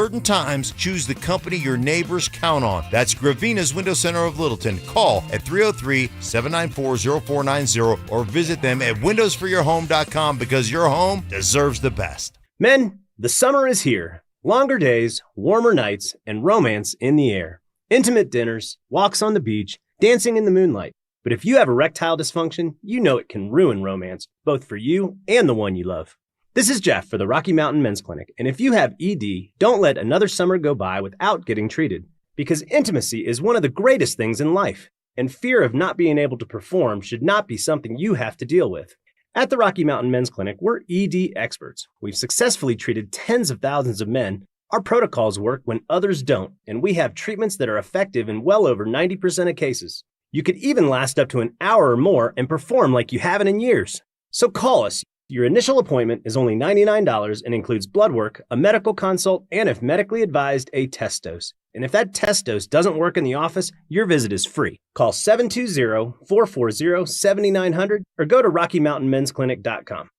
uncertain times, choose the company your neighbors count on. That's Gravina's Window Center of Littleton. Call at 303-794-0490 or visit them at windowsforyourhome.com because your home deserves the best. Men, the summer is here. Longer days, warmer nights, and romance in the air. Intimate dinners, walks on the beach, dancing in the moonlight. But if you have erectile dysfunction, you know it can ruin romance, both for you and the one you love. This is Jeff for the Rocky Mountain Men's Clinic, and if you have ED, don't let another summer go by without getting treated, because intimacy is one of the greatest things in life, and fear of not being able to perform should not be something you have to deal with. At the Rocky Mountain Men's Clinic, we're ED experts. We've successfully treated tens of thousands of men. Our protocols work when others don't, and we have treatments that are effective in well over 90% of cases. You could even last up to an hour or more and perform like you haven't in years. So call us. Your initial appointment is only $99 and includes blood work, a medical consult, and if medically advised, a test dose. And if that test dose doesn't work in the office, your visit is free. Call 720-440-7900 or go to RockyMountainMen'sClinic.com.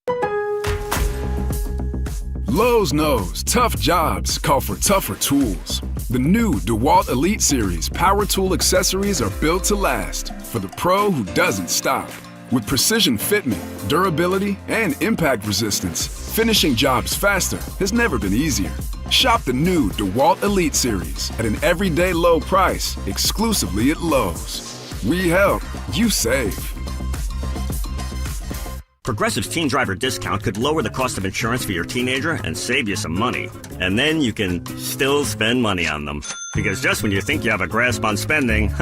Lowe's knows tough jobs call for tougher tools. The new DeWalt Elite Series power tool accessories are built to last for the pro who doesn't stop. With precision fitment, durability, and impact resistance, finishing jobs faster has never been easier. Shop the new DeWalt Elite Series at an everyday low price exclusively at Lowe's. We help, you save. Progressive's Teen Driver discount could lower the cost of insurance for your teenager and save you some money. And then you can still spend money on them. Because just when you think you have a grasp on spending,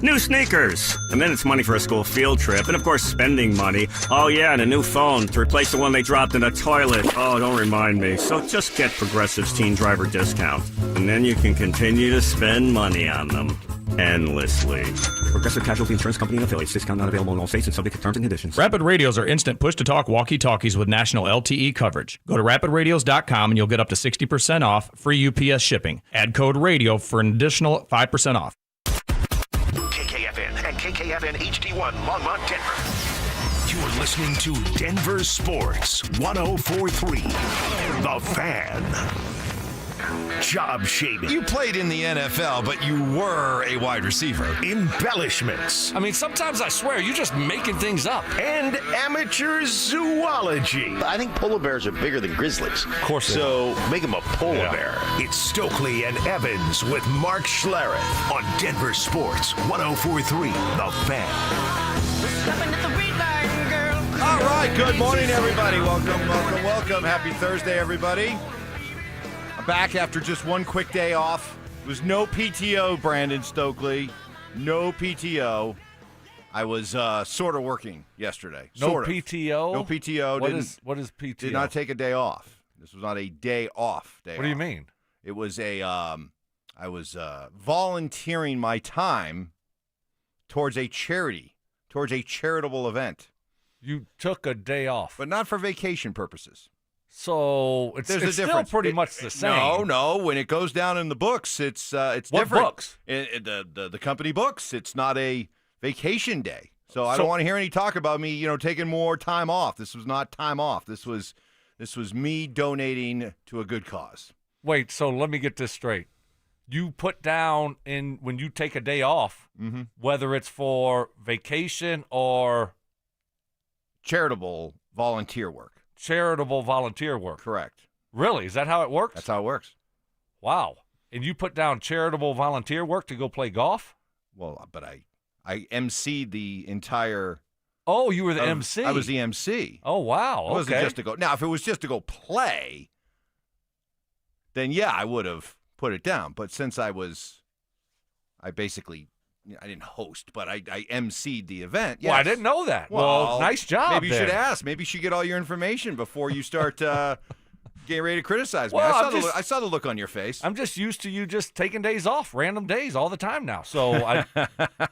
new sneakers. And then it's money for a school field trip. And of course, spending money. Oh yeah, and a new phone to replace the one they dropped in the toilet. Oh, don't remind me. So just get Progressive's Teen Driver discount. And then you can continue to spend money on them. Endlessly. Progressive Casualty Insurance Company and affiliates. Discount not available in all states and subject to terms and conditions. Rapid Radios are instant push-to-talk walkie-talkies with national LTE coverage. Go to rapidradios.com and you'll get up to 60% off, free UPS shipping. Add code RADIO for an additional 5% off. KKFN and KKFN HD1 Longmont, Denver. You're listening to Denver Sports 104.3. The Fan. Job shaming. You played in the NFL, but you were a wide receiver. Embellishments. I mean, sometimes I swear you're just making things up. And amateur zoology. I think polar bears are bigger than grizzlies. Of course. So make them a polar bear. It's Stokley and Evans with Mark Schlereth on Denver Sports 104.3. The Fan. All right, good morning, everybody. Welcome. Happy Thursday, everybody. Back after just one quick day off. It was no PTO, Brandon Stokley. No PTO. I was sort of working yesterday. No PTO? No PTO. What is PTO? Did not take a day off. This was not a day off. What do you mean? It was I was volunteering my time towards a charitable event. You took a day off. But not for vacation purposes. So it's still pretty much the same. No. When it goes down in the books, it's what different. Books? The company books. It's not a vacation day. So I don't want to hear any talk about me, taking more time off. This was not time off. This was me donating to a good cause. Wait, so let me get this straight. You put down when you take a day off, whether it's for vacation or charitable volunteer work. Charitable volunteer work. Correct. Really? Is that how it works? That's how it works. Wow. And you put down charitable volunteer work to go play golf? Well, but I emceed the entire. Oh, you were the MC. I was the MC. Oh, wow. It wasn't just to go. Now, if it was just to go play, then yeah, I would have put it down. But since I basically. I didn't host, but I emceed the event. Yes. Well, I didn't know that. Well, nice job. Maybe you should ask. Maybe you should get all your information before you start getting ready to criticize me. Well, I saw the look on your face. I'm just used to you just taking days off, random days all the time now. So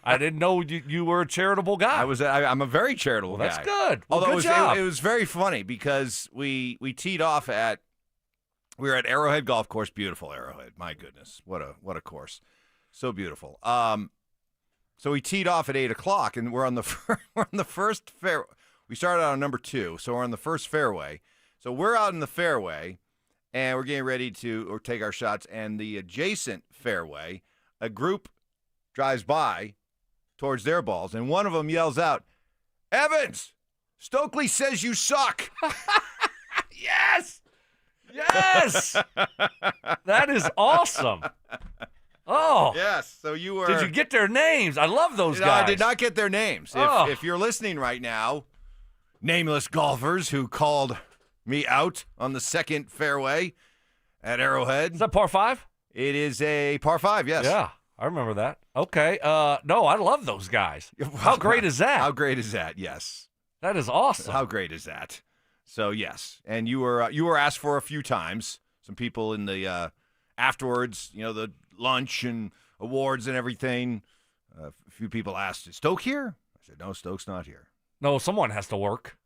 I didn't know you were a charitable guy. I'm a very charitable guy. That's good. Well, Although good job. It was very funny because we teed off we were at Arrowhead Golf Course. Beautiful Arrowhead. My goodness, what a course, so beautiful. So we teed off at 8 o'clock, and we're on the first fair. We started out on number 2, so we're on the first fairway. So we're out in the fairway, and we're getting ready to take our shots, and the adjacent fairway, a group drives by towards their balls, and one of them yells out, "Evans, Stokley says you suck." Yes! Yes! That is awesome. Oh. Yes, so you were... Did you get their names? I love those guys. I did not get their names. Oh. If you're listening right now, nameless golfers who called me out on the second fairway at Arrowhead. Is that par 5? It is a par 5, yes. Yeah, I remember that. Okay. No, I love those guys. How great is that? How great is that? Yes. That is awesome. How great is that? So, yes. And you were asked for a few times. Some people in the afterwards, the lunch and awards and everything, a few people asked, "Is Stoke here?" I said, "No, Stoke's not here." No, someone has to work.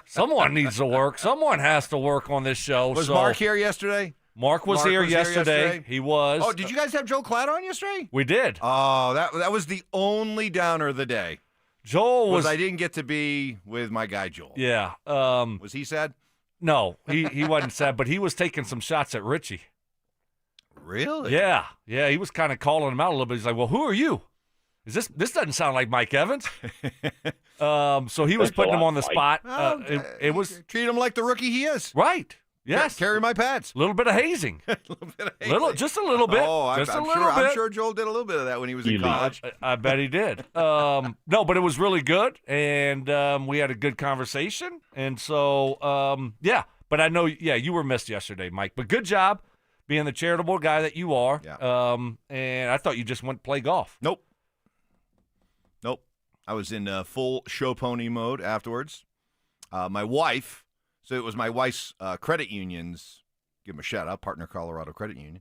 Someone needs to work. Someone has to work on this show. Was Mark here yesterday? Mark was here yesterday. He was. Oh, did you guys have Joel Klatt on yesterday? We did. Oh, that was the only downer of the day. Joel was. I didn't get to be with my guy Joel. Yeah. Was he sad? No, he wasn't sad, but he was taking some shots at Richie. Really? Yeah. Yeah, he was kind of calling him out a little bit. He's like, "Well, who are you? Is this doesn't sound like Mike Evans?" So he was putting him on the spot. It was treat him like the rookie he is. Right. Yes. Carry my pads. A little bit of hazing. Just a little bit. I'm sure Joel did a little bit of that when he was in college. I bet he did. No, but it was really good, and we had a good conversation. And so, yeah. But I know, you were missed yesterday, Mike. But good job being the charitable guy that you are. Yeah. And I thought you just went to play golf. Nope. I was in full show pony mode afterwards. My wife, so it was my wife's credit union's, give them a shout out, Partner Colorado Credit Union.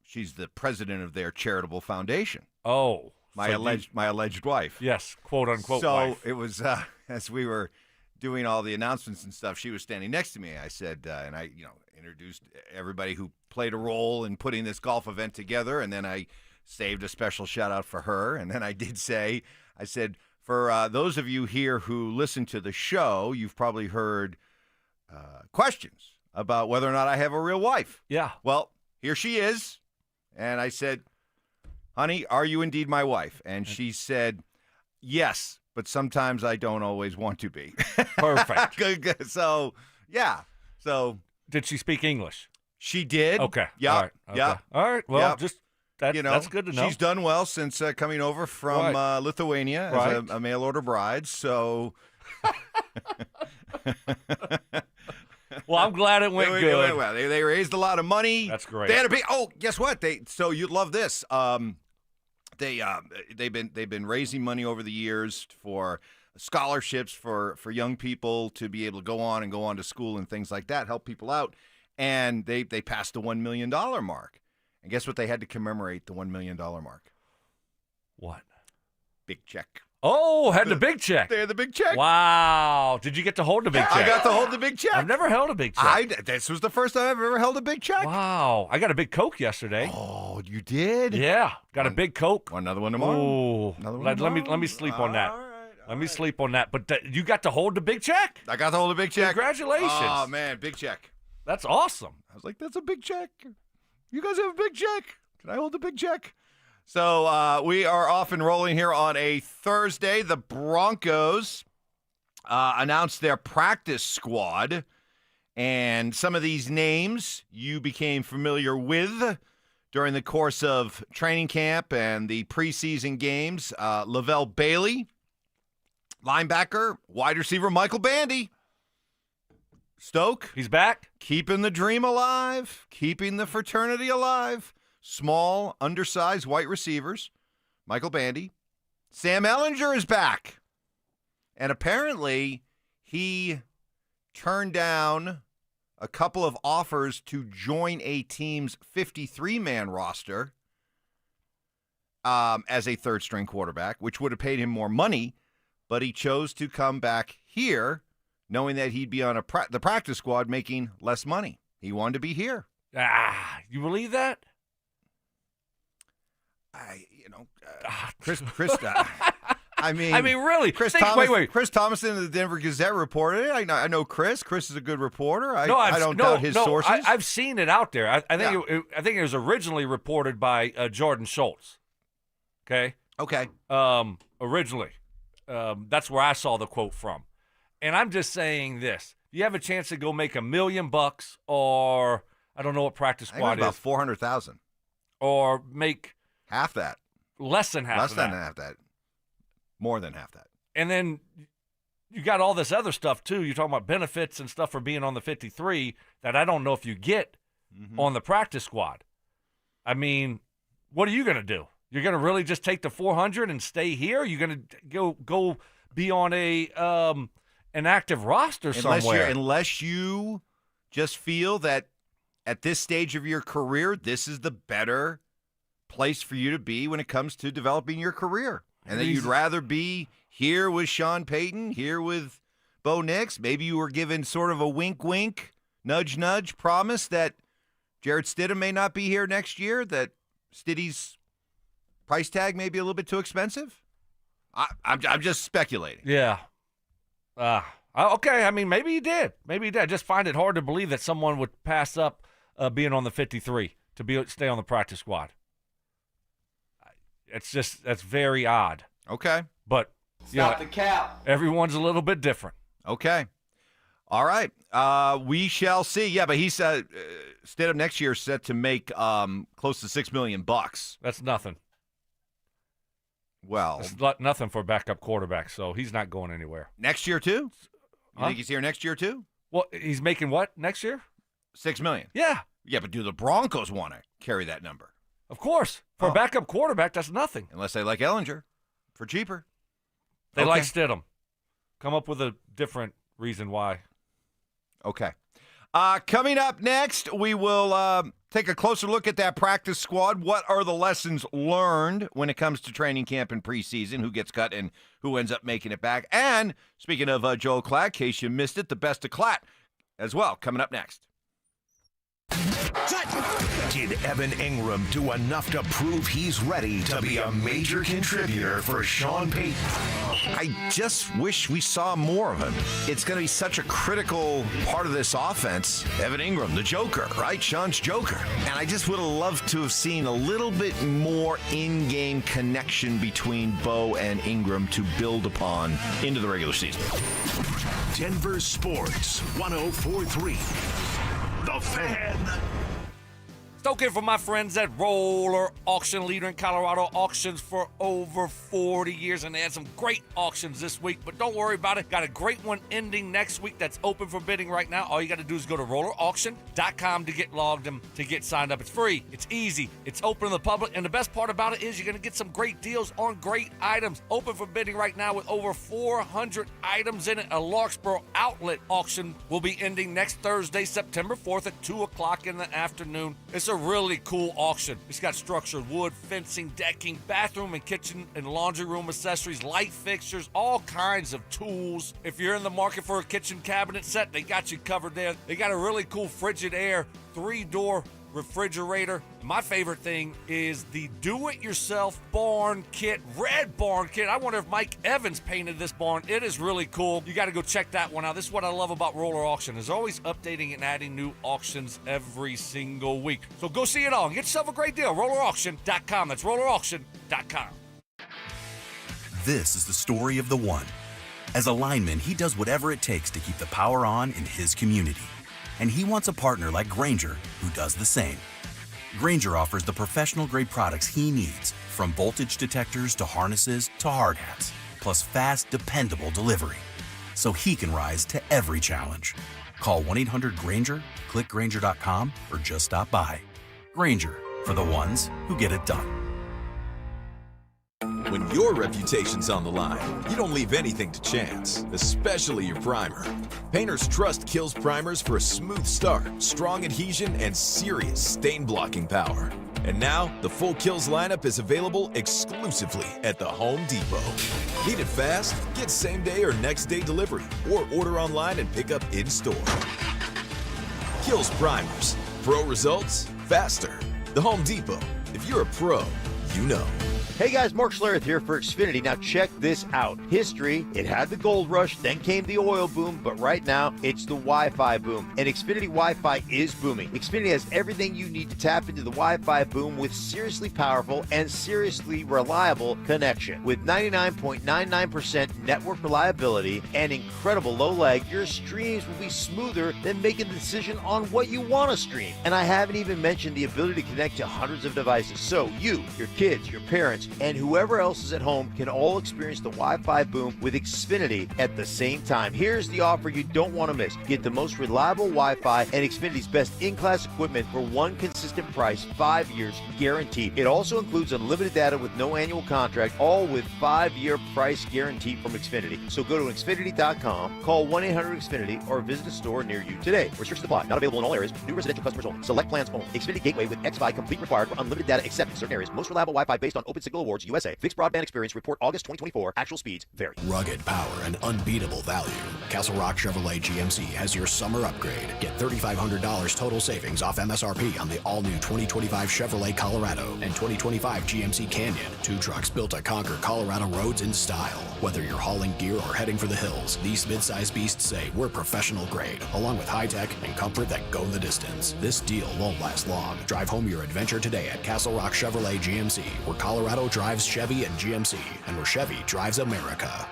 She's the president of their charitable foundation. Oh. My alleged wife. Yes, quote unquote So wife. it was, as we were doing all the announcements and stuff, she was standing next to me. I said, and I introduced everybody who played a role in putting this golf event together, and then I saved a special shout out for her. And then I said, for those of you here who listen to the show, you've probably heard questions about whether or not I have a real wife. Yeah. Well, here she is. And I said, "Honey, are you indeed my wife?" And she said, "Yes, but sometimes I don't always want to be." Perfect. So, yeah. So, did she speak English? She did. Okay. Yeah. All right. Okay. Yeah. All right. Well, Yep. just that's good to know. She's done well since coming over from Lithuania as a mail order bride. So, well, I'm glad it went good. It went well. They raised a lot of money. That's great. They had a big. Oh, guess what? So you'd love this. They've been raising money over the years for scholarships for young people to be able to go on to school and things like that, help people out. And they passed the $1 million mark. And guess what they had to commemorate the $1 million mark? What? Big check. Oh, had the big check. They had the big check. Wow. Did you get to hold the big check? I got to hold the big check. I've never held a big check. This was the first time I've ever held a big check. Wow. I got a big Coke yesterday. Oh, you did? Yeah. Got a big Coke. Another one tomorrow. Oh. Another one Let tomorrow. me sleep on that. All right. Let me sleep on that. But you got to hold the big check? I got to hold a big check. Congratulations. Oh, man, big check. That's awesome. I was like, that's a big check. You guys have a big check. Can I hold the big check? So we are off and rolling here on a Thursday. The Broncos announced their practice squad. And some of these names you became familiar with during the course of training camp and the preseason games. Lavelle Bailey, linebacker, wide receiver Michael Bandy. Stoke. He's back. Keeping the dream alive. Keeping the fraternity alive. Small, undersized white receivers. Michael Bandy. Sam Ellinger is back. And apparently he turned down a couple of offers to join a team's 53-man roster as a third-string quarterback, which would have paid him more money, but he chose to come back here knowing that he'd be on the practice squad making less money. He wanted to be here. You believe that? Chris, I mean, really. Chris Thomason of the Denver Gazette reported it. I know Chris. Chris is a good reporter. I don't doubt his sources. I've seen it out there. I think it was originally reported by Jordan Schultz. Okay. Originally, that's where I saw the quote from, and I'm just saying this: you have a chance to go make $1 million, or I don't know what practice squad about is, $400,000, or make half that, less than half that. More than half that. And then you got all this other stuff, too. You're talking about benefits and stuff for being on the 53 that I don't know if you get on the practice squad. I mean, what are you going to do? You're going to really just take the 400 and stay here? You're going to go be on an active roster somewhere? Unless you just feel that at this stage of your career, this is the better place for you to be when it comes to developing your career. And that you'd rather be here with Sean Payton, here with Bo Nix. Maybe you were given sort of a wink, nudge promise that Jared Stidham may not be here next year, that Stiddy's price tag may be a little bit too expensive. I'm just speculating. Yeah. Okay, I mean, maybe he did. I just find it hard to believe that someone would pass up being on the 53 to stay on the practice squad. That's very odd. Okay. But Stop the cap. Everyone's a little bit different. Okay. All right. We shall see. Yeah, but he said Stidham next year is set to make close to $6 million. That's nothing. Well, it's nothing for a backup quarterback, so he's not going anywhere. Next year too? You think he's here next year too? Well, he's making what next year? $6 million. Yeah. Yeah, but do the Broncos want to carry that number? Of course. For a backup quarterback, that's nothing. Unless they like Ellinger for cheaper. They like Stidham. Come up with a different reason why. Okay. Coming up next, we will take a closer look at that practice squad. What are the lessons learned when it comes to training camp and preseason? Who gets cut and who ends up making it back? And speaking of Joel Klatt, in case you missed it, the best of Klatt as well, coming up next. Did Evan Ingram do enough to prove he's ready to be a major contributor for Sean Payton? I just wish we saw more of him. It's going to be such a critical part of this offense. Evan Ingram, the Joker, right? Sean's Joker. And I just would have loved to have seen a little bit more in-game connection between Bo and Ingram to build upon into the regular season. Denver Sports 104.3. The Fan. Stoking for my friends at Roller Auction, leader in Colorado auctions for over 40 years, and they had some great auctions this week, but don't worry about it. Got a great one ending next week that's open for bidding right now. All you got to do is go to rollerauction.com to get logged in, to get signed up. It's free, it's easy, it's open to the public, and the best part about it is you're going to get some great deals on great items. Open for bidding right now with over 400 items in it. A Larkspur outlet auction will be ending next Thursday, September 4th at 2 o'clock in the afternoon. It's a really cool auction. It's got structured wood, fencing, decking, bathroom and kitchen and laundry room accessories, light fixtures, all kinds of tools. If you're in the market for a kitchen cabinet set, they got you covered there. They got a really cool Frigidaire 3-door refrigerator. My favorite thing is the do-it-yourself barn kit, red barn kit. I wonder if Mike Evans painted this barn. It is really cool. You got to go check that one out. This is what I love about Roller Auction. Is always updating and adding new auctions every single week. So go see it all and get yourself a great deal. RollerAuction.com. That's RollerAuction.com. This is the story of the one. As a lineman, he does whatever it takes to keep the power on in his community. And he wants a partner like Grainger who does the same. Grainger offers the professional-grade products he needs, from voltage detectors to harnesses to hard hats, plus fast, dependable delivery, so he can rise to every challenge. Call 1-800-GRAINGER, click Grainger.com, or just stop by. Grainger, for the ones who get it done. When your reputation's on the line, you don't leave anything to chance, especially your primer. Painters trust Kills primers for a smooth start, strong adhesion, and serious stain-blocking power. And now, the full Kills lineup is available exclusively at the Home Depot. Need it fast? Get same-day or next-day delivery, or order online and pick up in-store. Kills primers. Pro results, faster. The Home Depot. If you're a pro, you know. Hey guys, Mark Schlereth here for Xfinity. Now check this out. History, it had the gold rush, then came the oil boom, but right now it's the Wi-Fi boom. And Xfinity Wi-Fi is booming. Xfinity has everything you need to tap into the Wi-Fi boom with seriously powerful and seriously reliable connection. With 99.99% network reliability and incredible low lag, your streams will be smoother than making the decision on what you want to stream. And I haven't even mentioned the ability to connect to hundreds of devices. So you, your kids, your parents, and whoever else is at home can all experience the Wi-Fi boom with Xfinity at the same time. Here's the offer you don't want to miss. Get the most reliable Wi-Fi and Xfinity's best in-class equipment for one consistent price, 5 years guaranteed. It also includes unlimited data with no annual contract, all with 5-year price guarantee from Xfinity. So go to Xfinity.com, call 1-800-XFINITY, or visit a store near you today. Restrictions apply. Not available in all areas. New residential customers only. Select plans only. Xfinity Gateway with XFi complete required for unlimited data except in certain areas. Most reliable Wi-Fi based on Open Signal Awards USA. Fixed broadband experience report August 2024. Actual speeds vary. Rugged power and unbeatable value. Castle Rock Chevrolet GMC has your summer upgrade. Get $3,500 total savings off MSRP on the all-new 2025 Chevrolet Colorado and 2025 GMC Canyon. 2 trucks built to conquer Colorado roads in style. Whether you're hauling gear or heading for the hills, these midsize beasts say we're professional grade, along with high tech and comfort that go the distance. This deal won't last long. Drive home your adventure today at Castle Rock Chevrolet GMC, where Colorado drives Chevy and GMC, and where Chevy drives America.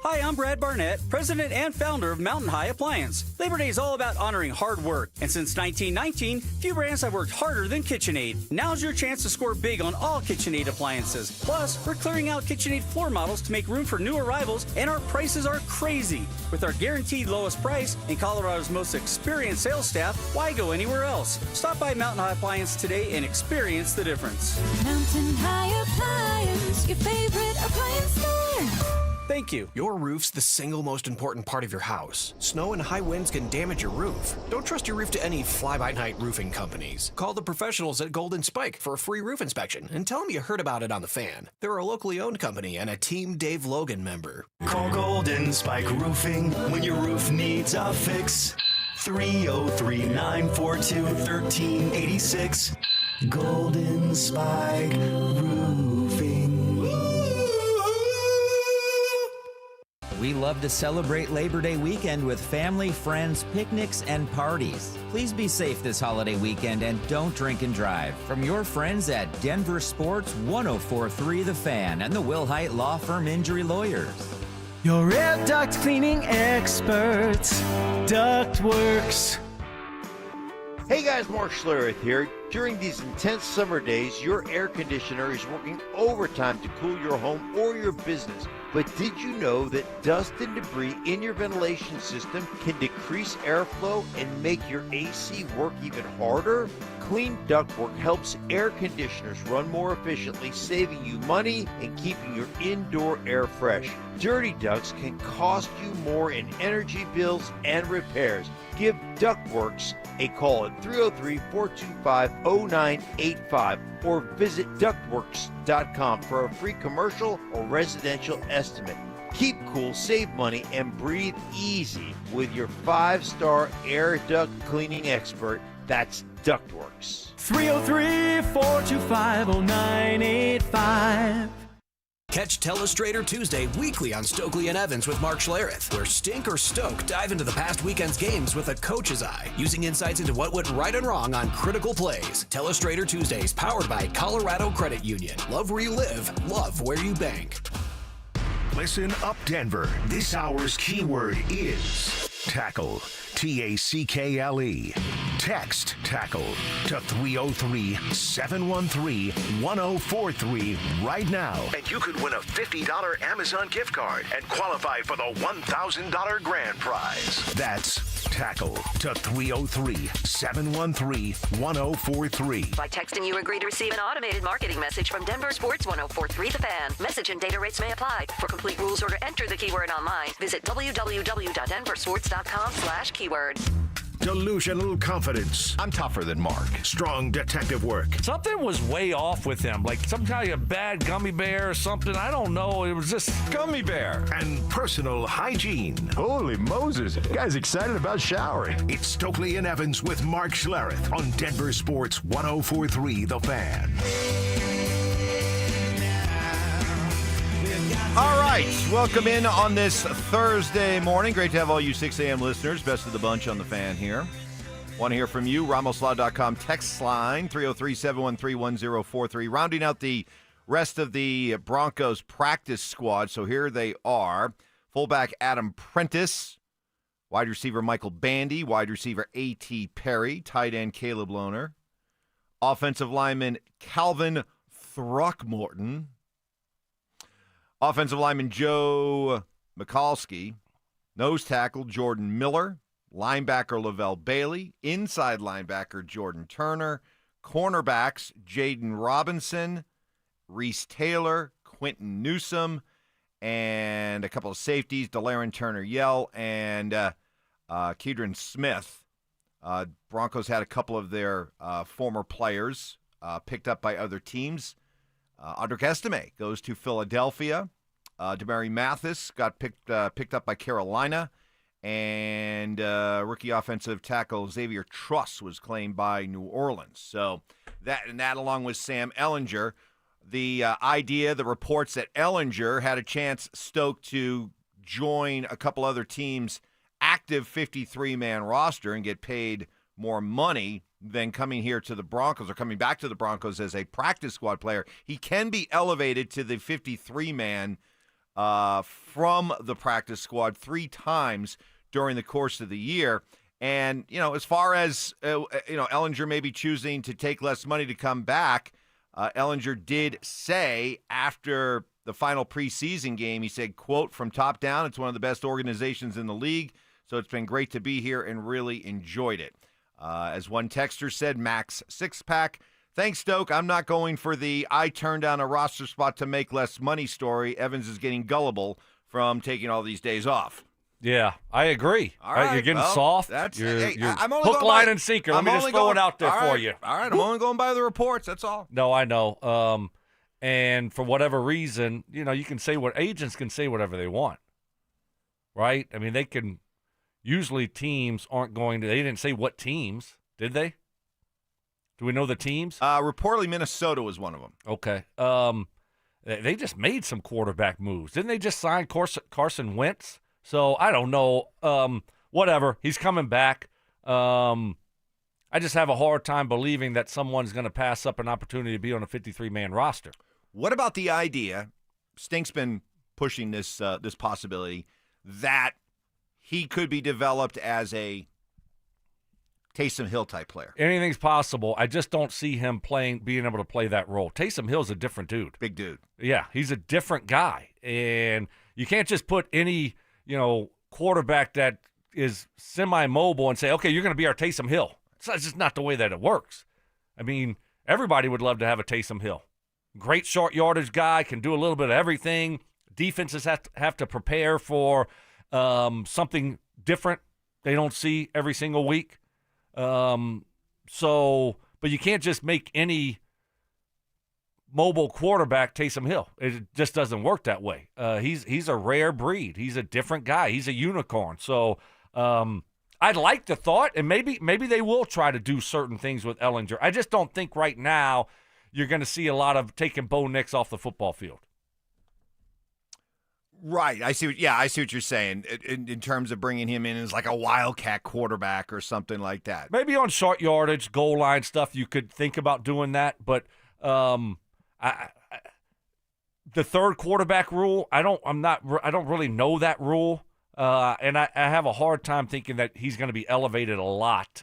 Hi, I'm Brad Barnett, president and founder of Mountain High Appliance. Labor Day is all about honoring hard work, and since 1919, few brands have worked harder than KitchenAid. Now's your chance to score big on all KitchenAid appliances. Plus, we're clearing out KitchenAid floor models to make room for new arrivals, and our prices are crazy. With our guaranteed lowest price and Colorado's most experienced sales staff, why go anywhere else? Stop by Mountain High Appliance today and experience the difference. Mountain High Appliance, your favorite appliance store. Thank you. Your roof's the single most important part of your house. Snow and high winds can damage your roof. Don't trust your roof to any fly-by-night roofing companies. Call the professionals at Golden Spike for a free roof inspection and tell them you heard about it on The Fan. They're a locally owned company and a Team Dave Logan member. Call Golden Spike Roofing when your roof needs a fix. 303-942-1386. Golden Spike Roofing. We love to celebrate Labor Day weekend with family, friends, picnics, and parties. Please be safe this holiday weekend and don't drink and drive. From your friends at DenverSports 104.3 The Fan and the Will Height Law Firm Injury Lawyers. Your air duct cleaning experts, Ductworks. Hey guys, Mark Schlereth here. During these intense summer days, your air conditioner is working overtime to cool your home or your business. But did you know that dust and debris in your ventilation system can decrease airflow and make your AC work even harder? Clean Ductwork helps air conditioners run more efficiently, saving you money and keeping your indoor air fresh. Dirty ducts can cost you more in energy bills and repairs. Give Ductworks a call at 303-425-0985 or visit ductworks.com for a free commercial or residential estimate. Keep cool, save money, and breathe easy with your 5-star air duct cleaning expert. That's Ductworks. 303-425-0985. Catch Telestrator Tuesday weekly on Stokley and Evans with Mark Schlereth, where Stink or Stoke dive into the past weekend's games with a coach's eye, using insights into what went right and wrong on critical plays. Telestrator Tuesdays, powered by Colorado Credit Union. Love where you live, love where you bank. Listen up, Denver. This hour's keyword is tackle. T-A-C-K-L-E. Text tackle to 303-713-1043 right now. And you could win a $50 Amazon gift card and qualify for the $1,000 grand prize. That's tackle to 303-713-1043. By texting, you agree to receive an automated marketing message from DenverSports 104.3 The Fan. Message and data rates may apply. For complete rules or to enter the keyword online, visit www.denversports.com/keyword. Delusional confidence. I'm tougher than Mark. Strong detective work. Something was way off with him, like some kind of bad gummy bear or something. I don't know. It was just gummy bear. And personal hygiene. Holy Moses. Guy's excited about showering. It's Stokley and Evans with Mark Schlereth on Denver Sports 104.3 The Fan. All right, welcome in on this Thursday morning. Great to have all you 6 a.m. listeners. Best of the bunch on the fan here. Want to hear from you? RamosLaw.com text line 303-713-1043. Rounding out the rest of the Broncos practice squad. So here they are. Fullback Adam Prentice, wide receiver Michael Bandy, wide receiver A.T. Perry, tight end Caleb Lohner, offensive lineman Calvin Throckmorton, offensive lineman Joe Mikulski, nose tackle Jordan Miller, linebacker Lavelle Bailey, inside linebacker Jordan Turner, cornerbacks Jaden Robinson, Reese Taylor, Quentin Newsome, and a couple of safeties, Delaren Turner-Yell and Kedron Smith. Broncos had a couple of their former players picked up by other teams. Audric Estime goes to Philadelphia. Demary Mathis got picked up by Carolina. And rookie offensive tackle Xavier Truss was claimed by New Orleans. So that along with Sam Ehlinger, the idea, the reports that Ehlinger had a chance, Stoke, to join a couple other teams' active 53-man roster and get paid more money than coming here to the Broncos or coming back to the Broncos as a practice squad player. He can be elevated to the 53-man from the practice squad 3 times during the course of the year. And, as far as, Ehlinger maybe choosing to take less money to come back, Ehlinger did say after the final preseason game, he said, quote, "From top down, it's one of the best organizations in the league, so it's been great to be here and really enjoyed it." As one texter said, Max Sixpack, "Thanks, Stoke. I'm not going for the I turned down a roster spot to make less money story. Evans is getting gullible from taking all these days off." Yeah, I agree. All right, you're getting soft. You're I'm only hook, line, and sinker. Let me just throw it out there for you. All right, I'm only going by the reports. That's all. No, I know. And for whatever reason, you can say what agents can say whatever they want, right? I mean, they can. Usually, teams aren't going to. They didn't say what teams, did they? Do we know the teams? Reportedly, Minnesota was one of them. Okay. They just made some quarterback moves. Didn't they just sign Carson Wentz? So I don't know. Whatever. He's coming back. I just have a hard time believing that someone's going to pass up an opportunity to be on a 53-man roster. What about the idea? Stink's been pushing this possibility that he could be developed as a Taysom Hill type player. Anything's possible. I just don't see him being able to play that role. Taysom Hill's a different dude. Big dude. Yeah, he's a different guy, and you can't just put any quarterback that is semi-mobile and say, okay, you're going to be our Taysom Hill. It's just not the way that it works. I mean, everybody would love to have a Taysom Hill. Great short yardage guy, can do a little bit of everything. Defenses have to prepare for something different they don't see every single week. But you can't just make any mobile quarterback Taysom Hill. It just doesn't work that way. He's a rare breed. He's a different guy. He's a unicorn. So I'd like the thought, and maybe they will try to do certain things with Ehlinger. I just don't think right now you're going to see a lot of taking Bo Nix off the football field. Right. I see what you're saying in terms of bringing him in as like a wildcat quarterback or something like that. Maybe on short yardage, goal line stuff, you could think about doing that, but the third quarterback rule, I don't really know that rule, and I have a hard time thinking that he's going to be elevated a lot,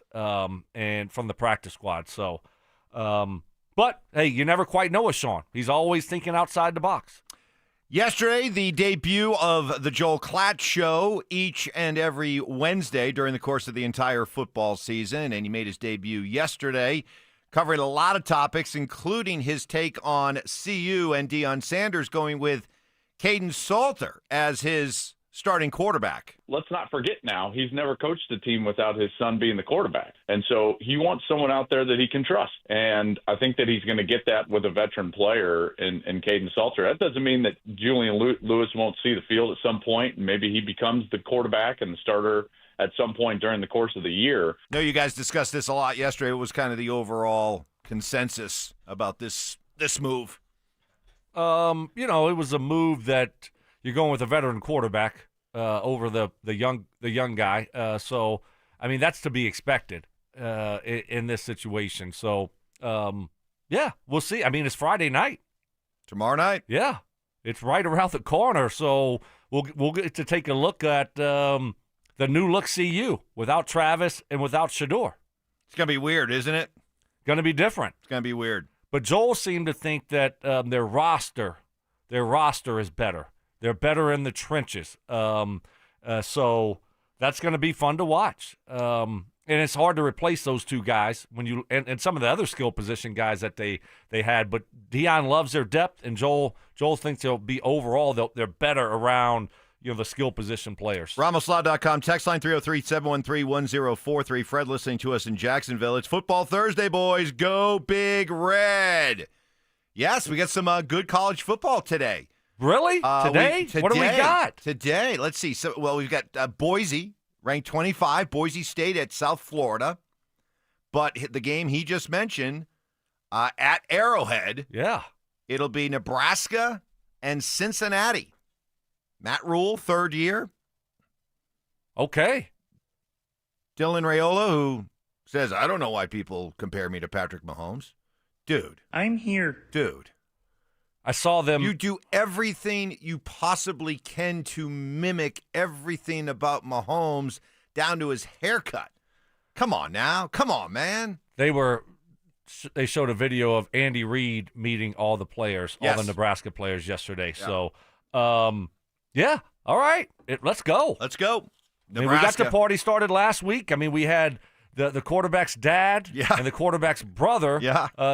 and from the practice squad. So, but hey, you never quite know with Sean. He's always thinking outside the box. Yesterday, the debut of the Joel Klatt Show each and every Wednesday during the course of the entire football season, and he made his debut yesterday, covering a lot of topics, including his take on CU and Deion Sanders going with Caden Salter as his starting quarterback. Let's not forget now, he's never coached a team without his son being the quarterback. And so he wants someone out there that he can trust. And I think that he's going to get that with a veteran player in Caden Salter. That doesn't mean that Julian Lewis won't see the field at some point, and maybe he becomes the quarterback and the starter at some point during the course of the year. I know you guys discussed this a lot yesterday. It was kind of the overall consensus about this move. You know, it was a move that you're going with a veteran quarterback over the young guy. So, I mean, that's to be expected in this situation. So, yeah, we'll see. I mean, it's Friday night. Tomorrow night? Yeah. It's right around the corner. So we'll get to take a look at the new look CU without Travis and without Shador. It's going to be weird, isn't it? Going to be different. It's going to be weird. But Joel seemed to think that their roster is better. They're better in the trenches. So that's going to be fun to watch. And it's hard to replace those two guys when you and some of the other skill position guys that they had. But Deion loves their depth, and Joel thinks they'll be overall they're better around the skill position players. RamosLaw.com, text line 303-713-1043. Fred listening to us in Jacksonville. It's Football Thursday, boys. Go Big Red. Yes, we got some good college football today. Really? Today? What do we got? Today. Let's see. So, we've got Boise, ranked 25, Boise State at South Florida. But the game he just mentioned at Arrowhead, it'll be Nebraska and Cincinnati. Matt Rule, third year. Okay. Dylan Raiola, who says, I don't know why people compare me to Patrick Mahomes. Dude. I'm here. Dude. I saw them. You do everything you possibly can to mimic everything about Mahomes down to his haircut. Come on now. Come on, man. They showed a video of Andy Reid meeting all the players, all the Nebraska players yesterday. Yeah. So, yeah. All right. Let's go. Let's go. I mean, we got the party started last week. I mean, we had the quarterback's dad and the quarterback's brother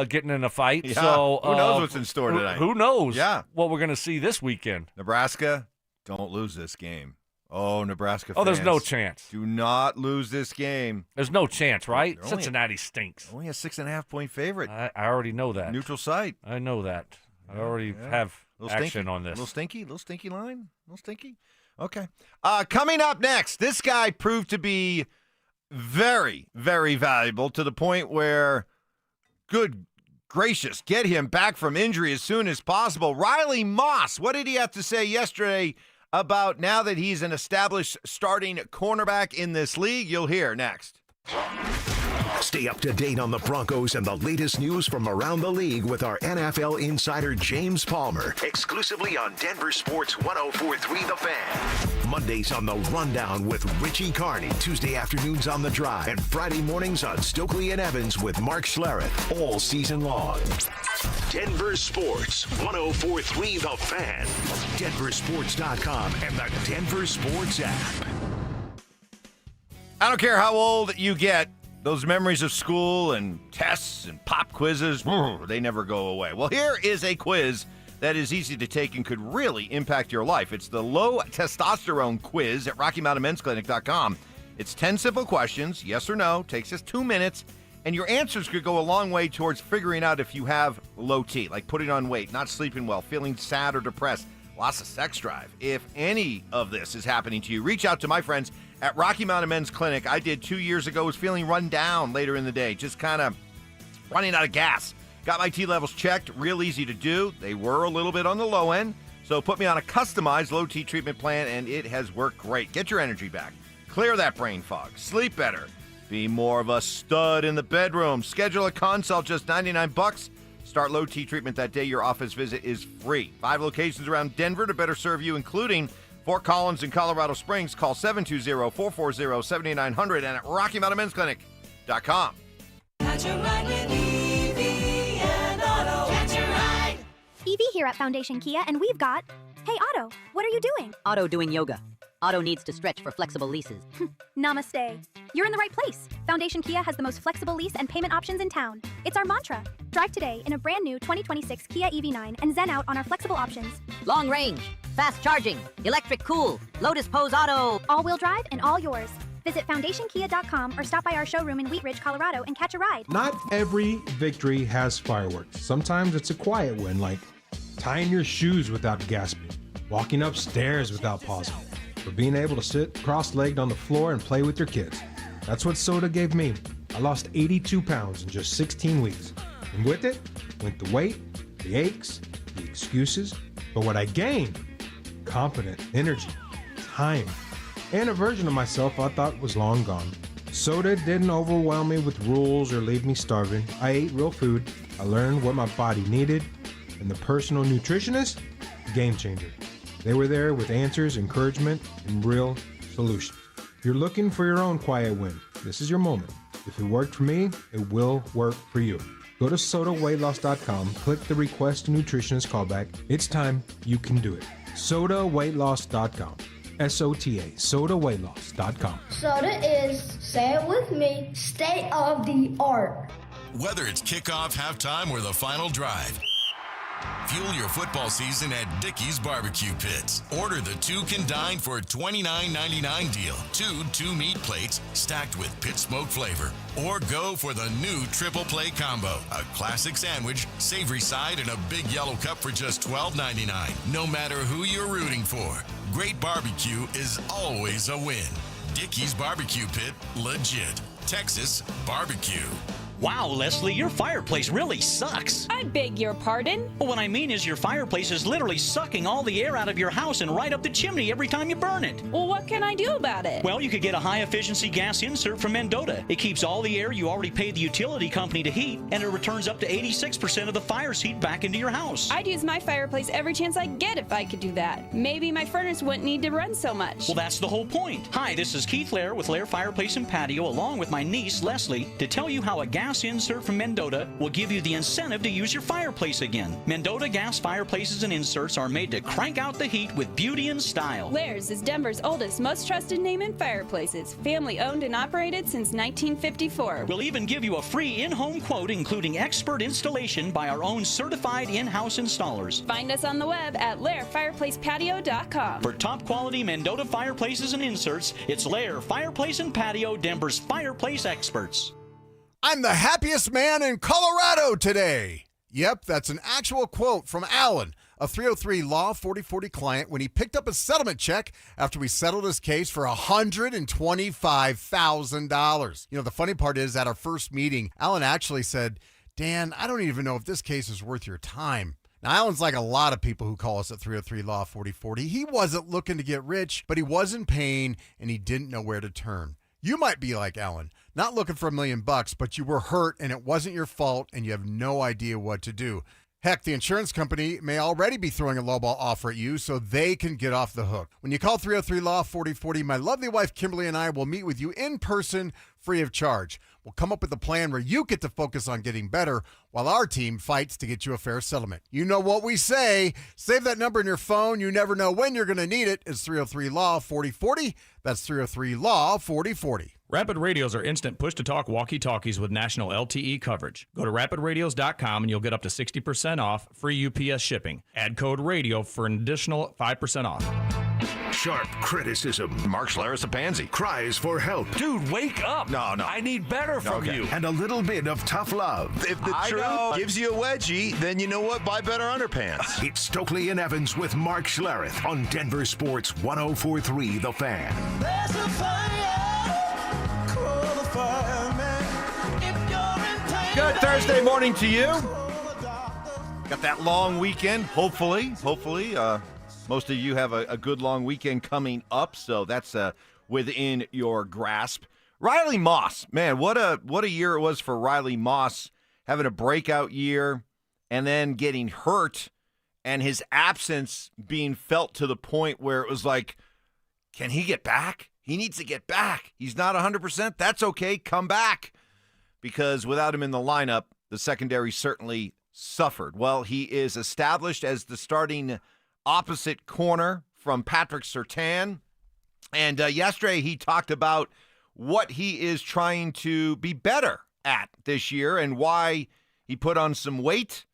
getting in a fight. Yeah. So who knows what's in store tonight? Who knows what we're going to see this weekend. Nebraska, don't lose this game. Oh, Nebraska fans. Oh, there's no chance. Do not lose this game. There's no chance, right? Cincinnati stinks. Only a 6.5-point favorite. I already know that. Neutral site. I know that. I already have action on this. Little stinky line. Little stinky. Okay. Coming up next, this guy proved to be very, very valuable to the point where, good gracious, get him back from injury as soon as possible. Riley Moss, what did he have to say yesterday about now that he's an established starting cornerback in this league? You'll hear next. Stay up to date on the Broncos and the latest news from around the league with our NFL insider James Palmer, exclusively on Denver Sports 104.3 The Fan. Mondays on The Rundown with Richie Carney, Tuesday afternoons on The Drive, and Friday mornings on Stokley and Evans with Mark Schlereth, all season long. Denver Sports 104.3 The Fan, DenverSports.com, and the Denver Sports app. I don't care how old you get, those memories of school and tests and pop quizzes, they never go away. Well, here is a quiz that is easy to take and could really impact your life. It's the low testosterone quiz at RockyMountainMen'sClinic.com. It's 10 simple questions, yes or no, takes us 2 minutes, and your answers could go a long way towards figuring out if you have low T, like putting on weight, not sleeping well, feeling sad or depressed, loss of sex drive. If any of this is happening to you, reach out to my friends at Rocky Mountain Men's Clinic. I did 2 years ago, was feeling run down later in the day, just kind of running out of gas. Got my T levels checked, real easy to do. They were a little bit on the low end, so put me on a customized low T treatment plan, and it has worked great. Get your energy back, clear that brain fog, sleep better, be more of a stud in the bedroom. Schedule a consult, just $99. Start low T treatment that day. Your office visit is free. 5 locations around Denver to better serve you, including Fort Collins and Colorado Springs. Call 720-440-7900 and at RockyMountainMen'sClinic.com. Catch a ride with Evie and Otto. Catch a ride. Evie here at Foundation Kia, and we've got... Hey, Otto, what are you doing? Otto doing yoga. Otto needs to stretch for flexible leases. Namaste. You're in the right place. Foundation Kia has the most flexible lease and payment options in town. It's our mantra. Drive today in a brand new 2026 Kia EV9 and zen out on our flexible options. Long range, fast charging, electric cool, Lotus Pose Auto. All-wheel drive and all yours. Visit FoundationKia.com or stop by our showroom in Wheat Ridge, Colorado and catch a ride. Not every victory has fireworks. Sometimes it's a quiet win, like tying your shoes without gasping, walking upstairs without pausing, or being able to sit cross-legged on the floor and play with your kids. That's what soda gave me. I lost 82 pounds in just 16 weeks. And with it went the weight, the aches, the excuses, but what I gained, confidence, energy, time, and a version of myself I thought was long gone. Soda didn't overwhelm me with rules or leave me starving. I ate real food, I learned what my body needed, and the personal nutritionist, game changer. They were there with answers, encouragement, and real solutions. If you're looking for your own quiet win, this is your moment. If it worked for me, it will work for you. Go to sodaweightloss.com, click the request a nutritionist callback. It's time, you can do it. sodaweightloss.com. SOTA, sodaweightloss.com. Soda is, say it with me, state of the art. Whether it's kickoff, halftime, or the final drive, fuel your football season at Dickey's Barbecue Pits. Order the two can dine for $29.99 deal. Two meat plates stacked with pit smoke flavor. Or go for the new triple play combo. A classic sandwich, savory side, and a big yellow cup for just $12.99. No matter who you're rooting for, great barbecue is always a win. Dickey's Barbecue Pit, legit. Texas barbecue. Wow, Leslie, your fireplace really sucks. I beg your pardon? Well, what I mean is your fireplace is literally sucking all the air out of your house and right up the chimney every time you burn it. Well, what can I do about it? Well, you could get a high-efficiency gas insert from Mendota. It keeps all the air you already paid the utility company to heat, and it returns up to 86% of the fire's heat back into your house. I'd use my fireplace every chance I get if I could do that. Maybe my furnace wouldn't need to run so much. Well, that's the whole point. Hi, this is Keith Lair with Lair Fireplace and Patio, along with my niece, Leslie, to tell you how a gas insert from Mendota will give you the incentive to use your fireplace again. Mendota gas fireplaces and inserts are made to crank out the heat with beauty and style. Lair's is Denver's oldest, most trusted name in fireplaces. Family owned and operated since 1954. We'll even give you a free in-home quote, including expert installation by our own certified in-house installers. Find us on the web at lairfireplacepatio.com. For top quality Mendota fireplaces and inserts, it's Lair Fireplace and Patio, Denver's fireplace experts. I'm the happiest man in Colorado today. Yep, that's an actual quote from Alan, a 303 Law 4040 client, when he picked up a settlement check after we settled his case for $125,000. You know, the funny part is, at our first meeting, Alan actually said, Dan, I don't even know if this case is worth your time. Now, Alan's like a lot of people who call us at 303 Law 4040. He wasn't looking to get rich, but he was in pain, and he didn't know where to turn. You might be like Alan, not looking for $1 million, but you were hurt and it wasn't your fault and you have no idea what to do. Heck, the insurance company may already be throwing a lowball offer at you so they can get off the hook. When you call 303 Law 4040, my lovely wife Kimberly and I will meet with you in person, free of charge. We'll come up with a plan where you get to focus on getting better while our team fights to get you a fair settlement. You know what we say. Save that number in your phone. You never know when you're going to need it. It's 303 Law 4040. That's 303 Law 4040. Rapid Radios are instant push-to-talk walkie-talkies with national LTE coverage. Go to rapidradios.com and you'll get up to 60% off, free UPS shipping. Add code RADIO for an additional 5% off. Sharp criticism. Mark Schlereth a pansy. Cries for help. Dude, wake up. No. I need better from you. And a little bit of tough love. If the truth gives you a wedgie, then you know what? Buy better underpants. It's Stokley and Evans with Mark Schlereth on Denver Sports 104.3 The Fan. There's a fire, call the fireman. If you're in pain, Good Thursday morning to you. Got that long weekend, hopefully. Most of you have a good long weekend coming up, so that's within your grasp. Riley Moss, man, what a year it was for Riley Moss, having a breakout year and then getting hurt and his absence being felt to the point where it was like, can he get back? He needs to get back. He's not 100%. That's okay. Come back. Because without him in the lineup, the secondary certainly suffered. Well, he is established as the starting opposite corner from Patrick Surtain. And yesterday he talked about what he is trying to be better at this year and why he put on some weight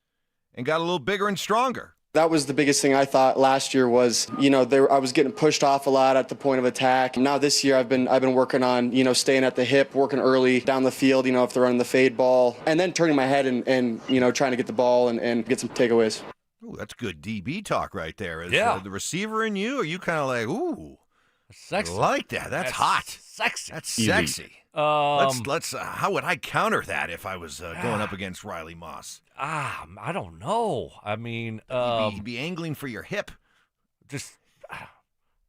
and got a little bigger and stronger. That was the biggest thing I thought last year was, I was getting pushed off a lot at the point of attack. Now this year I've been working on, staying at the hip, working early down the field, if they're running the fade ball, and then turning my head and trying to get the ball and get some takeaways. Ooh, that's good DB talk right there. Is yeah. The receiver in you, are you kind of like, ooh? Sexy. I like that. That's hot. Sexy. That's Easy. sexy. Let's. How would I counter that if I was going up against Riley Moss? I don't know. I mean, You'd be angling for your hip. Just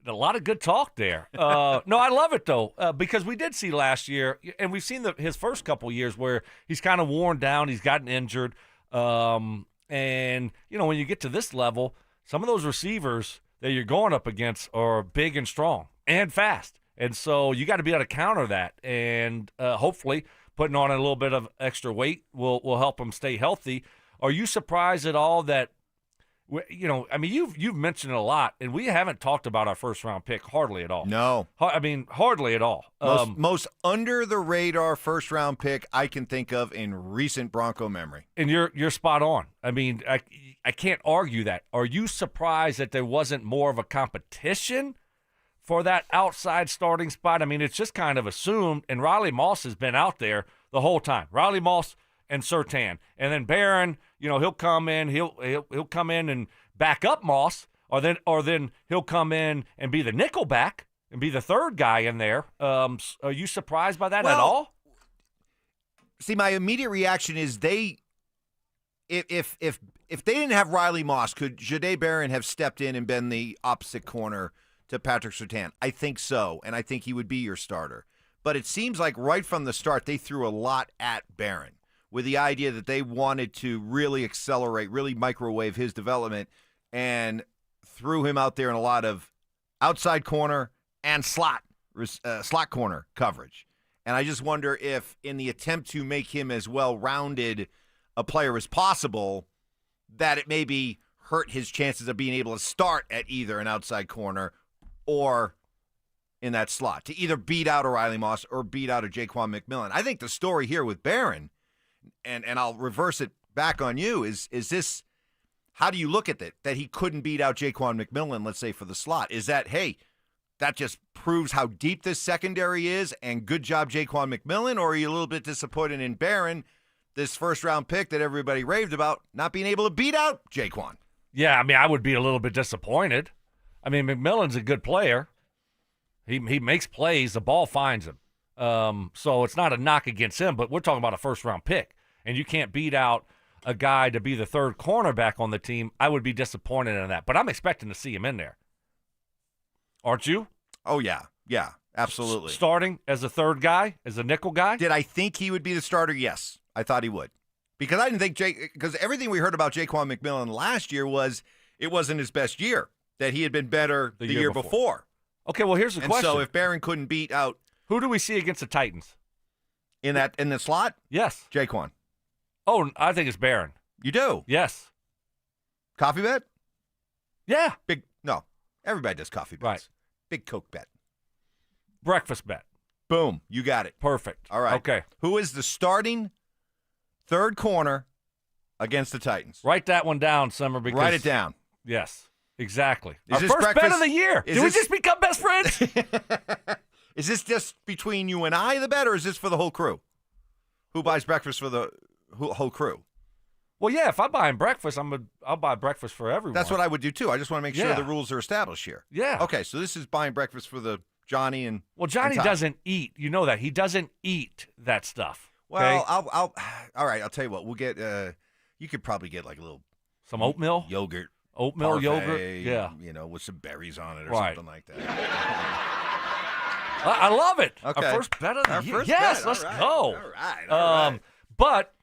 a lot of good talk there. No, I love it though, because we did see last year, and we've seen his first couple years where he's kind of worn down. He's gotten injured, and when you get to this level, some of those receivers that you're going up against are big and strong and fast. And so you got to be able to counter that. And hopefully putting on a little bit of extra weight will help him stay healthy. Are you surprised at all that, you've mentioned it a lot, and we haven't talked about our first-round pick hardly at all. No. Hardly at all. Most under-the-radar first-round pick I can think of in recent Bronco memory. And you're spot on. I mean, I can't argue that. Are you surprised that there wasn't more of a competition for that outside starting spot? I mean, it's just kind of assumed, and Riley Moss has been out there the whole time. Riley Moss and Surtain. And then Barron, he'll come in, he'll come in and back up Moss, or then he'll come in and be the nickel back and be the third guy in there. Are you surprised by that at all? See, my immediate reaction is if they didn't have Riley Moss, could Jahdae Barron have stepped in and been the opposite corner to Patrick Surtain? I think so, and I think he would be your starter. But it seems like right from the start they threw a lot at Barron with the idea that they wanted to really accelerate, really microwave his development, and threw him out there in a lot of outside corner and slot corner coverage. And I just wonder if in the attempt to make him as well-rounded a player as possible, that it maybe hurt his chances of being able to start at either an outside corner or in that slot, to either beat out a Riley Moss or beat out a Jaquan McMillan. I think the story here with Barron, and I'll reverse it back on you, is this, how do you look at it, that he couldn't beat out Jaquan McMillan, let's say, for the slot? Is that, hey, that just proves how deep this secondary is, and good job Jaquan McMillan, or are you a little bit disappointed in Barron, this first-round pick that everybody raved about, not being able to beat out Jaquan? Yeah, I would be a little bit disappointed. McMillan's a good player. He makes plays. The ball finds him. So it's not a knock against him, but we're talking about a first-round pick, and you can't beat out a guy to be the third cornerback on the team. I would be disappointed in that, but I'm expecting to see him in there. Aren't you? Oh, yeah. Yeah, absolutely. Starting as a third guy, as a nickel guy? Did I think he would be the starter? Yes, I thought he would. Because I didn't think because everything we heard about Jaquan McMillan last year was it wasn't his best year, that he had been better the year before. Okay, well, here's the question. So if Barron couldn't beat out, who do we see against the Titans? In the slot? Yes. Jaquan. Oh, I think it's Barron. You do? Yes. Coffee bet? Yeah. No. Everybody does coffee bets. Right. Big Coke bet. Breakfast bet. Boom. You got it. Perfect. All right. Okay. Who is the starting third corner against the Titans? Write that one down, Summer. Because write it down. Yes. Exactly. Is Our this first bet breakfast? of the year. Did we just become best friends? Is this just between you and I, the bet, or is this for the whole crew? Who buys breakfast for the whole crew? Well, yeah, if I'm buying breakfast, I'll buy breakfast for everyone. That's what I would do, too. I just want to make sure the rules are established here. Yeah. Okay, so this is buying breakfast for the Johnny and Well, Johnny and Todd. doesn't eat. You know that. He doesn't eat that stuff. Well, okay? all right, I'll tell you what. We'll get you could probably get like a little some oatmeal yogurt. Oatmeal parfait, yogurt, yeah. With some berries on it or Right. something like that. I love it. Okay. Our first bet of the Our year. first Yes, bet. let's All right. go. All right. But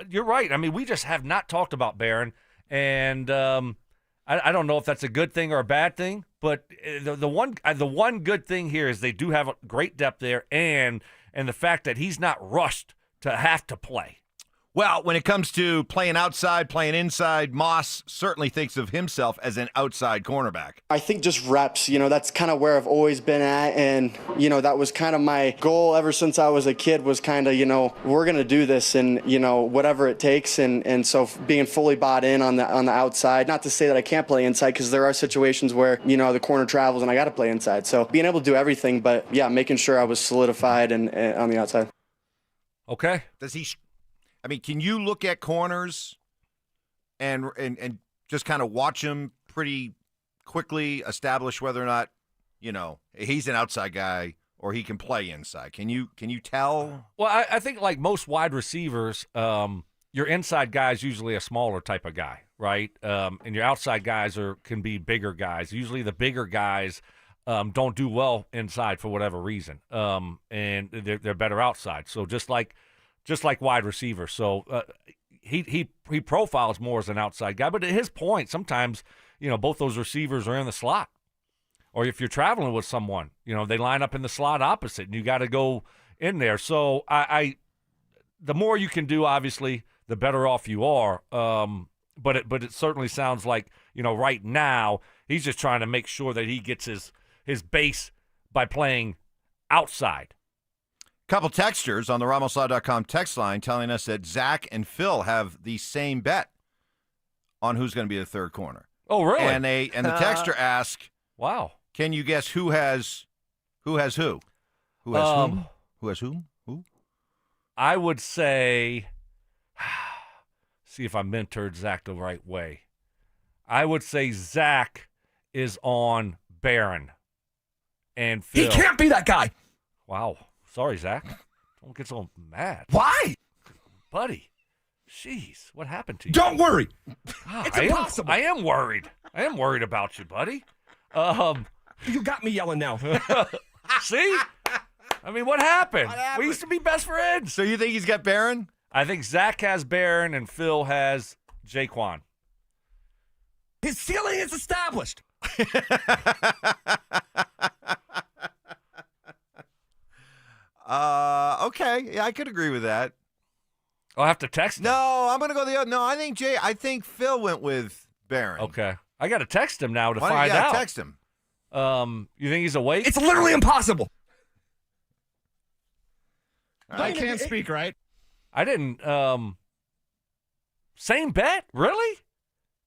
you're right. We just have not talked about Barron, and I don't know if that's a good thing or a bad thing. But the one good thing here is they do have a great depth there, and the fact that he's not rushed to have to play. Well, when it comes to playing outside, playing inside, Moss certainly thinks of himself as an outside cornerback. I think just reps, that's kind of where I've always been at. And, that was kind of my goal ever since I was a kid was kind of, we're going to do this and, whatever it takes. And so being fully bought in on the outside, not to say that I can't play inside because there are situations where, the corner travels and I got to play inside. So being able to do everything, but yeah, making sure I was solidified and on the outside. Okay. Does he? Can you look at corners and just kind of watch them pretty quickly establish whether or not he's an outside guy or he can play inside? Can you tell? Well, I think like most wide receivers, your inside guy is usually a smaller type of guy, right? And your outside guys can be bigger guys. Usually the bigger guys don't do well inside for whatever reason, and they're better outside. So just like wide receiver. So he profiles more as an outside guy. But at his point, sometimes both those receivers are in the slot. Or if you're traveling with someone, they line up in the slot opposite, and you got to go in there. So the more you can do, obviously, the better off you are. But it certainly sounds like right now he's just trying to make sure that he gets his base by playing outside. Couple texters on the RamosLaw.com text line telling us that Zach and Phil have the same bet on who's going to be the third corner. Oh, really? And the texter asked, "Wow, can you guess who has who? Who has whom? Who has whom? Who?" I would say, see if I mentored Zach the right way. I would say Zach is on Barron, and Phil. He can't be that guy. Wow. Sorry, Zach. Don't get so mad. Why? Buddy. Jeez, what happened to you? Don't worry. It's impossible. I am worried. I am worried about you, buddy. You got me yelling now. See? I mean, what happened? We used to be best friends. So you think he's got Barron? I think Zach has Barron and Phil has Jaquan. His ceiling is established. Okay. Yeah, I could agree with that. I'll have to text him. No, I'm going to go the other. No, I think Phil went with Barron. Okay. I got to text him now to find out. Text him. You think he's awake? It's literally impossible. I can't speak, right? I didn't. Same bet? Really?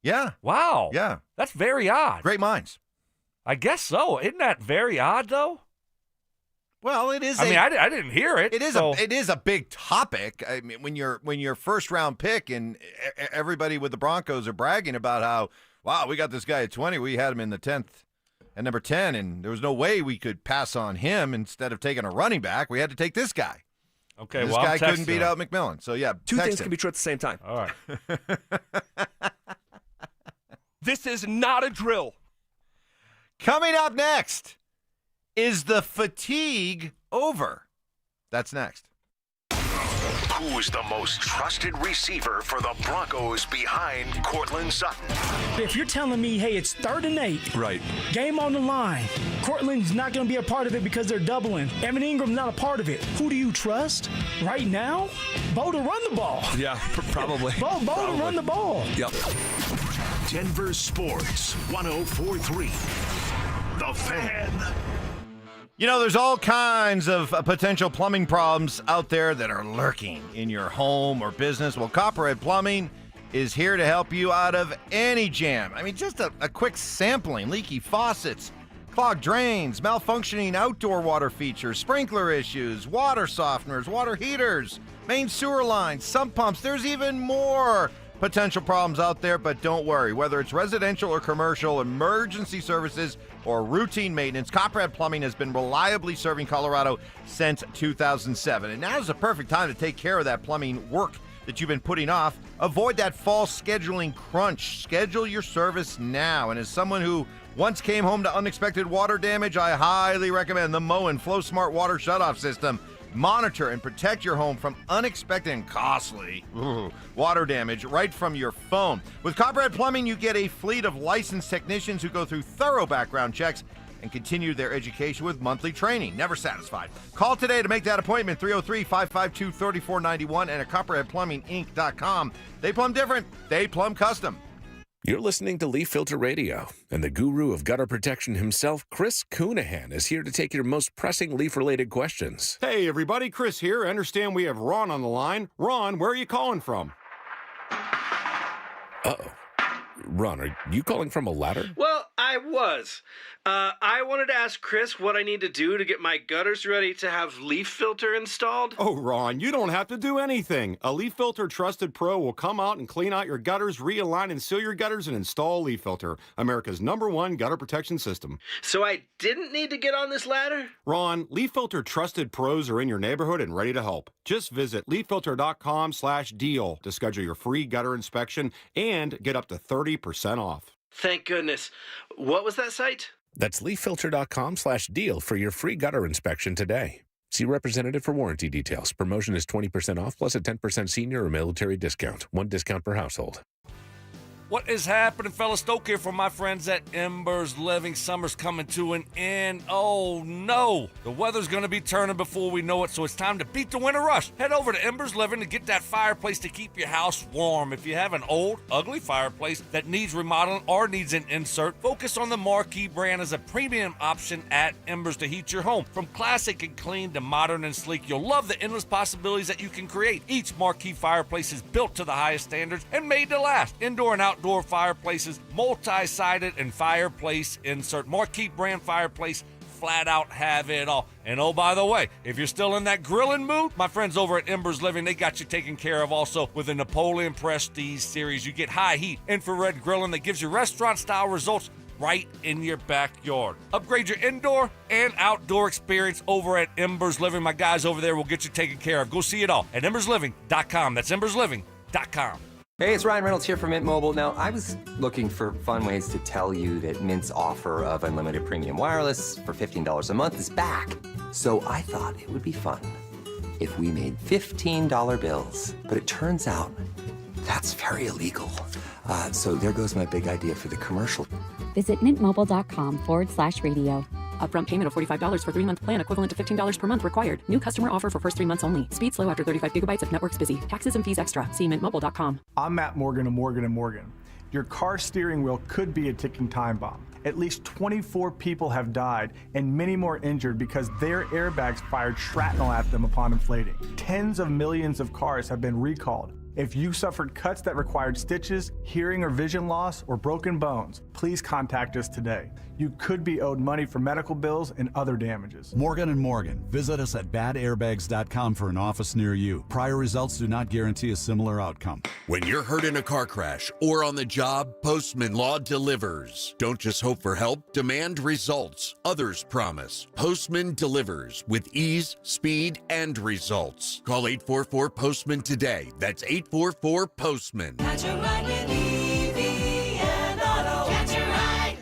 Yeah. Wow. Yeah. That's very odd. Great minds. I guess so. Isn't that very odd, though? Well, it is. I mean, I didn't hear it. It is a big topic. I mean, when you're first round pick and everybody with the Broncos are bragging about how, wow, we got this guy at 20. We had him in the 10th at number 10, and there was no way we could pass on him instead of taking a running back. We had to take this guy. Okay, this well, guy couldn't beat out McMillan. So yeah, two things can be true at the same time. All right. This is not a drill. Coming up next. Is the fatigue over? That's next. Who's the most trusted receiver for the Broncos behind Courtland Sutton? If you're telling me, hey, it's 3rd and 8, right? Game on the line. Courtland's not going to be a part of it because they're doubling. Evan Ingram's not a part of it. Who do you trust right now? Bo to run the ball. Yeah, probably. Bo to run the ball. Yep. Denver Sports 104.3. The Fan. There's all kinds of potential plumbing problems out there that are lurking in your home or business. Well, Copperhead Plumbing is here to help you out of any jam. I mean, just a quick sampling. Leaky faucets, clogged drains, malfunctioning outdoor water features, sprinkler issues, water softeners, water heaters, main sewer lines, sump pumps. There's even more potential problems out there, but don't worry. Whether it's residential or commercial, emergency services, or routine maintenance, Copperhead Plumbing has been reliably serving Colorado since 2007. And now's the perfect time to take care of that plumbing work that you've been putting off. Avoid that fall scheduling crunch. Schedule your service now. And as someone who once came home to unexpected water damage, I highly recommend the Moen Flow Smart Water Shutoff System. Monitor and protect your home from unexpected and costly water damage right from your phone. With Copperhead Plumbing, you get a fleet of licensed technicians who go through thorough background checks and continue their education with monthly training. Never satisfied. Call today to make that appointment, 303-552-3491 and at CopperheadPlumbingInc.com. They plumb different. They plumb custom. You're listening to Leaf Filter Radio, and the guru of gutter protection himself, Chris Coonahan, is here to take your most pressing leaf-related questions. Hey, everybody, Chris here. I understand we have Ron on the line. Ron, where are you calling from? Uh-oh. Ron, are you calling from a ladder? Well, I was. I wanted to ask Chris what I need to do to get my gutters ready to have leaf filter installed. Oh, Ron, you don't have to do anything. A Leaf Filter Trusted Pro will come out and clean out your gutters, realign and seal your gutters, and install Leaf Filter, America's #1 gutter protection system. So I didn't need to get on this ladder? Ron, Leaf Filter Trusted Pros are in your neighborhood and ready to help. Just visit leaffilter.com/deal to schedule your free gutter inspection and get up to 30% off. Thank goodness. What was that site? That's leaffilter.com/deal for your free gutter inspection today. See representative for warranty details. Promotion is 20% off plus a 10% senior or military discount. One discount per household. What is happening, fella? Stoke here from my friends at Embers Living. Summer's coming to an end. Oh, no. The weather's going to be turning before we know it, so it's time to beat the winter rush. Head over to Embers Living to get that fireplace to keep your house warm. If you have an old, ugly fireplace that needs remodeling or needs an insert, focus on the Marquee brand as a premium option at Embers to heat your home. From classic and clean to modern and sleek, you'll love the endless possibilities that you can create. Each Marquee fireplace is built to the highest standards and made to last. Indoor and outdoor fireplaces, multi-sided and fireplace insert. Marquee brand fireplace, flat out have it all. And oh, by the way, if you're still in that grilling mood, my friends over at Embers Living, they got you taken care of also with the Napoleon Prestige series. You get high heat infrared grilling that gives you restaurant-style results right in your backyard. Upgrade your indoor and outdoor experience over at Embers Living. My guys over there will get you taken care of. Go see it all at embersliving.com. That's embersliving.com. Hey, it's Ryan Reynolds here from Mint Mobile. Now, I was looking for fun ways to tell you that Mint's offer of unlimited premium wireless for $15 a month is back. So I thought it would be fun if we made $15 bills. But it turns out that's very illegal. So there goes my big idea for the commercial. Visit mintmobile.com/radio. Upfront payment of $45 for 3-month plan equivalent to $15 per month required. New customer offer for first 3 months only. Speed slow after 35 gigabytes if network's busy. Taxes and fees extra. See mintmobile.com. I'm Matt Morgan of Morgan & Morgan. Your car steering wheel could be a ticking time bomb. At least 24 people have died and many more injured because their airbags fired shrapnel at them upon inflating. Tens of millions of cars have been recalled. If you suffered cuts that required stitches, hearing or vision loss, or broken bones, please contact us today. You could be owed money for medical bills and other damages. Morgan & Morgan. Visit us at badairbags.com for an office near you. Prior results do not guarantee a similar outcome. When you're hurt in a car crash or on the job, Postman Law delivers. Don't just hope for help, demand results. Others promise. Postman delivers with ease, speed, and results. Call 844-POSTMAN today. That's 844-POSTMAN. Catch a ride with Evie and Auto. Catch a ride.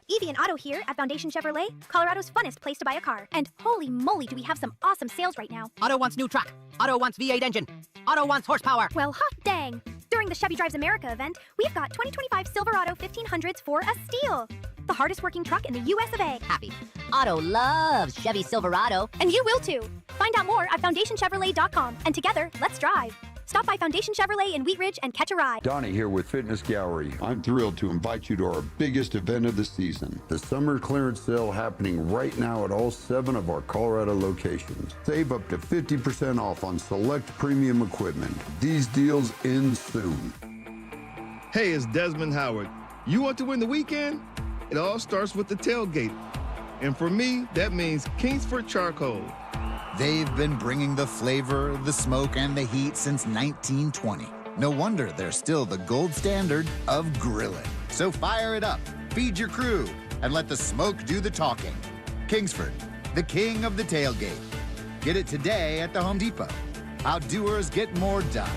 Evie and Auto here at Foundation Chevrolet, Colorado's funnest place to buy a car. And holy moly, do we have some awesome sales right now. Auto wants new truck. Auto wants V8 engine. Auto wants horsepower. Well, hot dang. During the Chevy Drives America event, we've got 2025 Silverado 1500s for a steal. The hardest working truck in the US of A. Happy. Auto loves Chevy Silverado. And you will too. Find out more at FoundationChevrolet.com. And together, let's drive. Stop by Foundation Chevrolet in Wheat Ridge and catch a ride. Donnie here with Fitness Gallery. I'm thrilled to invite you to our biggest event of the season, the summer clearance sale happening right now at all 7 of our Colorado locations. Save up to 50% off on select premium equipment. These deals end soon. Hey, it's Desmond Howard. You want to win the weekend? It all starts with the tailgate. And for me, that means Kingsford Charcoal. They've been bringing the flavor, the smoke, and the heat since 1920. No wonder they're still the gold standard of grilling. So fire it up, feed your crew, and let the smoke do the talking. Kingsford, the king of the tailgate. Get it today at the Home Depot. How doers get more done.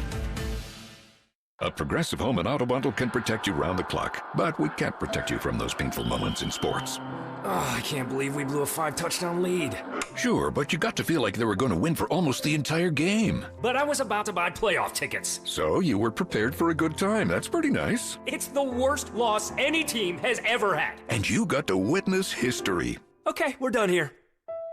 A Progressive Home and Auto Bundle can protect you round the clock, but we can't protect you from those painful moments in sports. Oh, I can't believe we blew a 5-touchdown lead. Sure, but you got to feel like they were going to win for almost the entire game. But I was about to buy playoff tickets. So you were prepared for a good time. That's pretty nice. It's the worst loss any team has ever had. And you got to witness history. Okay, we're done here.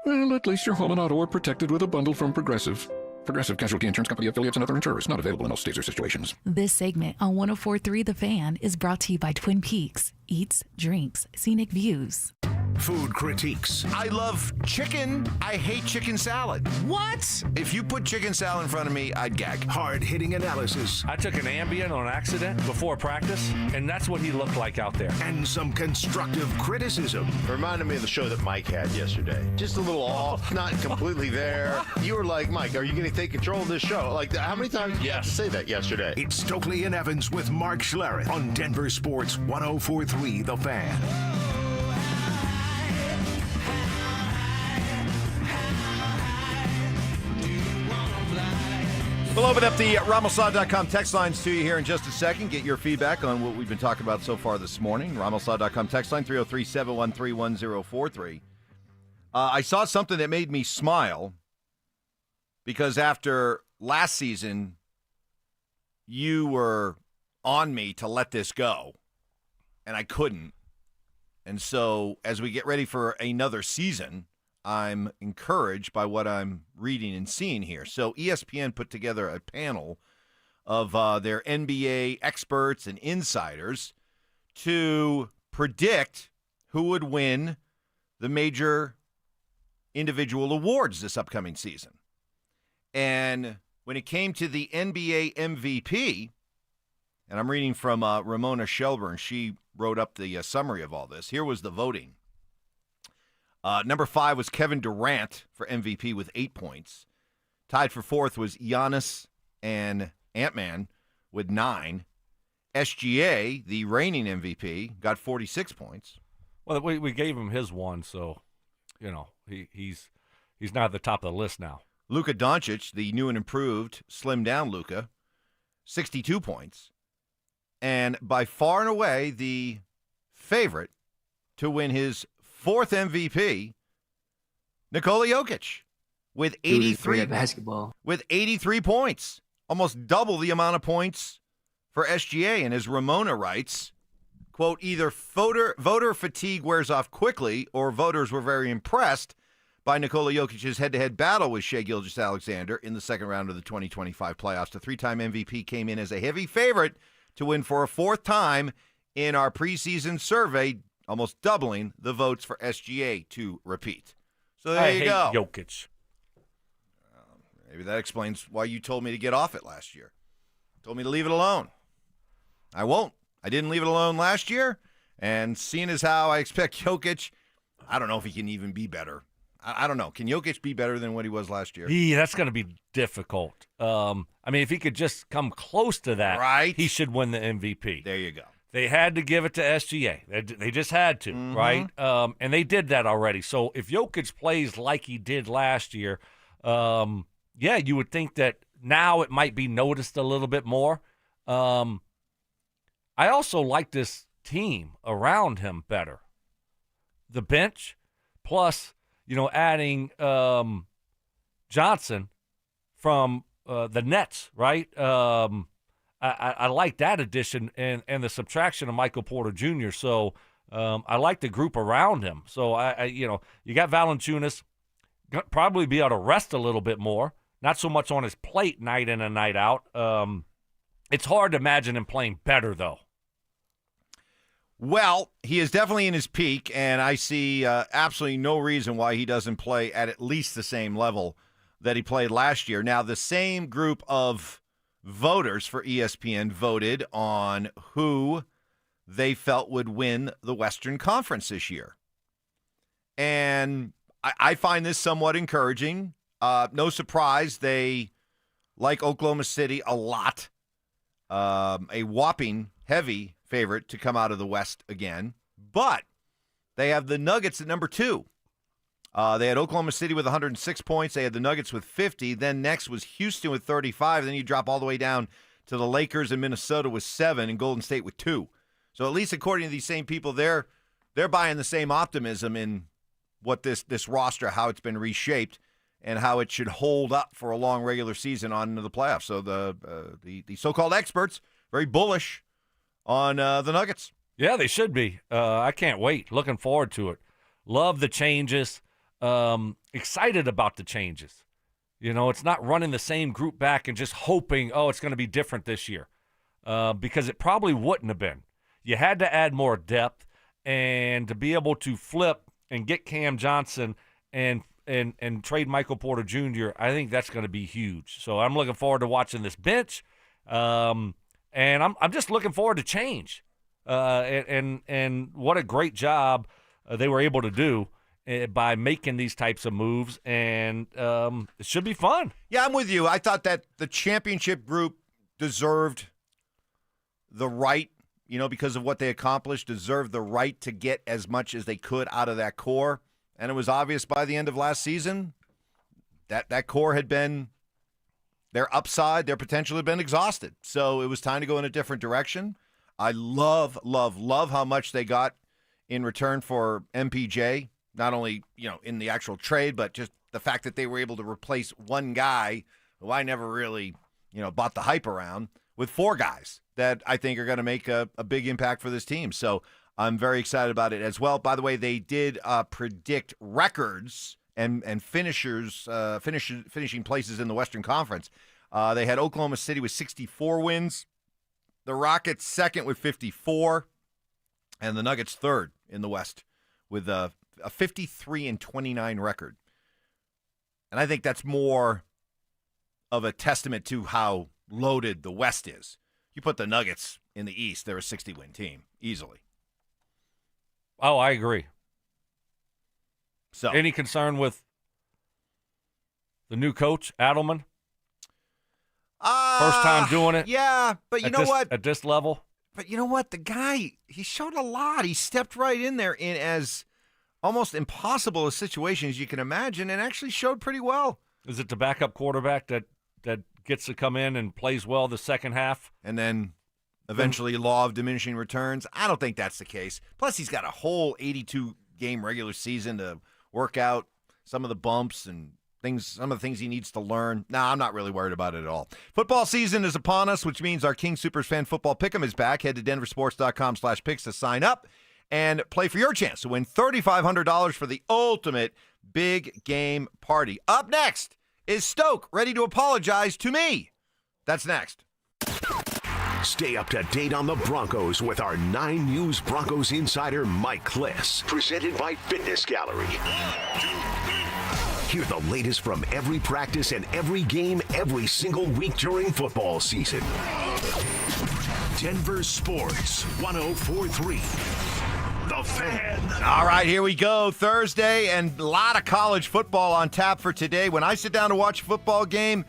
Well, at least your home and auto are protected with a bundle from Progressive. Progressive Casualty Insurance Company affiliates and other insurers. Not available in all states or situations. This segment on 104.3 The Fan is brought to you by Twin Peaks. Eats, drinks, scenic views. food critiques, I love chicken. I hate chicken salad. What? If you put chicken salad in front of me, I'd gag. hard-hitting analysis, I took an Ambien on accident before practice, and that's what he looked like out there. and some constructive criticism. Reminded me of the show that Mike had yesterday. Just a little off, not completely there. You were like, Mike, are you going to take control of this show? Like, how many times did you have to say that yesterday? It's Stokley and Evans with Mark Schlereth on Denver Sports 104.3 The Fan. We'll open up the RamosLaw.com text lines to you here in just a second. Get your feedback on what we've been talking about so far this morning. RamosLaw.com text line 303-713-1043. I saw something that made me smile because after last season, you were on me to let this go, and I couldn't. And so as we get ready for another season, I'm encouraged by what I'm reading and seeing here. So ESPN put together a panel of their NBA experts and insiders to predict who would win the major individual awards this upcoming season. And when it came to the NBA MVP, and I'm reading from Ramona Shelburne, she wrote up the summary of all this. Here was the voting. Number 5 was Kevin Durant for MVP with 8 points. Tied for 4th was Giannis and Ant-Man with 9. SGA, the reigning MVP, got 46 points. Well, we gave him his one, so, he's not at the top of the list now. Luka Doncic, the new and improved, slimmed down Luka, 62 points. And by far and away, the favorite to win his 4th MVP, Nikola Jokic, with 83 basketball. With 83 points, almost double the amount of points for SGA. And as Ramona writes, quote, either voter fatigue wears off quickly or voters were very impressed by Nikola Jokic's head-to-head battle with Shai Gilgeous-Alexander in the second round of the 2025 playoffs. The 3-time MVP came in as a heavy favorite to win for a 4th time in our preseason survey, almost doubling the votes for SGA to repeat. So there you go. Jokic. Maybe that explains why you told me to get off it last year. Told me to leave it alone. I won't. I didn't leave it alone last year, and seeing as how I expect Jokic, I don't know if he can even be better. I don't know. Can Jokic be better than what he was last year? Yeah, that's going to be difficult. If he could just come close to that, right, he should win the MVP. There you go. They had to give it to SGA. They just had to, right? And they did that already. So if Jokic plays like he did last year, you would think that now it might be noticed a little bit more. I also like this team around him better. The bench, plus, adding Johnson from the Nets, right? I like that addition and the subtraction of Michael Porter Jr. So I like the group around him. So you got Valanciunas, probably be able to rest a little bit more, not so much on his plate night in and night out. It's hard to imagine him playing better though. Well, he is definitely in his peak, and I see absolutely no reason why he doesn't play at least the same level that he played last year. Now, the same group of voters for ESPN voted on who they felt would win the Western Conference this year. And I find this somewhat encouraging. No surprise, they like Oklahoma City a lot. A whopping heavy favorite to come out of the West again. But they have the Nuggets at number 2. They had Oklahoma City with 106 points. They had the Nuggets with 50. Then next was Houston with 35. Then you drop all the way down to the Lakers and Minnesota with 7 and Golden State with 2. So at least according to these same people, they're buying the same optimism in what this roster, how it's been reshaped, and how it should hold up for a long regular season on into the playoffs. So the so-called experts, very bullish on the Nuggets. Yeah, they should be. I can't wait. Looking forward to it. Love the changes. Excited about the changes. It's not running the same group back and just hoping, it's going to be different this year. Because it probably wouldn't have been. You had to add more depth, and to be able to flip and get Cam Johnson and trade Michael Porter Jr., I think that's going to be huge. So I'm looking forward to watching this bench, and I'm just looking forward to change. And what a great job they were able to do by making these types of moves, and it should be fun. Yeah, I'm with you. I thought that the championship group deserved the right, because of what they accomplished, deserved the right to get as much as they could out of that core. And it was obvious by the end of last season that core had been, their upside, their potential had been exhausted. So it was time to go in a different direction. I love how much they got in return for MPJ, not only, in the actual trade, but just the fact that they were able to replace one guy who I never really, bought the hype around, with 4 guys that I think are going to make a big impact for this team. So I'm very excited about it as well. By the way, they did predict records and finishing places in the Western Conference. They had Oklahoma City with 64 wins, the Rockets second with 54, and the Nuggets third in the West with a 53-29 record. And I think that's more of a testament to how loaded the West is. You put the Nuggets in the East, they're a 60-win team, easily. Oh, I agree. So, any concern with the new coach, Adelman? First time doing it? Yeah, but you know what? At this level? But you know what? The guy, he showed a lot. He stepped right in there in as almost impossible a situation as you can imagine and actually showed pretty well. Is it the backup quarterback that gets to come in and plays well the second half? And then eventually law of diminishing returns? I don't think that's the case. Plus, he's got a whole 82-game regular season to work out some of the bumps and some of the things he needs to learn. I'm not really worried about it at all. Football season is upon us, which means our King Soopers Fan Football Pick'em is back. Head to DenverSports.com/picks to sign up and play for your chance to win $3,500 for the ultimate big game party. Up next is Stoke ready to apologize to me. That's next. Stay up to date on the Broncos with our 9 News Broncos insider Mike Kliss. Presented by Fitness Gallery. Hear the latest from every practice and every game every single week during football season. Denver Sports 104.3. The Fan. All right, here we go. Thursday, and a lot of college football on tap for today. When I sit down to watch a football game,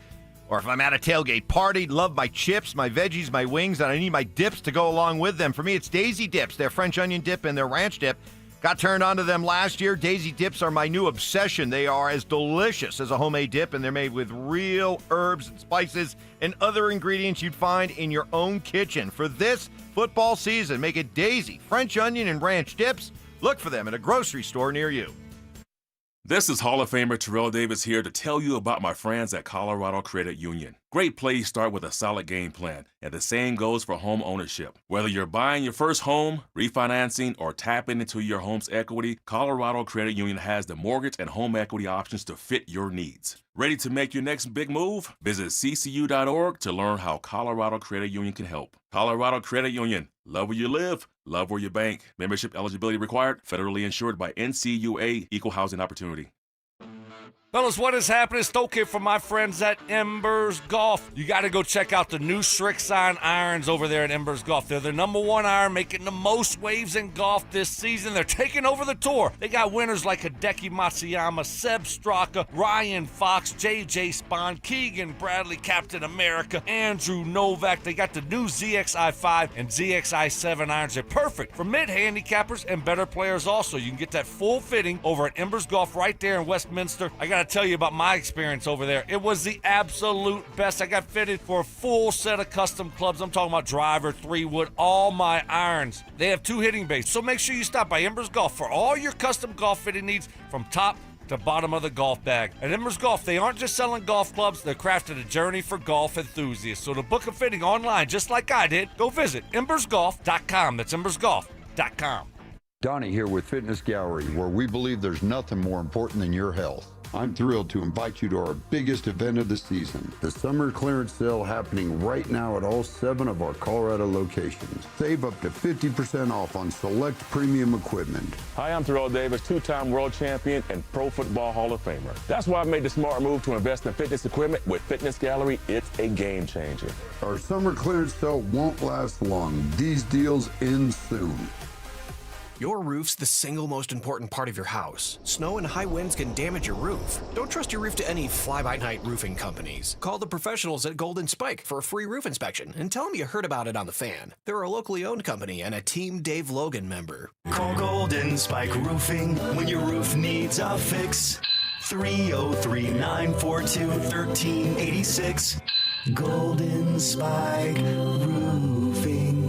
or if I'm at a tailgate party, love my chips, my veggies, my wings, and I need my dips to go along with them. For me, it's Daisy Dips, their French onion dip and their ranch dip. Got turned on to them last year. Daisy Dips are my new obsession. They are as delicious as a homemade dip, and they're made with real herbs and spices and other ingredients you'd find in your own kitchen. For this football season, make it Daisy, French onion, and ranch dips. Look for them at a grocery store near you. This is Hall of Famer Terrell Davis here to tell you about my friends at Colorado Credit Union. Great plays start with a solid game plan, and the same goes for home ownership. Whether you're buying your first home, refinancing, or tapping into your home's equity, Colorado Credit Union has the mortgage and home equity options to fit your needs. Ready to make your next big move? Visit ccu.org to learn how Colorado Credit Union can help. Colorado Credit Union. Love where you live, love where you bank. Membership eligibility required. Federally insured by NCUA. Equal housing opportunity. Fellas, what is happening? Stoke here from my friends at Embers Golf. You got to go check out the new Srixon irons over there at Embers Golf. They're the #1 iron, making the most waves in golf this season. They're taking over the tour. They got winners like Hideki Matsuyama, Seb Straka, Ryan Fox, J.J. Spahn, Keegan Bradley, Captain America, Andrew Novak. They got the new ZXi5 and ZXi7 irons. They're perfect for mid-handicappers and better players also. You can get that full fitting over at Embers Golf right there in Westminster. I got to tell you about my experience over there. It was the absolute best. I got fitted for a full set of custom clubs. I'm talking about driver, 3-wood, all my irons. They have 2 hitting bays, so make sure you stop by Embers Golf for all your custom golf fitting needs from top to bottom of the golf bag. At Embers Golf, they aren't just selling golf clubs, they're crafting a journey for golf enthusiasts. So to book a fitting online, just like I did, go visit embersgolf.com. That's embersgolf.com. Donnie here with Fitness Gallery, where we believe there's nothing more important than your health. I'm thrilled to invite you to our biggest event of the season, the summer clearance sale happening right now at all 7 of our Colorado locations. Save up to 50% off on select premium equipment. Hi, I'm Terrell Davis, 2-time world champion and Pro Football Hall of Famer. That's why I made the smart move to invest in fitness equipment with Fitness Gallery. It's a game changer. Our summer clearance sale won't last long. These deals end soon. Your roof's the single most important part of your house. Snow and high winds can damage your roof. Don't trust your roof to any fly-by-night roofing companies. Call the professionals at Golden Spike for a free roof inspection and tell them you heard about it on The Fan. They're a locally owned company and a Team Dave Logan member. Call Golden Spike Roofing when your roof needs a fix. 303-942-1386. Golden Spike Roofing.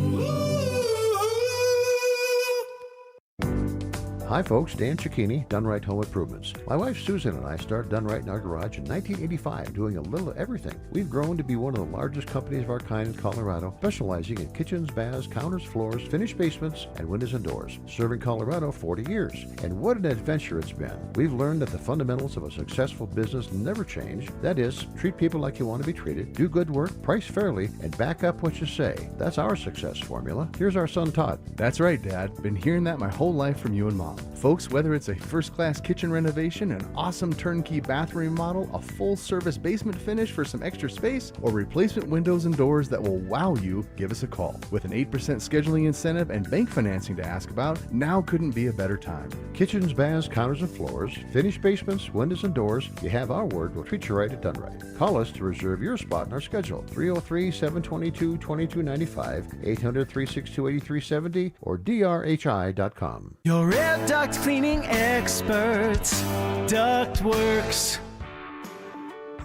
Hi folks, Dan Cicchini, Done Right Home Improvements. My wife Susan and I started Done Right in our garage in 1985, doing a little of everything. We've grown to be one of the largest companies of our kind in Colorado, specializing in kitchens, baths, counters, floors, finished basements, and windows and doors. Serving Colorado 40 years. And what an adventure it's been. We've learned that the fundamentals of a successful business never change. That is, treat people like you want to be treated, do good work, price fairly, and back up what you say. That's our success formula. Here's our son Todd. That's right, Dad. Been hearing that my whole life from you and Mom. Folks, whether it's a first-class kitchen renovation, an awesome turnkey bathroom remodel, a full-service basement finish for some extra space, or replacement windows and doors that will wow you, give us a call. With an 8% scheduling incentive and bank financing to ask about, now couldn't be a better time. Kitchens, baths, counters, and floors, finished basements, windows, and doors. You have our word. We'll treat you right at Done Right. Call us to reserve your spot in our schedule. 303-722-2295, 800-362-8370, or drhi.com. Your air duct cleaning experts, Ductworks.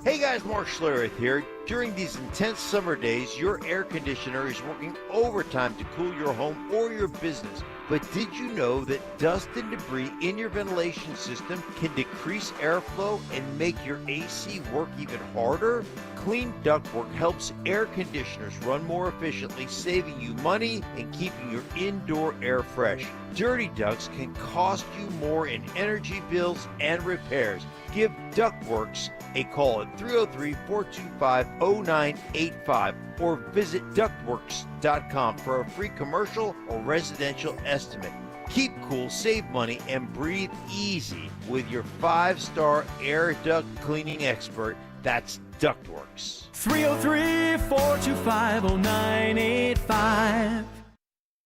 Hey guys, Mark Schlereth here. During these intense summer days, your air conditioner is working overtime to cool your home or your business. But did you know that dust and debris in your ventilation system can decrease airflow and make your AC work even harder? Clean Ductwork helps air conditioners run more efficiently, saving you money and keeping your indoor air fresh. Dirty ducts can cost you more in energy bills and repairs. Give Ductworks a call at 303-425-0985 or visit ductworks.com for a free commercial or residential estimate. Keep cool, save money, and breathe easy with your 5-star air duct cleaning expert. That's Ductworks. 303-425-0985.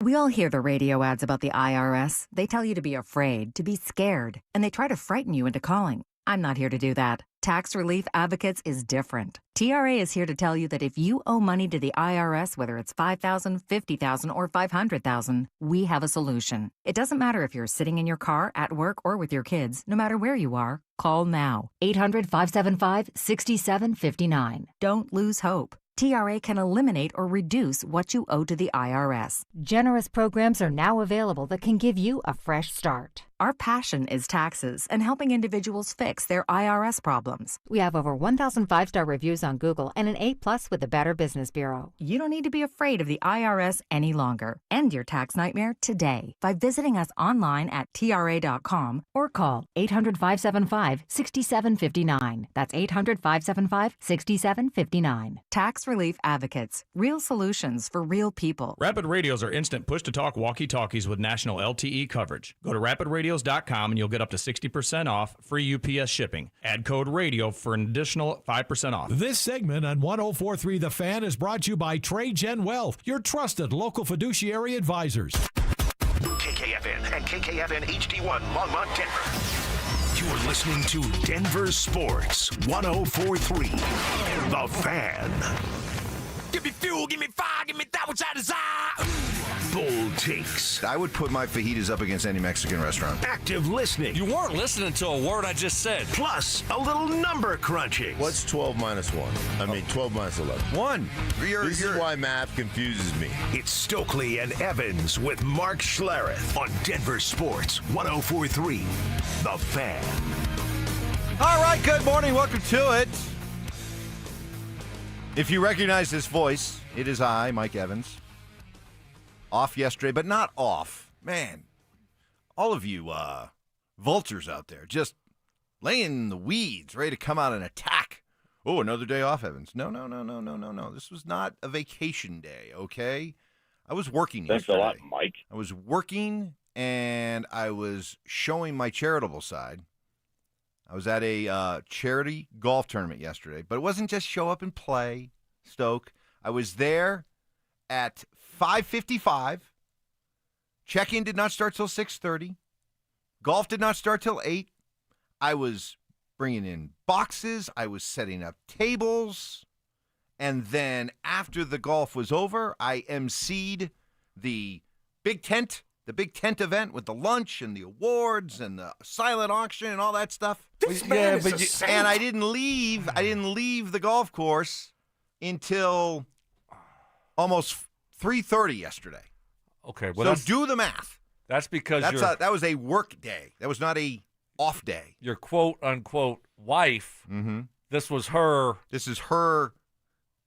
We all hear the radio ads about the IRS. They tell you to be afraid, to be scared, and they try to frighten you into calling. I'm not here to do that. Tax Relief Advocates is different. TRA is here to tell you that if you owe money to the IRS, whether it's $5,000, $50,000, or $500,000, we have a solution. It doesn't matter if you're sitting in your car, at work, or with your kids. No matter where you are, call now. 800-575-6759. Don't lose hope. TRA can eliminate or reduce what you owe to the IRS. Generous programs are now available that can give you a fresh start. Our passion is taxes and helping individuals fix their IRS problems. We have over 1,000 5-star reviews on Google and an A+ with the Better Business Bureau. You don't need to be afraid of the IRS any longer. End your tax nightmare today by visiting us online at TRA.com or call 800-575-6759. That's 800-575-6759. Tax Relief Advocates. Real solutions for real people. Rapid Radios are instant push-to-talk walkie-talkies with national LTE coverage. Go to rapidradios.com and you'll get up to 60% off, free UPS shipping. Add code RADIO for an additional 5% off. This segment on 104.3 The Fan is brought to you by Trade Gen Wealth, your trusted local fiduciary advisors. KKFN and KKFN HD1 Longmont, Denver. You're listening to Denver Sports 104.3 The Fan. Give me fuel, give me fire, give me that which I desire. Bold takes. I would put my fajitas up against any Mexican restaurant. Active listening. You weren't listening to a word I just said. Plus, a little number crunching. What's 12 minus 1? I mean, 12 minus 11. 1. This is why math confuses me. It's Stokley and Evans with Mark Schlereth on Denver Sports 104.3 The Fan. All right, good morning. Welcome to it. If you recognize this voice, it is I, Mike Evans. Off yesterday, but not off. Man, all of you vultures out there, just laying in the weeds, ready to come out and attack. Oh, another day off, Evans. No. This was not a vacation day, okay? I was working yesterday. Thanks a lot, Mike. I was working, and I was showing my charitable side. I was at a charity golf tournament yesterday, but it wasn't just show up and play, Stoke. I was there at 5:55. Check-in did not start till 6:30. Golf did not start till 8. I was bringing in boxes. I was setting up tables. And then after the golf was over, I emceed the big tent event with the lunch and the awards and the silent auction and all that stuff. And I didn't leave the golf course until almost 3:30 yesterday. Okay, well, so do the math. That's because that was a work day. That was not a off day. Your quote unquote wife. Mm-hmm. This is her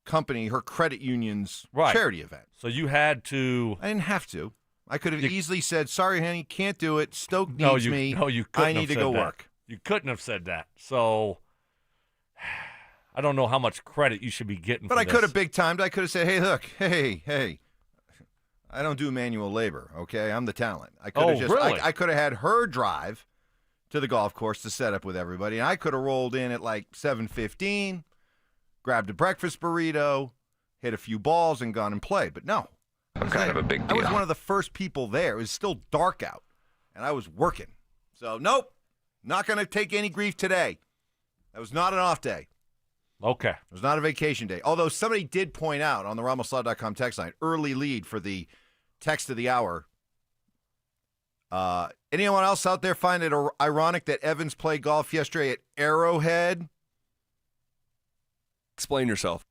company, her credit union's charity event. So you had to. I didn't have to. I could have easily said, "Sorry, honey, can't do it. Stoke needs me. No, you couldn't. I need to go work." You couldn't have said that. So I don't know how much credit you should be getting. But I could have big timed. I could have said, "Hey, look, hey. I don't do manual labor, okay? I'm the talent." I could have really? I could have had her drive to the golf course to set up with everybody, and I could have rolled in at like 7:15, grabbed a breakfast burrito, hit a few balls, and gone and played. But no. I'm kind of a big deal. I was one of the first people there. It was still dark out, and I was working. So, nope, not going to take any grief today. That was not an off day. Okay. It was not a vacation day. Although somebody did point out on the RamosLaw.com text line, early lead for the text of the hour. Anyone else out there find it ironic that Evans played golf yesterday at Arrowhead? Explain yourself.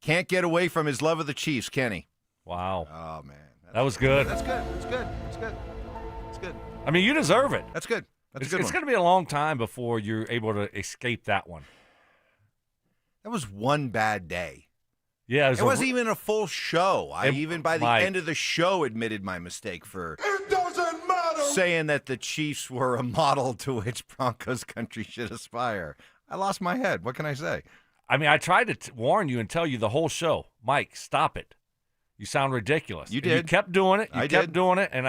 Can't get away from his love of the Chiefs, can he? Wow. Oh, man. That was good. That's good. I mean, you deserve it. That's good. It's going to be a long time before you're able to escape that one. That was one bad day. Yeah. It wasn't even a full show. I even by the Mike. end of the show admitted my mistake for It doesn't matter. saying that the Chiefs were a model to which Broncos country should aspire. I lost my head. What can I say? I mean, I tried to warn you and tell you the whole show. Mike, stop it. You sound ridiculous. You And did. You kept doing it. I kept did. doing it, and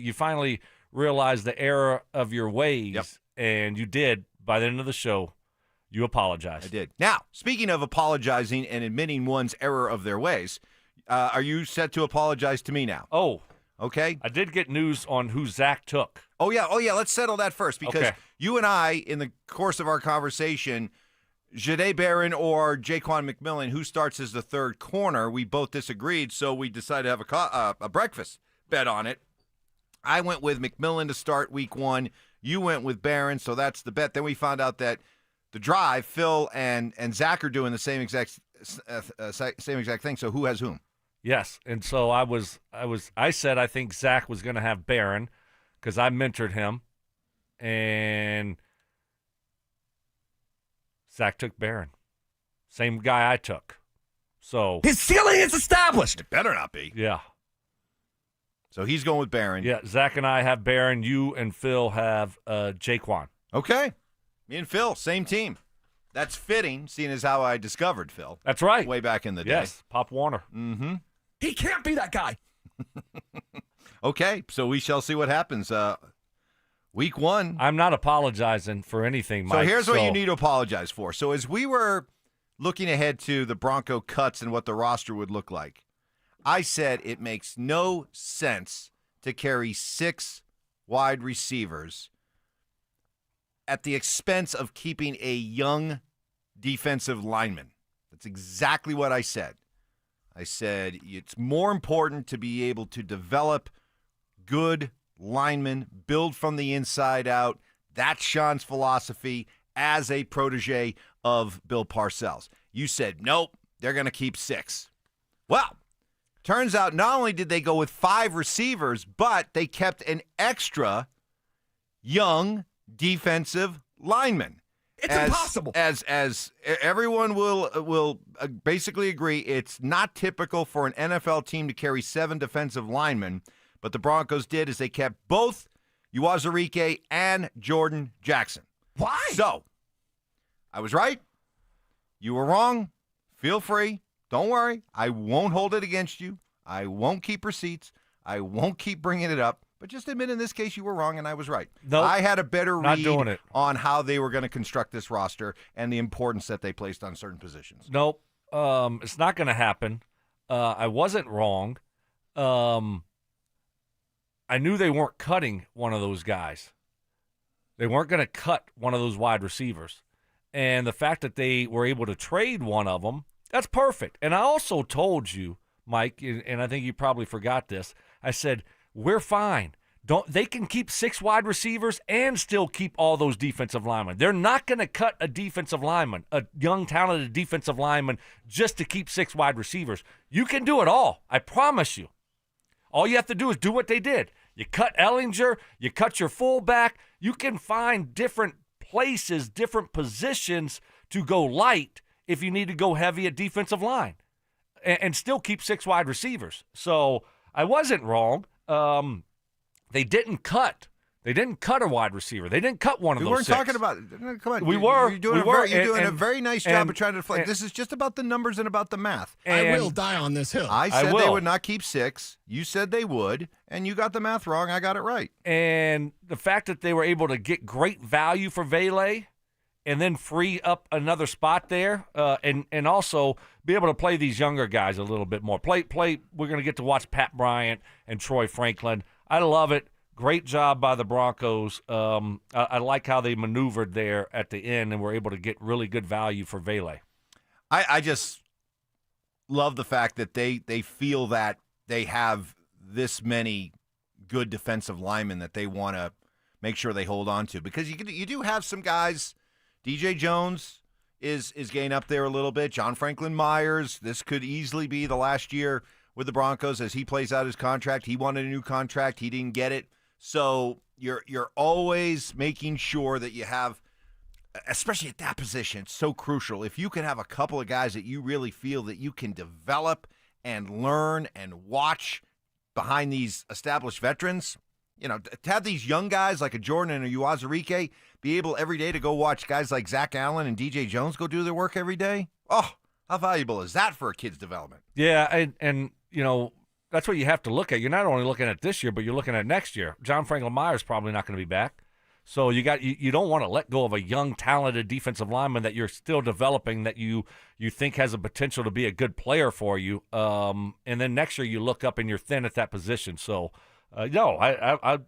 you finally realized the error of your ways, and you did. By the end of the show, you apologized. I did. Now, speaking of apologizing and admitting one's error of their ways, are you set to apologize to me now? Oh. Okay. I did get news on who Zach took. Oh, yeah. Let's settle that first because Okay. you and I, in the course of our conversation, Jahdae Barron or Jaquan McMillan, who starts as the third corner, we both disagreed, so we decided to have a breakfast bet on it. I went with McMillan to start week 1. You went with Barron, so that's the bet. Then we found out that the drive, Phil and Zach are doing the same exact thing. So who has whom? Yes, and so I said I think Zach was going to have Barron because I mentored him, and Zach took Barron. Same guy I took. So his ceiling is established. It better not be. Yeah. So he's going with Barron. Yeah, Zach and I have Barron. You and Phil have Jaquan. Okay. Me and Phil, same team. That's fitting, seeing as how I discovered Phil. That's right. Way back in the day. Yes, Pop Warner. Mm-hmm. He can't be that guy. Okay, so we shall see what happens. Week 1. I'm not apologizing for anything, Mike. So here's what you need to apologize for. So as we were looking ahead to the Bronco cuts and what the roster would look like, I said it makes no sense to carry 6 wide receivers at the expense of keeping a young defensive lineman. That's exactly what I said. I said it's more important to be able to develop good linemen, build from the inside out. That's Sean's philosophy as a protege of Bill Parcells. You said, nope, they're going to keep 6. Well, turns out not only did they go with 5 receivers, but they kept an extra young defensive lineman. It's impossible. As everyone will basically agree, it's not typical for an NFL team to carry 7 defensive linemen. But the Broncos did is they kept both Uwazurike, and Jordan Jackson. Why? So, I was right. You were wrong. Feel free. Don't worry. I won't hold it against you. I won't keep receipts. I won't keep bringing it up. But just admit in this case you were wrong and I was right. Nope, I had a better not read doing it. on how they were going to construct this roster and the importance that they placed on certain positions. Nope. It's not going to happen. I wasn't wrong. I knew they weren't cutting one of those guys. They weren't going to cut one of those wide receivers. And the fact that they were able to trade one of them, that's perfect. And I also told you, Mike, and I think you probably forgot this, I said, we're fine. They can keep 6 wide receivers and still keep all those defensive linemen. They're not going to cut a defensive lineman, a young, talented defensive lineman, just to keep 6 wide receivers. You can do it all. I promise you. All you have to do is do what they did. You cut Ellinger, you cut your fullback. You can find different places, different positions to go light if you need to go heavy at defensive line and still keep 6 wide receivers. So I wasn't wrong. They didn't cut. They didn't cut a wide receiver. They didn't cut one of those 6. We weren't talking about it. Come on. We were. You're doing, a very nice job of trying to deflect. This is just about the numbers and about the math. I will die on this hill. I said they would not keep 6. You said they would, and you got the math wrong. I got it right. And the fact that they were able to get great value for Vele and then free up another spot there and also be able to play these younger guys a little bit more. Play. We're going to get to watch Pat Bryant and Troy Franklin. I love it. Great job by the Broncos. I like how they maneuvered there at the end and were able to get really good value for Vele. I just love the fact that they feel that they have this many good defensive linemen that they want to make sure they hold on to. Because you do have some guys. DJ Jones is getting up there a little bit. John Franklin Myers, this could easily be the last year with the Broncos as he plays out his contract. He wanted a new contract. He didn't get it. So you're always making sure that you have, especially at that position, it's so crucial. If you can have a couple of guys that you really feel that you can develop and learn and watch behind these established veterans, to have these young guys like a Jordan and a Uwazurike be able every day to go watch guys like Zach Allen and DJ Jones go do their work every day. Oh, how valuable is that for a kid's development? Yeah, and that's what you have to look at. You're not only looking at this year, but you're looking at next year. John Franklin Myers probably not going to be back. So you don't want to let go of a young, talented defensive lineman that you're still developing that you think has a potential to be a good player for you. And then next year you look up and you're thin at that position. So, I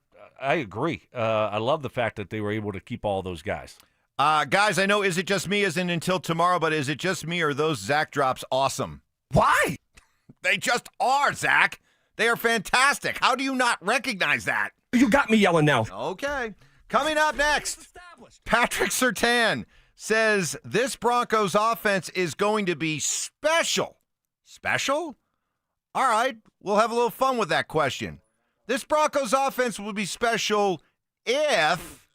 agree. I love the fact that they were able to keep all those guys. Guys, I know Is It Just Me isn't until tomorrow, but is it just me or are those Zach drops awesome? Why? They just are, Zach. They are fantastic. How do you not recognize that? You got me yelling now. Okay. Coming up next, Patrick Surtain says this Broncos offense is going to be special. Special? All right. We'll have a little fun with that question. This Broncos offense will be special if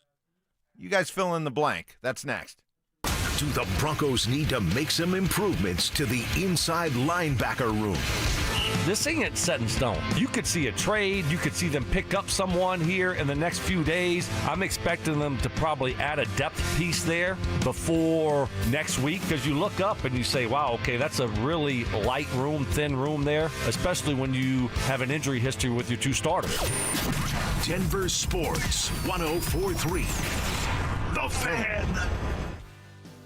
you guys fill in the blank. That's next. Do the Broncos need to make some improvements to the inside linebacker room? This ain't set in stone. You could see a trade. You could see them pick up someone here in the next few days. I'm expecting them to probably add a depth piece there before next week because you look up and you say, wow, okay, that's a really light room, thin room there, especially when you have an injury history with your 2 starters. Denver Sports 104.3. The Fan.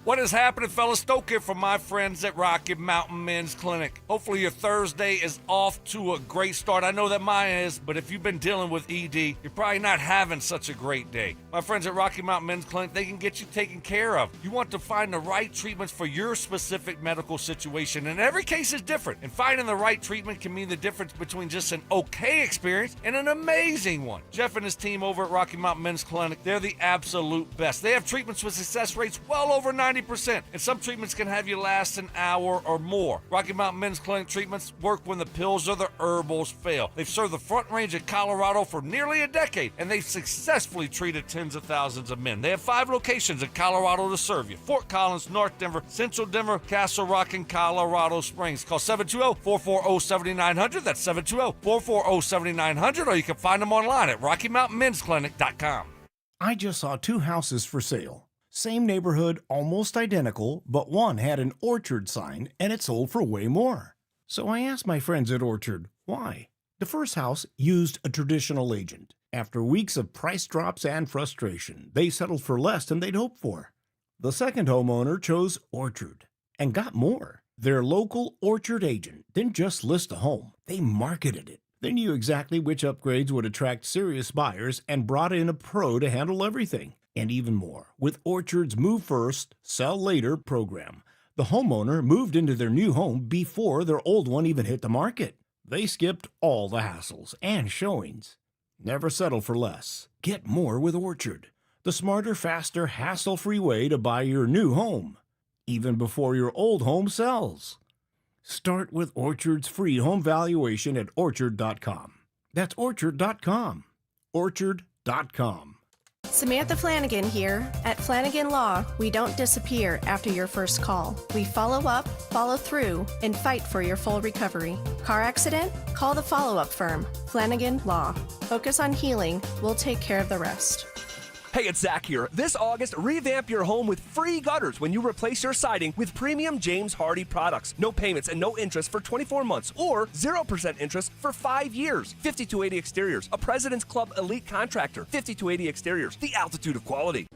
What is happening, fellas? Stoke here from my friends at Rocky Mountain Men's Clinic. Hopefully your Thursday is off to a great start. I know that mine is, but if you've been dealing with ED, you're probably not having such a great day. My friends at Rocky Mountain Men's Clinic, they can get you taken care of. You want to find the right treatments for your specific medical situation, and every case is different. And finding the right treatment can mean the difference between just an okay experience and an amazing one. Jeff and his team over at Rocky Mountain Men's Clinic, they're the absolute best. They have treatments with success rates well over 90%. 90%, and some treatments can have you last an hour or more. Rocky Mountain Men's Clinic treatments work when the pills or the herbals fail. They've served the Front Range of Colorado for nearly a decade, and they've successfully treated tens of thousands of men. They have 5 locations in Colorado to serve you: Fort Collins, North Denver, Central Denver, Castle Rock, and Colorado Springs. Call 720-440-7900. That's 720-440-7900, or you can find them online at RockyMountainMen'sClinic.com. I just saw 2 houses for sale. Same neighborhood, almost identical, but one had an Orchard sign and it sold for way more. So I asked my friends at Orchard, why? The first house used a traditional agent. After weeks of price drops and frustration, they settled for less than they'd hoped for. The second homeowner chose Orchard and got more. Their local Orchard agent didn't just list a home, they marketed it. They knew exactly which upgrades would attract serious buyers and brought in a pro to handle everything. And even more, with Orchard's Move First, Sell Later program, the homeowner moved into their new home before their old one even hit the market. They skipped all the hassles and showings. Never settle for less. Get more with Orchard, the smarter, faster, hassle-free way to buy your new home, even before your old home sells. Start with Orchard's free home valuation at Orchard.com. That's Orchard.com. Orchard.com. Samantha Flanagan here. At Flanagan Law, we don't disappear after your first call. We follow up, follow through, and fight for your full recovery. Car accident? Call the follow-up firm, Flanagan Law. Focus on healing. We'll take care of the rest. Hey, it's Zach here. This August, revamp your home with free gutters when you replace your siding with premium James Hardie products. No payments and no interest for 24 months or 0% interest for 5 years. 5280 Exteriors, a President's Club elite contractor. 5280 Exteriors, the altitude of quality.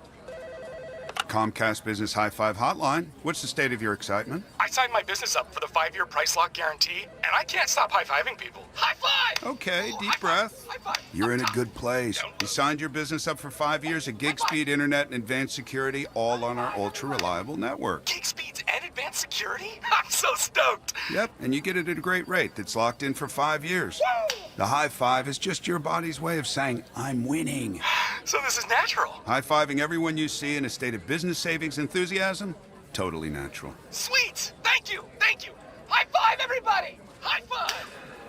Comcast Business High Five Hotline. What's the state of your excitement? I signed my business up for the 5-year price lock guarantee, and I can't stop high-fiving people. High five! Okay, deep breath. High five! You're in a good place. You signed your business up for 5 years of gig speed internet and advanced security, all on our ultra-reliable network. Gig speeds and advanced security? I'm so stoked! Yep, and you get it at a great rate that's locked in for 5 years. Woo! The high five is just your body's way of saying, I'm winning. So this is natural. High-fiving everyone you see in a state of business savings enthusiasm? Totally natural. Sweet! Thank you! Thank you! High five, everybody! High five!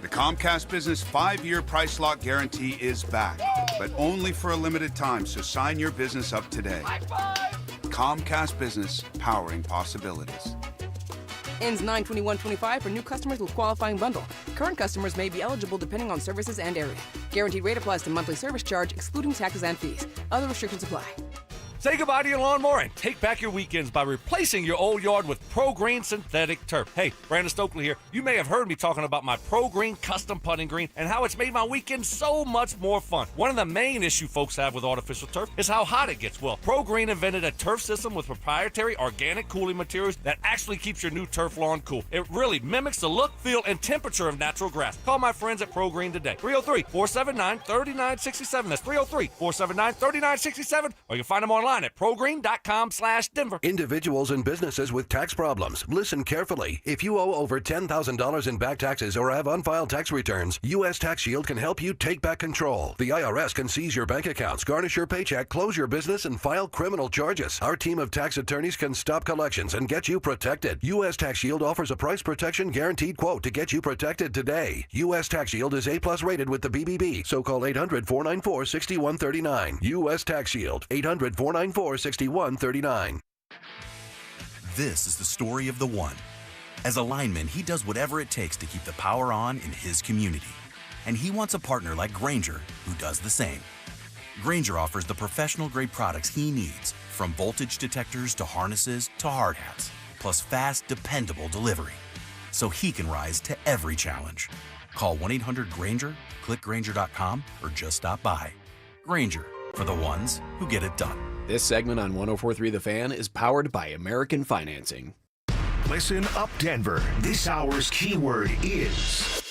The Comcast Business 5-year price lock guarantee is back, but only for a limited time, so sign your business up today. High five! Comcast Business, powering possibilities. Ends 9/21/25 for new customers with qualifying bundle. Current customers may be eligible depending on services and area. Guaranteed rate applies to monthly service charge, excluding taxes and fees. Other restrictions apply. Say goodbye to your lawnmower and take back your weekends by replacing your old yard with Pro Green synthetic turf. Hey, Brandon Stokley here. You may have heard me talking about my Pro Green custom putting green and how it's made my weekend so much more fun. One of the main issues folks have with artificial turf is how hot it gets. Well, Pro Green invented a turf system with proprietary organic cooling materials that actually keeps your new turf lawn cool. It really mimics the look, feel, and temperature of natural grass. Call my friends at Pro Green today. 303-479-3967. That's 303-479-3967. Or you can find them online at progreen.com/Denver. Individuals and businesses with tax problems, listen carefully. If you owe over $10,000 in back taxes or have unfiled tax returns, U.S. Tax Shield can help you take back control. The IRS can seize your bank accounts, garnish your paycheck, close your business, and file criminal charges. Our team of tax attorneys can stop collections and get you protected. U.S. Tax Shield offers a price protection guaranteed quote to get you protected today. U.S. Tax Shield is A+ rated with the BBB, so call 800-494-6139. U.S. Tax Shield, 800-494-6139. This is the story of the one. As a lineman, he does whatever it takes to keep the power on in his community. And he wants a partner like Grainger who does the same. Grainger offers the professional-grade products he needs, from voltage detectors to harnesses to hard hats, plus fast, dependable delivery, so he can rise to every challenge. Call 1-800-GRAINGER, click Grainger.com, or just stop by. Grainger, for the ones who get it done. This segment on 104.3 The Fan is powered by American Financing. Listen up, Denver. This hour's keyword is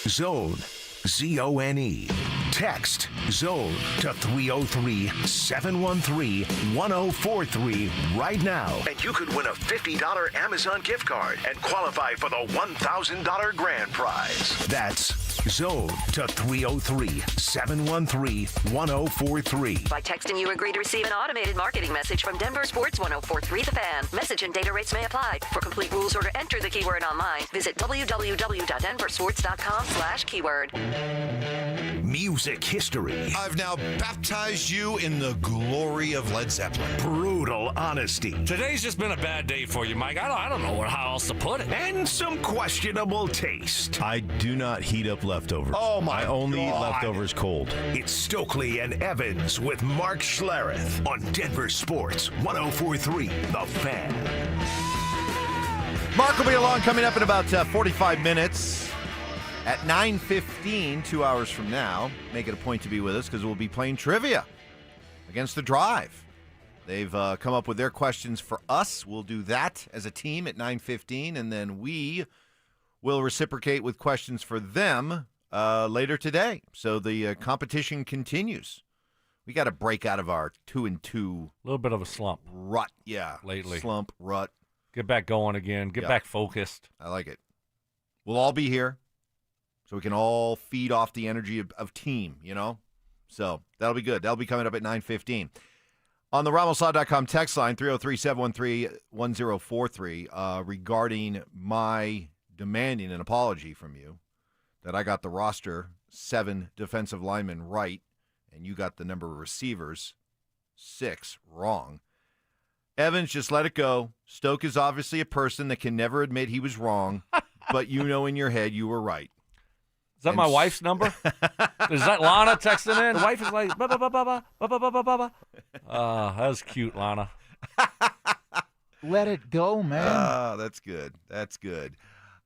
zone. ZONE. Text ZONE to 303-713-1043 right now. And you could win a $50 Amazon gift card and qualify for the $1,000 grand prize. That's ZONE to 303-713-1043. By texting, you agree to receive an automated marketing message from DenverSports 1043 The Fan. Message and data rates may apply. For complete rules or to enter the keyword online, visit www.denversports.com/keyword. Music history. I've now baptized you in the glory of Led Zeppelin. Brutal honesty. Today's just been a bad day for you, Mike. I don't know how else to put it. And some questionable taste. I do not heat up leftovers. Oh, my I only eat God. leftovers cold. It's Stokley and Evans with Mark Schlereth on Denver Sports 1043 The Fan. Mark will be along coming up in about 45 minutes. At 9:15, 2 hours from now, make it a point to be with us because we'll be playing trivia against The Drive. They've come up with their questions for us. We'll do that as a team at 9:15, and then we will reciprocate with questions for them later today. So the competition continues. We got to break out of our 2-2. A little bit of a slump. Rut, yeah. Lately. Slump, rut. Get back going again. Get back focused. I like it. We'll all be here. So we can all feed off the energy of team, you know? So that'll be good. That'll be coming up at 9:15. On the RamosLaw.com text line, 303-713-1043, regarding my demanding an apology from you that I got the roster 7 defensive linemen right, and you got the number of receivers 6 wrong. Evans, just let it go. Stoke is obviously a person that can never admit he was wrong, but you know in your head you were right. Is that my wife's number? Is that Lana texting in? The wife is like, ba ba ba ba ba ba ba ba ba ba. That was cute, Lana. Let it go, man. That's good. That's good.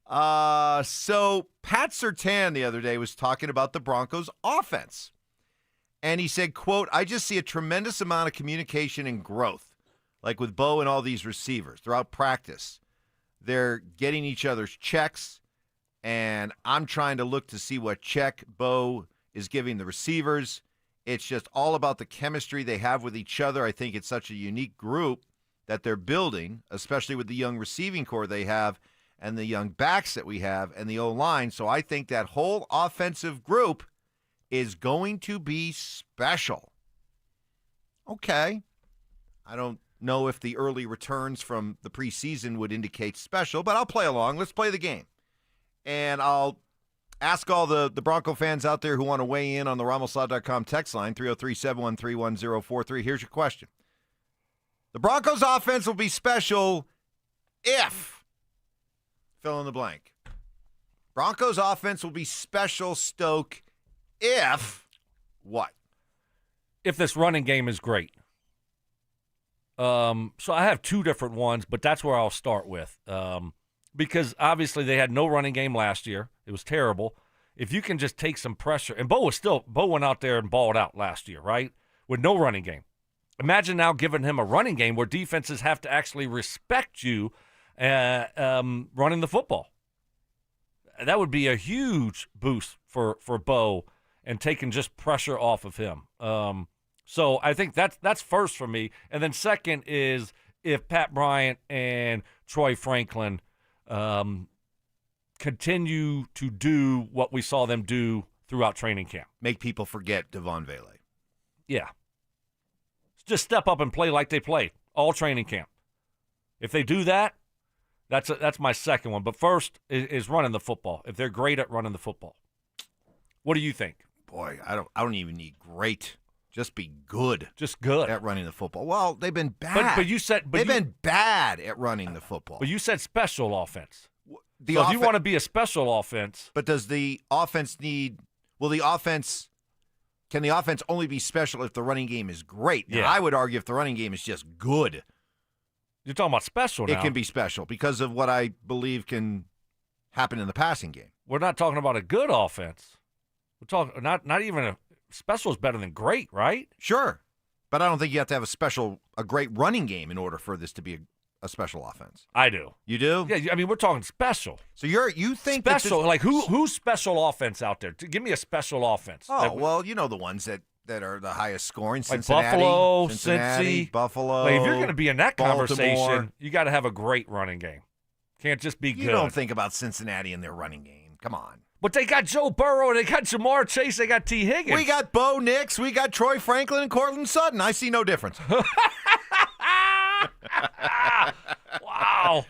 So Pat Surtain the other day was talking about the Broncos offense. And he said, quote, I just see a tremendous amount of communication and growth, like with Bo and all these receivers throughout practice. They're getting each other's checks. And I'm trying to look to see what check Bo is giving the receivers. It's just all about the chemistry they have with each other. I think it's such a unique group that they're building, especially with the young receiving core they have and the young backs that we have and the O-line. So I think that whole offensive group is going to be special. Okay. I don't know if the early returns from the preseason would indicate special, but I'll play along. Let's play the game. And I'll ask all the Bronco fans out there who want to weigh in on the RamosLaw.com text line, 303-713-1043. Here's your question. The Broncos offense will be special if, fill in the blank. Broncos offense will be special, Stoke, if what? If this running game is great. So I have 2 different ones, but that's where I'll start with. Because obviously they had no running game last year. It was terrible. If you can just take some pressure, and Bo went out there and balled out last year, right? With no running game. Imagine now giving him a running game where defenses have to actually respect you running the football. That would be a huge boost for Bo and taking just pressure off of him. So I think that's first for me. And then second is if Pat Bryant and Troy Franklin continue to do what we saw them do throughout training camp. Make people forget Devon Vele. Yeah. Just step up and play like they played all training camp. If they do that, that's my second one. But first is running the football. If they're great at running the football. What do you think? Boy, I don't even need great. Just be good. Just good at running the football. Well, they've been bad. They've been bad at running the football. But you said special offense. If you want to be a special offense. But does the offense need – can the offense only be special if the running game is great? Now, Yeah. I would argue if the running game is just good. You're talking about special now. It can be special because of what I believe can happen in the passing game. We're not talking about a good offense. We're talking not even a – special is better than great, right? Sure. But I don't think you have to have a great running game in order for this to be a special offense? I do. You do? Yeah, I mean, we're talking special. So you think special? That like who's special offense out there? Give me a special offense. Oh, well, you know the ones that are the highest scoring. Like Cincinnati, Cincy, Buffalo. Like if you're going to be in that conversation, Baltimore. you got to have a great running game. Can't just be good. You don't think about Cincinnati and their running game. Come on. But they got Joe Burrow, they got Jamar Chase, they got T. Higgins. We got Bo Nix, we got Troy Franklin and Cortland Sutton. I see no difference. Wow.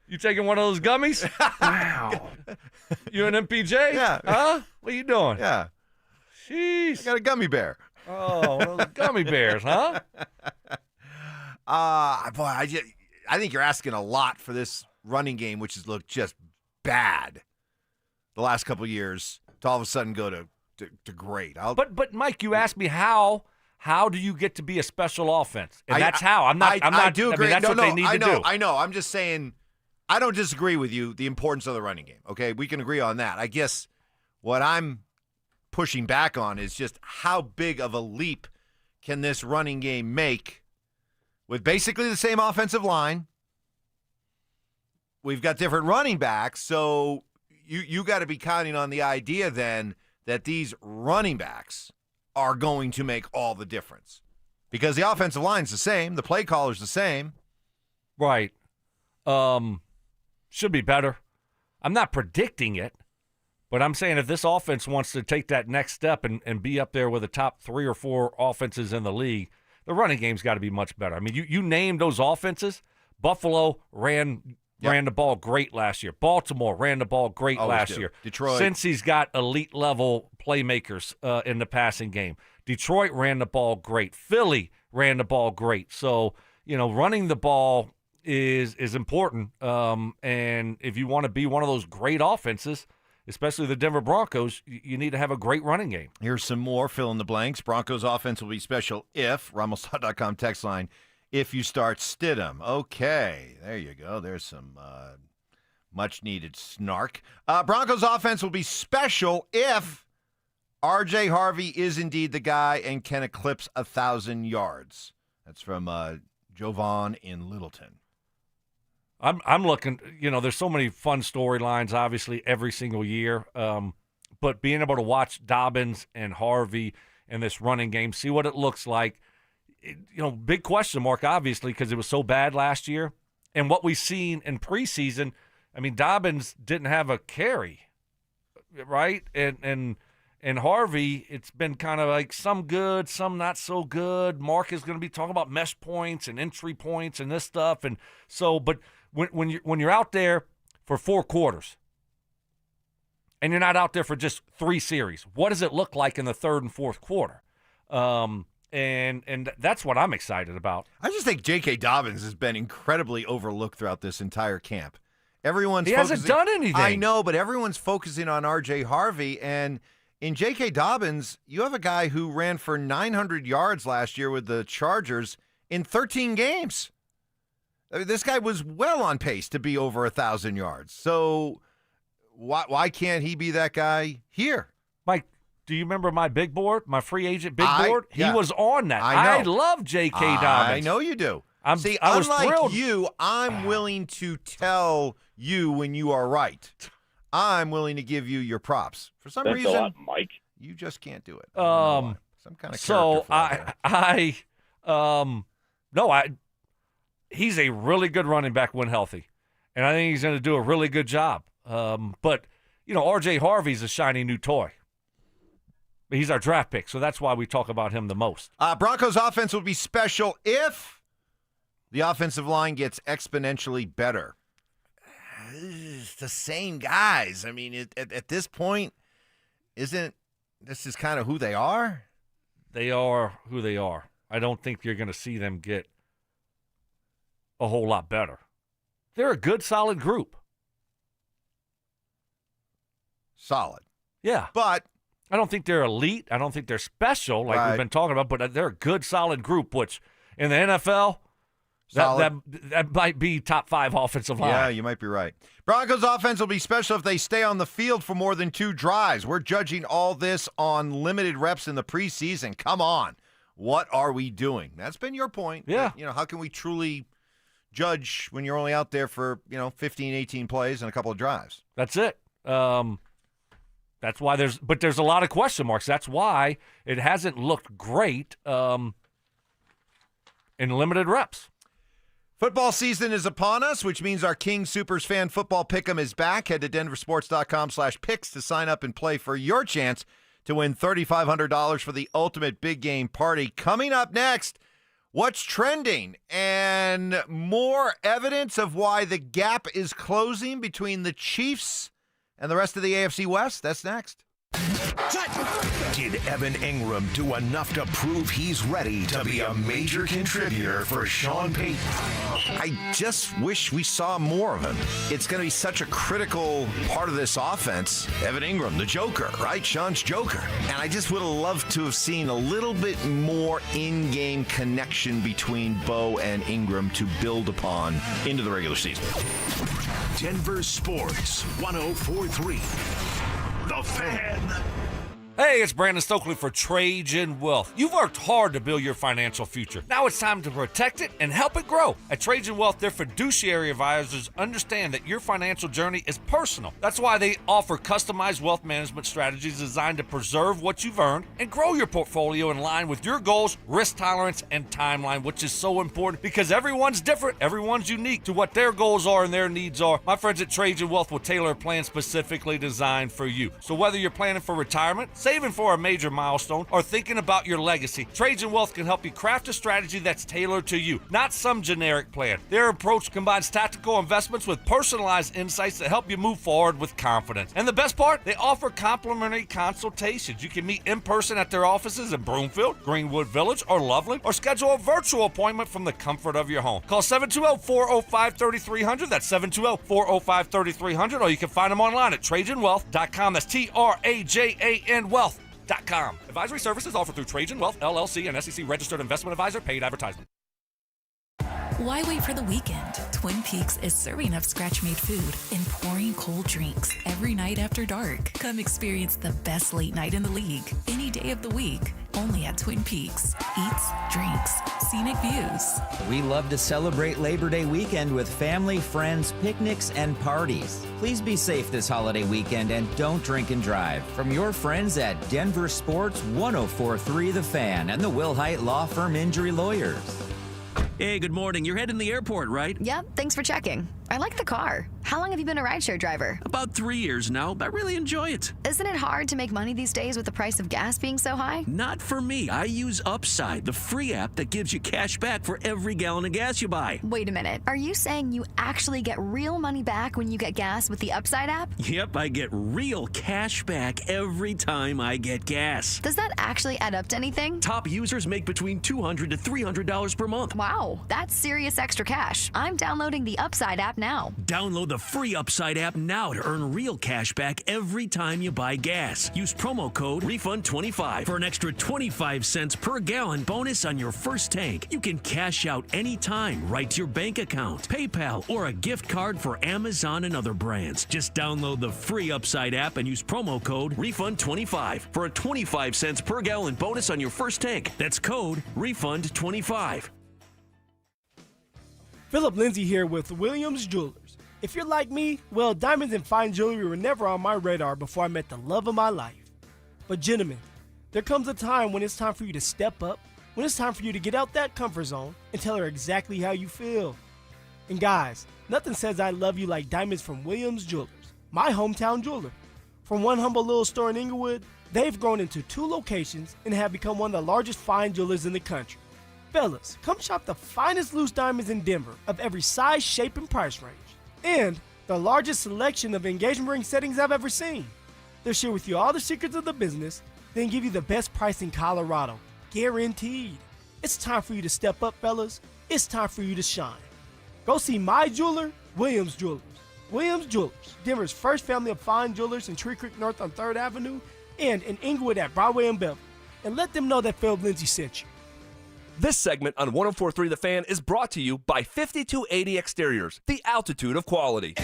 You taking one of those gummies? Wow. You an MPJ? Yeah. Huh? What are you doing? Yeah. Jeez. I got a gummy bear. Oh, one of those gummy bears, huh? Boy, I think you're asking a lot for this running game, which has looked just bad the last couple of years, to all of a sudden go to great. But Mike, you asked me how do you get to be a special offense? And that's how. I do agree. I mean, that's what they need to do. I know. I'm just saying, I don't disagree with you, the importance of the running game. Okay, we can agree on that. I guess what I'm pushing back on is just how big of a leap can this running game make with basically the same offensive line. We've got different running backs, so you got to be counting on the idea then that these running backs are going to make all the difference. Because the offensive line's the same, the play caller's the same. Right. Should be better. I'm not predicting it, but I'm saying if this offense wants to take that next step and be up there with the top 3 or 4 offenses in the league, the running game's got to be much better. I mean, you named those offenses. Buffalo ran the ball great last year. Baltimore ran the ball great last year. Detroit. Cincy's got elite-level playmakers in the passing game. Detroit ran the ball great. Philly ran the ball great. So, running the ball is important. And if you want to be one of those great offenses, especially the Denver Broncos, you need to have a great running game. Here's some more fill in the blanks. Broncos offense will be special if, Ramos.com text line, if you start Stidham. Okay, there you go. There's some much-needed snark. Broncos offense will be special if R.J. Harvey is indeed the guy and can eclipse 1,000 yards. That's from Jovan in Littleton. I'm looking, there's so many fun storylines, obviously, every single year. But being able to watch Dobbins and Harvey in this running game, see what it looks like, big question mark, obviously, because it was so bad last year. And what we've seen in preseason, I mean, Dobbins didn't have a carry, right? And Harvey, it's been kind of like some good, some not so good. Mark is going to be talking about mesh points and entry points and this stuff. And so, but when you're out there for 4 quarters and you're not out there for just 3 series, what does it look like in the 3rd and 4th quarter? And that's what I'm excited about. I just think J.K. Dobbins has been incredibly overlooked throughout this entire camp. He hasn't done anything. I know, but everyone's focusing on R.J. Harvey. And in J.K. Dobbins, you have a guy who ran for 900 yards last year with the Chargers in 13 games. I mean, this guy was well on pace to be over 1,000 yards. So why can't he be that guy here? Mike, do you remember my big board, my free agent big board? Yeah. He was on that. I know. I love J.K. Dobbins. I know you do. I was unlike thrilled. you, I'm willing to tell you when you are right. I'm willing to give you your props. For some Thanks reason, a lot, Mike. You just can't do it. Some kind of so character he's a really good running back when healthy, and I think he's going to do a really good job. But R.J. Harvey's a shiny new toy. He's our draft pick, so that's why we talk about him the most. Broncos offense will be special if the offensive line gets exponentially better. It's the same guys. I mean, at this point, isn't this is kind of who they are? They are who they are. I don't think you're going to see them get a whole lot better. They're a good, solid group. Solid. Yeah. But I don't think they're elite. I don't think they're special like we've been talking about, but they're a good, solid group, which in the NFL, that might be top 5 offensive line. Yeah, you might be right. Broncos offense will be special if they stay on the field for more than 2 drives. We're judging all this on limited reps in the preseason. Come on. What are we doing? That's been your point. Yeah. How can we truly judge when you're only out there for 15, 18 plays and a couple of drives. That's it. That's why there's a lot of question marks. That's why it hasn't looked great in limited reps. Football season is upon us, which means our King Supers Fan Football Pick'em is back. Head to DenverSports.com/picks to sign up and play for your chance to win $3,500 for the ultimate big game party. Coming up next, what's trending and more evidence of why the gap is closing between the Chiefs and the rest of the AFC West. That's next. Did Evan Ingram do enough to prove he's ready to be a major contributor for Sean Payton? I just wish we saw more of him. It's going to be such a critical part of this offense. Evan Ingram, the Joker, right? Sean's Joker. And I just would have loved to have seen a little bit more in-game connection between Bo and Ingram to build upon into the regular season. Denver Sports 104.3. The Fan. Hey, it's Brandon Stokley for Trajan Wealth. You've worked hard to build your financial future. Now it's time to protect it and help it grow. At Trajan Wealth, their fiduciary advisors understand that your financial journey is personal. That's why they offer customized wealth management strategies designed to preserve what you've earned and grow your portfolio in line with your goals, risk tolerance, and timeline, which is so important because everyone's different. Everyone's unique to what their goals are and their needs are. My friends at Trajan Wealth will tailor a plan specifically designed for you. So whether you're planning for retirement, saving for a major milestone, or thinking about your legacy, Trajan Wealth can help you craft a strategy that's tailored to you, not some generic plan. Their approach combines tactical investments with personalized insights that help you move forward with confidence. And the best part, they offer complimentary consultations. You can meet in person at their offices in Broomfield, Greenwood Village, or Loveland, or schedule a virtual appointment from the comfort of your home. Call 720-405-3300. That's 720-405-3300, or you can find them online at TrajanWealth.com. That's TRAJAN Wealth.com. Advisory services offered through Trajan Wealth, LLC, and SEC registered investment advisor. Paid advertisement. Why wait for the weekend? Twin Peaks is serving up scratch-made food and pouring cold drinks every night after dark. Come experience the best late night in the league any day of the week. Only at Twin Peaks. Eats, drinks, scenic views. We love to celebrate Labor Day weekend with family, friends, picnics, and parties. Please be safe this holiday weekend and don't drink and drive. From your friends at Denver Sports 104.3 The Fan and the Will Hite Law Firm Injury Lawyers. Hey, good morning. You're heading to the airport, right? Yep, thanks for checking. I like the car. How long have you been a rideshare driver? About 3 years now, but I really enjoy it. Isn't it hard to make money these days with the price of gas being so high? Not for me. I use Upside, the free app that gives you cash back for every gallon of gas you buy. Wait a minute. Are you saying you actually get real money back when you get gas with the Upside app? Yep, I get real cash back every time I get gas. Does that actually add up to anything? Top users make between $200 to $300 per month. Wow, that's serious extra cash. I'm downloading the Upside app now. Download the free Upside app now to earn real cash back every time you buy gas. Use promo code REFUND25 for an extra 25 cents per gallon bonus on your first tank. You can cash out anytime right to your bank account, PayPal, or a gift card for Amazon and other brands. Just download the free Upside app and use promo code REFUND25 for a 25 cents per gallon bonus on your first tank. That's code REFUND25. Phillip Lindsay here with Williams Jewelers. If you're like me, well, diamonds and fine jewelry were never on my radar before I met the love of my life. But gentlemen, there comes a time when it's time for you to step up, when it's time for you to get out that comfort zone and tell her exactly how you feel. And guys, nothing says I love you like diamonds from Williams Jewelers, my hometown jeweler. From one humble little store in Inglewood, they've grown into 2 locations and have become one of the largest fine jewelers in the country. Fellas, come shop the finest loose diamonds in Denver of every size, shape, and price range. And the largest selection of engagement ring settings I've ever seen. They'll share with you all the secrets of the business, then give you the best price in Colorado. Guaranteed. It's time for you to step up, fellas. It's time for you to shine. Go see my jeweler, Williams Jewelers. Williams Jewelers, Denver's first family of fine jewelers in Tree Creek North on 3rd Avenue and in Inglewood at Broadway and Beverly. And let them know that Phillip Lindsay sent you. This segment on 104.3 The Fan is brought to you by 5280 Exteriors, the altitude of quality.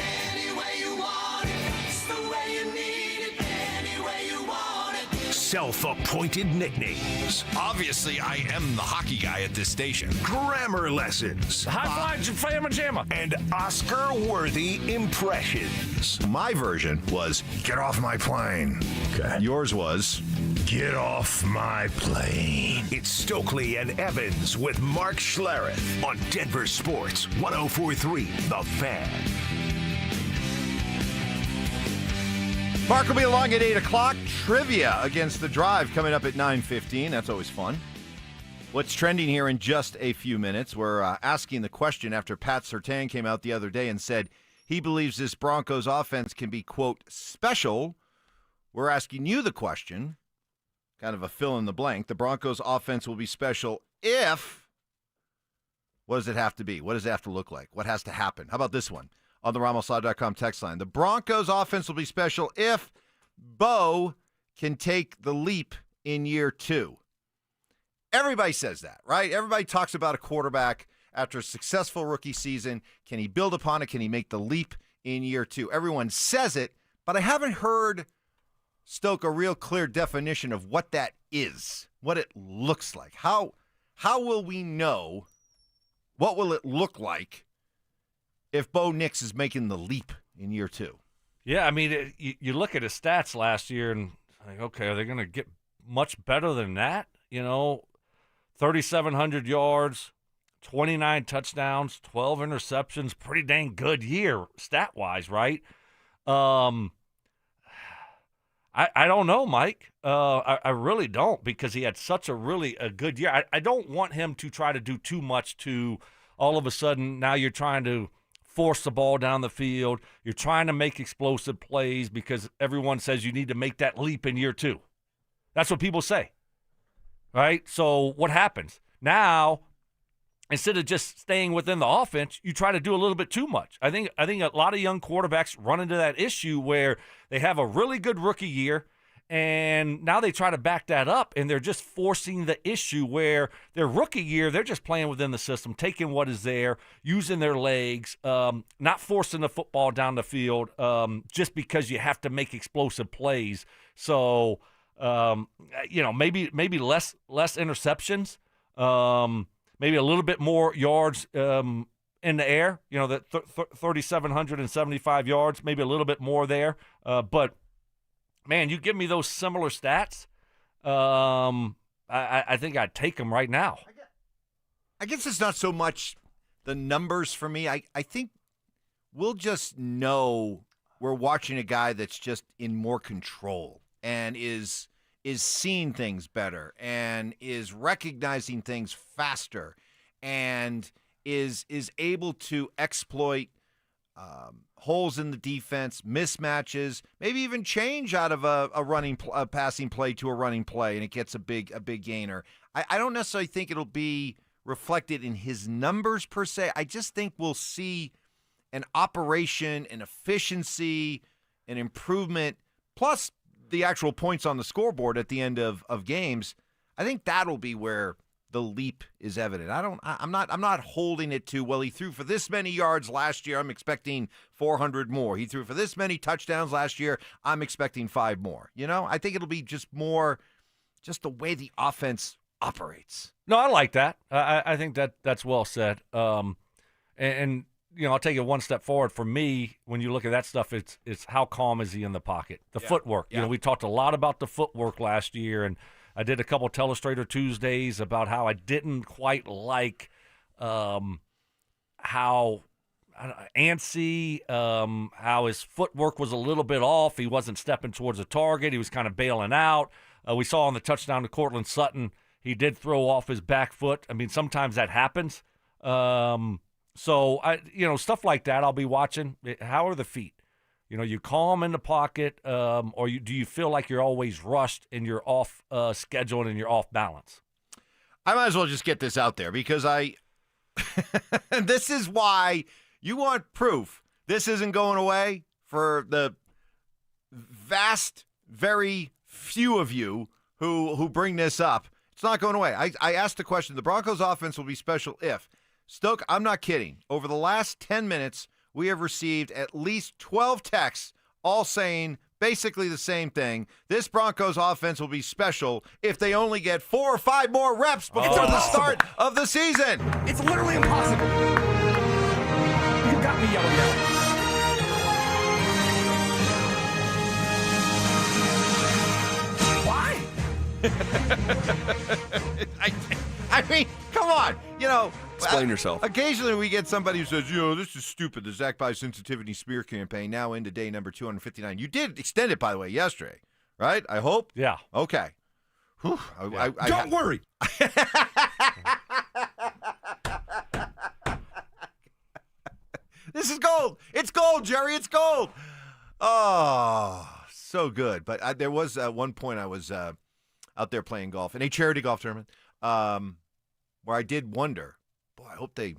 self-appointed nicknames, Obviously, I am the hockey guy at this station. grammar lessons, High five, Fam and Jamma. and Oscar-worthy impressions. My version was, get off my plane. Okay. Yours was, Get off my plane. It's Stokley and Evans with Mark Schlereth on Denver Sports 104.3 The Fan. Mark will be along at 8 o'clock. Trivia against the Drive coming up at 9:15. That's always fun. What's trending here in just a few minutes? We're asking the question after Pat Surtain came out the other day and said he believes this Broncos offense can be, quote, special. We're asking you the question, kind of a fill in the blank. The Broncos offense will be special if, what does it have to be? What does it have to look like? What has to happen? How about this one? On the RamosLaw.com text line. The Broncos offense will be special if Bo can take the leap in year 2. Everybody says that, right? Everybody talks about a quarterback after a successful rookie season. Can he build upon it? Can he make the leap in year 2? Everyone says it, but I haven't heard, Stoke, a real clear definition of what that is, what it looks like. How will we know? What will it look like if Bo Nix is making the leap in year 2? Yeah, I mean, you look at his stats last year and like, okay, are they going to get much better than that? 3,700 yards, 29 touchdowns, 12 interceptions, pretty dang good year stat-wise, right? I don't know, Mike. I really don't, because he had such a good year. I don't want him to try to do too much to all of a sudden now you're trying to force the ball down the field. You're trying to make explosive plays because everyone says you need to make that leap in year 2. That's what people say, right? So what happens? Now, instead of just staying within the offense, you try to do a little bit too much. I think a lot of young quarterbacks run into that issue where they have a really good rookie year, and now they try to back that up, and they're just forcing the issue where their rookie year, they're just playing within the system, taking what is there, using their legs, not forcing the football down the field just because you have to make explosive plays. So, maybe less interceptions, maybe a little bit more yards in the air, that 3,775 yards, maybe a little bit more there. But, man, you give me those similar stats, I think I'd take them right now. I guess it's not so much the numbers for me. I think we'll just know we're watching a guy that's just in more control and is seeing things better and is recognizing things faster and is able to exploit holes in the defense, mismatches, maybe even change out of a passing play to a running play, and it gets a big gainer. I don't necessarily think it'll be reflected in his numbers per se. I just think we'll see an operation, an efficiency, an improvement, plus the actual points on the scoreboard at the end of games. I think that'll be where the leap is evident. I'm not holding it to, well, he threw for this many yards last year, I'm expecting 400 more. He threw for this many touchdowns last year, I'm expecting 5 more. I think it'll be just more just the way the offense operates. No, I like that. I think that's well said. And I'll take it one step forward. For me, when you look at that stuff, it's how calm is he in the pocket? The footwork. Yeah. We talked a lot about the footwork last year, and I did a couple Telestrator Tuesdays about how I didn't quite like how antsy, how his footwork was a little bit off. He wasn't stepping towards the target. He was kind of bailing out. We saw on the touchdown to Cortland Sutton, he did throw off his back foot. I mean, sometimes that happens. So, stuff like that I'll be watching. How are the feet? You calm in the pocket, or do you feel like you're always rushed and you're off schedule and you're off balance? I might as well just get this out there because this is why you want proof. This isn't going away for the vast, very few of you who bring this up. It's not going away. I asked the question, the Broncos offense will be special if. Stoke, I'm not kidding. Over the last 10 minutes, we have received at least 12 texts all saying basically the same thing. This Broncos offense will be special if they only get 4 or 5 more reps before the start of the season. It's literally impossible. You got me yelling now. Why? I mean, come on. Explain yourself. Occasionally we get somebody who says, this is stupid, the Zach By Sensitivity Smear campaign, now into day number 259. You did extend it, by the way, yesterday, right? I hope? Yeah. Okay. Whew. Don't worry. This is gold. It's gold, Jerry. It's gold. Oh, so good. But there was one point I was out there playing golf in a charity golf tournament where I did wonder, boy, I hope they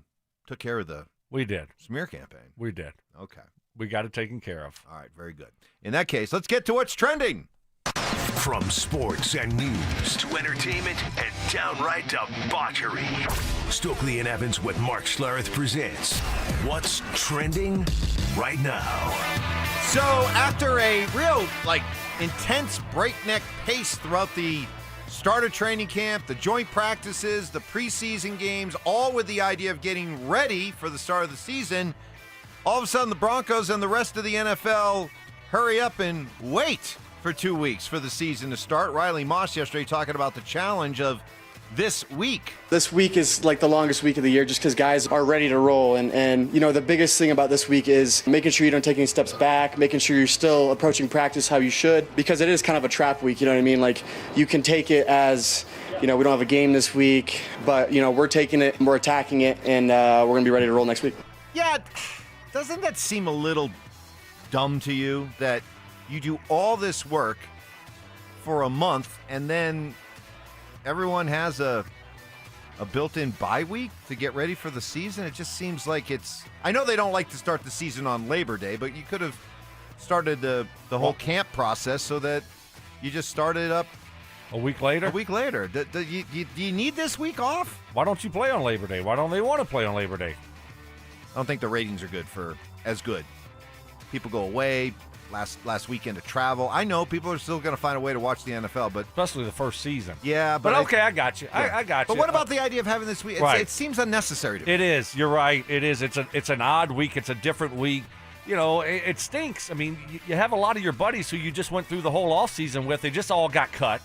took care of the smear campaign. We did. Okay. We got it taken care of. All right, very good. In that case, let's get to what's trending. From sports and news to entertainment and downright debauchery, Stokley and Evans with Mark Schlereth presents What's Trending Right Now. So after a real, intense breakneck pace throughout the start of training camp, the joint practices, the preseason games, all with the idea of getting ready for the start of the season, all of a sudden the Broncos and the rest of the NFL hurry up and wait for 2 weeks for the season to start. Riley Moss yesterday talking about the challenge of this week. This week is like the longest week of the year just because guys are ready to roll. And the biggest thing about this week is making sure you don't take any steps back, making sure you're still approaching practice how you should, because it is kind of a trap week, you know what I mean? Like, you can take it as, we don't have a game this week, but, we're taking it, we're attacking it, and we're going to be ready to roll next week. Yeah, doesn't that seem a little dumb to you that you do all this work for a month and then everyone has a built-in bye week to get ready for the season? It just seems like I know they don't like to start the season on Labor Day, but you could have started the whole camp process so that you just started up a week later. Do you need this week off? Why don't you play on Labor Day? Why don't they want to play on Labor Day? I don't think the ratings are as good. People go away. Last weekend of travel. I know people are still going to find a way to watch the NFL, but especially the first season. Yeah, but okay, I got you. Yeah. I got you. But what about the idea of having this week? Right. It seems unnecessary to me. It is. You're right. It is. It's an odd week. It's a different week. It stinks. I mean, you have a lot of your buddies who you just went through the whole off season with. They just all got cut,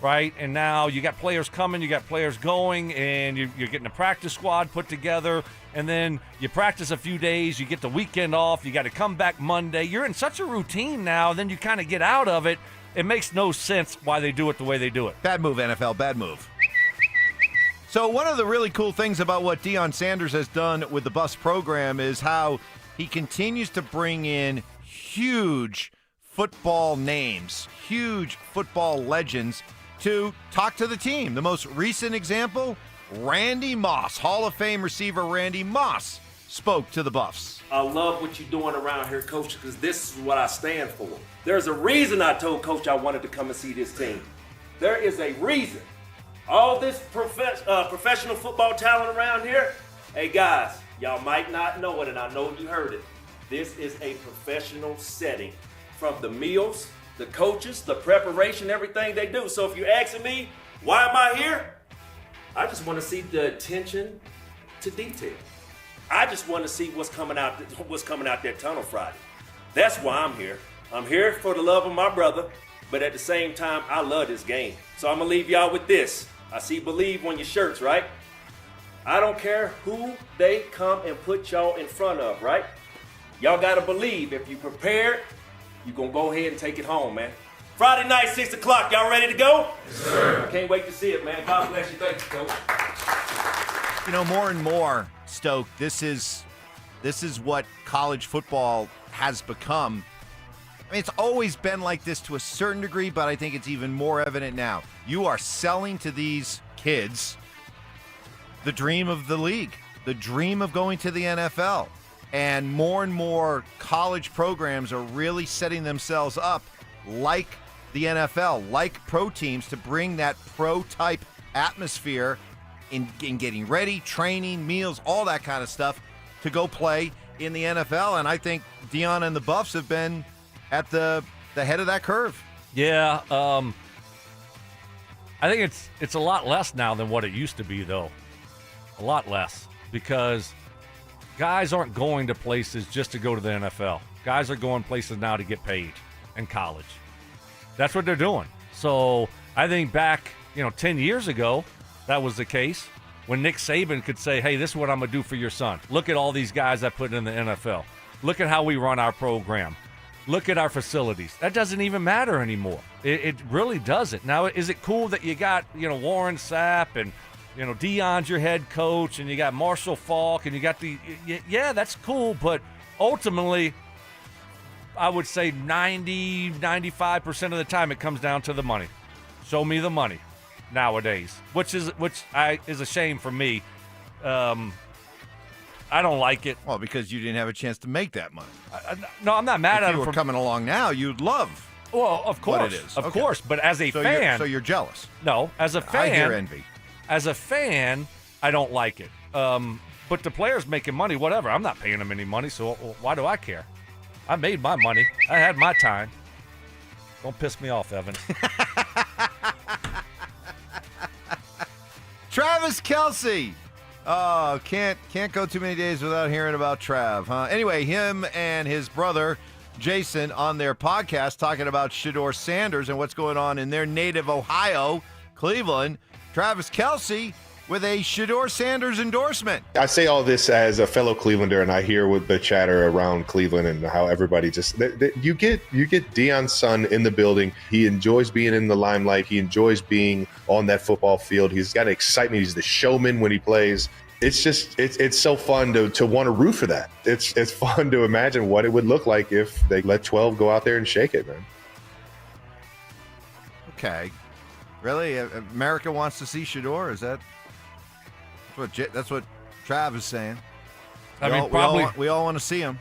right? And now you got players coming, you got players going, and you're getting a practice squad put together. And then you practice a few days, you get the weekend off, you got to come back Monday. You're in such a routine now, then you kind of get out of it. It makes no sense why they do it the way they do it. Bad move, NFL, bad move. So one of the really cool things about what Deion Sanders has done with the Buffs program is how he continues to bring in huge football names, huge football legends to talk to the team. The most recent example, Randy Moss, Hall of Fame receiver Randy Moss, spoke to the Buffs. I love what you're doing around here, Coach, because this is what I stand for. There's a reason I told Coach I wanted to come and see this team. There is a reason. All this professional football talent around here, hey guys, y'all might not know it, and I know you heard it. This is a professional setting. From the meals, the coaches, the preparation, everything they do. So if you're asking me, why am I here? I just want to see the attention to detail. I just want to see what's coming out that tunnel Friday. That's why I'm here. I'm here for the love of my brother, but at the same time, I love this game. So I'm going to leave y'all with this. I see believe on your shirts, right? I don't care who they come and put y'all in front of, right? Y'all got to believe if you prepared, you're going to go ahead and take it home, man. Friday night, 6 o'clock. Y'all ready to go? Yes, sir. I can't wait to see it, man. God bless you. Thank you, Coach. More and more, Stoke, this is what college football has become. I mean, it's always been like this to a certain degree, but I think it's even more evident now. You are selling to these kids the dream of the league, the dream of going to the NFL. And more college programs are really setting themselves up like the NFL, like pro teams, to bring that pro-type atmosphere in getting ready, training, meals, all that kind of stuff to go play in the NFL. And I think Deion and the Buffs have been at the the head of that curve. Yeah, I think it's a lot less now than what it used to be, though. A lot less, because guys aren't going to places just to go to the NFL. Guys are going places now to get paid in college. That's what they're doing. So I think back, 10 years ago, that was the case when Nick Saban could say, hey, this is what I'm going to do for your son. Look at all these guys I put in the NFL. Look at how we run our program. Look at our facilities. That doesn't even matter anymore. It really doesn't. Now, is it cool that you got, Warren Sapp and, Deion's your head coach and you got Marshall Faulk and you got yeah, that's cool. But ultimately, I would say 90, 95% of the time it comes down to the money. Show me the money nowadays, which is a shame for me. I don't like it. Well, because you didn't have a chance to make that money. No, I'm not mad at him. If you were coming along now, you'd love. Well, of course, what it is. Of course. But as a fan, so you're jealous. No, as a fan, I hear envy. As a fan, I don't like it. But the players making money, whatever. I'm not paying them any money, so why do I care? I made my money. I had my time. Don't piss me off, Evan. Travis Kelce. Oh, can't go too many days without hearing about Trav, huh? Anyway, him and his brother Jason on their podcast talking about Shedeur Sanders and what's going on in their native Ohio, Cleveland. Travis Kelce with a Shedeur Sanders endorsement. I say all this as a fellow Clevelander, and I hear with the chatter around Cleveland and how everybody just you get Deion's son in the building. He enjoys being in the limelight. He enjoys being on that football field. He's got excitement. He's the showman when he plays. It's just it's so fun to want to root for that. It's fun to imagine what it would look like if they let 12 go out there and shake it, man. Okay, really? America wants to see Shedeur? Is that? That's what Trav is saying. We all want to see him.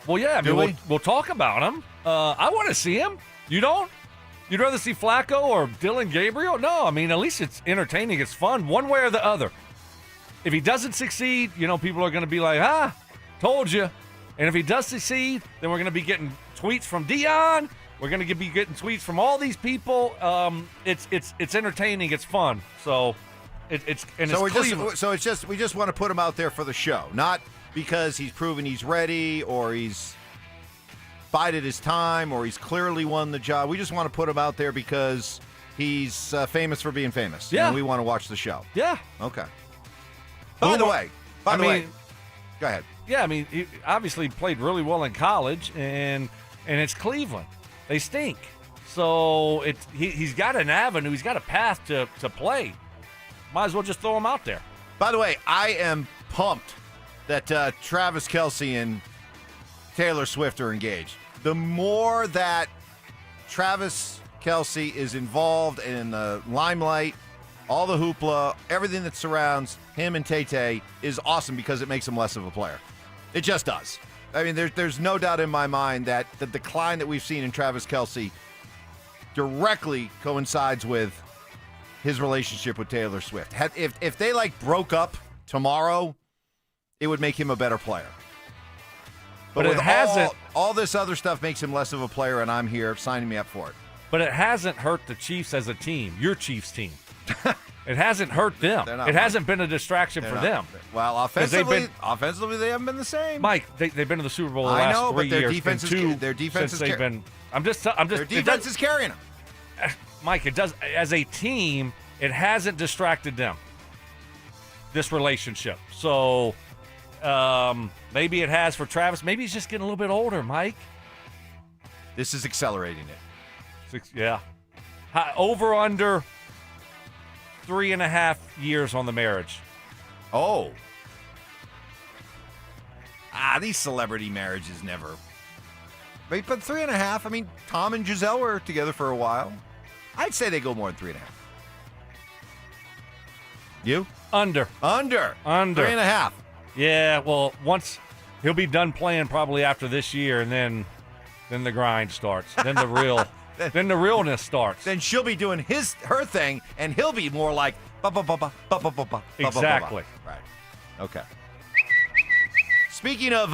Well, yeah. I mean, we'll talk about him. I want to see him. You don't? You'd rather see Flacco or Dylan Gabriel? No. I mean, at least it's entertaining. It's fun, one way or the other. If he doesn't succeed, people are going to be like, told you. And if he does succeed, then we're going to be getting tweets from Deion. We're going to be getting tweets from all these people. It's entertaining. It's fun. So. We just want to put him out there for the show, not because he's proven he's ready or he's bided his time or he's clearly won the job. We just want to put him out there because he's famous for being famous. Yeah, and we want to watch the show. Yeah. Okay. By the way, go ahead. Yeah, I mean, he obviously played really well in college, and it's Cleveland. They stink. So he's got an avenue. He's got a path to play. Might as well just throw him out there. By the way, I am pumped that Travis Kelce and Taylor Swift are engaged. The more that Travis Kelce is involved in the limelight, all the hoopla, everything that surrounds him and Tay-Tay is awesome because it makes him less of a player. It just does. I mean, there's no doubt in my mind that the decline that we've seen in Travis Kelce directly coincides with his relationship with Taylor Swift. If they broke up tomorrow, it would make him a better player. But it hasn't. All this other stuff makes him less of a player, and I'm here signing me up for it. But it hasn't hurt the Chiefs as a team, your Chiefs team. It hasn't hurt them. It hasn't been a distraction for them. Well, offensively, they haven't been the same. Mike, they've been to the Super Bowl the last 3 years. Their defense is carrying them. Mike, it does. As a team, it hasn't distracted them, this relationship. So maybe it has for Travis. Maybe he's just getting a little bit older, Mike. This is accelerating it. Yeah. Over, under 3.5 years on the marriage. Oh. These celebrity marriages never. But 3.5, I mean, Tom and Giselle were together for a while. I'd say they go more than 3.5. You? Under. 3.5. Yeah, well, once he'll be done playing probably after this year, and then the grind starts. Then the real, then the realness starts. Then she'll be doing her thing, and he'll be more like Exactly. Right. Okay. Speaking of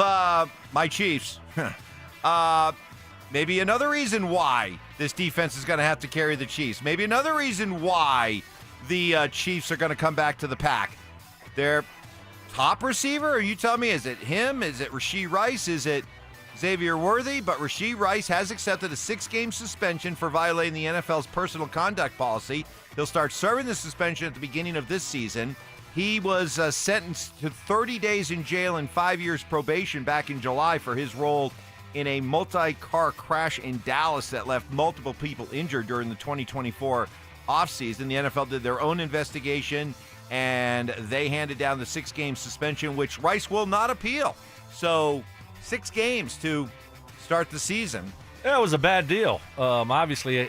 my Chiefs, Maybe another reason why this defense is going to have to carry the Chiefs. Maybe another reason why the Chiefs are going to come back to the pack. Their top receiver, are you telling me, is it him? Is it Rashee Rice? Is it Xavier Worthy? But Rashee Rice has accepted a 6-game suspension for violating the NFL's personal conduct policy. He'll start serving the suspension at the beginning of this season. He was sentenced to 30 days in jail and 5 years probation back in July for his role in a multi-car crash in Dallas that left multiple people injured during the 2024 offseason. The NFL did their own investigation, and they handed down the 6-game suspension, which Rice will not appeal. So 6 games to start the season. Yeah, it was a bad deal. Obviously,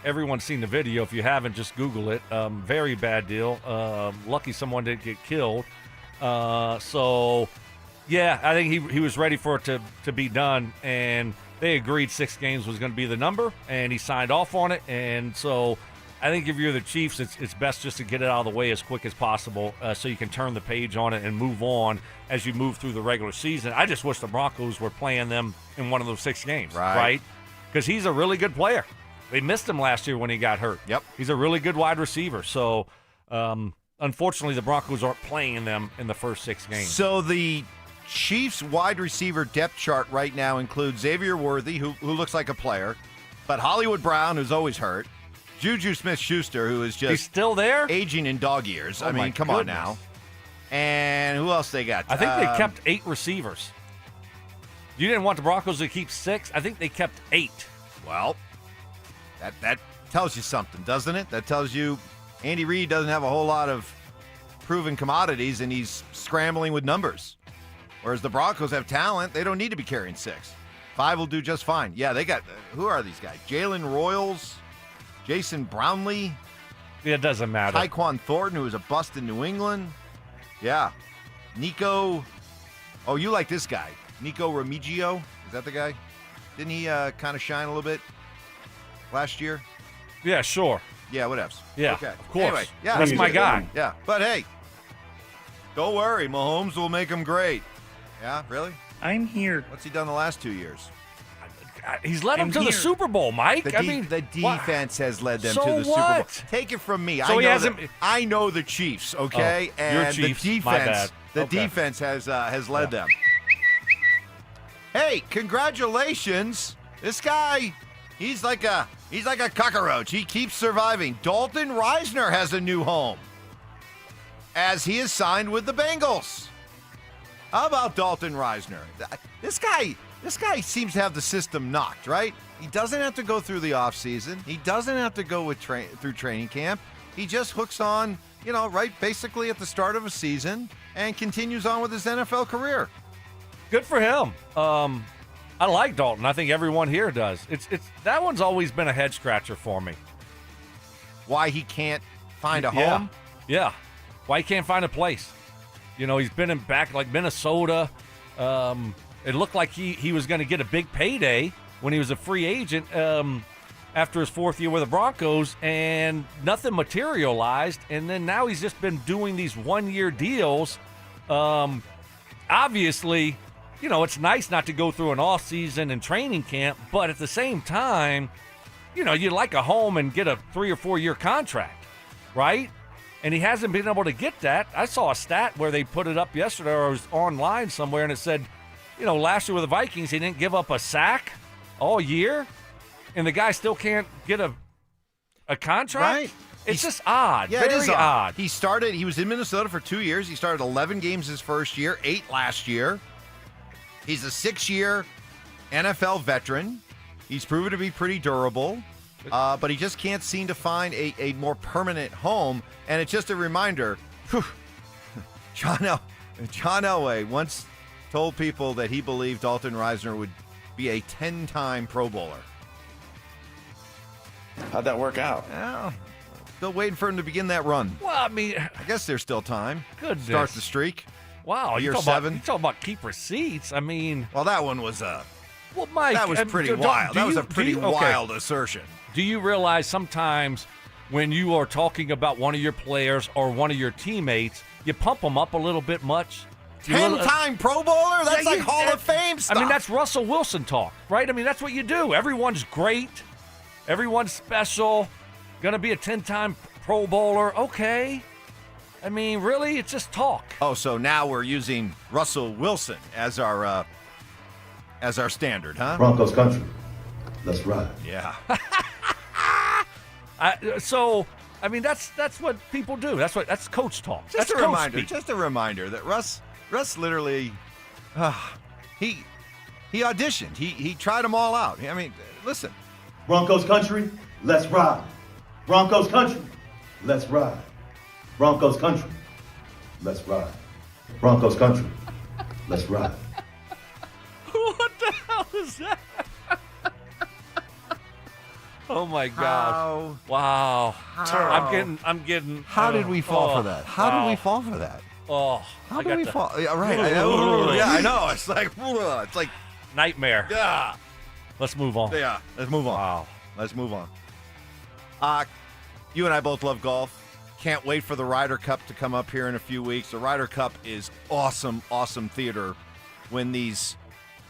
everyone's seen the video. If you haven't, just Google it. Very bad deal. Lucky someone didn't get killed. Yeah, I think he was ready for it to be done, and they agreed 6 games was going to be the number, and he signed off on it. And so I think if you're the Chiefs, it's best just to get it out of the way as quick as possible so you can turn the page on it and move on as you move through the regular season. I just wish the Broncos were playing them in one of those 6 games, right? Because he's a really good player. They missed him last year when he got hurt. Yep. He's a really good wide receiver. So, unfortunately, the Broncos aren't playing them in the first 6 games. So the Chiefs wide receiver depth chart right now includes Xavier Worthy, who looks like a player, but Hollywood Brown, who's always hurt, Juju Smith-Schuster, who is just he's still there, aging in dog years. Oh, I mean, come on now. And who else they got? I think they kept 8 receivers. You didn't want the Broncos to keep 6. I think they kept 8. Well, that tells you something, doesn't it? That tells you Andy Reid doesn't have a whole lot of proven commodities, and he's scrambling with numbers. Whereas the Broncos have talent. They don't need to be carrying 6. 5 will do just fine. Yeah, they got, who are these guys? Jalen Royals, Jason Brownlee. Yeah, it doesn't matter. Tyquan Thornton, who was a bust in New England. Yeah. Nico. Oh, you like this guy. Nico Remigio. Is that the guy? Didn't he kind of shine a little bit last year? Yeah, sure. Yeah, whatevs. Yeah, okay. of course. Anyway, yeah, that's my guy. Yeah, but hey, don't worry. Mahomes will make him great. Yeah, really? I'm here. What's he done the last 2 years? He's led them to the Super Bowl, Mike. The defense has led them to the Super Bowl. Take it from me. So I know the Chiefs, okay? Oh, and your Chiefs, the defense, my bad. Defense has led them. Hey, congratulations! This guy, he's like a cockroach. He keeps surviving. Dalton Reisner has a new home, as he is signed with the Bengals. How about Dalton Reisner? This guy seems to have the system knocked, right? He doesn't have to go through the offseason. He doesn't have to go through training camp. He just hooks on, right basically at the start of a season and continues on with his NFL career. Good for him. I like Dalton. I think everyone here does. It's that one's always been a head scratcher for me. Why he can't find a home? Yeah. Why he can't find a place? He's been back like Minnesota. It looked like he was going to get a big payday when he was a free agent after his 4th year with the Broncos, and nothing materialized. And then now he's just been doing these 1-year deals. Obviously, it's nice not to go through an off-season and training camp, but at the same time, you'd like a home and get a 3 or 4 year contract, right? And he hasn't been able to get that. I saw a stat where they put it up yesterday, or it was online somewhere, and it said, last year with the Vikings, he didn't give up a sack all year, and the guy still can't get a contract? Right. It's just odd. Yeah, Very it is odd. He was in Minnesota for 2 years. He started 11 games his first year, 8 last year. He's a 6-year NFL veteran. He's proven to be pretty durable, but he just can't seem to find a more permanent home. And it's just a reminder, John Elway once told people that he believed Dalton Reisner would be a 10-time Pro Bowler. How'd that work out? Well, still waiting for him to begin that run. Well, I mean, I guess there's still time. Goodness. Start the streak. Wow, year you 7. talking about keep receipts. I mean, well, that one was well, Mike, that was pretty wild. That was a pretty wild assertion. Do you realize sometimes when you are talking about one of your players or one of your teammates, you pump them up a little bit much 10-time Pro Bowler? That's like Hall of Fame stuff. I mean, that's Russell Wilson talk, right? I mean, that's what you do. Everyone's great. Everyone's special. Going to be a 10-time Pro Bowler. Okay. I mean, really? It's just talk. Oh, so now we're using Russell Wilson as our standard, huh? Broncos country. Let's ride. Yeah. I mean, that's what people do. That's coach talk. Just that's a coach reminder. speak. Just a reminder that Russ literally, he auditioned. He tried them all out. I mean, listen. Broncos country. Let's ride. Broncos country. Let's ride. Broncos country. Let's ride. Broncos country. Let's ride. What the hell is that? Oh my God! Wow! I'm getting. How did we fall for that? How did we fall for that? How did we fall? Yeah, right. I know. It's like nightmare. Yeah. Let's move on. Yeah. Let's move on. Wow. Let's move on. You and I both love golf. Can't wait for the Ryder Cup to come up here in a few weeks. The Ryder Cup is awesome, awesome theater when these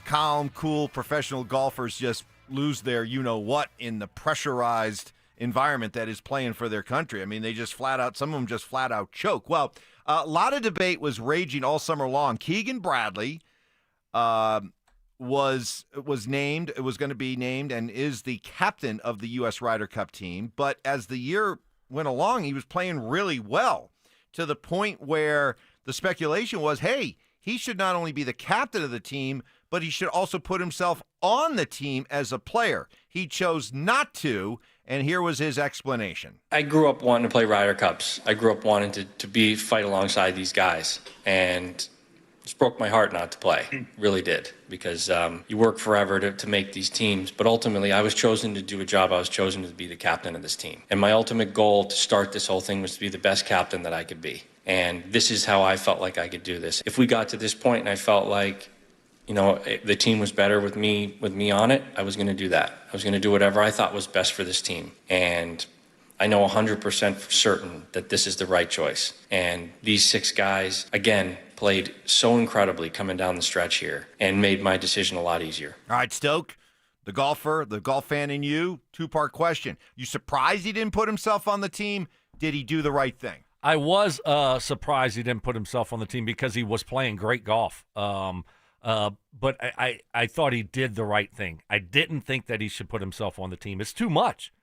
calm, cool, professional golfers just lose their you-know-what in the pressurized environment that is playing for their country. I mean, they just some of them just flat out choke. Well, a lot of debate was raging all summer long. Keegan Bradley was named, it was going to be named, and is the captain of the U.S. Ryder Cup team. But as the year went along, he was playing really well to the point where the speculation was, hey, he should not only be the captain of the team, but he should also put himself on the team as a player. He chose not to, and here was his explanation. I grew up wanting to play Ryder Cups. I grew up wanting to fight alongside these guys, and it broke my heart not to play. Really did, because you work forever to make these teams, but ultimately I was chosen to do a job. I was chosen to be the captain of this team. And my ultimate goal to start this whole thing was to be the best captain that I could be. And this is how I felt like I could do this. If we got to this point and I felt like, the team was better with me on it, I was going to do that. I was going to do whatever I thought was best for this team. And I know 100% certain that this is the right choice. And these 6 guys, again, played so incredibly coming down the stretch here and made my decision a lot easier. All right, Stoke, the golfer, the golf fan in you, 2-part question. You surprised he didn't put himself on the team? Did he do the right thing? I was surprised he didn't put himself on the team because he was playing great golf. But I thought he did the right thing. I didn't think that he should put himself on the team. It's too much.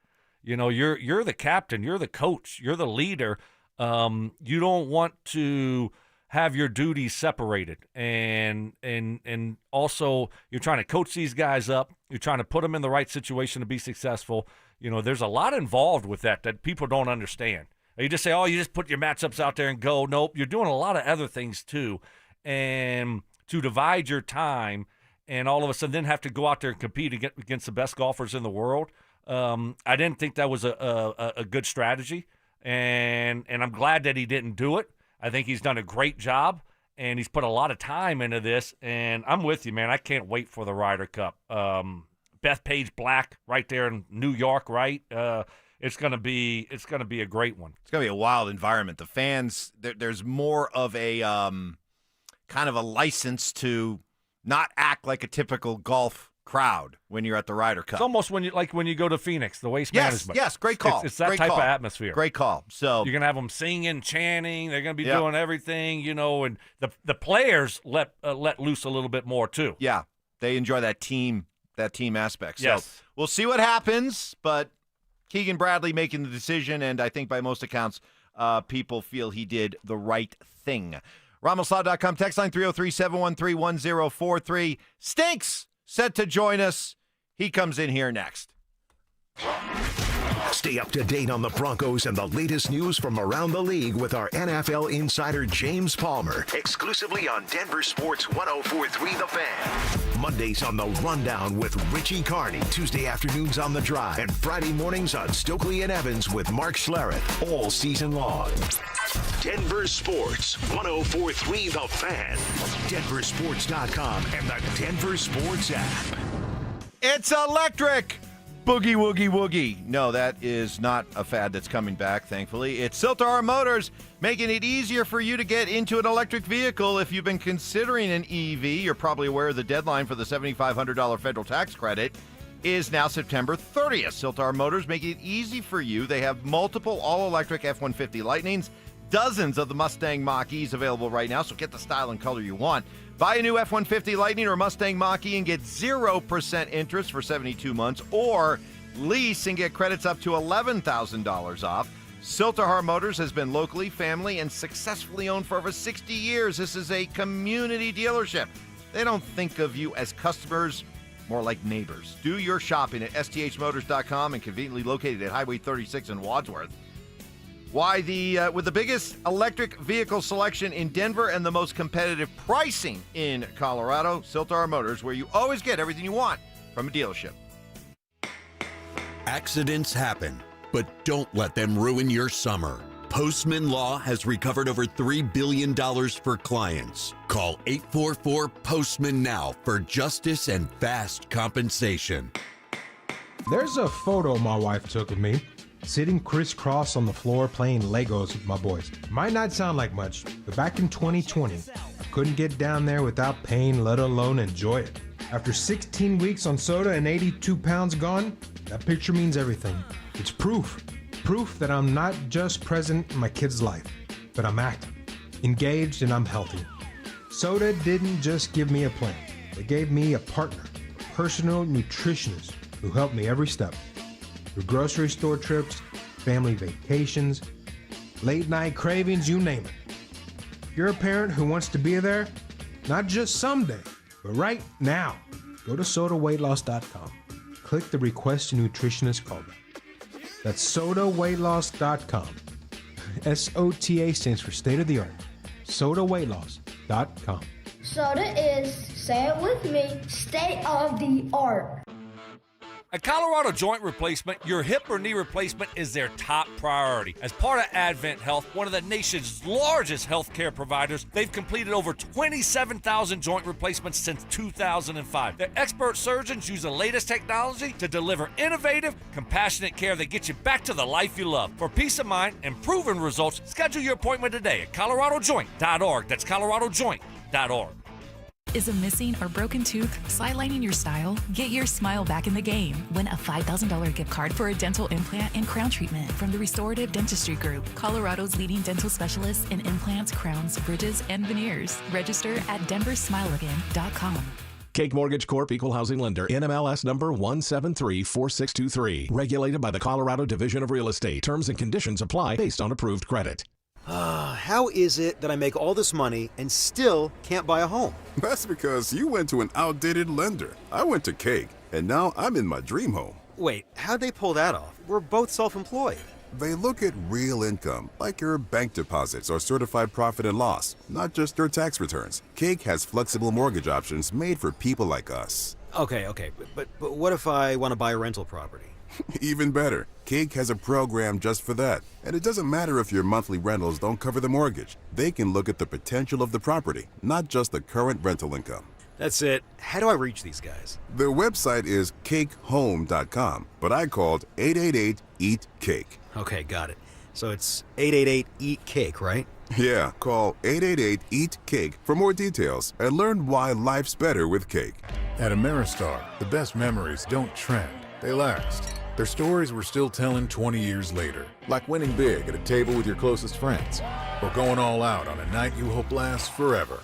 You're the captain. You're the coach. You're the leader. You don't want to have your duties separated. And also you're trying to coach these guys up. You're trying to put them in the right situation to be successful. There's a lot involved with that people don't understand. You just say, you just put your matchups out there and go. Nope, you're doing a lot of other things too. And to divide your time and all of a sudden then have to go out there and compete against the best golfers in the world, I didn't think that was a good strategy. And I'm glad that he didn't do it. I think he's done a great job, and he's put a lot of time into this. And I'm with you, man. I can't wait for the Ryder Cup. Bethpage Black right there in New York, right? It's gonna be a great one. It's gonna be a wild environment. The fans, there's more of a kind of a license to not act like a typical golf crowd when you're at the Ryder Cup. It's almost when you go to Phoenix, the Waste Management. Yes, great call. It's that great type call. of atmosphere. Great call. So you're gonna have them singing, chanting. They're gonna be doing everything, and the players let loose a little bit more too. Yeah, they enjoy that team aspect. Yes. So we'll see what happens, but Keegan Bradley making the decision, and I think by most accounts, people feel he did the right thing. RamosLaw.com, text line 303-713-1043. Stinks set to join us. He comes in here next. Stay up to date on the Broncos and the latest news from around the league with our NFL insider James Palmer, exclusively on Denver Sports 104.3 The Fan. Mondays on The Rundown with Richie Carney, Tuesday afternoons on The Drive, and Friday mornings on Stokley and Evans with Mark Schlereth, all season long. Denver Sports 104.3 The Fan, DenverSports.com, and the Denver Sports app. It's electric. Boogie Woogie Woogie. No, that is not a fad that's coming back, thankfully. It's Siltar Motors, making it easier for you to get into an electric vehicle. If you've been considering an EV, you're probably aware the deadline for the $7,500 federal tax credit is now September 30th. Siltar Motors making it easy for you. They have multiple all-electric F-150 Lightnings, dozens of the Mustang Mach-E's available right now, so get the style and color you want. Buy a new F-150 Lightning or Mustang Mach-E and get 0% interest for 72 months, or lease and get credits up to $11,000 off. Siltar Motors has been locally, family, and successfully owned for over 60 years. This is a community dealership. They don't think of you as customers, more like neighbors. Do your shopping at sthmotors.com and conveniently located at Highway 36 in Wadsworth. Why with the biggest electric vehicle selection in Denver and the most competitive pricing in Colorado, Siltar Motors, where you always get everything you want from a dealership. Accidents happen, but don't let them ruin your summer. Postman Law has recovered over $3 billion for clients. Call 844-POSTMAN now for justice and fast compensation. There's a photo my wife took of me, sitting crisscross on the floor playing Legos with my boys. Might not sound like much, but back in 2020, I couldn't get down there without pain, let alone enjoy it. After 16 weeks on soda and 82 pounds gone, that picture means everything. It's proof that I'm not just present in my kid's life, but I'm active, engaged, and I'm healthy. Soda didn't just give me a plan. It gave me a partner, a personal nutritionist who helped me every step. Through grocery store trips, family vacations, late night cravings, you name it. If you're a parent who wants to be there, not just someday, but right now, go to sodaweightloss.com. Click the Request a Nutritionist callback. That's sodaweightloss.com. SOTA stands for state of the art. sodaweightloss.com. Soda is, say it with me, state of the art. At Colorado Joint Replacement, your hip or knee replacement is their top priority. As part of Advent Health, one of the nation's largest healthcare providers, they've completed over 27,000 joint replacements since 2005. Their expert surgeons use the latest technology to deliver innovative, compassionate care that gets you back to the life you love. For peace of mind and proven results, schedule your appointment today at coloradojoint.org. That's coloradojoint.org. Is a missing or broken tooth sidelining your style? Get your smile back in the game. Win a $5,000 gift card for a dental implant and crown treatment from the Restorative Dentistry Group, Colorado's leading dental specialists in implants, crowns, bridges, and veneers. Register at DenverSmileAgain.com. Cake Mortgage Corp. Equal Housing Lender. NMLS number 1734623. Regulated by the Colorado Division of Real Estate. Terms and conditions apply based on approved credit. How is it that I make all this money and still can't buy a home? That's because you went to an outdated lender. I went to Cake, and now I'm in my dream home. Wait, how'd they pull that off? We're both self-employed. They look at real income, like your bank deposits or certified profit and loss, not just your tax returns. Cake has flexible mortgage options made for people like us. Okay, but what if I want to buy a rental property? Even better, Cake has a program just for that. And it doesn't matter if your monthly rentals don't cover the mortgage. They can look at the potential of the property, not just the current rental income. That's it. How do I reach these guys? Their website is cakehome.com, but I called 888-EAT-CAKE. Okay, got it. So it's 888-EAT-CAKE, right? Yeah, call 888-EAT-CAKE for more details and learn why life's better with Cake. At Ameristar, the best memories don't trend, they last. They're stories we're still telling 20 years later, like winning big at a table with your closest friends, or going all out on a night you hope lasts forever.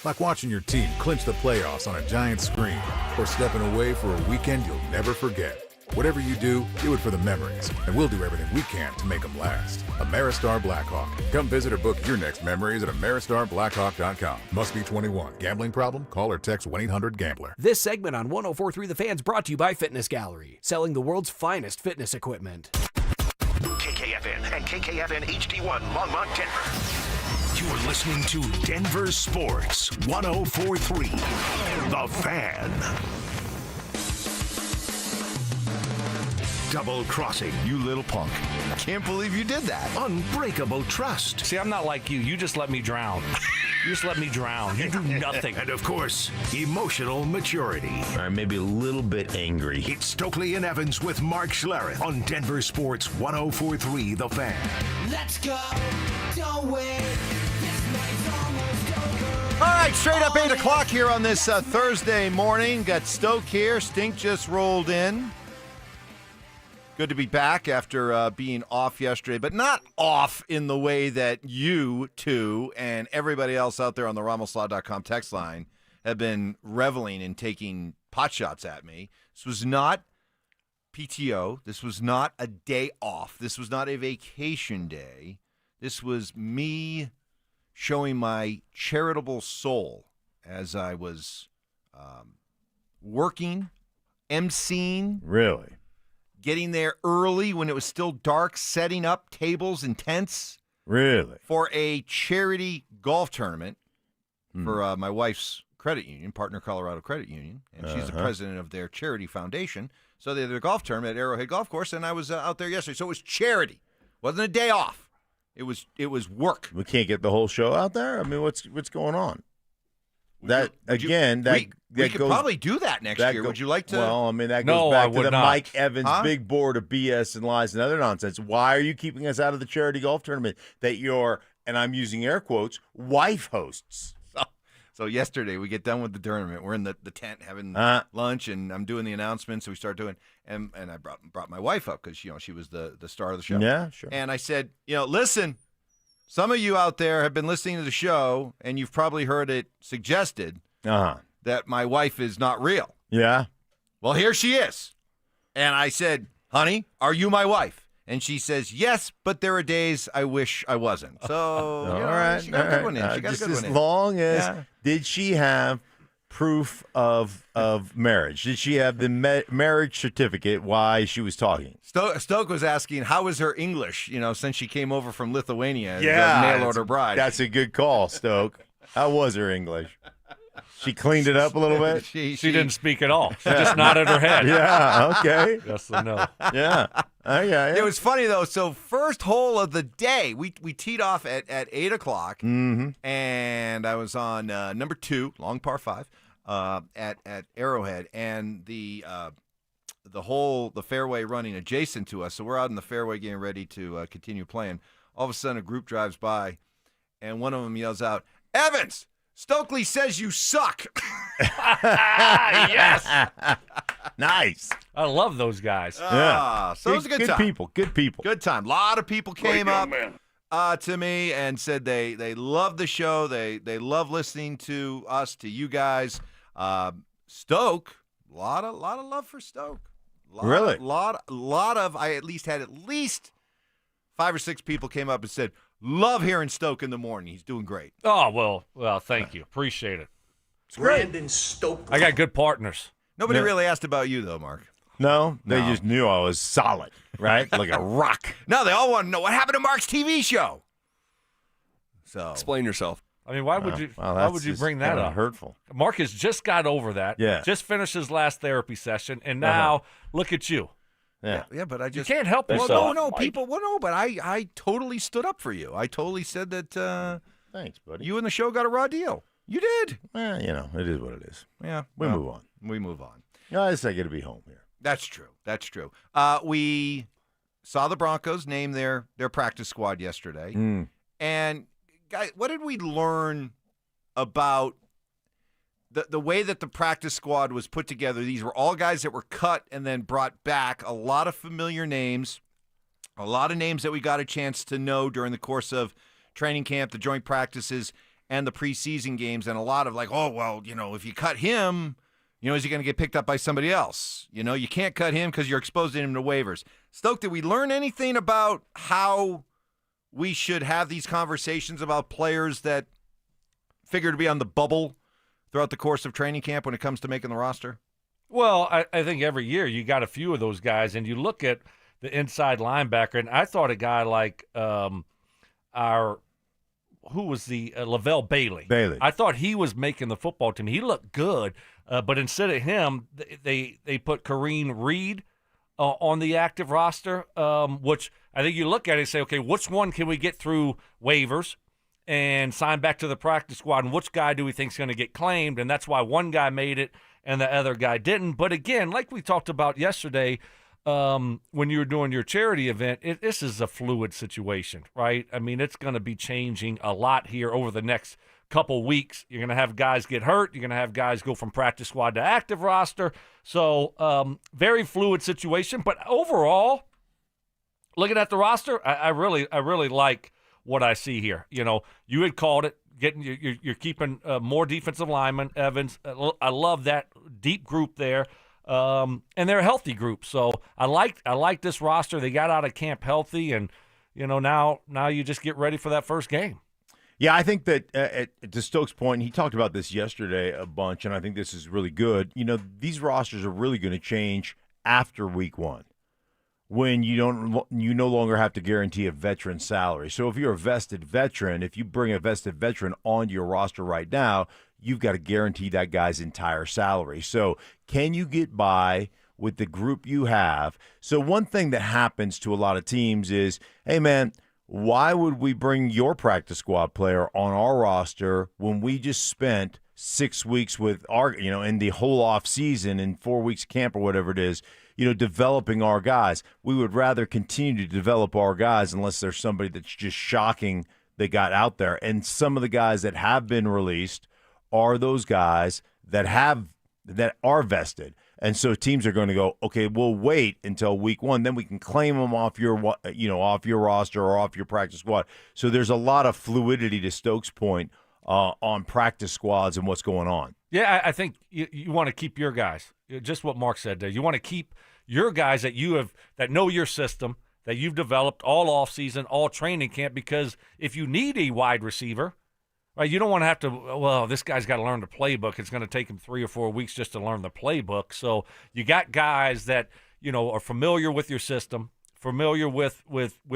Like watching your team clinch the playoffs on a giant screen, or stepping away for a weekend you'll never forget. Whatever you do it for the memories, and we'll do everything we can to make them last. Ameristar Blackhawk. Come visit or book your next memories at AmeristarBlackhawk.com. Must be 21. Gambling problem? Call or text 1-800-GAMBLER. This segment on 104.3 The Fan's brought to you by Fitness Gallery, selling the world's finest fitness equipment. KKFN and KKFN HD1 Longmont, Denver. You're listening to Denver Sports 104.3 The Fan. Double crossing. You little punk. Can't believe you did that. Unbreakable trust. See, I'm not like you. You just let me drown. You just let me drown. You do nothing. And, of course, emotional maturity. Or maybe a little bit angry. It's Stokley and Evans with Mark Schlereth on Denver Sports 104.3 The Fan. Let's go. Don't wait. All right, straight up 8 o'clock here on this Thursday morning. Got Stoke here. Stink just rolled in. Good to be back after being off yesterday, but not off in the way that you two and everybody else out there on the RamosLaw.com text line have been reveling in taking pot shots at me. This was not PTO. This was not a day off. This was not a vacation day. This was me showing my charitable soul as I was working, emceeing. Really? Getting there early when it was still dark, setting up tables and tents. Really? For a charity golf tournament for my wife's credit union, Partner Colorado Credit Union, and she's the president of their charity foundation. So they did a golf tournament at Arrowhead Golf Course, and I was out there yesterday. So it was charity. It wasn't a day off. It was work. We can't get the whole show out there? I mean, what's going on? We could probably do that next year. Would you like to? Well, I mean, that goes back to the not. Mike Evans big board of BS and lies and other nonsense. Why are you keeping us out of the charity golf tournament that your, and I'm using air quotes, wife hosts? So yesterday we get done with the tournament. We're in the tent having lunch, and I'm doing the announcements. So we start doing, and I brought my wife up because she was the star of the show. Yeah, sure. And I said, listen, some of you out there have been listening to the show, and you've probably heard it suggested that my wife is not real. Yeah. Well, here she is. And I said, honey, are you my wife? And she says, yes, but there are days I wish I wasn't. So, all right. she got a good one in. She got a just good as one in. long as, did she have proof of marriage? Did she have the marriage certificate while she was talking? Stoke was asking, how was her English, since she came over from Lithuania as a mail-order bride? That's a good call, Stoke. How was her English? She cleaned it up a little bit? She didn't speak at all. She just nodded her head. Yeah, okay. Yes or no. Yeah. Okay. It was funny, though. So first hole of the day, we teed off at 8 o'clock, and I was on number 2, long par 5, at Arrowhead, and the fairway running adjacent to us. So we're out in the fairway getting ready to continue playing. All of a sudden, a group drives by, and one of them yells out, Evans! Stokley says you suck. Yes. Nice. I love those guys. So it was a good time. Good people. Good time. A lot of people came up to me and said they love the show. They love listening to us, to you guys. Stoke, a lot of love for Stoke. Really? Lot of. I had at least 5 or 6 people came up and said, love hearing Stoke in the morning. He's doing great. Oh, well, thank you. Appreciate it. Brandon Stokley. I got good partners. Nobody really asked about you, though, Mark. No, they just knew I was solid, right? Like a rock. No, they all want to know what happened to Mark's TV show. So explain yourself. I mean, why would you bring that up? Hurtful. Marcus just got over that. Yeah. Just finished his last therapy session, and now look at you. Yeah, but I just you can't help yourself. Well, no, people. Well, no, but I totally stood up for you. I totally said that. Thanks, buddy. You and the show got a raw deal. You did. Well, it is what it is. Yeah, we move on. We move on. I just get to be home here. That's true. We saw the Broncos name their practice squad yesterday, and guys, what did we learn about the way that the practice squad was put together? These were all guys that were cut and then brought back. A lot of familiar names, a lot of names that we got a chance to know during the course of training camp, the joint practices, and the preseason games, and a lot of like, oh, well, if you cut him, is he going to get picked up by somebody else? You can't cut him because you're exposing him to waivers. Stoke, did we learn anything about how we should have these conversations about players that figure to be on the bubble throughout the course of training camp when it comes to making the roster? Well, I think every year you got a few of those guys, and you look at the inside linebacker, and I thought a guy like Lavelle Bailey. I thought he was making the football team. He looked good, but instead of him, they put Kareem Reed on the active roster, which I think you look at it and say, okay, which one can we get through waivers? and sign back to the practice squad, and which guy do we think is going to get claimed, and that's why one guy made it and the other guy didn't. But again, like we talked about yesterday, when you were doing your charity event, this is a fluid situation, right? I mean, it's going to be changing a lot here over the next couple weeks. You're going to have guys get hurt. You're going to have guys go from practice squad to active roster. So very fluid situation. But overall, looking at the roster, I really like what I see here. You know, you had called it. You're keeping more defensive linemen, Evans. I love that deep group there. And they're a healthy group. So I like this roster. They got out of camp healthy, and now you just get ready for that first game. Yeah, I think that to Stokes' point, he talked about this yesterday a bunch, and I think this is really good. These rosters are really going to change after week 1, when you no longer have to guarantee a veteran salary. So if you're a vested veteran, if you bring a vested veteran onto your roster right now, you've got to guarantee that guy's entire salary. So can you get by with the group you have? So one thing that happens to a lot of teams is, hey, man, why would we bring your practice squad player on our roster when we just spent 6 weeks with our, in the whole off season and 4 weeks camp or whatever it is, developing our guys? We would rather continue to develop our guys unless there's somebody that's just shocking that got out there. And some of the guys that have been released are those guys that are vested. And so teams are going to go, okay, we'll wait until week 1, then we can claim them off your roster or off your practice squad. So there's a lot of fluidity, to Stokes' point, on practice squads and what's going on. Yeah, I think you want to keep your guys. Just what Mark said there. You want to keep your guys that know your system, that you've developed all offseason, all training camp, because if you need a wide receiver, right, you don't want to have to, this guy's got to learn the playbook. It's going to take him 3 or 4 weeks just to learn the playbook. So you got guys that, are familiar with your system, familiar with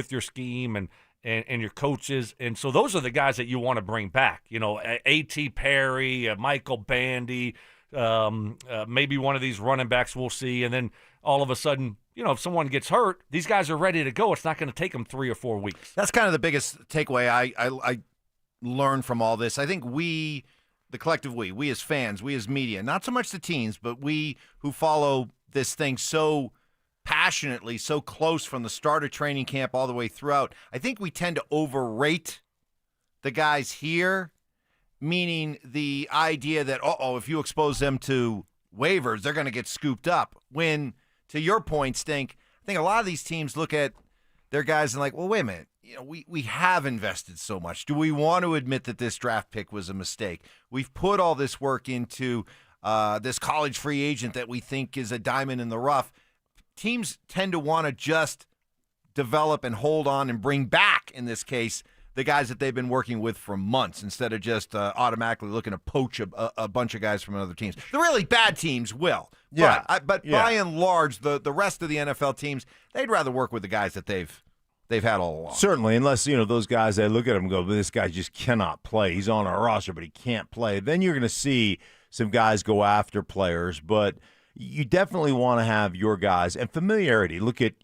your scheme and your coaches. And so those are the guys that you want to bring back. A.T. Perry, Michael Bandy, maybe one of these running backs we'll see. And then all of a sudden, if someone gets hurt, these guys are ready to go. It's not going to take them 3 or 4 weeks. That's kind of the biggest takeaway I learn from all this. I think we as fans, we as media, not so much the teams, but we who follow this thing so passionately, so close from the start of training camp all the way throughout, I think we tend to overrate the guys here, meaning the idea that, if you expose them to waivers, they're going to get scooped up. When, to your point, Stink, I think a lot of these teams look at their guys and like, well, wait a minute. We have invested so much. Do we want to admit that this draft pick was a mistake? We've put all this work into this college free agent that we think is a diamond in the rough. Teams tend to want to just develop and hold on and bring back, in this case, the guys that they've been working with for months instead of just automatically looking to poach a bunch of guys from other teams. The really bad teams will. Yeah. But by and large, the rest of the NFL teams, they'd rather work with the guys that they've had all along. Certainly, unless, those guys, they look at him and go, this guy just cannot play. He's on our roster, but he can't play. Then you're going to see some guys go after players, but you definitely want to have your guys and familiarity. Look at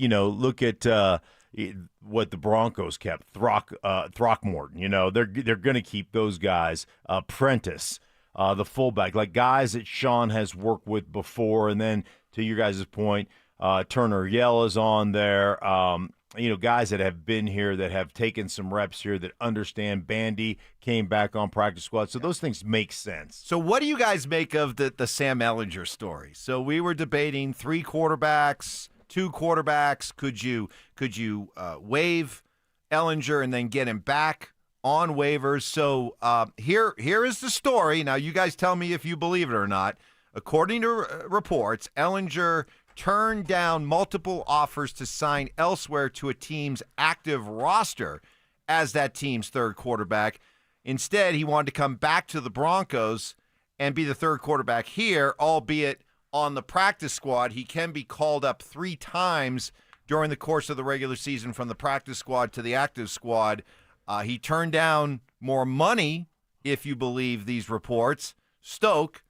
what the Broncos kept, Throckmorton. They're going to keep those guys. Prentice, the fullback, like guys that Sean has worked with before. And then to your guys' point, Turner Yell is on there. Guys that have been here, that have taken some reps here, that understand. Bandy came back on practice squad. So those things make sense. So what do you guys make of the Sam Ehlinger story? So we were debating 3 quarterbacks, 2 quarterbacks. Could you waive Ehlinger and then get him back on waivers? So here is the story. Now, you guys tell me if you believe it or not. According to reports, Ehlinger turned down multiple offers to sign elsewhere to a team's active roster as that team's third quarterback. Instead, he wanted to come back to the Broncos and be the third quarterback here, albeit on the practice squad. He can be called up 3 times during the course of the regular season from the practice squad to the active squad. He turned down more money, if you believe these reports. Stoke,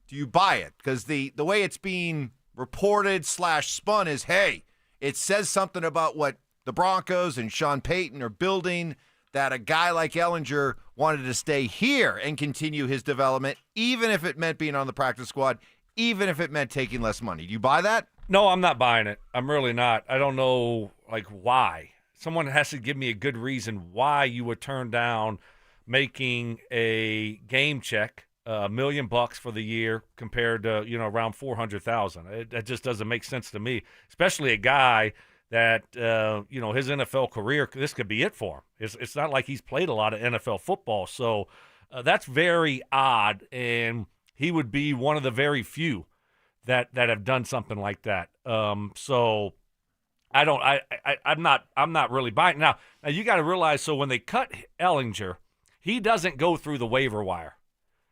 do you buy it? Because the way it's being reported / spun is, hey, it says something about what the Broncos and Sean Payton are building, that a guy like Ellinger wanted to stay here and continue his development, even if it meant being on the practice squad, even if it meant taking less money. Do you buy that? No, I'm not buying it. I'm really not. I don't know, why. Someone has to give me a good reason why you would turn down making a game check, $1 million for the year compared to, around $400,000. That just doesn't make sense to me, especially a guy that, his NFL career, this could be it for him. It's not like he's played a lot of NFL football. So that's very odd, and he would be one of the very few that have done something like that. So I'm not really buying. Now you got to realize, so when they cut Ellinger, he doesn't go through the waiver wire.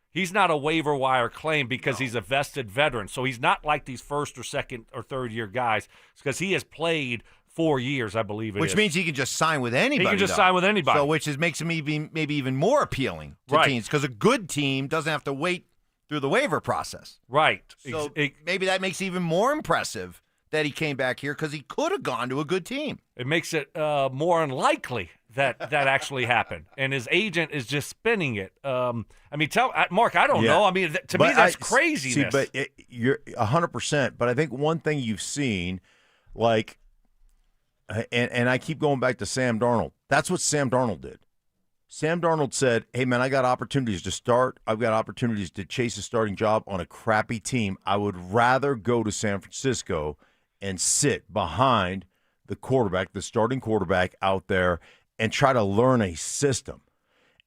He's not a waiver wire claim because he's a vested veteran. So he's not like these first or second or third year guys, because he has played 4 years, I believe it is. Which means he can just sign with anybody. He can just sign with anybody. So which makes him maybe even more appealing to teams, because a good team doesn't have to wait through the waiver process. Right. So maybe that makes it even more impressive that he came back here, because he could have gone to a good team. It makes it more unlikely that actually happened, and his agent is just spinning it. Tell Mark, I don't know. To me, that's craziness. See, but you're 100%. But I think one thing you've seen, and I keep going back to Sam Darnold. That's what Sam Darnold did. Sam Darnold said, hey, man, I got opportunities to start. I've got opportunities to chase a starting job on a crappy team. I would rather go to San Francisco and sit behind the quarterback, the starting quarterback out there, and try to learn a system.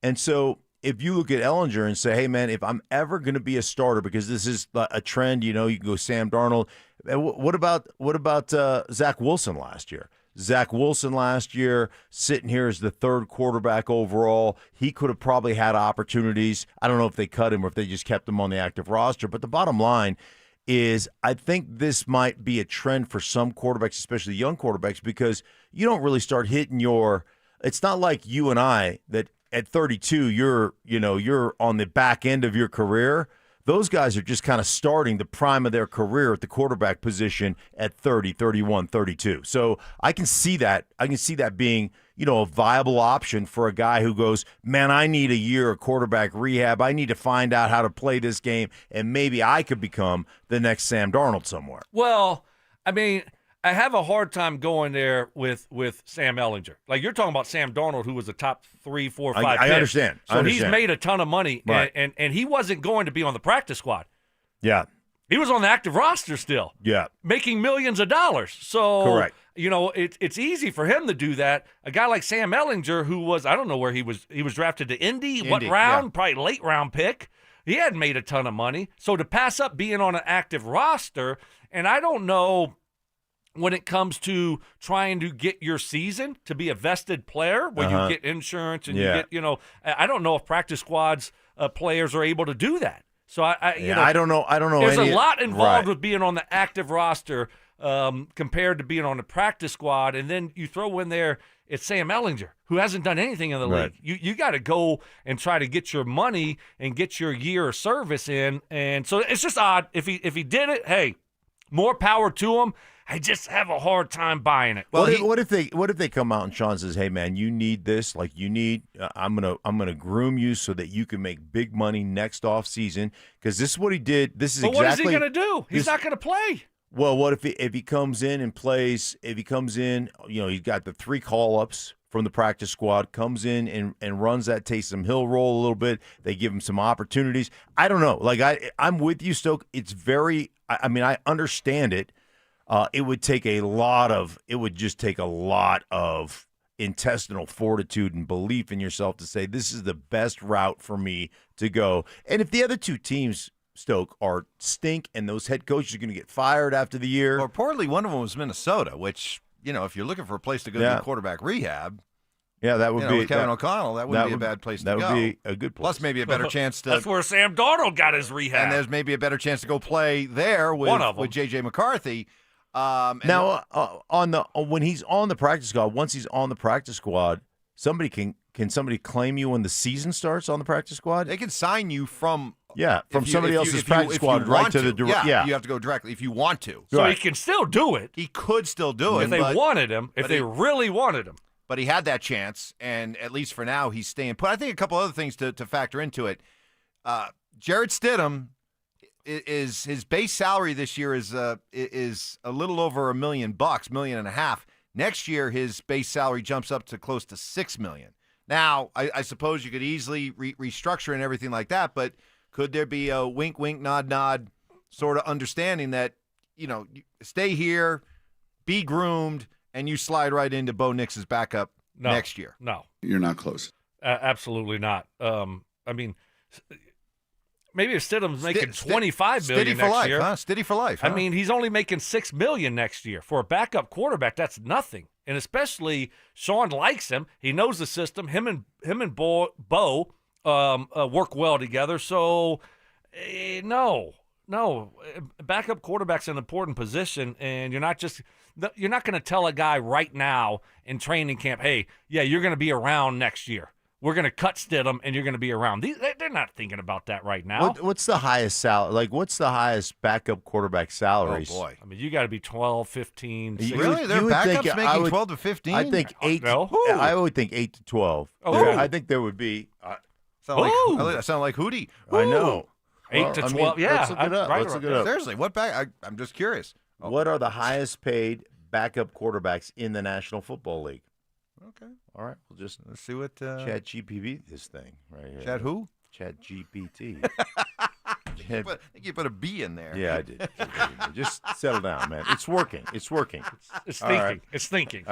And so if you look at Ellinger and say, hey, man, if I'm ever going to be a starter, because this is a trend, you can go Sam Darnold. What about Zach Wilson last year? Zach Wilson last year, sitting here as the third quarterback overall. He could have probably had opportunities. I don't know if they cut him or if they just kept him on the active roster. But the bottom line is, I think this might be a trend for some quarterbacks, especially young quarterbacks, because you don't really start hitting it's not like you and I that at 32 you're on the back end of your career. Those guys are just kind of starting the prime of their career at the quarterback position at 30, 31, 32. So I can see that. I can see that being, a viable option for a guy who goes, man, I need a year of quarterback rehab. I need to find out how to play this game, and maybe I could become the next Sam Darnold somewhere. Well, I have a hard time going there with Sam Ellinger. Like, you're talking about Sam Darnold, who was a top 3, 4, 5 I understand. So he's made a ton of money, right. and he wasn't going to be on the practice squad. Yeah. He was on the active roster still. Yeah. Making millions of dollars. So, correct. It's easy for him to do that. A guy like Sam Ellinger, who was, I don't know where he was drafted to Indy. What round? Yeah. Probably late round pick. He hadn't made a ton of money. So to pass up being on an active roster, and I don't know, when it comes to trying to get your season to be a vested player where you get insurance and you get, I don't know if practice squads players are able to do that. So I don't know. There's a lot involved with being on the active roster compared to being on the practice squad. And then you throw in there, it's Sam Ellinger, who hasn't done anything in the league. You got to go and try to get your money and get your year of service in. And so it's just odd. If he did it, hey, more power to him. I just have a hard time buying it. Well, what if they come out and Sean says, "Hey, man, you need this. Like, you need. I'm gonna groom you so that you can make big money next off season, because this is what he did. This is but exactly. What is he gonna do? He's not gonna play. Well, what if he comes in and plays? If he comes in, he's got the 3 call-ups from the practice squad, comes in and runs that Taysom Hill role a little bit. They give him some opportunities. I don't know. Like, I'm with you, Stoke. It's very. I understand it. It would take a lot of intestinal fortitude and belief in yourself to say, this is the best route for me to go. And if the other two teams, Stoke, are stink and those head coaches are going to get fired after the year. Or reportedly, one of them was Minnesota, which, if you're looking for a place to go do quarterback rehab. Yeah, that would be with Kevin O'Connell. That wouldn't be a bad place to go. That would be a good place. Plus, maybe a better chance to. That's where Sam Darnold got his rehab. And there's maybe a better chance to go play there with J.J. McCarthy. Now, when he's on the practice squad, once he's on the practice squad, somebody can somebody claim you when the season starts on the practice squad? They can sign you from somebody else's practice squad right to the direct. Yeah, you have to go directly if you want to. So he can still do it. He could still do it if they wanted him. If they really wanted him. but he had that chance, and at least for now, he's staying put. I think a couple other things to factor into it. Jarrett Stidham is his base salary this year is a little over $1 million, $1.5 million. Next year, his base salary jumps up to close to $6 million. Now, I suppose you could easily restructure and everything like that, but could there be a wink, wink, nod, nod sort of understanding that, you stay here, be groomed, and you slide right into Bo Nix's backup next year? No. You're not close. Absolutely not. Maybe if Stidham's making $25 million next year. Stiddy for life. I mean, he's only making $6 million next year. For a backup quarterback, that's nothing. And especially Sean likes him. He knows the system. Him and Bo work well together. So, no. Backup quarterback's an important position, and you're not going to tell a guy right now in training camp, hey, yeah, you're going to be around next year. We're going to cut Stidham, and you're going to be around. They're not thinking about that right now. What's the highest salary? Like, what's the highest backup quarterback salaries? Oh, boy. I mean, you got to be 12, 15, 16. Really? There are backups making 12 to 15? I think 8. No. I would think 8 to 12. Oh. I think there would be. I sound like Hootie. I know. 8 to 12. Let's look it up. Let's look it up. Seriously, what back? I'm just curious. What are the highest paid backup quarterbacks in the National Football League? Okay. All right. Let's see what Chat GPT this thing right here. Chat who? Chat GPT. I think you put a B in there. Yeah, I did. Just settle down, man. It's working. It's working. It's thinking. Right. It's thinking.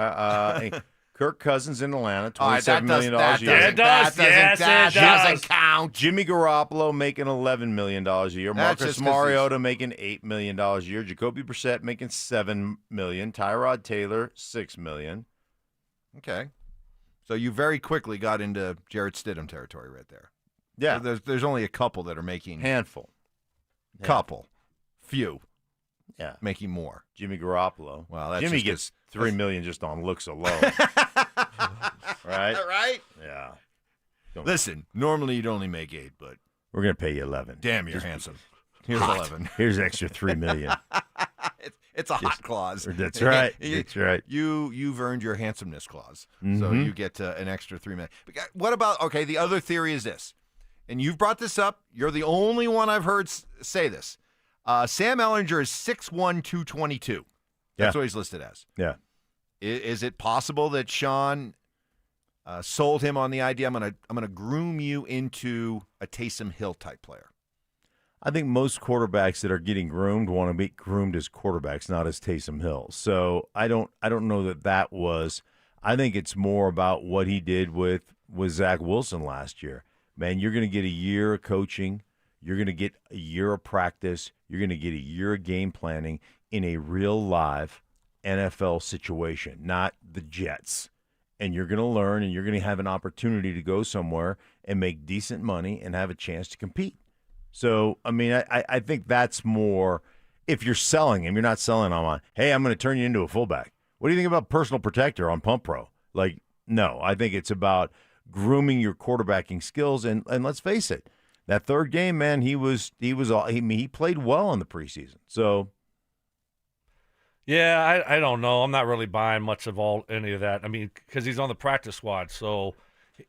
Kirk Cousins in Atlanta, $27 million a year. It does. That doesn't count. Jimmy Garoppolo making $11 million a year. Marcus Mariota making $8 million a year. Jacoby Brissett making $7 million. Tyrod Taylor $6 million. Okay. So you very quickly got into Jarrett Stidham territory right there. Yeah. So there's only a couple that are making handful. Couple. Few. Yeah. Making more. Jimmy Garoppolo. Well, that's Jimmy gets $3 million just on looks alone. Right? Right? Yeah. Listen, normally you'd only make 8, but we're going to pay you 11. Damn, you're handsome. Here's 11. Here's an extra $3 million. It's a hot clause. That's right. That's right. You've earned your handsomeness clause, so Mhm. you get an extra $3 million. But what about the other theory is this, and you've brought this up. You're the only one I've heard say this. Sam Ehlinger is 6'1", 222. That's what he's listed as. Yeah. Is it possible that Sean sold him on the idea? I'm gonna groom you into a Taysom Hill type player. I think most quarterbacks that are getting groomed want to be groomed as quarterbacks, not as Taysom Hill. So I don't know that was. I think it's more about what he did with Zach Wilson last year. Man, you're going to get a year of coaching. You're going to get a year of practice. You're going to get a year of game planning in a real live NFL situation, not the Jets. And you're going to learn, and you're going to have an opportunity to go somewhere and make decent money and have a chance to compete. So, I mean, I think that's more if you're selling him, you're not selling him on, hey, I'm going to turn you into a fullback. What do you think about personal protector on Pump Pro? Like, no, I think it's about grooming your quarterbacking skills. And let's face it, that third game, man, he played well in the preseason. So, yeah, I don't know. I'm not really buying much of any of that. I mean, because he's on the practice squad. So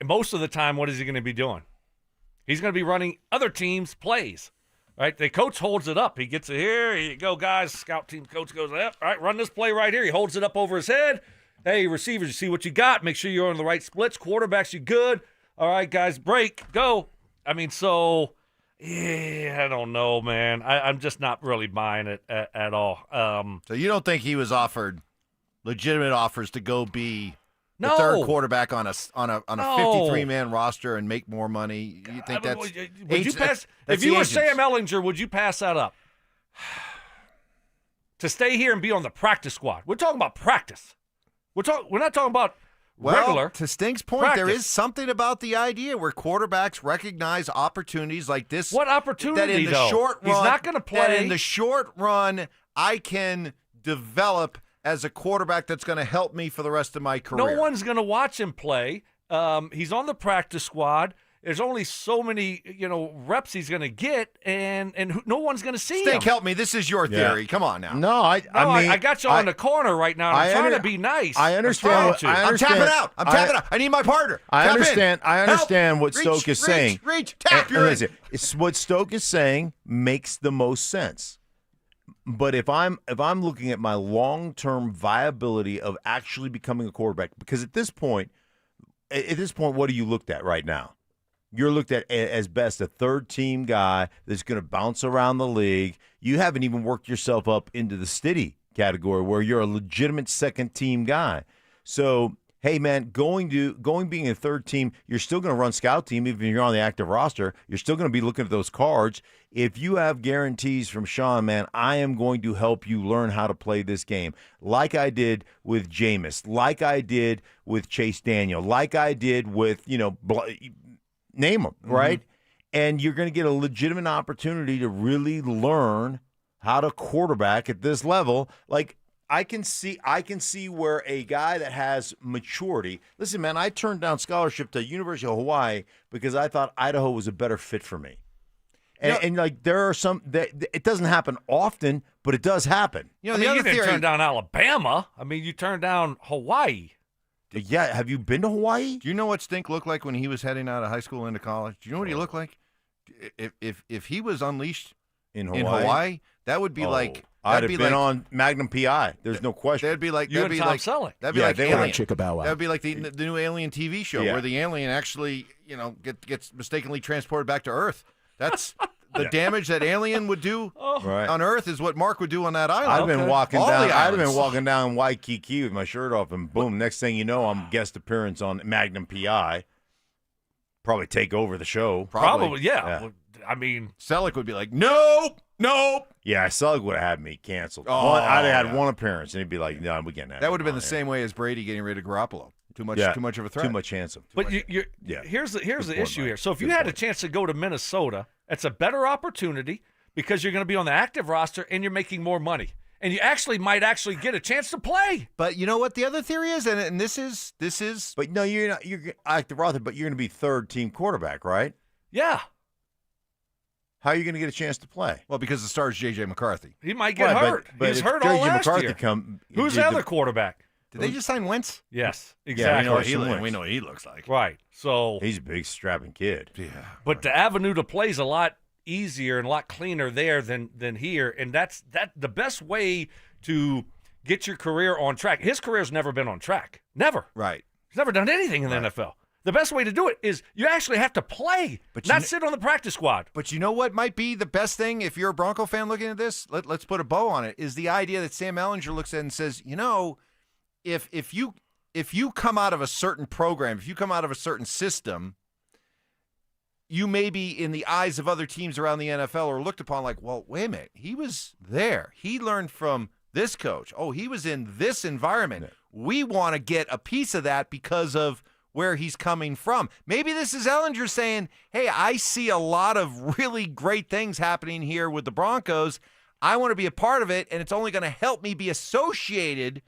most of the time, what is he going to be doing? He's going to be running other teams' plays, right? The coach holds it up. He gets it here. Here you go, guys. Scout team coach goes, all right, run this play right here. He holds it up over his head. Hey, receivers, you see what you got. Make sure you're on the right splits. Quarterbacks, you good. All right, guys, break, go. I mean, so, yeah, I don't know, man. I'm just not really buying it at all. So you don't think he was offered legitimate offers to go be the No. third quarterback on a 53-man roster and make more money? You think that's would you pass? If you were Sam Ehlinger, would you pass that up? To stay here and be on the practice squad. We're talking about practice. We're not talking about regular. To Stink's point, practice. there is something about the idea where quarterbacks recognize opportunities like this. What opportunity, that in the though? short run, He's not going to play. That in the short run, I can develop as a quarterback that's going to help me for the rest of my career. No one's going to watch him play. He's on the practice squad. there's only so many, reps he's going to get, and no one's going to see Stink, him. help me. This is your theory. Come on now. No, I mean, I got you on the corner right now. I'm trying to be nice. I understand. I'm tapping out. I'm tapping out. I need my partner. I Tap understand. in. I understand what Reach, Stoke is saying. Reach. Tap. You're in. Listen, it's what Stoke is saying makes the most sense. But if I'm looking at my long-term viability of actually becoming a quarterback, because at this point, what are you looked at right now? You're looked at as best a third-team guy that's going to bounce around the league. You haven't even worked yourself up into the steady category where you're a legitimate second-team guy. So, hey, man, going being a third team, you're still going to run scout team even if you're on the active roster. You're still going to be looking at those cards. If you have guarantees from Sean, man, I am going to help you learn how to play this game like I did with Jameis, like I did with Chase Daniel, like I did with, name them, right? And you're going to get a legitimate opportunity to really learn how to quarterback at this level. Like, I can see where a guy that has maturity. Listen, man, I turned down scholarship to University of Hawaii because I thought Idaho was a better fit for me. And like there are some that it doesn't happen often, but it does happen. You didn't turn down Alabama. I mean, you turned down Hawaii. Yeah, have you been to Hawaii? Do you know what Stink looked like when he was heading out of high school into college? Do you know what he looked like? If he was unleashed in Hawaii, that would be like. I'd have been on Magnum PI. There's no question. That'd be like you and Tom Selleck. That'd be like Alien. That'd be like the new Alien TV show where the alien actually, gets mistakenly transported back to Earth. That's the damage that Alien would do on Earth is what Mark would do on that island. I'd have been walking down Waikiki with my shirt off, and boom! Next thing you know, I'm guest appearance on Magnum PI. Probably take over the show. Probably, yeah. I mean, Selleck would be like, nope. Yeah, Selleck would have had me canceled. I'd have had one appearance, and he'd be like, no, we're getting that would have been the same way as Brady getting rid of Garoppolo. Too much of a threat. Too much handsome. But here's the issue here. So if you had a chance to go to Minnesota, it's a better opportunity because you're going to be on the active roster and you're making more money. And you might get a chance to play. But you know what the other theory is, and this is. But no, you're not. You're active roster, but you're going to be third team quarterback, right? Yeah. How are you going to get a chance to play? Well, because the star is J.J. McCarthy. He might get hurt. But He's hurt all last McCarthy year. Who's the other quarterback? Did they just sign Wentz? Yes, exactly. We know what he looks like. Right. So he's a big, strapping kid. Yeah. But the avenue to play is a lot easier and a lot cleaner there than here, and that's the best way to get your career on track. His career's never been on track. Never. Right. He's never done anything in the NFL. The best way to do it is you actually have to play, not sit on the practice squad. But you know what might be the best thing if you're a Bronco fan looking at this? Let's put a bow on it, is the idea that Sam Ehlinger looks at and says, if you come out of a certain program, if you come out of a certain system, you may be in the eyes of other teams around the NFL or looked upon like, well, wait a minute, he was there. He learned from this coach. Oh, he was in this environment. Yeah. We want to get a piece of that because of where he's coming from. Maybe this is Ehlinger saying, hey, I see a lot of really great things happening here with the Broncos. I want to be a part of it, and it's only going to help me be associated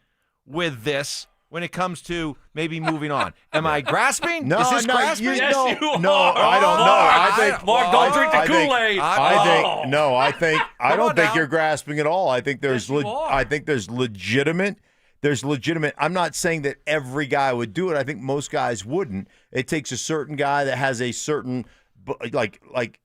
with this when it comes to maybe moving on. Am I grasping? No, is this grasping? You are. I don't know. I think Mark, don't drink the Kool-Aid. I don't think you're grasping at all. I think there's legitimate. I'm not saying that every guy would do it. I think most guys wouldn't. It takes a certain guy that has a certain, like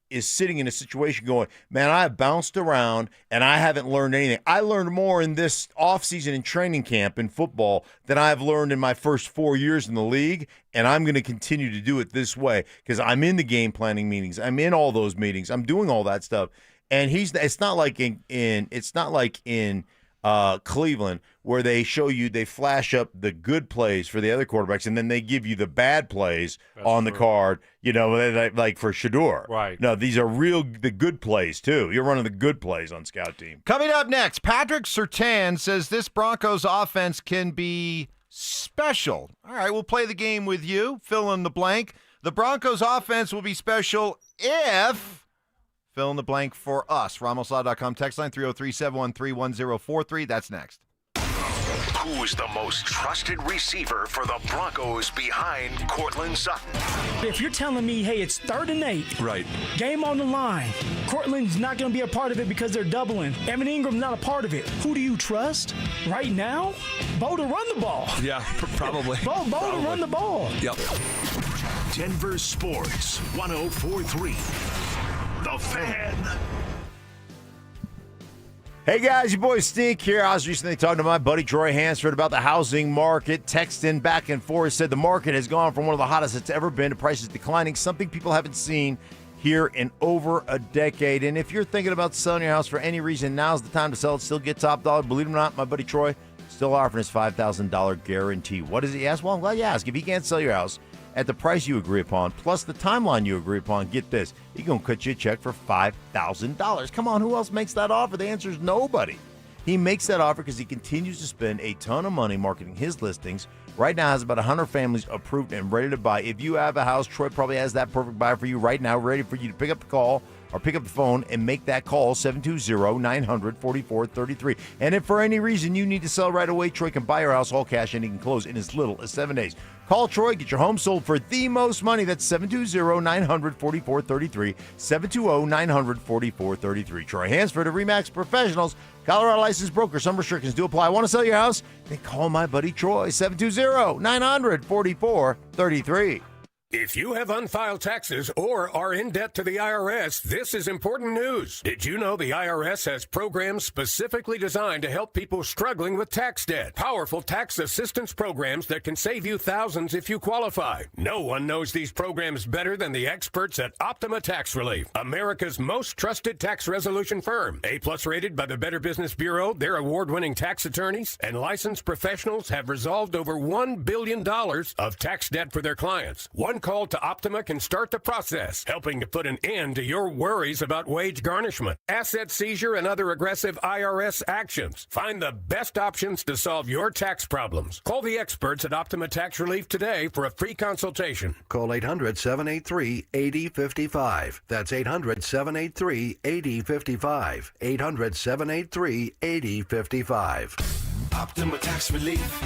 is sitting in a situation going, man, I have bounced around and I haven't learned anything. I learned more in this offseason and training camp in football than I've learned in my first 4 years in the league, and I'm going to continue to do it this way because I'm in the game planning meetings. I'm in all those meetings. I'm doing all that stuff. And it's not like in Cleveland, where they flash up the good plays for the other quarterbacks, and then they give you the bad plays the card, like for Shador. Right. No, these are the good plays, too. You're running the good plays on Scout Team. Coming up next, Patrick Surtain says this Broncos offense can be special. All right, we'll play the game with you. Fill in the blank. The Broncos offense will be special if... Fill in the blank for us. RamosLaw.com text line 303-713-1043. That's next. Who's the most trusted receiver for the Broncos behind Courtland Sutton? If you're telling me, hey, it's 3rd and 8, right? Game on the line. Courtland's not going to be a part of it because they're doubling. Evan Ingram's not a part of it. Who do you trust right now? Bo to run the ball. Yeah, probably. Bo to run the ball. Yep. Denver Sports 104.3. The Fan. Hey guys, your boy Stink here. I was recently talking to my buddy Troy Hansford about the housing market, texting back and forth. Said the market has gone from one of the hottest it's ever been to prices declining, something people haven't seen here in over a decade. And if you're thinking about selling your house for any reason, now's the time to sell it. Still get top dollar. Believe it or not, my buddy Troy still offering his $5,000 guarantee. What does he ask? Well, I'm glad you asked. If he can't sell your house at the price you agree upon, plus the timeline you agree upon, get this, he's going to cut you a check for $5,000. Come on, who else makes that offer? The answer is nobody. He makes that offer because he continues to spend a ton of money marketing his listings. Right now has about 100 families approved and ready to buy. If you have a house, Troy probably has that perfect buyer for you right now, ready for you to pick up the call or pick up the phone and make that call, 720-900-4433. And if for any reason you need to sell right away, Troy can buy your house all cash and he can close in as little as 7 days. Call Troy, get your home sold for the most money. That's 720-900-4433, 720-900-4433. Troy Hansford of RE/MAX Professionals, Colorado licensed broker. Some restrictions do apply. Want to sell your house? Then call my buddy Troy, 720-900-4433. If you have unfiled taxes or are in debt to the IRS, this is important news. Did you know the IRS has programs specifically designed to help people struggling with tax debt? Powerful tax assistance programs that can save you thousands if you qualify. No one knows these programs better than the experts at Optima Tax Relief, America's most trusted tax resolution firm. A-plus rated by the Better Business Bureau, their award-winning tax attorneys and licensed professionals have resolved over $1 billion of tax debt for their clients. One call to Optima can start the process, helping to put an end to your worries about wage garnishment, asset seizure, and other aggressive IRS actions. Find the best options to solve your tax problems. Call the experts at Optima Tax Relief today for a free consultation. Call 800-783-8055. That's 800-783-8055. 800-783-8055. Optima Tax Relief.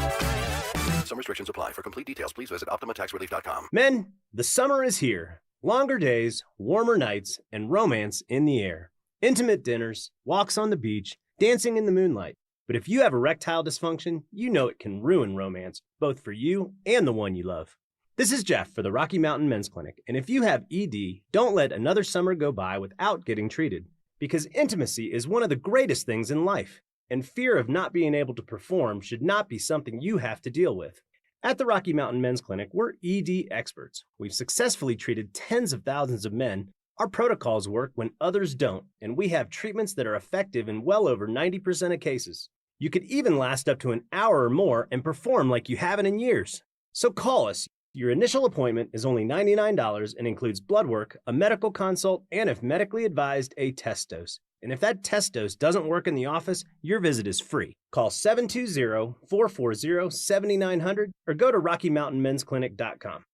Some restrictions apply. For complete details, please visit OptimaTaxRelief.com. Men, the summer is here. Longer days, warmer nights, and romance in the air. Intimate dinners, walks on the beach, dancing in the moonlight. But if you have erectile dysfunction, you know it can ruin romance, both for you and the one you love. This is Jeff for the Rocky Mountain Men's Clinic, and if you have ED, don't let another summer go by without getting treated, because intimacy is one of the greatest things in life. And fear of not being able to perform should not be something you have to deal with. At the Rocky Mountain Men's Clinic, we're ED experts. We've successfully treated tens of thousands of men. Our protocols work when others don't, and we have treatments that are effective in well over 90% of cases. You could even last up to an hour or more and perform like you haven't in years. So call us. Your initial appointment is only $99 and includes blood work, a medical consult, and if medically advised, a test dose. And if that test dose doesn't work in the office, your visit is free. Call 720-440-7900 or go to RockyMountainMen'sClinic.com.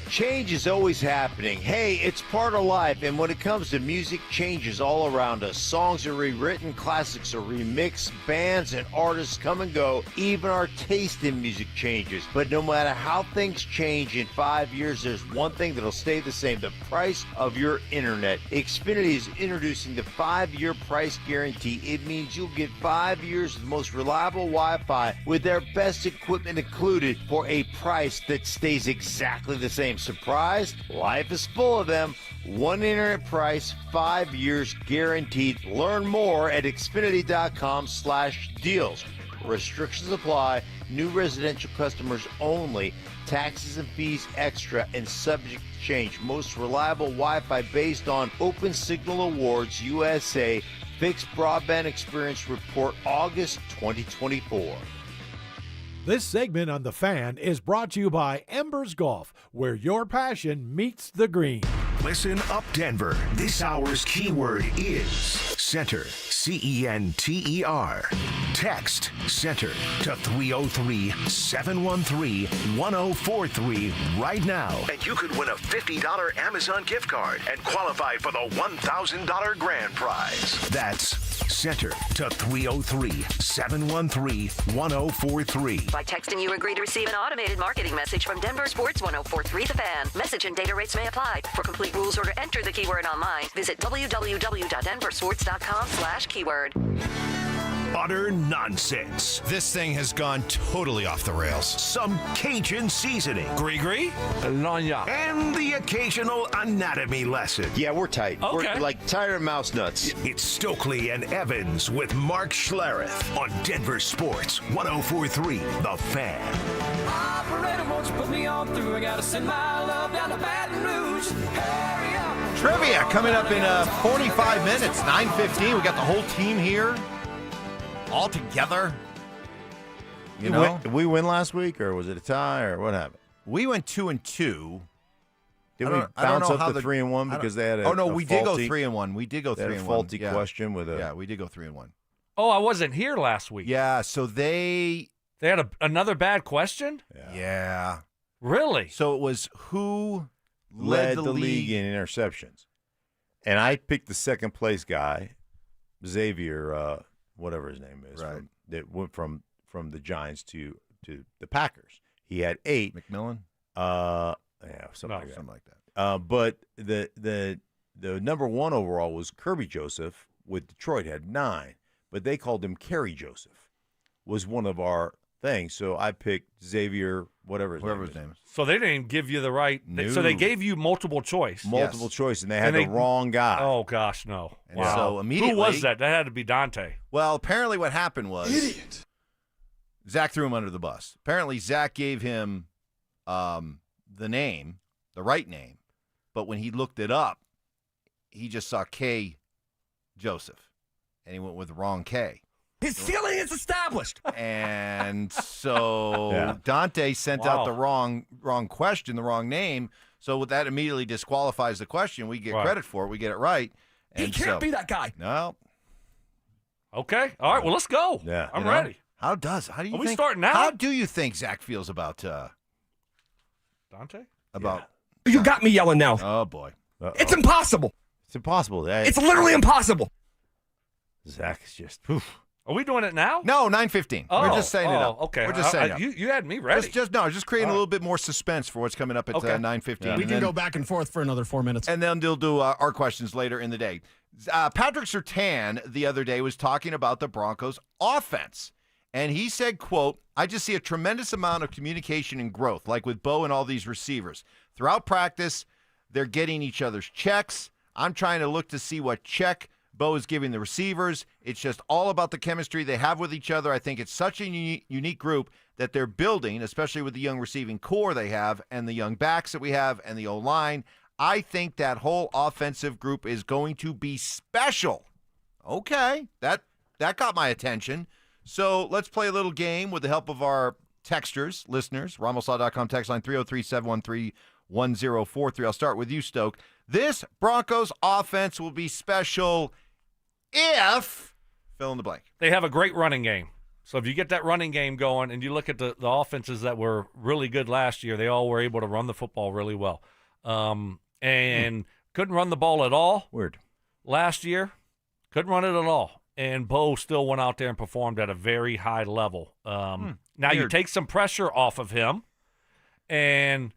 Change is always happening. Hey, it's part of life, and when it comes to music, change is all around us. Songs are rewritten, classics are remixed, bands and artists come and go. Even our taste in music changes. But no matter how things change in 5 years, there's one thing that'll stay the same: the price of your internet. Xfinity is introducing the 5-year price guarantee. It means you'll get 5 years of the most reliable Wi-Fi with their best equipment included for a price that stays exactly the same. Surprised? Life is full of them. One internet price, 5 years guaranteed. Learn more at Xfinity.com/deals. Restrictions apply. New residential customers only. Taxes and fees extra and subject to change. Most reliable Wi-Fi based on Open Signal Awards USA. Fixed Broadband Experience Report, August 2024. This segment on The Fan is brought to you by Embers Golf, where your passion meets the green. Listen up, Denver. This hour's keyword is center. CENTER. Text center to 303-713-1043 right now. And you could win a $50 Amazon gift card and qualify for the $1,000 grand prize. That's Center to 303-713-1043. By texting, you agree to receive an automated marketing message from Denver Sports 1043 The Fan. Message and data rates may apply. For complete rules or to enter the keyword online, visit www.denversports.com/keyword. Utter nonsense. This thing has gone totally off the rails. Some Cajun seasoning. Gree-gree? And the occasional anatomy lesson. Yeah, we're tight. Okay. We're like tired mouse nuts. It's Stokley and Evans with Mark Schlereth on Denver Sports 1043 The Fan. Operator, won't you put me on through? I gotta send my love down to Baton Rouge. Hurry up. Trivia coming up in 45 minutes, 9:15. We got the whole team here, all together. You know, Did we win last week, or was it a tie, or what happened? we went 2-2. Did we bounce up to 3-1 because they had a we did go 3-1. We did go 3-1. They had a faulty question with a. Yeah, we did go 3-1. Oh, I wasn't here last week. Yeah, so they had another bad question? Yeah. Really? So it was who led the league in interceptions. And I picked the second place guy, Xavier, whatever his name is, Right. that went from the Giants to the Packers. He had 8. McMillan? Something like that. Something like that. But the number 1 overall was Kirby Joseph with Detroit, had 9. But they called him Kerry Joseph, was one of our things. So I picked Xavier, whatever his name is. So they didn't give you the right. No. So they gave you multiple choice. Multiple choice, and they had the wrong guy. Oh, gosh, no. And Wow. so immediately. Who was that? That had to be Dante. Well, apparently what happened was. Idiot. Zach threw him under the bus. Apparently Zach gave him the name, the right name, but when he looked it up, he just saw K. Joseph, and he went with the wrong K. His ceiling is established. And so Yeah. Dante sent out the Wow. wrong question, the wrong name. So that immediately disqualifies the question. We get Right. credit for it. We get it right. He And can't so, be that guy. No. Okay. All right. Well, let's go. Yeah. I'm You know? ready. How do you Are we think, starting now? How do you think Zach feels about Dante? You got me yelling now. Oh boy. It's impossible. It's impossible. It's literally impossible. Zach is just poof. Are we doing it now? No, 9:15. We're just saying it up. Okay. We're just saying it up. You had me ready. Just creating a little bit more suspense for what's coming up at Okay. 9:15. We can go back and forth for another 4 minutes. And then they'll do our questions later in the day. Patrick Surtain the other day was talking about the Broncos offense. And he said, quote, I just see a tremendous amount of communication and growth, like with Bo and all these receivers. Throughout practice, they're getting each other's checks. I'm trying to look to see what check Bo is giving the receivers. It's just all about the chemistry they have with each other. I think it's such a unique group that they're building, especially with the young receiving core they have and the young backs that we have and the O-line. I think that whole offensive group is going to be special. Okay, that got my attention. So let's play a little game with the help of our texters, listeners. RamosLaw.com text line 303-713-1043. I'll start with you, Stoke. This Broncos offense will be special if fill in the blank. They have a great running game. So if you get that running game going and you look at the offenses that were really good last year, they all were able to run the football really well. And couldn't run the ball at all. Weird. Last year, couldn't run it at all. And Bo still went out there and performed at a very high level. Now you Weird. take some pressure off of him, and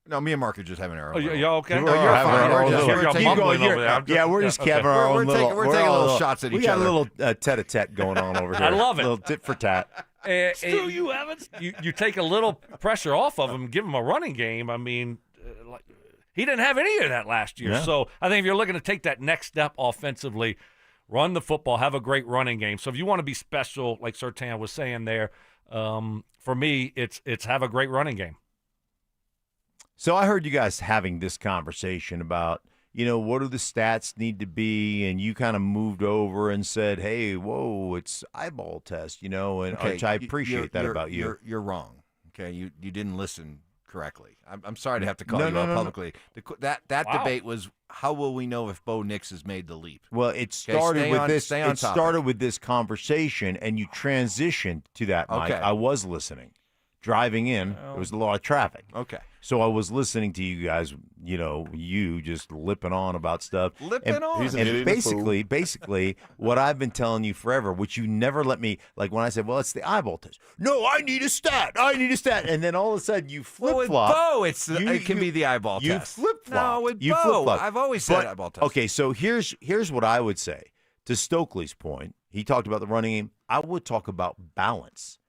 No, me and Mark are just having our own. you okay? No, you're fine. We're just- You're keep mumbling going. over there. Yeah, we're just having our own little. We're taking little shots at we each got other. a little tete-a-tete going on over here. I love it. A little tit for tat. Screw you, Evans. You take a little pressure off of him, give him a running game. I mean, he didn't have any of that last year. Yeah. So I think if you're looking to take that next step offensively, run the football, have a great running game. So if you want to be special, like Surtain was saying there, for me, it's have a great running game. So I heard you guys having this conversation about, what do the stats need to be? And you kind of moved over and said, hey, whoa, it's eyeball test, and which I appreciate that about you. You're wrong. Okay, you didn't listen correctly. I'm sorry to have to call No, you no, out no, no. publicly. That Wow. debate was how will we know if Bo Nix has made the leap? Well, it Okay, started stay with on- this. stay on It topic. started with this conversation, and you transitioned to that, Mike. Okay. I was listening. driving in, there was a lot of traffic. Okay. So I was listening to you guys, you just lipping on about stuff. And basically, what I've been telling you forever, which you never let me, like when I said, well, it's the eyeball test. No, I need a stat. And then all of a sudden you flip-flop. Well, with Bo, it can be the eyeball you test. Flip-flop. No, with you Bo, flip-flop. I've always said eyeball test. Okay, so here's what I would say. To Stokley's point, he talked about the running game. I would talk about balance.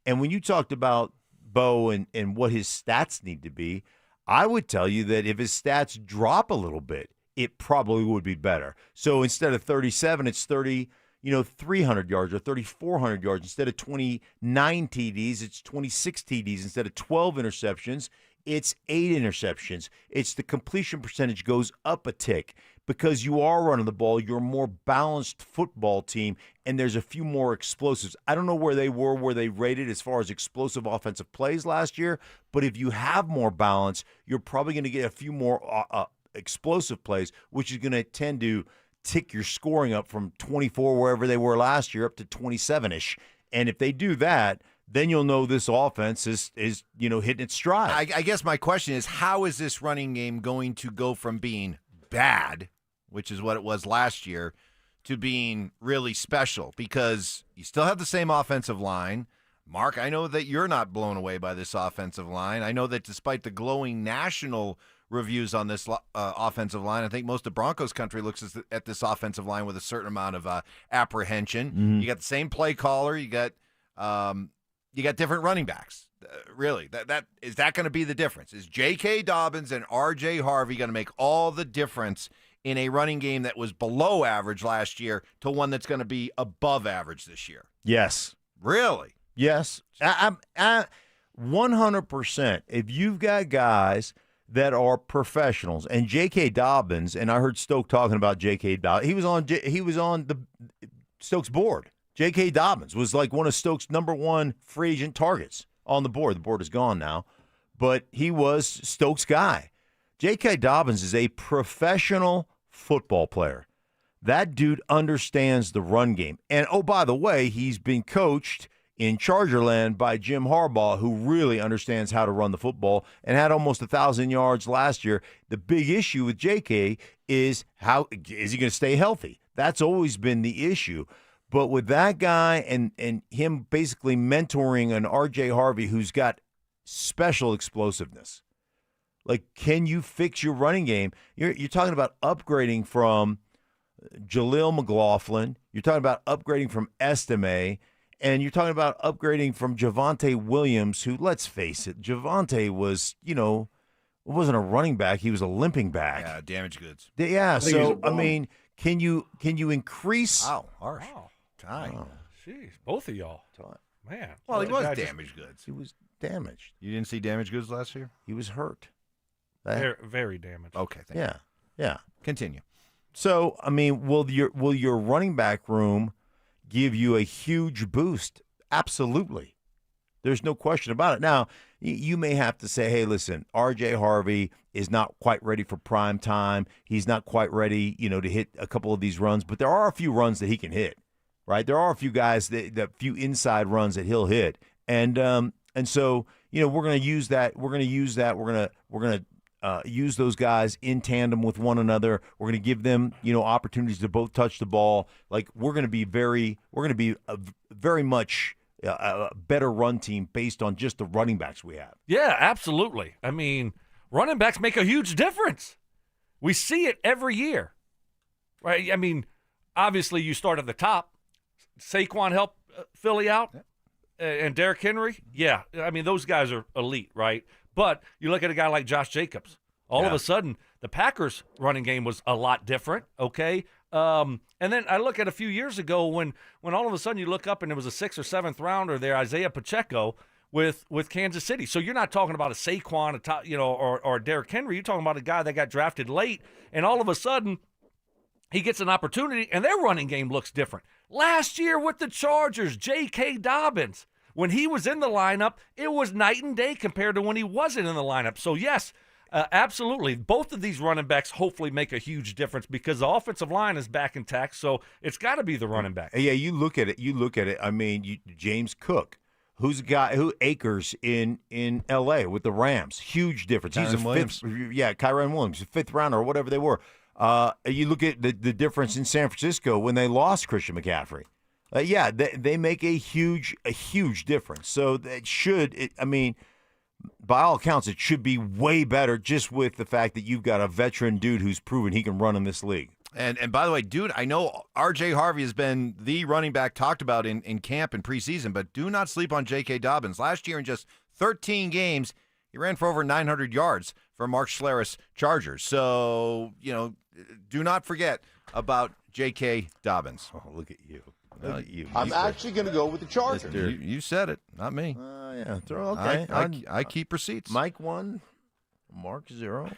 And when you talked about Bo and what his stats need to be, I would tell you that if his stats drop a little bit, it probably would be better. So instead of 37, it's 300 yards or 3,400 yards. Instead of 29 TDs, it's 26 TDs. Instead of 12 interceptions, it's 8 interceptions. It's the completion percentage goes up a tick because you are running the ball. You're a more balanced football team, and there's a few more explosives. I don't know where they rated as far as explosive offensive plays last year, but if you have more balance, you're probably going to get a few more explosive plays, which is going to tend to tick your scoring up from 24, wherever they were last year, up to 27-ish. And if they do that, then you'll know this offense is hitting its stride. I guess my question is, how is this running game going to go from being bad, which is what it was last year, to being really special? Because you still have the same offensive line. Mark, I know that you're not blown away by this offensive line. I know that despite the glowing national reviews on this offensive line, I think most of Broncos country looks at this offensive line with a certain amount of apprehension. Mm-hmm. You got the same play caller. You got different running backs. Really, is that going to be the difference? Is J.K. Dobbins and R.J. Harvey going to make all the difference in a running game that was below average last year to one that's going to be above average this year? Yes. Really? Yes. I'm 100%. If you've got guys that are professionals, and J.K. Dobbins, and I heard Stoke talking about J.K. Dobbins. He was on the Stoke's board. J.K. Dobbins was like one of Stoke's #1 free agent targets on the board. The board is gone now, but he was Stoke's guy. J.K. Dobbins is a professional football player. That dude understands the run game. And, oh, by the way, he's been coached in Chargerland by Jim Harbaugh, who really understands how to run the football and had almost 1,000 yards last year. The big issue with J.K. is how is he going to stay healthy? That's always been the issue. But with that guy and him basically mentoring an R.J. Harvey who's got special explosiveness, like, can you fix your running game? You're talking about upgrading from Jaleel McLaughlin. You're talking about upgrading from Estime. And you're talking about upgrading from Javonte Williams, who, let's face it, Javonte was, wasn't a running back. He was a limping back. Yeah, damaged goods. Yeah, so, I mean, can you increase? Wow, harsh. Ty. Oh, jeez, both of y'all. Man. Well, he was damaged goods. He was damaged. You didn't see damaged goods last year? He was hurt. Very, very damaged. Okay, thank you. Yeah. Continue. So, I mean, will your running back room give you a huge boost? Absolutely. There's no question about it. Now, you may have to say, hey, listen, R.J. Harvey is not quite ready for prime time. He's not quite ready, to hit a couple of these runs, but there are a few runs that he can hit, right? There are a few guys, that few inside runs that he'll hit. And so, we're going to use that. We're going to use those guys in tandem with one another. We're going to give them, opportunities to both touch the ball. Like, we're going to be very much a better run team based on just the running backs we have. Yeah, absolutely. I mean, running backs make a huge difference. We see it every year, right? I mean, obviously you start at the top. Saquon helped Philly out, and Derrick Henry. Yeah, I mean, those guys are elite, right? But you look at a guy like Josh Jacobs. All of a sudden, the Packers' running game was a lot different, okay? And then I look at a few years ago when all of a sudden you look up and there was a 6th or 7th rounder there, Isaiah Pacheco, with Kansas City. So you're not talking about a Saquon, or Derrick Henry. You're talking about a guy that got drafted late, and all of a sudden he gets an opportunity, and their running game looks different. Last year with the Chargers, J.K. Dobbins, when he was in the lineup, it was night and day compared to when he wasn't in the lineup. So, yes, absolutely. Both of these running backs hopefully make a huge difference because the offensive line is back intact, so it's got to be the running back. Yeah, you look at it. I mean, James Cook, Who's a guy who Akers in L.A. with the Rams? Huge difference. He's a Kyren fifth. Yeah, Kyren Williams, a fifth rounder or whatever they were. You look at the difference in San Francisco when they lost Christian McCaffrey. They make a huge difference. So that by all accounts, it should be way better just with the fact that you've got a veteran dude who's proven he can run in this league. And by the way, dude, I know R.J. Harvey has been the running back talked about in camp and preseason, but do not sleep on J.K. Dobbins. Last year in just 13 games, he ran for over 900 yards for Mark Schlereth's Chargers. So, do not forget about J.K. Dobbins. Oh, look at you. I'm actually going to go with the Chargers. You said it, not me. Okay. I keep receipts. Mike 1, Mark 0.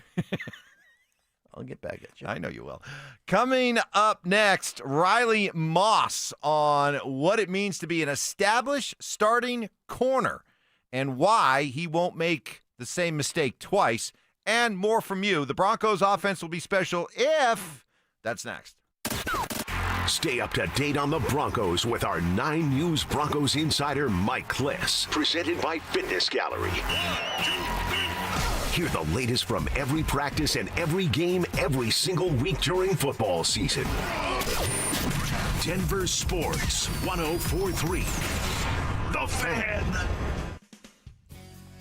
I'll get back at you. I know you will. Coming up next, Riley Moss on what it means to be an established starting corner and why he won't make the same mistake twice, and more from you. The Broncos offense will be special if that's next. Stay up to date on the Broncos with our 9 News Broncos insider Mike Kliss, presented by Fitness Gallery. Hear the latest from every practice and every game every single week during football season. Denver Sports 104.3. The Fan.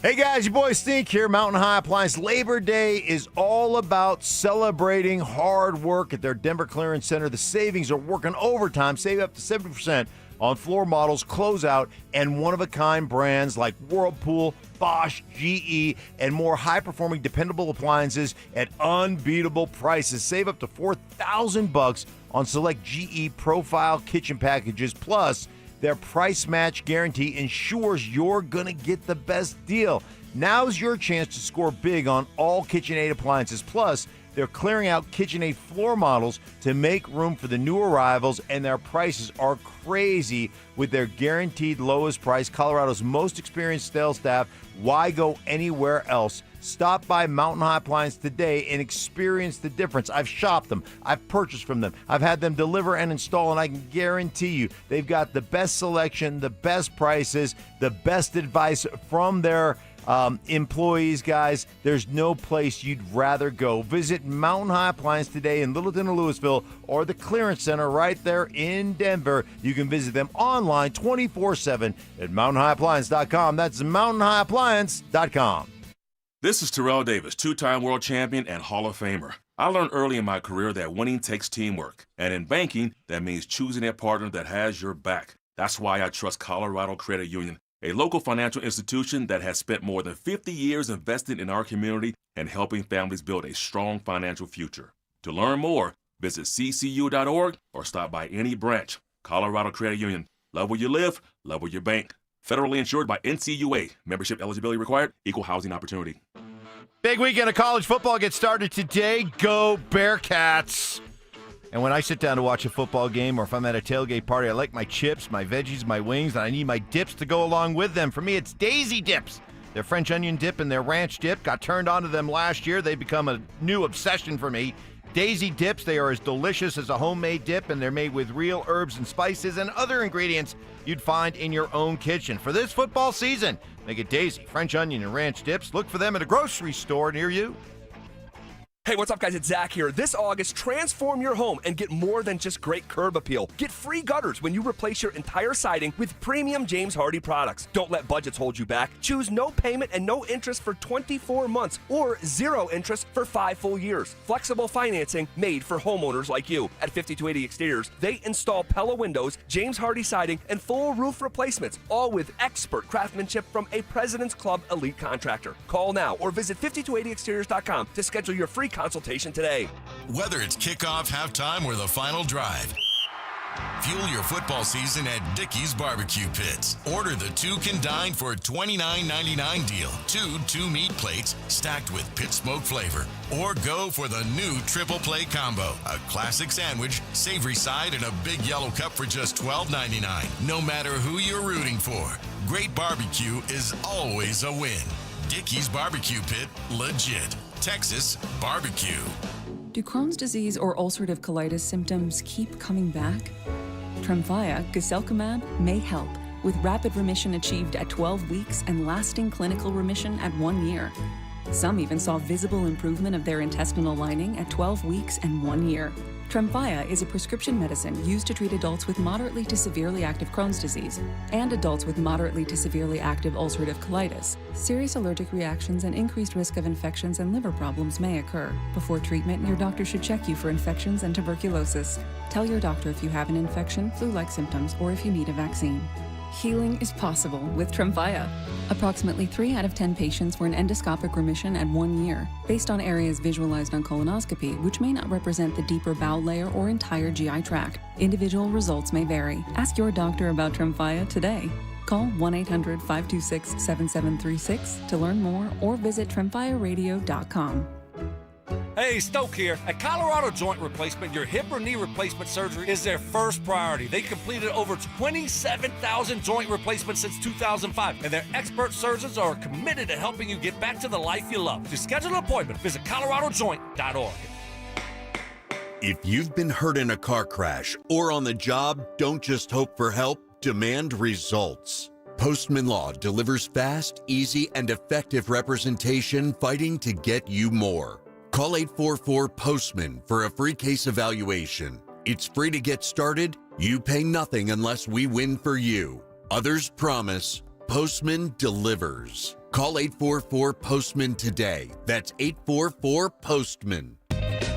Hey guys, your boy Stink here, Mountain High Appliance. Labor Day is all about celebrating hard work at their Denver Clearance Center. The savings are working overtime. Save up to 70% on floor models, closeout, and one-of-a-kind brands like Whirlpool, Bosch, GE, and more high-performing, dependable appliances at unbeatable prices. Save up to $4,000 on select GE profile kitchen packages. Plus, their price match guarantee ensures you're going to get the best deal. Now's your chance to score big on all KitchenAid appliances. Plus, they're clearing out KitchenAid floor models to make room for the new arrivals, and their prices are crazy with their guaranteed lowest price. Colorado's most experienced sales staff. Why go anywhere else? Stop by Mountain High Appliance today and experience the difference. I've shopped them. I've purchased from them. I've had them deliver and install, and I can guarantee you they've got the best selection, the best prices, the best advice from their employees, guys. There's no place you'd rather go. Visit Mountain High Appliance today in Littleton or Louisville, or the Clearance Center right there in Denver. You can visit them online 24/7 at mountainhighappliance.com. That's mountainhighappliance.com. This is Terrell Davis, 2-time world champion and Hall of Famer. I learned early in my career that winning takes teamwork. And in banking, that means choosing a partner that has your back. That's why I trust Colorado Credit Union, a local financial institution that has spent more than 50 years investing in our community and helping families build a strong financial future. To learn more, visit ccu.org or stop by any branch. Colorado Credit Union. Love where you live, love where you bank. Federally insured by NCUA. Membership eligibility required. Equal housing opportunity. Big weekend of college football gets started today. Go Bearcats. And when I sit down to watch a football game, or if I'm at a tailgate party, I like my chips, my veggies, my wings, and I need my dips to go along with them. For me, it's Daisy Dips. Their French onion dip and their ranch dip got turned on to them last year. They've become a new obsession for me. Daisy Dips, they are as delicious as a homemade dip, and they're made with real herbs and spices and other ingredients you'd find in your own kitchen. For this football season, make it Daisy, French onion, and ranch dips. Look for them at a grocery store near you. Hey, what's up, guys? It's Zach here. This August, transform your home and get more than just great curb appeal. Get free gutters when you replace your entire siding with premium James Hardie products. Don't let budgets hold you back. Choose no payment and no interest for 24 months or 0 interest for 5 full years. Flexible financing made for homeowners like you. At 5280 Exteriors, they install Pella windows, James Hardie siding, and full roof replacements, all with expert craftsmanship from a President's Club elite contractor. Call now or visit 5280exteriors.com to schedule your free consultation today. Whether it's kickoff, halftime, or the final drive, fuel your football season at Dickey's Barbecue Pits. Order the 2 Can Dine for $29.99 deal. 2 meat plates stacked with pit smoke flavor. Or go for the new Triple Play Combo. A classic sandwich, savory side, and a big yellow cup for just $12.99. No matter who you're rooting for, great barbecue is always a win. Dickey's Barbecue Pit, legit. Texas barbecue. Do Crohn's disease or ulcerative colitis symptoms keep coming back? Tremfya, guselkumab, may help. with rapid remission achieved at 12 weeks and lasting clinical remission at 1 year. Some even saw visible improvement of their intestinal lining at 12 weeks and 1 year. Tremfya is a prescription medicine used to treat adults with moderately to severely active Crohn's disease and adults with moderately to severely active ulcerative colitis. Serious allergic reactions and increased risk of infections and liver problems may occur. Before treatment, your doctor should check you for infections and tuberculosis. Tell your doctor if you have an infection, flu-like symptoms, or if you need a vaccine. Healing is possible with Tremfya. Approximately 3 out of 10 patients were in endoscopic remission at 1 year, based on areas visualized on colonoscopy, which may not represent the deeper bowel layer or entire GI tract. Individual results may vary. Ask your doctor about Tremfya today. Call 1-800-526-7736 to learn more or visit tremfyaradio.com. Hey, Stoke here. At Colorado Joint Replacement, your hip or knee replacement surgery is their first priority. They completed over 27,000 joint replacements since 2005, and their expert surgeons are committed to helping you get back to the life you love. To schedule an appointment, visit coloradojoint.org. If you've been hurt in a car crash or on the job, don't just hope for help, demand results. Postman Law delivers fast, easy, and effective representation fighting to get you more. Call 844-POSTMAN for a free case evaluation. It's free to get started. You pay nothing unless we win for you. Others promise. Postman delivers. Call 844-POSTMAN today. That's 844-POSTMAN.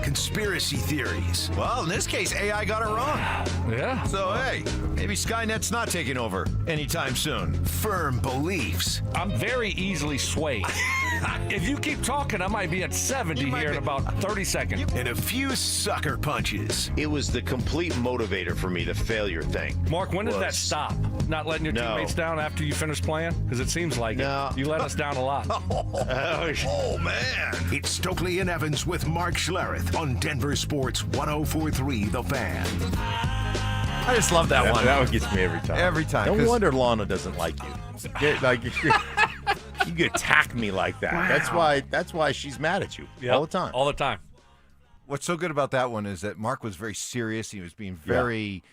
Conspiracy theories. Well, in this case, AI got it wrong. Yeah. So, hey, maybe Skynet's not taking over anytime soon. Firm beliefs. I'm very easily swayed. If you keep talking, I might be at 70 here in about 30 seconds. And a few sucker punches. It was the complete motivator for me, the failure thing. Mark, when did that stop? Not letting your teammates down after you finish playing? Because it seems like it. You let us down a lot. Oh, man. It's Stokley and Evans with Mark Schlereth on Denver Sports 104.3 The Fan. I just love that one. That one gets me every time. Every time. No wonder Lana doesn't like you. You could attack me like that. Wow. That's why she's mad at you Yep, all the time. All the time. What's so good about that one is that Mark was very serious. He was being very.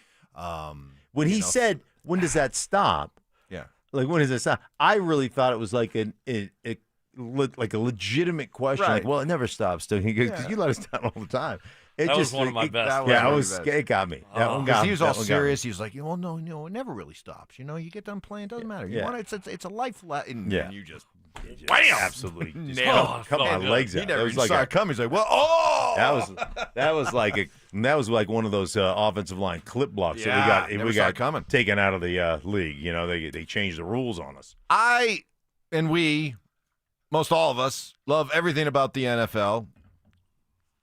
When he said, "When does that stop?" Yeah. Like, when does that stop? I really thought it was like a legitimate question. Right. Like, well, it never stops. So he goes, because you let us down all the time. That was one of my best. It got me. That one got me. He was all serious. He was like, well, no, it never really stops. You get done playing, it doesn't matter. You want it's a life lesson. Yeah. And you just Wham! Absolutely. Nailed cut my legs out. He never That was like saw it coming. He's like, well, that was like one of those offensive line clip blocks Yeah, that never we saw got it coming. taken out of the league. They changed the rules on us. We, most all of us, love everything about the NFL.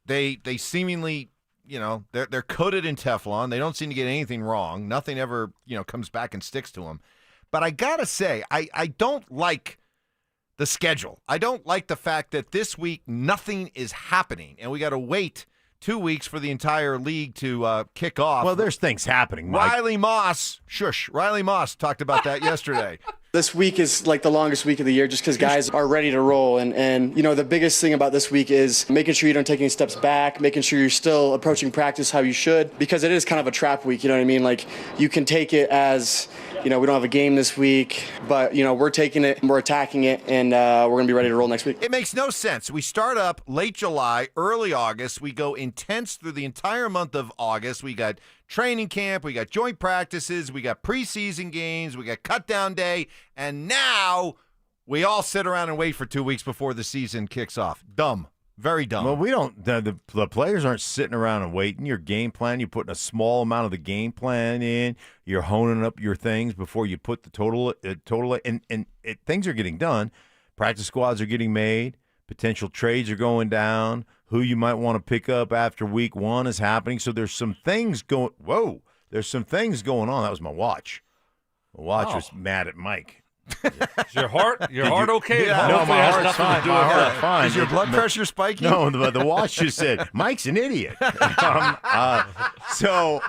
They seemingly, they're coated in Teflon. They don't seem to get anything wrong. Nothing ever, comes back and sticks to them. But I gotta say, I don't like the schedule. I don't like the fact that this week nothing is happening, and we got to wait 2 weeks for the entire league to kick off. Well, there's things happening, Mike. Riley Moss talked about that yesterday. This week is like the longest week of the year just because guys are ready to roll. And the biggest thing about this week is making sure you don't take any steps back, making sure you're still approaching practice how you should, because it is kind of a trap week, you know what I mean? Like, you can take it as, we don't have a game this week, but, we're taking it, we're attacking it, and we're going to be ready to roll next week. It makes no sense. We start up late July, early August. We go intense through the entire month of August. We got training camp, we got joint practices, we got preseason games, we got cut down day, and now we all sit around and wait for 2 weeks before the season kicks off. Dumb. Very dumb. Well, we don't. The players aren't sitting around and waiting. Your game plan, you're putting a small amount of the game plan in. You're honing up your things before you put the total, and things are getting done. Practice squads are getting made. Potential trades are going down. Who you might want to pick up after week one is happening. So there's some things going. Whoa, there's some things going on. That was my watch. My watch was mad at Mike. Is your heart okay? Yeah, no, my heart's fine. My heart's fine. Is your blood pressure spiking? No, the watch just said, Mike's an idiot. But no,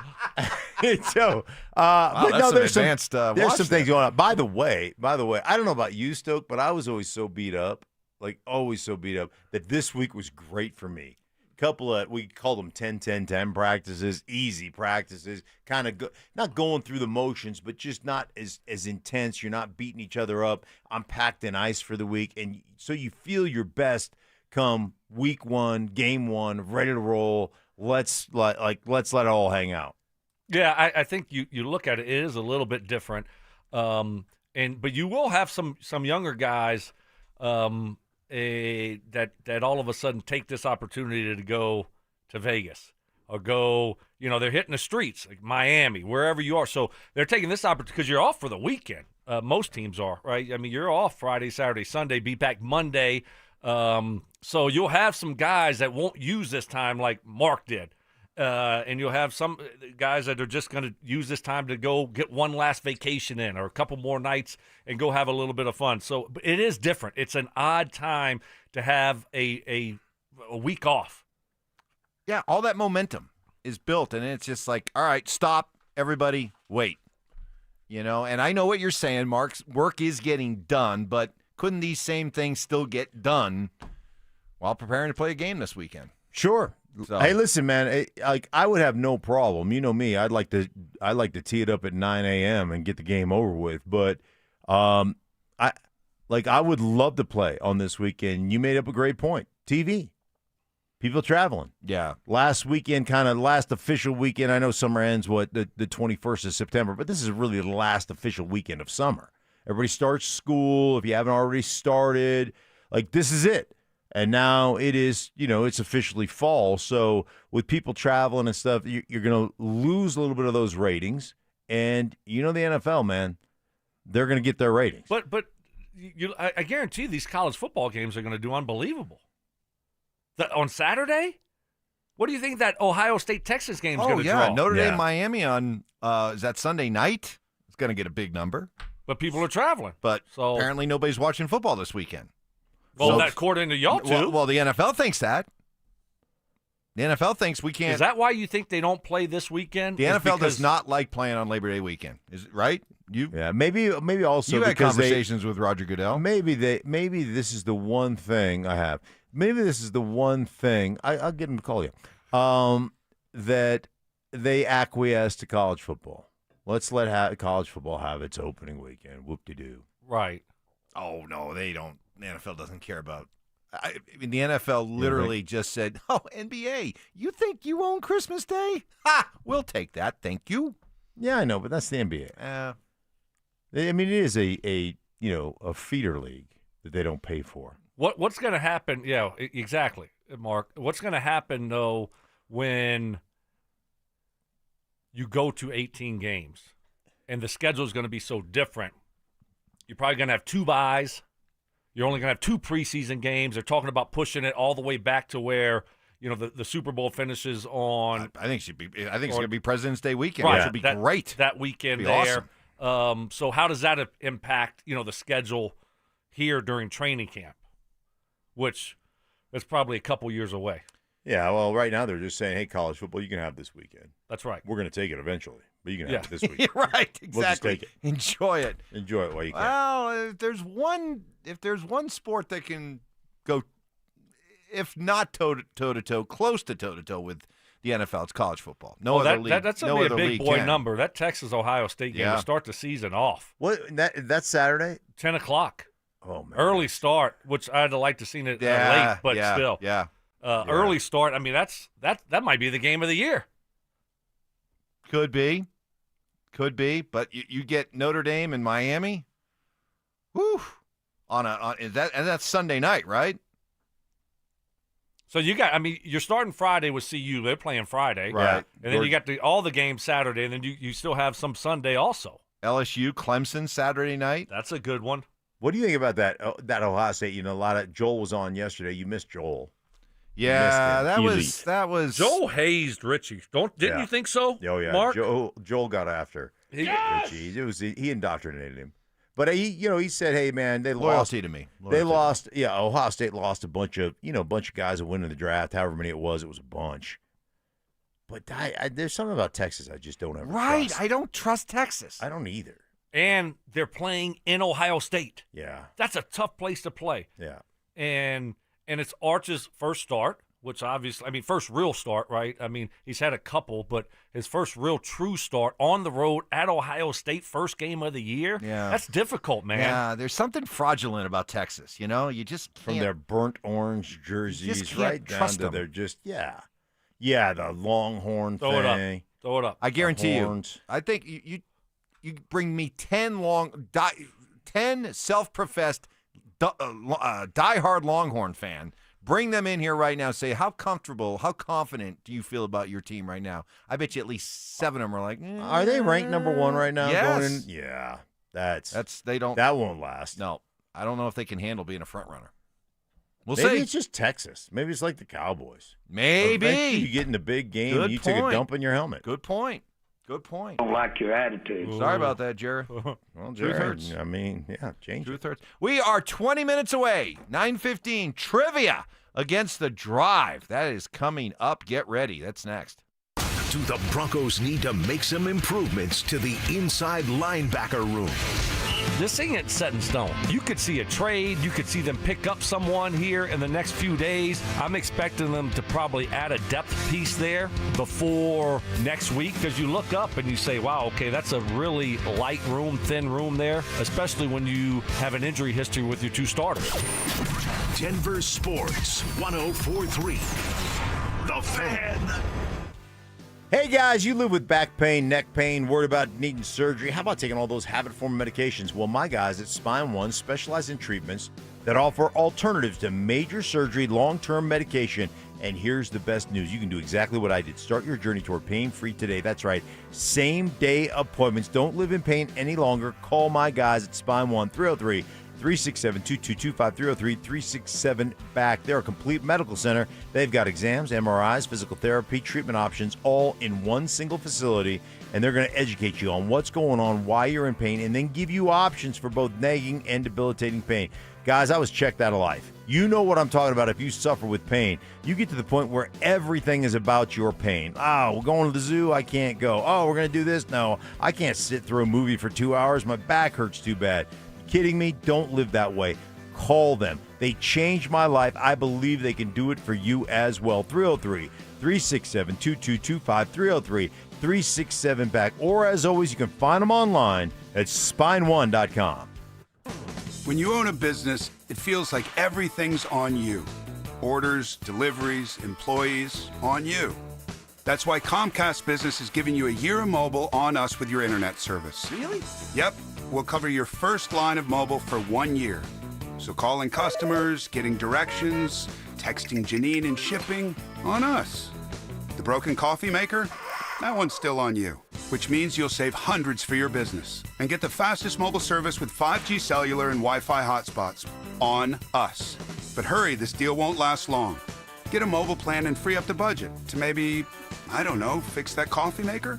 there's some things going on. By the way, I don't know about you, Stoke, but I was always so beat up, that this week was great for me couple of, we call them 10-10-10 practices, easy practices, kind of not going through the motions, but just not as intense. You're not beating each other up. I'm packed in ice for the week, and so you feel your best come week one, game one, ready to roll. Let's let it all hang out. Yeah, I think you look at it, it is a little bit different, but you will have some younger guys that all of a sudden take this opportunity to go to Vegas or go, they're hitting the streets like Miami, wherever you are. So they're taking this opportunity because you're off for the weekend. Most teams are, right? I mean, you're off Friday, Saturday, Sunday, be back Monday. So you'll have some guys that won't use this time like Mark did. And you'll have some guys that are just going to use this time to go get one last vacation in or a couple more nights and go have a little bit of fun. So it is different. It's an odd time to have a week off. Yeah, all that momentum is built, and it's just like, all right, stop, everybody, wait. And I know what you're saying, Mark's work is getting done, but couldn't these same things still get done while preparing to play a game this weekend? Sure. So. Hey, listen, man. I would have no problem. You know me. I'd like to tee it up at 9 a.m. and get the game over with. But I would love to play on this weekend. You made up a great point. TV, people traveling. Yeah. Last weekend, kind of last official weekend. I know summer ends the 21st of September, but this is really the last official weekend of summer. Everybody starts school. If you haven't already started, this is it. And now it is, it's officially fall. So with people traveling and stuff, you're going to lose a little bit of those ratings. And the NFL, man, they're going to get their ratings. But I guarantee these college football games are going to do unbelievable. On Saturday? What do you think that Ohio State-Texas game is going to draw? Notre Dame, Miami on, is that Sunday night? It's going to get a big number. But people are traveling. But apparently nobody's watching football this weekend. Well, that according to y'all too. Well, the NFL thinks that. The NFL thinks we can't. Is that why you think they don't play this weekend? The NFL does not like playing on Labor Day weekend. Is it right? Maybe also you had conversations with Roger Goodell. Maybe this is the one thing I have. Maybe this is the one thing I'll get him to call you. That they acquiesce to college football. Let's let college football have its opening weekend. Whoop-de-doo. Right. Oh no, they don't. The NFL doesn't care about. I mean, the NFL literally just said, "Oh, NBA, you think you own Christmas Day? Ha! We'll take that. Thank you." Yeah, I know, but that's the NBA. I mean, it is a feeder league that they don't pay for. What's going to happen? Yeah, exactly, Mark. What's going to happen though when you go to 18 games and the schedule is going to be so different? You're probably going to have 2 byes. You're only going to have 2 preseason games. They're talking about pushing it all the way back to where the Super Bowl finishes on. I think it's going to be President's Day weekend. Right, which would be great. That weekend be there. Awesome. So how does that impact the schedule here during training camp, which is probably a couple years away? Yeah, well, right now they're just saying, hey, college football, you can have this weekend. That's right. We're going to take it eventually, but you can have it this week. Right, exactly. We'll just take it. Enjoy it. Enjoy it while you can. Well, if there's one sport that can go, if not toe-to-toe, close to toe-to-toe with the NFL, it's college football. No other league. That's going to be a big boy number. That Texas-Ohio State game to start the season off. What? That's Saturday? 10 o'clock. Oh, man. Early start, which I'd have liked to seen it late, but still. Yeah. Early start. I mean, that might be the game of the year. Could be, but you get Notre Dame and Miami. Woo! And that's Sunday night, right? So you're starting Friday with CU. They're playing Friday, right? And then you got all the games Saturday, and then you still have some Sunday also. LSU, Clemson Saturday night. That's a good one. What do you think about that Ohio State? A lot of Joel was on yesterday. You missed Joel. Yeah, that was Joel hazed Richie. Didn't you think so? Oh yeah, Mark? Joel got after Richie. He indoctrinated him. But he said, "Hey man, they loyalty to me. They lost. Yeah, Ohio State lost a bunch of guys that went in the draft. However many it was a bunch. But there's something about Texas I just don't ever trust. I don't trust Texas. I don't either. And they're playing in Ohio State. Yeah, that's a tough place to play. Yeah, and it's Arch's first start. which obviously, I mean, first real start, right? I mean, he's had a couple, but his first real true start on the road at Ohio State, first game of the year. Yeah. That's difficult, man. Yeah, there's something fraudulent about Texas. You know, you just can't. From their burnt orange jerseys right down to their the Longhorn Throw thing. Throw it up. I guarantee you. horns. I think you bring me 10 self-professed diehard Longhorn fan. Bring them in here right now. Say, how comfortable, how confident do you feel about your team right now? I bet you at least 7 of them are like, Are they ranked number 1 right now? Yes. Going in? Yeah. They don't. That won't last. No, I don't know if they can handle being a front runner. We'll Maybe see. it's just Texas. Maybe it's like the Cowboys. Maybe. Eventually you get in the big game Good and you take a point. dump in your helmet. Good point. Good point. I don't like your attitude. Sorry about that, Jerry. Well, Truth Jared, hurts. I mean, yeah, change Truth hurts. We are 20 minutes away. 9:15 trivia against the Drive. That is coming up. Get ready. That's next. Do the Broncos need to make some improvements to the inside linebacker room? This ain't set in stone. You could see a trade. You could see them pick up someone here in the next few days. I'm expecting them to probably add a depth piece there before next week, because you look up and you say, wow, okay, that's a really light room, thin room there, especially when you have an injury history with your 2 starters. Denver Sports 104.3. The Fan. Hey guys, you live with back pain, neck pain, worried about needing surgery. How about taking all those habit-forming medications? Well, my guys at Spine One specialize in treatments that offer alternatives to major surgery, long-term medication. And here's the best news. You can do exactly what I did. Start your journey toward pain-free today. That's right. Same-day appointments. Don't live in pain any longer. Call my guys at Spine One, 303-367-2225, 303-367-BACK. They're a complete medical center. They've got exams, MRIs, physical therapy, treatment options, all in one single facility. And they're going to educate you on what's going on, why you're in pain, and then give you options for both nagging and debilitating pain. Guys, I was checked out of life. You know what I'm talking about if you suffer with pain. You get to the point where everything is about your pain. Oh, we're going to the zoo. I can't go. Oh, we're going to do this. No, I can't sit through a movie for 2 hours. My back hurts too bad. Kidding me? Don't live that way. Call them. They changed my life. I believe they can do it for you as well. 303-367-2225, 303-367-BACK. Or as always, you can find them online at spineone.com. When you own a business, it feels like everything's on you. Orders, deliveries, employees, on you. That's why Comcast Business is giving you a year of mobile on us with your internet service. Really? Yep. We'll cover your first line of mobile for 1 year. So calling customers, getting directions, texting Janine and shipping, on us. The broken coffee maker? That one's still on you, which means you'll save hundreds for your business and get the fastest mobile service with 5G cellular and Wi-Fi hotspots on us. But hurry, this deal won't last long. Get a mobile plan and free up the budget to maybe, I don't know, fix that coffee maker?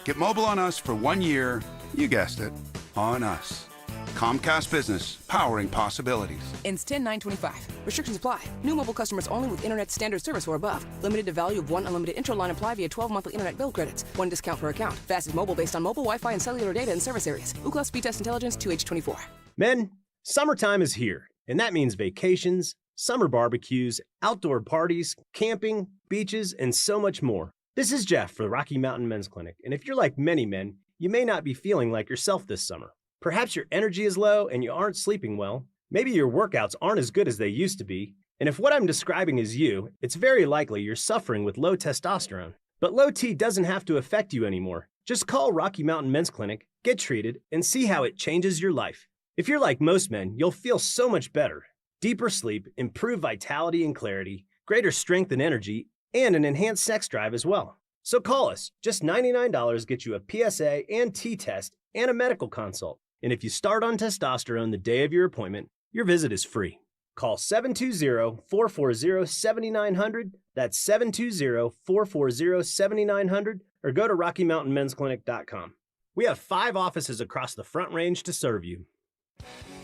Get mobile on us for 1 year, you guessed it, on us. Comcast Business, powering possibilities. Ends 10/9/25. Restrictions apply. New mobile customers only with internet standard service or above. Limited to value of 1 unlimited intro line apply via 12 monthly internet bill credits. 1 discount per account. Fastest mobile based on mobile Wi-Fi and cellular data in service areas. Ookla Speed Test Intelligence 2H24. Men, summertime is here, and that means vacations, summer barbecues, outdoor parties, camping, beaches, and so much more. This is Jeff for the Rocky Mountain Men's Clinic, and if you're like many men, you may not be feeling like yourself this summer. Perhaps your energy is low and you aren't sleeping well. Maybe your workouts aren't as good as they used to be. And if what I'm describing is you, it's very likely you're suffering with low testosterone. But low T doesn't have to affect you anymore. Just call Rocky Mountain Men's Clinic, get treated, and see how it changes your life. If you're like most men, you'll feel so much better. Deeper sleep, improved vitality and clarity, greater strength and energy, and an enhanced sex drive as well. So call us. Just $99 gets you a PSA and T test and a medical consult. And if you start on testosterone the day of your appointment, your visit is free. Call 720-440-7900. That's 720-440-7900. Or go to RockyMountainMen'sClinic.com. We have 5 offices across the Front Range to serve you.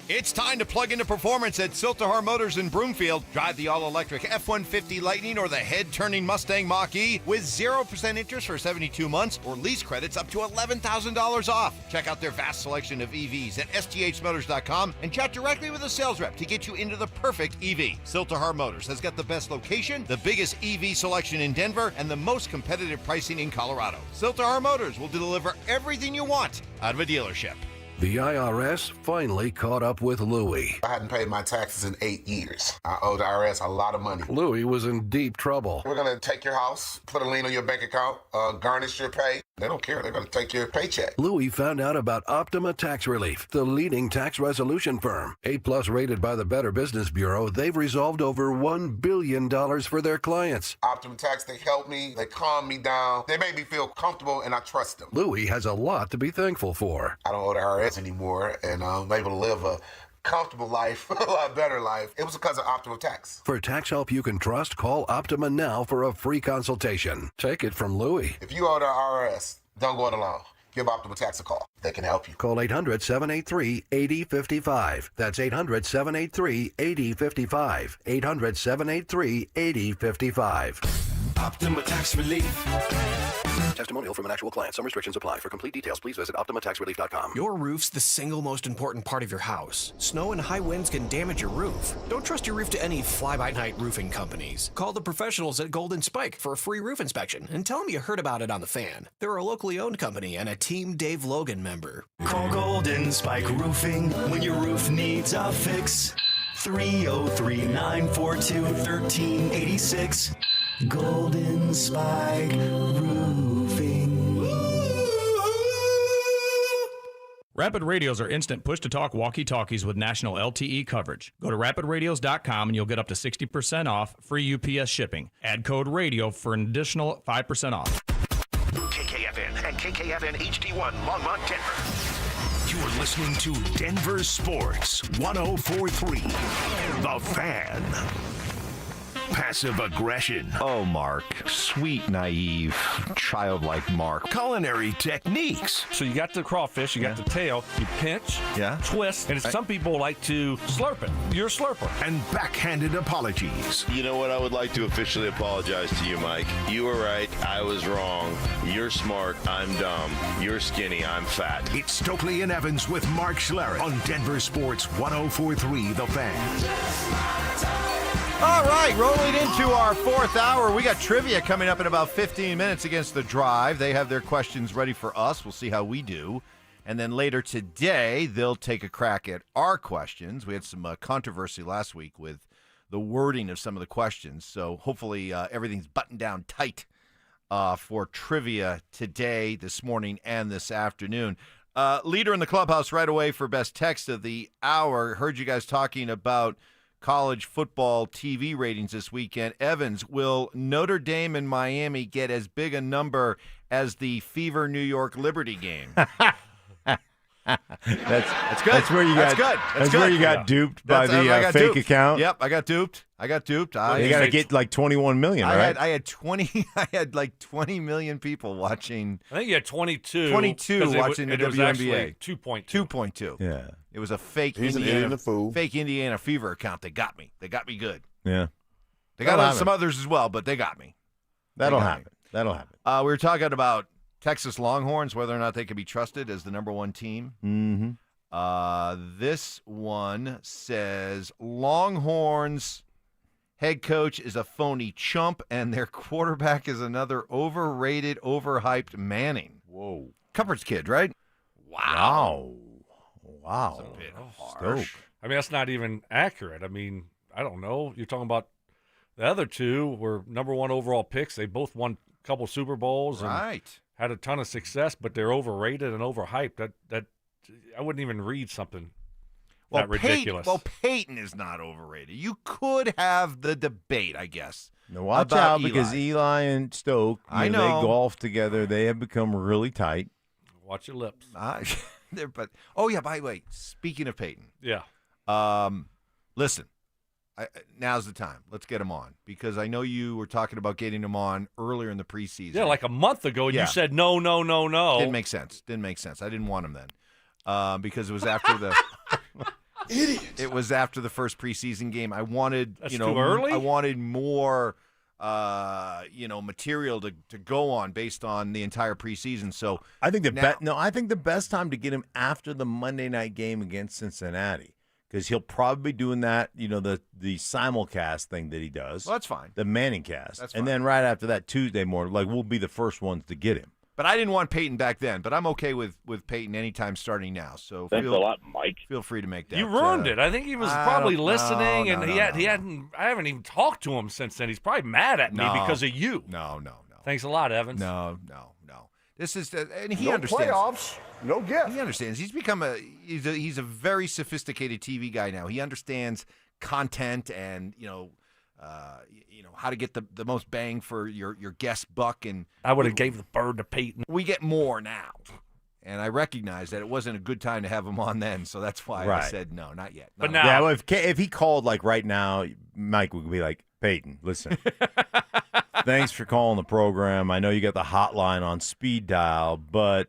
It's time to plug into performance at Siltahar Motors in Broomfield. Drive the all-electric F-150 Lightning or the head-turning Mustang Mach-E with 0% interest for 72 months or lease credits up to $11,000 off. Check out their vast selection of EVs at sthmotors.com and chat directly with a sales rep to get you into the perfect EV. Siltahar Motors has got the best location, the biggest EV selection in Denver, and the most competitive pricing in Colorado. Siltahar Motors will deliver everything you want out of a dealership. The IRS finally caught up with Louie. I hadn't paid my taxes in 8 years. I owe the IRS a lot of money. Louie was in deep trouble. We're going to take your house, put a lien on your bank account, garnish your pay. They don't care. They're going to take your paycheck. Louie found out about Optima Tax Relief, the leading tax resolution firm. A+ rated by the Better Business Bureau, they've resolved over $1 billion for their clients. Optima Tax, they helped me. They calmed me down. They made me feel comfortable, and I trust them. Louie has a lot to be thankful for. I don't owe the IRS anymore, and I'm able to live a comfortable life, a lot better life. It was because of Optima Tax. For tax help you can trust, call Optima now for a free consultation. Take it from Louie. If you owe the IRS, don't go it alone. Give Optima Tax a call. They can help you. Call 800-783-8055. That's 800-783-8055. 800-783-8055. Optima Tax Relief. Testimonial from an actual client. Some restrictions apply. For complete details, please visit OptimaTaxRelief.com. Your roof's the single most important part of your house. Snow and high winds can damage your roof. Don't trust your roof to any fly-by-night roofing companies. Call the professionals at Golden Spike for a free roof inspection and tell them you heard about it on The Fan. They're a locally owned company and a Team Dave Logan member. Call Golden Spike Roofing when your roof needs a fix. 303-942-1386. Golden Spike Roofing. Rapid Radios are instant push-to-talk walkie-talkies with national LTE coverage. Go to rapidradios.com and you'll get up to 60% off free UPS shipping. Add code RADIO for an additional 5% off. KKFN and KKFN HD1 Longmont, Denver. You're listening to Denver Sports 104.3. The Fan. Passive aggression. Oh, Mark. Sweet, naive, childlike Mark. Culinary techniques. So you got the crawfish, you got the tail, you pinch, twist, and some people like to slurp it. You're a slurper. And backhanded apologies. You know what? I would like to officially apologize to you, Mike. You were right. I was wrong. You're smart. I'm dumb. You're skinny. I'm fat. It's Stokley and Evans with Mark Schlereth on Denver Sports 104.3 The Fan. All right, rolling into our fourth hour. We got trivia coming up in about 15 minutes against the Drive. They have their questions ready for us. We'll see how we do. And then later today, they'll take a crack at our questions. We had some controversy last week with the wording of some of the questions. So hopefully everything's buttoned down tight for trivia today, this morning, and this afternoon. Leader in the clubhouse right away for best text of the hour. Heard you guys talking about college football TV ratings this weekend. Evans, will Notre Dame and Miami get as big a number as the Fever New York Liberty game? That's good. That's where you got. That's where you got duped by the fake account. Yep, I got duped. You got to get like 21 million, right? I had 20. I had like 20 million people watching. I think you had 22. 22 watching the WNBA. 2.2. 2.2. Yeah. It was a fake He's an idiot and a fool. Fake Indiana Fever account. They got me. They got me good. Yeah. They got some others as well, but they got me. That'll happen. That'll happen. We were talking about Texas Longhorns, whether or not they can be trusted as the number one team. Mm-hmm. This one says Longhorns head coach is a phony chump, and their quarterback is another overrated, overhyped Manning. Whoa. Cupboard's kid, right? Wow. That's a bit harsh. I mean, that's not even accurate. I mean, I don't know. You're talking about the other two were number one overall picks. They both won a couple Super Bowls and had a ton of success, but they're overrated and overhyped. That I wouldn't even read something that ridiculous. Payton is not overrated. You could have the debate, I guess. Now watch out because Eli and Stoke, I know. They golf together. They have become really tight. Watch your lips. But by the way, speaking of Payton, listen, now's the time. Let's get him on because I know you were talking about getting him on earlier in the preseason. Yeah, like a month ago, and you said no. Didn't make sense. I didn't want him then because it was after the. Idiot. It was after the first preseason game. I wanted, That's too early? I wanted more, material to go on based on the entire preseason. So I think I think the best time to get him after the Monday night game against Cincinnati, because he'll probably be doing that, the simulcast thing that he does. Well, that's fine. The Manning cast. That's fine. And then right after that, Tuesday morning, we'll be the first ones to get him. But I didn't want Payton back then. But I'm okay with Payton anytime starting now. So Thanks a lot, Mike. Feel free to make that. You ruined it. I think he was probably listening, and he hadn't. I haven't even talked to him since then. He's probably mad at me because of you. No. Thanks a lot, Evans. No. This is, and he No understands. playoffs, no gift. He understands. He's become he's a very sophisticated TV guy now. He understands content and how to get the most bang for your guest buck. And I would have gave the bird to Payton. We get more now, and I recognize that it wasn't a good time to have him on then, so that's why I said no, not yet. But No. now, Yeah, well, if he called right now, Mike would be like, Payton, listen. Thanks for calling the program. I know you got the hotline on speed dial, but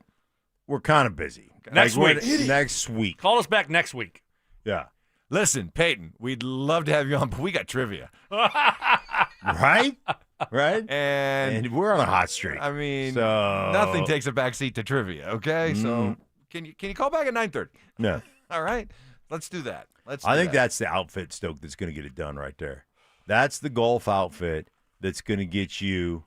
we're kind of busy. Next week. Next week. Call us back next week. Yeah. Listen, Payton, we'd love to have you on, but we got trivia. Right? And we're on a hot streak. I mean, so nothing takes a backseat to trivia, okay? So can you call back at 9:30? No. All right. Let's do that. I think that's the outfit, Stoke, that's going to get it done right there. That's the golf outfit that's going to get you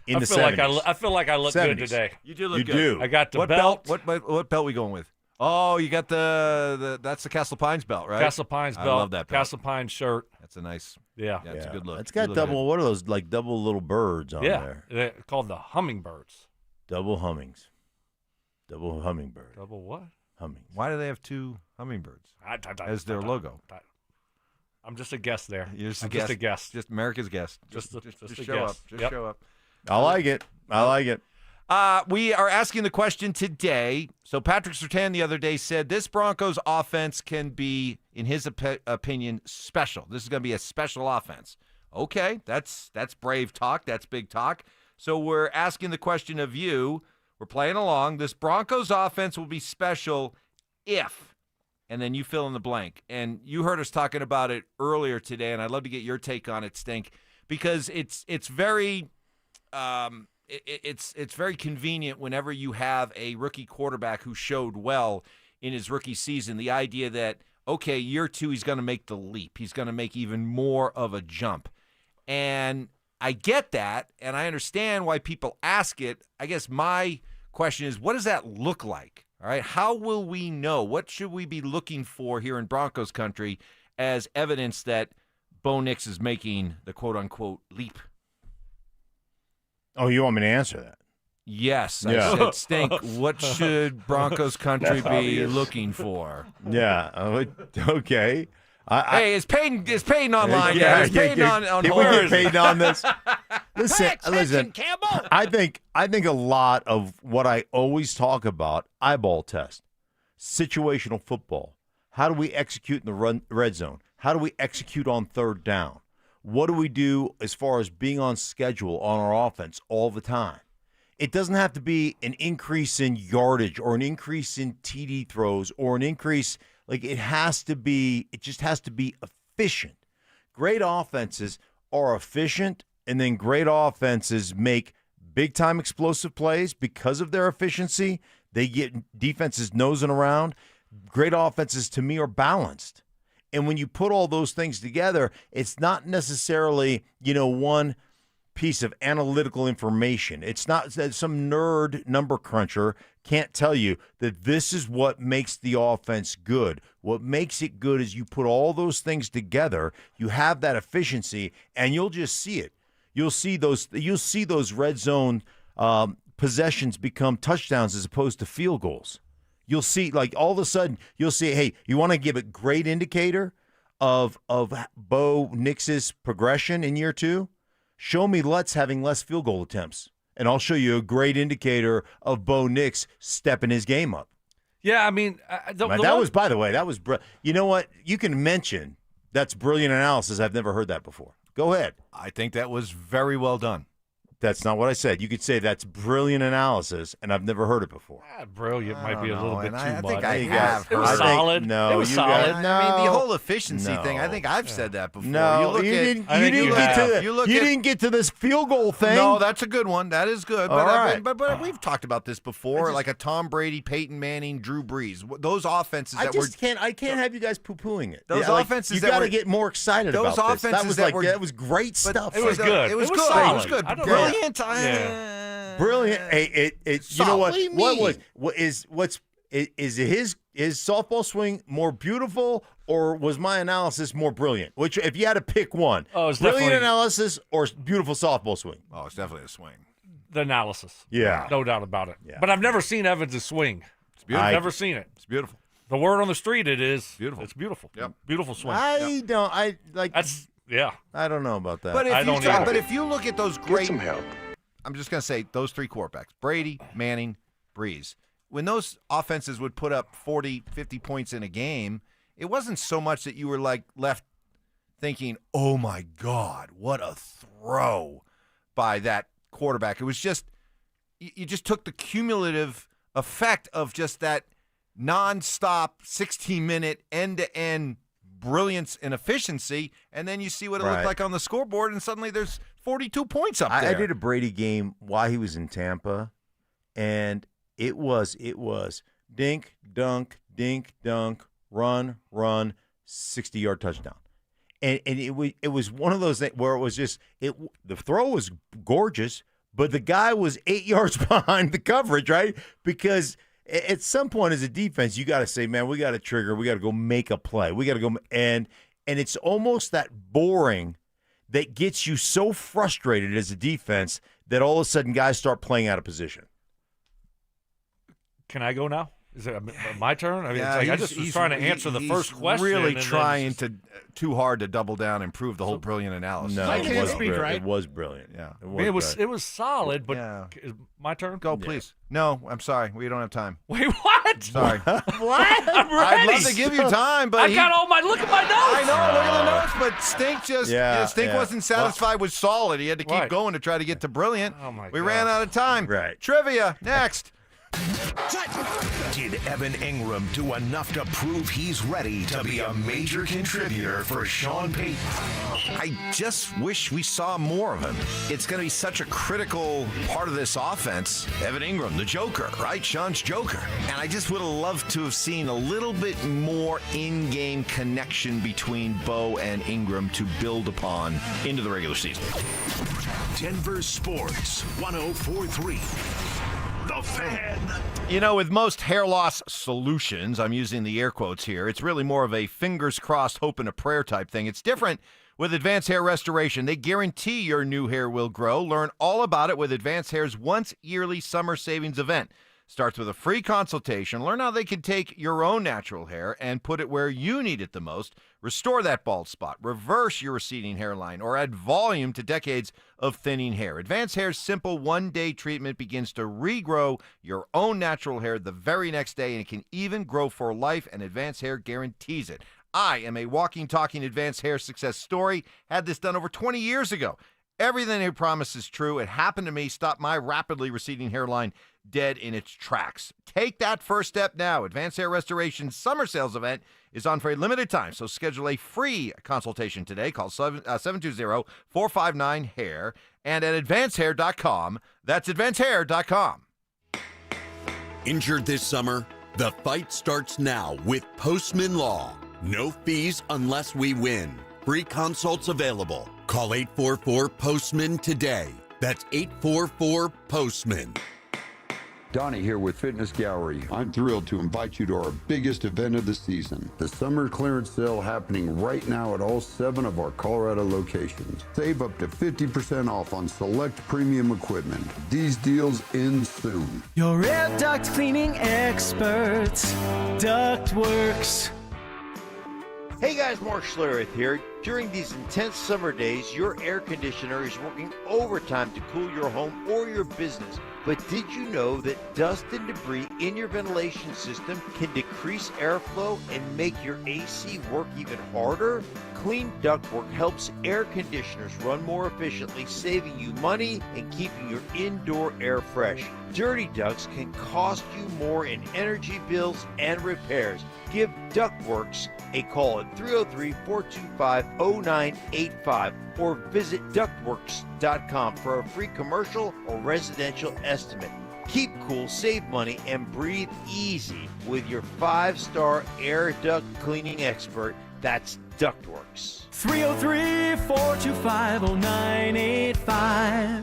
in the 70s. I feel like I look 70s. good today. You do look You good. do. I got the What belt. What belt we going with? Oh, you got that's the Castle Pines belt, right? Castle Pines belt. I love that belt. Castle Pines shirt. That's a nice. Yeah. It's a good look. It's got You look double. What are those double little birds on there? They're called the hummingbirds. Double hummings. Double hummingbird. Double what? Hummings. Why do they have two hummingbirds as their logo? I'm just a guest there. You're just I'm a guest. just a guest. Just America's guest. Just a show up. guest. Just Yep. show up. I like it. I like it. We are asking the question today. So Patrick Surtain the other day said this Broncos offense can be, in his opinion, special. This is going to be a special offense. Okay, that's brave talk. That's big talk. So we're asking the question of you. We're playing along. This Broncos offense will be special if, and then you fill in the blank. And you heard us talking about it earlier today, and I'd love to get your take on it, Stink, because it's very it's very convenient whenever you have a rookie quarterback who showed well in his rookie season. The idea that, okay, year two, he's going to make the leap. He's going to make even more of a jump. And I get that, and I understand why people ask it. I guess my question is, what does that look like? All right, how will we know? What should we be looking for here in Broncos country as evidence that Bo Nix is making the quote-unquote leap? Oh, you want me to answer that? Yes. Yeah. I said, Stink, what should Broncos country be looking for? Yeah. Okay. Hey, is Payton online? Yeah, Is Payton on can hold? we get Payton on this? Listen, Campbell. I think a lot of what I always talk about, eyeball test, situational football. How do we execute in the red zone? How do we execute on third down? What do we do as far as being on schedule on our offense all the time? It doesn't have to be an increase in yardage or an increase in TD throws or an increase. It just has to be efficient. Great offenses are efficient, and then great offenses make big-time explosive plays because of their efficiency. They get defenses nosing around. Great offenses, to me, are balanced. And when you put all those things together, it's not necessarily, one piece of analytical information. It's not that some nerd number cruncher can't tell you that this is what makes the offense good. What makes it good is you put all those things together, you have that efficiency, and you'll just see it. You'll see those red zone possessions become touchdowns as opposed to field goals. You'll see, all of a sudden, you'll see, hey, you want to give a great indicator of Bo Nix's progression in year two? Show me Lutz having less field goal attempts, and I'll show you a great indicator of Bo Nix stepping his game up. Yeah, I mean, by the way, you know what? You can mention that's brilliant analysis. I've never heard that before. Go ahead. I think that was very well done. That's not what I said. You could say that's brilliant analysis, and I've never heard it before. Brilliant might be a little bit too I much. think I have. It was solid. No, it was you solid. got- I mean, the No. whole efficiency No. thing, I think I've said that before. No, you didn't You didn't get to this field goal thing. No, that's a good one. That is good. But, All right. but we've talked about this before, like a Tom Brady, Peyton Manning, Drew Brees. Those offenses I that were just can't. I can't have you guys poo-pooing it. Those Yeah, like, offenses you that got to were- get more excited those about this. That offenses was that like were- that was great stuff. It was good. It was good. solid. It was good. I don't Brilliant. Brilliant. Hey, you know what? Solidly Is his softball swing more beautiful, or was my analysis more brilliant? Which, if you had to pick one, it's brilliant definitely- analysis or beautiful softball swing? Oh, it's definitely a swing. The analysis. Yeah. No doubt about it. Yeah. But I've never seen Evans' swing. It's beautiful. I've never seen it. It's beautiful. The word on the street, it is. Beautiful. It's beautiful. Yep. Beautiful swing. I don't. I like. That's yeah. I don't know about that. But I if don't you either. but if you look at those great, some help. I'm just gonna say those three quarterbacks: Brady, Manning, Breeze. When those offenses would put up 40, 50 points in a game, it wasn't so much that you were like left thinking, "Oh my God, what a throw by that quarterback." It was just you just took the cumulative effect of just that nonstop 16-minute end-to-end brilliance and efficiency, and then you see what it looked Right. like on the scoreboard, and suddenly there's 42 points up there. I did a Brady game while he was in Tampa, and it was dink, dunk, run, 60-yard touchdown. And it was one of those things where it was just the throw was gorgeous, but the guy was 8 yards behind the coverage, right? Because at some point as a defense, you got to say, man, we got to trigger. We got to go make a play. We got to go and it's almost that boring that gets you so frustrated as a defense that all of a sudden guys start playing out of position. Can I go now? Is it my turn? I mean, Yeah, it's like I he's- just was he's- trying to answer the he's first question. Really and then trying it's just- too hard to double down and prove the whole brilliant analysis. No, I can't speak, right? It was brilliant. Yeah. I mean, it was solid, but Yeah. is my turn? Go, please. No, I'm sorry. We don't have time. Wait, what? Sorry. What? I'd love to give you time, but I got all my look at my notes. I know, look at the notes, but Stink just Yeah. wasn't satisfied with solid. He had to keep Right. going to try to get to brilliant. Oh my we God. ran out of time. Right. Trivia next. Did Evan Ingram do enough to prove he's ready to be a major contributor for Sean Payton? I just wish we saw more of him. It's going to be such a critical part of this offense. Evan Ingram, the Joker, right? Sean's Joker. And I just would have loved to have seen a little bit more in-game connection between Bo and Ingram to build upon into the regular season. Denver Sports 104.3. The Fan. You know, with most hair loss solutions, I'm using the air quotes here, it's really more of a fingers crossed, hope and a prayer type thing. It's different with Advanced Hair Restoration. They guarantee your new hair will grow. Learn all about it with Advanced Hair's once yearly summer savings event. Starts with a free consultation. Learn how they can take your own natural hair and put it where you need it the most. Restore that bald spot, reverse your receding hairline, or add volume to decades of thinning hair. Advanced Hair's simple one-day treatment begins to regrow your own natural hair the very next day, and it can even grow for life, and Advanced Hair guarantees it. I am a walking, talking Advanced Hair success story. Had this done over 20 years ago. Everything they promise is true. It happened to me. Stopped my rapidly receding hairline dead in its tracks. Take that first step now. Advanced Hair Restoration's summer sales event is on for a limited time, so schedule a free consultation today. Call 720-459-HAIR and at advancedhair.com. That's advancedhair.com. Injured this summer? The fight starts now with Postman Law. No fees unless we win. Free consults available. Call 844-POSTMAN today. That's 844-POSTMAN. Donnie here with Fitness Gallery. I'm thrilled to invite you to our biggest event of the season, the summer clearance sale happening right now at all 7 of our Colorado locations. Save up to 50% off on select premium equipment. These deals end soon. Your air duct cleaning experts, Ductworks. Hey guys, Mark Schlereth here. During these intense summer days, your air conditioner is working overtime to cool your home or your business. But did you know that dust and debris in your ventilation system can decrease airflow and make your AC work even harder? Clean ductwork helps air conditioners run more efficiently, saving you money and keeping your indoor air fresh. Dirty ducts can cost you more in energy bills and repairs. Give Ductworks a call at 303-425-0985 or visit ductworks.com for a free commercial or residential estimate. Keep cool, save money, and breathe easy with your 5-star air duct cleaning expert. That's Ductworks. 303-425-0985.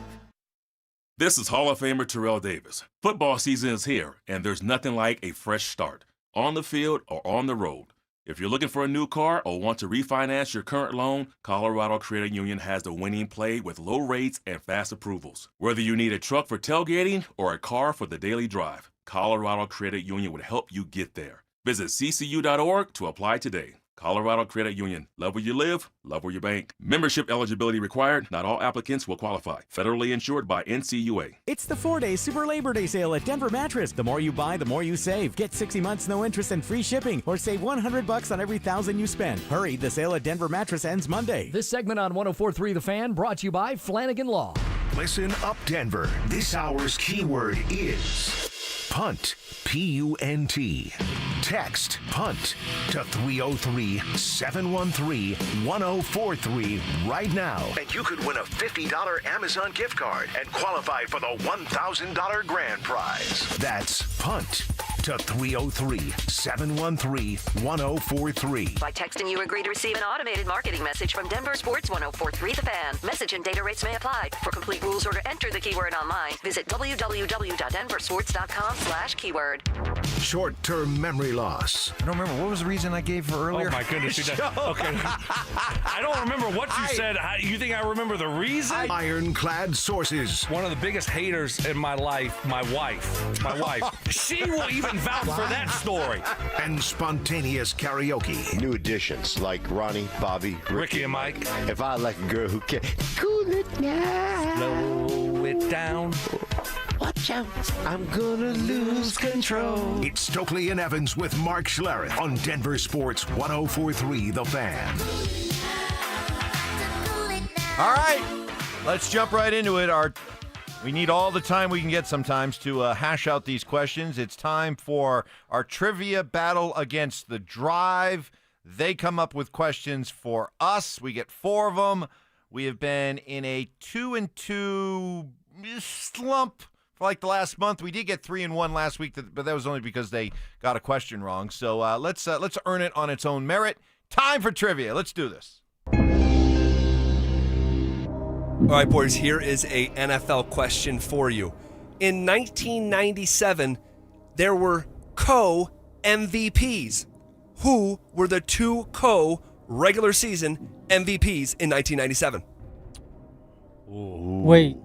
This is Hall of Famer Terrell Davis. Football season is here, and there's nothing like a fresh start, on the field or on the road. If you're looking for a new car or want to refinance your current loan, Colorado Credit Union has the winning play with low rates and fast approvals. Whether you need a truck for tailgating or a car for the daily drive, Colorado Credit Union would help you get there. Visit ccu.org to apply today. Colorado Credit Union. Love where you live, love where you bank. Membership eligibility required. Not all applicants will qualify. Federally insured by NCUA. It's the 4-day Super Labor Day sale at Denver Mattress. The more you buy, the more you save. Get 60 months, no interest, and free shipping, or save $100 on every $1,000 you spend. Hurry, the sale at Denver Mattress ends Monday. This segment on 104.3 The Fan brought to you by Flanagan Law. Listen up, Denver. This hour's keyword is punt. P-U-N-T. Text punt to 303-713-1043 right now. And you could win a $50 Amazon gift card and qualify for the $1,000 grand prize. That's punt to 303-713-1043. By texting, you agree to receive an automated marketing message from DenverSports 104.3 The Fan. Message and data rates may apply. For complete rules or to enter the keyword online, visit www.denversports.com/keyword. Short-term memory loss. I don't remember. What was the reason I gave for earlier? Oh, my goodness. Okay. I don't remember what you said. You think I remember the reason? Ironclad sources. One of the biggest haters in my life, my wife. My wife. She will even vouch for that story. And spontaneous karaoke. New additions like Ronnie, Bobby, Ricky and Mike. If I like a girl who can cool it down. Slow it down. Watch out, I'm gonna lose control. It's Stokley and Evans with Mark Schlereth on Denver Sports 104.3 The Fan. All right, let's jump right into it. We need all the time we can get sometimes to hash out these questions. It's time for our trivia battle against the Drive. They come up with questions for us. We get 4 of them. We have been in a 2-2 slump for like the last month. We did get 3-1 last week, but that was only because they got a question wrong. So let's earn it on its own merit. Time for trivia. Let's do this. All right, boys, here is a NFL question for you. In 1997, there were co-MVPs. Who were the 2 co-regular season MVPs in 1997? Wait.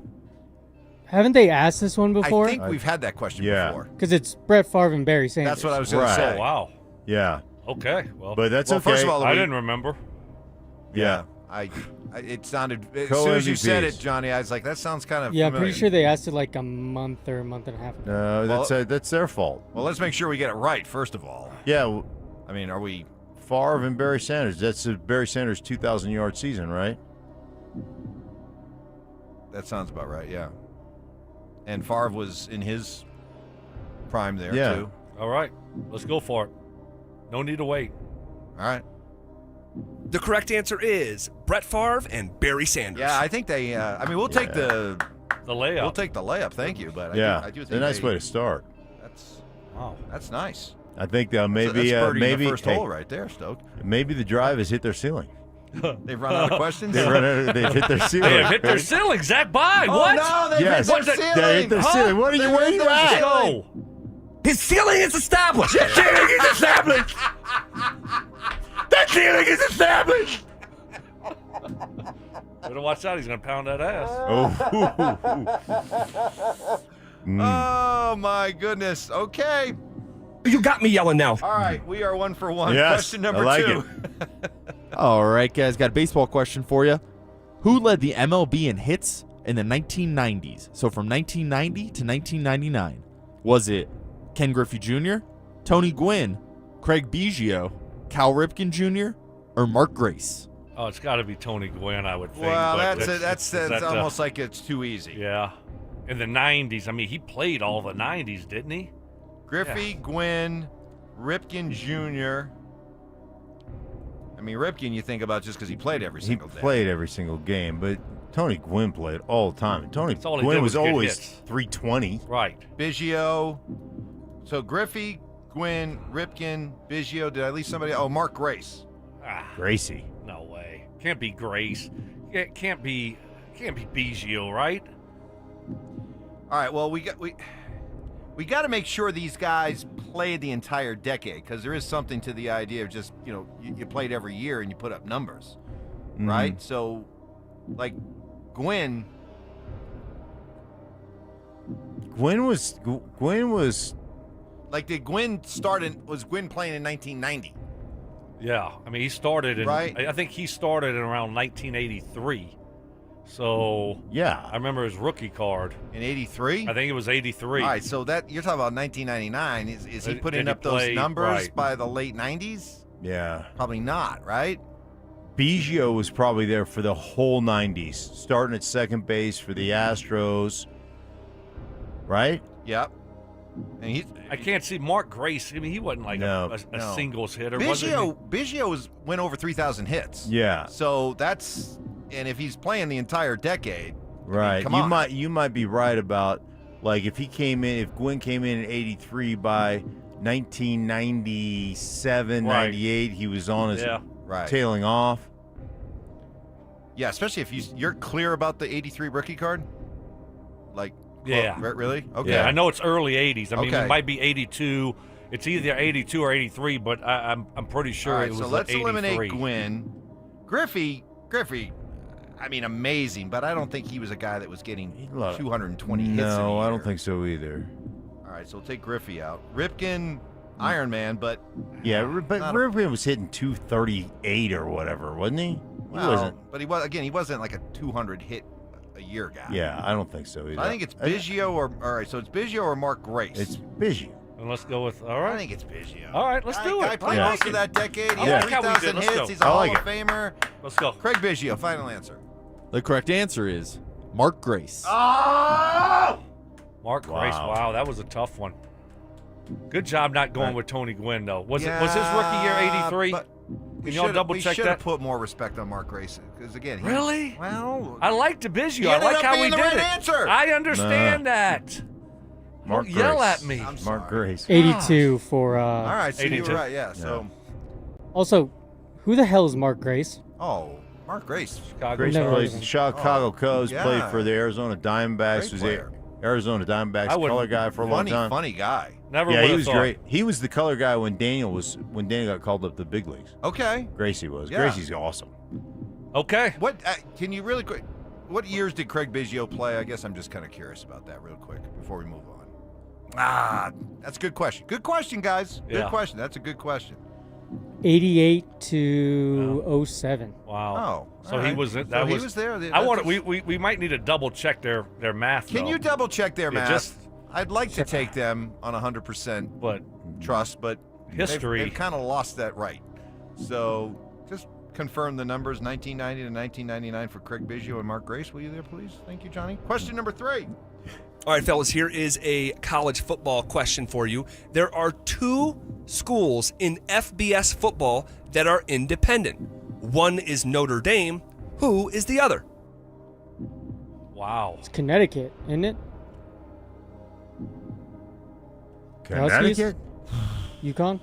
Haven't they asked this one before? I think we've had that question before. Because it's Brett Favre and Barry Sanders. That's what I was going to say. Oh, wow. Yeah. Okay. Well, But that's well, okay. First of all, I didn't remember. Yeah. It sounded, as soon as you said it, Johnny, I was like, that sounds kind of Yeah, familiar. I'm pretty sure they asked it like a month or a month and a half ago. No, that's their fault. Well, let's make sure we get it right, first of all. Yeah. I mean, are we... Favre and Barry Sanders. That's Barry Sanders' 2,000-yard season, right? That sounds about right, yeah. And Favre was in his prime there, too. All right. Let's go for it. No need to wait. All right. The correct answer is Brett Favre and Barry Sanders. Yeah, I think they... we'll take the layup. We'll take the layup, thank you. But I do think a nice way to start. That's nice. I think maybe that's birdie in the first hey, hole right there, Stoke. Maybe the Drive has hit their ceiling. They've run out of questions? They've hit their ceiling. They have hit their ceiling. Zach Bye. Oh, What? no, they've hit their ceiling. They hit their ceiling. Where are you at? Go. His ceiling is established. His ceiling is established. That ceiling is established. Better watch out. He's going to pound that ass. Oh, my goodness. Okay. You got me yelling now. All right, we are 1 for 1. Yes, Question number I like 2. All right, guys, got a baseball question for you. Who led the MLB in hits in the 1990s? So from 1990 to 1999. Was it Ken Griffey Jr., Tony Gwynn, Craig Biggio, Cal Ripken Jr., or Mark Grace? Oh, it's got to be Tony Gwynn, I would think. Well, but that's almost like it's too easy. Yeah. In the 90s. I mean, he played all the 90s, didn't he? Griffey, Gwynn, Ripken Jr. I mean, Ripken you think about just because he played every single day. He played every single game, but Tony Gwynn played all the time. And Tony all he Gwynn did was was get always hits. 320. Right. Biggio. So Griffey, Gwynn, Ripken, Biggio. Did I leave somebody? Oh, Mark Grace. Gracie. No way. Can't be Grace. It can't be Biggio, right? All right. Well, we got to make sure these guys played the entire decade, because there is something to the idea of just, you played every year and you put up numbers, right? So, like, Gwynn was like, was Gwynn playing in 1990? Yeah. I mean, he started in, Right. I think he started in around 1983. So, yeah. I remember his rookie card. In 83? I think it was 83. All right, so that you're talking about 1999. Is he putting Did he up those play- numbers right. by the late 90s? Yeah. Probably not, right? Biggio was probably there for the whole 90s, starting at second base for the Astros, right? Yep. And I can't see Mark Grace. I mean, he wasn't like a No. singles hitter. wasn't Biggio went over 3,000 hits. Yeah. So that's, and if he's playing the entire decade, Right. come on. You might be right about, like, if Gwynn came in 83 by 1997, Right. 98, he was on his Right. tailing off. Yeah, especially if you're clear about the 83 rookie card. Like, Yeah. really? Okay. Yeah, I know it's early 80s. I mean, Okay. it might be 82. It's either 82 or 83, but I'm pretty sure All right, it was so let's 83. eliminate Gwynn. Griffey, I mean, amazing, but I don't think he was a guy that was getting 220 hits in a No, I year. don't think so either. All right, so we'll take Griffey out. Ripken, Iron Man, but Yeah, but not a- Ripken was hitting 238 or whatever, wasn't he? He well, wasn't. But he wasn't like a 200 hit a year guy. Yeah, I don't think so either. So I think it's Biggio or all right. So it's Biggio or Mark Grace. It's Biggio. And let's go with, all right. I think it's Biggio. All right, let's do it. Guy played I most like of it. that decade. He I had like how we 3,000 did. Let's hits. go. He's a I Hall like of Famer. Let's go. Craig Biggio, final answer. The correct answer is Mark Grace. Oh! Mark Grace. Wow, that was a tough one. Good job not going with Tony Gwynn, though. Was his rookie year 83? Can y'all double check We should that? have put more respect on Mark Grace, because again, Really? Well, I like Biggio. He I ended like up how being we the did right it. answer. I understand that. Mark Don't yell Grace. at me. Mark Grace. 82 for. all right, so you 82. were right. Yeah. So, Also, who the hell is Mark Grace? Mark Grace. Chicago. Grace Never heard plays of the him. Chicago Cubs, yeah. played for the Arizona Diamondbacks, Great was player. the Arizona Diamondbacks I wouldn't- color guy for a long time. Funny guy. Never Yeah, would he have was thought. great. He was the color guy when Daniel got called up to the big leagues. Okay. Gracie was. Yeah. Gracie's awesome. Okay. What can you really quick? What years did Craig Biggio play? I guess I'm just kind of curious about that real quick before we move on. That's a good question. Good question, guys. Good Yeah. question. That's a good question. 88 to 07. Wow. Oh, So all he right. was. So That he was. was there. I That's want. just- We might need to double check their math. Can though. you double check their Yeah, math? just- I'd like to take them on 100% But trust, but History. they've kind of lost that right. So just confirm the numbers: 1990 to 1999 for Craig Biggio and Mark Grace. Will you there, please? Thank you, Johnny. Question number 3. All right, fellas, here is a college football question for you. There are 2 schools in FBS football that are independent. One is Notre Dame. Who is the other? Wow. It's Connecticut, isn't it? Connecticut? UConn?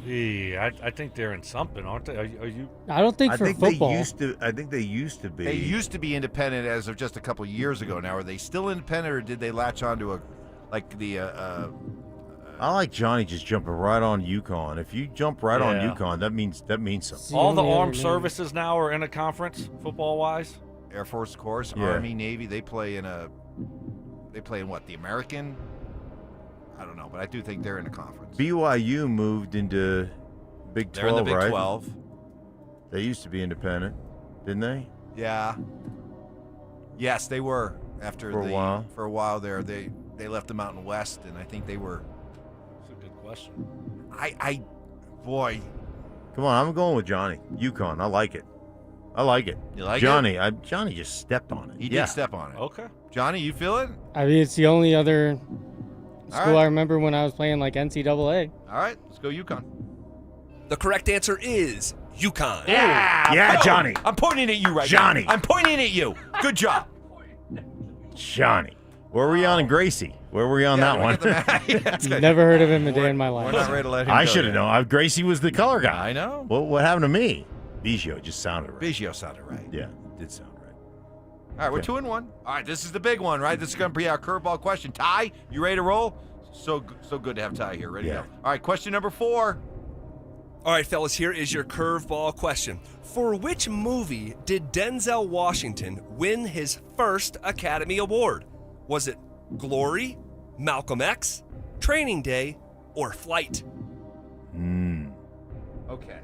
Yeah, I think they're in something, aren't they? Are you? I don't think I for think football. they used to. I think they used to be. They used to be independent as of just a couple years ago. Now, are they still independent, or did they latch onto I like Johnny just jumping right on UConn. If you jump right on Yeah. UConn, that means something. All the only other armed name. services now are in a conference, football wise. Air Force, of course, Yeah. Army, Navy? They play in what? The American? I don't know, but I do think they're in a conference. BYU moved into Big 12, They're in the Big right? 12. They used to be independent, didn't they? Yeah. Yes, they were. After For a while. For a while there, they left the Mountain West, and I think they were. That's a good question. Boy. Come on, I'm going with Johnny. UConn. I like it. You like Johnny, it? Johnny just stepped on it. He did step on it. Okay. Johnny, you feel it? I mean, it's the only other school right. I remember when I was playing like NCAA. All right, let's go UConn. The correct answer is UConn. Yeah, boom. Johnny. I'm pointing at you right Johnny. now. I'm pointing at you. Good job. Johnny. Where were you on Gracie? Where were you on that one? That's good. Never heard of him a day in my We're life. not ready to let him I go should have yet. known. Gracie was the color guy. I know. What happened to me? Biggio just sounded right. Biggio sounded right. Yeah, it did sound right. All right, we're 2-1. All right, this is the big one, right? This is going to be our curveball question. Ty, you ready to roll? So good to have Ty here. Ready to go. All right, question number 4. All right, fellas, here is your curveball question. For which movie did Denzel Washington win his first Academy Award? Was it Glory, Malcolm X, Training Day, or Flight? Okay.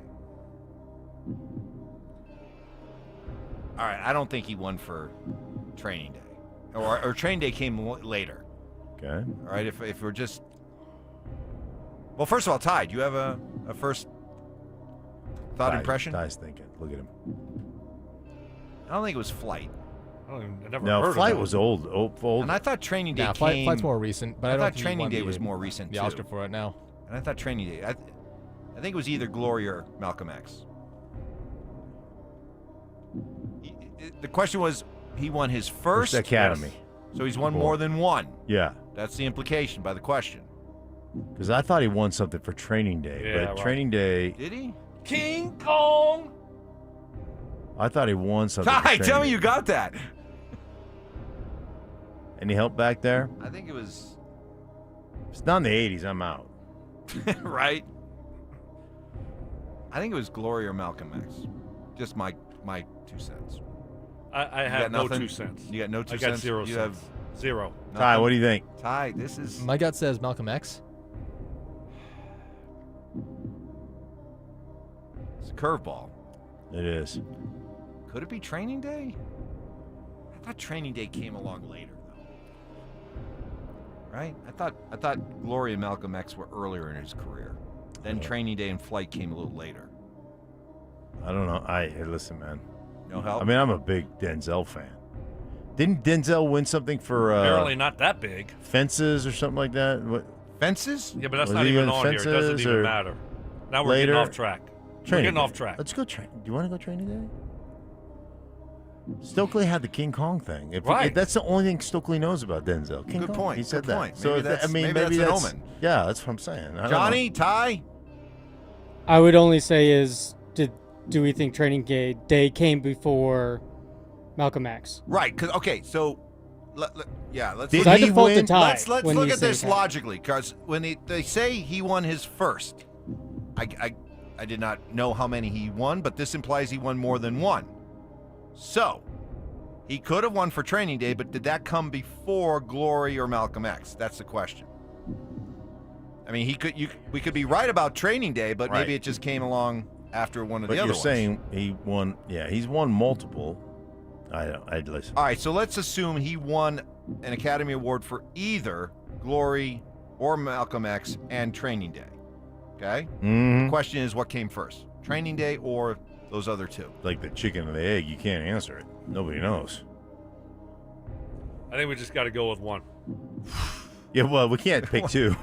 All right, I don't think he won for Training Day. Or Training Day came later. Okay. All right, if we're just... Well, first of all, Ty, do you have a first thought impression? Ty's thinking. Look at him. I don't think it was Flight. I never No, heard Flight of that. was old. And I thought Training Day Yeah, came... Flight's more recent, but I don't thought think he Training won Day the- was more recent, the too. Oscar for it now. And I thought Training Day... I think it was either Glory or Malcolm X. The question was, he won his first Academy. So he's won more than one. Yeah. That's the implication by the question. Because I thought he won something for Training Day. Yeah, but right. Training Day, Did he? King Kong. I thought he won something for Ty, Training tell me Day. you got that. Any help back there? I think it was... If it's not in the 80s, I'm out. right? I think it was Glory or Malcolm X. Just my 2 cents. I You have got no nothing? 2 cents. You got no 2 I cents? got 0 You cents. have 0. Ty, what do you think? Ty, this is... My gut says Malcolm X. It's a curveball. It is. Could it be Training Day? I thought Training Day came along later, though. Right? I thought Glory and Malcolm X were earlier in his career. Then Training Day and Flight came a little later. I don't know. Hey, listen, man. No help? I mean, I'm a big Denzel fan. Didn't Denzel win something for Apparently not that big. Fences or something like that? What? Fences? Yeah, but that's Was not he even in on here. It doesn't Fences even or matter. Now we're later? getting off track. We're Training getting Day. off track. Let's go train. Do you want to go Training Day? Stokely had the King Kong thing. Right. That's the only thing Stokely knows about Denzel. King Good Kong. point. He said Good that. point. So Maybe if that's- I mean, maybe that's an omen. Yeah, that's what I'm saying. I don't Johnny, know. Ty? I would only say is, do we think Training Day came before Malcolm X? Right. Okay, so... let's Did I he default to win? Ty Let's when look you at say this that. logically, because when they say he won his first, I did not know how many he won, but this implies he won more than one. So, he could have won for Training Day, but did that come before Glory or Malcolm X? That's the question. I mean, we could be right about Training Day, but maybe Right. it just came along after one of But the other you're ones. saying he won. Yeah, he's won multiple. I'd listen. All right, so let's assume he won an Academy Award for either Glory or Malcolm X and Training Day. Okay? Mhm. The question is, what came first? Training Day or those other two? Like the chicken or the egg, you can't answer it. Nobody knows. I think we just got to go with one. Yeah, well, we can't pick two.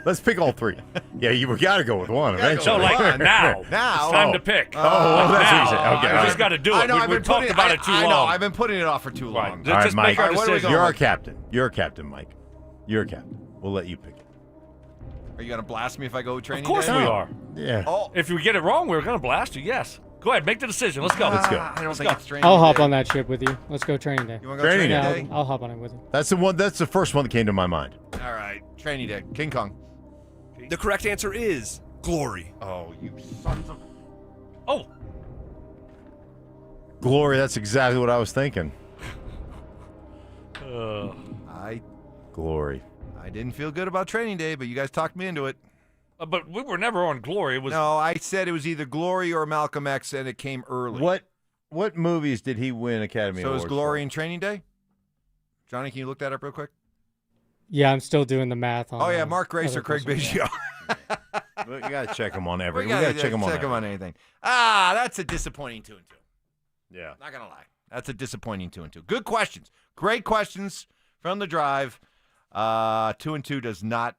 let's pick all three. Yeah, we got to go with one Gotta go eventually. with So, like, one. now. Now. It's time to pick. Oh, that's what you said. Okay, We all right. just got to do I it. know, I've We've been talked putting- about it too I long. know, I've been putting it off for too long. Right. All right, Just Mike. make our All right, what are we decision. going You're our with? captain. You're a captain, Mike. You're a captain. We'll let you pick it. Are you going to blast me if I go with Training Of course Day? we are. Yeah. Oh, If we get it wrong, we're going to blast you, yes. Go ahead, make the decision. Let's go. Let's go. I don't Let's think go. it's Training I'll hop Day. on that ship with you. Let's go Training Day. You want to go Training Training Day. Day? I'll hop on it with you. That's the one. That's the first one that came to my mind. All right, Training Day. King Kong. The correct answer is Glory. Oh, you sons of... Oh, Glory. That's exactly what I was thinking. I Glory. didn't feel good about Training Day, but you guys talked me into it. But we were never on Glory. It was No, I said it was either Glory or Malcolm X, and it came early. What movies did he win Academy So Awards is Glory for? and Training Day? Johnny, can you look that up real quick? Yeah, I'm still doing the math on. Oh yeah, Mark Grace or Craig Biggio. You got to check him on everything. We We got to check him on anything. That's a disappointing 2-2. Yeah. Not gonna lie, that's a disappointing 2-2. Good questions, great questions from the drive. 2-2 does not.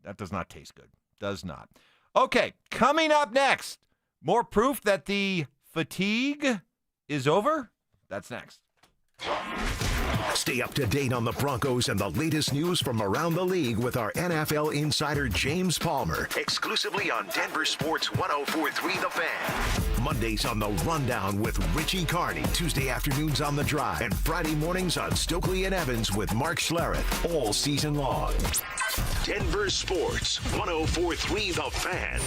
That does not taste good. Does not. Okay, coming up next, more proof that the fatigue is over. That's next. Stay up to date on the Broncos and the latest news from around the league with our NFL insider James Palmer, exclusively on Denver Sports 104.3 The Fan. Mondays on The Rundown with Richie Carney, Tuesday afternoons on The Drive, and Friday mornings on Stokley and Evans with Mark Schlereth, all season long. Denver Sports 104.3 The Fan,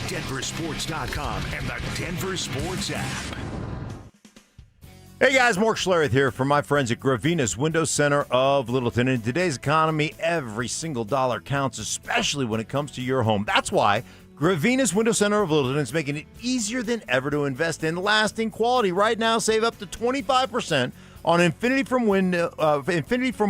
DenverSports.com, and the Denver Sports app. Hey guys, Mark Schlereth here from my friends at Gravina's Window Center of Littleton. In today's economy, every single dollar counts, especially when it comes to your home. That's why Gravina's Window Center of Littleton is making it easier than ever to invest in lasting quality. Right now, save up to 25% on Infinity from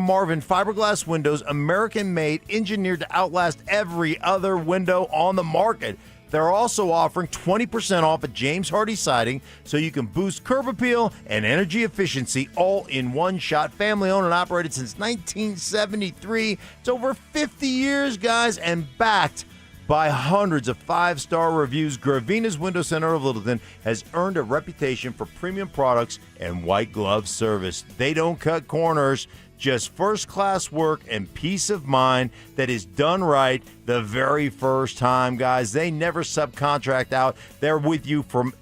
Marvin fiberglass windows, American-made, engineered to outlast every other window on the market. They're also offering 20% off at James Hardy Siding, so you can boost curb appeal and energy efficiency all in one shot. Family owned and operated since 1973. It's over 50 years, guys, and backed by hundreds of five-star reviews. Gravina's Window Center of Littleton has earned a reputation for premium products and white glove service. They don't cut corners. Just first-class work and peace of mind that is done right the very first time, guys. They never subcontract out. They're with you from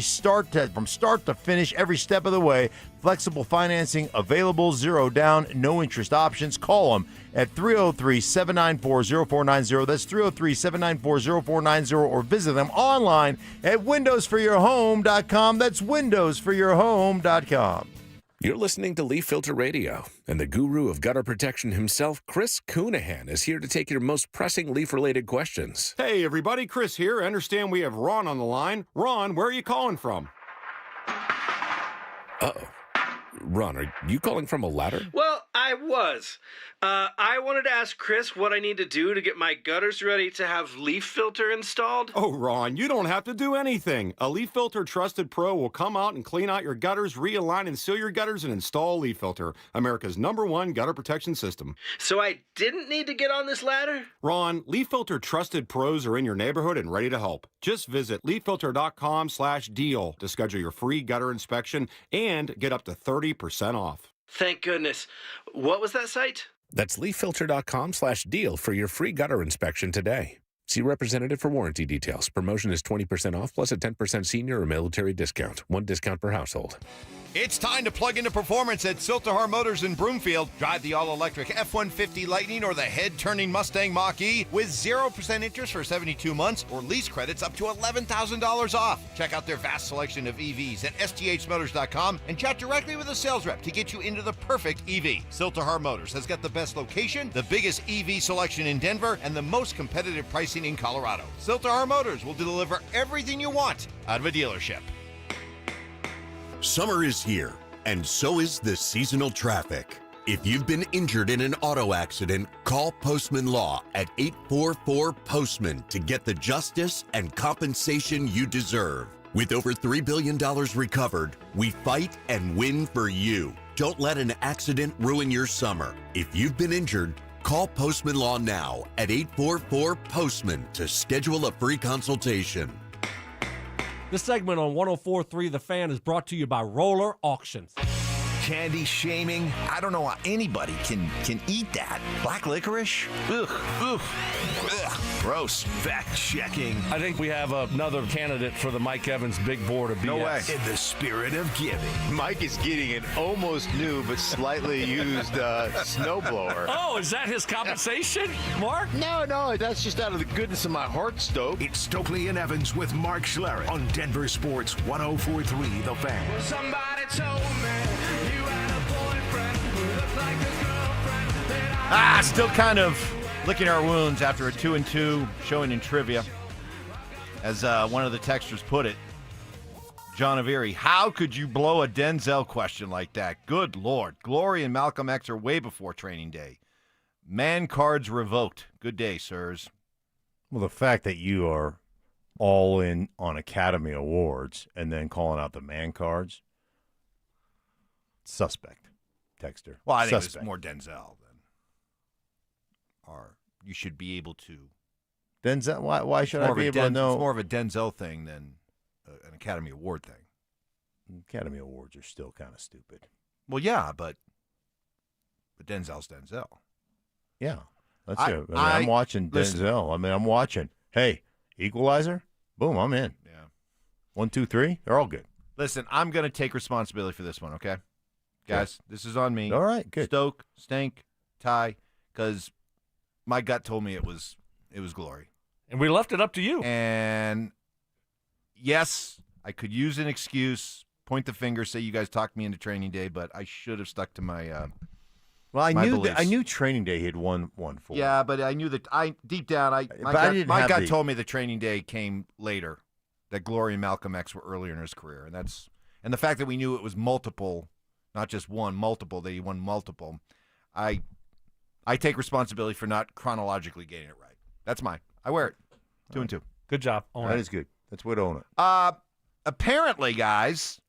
start to finish, every step of the way. Flexible financing available, zero down, no interest options. Call them at 303-794-0490. That's 303-794-0490, or visit them online at windowsforyourhome.com. That's windowsforyourhome.com. You're listening to Leaf Filter Radio, and the guru of gutter protection himself, Chris Coonahan, is here to take your most pressing leaf-related questions. Hey, everybody, Chris here. I understand we have Ron on the line. Ron, where are you calling from? Uh-oh. Ron, are you calling from a ladder? Well, I was. I wanted to ask Chris what I need to do to get my gutters ready to have Leaf Filter installed. Oh, Ron, you don't have to do anything. A Leaf Filter Trusted Pro will come out and clean out your gutters, realign and seal your gutters, and install Leaf Filter, America's #1 gutter protection system. So I didn't need to get on this ladder? Ron, Leaf Filter Trusted Pros are in your neighborhood and ready to help. Just visit leaffilter.com/deal to schedule your free gutter inspection and get up to 30% off. Thank goodness. What was that site? That's leaffilter.com/deal for your free gutter inspection today. See representative for warranty details. Promotion is 20% off plus a 10% senior or military discount. One discount per household. It's time to plug into performance at Siltahar Motors in Broomfield. Drive the all-electric F-150 Lightning or the head-turning Mustang Mach-E with 0% interest for 72 months or lease credits up to $11,000 off. Check out their vast selection of EVs at sthmotors.com and chat directly with a sales rep to get you into the perfect EV. Siltahar Motors has got the best location, the biggest EV selection in Denver, and the most competitive pricing in Colorado. Siltahar Motors will deliver everything you want out of a dealership. Summer is here, and so is the seasonal traffic. If you've been injured in an auto accident, call Postman Law at 844-POSTMAN to get the justice and compensation you deserve. With over $3 billion recovered, we fight and win for you. Don't let an accident ruin your summer. If you've been injured, call Postman Law now at 844-POSTMAN to schedule a free consultation. This segment on 104.3 The Fan is brought to you by Roller Auctions. Candy shaming. I don't know how anybody can eat that. Black licorice? Ugh. Ugh. Ugh. Gross. Fact checking. I think we have another candidate for the Mike Evans Big Board of BS. No way. In the spirit of giving. Mike is getting an almost new but slightly used snowblower. Oh, is that his compensation, Mark? No, that's just out of the goodness of my heart, Stoke. It's Stokley and Evans with Mark Schlereth on Denver Sports 104.3 The Fan. Well, somebody told me you had a boyfriend who looked like a girlfriend that I Still kind of licking our wounds after a 2-2 showing in trivia. As one of the texters put it, John Averi, how could you blow a Denzel question like that? Good Lord. Glory and Malcolm X are way before training day. Man cards revoked. Good day, sirs. Well, the fact that you are all in on Academy Awards and then calling out the man cards, suspect, texter. Well, I think suspect. it's more Denzel than, or you should be able to. Denzel, why should I be able to know? It's more of a Denzel thing than an Academy Award thing. Academy Awards are still kind of stupid. Well, yeah, but Denzel's Denzel. Yeah, that's it. I'm watching Denzel. I'm watching. Hey, Equalizer? Boom, I'm in. Yeah. 1, 2, 3, they're all good. Listen, I'm going to take responsibility for this one, okay? Guys, This is on me. All right, good. Stoke, Stank, Ty, because my gut told me it was Glory. And we left it up to you. And, yes, I could use an excuse, point the finger, say you guys talked me into training day, but I should have stuck to my Well, I my knew beliefs. I knew training day had won for. Yeah, but I knew that deep down my gut told me the training day came later, that Glory and Malcolm X were earlier in his career, and the fact that we knew it was multiple, not just one, multiple, that he won multiple. I take responsibility for not chronologically getting it right. That's mine. I wear it. 2-2. Good job. That is good. That's way to own it. Apparently, guys,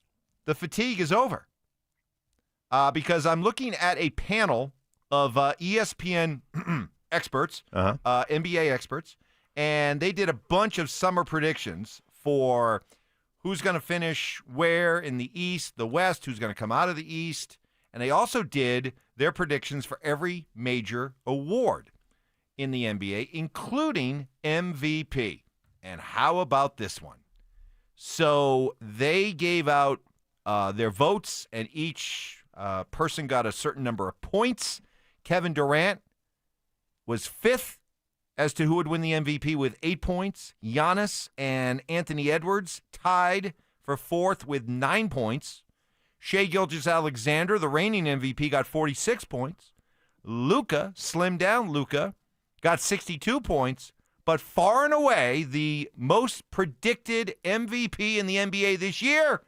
the fatigue is over. Because I'm looking at a panel of ESPN experts, NBA experts, and they did a bunch of summer predictions for who's going to finish where in the East, the West, who's going to come out of the East. And they also did their predictions for every major award in the NBA, including MVP. And how about this one? So they gave out their votes, and each person got a certain number of points. Kevin Durant was fifth as to who would win the MVP with 8 points. Giannis and Anthony Edwards tied for fourth with 9 points. Shai Gilgeous-Alexander, the reigning MVP, got 46 points. Luka, slimmed down Luka, got 62 points. But far and away, the most predicted MVP in the NBA this year,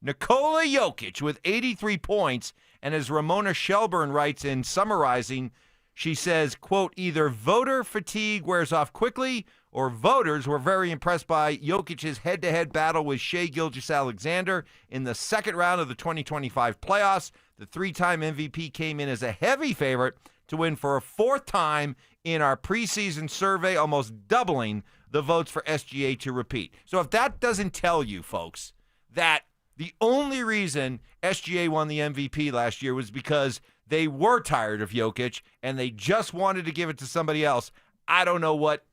Nikola Jokic with 83 points. And as Ramona Shelburne writes in summarizing, she says, quote, either voter fatigue wears off quickly or voters were very impressed by Jokic's head-to-head battle with Shai Gilgeous-Alexander in the second round of the 2025 playoffs. The three-time MVP came in as a heavy favorite to win for a fourth time in our preseason survey, almost doubling the votes for SGA to repeat. So if that doesn't tell you, folks, that the only reason SGA won the MVP last year was because they were tired of Jokic and they just wanted to give it to somebody else, I don't know what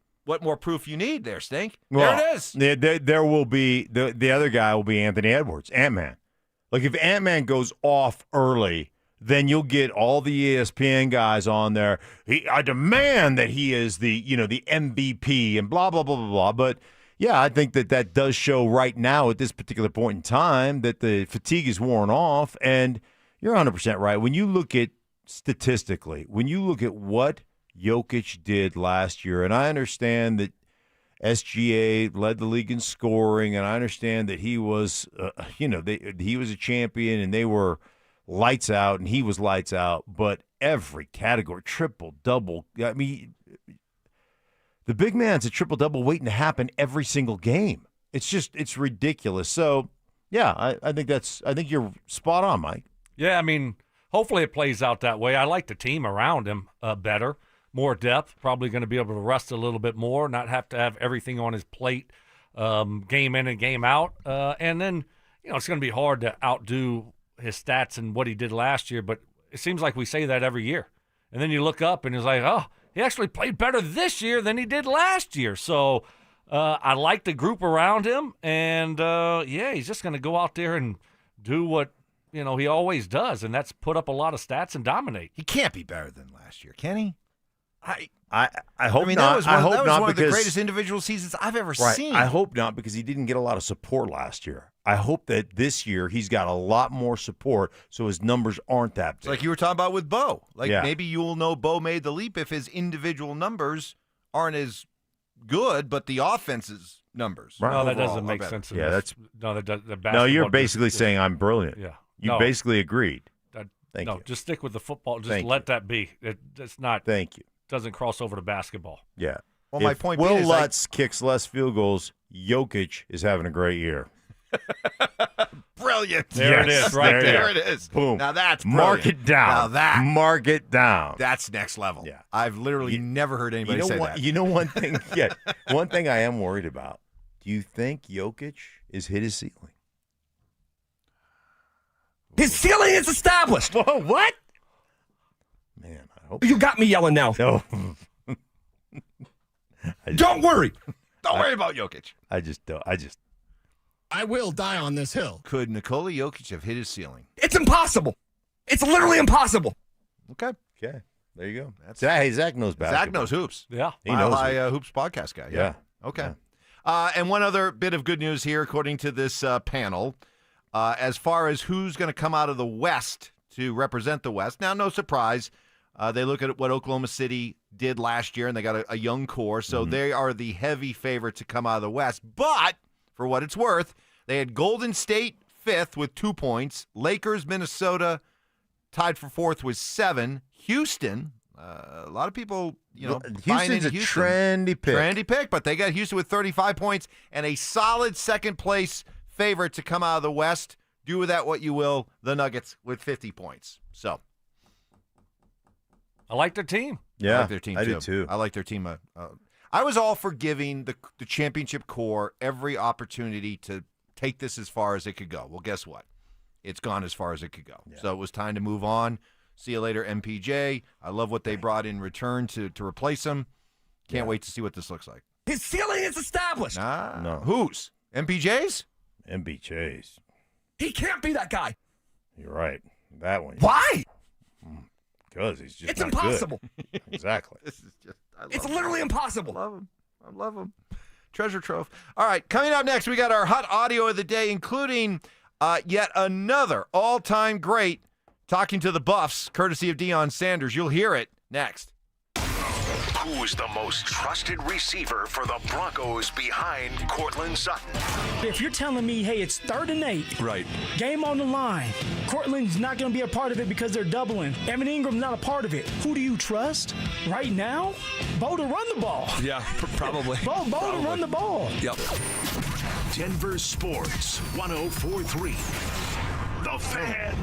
more proof you need there, Stink. Well, there it is. There will be the other guy will be Anthony Edwards, Ant-Man. Like if Ant-Man goes off early, then you'll get all the ESPN guys on there. I demand that he is the MVP and blah blah blah blah blah. But yeah, I think that does show right now at this particular point in time that the fatigue is worn off. And you're 100% right. When you look at statistically, when you look at what Jokic did last year, and I understand that SGA led the league in scoring, and I understand that he was, he was a champion, and they were lights out, and he was lights out. But every category, triple, double. I mean, the big man's a triple double waiting to happen every single game. It's ridiculous. So, yeah, I think you're spot on, Mike. Yeah, I mean, hopefully it plays out that way. I like the team around him better. More depth, probably going to be able to rest a little bit more, not have to have everything on his plate game in and game out. And then, it's going to be hard to outdo his stats and what he did last year, but it seems like we say that every year. And then you look up and it's like, oh, he actually played better this year than he did last year. So I like the group around him, and, he's just going to go out there and do what, he always does, and that's put up a lot of stats and dominate. He can't be better than last year, can he? I hope not. That was one of the greatest individual seasons I've ever seen. I hope not, because he didn't get a lot of support last year. I hope that this year he's got a lot more support so his numbers aren't that big. It's like you were talking about with Bo. Yeah. Maybe you'll know Bo made the leap if his individual numbers aren't as good, but the offense's numbers. Right. No, that overall doesn't are make better. sense. Yeah, that's no. The No, you're basketball basically just- saying I'm brilliant. Yeah. You No. basically agreed. Thank you. Just stick with the football. Just Thank let that be. It's not. Thank you. Doesn't cross over to basketball. Yeah. Well, my If point Will being is, like- Lutz kicks less field goals, Jokic is having a great year. Brilliant. There it is, right there. It is. Boom. Now that's Mark brilliant. it down. Now that Mark it down. that's next level. Yeah. I've literally never heard anybody say that. You know one thing? Yeah. One thing I am worried about. Do you think Jokic has hit his ceiling? His ceiling is established. Whoa, what? Man, I hope You got me yelling now. no. Don't worry. Don't worry about Jokic. I just don't. I will die on this hill. Could Nikola Jokic have hit his ceiling? It's impossible. It's literally impossible. Okay. Okay. There you go. Zach knows basketball. Zach knows hoops. Yeah. He knows High it. Hoops podcast guy. Yeah. Okay. And one other bit of good news here, according to this panel, as far as who's going to come out of the West to represent the West. Now, no surprise. They look at what Oklahoma City did last year, and they got a young core, so they are the heavy favorite to come out of the West. But, for what it's worth, they had Golden State 5th with 2 points. Lakers, Minnesota tied for 4th with 7. Houston, a lot of people, buying Houston's into a Houston. trendy pick. Trendy pick, but they got Houston with 35 points and a solid second-place favorite to come out of the West. Do with that what you will. The Nuggets with 50 points. So, I like their team. Yeah, I like their team I too. do too. I like their team. I was all for giving the championship core every opportunity to take this as far as it could go. Well, guess what? It's gone as far as it could go. Yeah. So it was time to move on. See you later, MPJ. I love what they brought in return to replace him. Can't wait to see what this looks like. His ceiling is established. No. Whose? MPJ's? MBJ's. He can't be that guy. You're right. That one. Why? Because he's just It's not impossible. Good. Exactly. This is just. It's literally impossible. I love him. Treasure trove. All right, coming up next, we got our hot audio of the day, including yet another all-time great talking to the Buffs, courtesy of Deion Sanders. You'll hear it next. Who's the most trusted receiver for the Broncos behind Cortland Sutton? If you're telling me, hey, it's 3rd and 8, Right. game on the line, Cortland's not going to be a part of it because they're doubling. Evan Ingram's not a part of it. Who do you trust right now? Bo to run the ball. Yeah, probably. Bo to run the ball. Yep. Denver Sports 104.3. The Fan.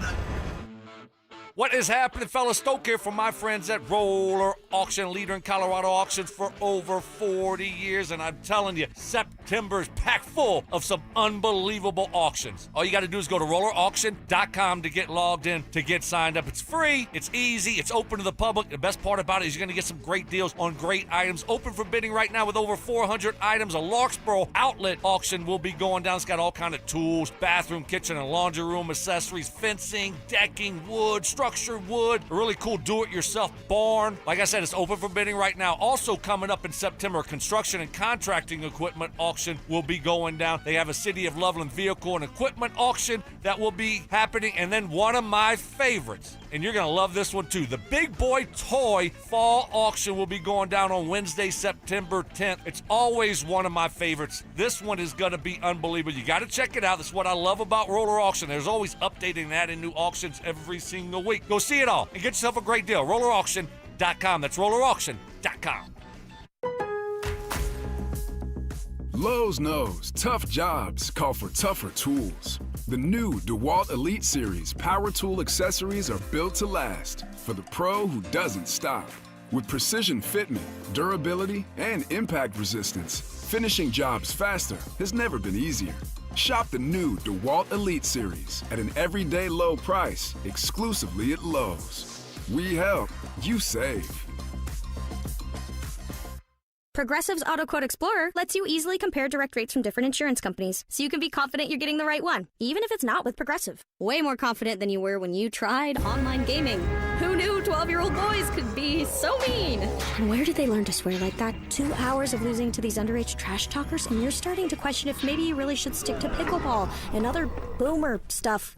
What is happening, fella? Stoke here from my friends at Roller Auction, leader in Colorado auctions for over 40 years. And I'm telling you, September's packed full of some unbelievable auctions. All you got to do is go to rollerauction.com to get logged in, to get signed up. It's free, it's easy, it's open to the public. The best part about it is you're going to get some great deals on great items. Open for bidding right now with over 400 items. A Larkspur outlet auction will be going down. It's got all kind of tools, bathroom, kitchen, and laundry room accessories, fencing, decking, wood, structured wood, a really cool do-it-yourself barn. Like I said, it's open for bidding right now. Also coming up in September, construction and contracting equipment auction will be going down. They have a City of Loveland vehicle and equipment auction that will be happening. And then one of my favorites, and you're going to love this one too, the Big Boy Toy Fall Auction will be going down on Wednesday, September 10th. It's always one of my favorites. This one is going to be unbelievable. You got to check it out. That's what I love about Roller Auction. There's always updating and adding new auctions every single week. Go see it all and get yourself a great deal. RollerAuction.com. That's RollerAuction.com. Lowe's knows tough jobs call for tougher tools. The new DeWalt Elite Series power tool accessories are built to last for the pro who doesn't stop. With precision fitment, durability, and impact resistance, finishing jobs faster has never been easier. Shop the new DeWalt Elite Series at an everyday low price exclusively at Lowe's. We help, you save. Progressive's Auto Quote Explorer lets you easily compare direct rates from different insurance companies, so you can be confident you're getting the right one, even if it's not with Progressive. Way more confident than you were when you tried online gaming. Who knew 12-year-old boys could be so mean? And where did they learn to swear like that? 2 hours of losing to these underage trash talkers, and you're starting to question if maybe you really should stick to pickleball and other boomer stuff.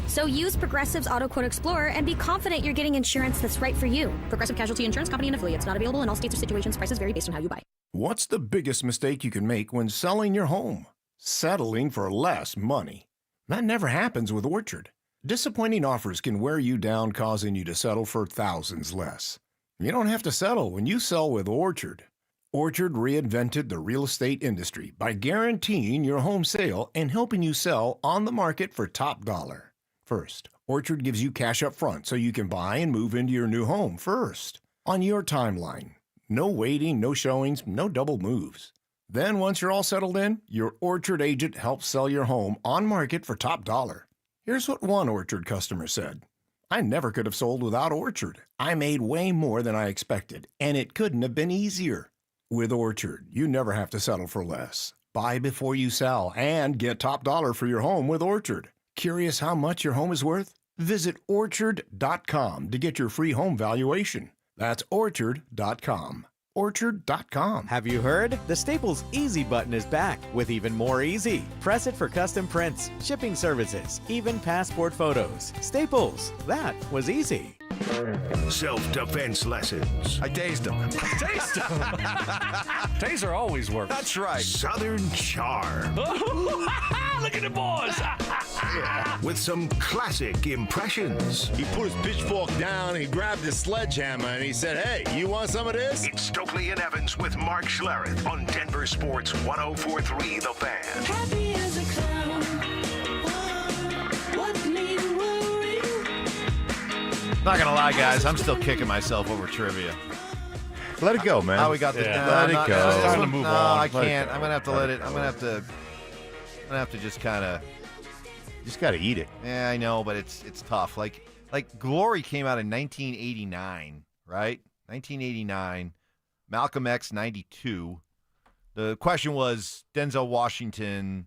So use Progressive's Auto Quote Explorer and be confident you're getting insurance that's right for you. Progressive Casualty Insurance Company and affiliates. Not available in all states or situations. Prices vary based on how you buy. What's the biggest mistake you can make when selling your home? Settling for less money. That never happens with Orchard. Disappointing offers can wear you down, causing you to settle for thousands less. You don't have to settle when you sell with Orchard. Orchard reinvented the real estate industry by guaranteeing your home sale and helping you sell on the market for top dollar. First, Orchard gives you cash up front so you can buy and move into your new home first, on your timeline. No waiting, no showings, no double moves. Then once you're all settled in, your Orchard agent helps sell your home on market for top dollar. Here's what one Orchard customer said. I never could have sold without Orchard. I made way more than I expected, and it couldn't have been easier. With Orchard, you never have to settle for less. Buy before you sell and get top dollar for your home with Orchard. Curious how much your home is worth? Visit Orchard.com to get your free home valuation. That's Orchard.com. Orchard.com. Have you heard? The Staples Easy button is back with even more easy. Press it for custom prints, shipping services, even passport photos. Staples, that was easy. Self-defense lessons. I tased him. Taste him. Taser always works. That's right. Southern charm. Look at the boys. With some classic impressions. He put his pitchfork down, he grabbed his sledgehammer, and he said, hey, you want some of this? It's Stokley and Evans with Mark Schlereth on Denver Sports 104.3 The Fan. Happy as a clown. What need worry? Not gonna lie, guys, I'm still kicking myself over trivia. Let it go, man. How we got the Let it go. It's time to move on. I can't. I'm gonna have to let it. I'm gonna have to just kind of. Just got to eat it. Yeah, I know, but it's tough. Like Glory came out in 1989, right? 1989. Malcolm X 92. The question was Denzel Washington,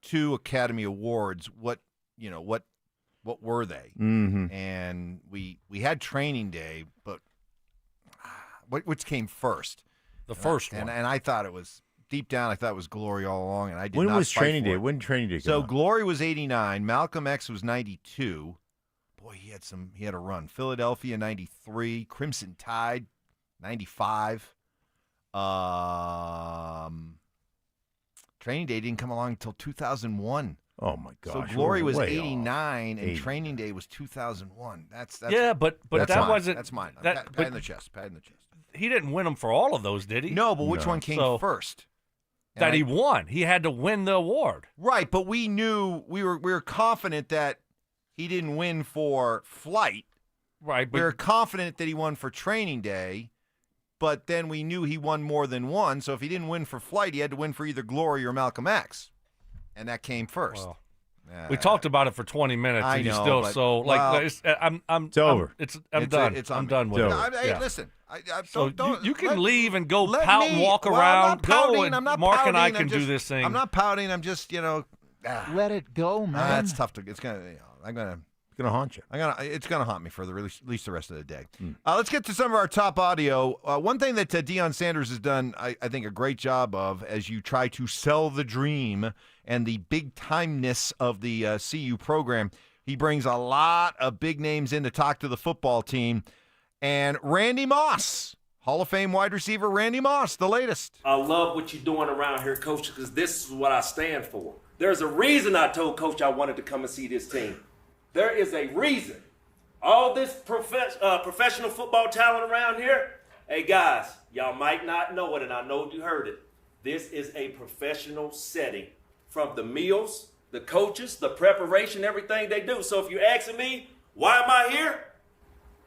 2 Academy Awards. What were they? Mm-hmm. And we had Training Day, but which came first? The first one. And I thought it was. Deep down, I thought it was Glory all along, and I did When not was fight Training for Day? it. When did Training Day So come out? Glory was 89. Malcolm X was 92. Boy, he had a run. Philadelphia 93. Crimson Tide 95. Training Day didn't come along until 2001. Oh my gosh! So Glory was Way 89, and 89. Training Day was 2001. That's yeah, but that's that mine. wasn't. That's mine. That, Pat in the chest. Pat in the chest. He didn't win them for all of those, did he? No, but which No. one came So- first? That And he I- won. He had to win the award. Right, but we knew we were confident that he didn't win for Flight. Right, We but were confident that he won for Training Day, but then we knew he won more than one. So if he didn't win for Flight, he had to win for either Glory or Malcolm X, and that came first. Well, we talked about it for 20 minutes, I and you know, still but- so like well, it's, I'm It's over. I'm done. It's I'm on done me. with it. Hey, Yeah. listen. I So don't, you can let- leave and go let pout me- and walk well, around. I'm not pouting, Go and I'm not Mark pouting, and I I'm can do just- this thing. I'm not pouting. I'm just Let it go, man. It's tough to. It's gonna. I'm gonna. It's gonna haunt you. It's gonna haunt me for at least the rest of the day. Let's get to some of our top audio. One thing that Deion Sanders has done, I think, a great job of, as you try to sell the dream and the big timeness of the CU program. He brings a lot of big names in to talk to the football team, and Randy Moss, Hall of Fame wide receiver Randy Moss, the latest. I love what you're doing around here, Coach, because this is what I stand for. There's a reason I told Coach I wanted to come and see this team. There is a reason. All this professional football talent around here, hey, guys, y'all might not know it, and I know you heard it. This is a professional setting. From the meals, the coaches, the preparation, everything they do. So if you're asking me, why am I here?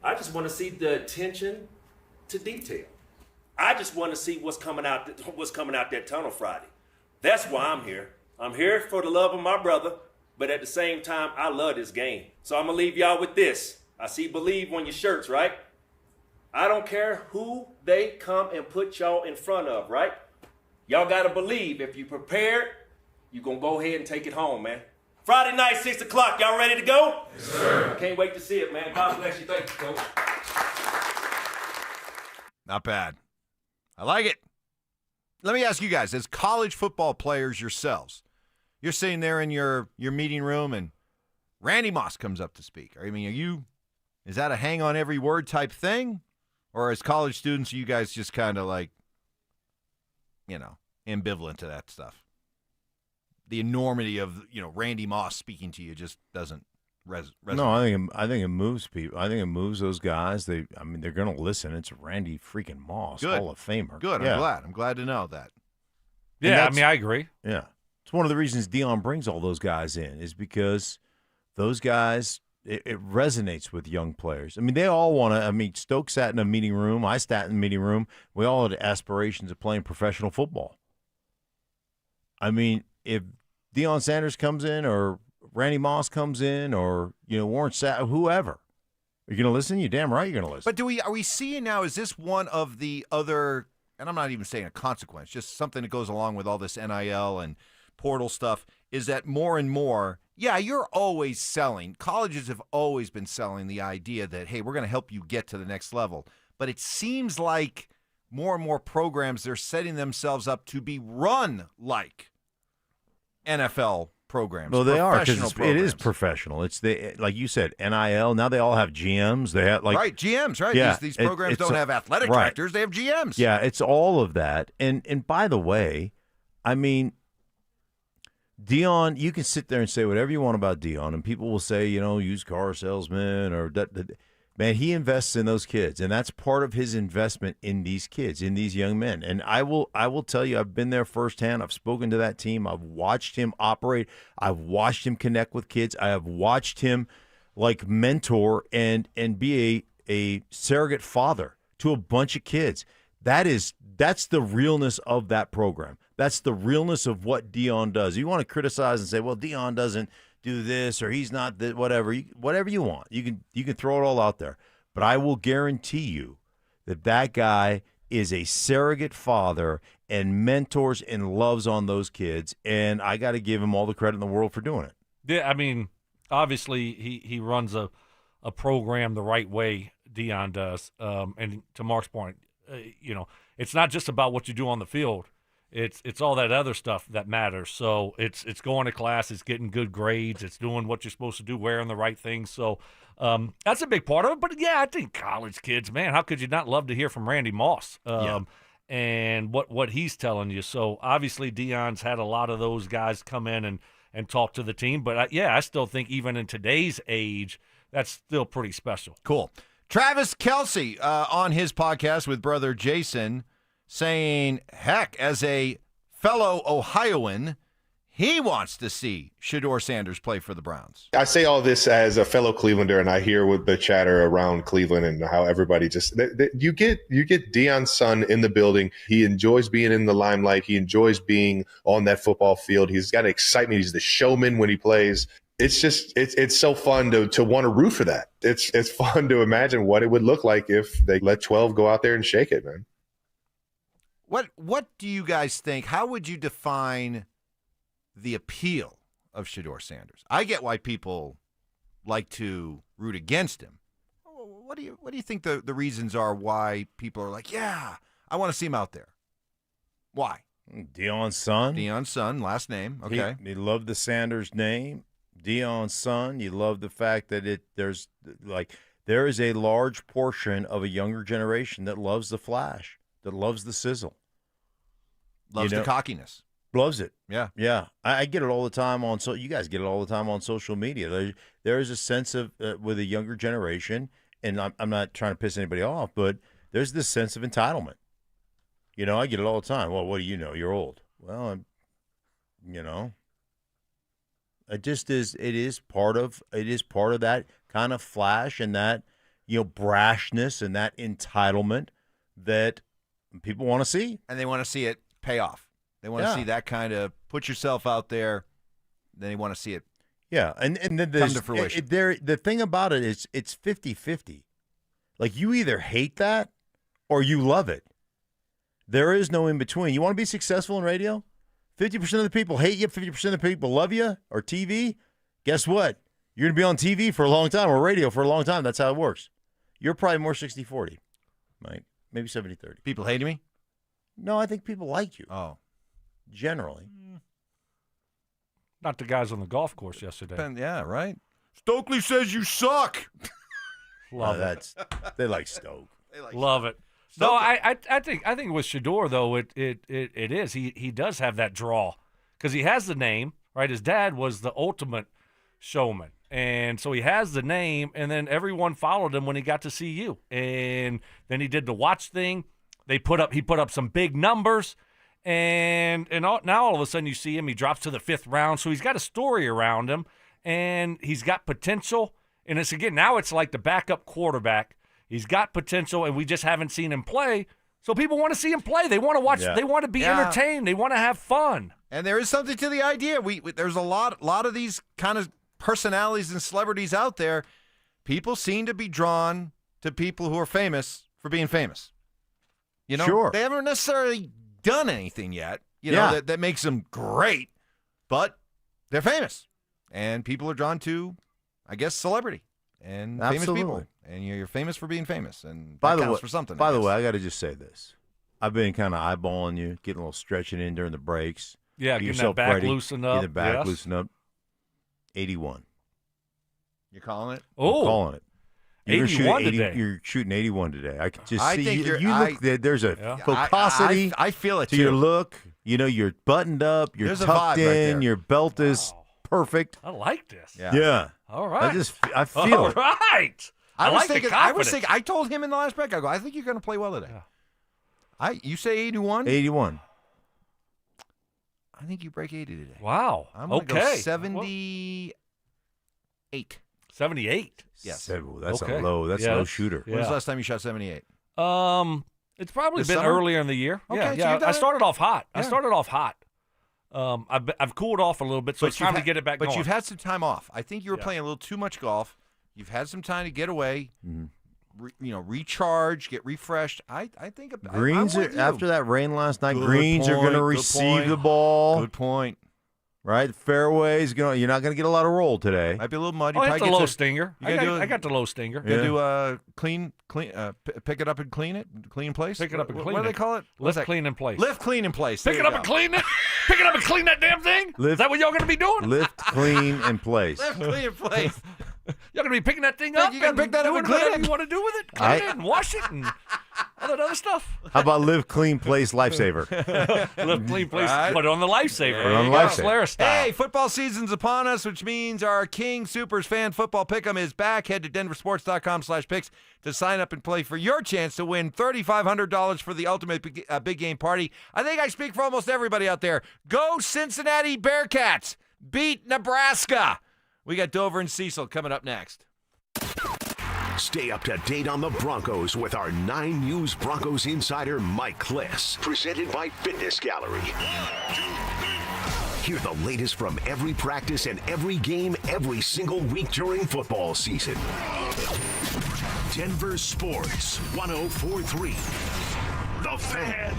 I just want to see the attention to detail. I just want to see what's coming out that tunnel Friday. That's why I'm here. I'm here for the love of my brother, but at the same time, I love this game. So I'm going to leave y'all with this. I see believe on your shirts, right? I don't care who they come and put y'all in front of, right? Y'all got to believe if you prepared, you're going to go ahead and take it home, man. Friday night, 6 o'clock. Y'all ready to go? Yes, sir. I can't wait to see it, man. God bless you. Thank you, Coach. Not bad. I like it. Let me ask you guys, as college football players yourselves, you're sitting there in your meeting room and Randy Moss comes up to speak. I mean, is that a hang on every word type thing? Or as college students, are you guys just kind of like, ambivalent to that stuff? The enormity of, Randy Moss speaking to you just doesn't resonate. No, I think it moves people. I think it moves those guys. They're going to listen. It's Randy freaking Moss, Good. Hall of Famer. Good. Yeah. I'm glad to know that. Yeah, I agree. Yeah. It's one of the reasons Dion brings all those guys in is because those guys, it resonates with young players. I mean, they all want to. Stokes sat in a meeting room. I sat in the meeting room. We all had aspirations of playing professional football. I mean, if Deion Sanders comes in or Randy Moss comes in or, Warren Sapp, whoever, you're going to listen? You're damn right you're going to listen. But are we seeing now, is this one of the other, and I'm not even saying a consequence, just something that goes along with all this NIL and portal stuff, is that more and more, you're always selling. Colleges have always been selling the idea that, hey, we're going to help you get to the next level. But it seems like more and more programs, they're setting themselves up to be run like NFL programs. Well, they are because it is programs. professional. It's like you said, NIL. Now they all have GMs. They have right, GMs. Right, yeah, these programs don't have athletic right. directors; they have GMs. Yeah, it's all of that. And by the way, Dion, you can sit there and say whatever you want about Dion, and people will say, used car salesman or that. Man, he invests in those kids, and that's part of his investment in these kids, in these young men. And I will tell you, I've been there firsthand. I've spoken to that team. I've watched him operate. I've watched him connect with kids. I have watched him mentor and be a surrogate father to a bunch of kids. That's the realness of that program. That's the realness of what Dion does. You want to criticize and say, well, Dion doesn't do this or he's not that, whatever you want. You can throw it all out there. But I will guarantee you that guy is a surrogate father and mentors and loves on those kids, and I got to give him all the credit in the world for doing it. Yeah, obviously he runs a program the right way, Dion does. And to Mark's point, it's not just about what you do on the field. It's all that other stuff that matters. So it's going to class, it's getting good grades, it's doing what you're supposed to do, wearing the right things. So that's a big part of it. But, I think college kids, man, how could you not love to hear from Randy Moss and what he's telling you? So obviously Dion's had a lot of those guys come in and talk to the team. But, I still think even in today's age, that's still pretty special. Cool. Travis Kelce on his podcast with brother Jason saying, heck, as a fellow Ohioan, he wants to see Shedeur Sanders play for the Browns. I say all this as a fellow Clevelander, and I hear with the chatter around Cleveland and how everybody just you get Deion's son in the building. He enjoys being in the limelight. He enjoys being on that football field. He's got excitement. He's the showman when he plays. It's just it's so fun to want to root for that. It's fun to imagine what it would look like if they let 12 go out there and shake it, man. What do you guys think? How would you define the appeal of Shedeur Sanders? I get why people like to root against him. What do you think the reasons are why people are like, yeah, I want to see him out there? Why? Deion's son. Deion's son, last name. Okay. He loved the Sanders name. Deion's son. You love the fact that there is a large portion of a younger generation that loves the flash, that loves the sizzle. Loves the cockiness. Loves it. Yeah. Yeah. I get it all the time you guys get it all the time on social media. There is a sense of, with a younger generation, and I'm not trying to piss anybody off, but there's this sense of entitlement. I get it all the time. Well, what do you know? You're old. Well, it just is. It is part of that kind of flash and that, brashness and that entitlement that people want to see. And they want to see it pay off. They want to see that kind of put yourself out there. Then they want to see it. Yeah, and then come to fruition. The thing about it is it's 50-50. Like, you either hate that or you love it. There is no in between. You want to be successful in radio? 50% of the people hate you, 50% of the people love you, or TV. Guess what? You're going to be on TV for a long time or radio for a long time. That's how it works. You're probably more 60-40, right? Maybe 70-30. People hating me? No, I think people like you. Oh. Generally. Not the guys on the golf course yesterday. Yeah, right? Stokley says you suck. Love it. They like Stoke. Love it. No, I think with Shador though it is he does have that draw because he has the name, right? His dad was the ultimate showman, and so he has the name, and then everyone followed him when he got to CU, and then he did the watch thing. He put up some big numbers, and now all of a sudden you see him. He drops to the 5th round, so he's got a story around him, and he's got potential. And it's now it's like the backup quarterback. He's got potential, and we just haven't seen him play. So people want to see him play. They want to watch. Yeah. They want to be entertained. They want to have fun. And there is something to the idea. There's a lot of these kind of personalities and celebrities out there. People seem to be drawn to people who are famous for being famous. You know, sure. They haven't necessarily done anything yet. You know that makes them great, but they're famous, and people are drawn to, I guess, celebrity and famous people. And you're famous for being famous, and that counts for something. By the way, I got to just say this. I've been kind of eyeballing you, getting a little stretching in during the breaks. Yeah, getting that back loosened up. Get the back loosened up. 81. You're calling it? Oh. I'm calling it. 81 today. You're shooting 81 today. I can just I see think you look. There's a focosity. I feel it to too. your look. You know, you're buttoned up. You're There's a tucked vibe right in. there. Your belt is perfect. I like this. Yeah. All right. I feel All it. right. I like the confidence. I told him in the last break, I go, I think you're going to play well today. Yeah. You say 81? 81. I think you break 80 today. Wow. I'm going to go 78. 78. Yes. That's a low. That's a low shooter. When was the last time you shot 78? It's probably This been summer? earlier in the year. Okay, Yeah. so I started off hot. Yeah. I've cooled off a little bit, so it's time to get it back going. But you've had some time off. I think you were playing a little too much golf. You've had some time to get away, recharge, get refreshed. I think Greens I'm with you. after that rain last night. Good Greens are going to point, good receive point. the ball. Good point. Right, the fairways. You're not going to get a lot of roll today. Might be a little muddy. Oh, it's the low stinger. I got the low stinger. You do clean, pick it up and clean it, clean place. Pick it up and clean it. What do they call it? Lift, clean in place. Lift, clean in place. Pick it up and clean it. Pick it up and clean that damn thing. Is that what y'all going to be doing? Lift, clean, and place. Lift, clean in place. Y'all going to be picking that thing up. You got to pick that up and clean whatever it. you want to do with it. Clean it and wash it and all that other stuff. How about live, clean, place, lifesaver? Lift, clean place. Put it on the lifesaver. Put it on the lifesaver. Schlereth style. Hey, football season's upon us, which means our King Supers Fan Football Pick'em is back. Head to DenverSports.com/picks to sign up and play for your chance to win $3,500 for the ultimate big game party. I think I speak for almost everybody out there. Go Cincinnati Bearcats. Beat Nebraska. We got Dover and Cecil coming up next. Stay up to date on the Broncos with our 9 News Broncos insider, Mike Kliss. Presented by Fitness Gallery. Hear the latest from every practice and every game every single week during football season. Denver Sports 104.3. The Fan.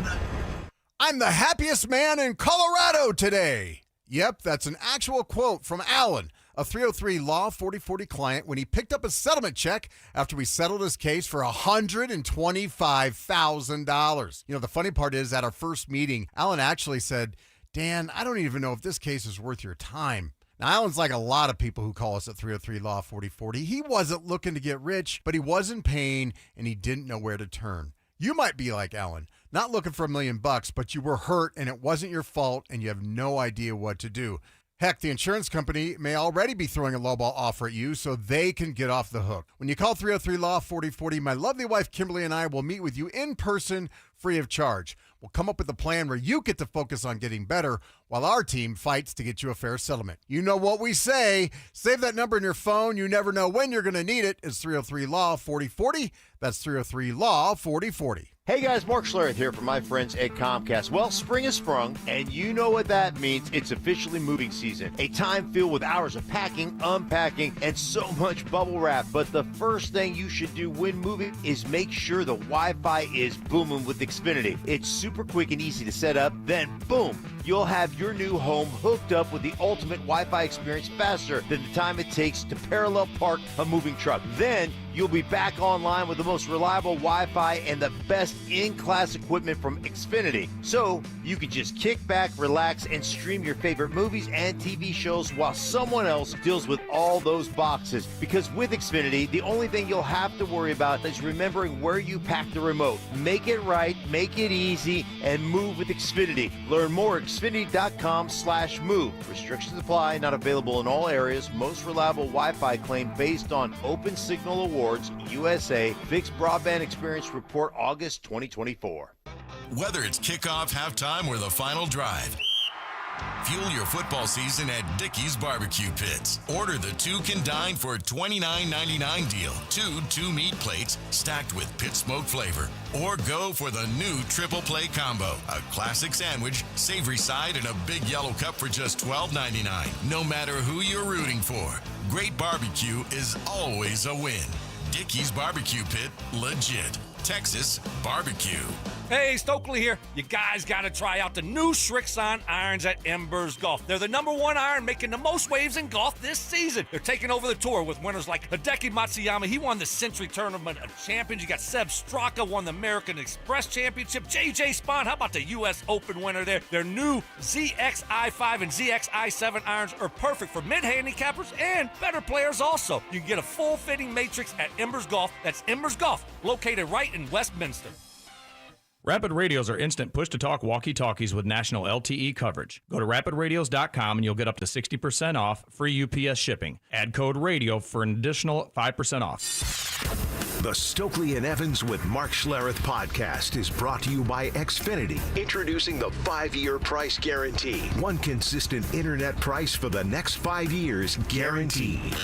I'm the happiest man in Colorado today. Yep, that's an actual quote from Alan, a 303 Law 4040 client, when he picked up a settlement check after we settled his case for $125,000. You know, the funny part is, at our first meeting, Alan actually said, Dan, I don't even know if this case is worth your time. Now, Alan's like a lot of people who call us at 303 Law 4040. He wasn't looking to get rich, but he was in pain, and he didn't know where to turn. You might be like Alan, not looking for $1 million, but you were hurt and it wasn't your fault and you have no idea what to do. Heck, the insurance company may already be throwing a lowball offer at you so they can get off the hook. When you call 303 Law 4040, my lovely wife Kimberly and I will meet with you in person, free of charge. We'll come up with a plan where you get to focus on getting better while our team fights to get you a fair settlement. You know what we say. Save that number in your phone. You never know when you're going to need it. It's 303 Law 4040. That's 303 Law 4040. Hey guys, Mark Schlereth here from my friends at Comcast. Well, spring has sprung, and you know what that means. It's officially moving season. A time filled with hours of packing, unpacking, and so much bubble wrap. But the first thing you should do when moving is make sure the Wi-Fi is booming with Xfinity. It's super quick and easy to set up. Then, boom, you'll have your new home hooked up with the ultimate Wi-Fi experience faster than the time it takes to parallel park a moving truck. Then, you'll be back online with the most reliable Wi-Fi and the best in-class equipment from Xfinity. So you can just kick back, relax, and stream your favorite movies and TV shows while someone else deals with all those boxes. Because with Xfinity, the only thing you'll have to worry about is remembering where you pack the remote. Make it right, make it easy, and move with Xfinity. Learn more at Xfinity.com/move. Restrictions apply, not available in all areas. Most reliable Wi-Fi claim based on Open Signal Awards, USA, Fixed Broadband Experience Report, August 2024. Whether it's kickoff, halftime, or the final drive, fuel your football season at Dickey's Barbecue Pits. Order the Two Can Dine for $29.99 deal. Two meat plates stacked with pit smoke flavor. Or go for the new Triple Play Combo. A classic sandwich, savory side, and a big yellow cup for just $12.99. No matter who you're rooting for, great barbecue is always a win. Dickey's Barbecue Pit, legit. Texas barbecue. Hey, Stokley here. You guys got to try out the new Srixon irons at Embers Golf. They're the #1 iron making the most waves in golf this season. They're taking over the tour with winners like Hideki Matsuyama. He won the Century Tournament of Champions. You got Seb Straka won the American Express Championship. JJ Spahn, how about the U.S. Open winner there? Their new ZXi5 and ZXi7 irons are perfect for mid-handicappers and better players also. You can get a full-fitting matrix at Embers Golf. That's Embers Golf, located right in Westminster. Rapid Radios are instant push-to-talk walkie-talkies with national LTE coverage. Go to rapidradios.com and you'll get up to 60% off, free UPS shipping. Add code RADIO for an additional 5% off. The Stokley and Evans with Mark Schlereth podcast is brought to you by Xfinity. Introducing the 5-year price guarantee. One consistent internet price for the next 5 years guaranteed.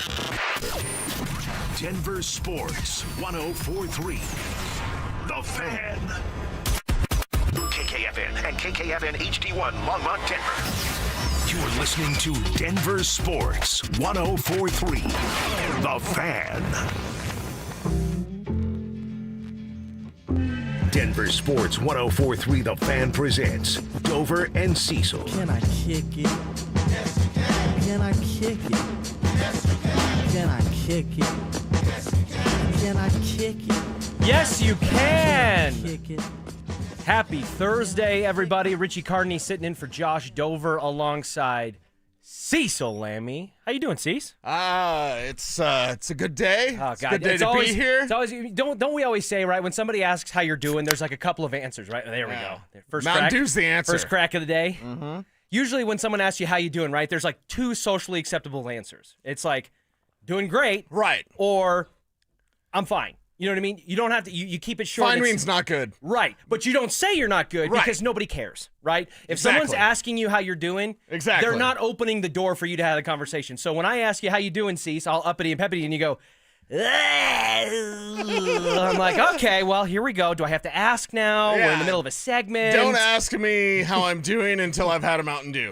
Denver Sports 104.3. The Fan. KKFN and KKFN HD1 Longmont, Denver. You're listening to Denver Sports 104.3. The Fan. Denver Sports 104.3 The Fan presents Dover and Cecil. Can I kick it? Yes, you can. Can I kick it? Yes, you can. Can I kick it? Yes, you can. Can I kick it? Yes, you can. Kick it. Happy Thursday, everybody. Richie Cardney sitting in for Josh Dover alongside Cecil Lammy. How you doing, Cease? It's a good day. Oh, it's a good day to be here. It's always, don't we always say, right, when somebody asks how you're doing, there's like a couple of answers, right? There we go. Mountain Dew's the answer. First crack of the day. Mm-hmm. Usually when someone asks you how you doing, right, there's like 2 socially acceptable answers. It's like, doing great. Right. Or, I'm fine. You know what I mean? You don't have to, you keep it short. Fine means not good. Right. But you don't say you're not good because nobody cares, right? If someone's asking you how you're doing, they're not opening the door for you to have a conversation. So when I ask you how you doing, Cease, I'll uppity and peppity and you go, I'm like, okay, well, here we go. Do I have to ask now? Yeah. We're in the middle of a segment. Don't ask me how I'm doing until I've had a Mountain Dew.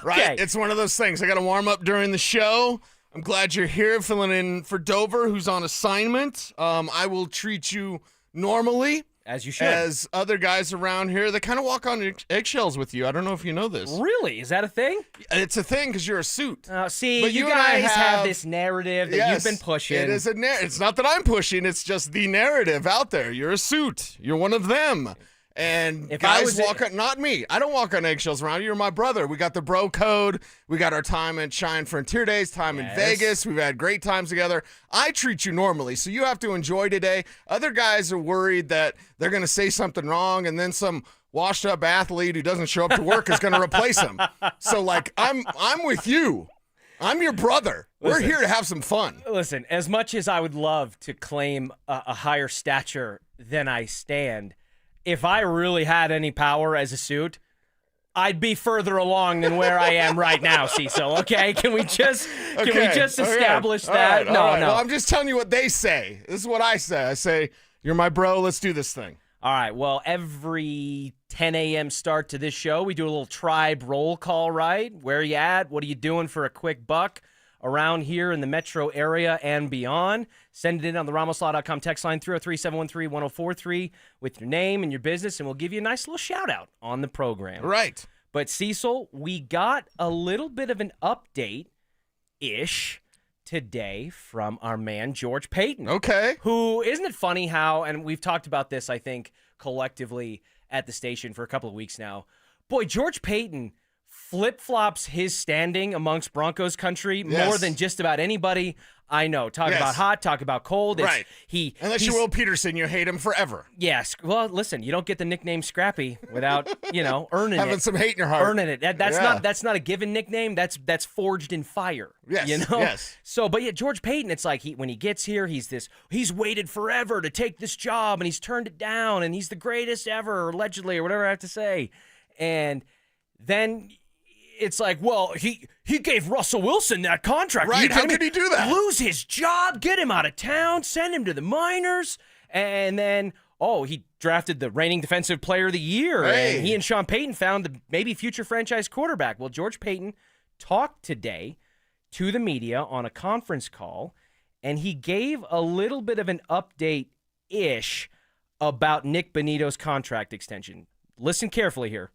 Right? It's one of those things. I got to warm up during the show. I'm glad you're here, filling in for Dover, who's on assignment. I will treat you normally. As you should. As other guys around here that kind of walk on eggshells with you. I don't know if you know this. Really? Is that a thing? It's a thing because you're a suit. See, But you and I guys have this narrative that you've been pushing. It is it's not that I'm pushing. It's just the narrative out there. You're a suit. You're one of them. And If guys walk on, not me. I don't walk on eggshells around you. You're my brother. We got the bro code. We got our time at Shine Frontier Days, time in Vegas. We've had great times together. I treat you normally, so you have to enjoy today. Other guys are worried that they're going to say something wrong, and then some washed-up athlete who doesn't show up to work is going to replace him. So, like, I'm with you. I'm your brother. We're here to have some fun. Listen, as much as I would love to claim a higher stature than I stand, if I really had any power as a suit, I'd be further along than where I am right now, Cecil. Okay, can we just establish that? All right. Well, I'm just telling you what they say. This is what I say. I say, "You're my bro. Let's do this thing." All right. Well, every 10 a.m. start to this show, we do a little tribe roll call, right? Where are you at? What are you doing for a quick buck around here in the metro area and beyond? Send it in on the RamosLaw.com text line 303-713-1043 with your name and your business, and we'll give you a nice little shout-out on the program. Right. But, Cecil, we got a little bit of an update-ish today from our man George Payton. Okay. Who, isn't it funny how, and we've talked about this, I think, collectively at the station for a couple of weeks now. Boy, George Payton flip-flops his standing amongst Broncos country more than just about anybody I know. Talk about hot, talk about cold. It's, right. Unless you're Will Peterson, you hate him forever. Yes. Well, listen, you don't get the nickname Scrappy without, earning Having it. some hate in your heart. Earning it. That's not a given nickname. That's forged in fire. Yes. Yes. So, but yeah, George Payton, it's like when he gets here, he's waited forever to take this job and he's turned it down and he's the greatest ever, allegedly, or whatever I have to say. And then it's like, well, he gave Russell Wilson that contract. Right, how could he do that? Lose his job, get him out of town, send him to the minors, and then, he drafted the reigning defensive player of the year, and he and Sean Payton found the maybe future franchise quarterback. Well, George Payton talked today to the media on a conference call, and he gave a little bit of an update-ish about Nick Bonitto's contract extension. Listen carefully here.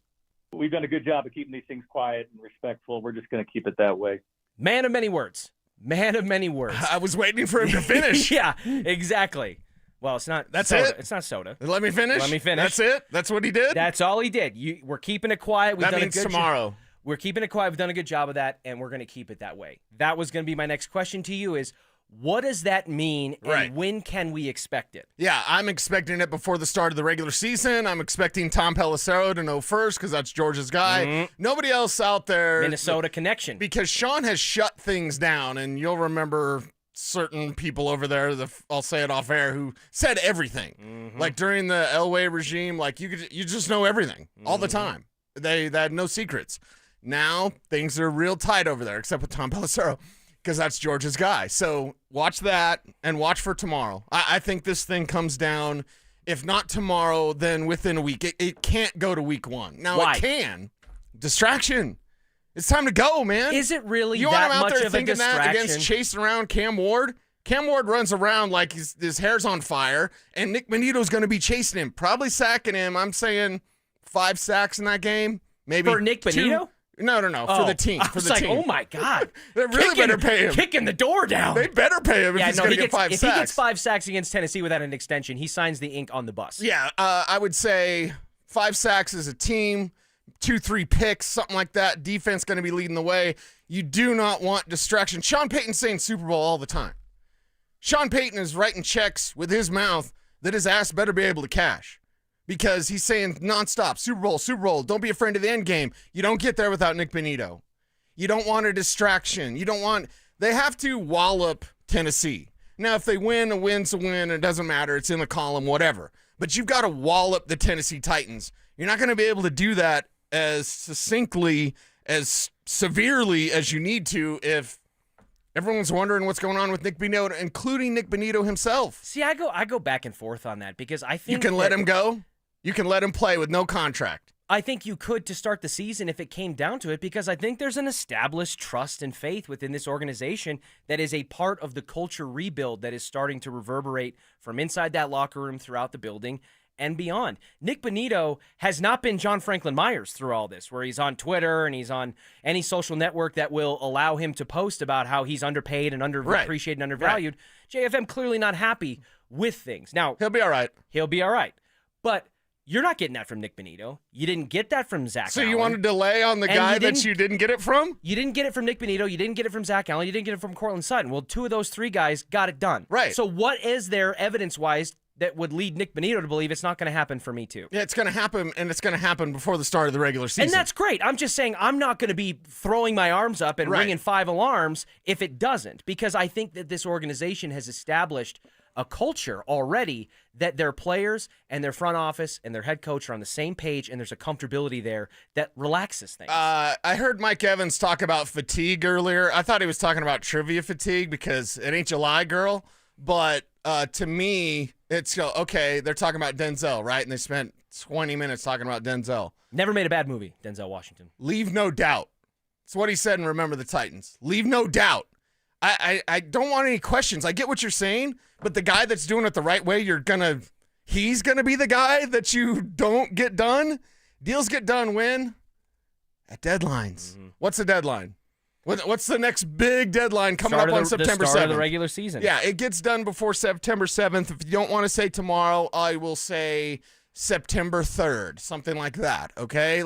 We've done a good job of keeping these things quiet and respectful. We're just going to keep it that way. Man of many words. Man of many words. I was waiting for him to finish. Yeah, exactly. Well, it's not. That's soda. it? It's not soda. Let me finish? That's it? That's what he did? That's all he did. We're keeping it quiet. We've That done means a good tomorrow. We're keeping it quiet. We've done a good job of that, and we're going to keep it that way. That was going to be my next question to you is, what does that mean, and when can we expect it? Yeah, I'm expecting it before the start of the regular season. I'm expecting Tom Pelissero to know first because that's George's guy. Mm-hmm. Nobody else out there. Minnesota connection. Because Sean has shut things down, and you'll remember certain people over there, I'll say it off air, who said everything. Mm-hmm. Like during the Elway regime, like you just know everything all the time. They had no secrets. Now things are real tight over there, except with Tom Pelissero, because that's George's guy. So watch that and watch for tomorrow. I think this thing comes down, if not tomorrow, then within a week. It can't go to week one. Now Why? it can. Distraction. It's time to go, man. Is it really you want that him out much there of a thinking that distraction? against chasing around Cam Ward? Cam Ward runs around like his hair's on fire, and Nick Bonitto's going to be chasing him, probably sacking him. I'm saying 5 sacks in that game. Maybe For Nick 2. Bonitto? No, for the team. I For was the like, team. oh my God. They really better pay him. Kicking the door down. They better pay him if he's going to get 5 if sacks. he gets 5 sacks against Tennessee without an extension, he signs the ink on the bus. Yeah, I would say 5 sacks as a team, 2-3 picks, something like that. Defense going to be leading the way. You do not want distraction. Sean Payton's saying Super Bowl all the time. Sean Payton is writing checks with his mouth that his ass better be able to cash. Because he's saying nonstop, Super Bowl, don't be afraid of the end game. You don't get there without Nick Bonitto. You don't want a distraction. They have to wallop Tennessee. Now, if they win, a win's a win. It doesn't matter. It's in the column, whatever. But you've got to wallop the Tennessee Titans. You're not going to be able to do that as succinctly, as severely as you need to if everyone's wondering what's going on with Nick Bonitto, including Nick Bonitto himself. See, I go back and forth on that because I think you can let him go. You can let him play with no contract. I think you could to start the season if it came down to it, because I think there's an established trust and faith within this organization that is a part of the culture rebuild that is starting to reverberate from inside that locker room throughout the building and beyond. Nick Bonitto has not been John Franklin Myers through all this, where he's on Twitter and he's on any social network that will allow him to post about how he's underpaid and underappreciated and undervalued. Right. JFM clearly not happy with things. Now, he'll be all right. He'll be all right. But you're not getting that from Nick Bonitto. You didn't get that from Zach So Allen. you want to delay on the guy that you didn't get it from? You didn't get it from Nick Bonitto. You didn't get it from Zach Allen. You didn't get it from Cortland Sutton. Well, 2 of those 3 guys got it done. Right. So what is there evidence-wise that would lead Nick Bonitto to believe it's not going to happen for me too? Yeah, it's going to happen, and it's going to happen before the start of the regular season. And that's great. I'm just saying I'm not going to be throwing my arms up and ringing 5 alarms if it doesn't, because I think that this organization has established a culture already that their players and their front office and their head coach are on the same page, and there's a comfortability there that relaxes things. I heard Mike Evans talk about fatigue earlier. I thought he was talking about trivia fatigue because it ain't July, girl. But to me, it's okay. They're talking about Denzel, right? And they spent 20 minutes talking about Denzel. Never made a bad movie, Denzel Washington. Leave no doubt. That's what he said in Remember the Titans. Leave no doubt. I don't want any questions. I get what you're saying, but the guy that's doing it the right way, he's gonna be the guy that you don't get done. Deals get done when? At deadlines. Mm-hmm. What's the deadline? What's the next big deadline coming up on September 7th? The start of the regular season. Yeah, it gets done before September 7th. If you don't want to say tomorrow, I will say September 3rd, something like that, okay?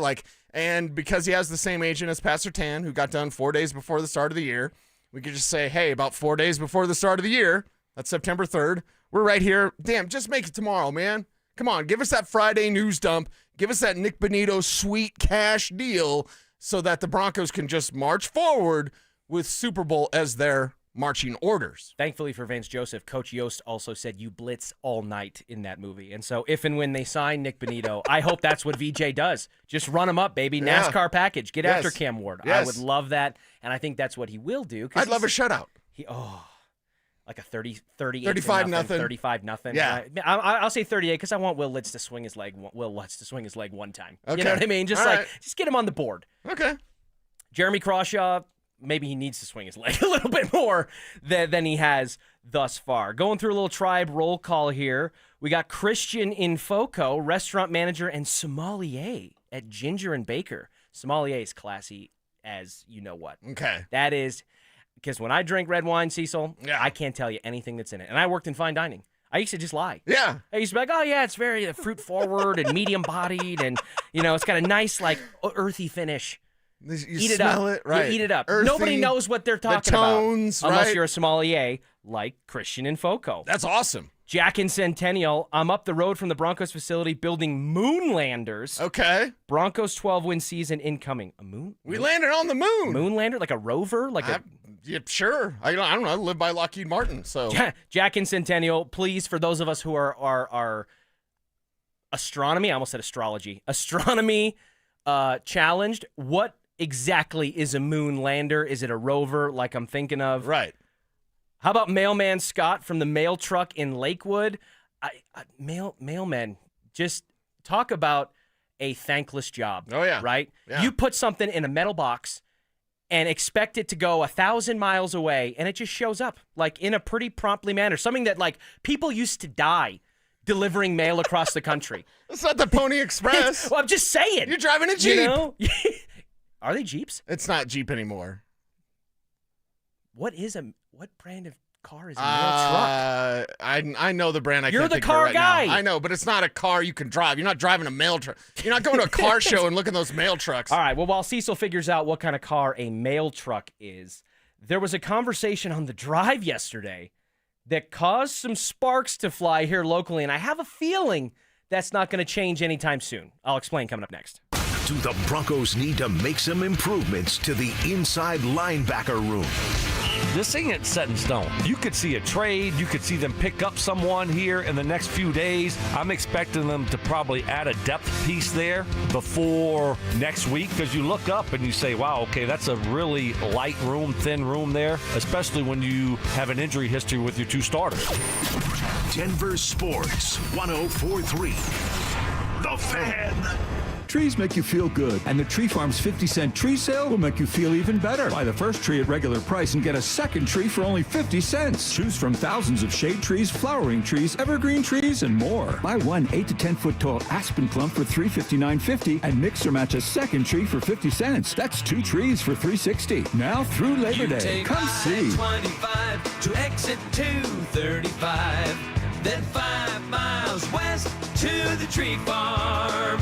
And because he has the same agent as Pat Surtain, who got done 4 days before the start of the year, we could just say, hey, about 4 days before the start of the year, that's September 3rd, we're right here. Damn, just make it tomorrow, man. Come on, give us that Friday news dump. Give us that Nick Bonito sweet cash deal so that the Broncos can just march forward with Super Bowl as their marching orders. Thankfully for Vance Joseph, Coach Yost also said you blitz all night in that movie. And so if and when they sign Nick Bonito, I hope that's what VJ does. Just run him up, baby. Yeah. NASCAR package. Get after Cam Ward. Yes. I would love that, and I think that's what he will do. I'd love a shutout. Like a 38 35 to nothing. 35-0. Yeah. I'll say 38 because I want Will Lutz to swing his leg one time. Okay. You know what I mean? Just All right. just get him on the board. Okay. Jeremy Crawshaw, maybe he needs to swing his leg a little bit more than he has thus far. Going through a little tribe roll call here. We got Christian Infoco, restaurant manager and sommelier at Ginger and Baker. Sommelier is classy as you know what. Okay. That is, because when I drink red wine, Cecil, I can't tell you anything that's in it. And I worked in fine dining. I used to just lie. Yeah. I used to be like, oh, yeah, it's very fruit forward and medium bodied. And, it's got a nice, earthy finish. You eat it smell up. it, right. You eat it up. Earthy, Nobody knows what they're talking tones, about. Unless right? you're a sommelier like Christian Infoco. That's awesome. Jack and Centennial, I'm up the road from the Broncos facility building Moonlanders. Okay. Broncos 12-win season incoming. A moon? We landed on the moon. Moonlander? Like a rover? Yeah, sure. I don't know. I live by Lockheed Martin, so. Jack and Centennial, please, for those of us who are astronomy, I almost said astrology, astronomy challenged, what exactly is a moonlander? Is it a rover like I'm thinking of? Right. How about Mailman Scott from the mail truck in Lakewood? Mailmen, just talk about a thankless job. Oh, yeah. Right? Yeah. You put something in a metal box and expect it to go 1,000 miles away, and it just shows up, in a pretty promptly manner. Something that, people used to die delivering mail across the country. It's not the Pony Express. Well, I'm just saying. You're driving a Jeep. Are they Jeeps? It's not Jeep anymore. What brand of car is a mail truck? I know the brand. You're can't the think of it car right guy. now. I know, but it's not a car you can drive. You're not driving a mail truck. You're not going to a car show and looking at those mail trucks. All right. Well, while Cecil figures out what kind of car a mail truck is, there was a conversation on the drive yesterday that caused some sparks to fly here locally, and I have a feeling that's not going to change anytime soon. I'll explain coming up next. Do the Broncos need to make some improvements to the inside linebacker room? This ain't set in stone. You could see a trade. You could see them pick up someone here in the next few days. I'm expecting them to probably add a depth piece there before next week, because you look up and you say, wow, okay, that's a really light room, thin room there, especially when you have an injury history with your two starters. Denver Sports 104.3. The Fan. Trees make you feel good, and the Tree Farm's 50-cent tree sale will make you feel even better. Buy the first tree at regular price and get a second tree for only 50 cents. Choose from thousands of shade trees, flowering trees, evergreen trees, and more. Buy one 8 to 10 foot tall aspen plum for $359.50 and mix or match a second tree for 50 cents. That's 2 trees for $360. Now through Labor Day. Come see. 25 to exit 235, then 5 miles west to the Tree Farm.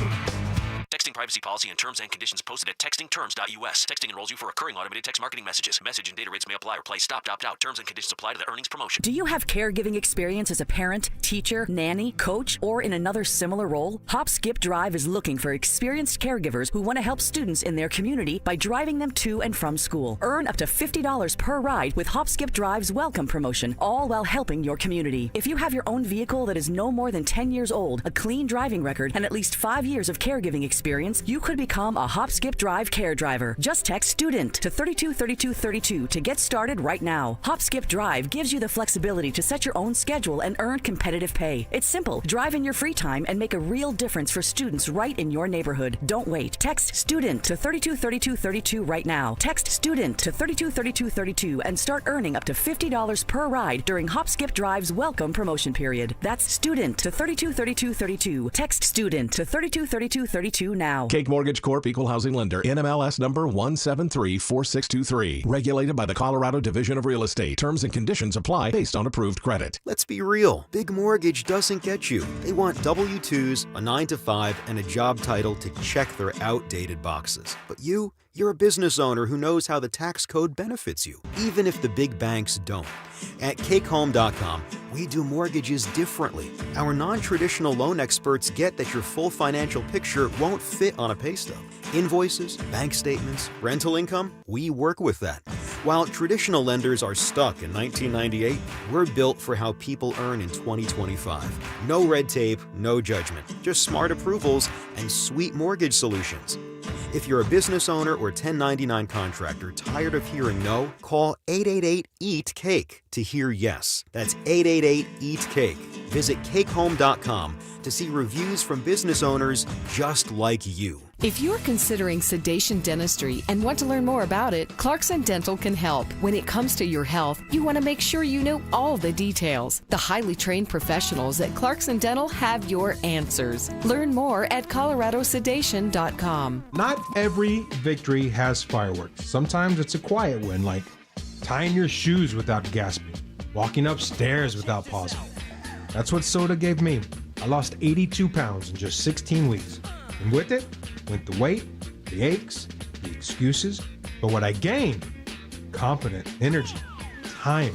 Texting privacy policy and terms and conditions posted at textingterms.us. Texting enrolls you for recurring automated text marketing messages. Message and data rates may apply or play. Stop, opt out. Terms and conditions apply to the earnings promotion. Do you have caregiving experience as a parent, teacher, nanny, coach, or in another similar role? Hop Skip Drive is looking for experienced caregivers who want to help students in their community by driving them to and from school. Earn up to $50 per ride with Hop Skip Drive's welcome promotion, all while helping your community. If you have your own vehicle that is no more than 10 years old, a clean driving record, and at least 5 years of caregiving experience, experience, you could become a Hop Skip Drive care driver. Just text STUDENT to 323232 to get started right now. Hop Skip Drive gives you the flexibility to set your own schedule and earn competitive pay. It's simple. Drive in your free time and make a real difference for students right in your neighborhood. Don't wait. Text STUDENT to 323232 right now. Text STUDENT to 323232 and start earning up to $50 per ride during Hop Skip Drive's welcome promotion period. That's STUDENT to 323232. Text STUDENT to 323232 now. Cake Mortgage Corp. Equal Housing Lender. NMLS number 1734623. Regulated by the Colorado Division of Real Estate. Terms and conditions apply based on approved credit. Let's be real. Big Mortgage doesn't get you. They want W-2s, a 9-to-5, and a job title to check their outdated boxes. But you're a business owner who knows how the tax code benefits you, even if the big banks don't. At CakeHome.com, we do mortgages differently. Our non-traditional loan experts get that your full financial picture won't fit on a pay stub. Invoices, bank statements, rental income, we work with that. While traditional lenders are stuck in 1998, we're built for how people earn in 2025. No red tape, no judgment, just smart approvals and sweet mortgage solutions. If you're a business owner or 1099 contractor tired of hearing no, call 888-EAT-CAKE to hear yes. That's 888-EAT-CAKE. Visit CakeHome.com to see reviews from business owners just like you. If you're considering sedation dentistry and want to learn more about it, Clarkson Dental can help. When it comes to your health, you want to make sure you know all the details. The highly trained professionals at Clarkson Dental have your answers. Learn more at coloradosedation.com. Not every victory has fireworks. Sometimes it's a quiet win, like tying your shoes without gasping, walking upstairs without pausing. That's what soda gave me. I lost 82 pounds in just 16 weeks. And with it, went the weight, the aches, the excuses. But what I gained, confidence, energy, time,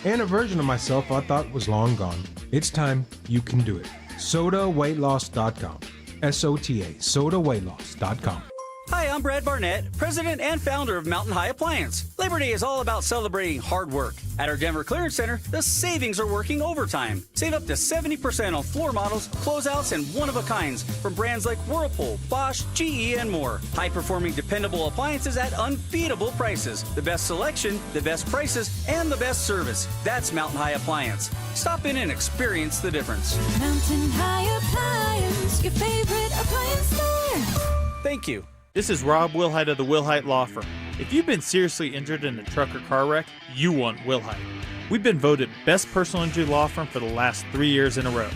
and a version of myself I thought was long gone. It's time you can do it. SodaWeightLoss.com. SOTA, SodaWeightLoss.com. Hi, I'm Brad Barnett, president and founder of Mountain High Appliance. Labor Day is all about celebrating hard work. At our Denver Clearance Center, the savings are working overtime. Save up to 70% on floor models, closeouts, and one-of-a-kinds from brands like Whirlpool, Bosch, GE, and more. High-performing, dependable appliances at unbeatable prices. The best selection, the best prices, and the best service. That's Mountain High Appliance. Stop in and experience the difference. Mountain High Appliance, your favorite appliance store. Thank you. This is Rob Wilhite of the Wilhite Law Firm. If you've been seriously injured in a truck or car wreck, you want Wilhite. We've been voted Best Personal Injury Law Firm for the last 3 years in a row.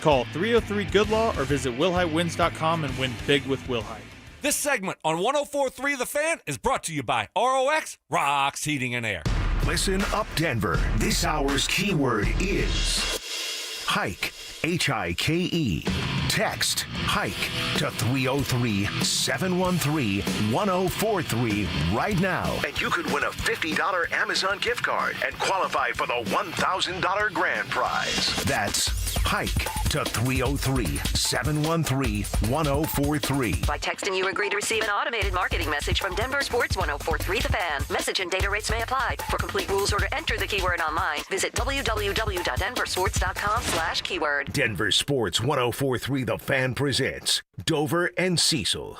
Call 303-GOOD-LAW or visit WilhiteWins.com and win big with Wilhite. This segment on 104.3 The Fan is brought to you by ROX Rocks Heating and Air. Listen up, Denver. This hour's keyword is hike. H-I-K-E. Text HIKE to 303-713-1043 right now. And you could win a $50 Amazon gift card and qualify for the $1,000 grand prize. That's HIKE to 303-713-1043. By texting, you agree to receive an automated marketing message from Denver Sports 104.3 The Fan. Message and data rates may apply. For complete rules or to enter the keyword online, visit www.denversports.com/keyword. Denver Sports 104.3 The Fan presents Dover and Cecil.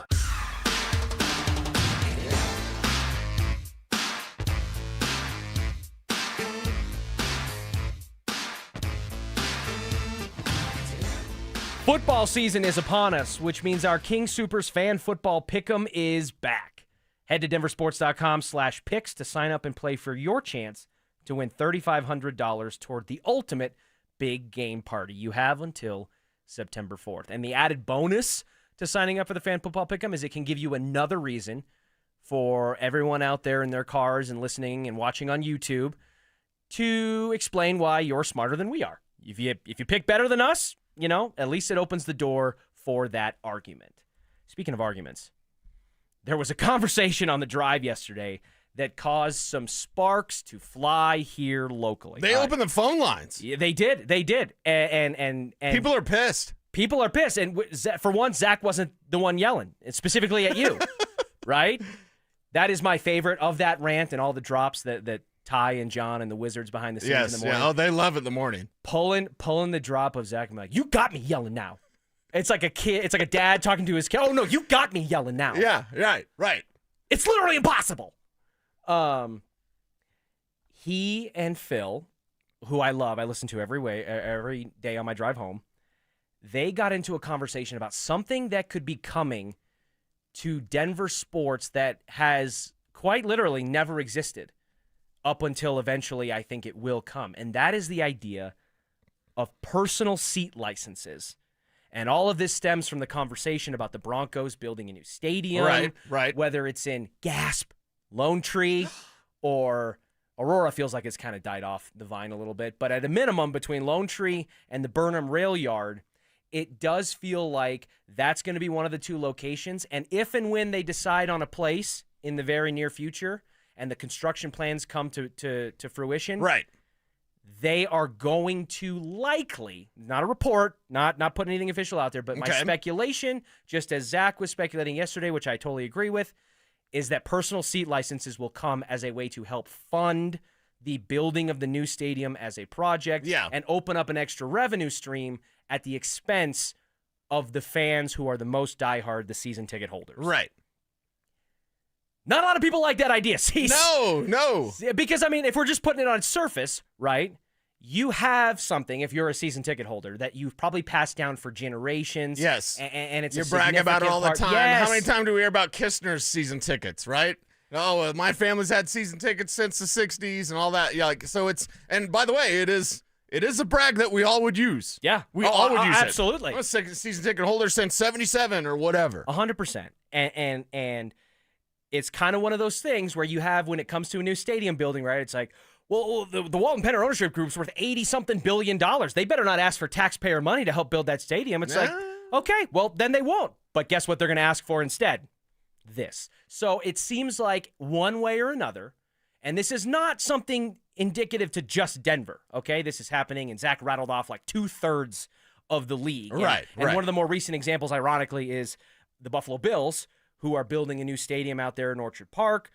Football season is upon us, which means our King Soopers Fan Football Pick'em is back. Head to denversports.com/picks to sign up and play for your chance to win $3,500 toward the ultimate big game party. You have until September 4th. And the added bonus to signing up for the Fan Football Pick'em is it can give you another reason for everyone out there in their cars and listening and watching on YouTube to explain why you're smarter than we are. If you pick better than us, you know, at least it opens the door for that argument. Speaking of arguments, there was a conversation on the drive yesterday that caused some sparks to fly here locally. They opened the phone lines. Yeah, they did. And people are pissed. People are pissed. And for one, Zach wasn't the one yelling, specifically at you, right? That is my favorite of that rant and all the drops that Ty and John and the Wizards behind the scenes in the morning. Yeah. Oh, they love it in the morning. Pulling the drop of Zach and like, you got me yelling now. It's like a kid. It's like a dad talking to his kid. Oh, no, you got me yelling now. Yeah, right. It's literally impossible. He and Phil, who I love, I listen to every day on my drive home, they got into a conversation about something that could be coming to Denver sports that has quite literally never existed up until eventually I think it will come. And that is the idea of personal seat licenses. And all of this stems from the conversation about the Broncos building a new stadium. Right. Whether it's in Gasp, Lone Tree, or Aurora feels like it's kind of died off the vine a little bit. But at a minimum, between Lone Tree and the Burnham Rail Yard, it does feel like that's going to be one of the two locations. And if and when they decide on a place in the very near future and the construction plans come to fruition, right, they are going to likely, not a report, not putting anything official out there, but my speculation, just as Zach was speculating yesterday, which I totally agree with, is that personal seat licenses will come as a way to help fund the building of the new stadium as a project and open up an extra revenue stream at the expense of the fans who are the most diehard, the season ticket holders. Right. Not a lot of people like that idea. See, no. Because, I mean, if we're just putting it on surface, right, you have something, if you're a season ticket holder, that you've probably passed down for generations. Yes. And it's you brag about it all the time. Yes. How many times do we hear about Kistner's season tickets, right? Oh, my family's had season tickets since the 60s and all that. Yeah, so it's, and by the way, it is a brag that we all would use. Yeah. We all would use absolutely. it. Absolutely. I'm a season ticket holder since 77 or whatever. 100%. And it's kind of one of those things where you have, when it comes to a new stadium building, right, it's like, well, the Walton Penner ownership group's worth $80-something billion. They better not ask for taxpayer money to help build that stadium. It's like, okay, well, then they won't. But guess what they're going to ask for instead? This. So it seems like one way or another, and this is not something indicative to just Denver, okay? This is happening, and Zach rattled off like 2/3 of the league. Right. And one of the more recent examples, ironically, is the Buffalo Bills, who are building a new stadium out there in Orchard Park,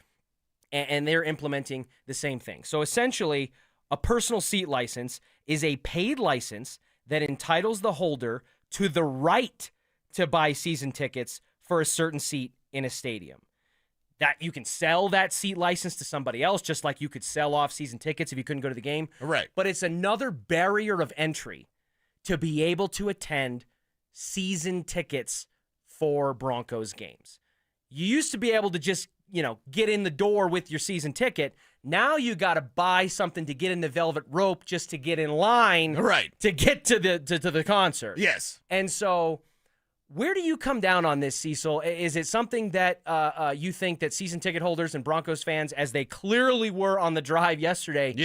and they're implementing the same thing. So essentially, a personal seat license is a paid license that entitles the holder to the right to buy season tickets for a certain seat in a stadium. That you can sell that seat license to somebody else, just like you could sell off season tickets if you couldn't go to the game. Right. But it's another barrier of entry to be able to attend season tickets for Broncos games. You used to be able to just, get in the door with your season ticket. Now you got to buy something to get in the velvet rope just to get in line, right, to get to the concert. Yes. And so, where do you come down on this, Cecil? Is it something that you think that season ticket holders and Broncos fans, as they clearly were on the drive yesterday,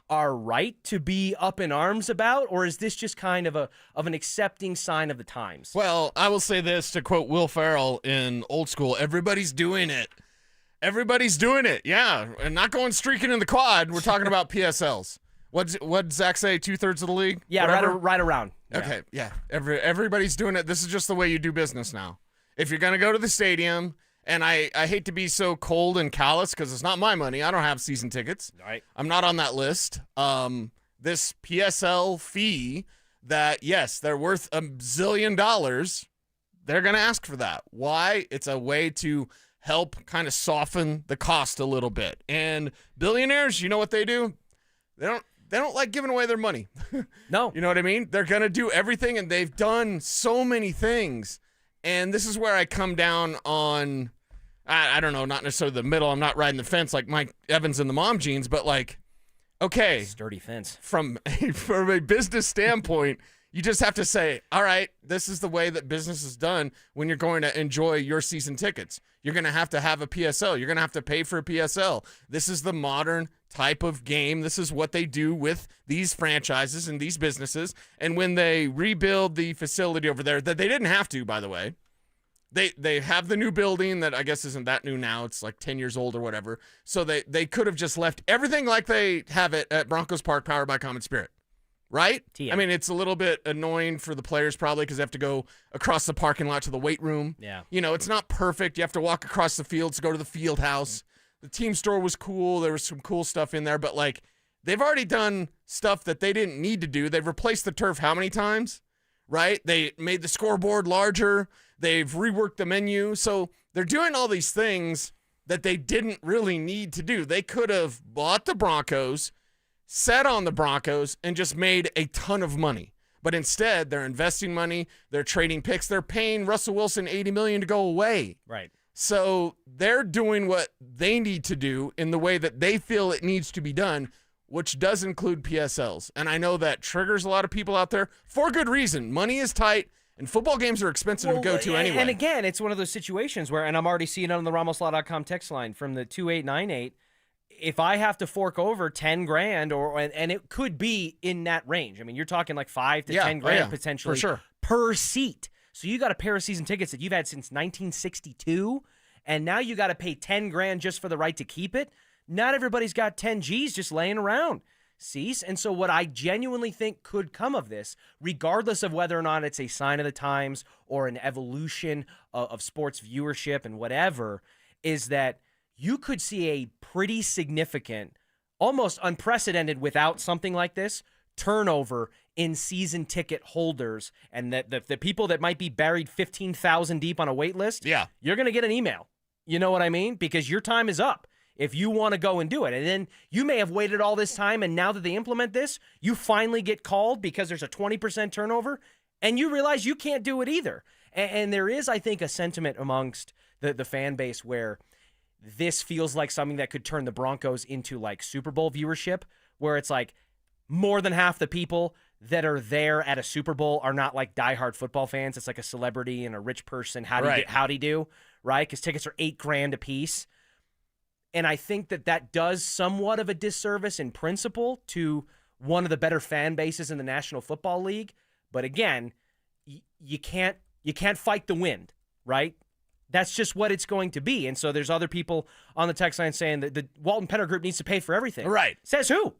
are right to be up in arms about, or is this just kind of an accepting sign of the times? Well, I will say this, to quote Will Ferrell in Old School: everybody's doing it. Everybody's doing it, yeah, and not going streaking in the quad. We're talking about PSLs. What'd Zach say? 2/3 of the league? Yeah, right around. Yeah. Okay, yeah. Everybody's doing it. This is just the way you do business now. If you're gonna go to the stadium, and I hate to be so cold and callous because it's not my money. I don't have season tickets. Right. I'm not on that list. This PSL fee that, yes, they're worth $1 zillion. They're gonna ask for that. Why? It's a way to help kind of soften the cost a little bit. And billionaires, you know what they do? They don't like giving away their money. No. You know what I mean? They're going to do everything, and they've done so many things. And this is where I come down on, I don't know, not necessarily the middle. I'm not riding the fence like Mike Evans and the mom jeans, but like, okay. Sturdy fence. From a business standpoint, you just have to say, all right, this is the way that business is done when you're going to enjoy your season tickets. You're going to have a PSL. You're going to have to pay for a PSL. This is the modern type of game. This is what they do with these franchises and these businesses. And when they rebuild the facility over there, that they didn't have to, by the way, they have the new building that I guess isn't that new now. It's like 10 years old or whatever. So they could have just left everything like they have it at Broncos Park, powered by Common Spirit. Right? TM. I mean, it's a little bit annoying for the players probably because they have to go across the parking lot to the weight room. Yeah. It's not perfect. You have to walk across the field to go to the field house. The team store was cool. There was some cool stuff in there, but like they've already done stuff that they didn't need to do. They've replaced the turf how many times? right? They made the scoreboard larger. They've reworked the menu. So they're doing all these things that they didn't really need to do. They could have bought the Broncos, set on the Broncos, and just made a ton of money. But instead, they're investing money. They're trading picks. They're paying Russell Wilson $80 million to go away. Right. So they're doing what they need to do in the way that they feel it needs to be done, which does include PSLs. And I know that triggers a lot of people out there for good reason. Money is tight, and football games are expensive to go to anyway. And again, it's one of those situations where, and I'm already seeing it on the RamosLaw.com text line from the 2898, if I have to fork over $10,000, and it could be in that range. I mean, you're talking like $5 to $10,000 potentially for sure. per seat. So you got a pair of season tickets that you've had since 1962, and now you got to pay $10,000 just for the right to keep it. Not everybody's got 10 G's just laying around. Cease. And so what I genuinely think could come of this, regardless of whether or not it's a sign of the times or an evolution of sports viewership and whatever, is that you could see a pretty significant, almost unprecedented without something like this, turnover in season ticket holders, and that the people that might be buried 15,000 deep on a wait list, you're going to get an email. You know what I mean? Because your time is up if you want to go and do it. And then you may have waited all this time, and now that they implement this, you finally get called because there's a 20% turnover, and you realize you can't do it either. And there is, I think, a sentiment amongst the fan base where this feels like something that could turn the Broncos into like Super Bowl viewership, where it's like more than half the people that are there at a Super Bowl are not like diehard football fans. It's like a celebrity and a rich person. Howdy do, right? Because tickets are $8,000 a piece. And I think that does somewhat of a disservice in principle to one of the better fan bases in the National Football League. But again, you can't fight the wind, right? That's just what it's going to be. And so there's other people on the text line saying that the Walton Penner Group needs to pay for everything. Right. Says who?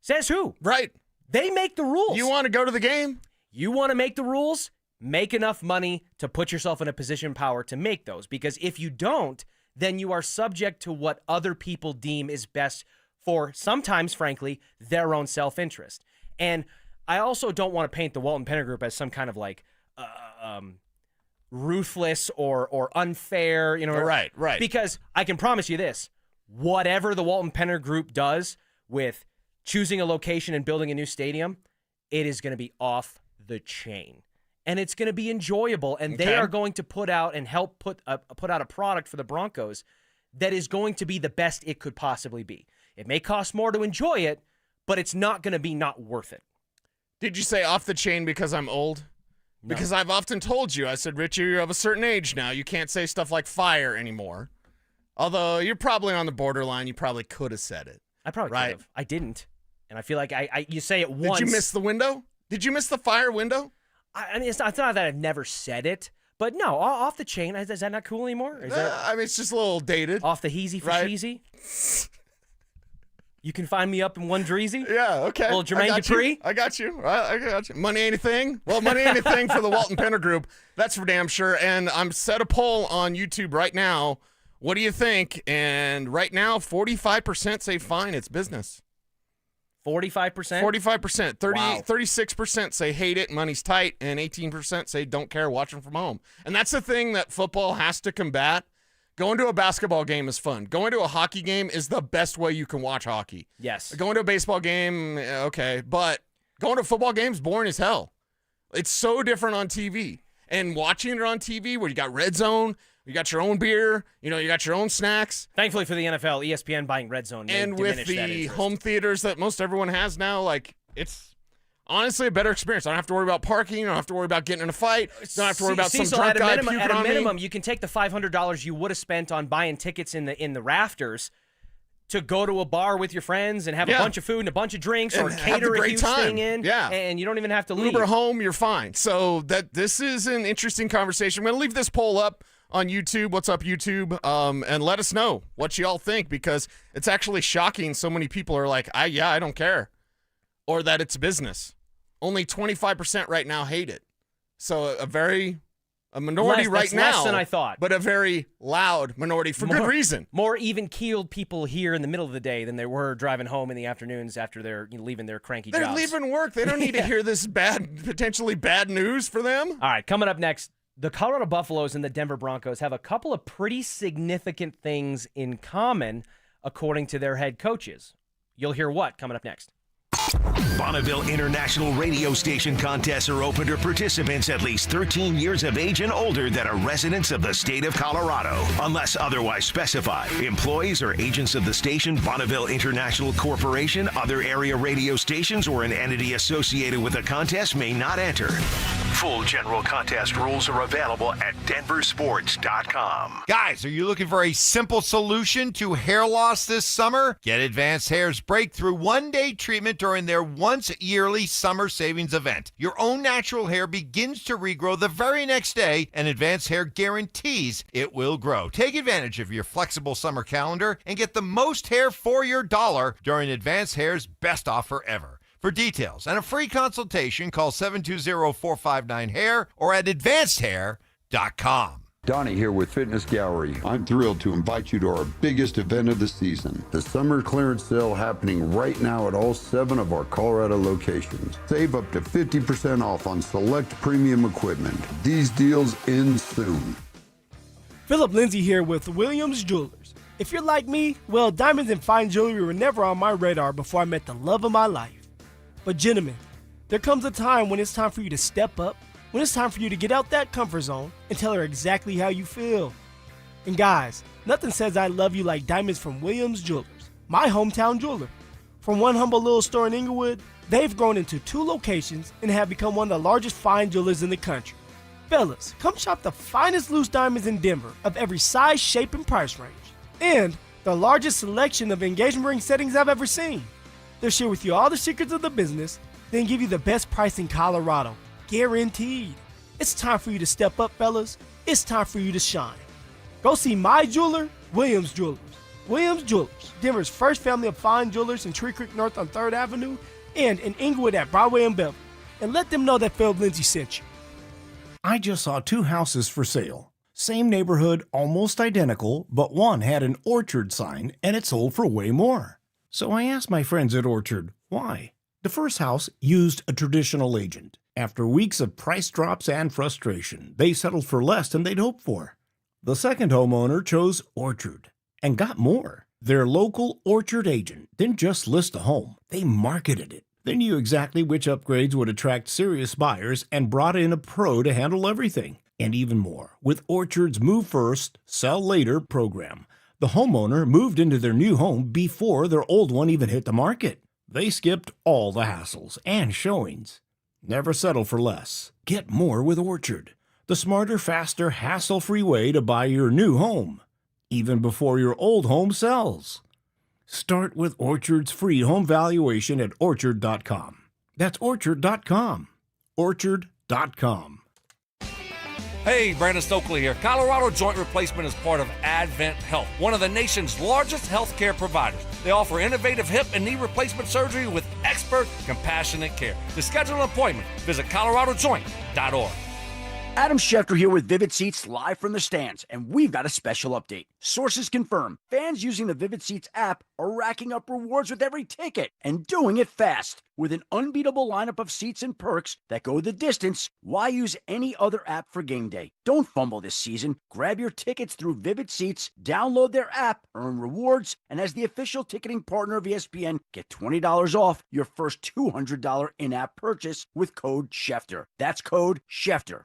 Says who? Right. They make the rules. You want to go to the game? You want to make the rules? Make enough money to put yourself in a position of power to make those. Because if you don't, then you are subject to what other people deem is best for sometimes, frankly, their own self-interest. And I also don't want to paint the Walton Penner Group as some kind of like ruthless or unfair, you know. Right. Because I can promise you this, whatever the Walton Penner Group does with choosing a location and building a new stadium, it is going to be off the chain. And it's going to be enjoyable, and they are going to put out and help put out a product for the Broncos that is going to be the best it could possibly be. It may cost more to enjoy it, but it's not going to be not worth it. Did you say off the chain because I'm old? No. Because I've often told you, I said, Richie, you're of a certain age now. You can't say stuff like fire anymore. Although you're probably on the borderline. You probably could have said it. I probably could have. I didn't. And I feel like you say it once. Did you miss the window? Did you miss the fire window? I mean, it's not that I've never said it, but no, off the chain. Is that not cool anymore? I mean, it's just a little dated. Off the heezy for cheesy? You can find me up in one dreezy? Yeah, okay. Little Jermaine Dupri? I got you. I got you. Money ain't a thing? Well, money ain't a thing for the Walton Penner Group. That's for damn sure. And I'm set a poll on YouTube right now. What do you think? And right now, 45% say fine, it's business. 45%? 45%. 36% Wow. say hate it, money's tight, and 18% say don't care, watching from home. And that's the thing that football has to combat. Going to a basketball game is fun. Going to a hockey game is the best way you can watch hockey. Yes. Going to a baseball game, okay. But going to a football game is boring as hell. It's so different on TV. And watching it on TV where you got Red Zone, you got your own beer, you got your own snacks. Thankfully for the NFL, ESPN buying Red Zone may and diminish with that the interest. home theaters that most everyone has now, like, it's honestly a better experience. I don't have to worry about parking. I don't have to worry about getting in a fight. I don't have to worry about some drunk guy puking on me. At a minimum, you can take the $500 you would have spent on buying tickets in the rafters to go to a bar with your friends and have a bunch of food and a bunch of drinks, and or cater a huge thing in. Yeah. And you don't even have to leave. Uber home, you're fine. So this is an interesting conversation. I'm going to leave this poll up on YouTube. What's up, YouTube? And let us know what you all think, because it's actually shocking. So many people are like, I don't care, or that it's business. Only 25% right now hate it. So a very A minority that's now. Less than I thought. But a very loud minority for good reason. More even-keeled people here in the middle of the day than they were driving home in the afternoons after they're leaving their cranky jobs. They're leaving work. They don't need to hear this potentially bad news for them. All right, coming up next, the Colorado Buffaloes and the Denver Broncos have a couple of pretty significant things in common, according to their head coaches. You'll hear what coming up next. Bonneville International Radio Station contests are open to participants at least 13 years of age and older that are residents of the state of Colorado. Unless otherwise specified, employees or agents of the station, Bonneville International Corporation, other area radio stations, or an entity associated with the contest may not enter. Full general contest rules are available at DenverSports.com. Guys, are you looking for a simple solution to hair loss this summer? Get Advanced Hair's breakthrough one-day treatment during their once-yearly summer savings event. Your own natural hair begins to regrow the very next day, and Advanced Hair guarantees it will grow. Take advantage of your flexible summer calendar and get the most hair for your dollar during Advanced Hair's best offer ever. For details and a free consultation, call 720-459-HAIR or at advancedhair.com. Donnie here with Fitness Gallery. I'm thrilled to invite you to our biggest event of the season, the summer clearance sale happening right now at all 7 of our Colorado locations. Save up to 50% off on select premium equipment. These deals end soon. Phillip Lindsay here with Williams Jewelers. If you're like me, well, diamonds and fine jewelry were never on my radar before I met the love of my life. But gentlemen, there comes a time when it's time for you to step up, when it's time for you to get out that comfort zone and tell her exactly how you feel. And guys, nothing says I love you like diamonds from Williams Jewelers, my hometown jeweler. From one humble little store in Inglewood, they've grown into 2 locations and have become one of the largest fine jewelers in the country. Fellas, come shop the finest loose diamonds in Denver of every size, shape, and price range. And the largest selection of engagement ring settings I've ever seen. They'll share with you all the secrets of the business, then give you the best price in Colorado. Guaranteed. It's time for you to step up, fellas. It's time for you to shine. Go see my jeweler, Williams Jewelers. Williams Jewelers, Denver's first family of fine jewelers in Tree Creek North on 3rd Avenue and in Inglewood at Broadway and Beverly. And let them know that Phillip Lindsay sent you. I just saw 2 houses for sale. Same neighborhood, almost identical, but one had an Orchard sign and it sold for way more. So I asked my friends at Orchard, why? The first house used a traditional agent. After weeks of price drops and frustration, they settled for less than they'd hoped for. The second homeowner chose Orchard and got more. Their local Orchard agent didn't just list a home, they marketed it. They knew exactly which upgrades would attract serious buyers and brought in a pro to handle everything. And even more, with Orchard's Move First, Sell Later program, the homeowner moved into their new home before their old one even hit the market. They skipped all the hassles and showings. Never settle for less. Get more with Orchard, the smarter, faster, hassle-free way to buy your new home, even before your old home sells. Start with Orchard's free home valuation at Orchard.com. That's Orchard.com. Orchard.com. Hey, Brandon Stokley here. Colorado Joint Replacement is part of Advent Health, one of the nation's largest healthcare providers. They offer innovative hip and knee replacement surgery with expert, compassionate care. To schedule an appointment, visit coloradojoint.org. Adam Schefter here with Vivid Seats live from the stands, and we've got a special update. Sources confirm fans using the Vivid Seats app are racking up rewards with every ticket and doing it fast. With an unbeatable lineup of seats and perks that go the distance, why use any other app for game day? Don't fumble this season. Grab your tickets through Vivid Seats, download their app, earn rewards, and as the official ticketing partner of ESPN, get $20 off your first $200 in-app purchase with code Schefter. That's code Schefter.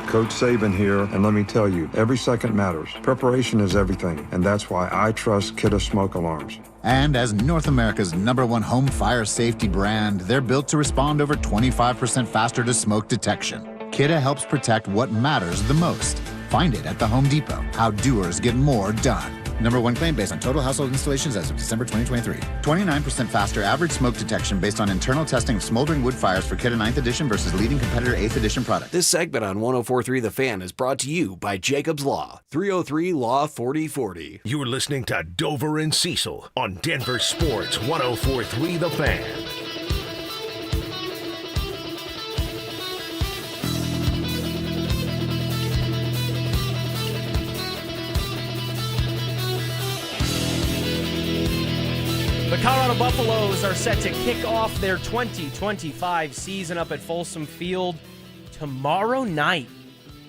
Coach Saban here, and let me tell you, every second matters. Preparation is everything, and that's why I trust Kidde Smoke Alarms. And as North America's #1 home fire safety brand, they're built to respond over 25% faster to smoke detection. Kidde helps protect what matters the most. Find it at the Home Depot. How doers get more done. #1 claim based on total household installations as of December 2023. 29% faster average smoke detection based on internal testing of smoldering wood fires for Kidde 9th edition versus leading competitor 8th edition product. This segment on 104.3 The Fan is brought to you by Jacob's Law, 303 Law 4040. You're listening to Dover and Cecil on Denver Sports 104.3 The Fan. Colorado Buffaloes are set to kick off their 2025 season up at Folsom Field tomorrow night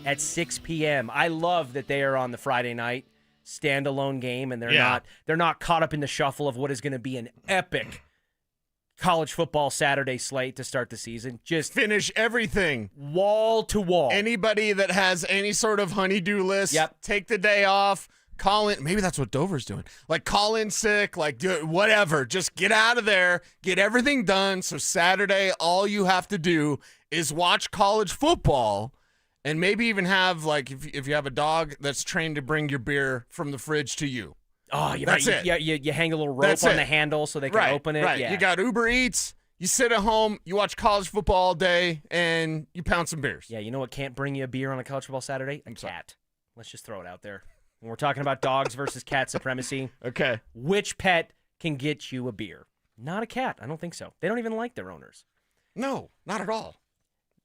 at 6 p.m. I love that they are on the Friday night standalone game, and they're not caught up in the shuffle of what is going to be an epic college football Saturday slate to start the season. Just finish everything wall to wall. Anybody that has any sort of honey-do list, take the day off. Call in. Maybe that's what Dover's doing. Like, call in sick, like, do it, whatever. Just get out of there. Get everything done. So Saturday, all you have to do is watch college football and maybe even have, like, if you have a dog that's trained to bring your beer from the fridge to you. Oh, that's it. You hang a little rope on the handle so they can open it. Right. Yeah. You got Uber Eats. You sit at home. You watch college football all day, and you pound some beers. Yeah, you know what can't bring you a beer on a college football Saturday? A cat. Let's just throw it out there. When we're talking about dogs versus cat supremacy, okay, which pet can get you a beer? Not a cat. I don't think so. They don't even like their owners. No, not at all.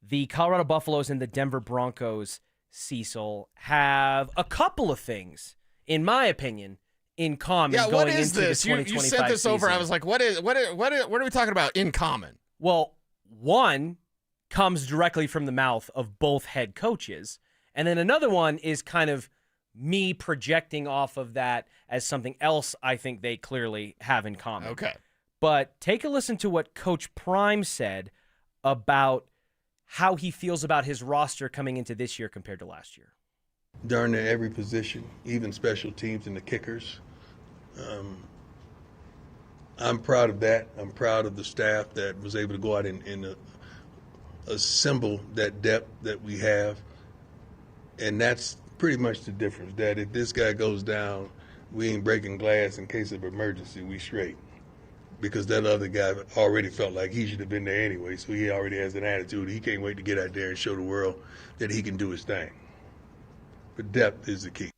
The Colorado Buffaloes and the Denver Broncos, Cecil, have a couple of things, in my opinion, in common going into the 2025 you sent this season. over. I was like, what are we talking about in common? Well, one comes directly from the mouth of both head coaches, and then another one is kind of me projecting off of that as something else I think they clearly have in common. Okay. But take a listen to what Coach Prime said about how he feels about his roster coming into this year compared to last year. Darn near every position, even special teams and the kickers. I'm proud of that. I'm proud of the staff that was able to go out and assemble that depth that we have. And that's pretty much the difference, that if this guy goes down, we ain't breaking glass in case of emergency, we straight. Because that other guy already felt like he should have been there anyway, so he already has an attitude. He can't wait to get out there and show the world that he can do his thing. But depth is the key.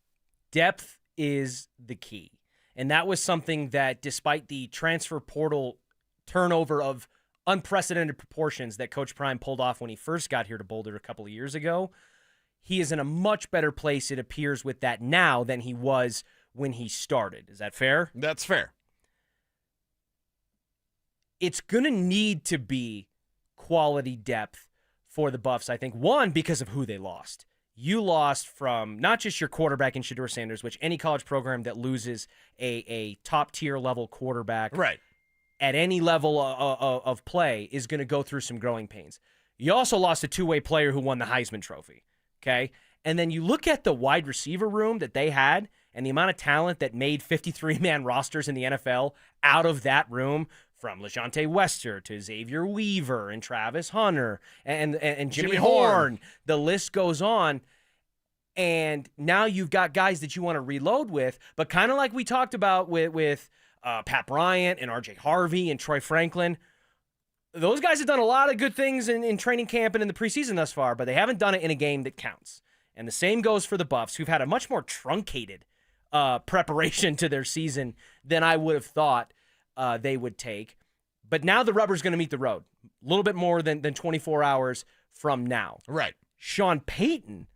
Depth is the key. And that was something that, despite the transfer portal turnover of unprecedented proportions that Coach Prime pulled off when he first got here to Boulder a couple of years ago, he is in a much better place, it appears, with that now than he was when he started. Is that fair? That's fair. It's going to need to be quality depth for the Buffs, I think. One, because of who they lost. You lost from not just your quarterback in Shedeur Sanders, which any college program that loses a top-tier level quarterback at any level of play is going to go through some growing pains. You also lost a two-way player who won the Heisman Trophy. Okay, and then you look at the wide receiver room that they had and the amount of talent that made 53-man rosters in the NFL out of that room, from LeJonte Wester to Xavier Weaver and Travis Hunter and Jimmy Horn. The list goes on. And now you've got guys that you want to reload with, but kind of like we talked about with Pat Bryant and R.J. Harvey and Troy Franklin, those guys have done a lot of good things in training camp and in the preseason thus far, but they haven't done it in a game that counts. And the same goes for the Buffs, who've had a much more truncated preparation to their season than I would have thought they would take. But now the rubber's going to meet the road. A little bit more than 24 hours from now. Right. Sean Payton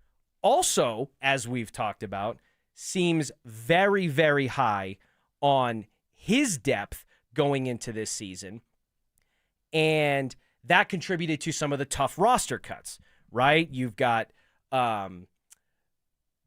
also, as we've talked about, seems very, very high on his depth going into this season. And that contributed to some of the tough roster cuts, right? You've got the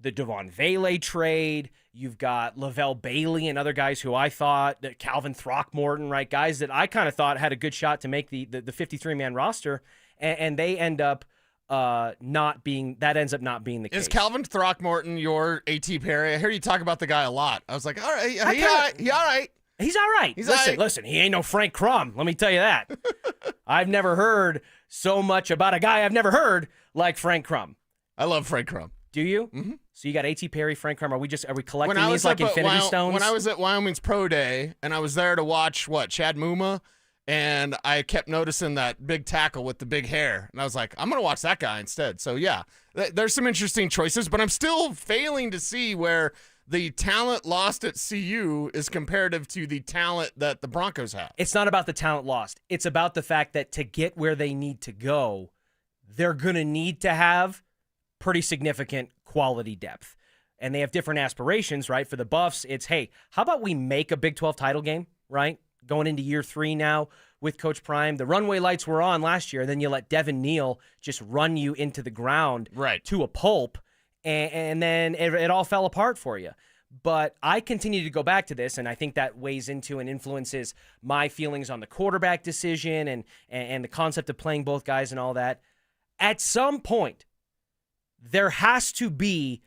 Devon Vele trade. You've got Lavelle Bailey and other guys who I thought, that Calvin Throckmorton, right? Guys that I kind of thought had a good shot to make the 53-man roster, and they end up not being the case. Is Calvin Throckmorton your A.T. Perry? I hear you talk about the guy a lot. I was like, all right, he all right. He's all right. Listen, he ain't no Frank Crum. Let me tell you that. I've never heard so much about a guy I've never heard like Frank Crum. I love Frank Crum. Do you? Mm-hmm. So you got A.T. Perry, Frank Crum. Are we collecting these like Infinity Stones? When I was at Wyoming's Pro Day, and I was there to watch, Chad Muma, and I kept noticing that big tackle with the big hair, and I was like, I'm going to watch that guy instead. So, yeah, there's some interesting choices, but I'm still failing to see where the talent lost at CU is comparative to the talent that the Broncos have. It's not about the talent lost. It's about the fact that to get where they need to go, they're going to need to have pretty significant quality depth. And they have different aspirations, right? For the Buffs, it's, hey, how about we make a Big 12 title game, right? going into year 3 now with Coach Prime. The runway lights were on last year, and then you let Devin Neal just run you into the ground to a pulp, and then it all fell apart for you. But I continue to go back to this, and I think that weighs into and influences my feelings on the quarterback decision and the concept of playing both guys and all that. At some point, there has to be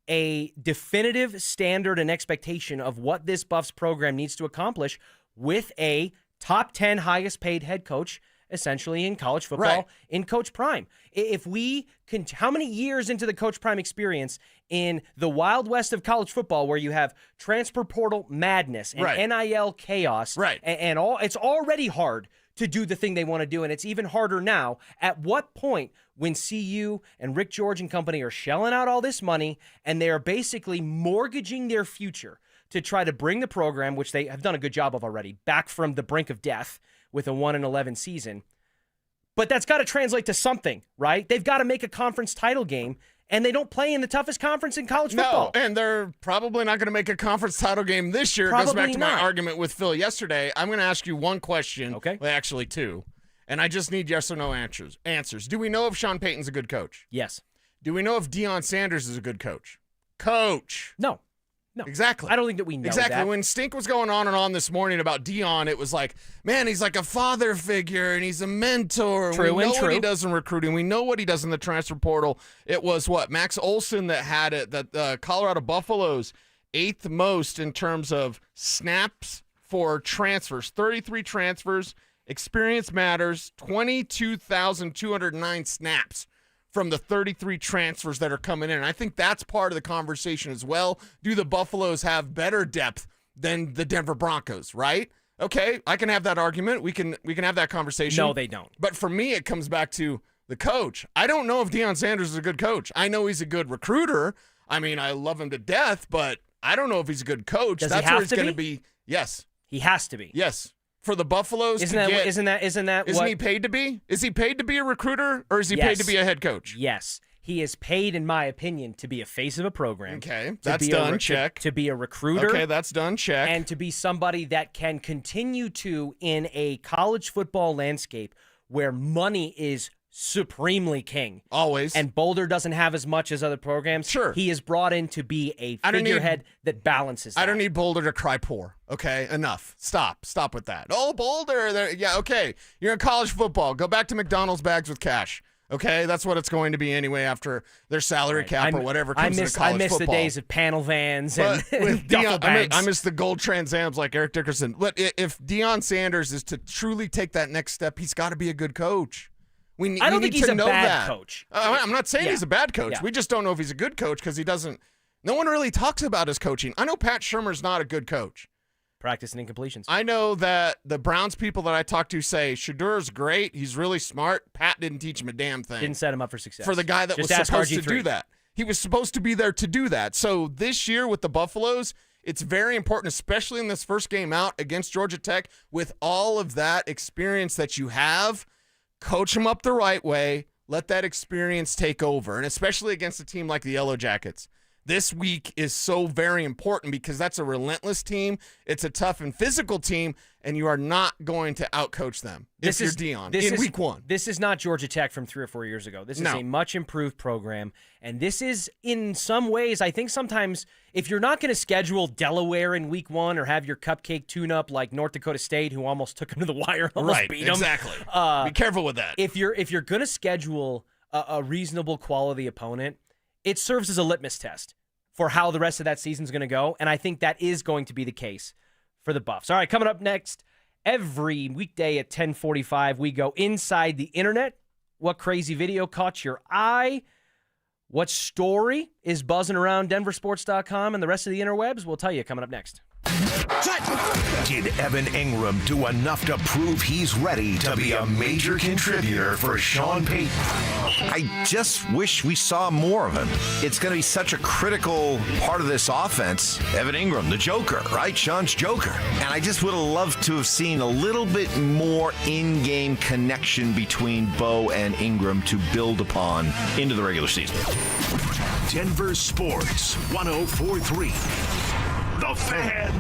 a definitive standard and expectation of what this Buffs program needs to accomplish with a top 10 highest paid head coach, essentially in college football, in Coach Prime. If we can, how many years into the Coach Prime experience in the Wild West of college football, where you have transfer portal madness and NIL chaos, and all, it's already hard to do the thing they want to do, and it's even harder now. At what point, when CU and Rick George and company are shelling out all this money and they are basically mortgaging their future to try to bring the program, which they have done a good job of already, back from the brink of death with a 1-11 season. But that's got to translate to something, right? They've got to make a conference title game, and they don't play in the toughest conference in college football. No, and they're probably not going to make a conference title game this year. It goes back to my argument with Phil yesterday. I'm going to ask you one question. Okay. Well, actually, two. And I just need yes or no answers. Do we know if Sean Payton's a good coach? Yes. Do we know if Deion Sanders is a good coach? No. Exactly. I don't think that we know exactly. that. When stink was going on and on this morning about Deion, it was like, man, he's like a father figure and he's a mentor. True. We know what he does in recruiting. We know what he does in the transfer portal. It was Max Olson that had it, that Colorado Buffaloes 8th most in terms of snaps for transfers. 33 transfers. Experience matters. 22,209 snaps from the 33 transfers that are coming in. And I think that's part of the conversation as well. Do the Buffaloes have better depth than the Denver Broncos, right? Okay, I can have that argument. We can have that conversation. No, they don't. But for me, it comes back to the coach. I don't know if Deion Sanders is a good coach. I know he's a good recruiter. I mean, I love him to death, but I don't know if he's a good coach. Does that's he have where he's to going to be? be. Yes. He has to be. Yes. For the Buffaloes Isn't he paid to be? Is he paid to be a recruiter, or is he paid to be a head coach? Yes. He is paid, in my opinion, to be a face of a program. Okay, that's done. Check. To be a recruiter. Okay, that's done. Check. And to be somebody that can continue to, in a college football landscape where money is supremely king. Always. And Boulder doesn't have as much as other programs. Sure. He is brought in to be a figurehead that balances that. I don't need Boulder to cry poor. Okay, enough. Stop with that. Oh, Boulder. Yeah, okay. You're in college football. Go back to McDonald's bags with cash. Okay, that's what it's going to be anyway after their salary cap or whatever comes into college I miss football. the days of panel vans and with duffel bags. I miss the gold Trans Ams like Eric Dickerson. But if Deion Sanders is to truly take that next step, he's got to be a good coach. I don't think he's a bad coach. I'm not saying he's a bad coach. Yeah. We just don't know if he's a good coach because he doesn't. No one really talks about his coaching. I know Pat Shurmur's not a good coach. Practicing incompletions. I know that the Browns people that I talk to say Shedur's great. He's really smart. Pat didn't teach him a damn thing. Didn't set him up for success. For the guy that was supposed to do that. He was supposed to be there to do that. So this year with the Buffaloes, it's very important, especially in this first game out against Georgia Tech, with all of that experience that you have. Coach them up the right way. Let that experience take over, and especially against a team like the Yellow Jackets. This week is so very important because that's a relentless team. It's a tough and physical team, and you are not going to outcoach them if you're Deion in week one. This is not Georgia Tech from 3 or 4 years ago. This is a much improved program, and this is, in some ways, I think sometimes if you're not going to schedule Delaware in week one or have your cupcake tune-up like North Dakota State, who almost took them to the wire, almost beat them. Exactly. Be careful with that. If you're going to schedule a reasonable quality opponent, it serves as a litmus test for how the rest of that season's going to go, and I think that is going to be the case for the Buffs. All right, coming up next, every weekday at 10:45, we go inside the internet. What crazy video caught your eye? What story is buzzing around DenverSports.com and the rest of the interwebs? We'll tell you coming up next. Did Evan Ingram do enough to prove he's ready to be a major contributor for Sean Payton? I just wish we saw more of him. It's going to be such a critical part of this offense. Evan Ingram, the Joker, right? Sean's Joker. And I just would have loved to have seen a little bit more in-game connection between Bo and Ingram to build upon into the regular season. Denver Sports 104.3. The Fan.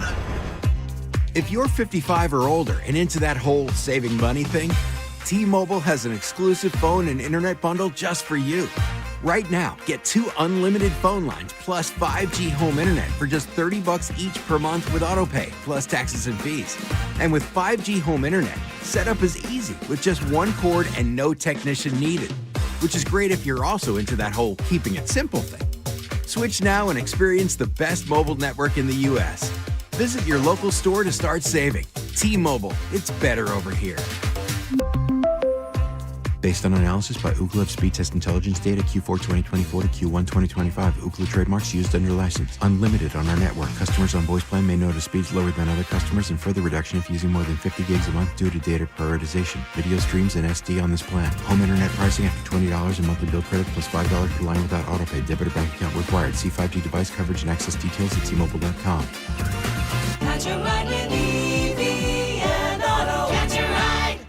If you're 55 or older and into that whole saving money thing, T-Mobile has an exclusive phone and internet bundle just for you. Right now, get 2 unlimited phone lines plus 5G home internet for just $30 each per month with AutoPay, plus taxes and fees. And with 5G home internet, setup is easy with just 1 cord and no technician needed, which is great if you're also into that whole keeping it simple thing. Switch now and experience the best mobile network in the U.S. Visit your local store to start saving. T-Mobile, it's better over here. Based on analysis by Ookla of speed test intelligence data Q4 2024 to Q1 2025, Ookla trademarks used under license. Unlimited on our network. Customers on voice plan may notice speeds lower than other customers and further reduction if using more than 50 gigs a month due to data prioritization. Video streams and SD on this plan. Home internet pricing after $20 and monthly bill credit plus $5 per line without autopay. Debit or bank account required. See 5G device coverage and access details at T-Mobile.com. Catch a ride with Evie and Auto. Catch a ride.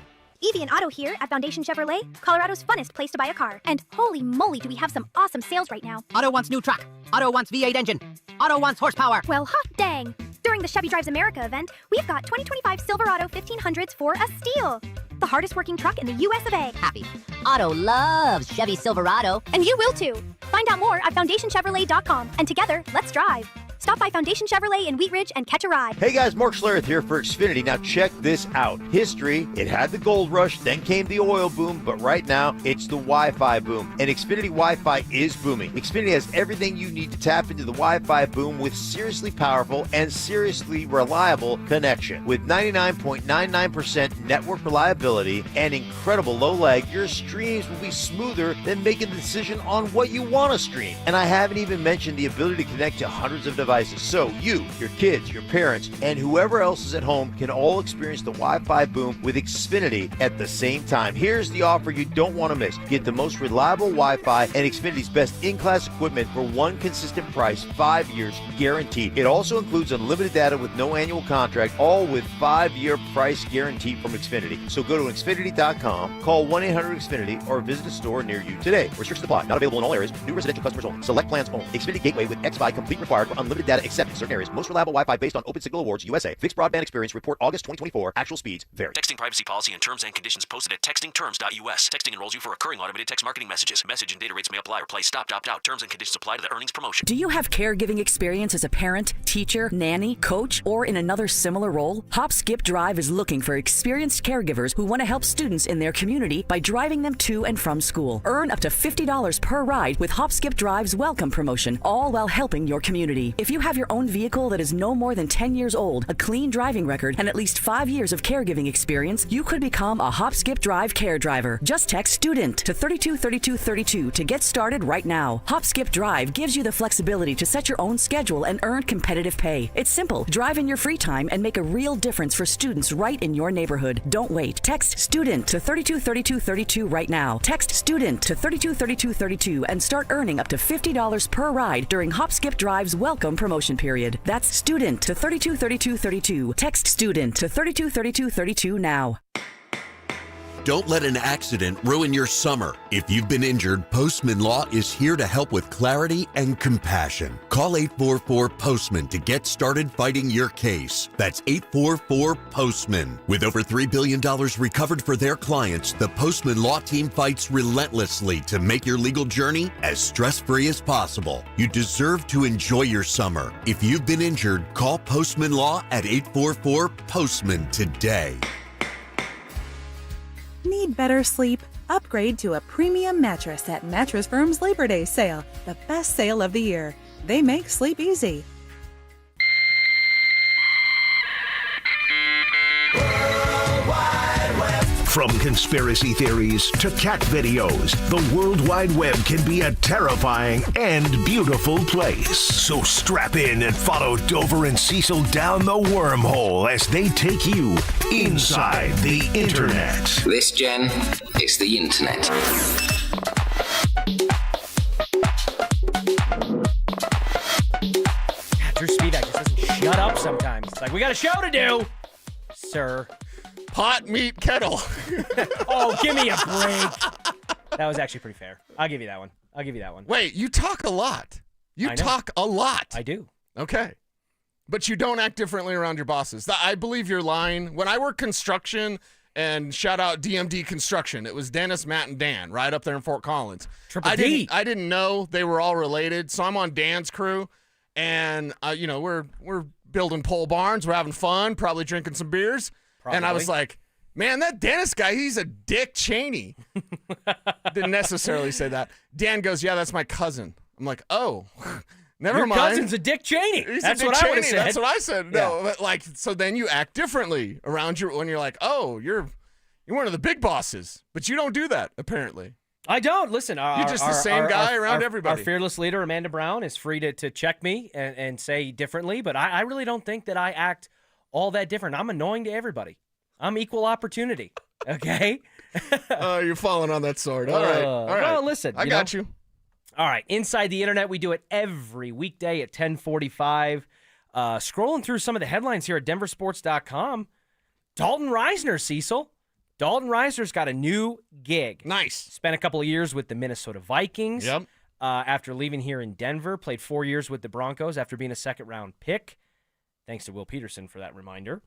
Evie and Otto here at Foundation Chevrolet, Colorado's funnest place to buy a car. And holy moly, do we have some awesome sales right now. Otto wants new truck. Otto wants V8 engine. Otto wants horsepower. Well, hot dang. During the Chevy Drives America event, we've got 2025 Silverado 1500s for a steal. The hardest working truck in the US of A. Happy. Otto loves Chevy Silverado. And you will too. Find out more at FoundationChevrolet.com. And together, let's drive. Stop by Foundation Chevrolet in Wheat Ridge and catch a ride. Hey guys, Mark Schlereth here for Xfinity. Now check this out. History, it had the gold rush, then came the oil boom, but right now it's the Wi-Fi boom. And Xfinity Wi-Fi is booming. Xfinity has everything you need to tap into the Wi-Fi boom with seriously powerful and seriously reliable connection. With 99.99% network reliability and incredible low lag, your streams will be smoother than making the decision on what you want to stream. And I haven't even mentioned the ability to connect to hundreds of devices. So you, your kids, your parents, and whoever else is at home can all experience the Wi-Fi boom with Xfinity at the same time. Here's the offer you don't want to miss. Get the most reliable Wi-Fi and Xfinity's best in-class equipment for one consistent price, 5 years guaranteed. It also includes unlimited data with no annual contract, all with 5-year price guarantee from Xfinity. So go to Xfinity.com, call 1-800-XFINITY, or visit a store near you today. Restrictions apply. Not available in all areas. New residential customers only. Select plans only. Xfinity Gateway with XFi complete required for unlimited data except in certain areas. Most reliable Wi-Fi based on Open Signal Awards USA. Fixed broadband experience report August 2024. Actual speeds vary. Texting privacy policy and terms and conditions posted at textingterms.us. Texting enrolls you for recurring automated text marketing messages. Message and data rates may apply. Replace stop, opt out. Terms and conditions apply to the earnings promotion. Do you have caregiving experience as a parent, teacher, nanny, coach, or in another similar role? Hop Skip Drive is looking for experienced caregivers who want to help students in their community by driving them to and from school. Earn up to $50 per ride with Hop Skip Drive's welcome promotion, all while helping your community. If you have your own vehicle that is no more than 10 years old, a clean driving record, and at least 5 years of caregiving experience, you could become a Hop Skip Drive care driver. Just text STUDENT to 323232 to get started right now. Hop Skip Drive gives you the flexibility to set your own schedule and earn competitive pay. It's simple. Drive in your free time and make a real difference for students right in your neighborhood. Don't wait. Text STUDENT to 323232 right now. Text STUDENT to 323232 and start earning up to $50 per ride during Hop Skip Drive's welcome promotion period. That's STUDENT to 323232. Text STUDENT to 323232 now. Don't let an accident ruin your summer. If you've been injured, Postman Law is here to help with clarity and compassion. Call 844-POSTMAN to get started fighting your case. That's 844-POSTMAN. With over $3 billion recovered for their clients, the Postman Law team fights relentlessly to make your legal journey as stress-free as possible. You deserve to enjoy your summer. If you've been injured, call Postman Law at 844-POSTMAN today. Need better sleep? Upgrade to a premium mattress at Mattress Firm's Labor Day sale, the best sale of the year. They make sleep easy. From conspiracy theories to cat videos, the World Wide Web can be a terrifying and beautiful place. So strap in and follow Dover and Cecil down the wormhole as they take you inside the internet. This, Jen, is the internet. Drew Spivak just doesn't shut up sometimes. It's like, we got a show to do, sir. Pot, meat, kettle. Oh, give me a break. That was actually pretty fair. I'll give you that one. Wait, you talk a lot. You talk a lot. I do. Okay. but you don't act differently around your bosses. I believe your line. When I worked construction, and shout out DMD Construction, it was Dennis, Matt, and Dan right up there in Fort Collins. Triple D. I didn't know they were all related, so I'm on Dan's crew, and we're building pole barns, we're having fun, probably drinking some beers, and I was like, man, that Dennis guy, he's a Dick Cheney. Didn't necessarily say that. Dan goes, yeah, that's my cousin. I'm like, oh, never mind. Your cousin's a Dick Cheney. That's what I would have said. That's what I said. No, but so then you act differently around when you're like, oh, you're one of the big bosses, but you don't do that apparently. I don't. Listen, you're just the same guy around everybody. Our fearless leader, Amanda Brown, is free to check me and say differently, but I really don't think that I act all that different. I'm annoying to everybody. I'm equal opportunity. Okay. Oh, you're falling on that sword. All right. Well, listen. I got you. All right. Inside the Internet, we do it every weekday at 10:45. Scrolling through some of the headlines here at DenverSports.com. Dalton Reisner, Cecil. Dalton Reisner's got a new gig. Nice. Spent a couple of years with the Minnesota Vikings. Yep. After leaving here in Denver. Played 4 years with the Broncos after being a second-round pick. Thanks to Will Peterson for that reminder.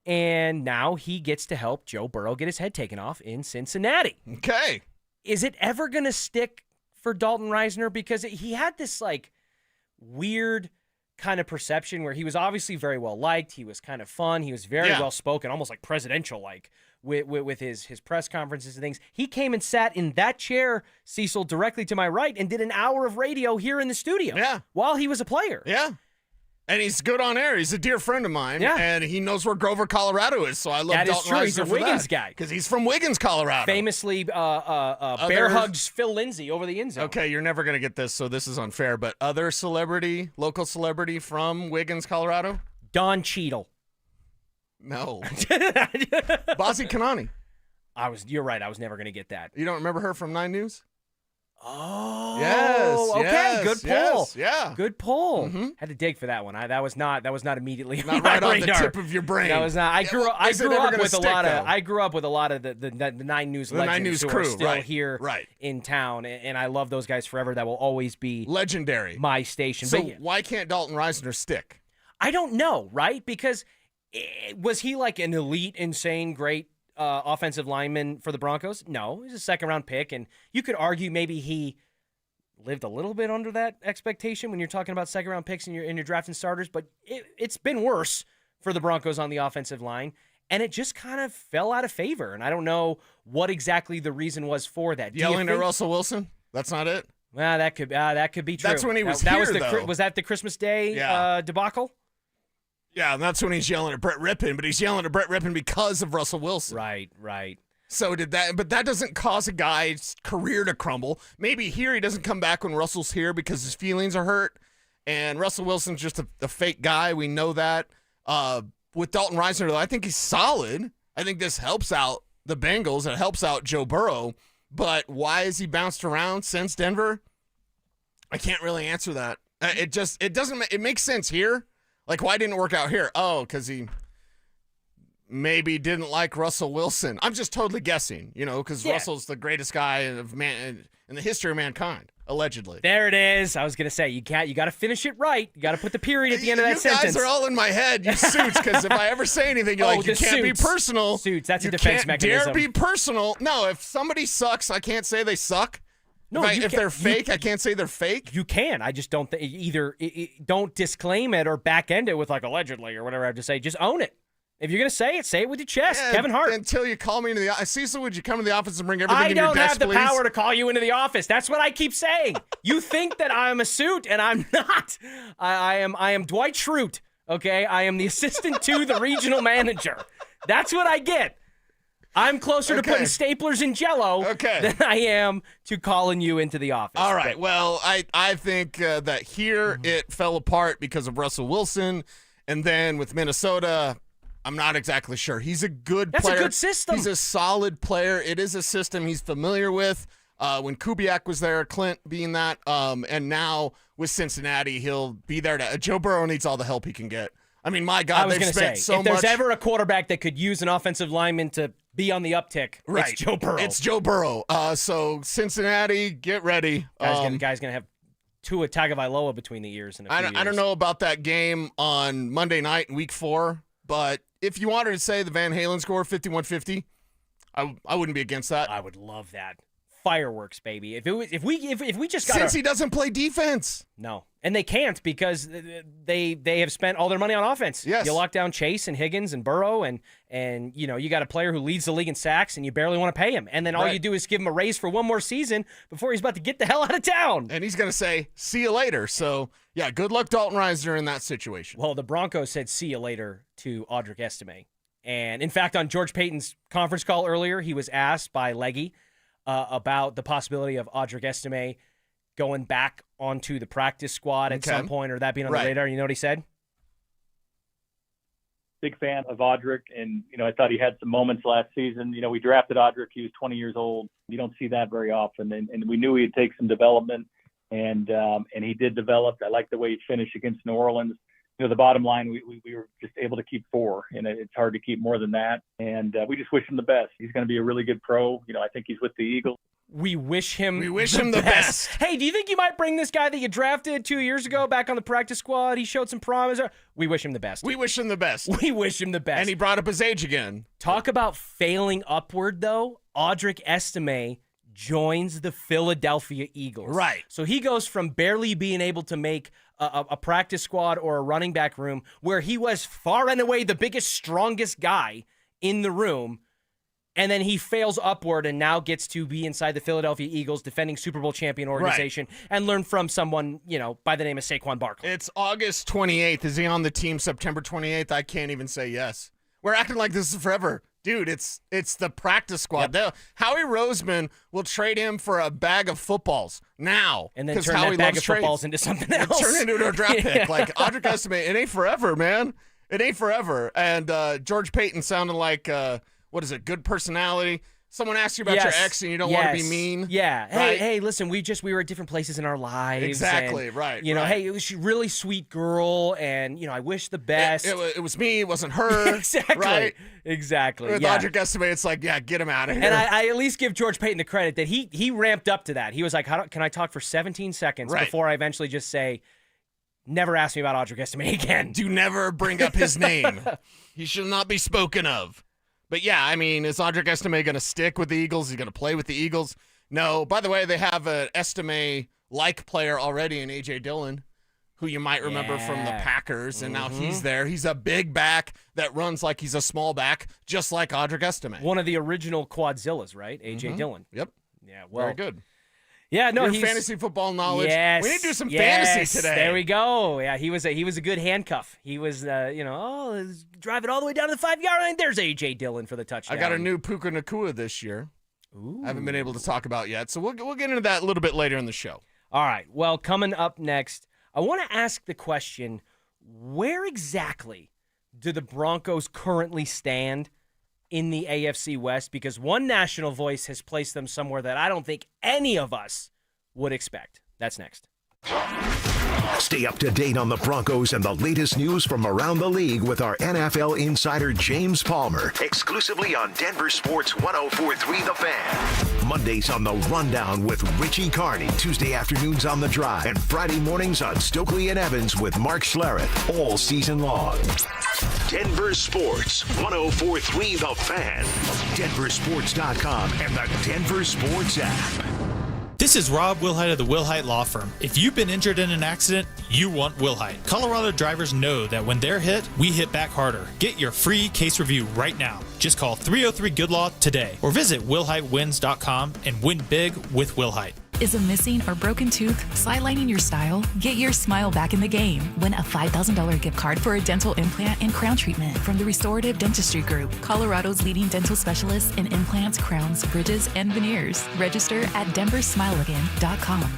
And now he gets to help Joe Burrow get his head taken off in Cincinnati. Okay. Is it ever going to stick for Dalton Reisner? Because he had this, weird kind of perception where he was obviously very well liked. He was kind of fun. He was very well spoken, almost like presidential-like with his press conferences and things. He came and sat in that chair, Cecil, directly to my right, and did an hour of radio here in the studio while he was a player. Yeah. And he's good on air. He's a dear friend of mine. Yeah. And he knows where Grover, Colorado is. So I love that Dalton is true. Reisner He's a for Wiggins that. guy. Because he's from Wiggins, Colorado. Famously bear hugs Phil Lindsay over the end zone. Okay, you're never going to get this, so this is unfair. But other local celebrity from Wiggins, Colorado? Don Cheadle. No. Bozzy Kanani. You're right. I was never going to get that. You don't remember her from 9 News? Oh, yes. Okay, yes, good pull. Yes, yeah, good pull. Mm-hmm. Had to dig for that one. That was not immediately not right on the tip of your brain. That was not. I grew up with a lot of the 9 News legends 9 News who crew, are still right, here right. in town, and I love those guys forever. That will always be legendary. My station. So but, why can't Dalton Reisner stick? I don't know, right? Because was he like an elite, insane, great offensive lineman for the Broncos? No, he's a second-round pick, and you could argue maybe he lived a little bit under that expectation when you're talking about second-round picks and you're drafting starters, but it's been worse for the Broncos on the offensive line, and it just kind of fell out of favor, and I don't know what exactly the reason was for that. Yelling at Russell Wilson? That's not it? Well, that could be true. That's when he was here, though. Was that the Christmas Day debacle? Yeah, and that's when he's yelling at Brett Rippon, but he's yelling at Brett Rippon because of Russell Wilson. Right. So but that doesn't cause a guy's career to crumble. Maybe here he doesn't come back when Russell's here because his feelings are hurt, and Russell Wilson's just a fake guy. We know that. With Dalton Reisner, though, I think he's solid. I think this helps out the Bengals. It helps out Joe Burrow. But why has he bounced around since Denver? I can't really answer that. It makes sense here. Like, why didn't it work out here? Oh, because he maybe didn't like Russell Wilson. I'm just totally guessing, because Russell's the greatest guy in the history of mankind, allegedly. There it is. I was going to say, you got to finish it right. You got to put the period at the end of that sentence. You guys are all in my head, you suits, because if I ever say anything, you're like, you can't be personal. Suits, that's a defense mechanism. You can't dare be personal. No, if somebody sucks, I can't say they suck. No, if they're fake, I can't say they're fake. You can. I just don't either don't disclaim it or back end it with like allegedly or whatever I have to say. Just own it. If you're going to say it with your chest. Yeah, Kevin Hart. Until you call me into the office. Cecil, would you come to the office and bring everything in your desk, I don't have the please? power to call you into the office. That's what I keep saying. You think that I'm a suit, and I'm not. I am Dwight Schrute, okay? I am the assistant to the regional manager. That's what I get. I'm closer to putting staplers in Jell-O than I am to calling you into the office. All right. Well, I think that here it fell apart because of Russell Wilson, and then with Minnesota, I'm not exactly sure. He's a good player. That's a good system. He's a solid player. It is a system he's familiar with. When Kubiak was there, Clint being that, and now with Cincinnati, he'll be there. Joe Burrow needs all the help he can get. I mean, my God, they've spent so much. If there's ever a quarterback that could use an offensive lineman to be on the uptick, it's Joe Burrow. It's Joe Burrow. So Cincinnati, get ready. Guy's gonna have Tua Tagovailoa between the ears. In a few years. I don't know about that game on Monday night in Week 4, but if you wanted to say the Van Halen score 51-50, I wouldn't be against that. I would love that. Fireworks, baby. If we just got since he doesn't play defense. No. And they can't because they have spent all their money on offense. Yes. You lock down Chase and Higgins and Burrow and you got a player who leads the league in sacks and you barely want to pay him. And then all you do is give him a raise for one more season before he's about to get the hell out of town. And he's going to say, see you later. So, yeah, good luck Dalton Risner in that situation. Well, the Broncos said see you later to Audric Estime. And, in fact, on George Payton's conference call earlier, he was asked by Leggy about the possibility of Audric Estime going back onto the practice squad at some point or that being on the radar. You know what he said? Big fan of Audric, and, I thought he had some moments last season. We drafted Audric. He was 20 years old. You don't see that very often, and we knew he'd take some development, and he did develop. I like the way he finished against New Orleans. The bottom line, we were just able to keep 4, and it's hard to keep more than that. And we just wish him the best. He's going to be a really good pro. I think he's with the Eagles. We wish him the best. Hey, do you think you might bring this guy that you drafted 2 years ago back on the practice squad? He showed some promise. We wish him the best. We wish him the best. We wish him the best. And he brought up his age again. Talk about failing upward, though. Audric Estime joins the Philadelphia Eagles. Right. So he goes from barely being able to make a practice squad or a running back room where he was far and away the biggest, strongest guy in the room, and then he fails upward and now gets to be inside the Philadelphia Eagles, defending Super Bowl champion organization, and learn from someone, by the name of Saquon Barkley. It's August 28th. Is he on the team September 28th? I can't even say yes. We're acting like this is forever. Dude, it's the practice squad. Yep. Howie Roseman will trade him for a bag of footballs now. And then turn that bag of footballs into something else. Turn it into a draft pick. Like, Audric Estime, it ain't forever, man. It ain't forever. And George Payton sounded like, good personality. Someone asks you about your ex and you don't want to be mean. Yeah. Right? Hey, listen, we were at different places in our lives. Exactly, and, right. Hey, it was a really sweet girl, and, I wish the best. It was me, it wasn't her. Exactly. Right? Exactly. With Audric Estime, it's like, get him out of here. And I at least give George Payton the credit that he ramped up to that. He was like, can I talk for 17 seconds before I eventually just say, never ask me about Audric Estime again. Do never bring up his name. He should not be spoken of. But yeah, is Audric Estime going to stick with the Eagles? Is he going to play with the Eagles? No. By the way, they have an Estime-like player already in A.J. Dillon, who you might remember from the Packers, and now he's there. He's a big back that runs like he's a small back, just like Audric Estime. One of the original Quadzillas, right? A.J. Dillon. Yep. Yeah, well. Very good. Yeah, no, Your fantasy football knowledge. Yes, we need to do some fantasy today. There we go. Yeah, he was a good handcuff. He was, drive it all the way down to the 5-yard line. There's A.J. Dillon for the touchdown. I got a new Puka Nacua this year. Ooh. I haven't been able to talk about yet, so we'll get into that a little bit later in the show. All right. Well, coming up next, I want to ask the question, where exactly do the Broncos currently stand in the AFC West? Because one national voice has placed them somewhere that I don't think any of us would expect. That's next. Stay up to date on the Broncos and the latest news from around the league with our NFL insider James Palmer, exclusively on Denver Sports 104.3 The Fan. Mondays on The Rundown with Richie Carney, Tuesday afternoons on The Drive, and Friday mornings on Stokley and Evans with Mark Schlereth, all season long. Denver Sports 104.3 The Fan, DenverSports.com, and the Denver Sports app. This is Rob Wilhite of the Wilhite Law Firm. If you've been injured in an accident, you want Wilhite. Colorado drivers know that when they're hit, we hit back harder. Get your free case review right now. Just call 303-GOOD-LAW today or visit WilhiteWins.com and win big with Wilhite. Is a missing or broken tooth sidelining your style? Get your smile back in the game. Win a $5,000 gift card for a dental implant and crown treatment from the Restorative Dentistry Group, Colorado's leading dental specialists in implants, crowns, bridges, and veneers. Register at DenverSmileAgain.com.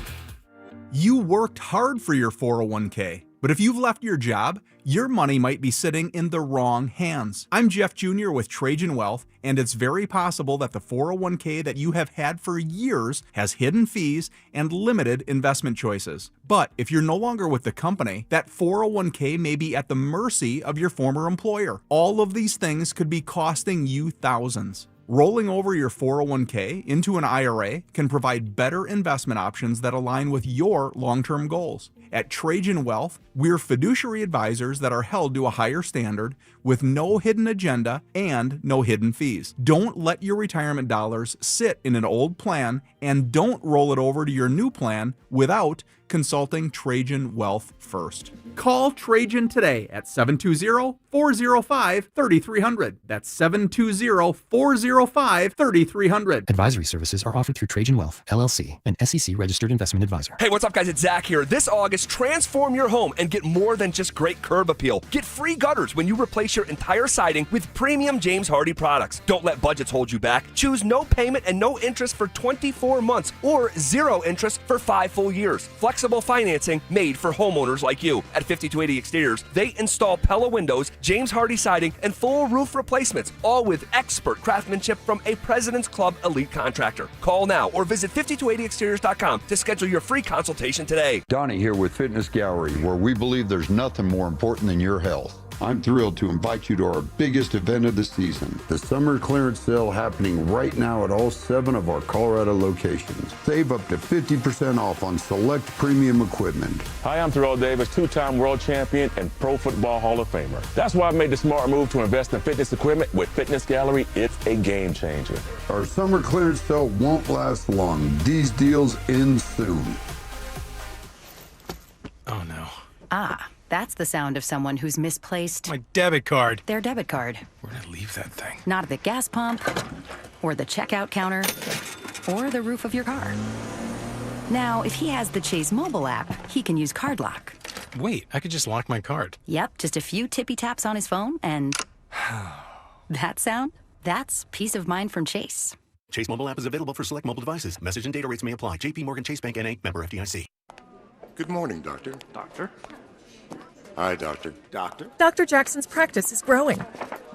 You worked hard for your 401k, but if you've left your job, your money might be sitting in the wrong hands. I'm Jeff Jr. with Trajan Wealth, and it's very possible that the 401k that you have had for years has hidden fees and limited investment choices. But if you're no longer with the company, that 401k may be at the mercy of your former employer. All of these things could be costing you thousands. Rolling over your 401k into an IRA can provide better investment options that align with your long-term goals. At Trajan Wealth, we're fiduciary advisors that are held to a higher standard with no hidden agenda and no hidden fees. Don't let your retirement dollars sit in an old plan, and don't roll it over to your new plan without consulting Trajan Wealth first. Call Trajan today at 720-405-3300. That's 720-405-3300. Advisory services are offered through Trajan Wealth, LLC, an SEC registered investment advisor. Hey, what's up, guys? It's Zach here. This August, transform your home and get more than just great curb appeal. Get free gutters when you replace your entire siding with premium James Hardie products. Don't let budgets hold you back. Choose no payment and no interest for 24 months or 0 interest for 5 full years. Flexible financing made for homeowners like you. At 5280 Exteriors, they install Pella windows, James Hardie siding, and full roof replacements, all with expert craftsmanship from a President's Club elite contractor. Call now or visit 5280exteriors.com to schedule your free consultation today. Donnie here with Fitness Gallery, where we believe there's nothing more important than your health. I'm thrilled to invite you to our biggest event of the season, the summer clearance sale happening right now at all 7 of our Colorado locations. Save up to 50% off on select premium equipment. Hi, I'm Terrell Davis, 2-time world champion and Pro Football Hall of Famer. That's why I made the smart move to invest in fitness equipment with Fitness Gallery. It's a game changer. Our summer clearance sale won't last long. These deals end soon. Oh, no. Ah, that's the sound of someone who's misplaced my debit card. Their debit card. Where'd I leave that thing? Not at the gas pump, or the checkout counter, or the roof of your car. Now, if he has the Chase mobile app, he can use Card Lock. Wait, I could just lock my card. Yep, just a few tippy taps on his phone, and that sound? That's peace of mind from Chase. Chase mobile app is available for select mobile devices. Message and data rates may apply. JP Morgan Chase Bank N.A. member FDIC. Good morning, Doctor. Doctor? Hi, Doctor. Doctor? Dr. Jackson's practice is growing.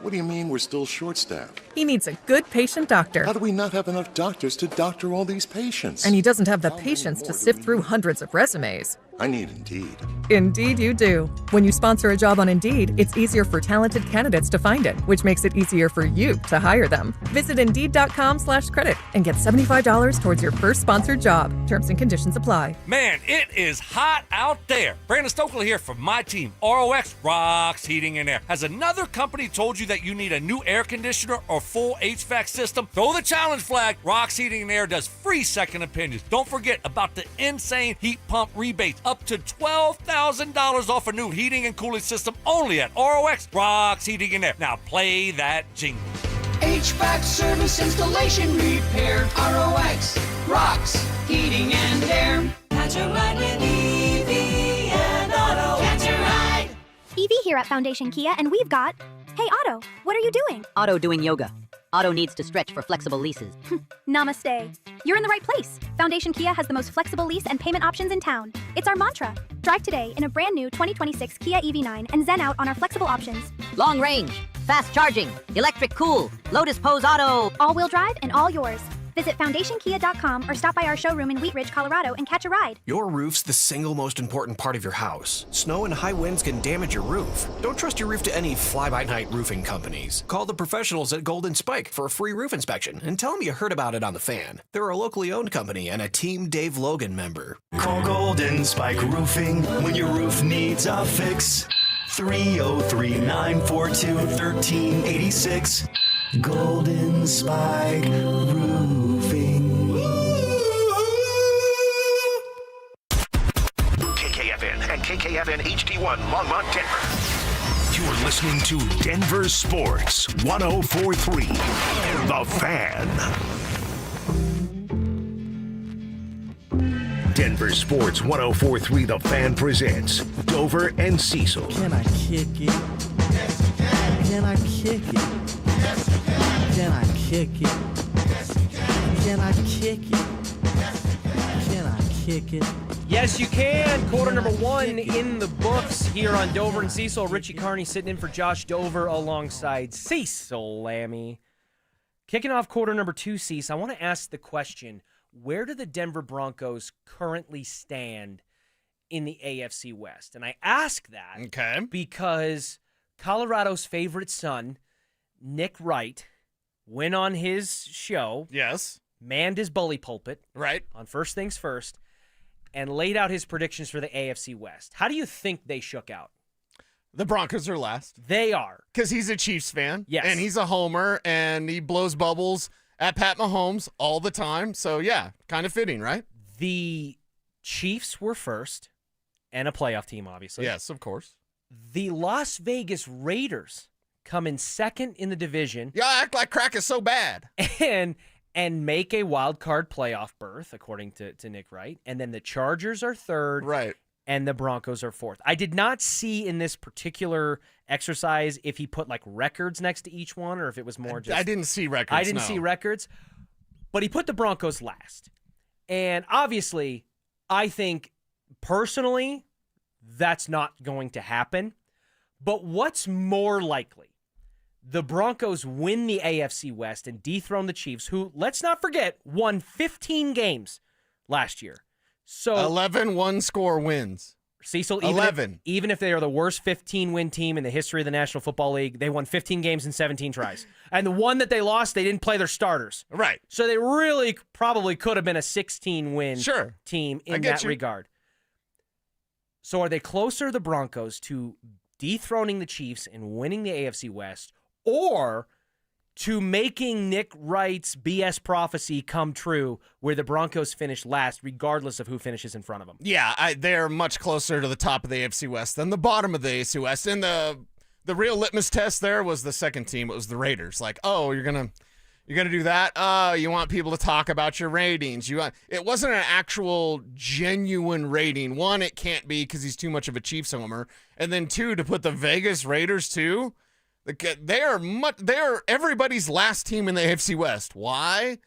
What do you mean we're still short-staffed? He needs a good patient doctor. How do we not have enough doctors to doctor all these patients? And he doesn't have the patience to sift through hundreds of resumes. I need Indeed. Indeed you do. When you sponsor a job on Indeed, it's easier for talented candidates to find it, which makes it easier for you to hire them. Visit Indeed.com/credit and get $75 towards your first sponsored job. Terms and conditions apply. Man, it is hot out there. Brandon Stokley here from my team, ROX Rocks Heating and Air. Has another company told you that you need a new air conditioner or full HVAC system? Throw the challenge flag. Rocks Heating and Air does free second opinions. Don't forget about the insane heat pump rebates. Up to $12,000 off a new heating and cooling system only at ROX Rocks Heating and Air. Now play that jingle. HVAC service, installation, repair. ROX Rocks Heating and Air. Catch a ride with EV and Auto. Catch a ride. Evie here at Foundation Kia, and we've got... Hey, Otto, what are you doing? Otto doing yoga. Otto needs to stretch for flexible leases. Namaste. You're in the right place. Foundation Kia has the most flexible lease and payment options in town. It's our mantra. Drive today in a brand new 2026 Kia EV9 and zen out on our flexible options. Long range, fast charging, electric cool, Lotus Pose Auto. All-wheel drive and all yours. Visit FoundationKia.com or stop by our showroom in Wheat Ridge, Colorado and catch a ride. Your roof's the single most important part of your house. Snow and high winds can damage your roof. Don't trust your roof to any fly-by-night roofing companies. Call the professionals at Golden Spike for a free roof inspection and tell them you heard about it on The Fan. They're a locally owned company and a Team Dave Logan member. Call Golden Spike Roofing when your roof needs a fix. 303-942-1386. Golden Spike Roofing. KKFN and KKFN HD1 Longmont, Denver. You're listening to Denver Sports 104.3 The Fan. Denver Sports 104.3 The Fan presents Dover and Cecil. Can I kick it? Can I kick it? Can I kick it? Can I kick it? Can I kick it? Yes, you can. Quarter number 1 in the books here on Dover and Cecil. Richie Carney sitting in for Josh Dover alongside Cecil Lammy. Kicking off quarter number 2, Cecil, I want to ask the question, where do the Denver Broncos currently stand in the AFC West? And I ask that because Colorado's favorite son, Nick Wright, went on his show. Yes. Manned his bully pulpit. Right. On First Things First, and laid out his predictions for the AFC West. How do you think they shook out? The Broncos are last. They are. Because he's a Chiefs fan. Yes. And he's a homer, and he blows bubbles at Pat Mahomes all the time. So, yeah, kind of fitting, right? The Chiefs were first, and a playoff team, obviously. Yes, of course. The Las Vegas Raiders come in second in the division. Yeah, act like crack is so bad. And make a wild card playoff berth, according to Nick Wright. And then the Chargers are third. Right. And the Broncos are fourth. I did not see in this particular exercise if he put like records next to each one or if it was more just... I didn't see records, I didn't see records. But he put the Broncos last. And obviously, I think personally, that's not going to happen. But what's more likely? The Broncos win the AFC West and dethrone the Chiefs, who, let's not forget, won 15 games last year. So 11 one-score wins. Cecil, 11. Even if they are the worst 15-win team in the history of the National Football League, they won 15 games in 17 tries. And the one that they lost, they didn't play their starters. Right. So they really probably could have been a 16-win team in that regard. So are they closer, the Broncos, to dethroning the Chiefs and winning the AFC West, or to making Nick Wright's BS prophecy come true where the Broncos finish last regardless of who finishes in front of them? Yeah, they're much closer to the top of the AFC West than the bottom of the AFC West. And the real litmus test there was the second team. It was the Raiders. Like, oh, you're gonna do that? You want people to talk about your ratings. It wasn't an actual genuine rating. One, it can't be because he's too much of a Chiefs homer. And then two, to put the Vegas Raiders too, they are everybody's last team in the AFC West. Why?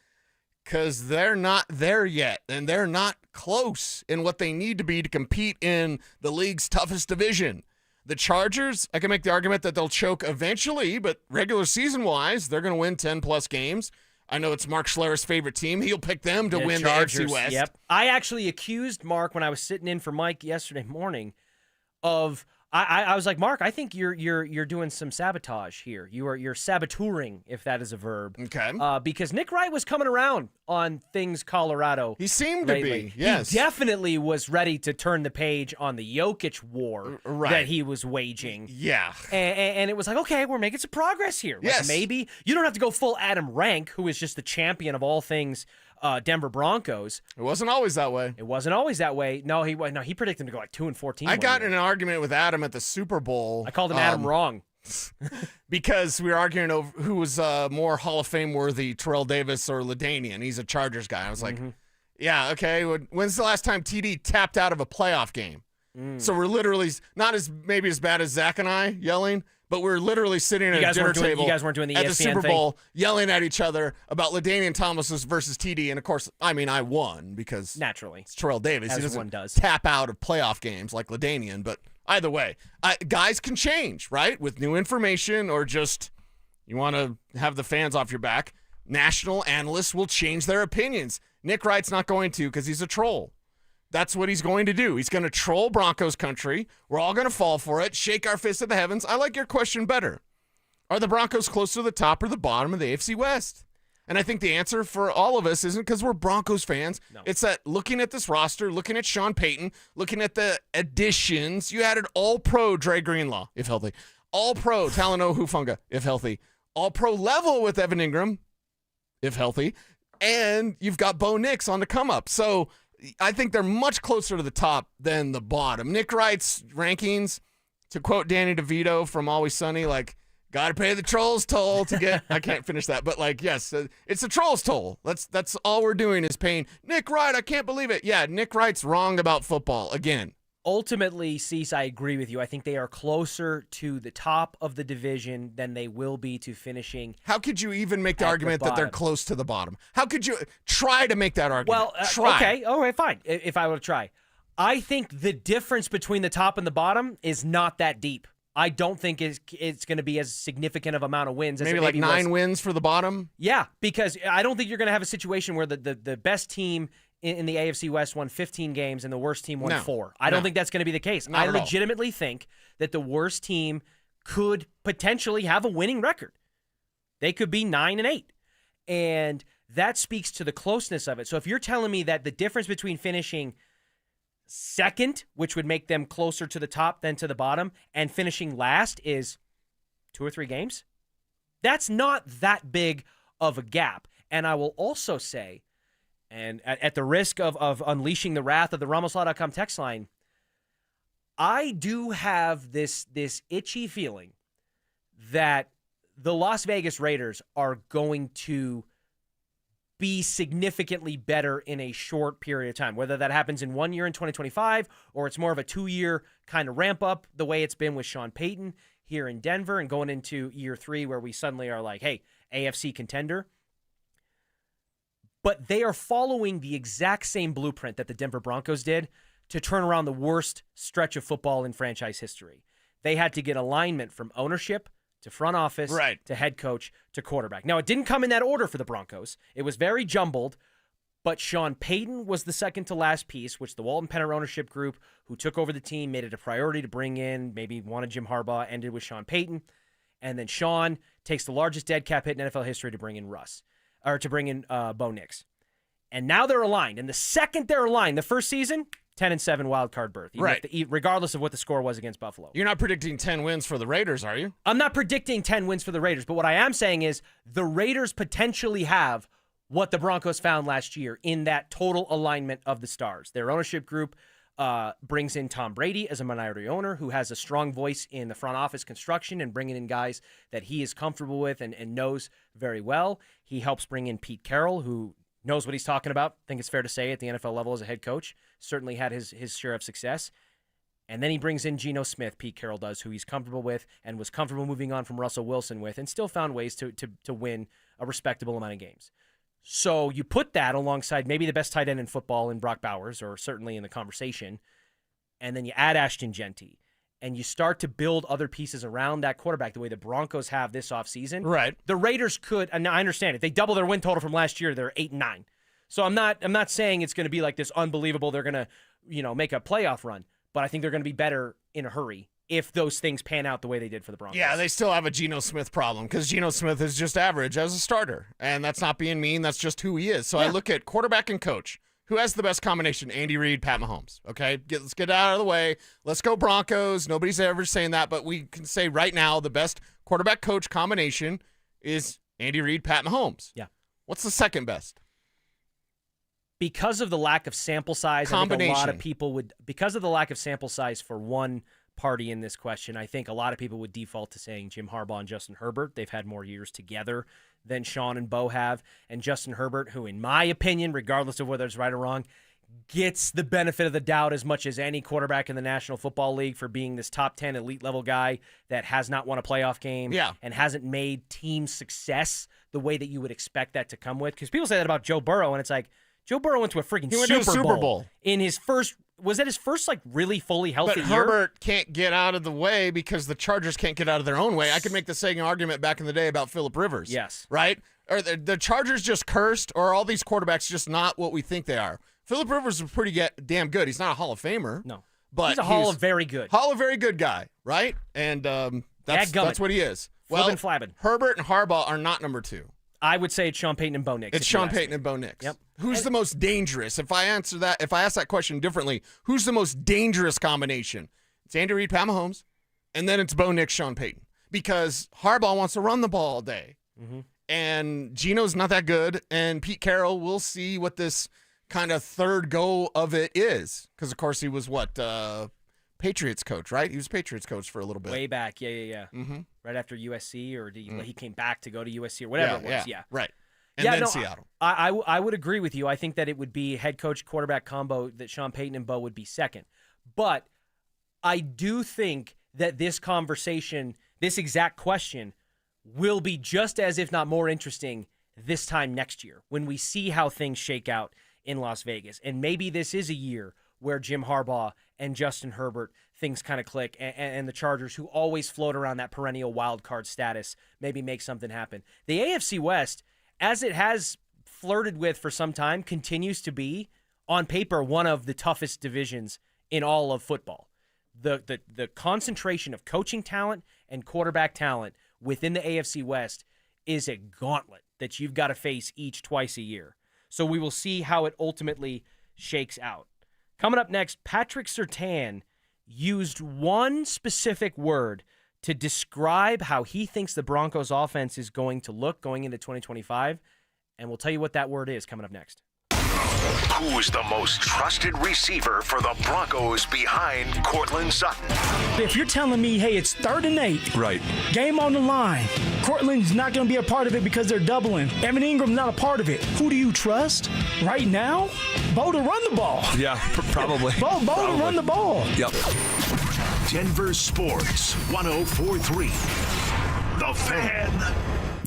Because they're not there yet, and they're not close in what they need to be to compete in the league's toughest division. The Chargers, I can make the argument that they'll choke eventually, but regular season-wise, they're going to win 10-plus games. I know it's Mark Schlereth's favorite team. He'll pick them to win Chargers, the AFC West. Yep. I actually accused Mark when I was sitting in for Mike yesterday morning of... I was like, Mark, I think you're doing some sabotage here. You're saboteuring, if that is a verb. Okay. Because Nick Wright was coming around on things He Colorado. seemed lately. to be, yes. He definitely was ready to turn the page on the Jokic war that he was waging. Yeah. And it was like, okay, we're making some progress here. Like yes. Maybe you don't have to go full Adam Rank, who is just the champion of all things Denver Broncos. It wasn't always that way. It wasn't always that way. No, he predicted him to go like 2-14. I got in an argument with Adam at the Super Bowl. I called him Adam wrong. Because we were arguing over who was more Hall of Fame worthy, Terrell Davis or LaDainian. He's a Chargers guy. I was like, yeah, okay. When's the last time TD tapped out of a playoff game? So we're literally not as maybe as bad as Zach and I yelling, but we're literally sitting at a dinner table. You guys weren't doing the at ESPN the Super thing? Bowl, yelling at each other about LaDainian Thomas versus TD. And of course, I mean, I won because naturally it's Terrell Davis. As he doesn't one does. tap out of playoff games like LaDainian. But either way, guys can change, right? With new information or just you want to have the fans off your back. National analysts will change their opinions. Nick Wright's not going to because he's a troll. That's what he's going to do. He's going to troll Broncos country. We're all going to fall for it, shake our fists at the heavens. I like your question better. Are the Broncos close to the top or the bottom of the AFC West? And I think the answer for all of us isn't because we're Broncos fans. No. It's that looking at this roster, looking at Sean Payton, looking at the additions, you added all-pro Dre Greenlaw, if healthy. All-pro Talanoa Hufanga, if healthy. All-pro level with Evan Ingram, if healthy. And you've got Bo Nix on the come-up. So I think they're much closer to the top than the bottom. Nick Wright's rankings, to quote Danny DeVito from Always Sunny, like, got to pay the trolls toll to get, I can't finish that, but like, yes, it's a trolls toll. That's all we're doing is paying Nick Wright. I can't believe it. Yeah, Nick Wright's wrong about football again. Ultimately, Cease, I agree with you. I think they are closer to the top of the division than they will be to finishing. How could you even make the argument that they're close to the bottom? How could you try to make that argument? Well, try. Okay, all right, fine. If I were to try. I think the difference between the top and the bottom is not that deep. I don't think it's going to be as significant of amount of wins. As maybe it like 9 was. Wins for the bottom? Yeah, because I don't think you're going to have a situation where the best team in the AFC West won 15 games and the worst team won 4. I don't think that's going to be the case. I legitimately think that the worst team could potentially have a winning record. They could be 9-8. And that speaks to the closeness of it. So if you're telling me that the difference between finishing second, which would make them closer to the top than to the bottom, and finishing last is 2 or 3 games, that's not that big of a gap. And I will also say, and at the risk of unleashing the wrath of the RamosLaw.com text line, I do have this itchy feeling that the Las Vegas Raiders are going to be significantly better in a short period of time, whether that happens in 1 year in 2025 or it's more of a 2-year kind of ramp up the way it's been with Sean Payton here in Denver and going into year 3 where we suddenly are like, hey, AFC contender. But they are following the exact same blueprint that the Denver Broncos did to turn around the worst stretch of football in franchise history. They had to get alignment from ownership to front office, to head coach, to quarterback. Now, it didn't come in that order for the Broncos. It was very jumbled, but Sean Payton was the second to last piece, which the Walton Penner ownership group, who took over the team, made it a priority to bring in, maybe wanted Jim Harbaugh, ended with Sean Payton. And then Sean takes the largest dead cap hit in NFL history to bring in Bo Nix. And now they're aligned. And the second they're aligned, the first season, 10-7 wild card berth, regardless of what the score was against Buffalo. You're not predicting 10 wins for the Raiders, are you? I'm not predicting 10 wins for the Raiders, but what I am saying is the Raiders potentially have what the Broncos found last year in that total alignment of the stars. Their ownership group brings in Tom Brady as a minority owner who has a strong voice in the front office construction and bringing in guys that he is comfortable with and knows very well. He helps bring in Pete Carroll, who knows what he's talking about. I think it's fair to say at the NFL level as a head coach. Certainly had his share of success. And then he brings in Geno Smith, Pete Carroll does, who he's comfortable with and was comfortable moving on from Russell Wilson with and still found ways to win a respectable amount of games. So you put that alongside maybe the best tight end in football in Brock Bowers, or certainly in the conversation, and then you add Ashton Genty, and you start to build other pieces around that quarterback the way the Broncos have this offseason. Right. The Raiders could, and I understand, if they double their win total from last year, they're 8-9. So I'm not saying it's going to be like this unbelievable, they're going to, make a playoff run, but I think they're going to be better in a hurry if those things pan out the way they did for the Broncos. Yeah, they still have a Geno Smith problem because Geno Smith is just average as a starter, and that's not being mean. That's just who he is. So I look at quarterback and coach. Who has the best combination? Andy Reid, Pat Mahomes. Okay, let's get out of the way. Let's go Broncos. Nobody's ever saying that, but we can say right now the best quarterback-coach combination is Andy Reid, Pat Mahomes. Yeah. What's the second best? Because of the lack of sample size, I think a lot of people would, because of the lack of sample size for one party in this question, I think a lot of people would default to saying Jim Harbaugh and Justin Herbert. They've had more years together than Sean and Bo have. And Justin Herbert, who in my opinion, regardless of whether it's right or wrong, gets the benefit of the doubt as much as any quarterback in the National Football League for being this top 10 elite level guy that has not won a playoff game and hasn't made team success the way that you would expect that to come with. Because people say that about Joe Burrow, and it's like, Joe Burrow went to a freaking Super Bowl in his first. Was that his first really fully healthy year? But Herbert can't get out of the way because the Chargers can't get out of their own way. I could make the same argument back in the day about Phillip Rivers. Yes. Right? Or the Chargers just cursed, or are all these quarterbacks just not what we think they are? Phillip Rivers is pretty damn good. He's not a Hall of Famer. No. But he's a Hall of very good. Hall of very good guy, right? And that's what he is. Flabbin. Herbert and Harbaugh are not number 2. I would say it's Sean Payton and Bo Nix. It's Sean Payton and Bo Nix. Yep. Who's the most dangerous? If I ask that question differently, who's the most dangerous combination? It's Andy Reid, Pat Mahomes, and then it's Bo Nix, Sean Payton. Because Harbaugh wants to run the ball all day. Mm-hmm. And Geno's not that good. And Pete Carroll, we'll see what this kind of third go of it is. Because, of course, he was Patriots coach, right? He was Patriots coach for a little bit. Way back, yeah. Mm-hmm. Right after USC, or he came back to go to USC or whatever it was. Yeah, right. And then Seattle. I would agree with you. I think that it would be head coach quarterback combo that Sean Payton and Bo would be second. But I do think that this conversation, this exact question, will be just as, if not more interesting this time next year when we see how things shake out in Las Vegas. And maybe this is a year where Jim Harbaugh and Justin Herbert, things kind of click, and the Chargers, who always float around that perennial wild card status, maybe make something happen. The AFC West, as it has flirted with for some time, continues to be, on paper, one of the toughest divisions in all of football. The concentration of coaching talent and quarterback talent within the AFC West is a gauntlet that you've got to face twice a year. So we will see how it ultimately shakes out. Coming up next, Patrick Surtain used one specific word to describe how he thinks the Broncos offense is going to look going into 2025, and we'll tell you what that word is coming up next. Who's the most trusted receiver for the Broncos behind Courtland Sutton? If you're telling me, hey, it's 3rd and 8, right? Game on the line. Courtland's not going to be a part of it because they're doubling. Evan Ingram's not a part of it. Who do you trust right now? Bo to run the ball. Yeah, probably. Bo to run the ball. Yep. Denver Sports 104.3. The Fan.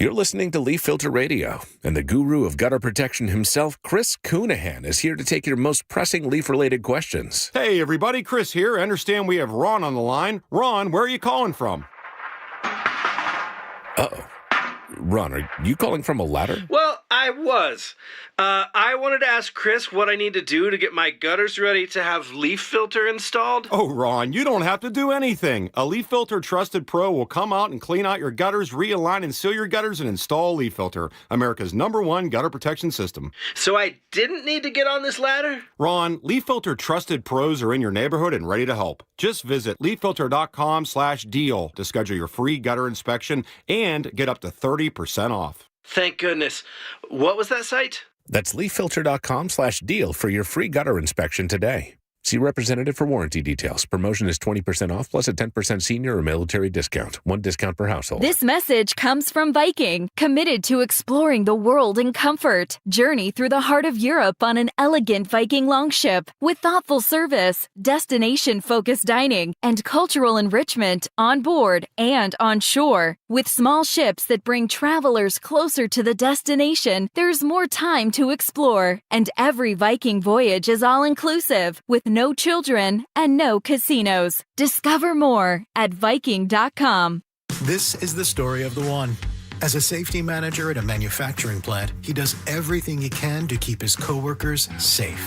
You're listening to Leaf Filter Radio, and the guru of gutter protection himself, Chris Coonahan, is here to take your most pressing leaf-related questions. Hey, everybody, Chris here. I understand we have Ron on the line. Ron, where are you calling from? Uh-oh. Ron, are you calling from a ladder? Well, I was. I wanted to ask Chris what I need to do to get my gutters ready to have Leaf Filter installed. Oh, Ron, you don't have to do anything. A Leaf Filter Trusted Pro will come out and clean out your gutters, realign and seal your gutters, and install Leaf Filter, America's #1 gutter protection system. So I didn't need to get on this ladder? Ron, Leaf Filter Trusted Pros are in your neighborhood and ready to help. Just visit leaffilter.com/deal to schedule your free gutter inspection and get up to 30% off. Thank goodness. What was that site? That's leaffilter.com/deal for your free gutter inspection today. See representative for warranty details. Promotion is 20% off plus a 10% senior or military discount. One discount per household. This message comes from Viking, committed to exploring the world in comfort. Journey through the heart of Europe on an elegant Viking longship with thoughtful service, destination-focused dining, and cultural enrichment on board and on shore. With small ships that bring travelers closer to the destination, there's more time to explore. And every Viking voyage is all-inclusive, with no children and no casinos. Discover more at Viking.com. This is the story of the one. As a safety manager at a manufacturing plant, he does everything he can to keep his coworkers safe.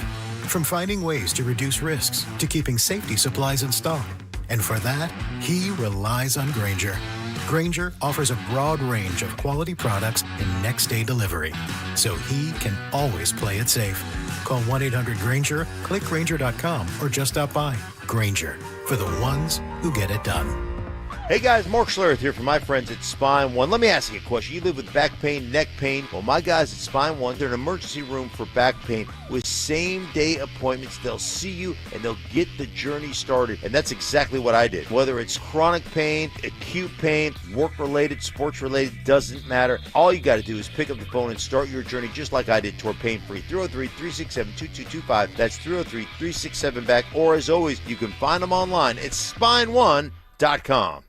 From finding ways to reduce risks to keeping safety supplies in stock. And for that, he relies on Grainger. Grainger offers a broad range of quality products and next-day delivery, so he can always play it safe. Call 1-800-GRAINGER, click Grainger.com, or just stop by. Grainger, for the ones who get it done. Hey guys, Mark Schlereth here from my friends at Spine One. Let me ask you a question. You live with back pain, neck pain. Well, my guys at Spine One, they're an emergency room for back pain with same-day appointments. They'll see you and they'll get the journey started. And that's exactly what I did. Whether it's chronic pain, acute pain, work-related, sports-related, doesn't matter. All you got to do is pick up the phone and start your journey just like I did toward pain-free. 303-367-2225. That's 303-367-BACK. Or as always, you can find them online at SpineOne.com.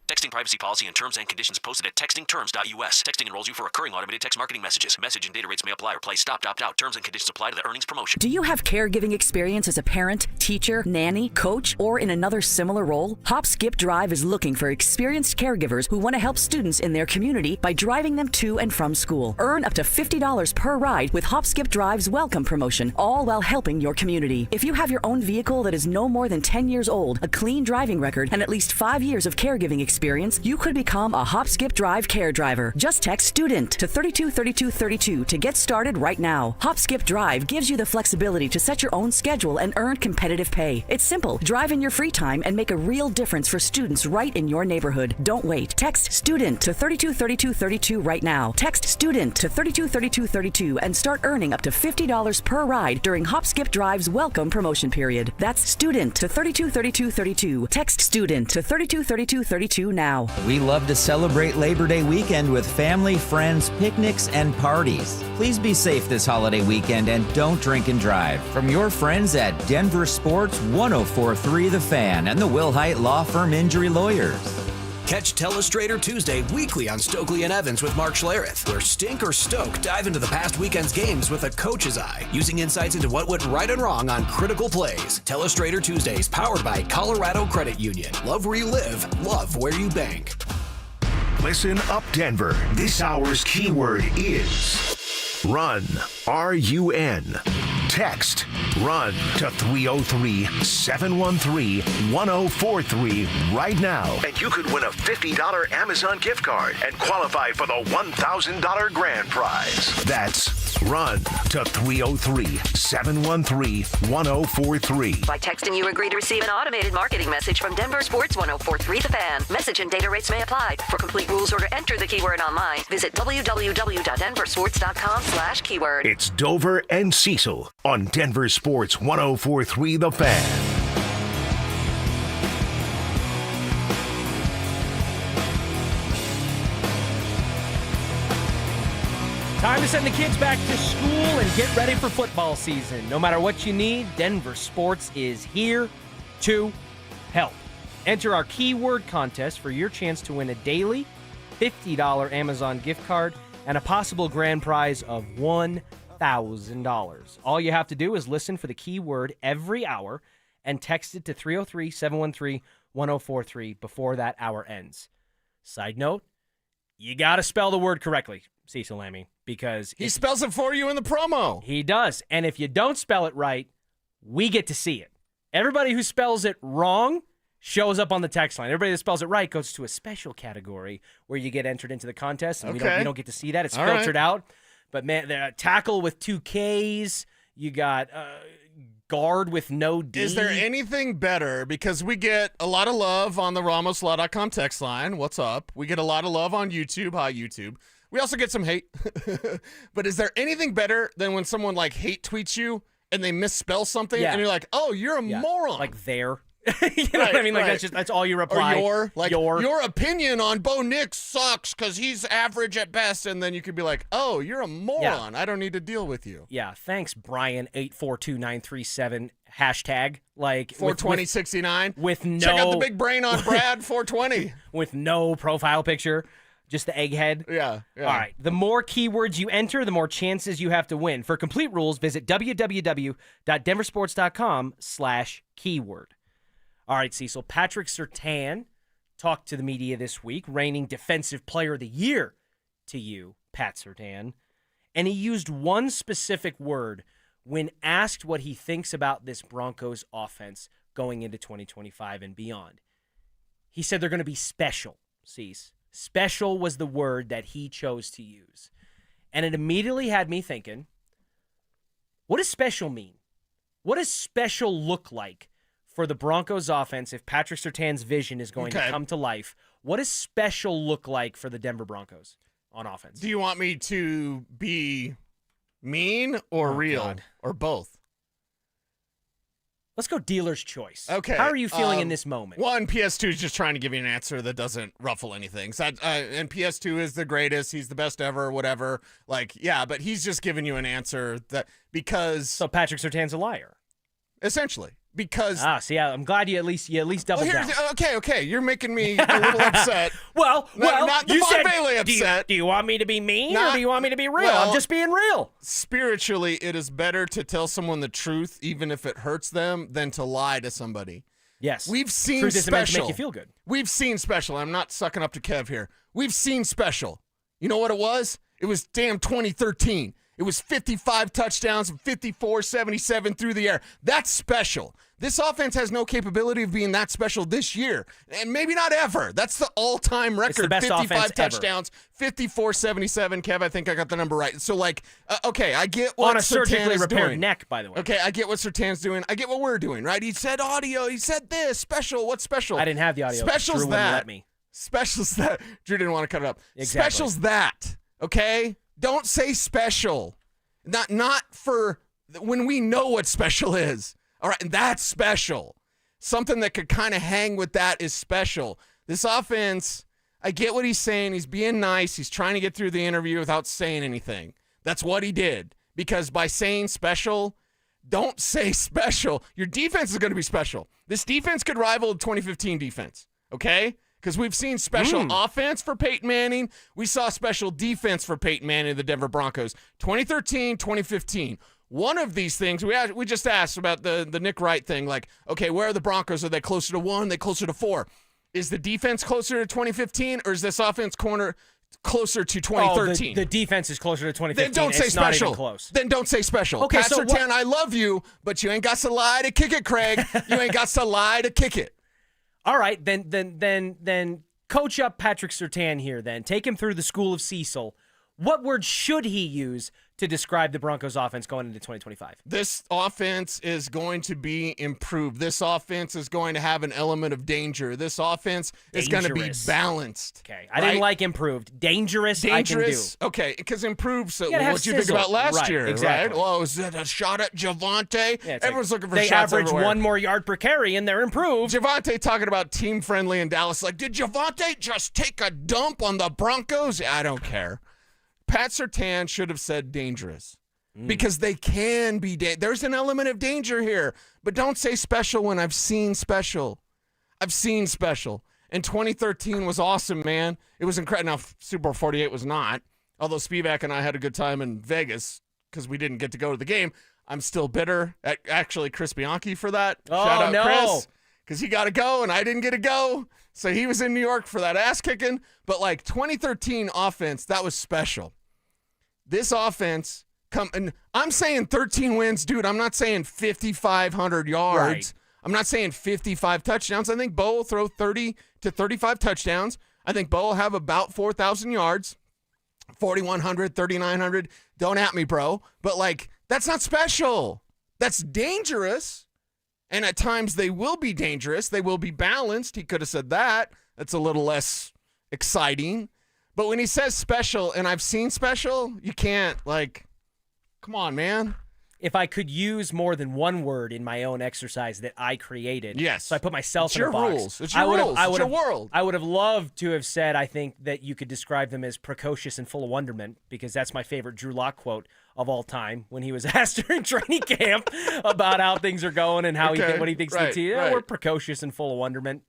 Texting privacy policy and terms and conditions posted at textingterms.us. Texting enrolls you for recurring automated text marketing messages. Message and data rates may apply or play. Stop, opt out. Terms and conditions apply to the earnings promotion. Do you have caregiving experience as a parent, teacher, nanny, coach, or in another similar role? Hop Skip Drive is looking for experienced caregivers who want to help students in their community by driving them to and from school. Earn up to $50 per ride with Hop Skip Drive's welcome promotion, all while helping your community. If you have your own vehicle that is no more than 10 years old, a clean driving record, and at least 5 years of caregiving experience, you could become a Hop Skip Drive care driver. Just text STUDENT to 323232 to get started right now. Hop Skip Drive gives you the flexibility to set your own schedule and earn competitive pay. It's simple. Drive in your free time and make a real difference for students right in your neighborhood. Don't wait. Text STUDENT to 323232 right now. Text STUDENT to 323232 and start earning up to $50 per ride during Hop Skip Drive's welcome promotion period. That's STUDENT to 323232. Text STUDENT to 323232 now. We love to celebrate Labor Day weekend with family, friends, picnics, and parties. Please be safe this holiday weekend and don't drink and drive. From your friends at Denver Sports 104.3 The Fan and the Wilhite Law Firm Injury Lawyers. Catch Telestrator Tuesday weekly on Stokley and Evans with Mark Schlereth, where Stink or Stoke dive into the past weekend's games with a coach's eye, using insights into what went right and wrong on critical plays. Telestrator Tuesdays, powered by Colorado Credit Union. Love where you live, love where you bank. Listen up, Denver. This hour's keyword is run. R-U-N. Text RUN to 303-713-1043 right now, and you could win a $50 Amazon gift card and qualify for the $1,000 grand prize. That's RUN to 303-713-1043. By texting, you agree to receive an automated marketing message from Denver Sports 1043 The Fan. Message and data rates may apply. For complete rules or to enter the keyword online, visit www.denversports.com/keyword. It's Dover and Cecil on Denver Sports 1043 The Fan. Time to send the kids back to school and get ready for football season. No matter what you need, Denver Sports is here to help. Enter our keyword contest for your chance to win a daily $50 Amazon gift card and a possible grand prize of $1,000. All you have to do is listen for the keyword every hour and text it to 303-713-1043 before that hour ends. Side note, you got to spell the word correctly, Cecil Lammy, because he spells it for you in the promo. He does. And if you don't spell it right, we get to see it. Everybody who spells it wrong shows up on the text line. Everybody that spells it right goes to a special category where you get entered into the contest, and we don't get to see that. It's filtered out. But, man, the tackle with 2 Ks. You got guard with no D. Is there anything better? Because we get a lot of love on the RamosLaw.com text line. What's up? We get a lot of love on YouTube. Hi, YouTube. We also get some hate. But is there anything better than when someone like hate tweets you and they misspell something and you're like, oh, you're a moron. Like there. You know what I mean? Like that's all you reply. Or your opinion on Bo Nix sucks because he's average at best, and then you could be like, oh, you're a moron. I don't need to deal with you. Yeah, thanks, Brian842937 hashtag like 42069 with no check out the big brain on Brad 420 with no profile picture. Just the egghead? Yeah. All right. The more keywords you enter, the more chances you have to win. For complete rules, visit www.denversports.com/keyword. All right, Cecil. Patrick Surtain talked to the media this week, reigning Defensive Player of the Year to you, Pat Surtain. And he used one specific word when asked what he thinks about this Broncos offense going into 2025 and beyond. He said they're going to be special, Cease. Special was the word that he chose to use. And it immediately had me thinking, what does special mean? What does special look like for the Broncos offense if Patrick Surtain's vision is going to come to life? What does special look like for the Denver Broncos on offense? Do you want me to be mean or real or both? Let's go dealer's choice. Okay. How are you feeling in this moment? One, PS2 is just trying to give you an answer that doesn't ruffle anything. So, and PS2 is the greatest. He's the best ever, whatever. Like, yeah, but he's just giving you an answer that because... So Patrick Surtain's a liar. Essentially. Because... I'm glad you at least doubled down. Okay. You're making me a little upset. Not you said, Bailey upset. Do you want me to be mean or do you want me to be real? I'm just being real. Spiritually, it is better to tell someone the truth, even if it hurts them, than to lie to somebody. Yes. We've seen Truth isn't meant to special. make you feel good. We've seen special. I'm not sucking up to Kev here. We've seen special. You know what it was? It was damn 2013. It was 55 touchdowns and 54-77 through the air. That's special. This offense has no capability of being that special this year. And maybe not ever. That's the all-time record. It's the best 55 touchdowns, 54-77. Kev, I think I got the number right. So, I get what on a surgically repaired doing. neck, by the way. Okay, I get what Surtain's doing. I get what we're doing, right? He said audio. He said this. Special. What's special? I didn't have the audio. Special's Drew that. wouldn't let me. Special's that. Drew didn't want to cut it up. Exactly. Special's that. Okay? Don't say special. Not for when we know what special is. All right, and that's special. Something that could kind of hang with that is special. This offense, I get what he's saying. He's being nice. He's trying to get through the interview without saying anything. That's what he did. Because by saying special, don't say special. Your defense is going to be special. This defense could rival the 2015 defense, okay? Because we've seen special offense for Peyton Manning. We saw special defense for Peyton Manning, the Denver Broncos. 2013, 2015. One of these things, we just asked about the Nick Wright thing. Like, okay, where are the Broncos? Are they closer to 1? Are they closer to 4? Is the defense closer to 2015, or is this offense closer to 2013. The defense is closer to 2015. Then don't say it's special. Not even close. Then don't say special. Okay, Pat so Surtain, I love you, but you ain't got to lie to kick it, Craig. You ain't got to lie to kick it. All right, then coach up Patrick Surtain here then. Take him through the school of Cecil. What word should he use to describe the Broncos offense going into 2025? This offense is going to be improved. This offense is going to have an element of danger. This offense is going to be balanced. Okay, I didn't like improved. Dangerous, I can do. Okay, because improved, so You gotta have what you think sizzle. about last Right, year, exactly. right? Well, is that a shot at Javonte? Yeah, it's Everyone's like, looking for they shots average everywhere. 1 more yard per carry, and they're improved. Javonte talking about team-friendly in Dallas. Like, did Javonte just take a dump on the Broncos? I don't care. Pat Surtain should have said dangerous because they can be. There's an element of danger here, but don't say special when I've seen special. I've seen special. And 2013 was awesome, man. It was incredible. Now, Super Bowl 48 was not, although Spivak and I had a good time in Vegas because we didn't get to go to the game. I'm still bitter at actually Chris Bianchi for that. Oh, Shout out no. Chris, because he got to go and I didn't get to go. So he was in New York for that ass kicking. But like 2013 offense, that was special. This offense, and I'm saying 13 wins, dude. I'm not saying 5,500 yards. Right. I'm not saying 55 touchdowns. I think Bo will throw 30 to 35 touchdowns. I think Bo will have about 4,000 yards, 4,100, 3,900. Don't at me, bro. But, like, that's not special. That's dangerous. And at times they will be dangerous. They will be balanced. He could have said that. That's a little less exciting. But when he says special, and I've seen special, you can't, like, come on, man. If I could use more than one word in my own exercise that I created, yes. So I put myself It's in your a box. rules. It's your rules. It's your world. I would have loved to have said, I think, that you could describe them as precocious and full of wonderment, because that's my favorite Drew Lock quote of all time when he was asked during training camp about how things are going and how what he thinks of the team. Yeah, we're precocious and full of wonderment,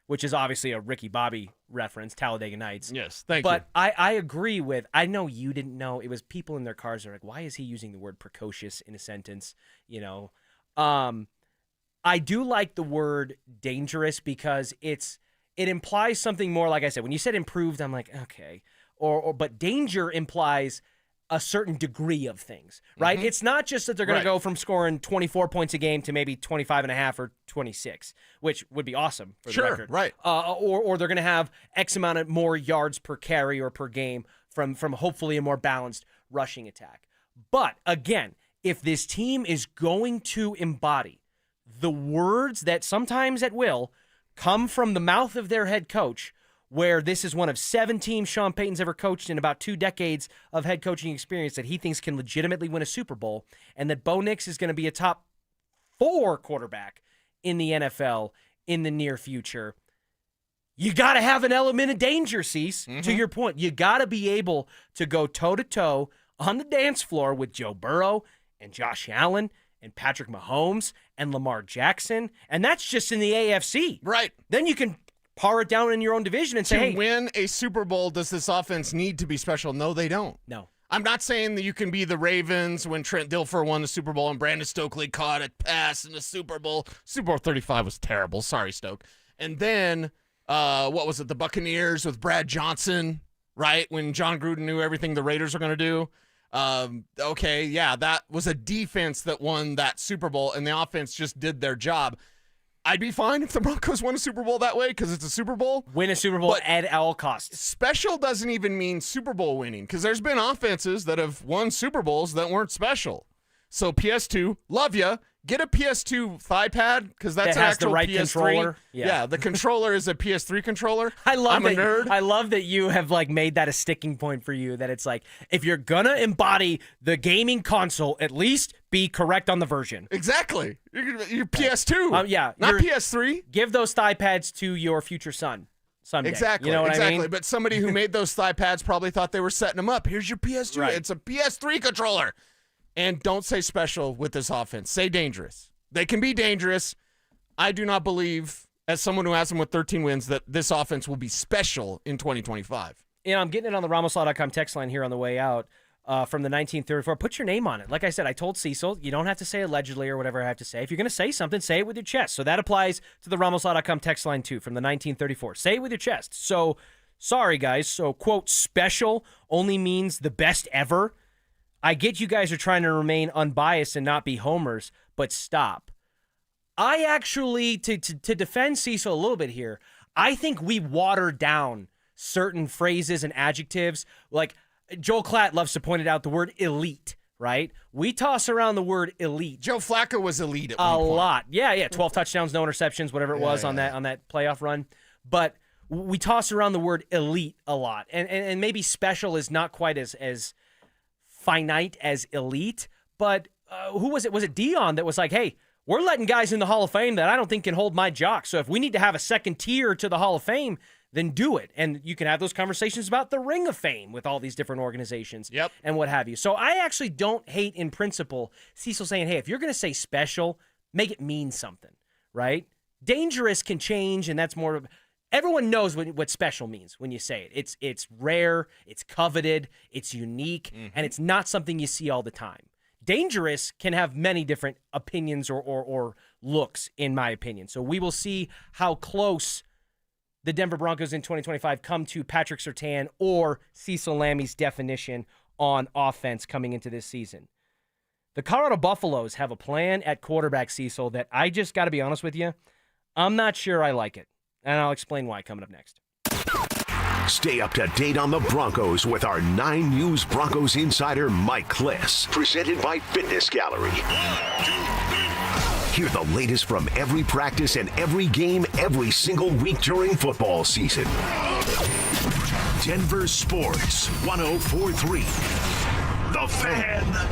which is obviously a Ricky Bobby reference, Talladega Nights. Yes, thank you. But I agree with, I know you didn't know, it was people in their cars are like, why is he using the word precocious in a sentence? You know, I do like the word dangerous because it implies something more, like I said, when you said improved, I'm like, okay. But danger implies a certain degree of things, right? It's not just that they're going to go from scoring 24 points a game to maybe 25 and a half or 26, which would be awesome for the record. Right. Or they're going to have X amount of more yards per carry or per game from hopefully a more balanced rushing attack. But again, if this team is going to embody the words that sometimes at will come from the mouth of their head coach, where this is one of 7 teams Sean Payton's ever coached in about 2 decades of head coaching experience that he thinks can legitimately win a Super Bowl, and that Bo Nix is going to be a top 4 quarterback in the NFL in the near future, you got to have an element of danger, Cease, to your point. You got to be able to go toe-to-toe on the dance floor with Joe Burrow and Josh Allen and Patrick Mahomes and Lamar Jackson, and that's just in the AFC. Right. Then you can par it down in your own division and say, hey. To win a Super Bowl, does this offense need to be special? No, they don't. No. I'm not saying that you can be the Ravens when Trent Dilfer won the Super Bowl and Brandon Stokley caught a pass in the Super Bowl. Super Bowl 35 was terrible. Sorry, Stoke. And then, what was it, the Buccaneers with Brad Johnson, right? When John Gruden knew everything the Raiders were going to do. Okay, yeah, that was a defense that won that Super Bowl, and the offense just did their job. I'd be fine if the Broncos won a Super Bowl that way because it's a Super Bowl. Win a Super Bowl at all costs. Special doesn't even mean Super Bowl winning because there's been offenses that have won Super Bowls that weren't special. So PS2, love ya. Get a PS2 thigh pad because that's an actual the right PS3 controller. Yeah, the controller is a PS3 controller. I'm a nerd. I love that you have like made that a sticking point for you. That it's like if you're gonna embody the gaming console, at least be correct on the version. Exactly. Your PS2. Yeah, not PS3. Give those thigh pads to your future son someday. Exactly. You know what exactly. I mean? But somebody who made those thigh pads probably thought they were setting them up. Here's your PS2. Right. It's a PS3 controller. And don't say special with this offense. Say dangerous. They can be dangerous. I do not believe, as someone who has them with 13 wins, that this offense will be special in 2025. Yeah, I'm getting it on the RamosLaw.com text line here on the way out from the 1934. Put your name on it. Like I said, I told Cecil, you don't have to say allegedly or whatever I have to say. If you're going to say something, say it with your chest. So that applies to the RamosLaw.com text line too from the 1934. Say it with your chest. So Sorry, guys. So, quote, special only means the best ever. I get you guys are trying to remain unbiased and not be homers, but stop. I actually, to defend Cecil a little bit here, I think we water down certain phrases and adjectives. Like Joel Klatt loves to point it out, the word elite, right? We toss around the word elite. Joe Flacco was elite at one point. A lot. Yeah. 12 touchdowns, no interceptions, whatever it was on that playoff run. But we toss around the word elite a lot. And maybe special is not quite as finite as elite. But who was it? Was it Dion that was like, hey, we're letting guys in the Hall of Fame that I don't think can hold my jock. So if we need to have a second tier to the Hall of Fame, then do it. And you can have those conversations about the Ring of Fame with all these different organizations and what have you. So I actually don't hate in principle Cecil saying, hey, if you're going to say special, make it mean something, right? Dangerous can change, and that's more of everyone knows what special means when you say it. It's rare, it's coveted, it's unique, and it's not something you see all the time. Dangerous can have many different opinions or looks, in my opinion. So we will see how close the Denver Broncos in 2025 come to Patrick Surtain or Cecil Lammy's definition on offense coming into this season. The Colorado Buffaloes have a plan at quarterback, Cecil, that I just got to be honest with you, I'm not sure I like it. And I'll explain why coming up next. Stay up to date on the Broncos with our 9 News Broncos insider, Mike Kliss. Presented by Fitness Gallery. Hear the latest from every practice and every game every single week during football season. Denver Sports 104.3. The Fan.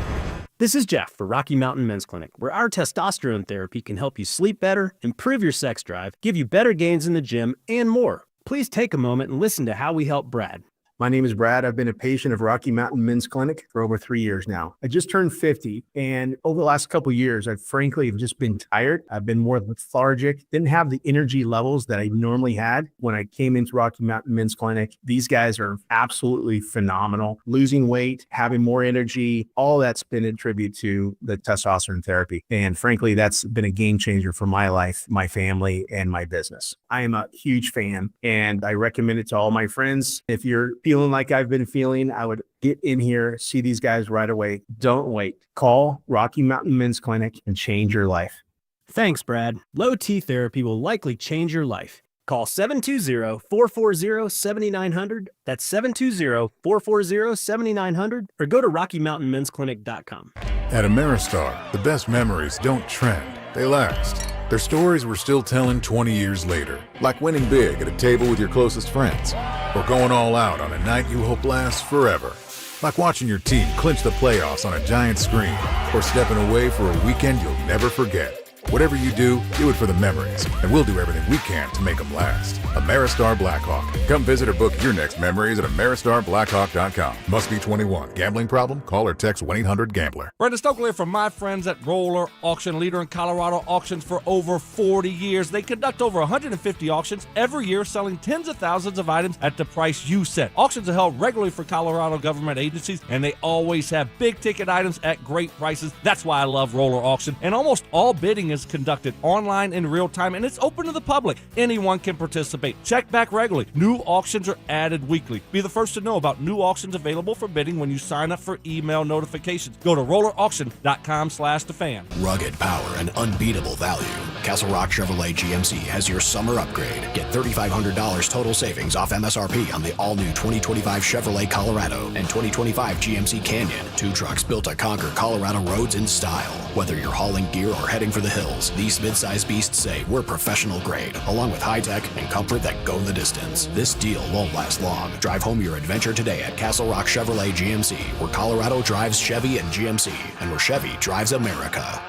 This is Jeff for Rocky Mountain Men's Clinic, where our testosterone therapy can help you sleep better, improve your sex drive, give you better gains in the gym, and more. Please take a moment and listen to how we help Brad. My name is Brad. I've been a patient of Rocky Mountain Men's Clinic for over 3 years now. I just turned 50, and over the last couple of years, I've frankly just been tired. I've been more lethargic, didn't have the energy levels that I normally had when I came into Rocky Mountain Men's Clinic. These guys are absolutely phenomenal. Losing weight, having more energy, all that's been a tribute to the testosterone therapy. And frankly, that's been a game changer for my life, my family, and my business. I am a huge fan, and I recommend it to all my friends. If you're feeling like I've been feeling, I would get in here, see these guys right away. Don't wait. Call Rocky Mountain Men's Clinic and change your life. Thanks, Brad. Low T therapy will likely change your life. Call 720-440-7900. That's 720-440-7900. Or go to RockyMountainMen'sClinic.com. At Ameristar, the best memories don't trend. They last. They're stories we're still telling 20 years later. Like winning big at a table with your closest friends. Or going all out on a night you hope lasts forever. Like watching your team clinch the playoffs on a giant screen. Or stepping away for a weekend you'll never forget. Whatever you do it for the memories. And we'll do everything we can to make them last. Ameristar Blackhawk. Come visit or book your next memories at AmeristarBlackhawk.com. Must be 21. Gambling problem? Call or text 1-800-GAMBLER. Brandon Stokley from my friends at Roller Auction, leader in Colorado auctions for over 40 years. They conduct over 150 auctions every year, selling tens of thousands of items at the price you set. Auctions are held regularly for Colorado government agencies, and they always have big-ticket items at great prices. That's why I love Roller Auction. And almost all bidding is conducted online in real time, and it's open to the public. Anyone can participate. Check back regularly. New auctions are added weekly. Be the first to know about new auctions available for bidding when you sign up for email notifications. Go to rollerauction.com/thefan. Rugged power and unbeatable value. Castle Rock Chevrolet GMC has your summer upgrade. Get $3,500 total savings off MSRP on the all-new 2025 Chevrolet Colorado and 2025 GMC Canyon. 2 trucks built to conquer Colorado roads in style. Whether you're hauling gear or heading for the hills, these mid-size beasts say we're professional grade, along with high-tech and comfort that go the distance. This deal won't last long. Drive home your adventure today at Castle Rock Chevrolet GMC, where Colorado drives Chevy and GMC, and where Chevy drives America.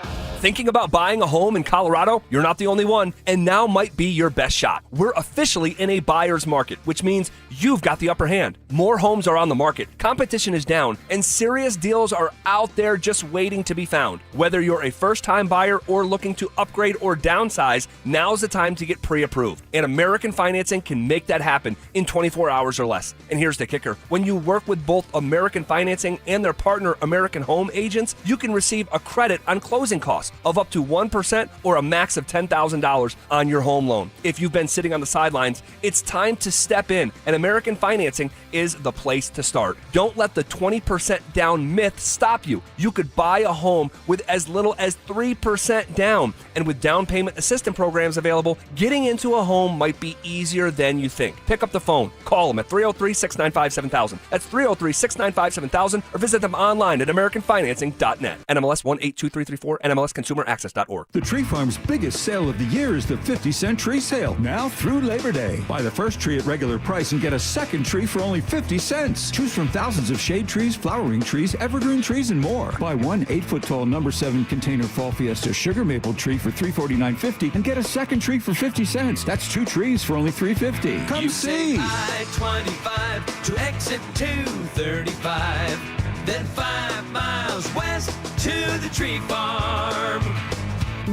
Thinking about buying a home in Colorado? You're not the only one, and now might be your best shot. We're officially in a buyer's market, which means you've got the upper hand. More homes are on the market, competition is down, and serious deals are out there just waiting to be found. Whether you're a first-time buyer or looking to upgrade or downsize, now's the time to get pre-approved. And American Financing can make that happen in 24 hours or less. And here's the kicker. When you work with both American Financing and their partner American Home Agents, you can receive a credit on closing costs. loss of up to 1% or a max of $10,000 on your home loan. If you've been sitting on the sidelines, it's time to step in, and American Financing is the place to start. Don't let the 20% down myth stop you. You could buy a home with as little as 3% down, and with down payment assistance programs available, getting into a home might be easier than you think. Pick up the phone, call them at 303-695-7000. That's 303-695-7000, or visit them online at AmericanFinancing.net. NMLS 182334, NMLSConsumerAccess.org. The Tree Farm's biggest sale of the year is the 50-cent tree sale, now through Labor Day. Buy the first tree at regular price and get a second tree for only 50 cents. Choose from thousands of shade trees, flowering trees, evergreen trees, and more. Buy one 8-foot-tall No. 7 container Fall Fiesta sugar maple tree for $349.50 and get a second tree for 50 cents. That's 2 trees for only $350. Come see. I-25 to exit 235, then 5 miles west to the Tree Farm.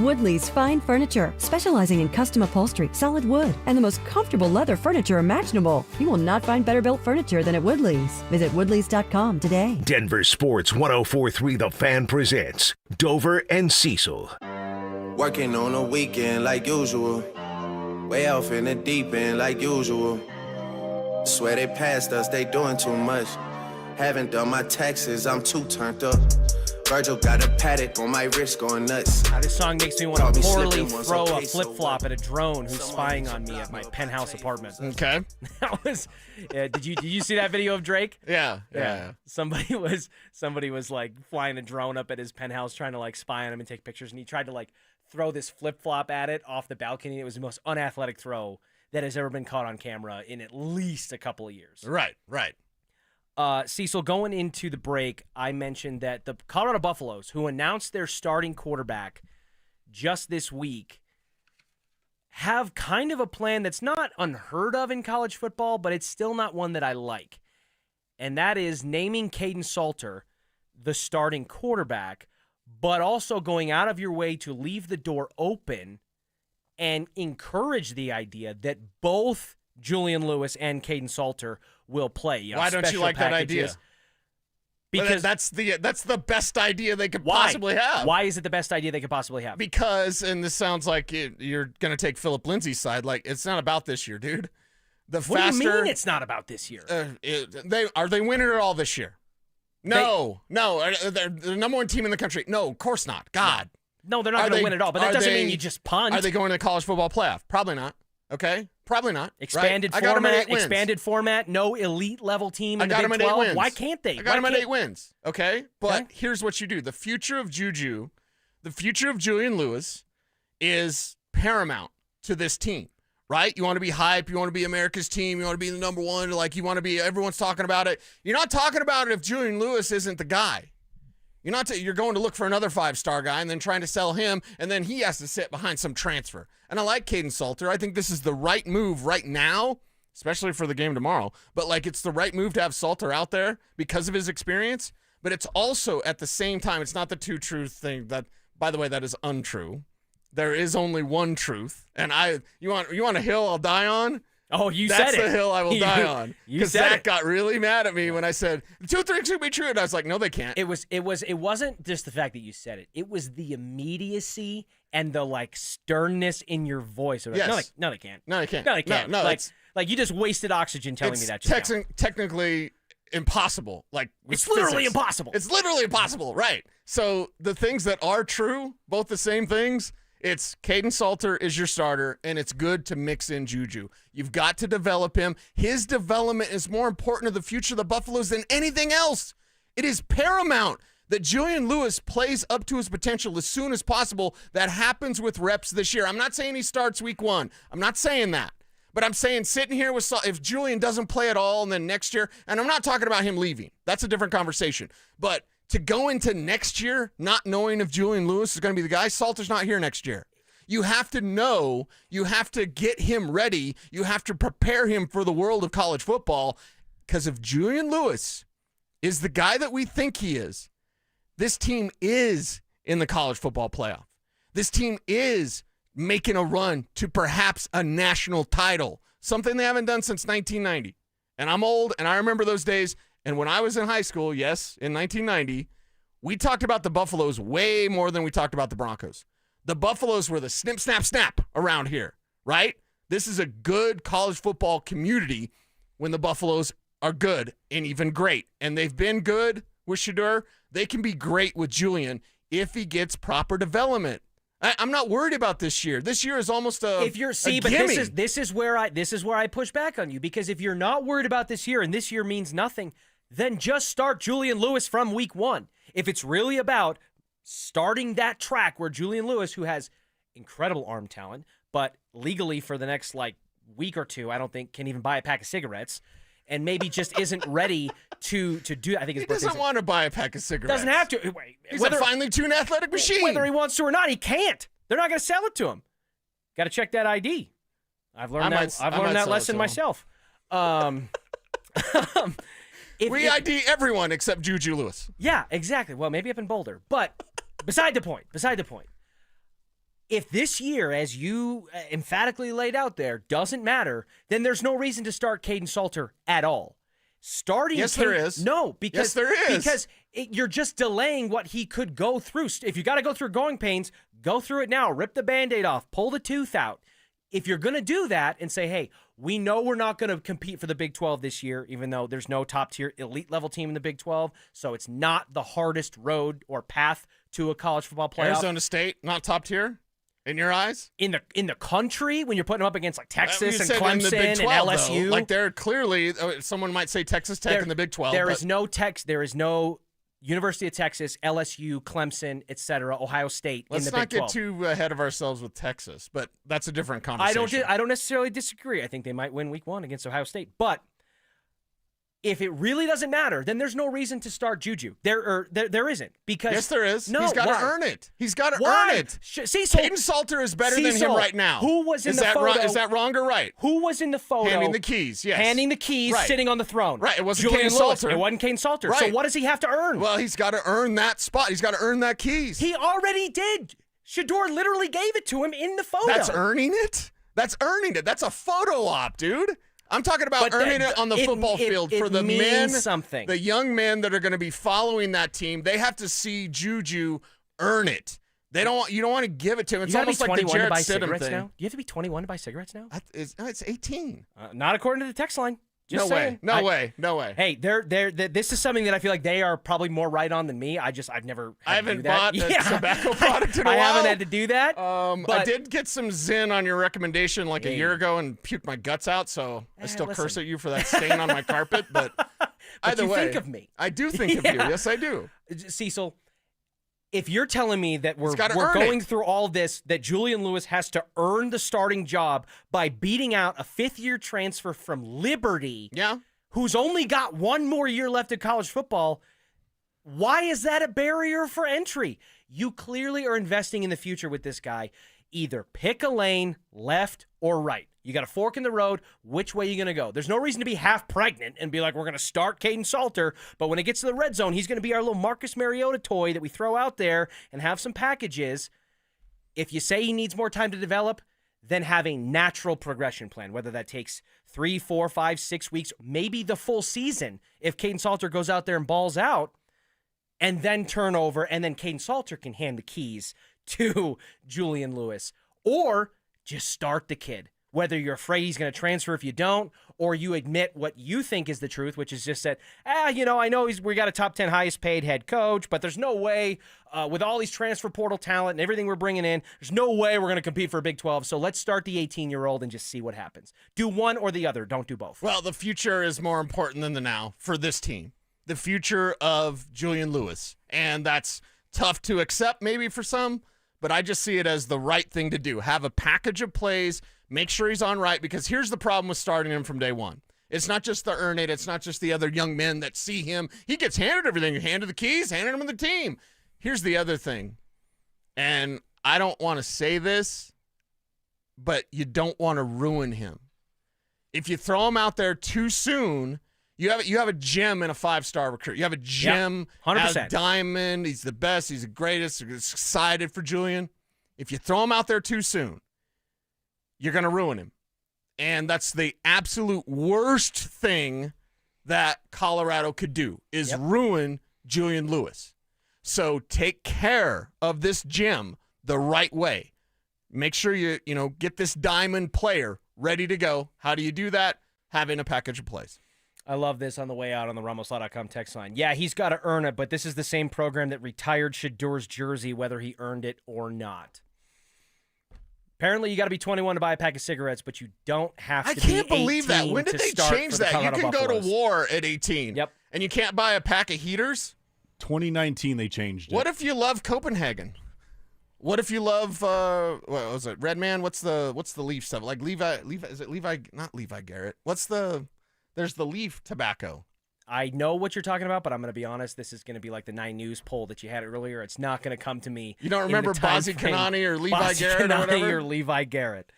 Woodley's Fine Furniture, specializing in custom upholstery, solid wood, and the most comfortable leather furniture imaginable. You will not find better built furniture than at Woodley's. Visit woodleys.com today. Denver Sports 104.3 The Fan presents Dover and Cecil. Working on a weekend like usual. Way off in the deep end like usual. Swear they passed us, they doing too much. Haven't done my taxes, I'm too turned up. Virgil got a paddock on my wrist going nuts. This song makes me want to poorly throw a flip-flop at a drone who's spying on me at my penthouse apartment. Okay. That was. Did you see that video of Drake? Yeah. Somebody was like flying a drone up at his penthouse trying to like spy on him and take pictures, and he tried to like throw this flip-flop at it off the balcony. It was the most unathletic throw that has ever been caught on camera in at least a couple of years. Right. Cecil, going into the break, I mentioned that the Colorado Buffaloes, who announced their starting quarterback just this week, have kind of a plan that's not unheard of in college football, but it's still not one that I like. And that is naming Payton Salter the starting quarterback, but also going out of your way to leave the door open and encourage the idea that both Julian Lewis and Payton Salter will play. Why don't you like that idea? Because that's the best idea they could possibly have. Why is it the best idea they could possibly have? Because, and this sounds like you're going to take Phillip Lindsay's side, like it's not about this year, dude. What do you mean it's not about this year? Are they winning it all this year? No. They're the number one team in the country. No, of course not. God. No, they're not going to win it all, but that doesn't mean you just punt. Are they going to the college football playoff? Probably not. Okay? Probably not. Expanded format, no elite level team in the Big 12. Why can't they? I got them at 8 wins. Okay? But here's what you do. The future of Juju, the future of Julian Lewis is paramount to this team, right? You want to be hype. You want to be America's team. You want to be the number one. Like you want to be, everyone's talking about it. You're not talking about it if Julian Lewis isn't the guy. You're going to look for another 5-star guy and then trying to sell him, and then he has to sit behind some transfer. And I like Payton Salter. I think this is the right move right now, especially for the game tomorrow. But, it's the right move to have Salter out there because of his experience. But it's also, at the same time, it's not the two truth thing. That, by the way, that is untrue. There is only one truth. And you want a hill I'll die on? Oh, that's the hill I will die on. Because Zach got really mad at me when I said, 2 things should be true. And I was like, no, they can't. It wasn't just the fact that you said it. It was the immediacy and the sternness in your voice. Yes. No, they can't. No, they can't. No, they can't. No, you just wasted oxygen telling me that just now. Technically impossible. It's literally impossible. It's literally impossible, right? So the things that are true, both the same things, it's Payton Salter is your starter, and it's good to mix in Juju. You've got to develop him. His development is more important to the future of the Buffaloes than anything else. It is paramount that Julian Lewis plays up to his potential as soon as possible. That happens with reps this year. I'm not saying he starts week 1. I'm not saying that. But I'm saying sitting here with if Julian doesn't play at all and then next year, and I'm not talking about him leaving. That's a different conversation. But to go into next year not knowing if Julian Lewis is going to be the guy, Salter's not here next year. You have to know, you have to get him ready, you have to prepare him for the world of college football, because if Julian Lewis is the guy that we think he is, this team is in the college football playoff. This team is making a run to perhaps a national title, something they haven't done since 1990. And I'm old, and I remember those days. And when I was in high school, yes, in 1990, We talked about the Buffaloes way more than we talked about the Broncos. The Buffaloes were the snip, snap, snap around here, right? This is a good college football community when the Buffaloes are good and even great. And they've been good with Shedeur. They can be great with Julian if he gets proper development. I'm not worried about this year. This year is almost a gimme. This is where I push back on you, because if you're not worried about this year and this year means nothing, then just start Julian Lewis from week 1. If it's really about starting that track where Julian Lewis, who has incredible arm talent, but legally for the next week or two, I don't think can even buy a pack of cigarettes, and maybe just isn't ready to do. I think he doesn't want to buy a pack of cigarettes. Doesn't have to. He's a finely tuned athletic machine. Whether he wants to or not, he can't. They're not going to sell it to him. Got to check that ID. I've learned that lesson myself. We ID everyone except Juju Lewis. Yeah, exactly. Well, maybe up in Boulder. But beside the point. If this year, as you emphatically laid out there, doesn't matter, then there's no reason to start Caden Salter at all. There is. No, because yes, there is. Because you're just delaying what he could go through. If you got to go through growing pains, go through it now. Rip the Band-Aid off. Pull the tooth out. If you're going to do that and say, hey, we know we're not going to compete for the Big 12 this year, even though there's no top-tier elite-level team in the Big 12, so it's not the hardest road or path to a college football playoff. Arizona State, not top-tier? In your eyes? In the country, when you're putting them up against Texas and Clemson in the Big 12, and LSU. Though, they're clearly, someone might say Texas Tech in the Big 12. There is no University of Texas, LSU, Clemson, etc., Ohio State in the Big 12. Let's not get too ahead of ourselves with Texas, but that's a different conversation. I don't necessarily disagree. I think they might win week 1 against Ohio State, but if it really doesn't matter, then there's no reason to start Juju. There isn't. Because yes, there is. No, he's got to earn it. He's got to earn it. Cecil, Caden Salter is better than him right now. Who was in the photo? Is that wrong or right? Who was in the photo? Handing the keys, yes. Handing the keys, right. Sitting on the throne. Right, it wasn't Julian Caden Lewis. Salter. It wasn't Caden Salter. Right. So what does he have to earn? Well, he's got to earn that spot. He's got to earn that keys. He already did. Shedeur literally gave it to him in the photo. That's earning it? That's earning it. That's a photo op, dude. I'm talking about earning it on the football field for the men, the young men that are going to be following that team. They have to see Juju earn it. You don't want to give it to him. It's almost like the Jarrett Stidham thing. Now? You have to be 21 to buy cigarettes now? It's 18. Not according to the text line. Just no saying. way. Hey, this is something that I feel like they are probably more right on than me. I've never. I haven't bought a tobacco product in a while. I haven't had to do that. But I did get some Zyn on your recommendation a year ago and puked my guts out. So I still curse at you for that stain on my carpet. But either way, think of me. I do think of you. Yes, I do. Cecil, if you're telling me that we're going through all this, that Julian Lewis has to earn the starting job by beating out a 5th-year transfer from Liberty, who's only got 1 more year left in college football, why is that a barrier for entry? You clearly are investing in the future with this guy. Either pick a lane, left or right. You got a fork in the road. Which way are you going to go? There's no reason to be half pregnant and be like, we're going to start Caden Salter, but when it gets to the red zone, he's going to be our little Marcus Mariota toy that we throw out there and have some packages. If you say he needs more time to develop, then have a natural progression plan, whether that takes 3, 4, 5, 6 weeks, maybe the full season if Caden Salter goes out there and balls out, and then turn over, and then Caden Salter can hand the keys to Julian Lewis. Or just start the kid. Whether you're afraid he's going to transfer if you don't, or you admit what you think is the truth, which is just that, I know we got a top 10 highest paid head coach, but there's no way with all these transfer portal talent and everything we're bringing in, there's no way we're going to compete for a Big 12. So let's start the 18-year-old and just see what happens. Do one or the other. Don't do both. Well, the future is more important than the now for this team. The future of Julian Lewis. And that's tough to accept maybe for some, but I just see it as the right thing to do. Have a package of plays, make sure he's on right, because here's the problem with starting him from day one. It's not just the earn it. It's not just the other young men that see him. He gets handed everything. Handed the keys, handed him the team. Here's the other thing, and I don't want to say this, but you don't want to ruin him. If you throw him out there too soon, you have a gem and a 5-star recruit. You have a gem, 100%. Diamond. He's the best. He's the greatest. Excited for Julian. If you throw him out there too soon, you're going to ruin him. And that's the absolute worst thing that Colorado could do is ruin Julian Lewis. So take care of this gym the right way. Make sure you get this diamond player ready to go. How do you do that? Having a package of plays. I love this on the way out on the RumbleSaw.com text line. Yeah, he's got to earn it, but this is the same program that retired Shadur's jersey, whether he earned it or not. Apparently, you got to be 21 to buy a pack of cigarettes, but you don't have to I be can't believe 18 that. When did to they start change for the that? You Colorado can go Buffaloes. to war at 18. Yep. And you can't buy a pack of heaters? 2019, they changed it. What if you love Copenhagen? What if you love what was it? Redman? What's the leaf stuff? Like Levi is it Levi, not Levi Garrett. There's the leaf tobacco. I know what you're talking about, but I'm going to be honest. This is going to be like the 9 News poll that you had earlier. It's not going to come to me. You don't remember Bozzy Kanani or Levi Garrett or whatever? Or Levi Garrett.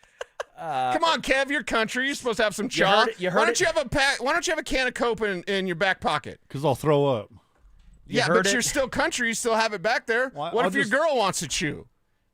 Come on, Kev, your country. You're supposed to have some chaw. Why don't you have a can of Coke in your back pocket? Because I'll throw up. You're still country. You still have it back there. What if your girl wants to chew?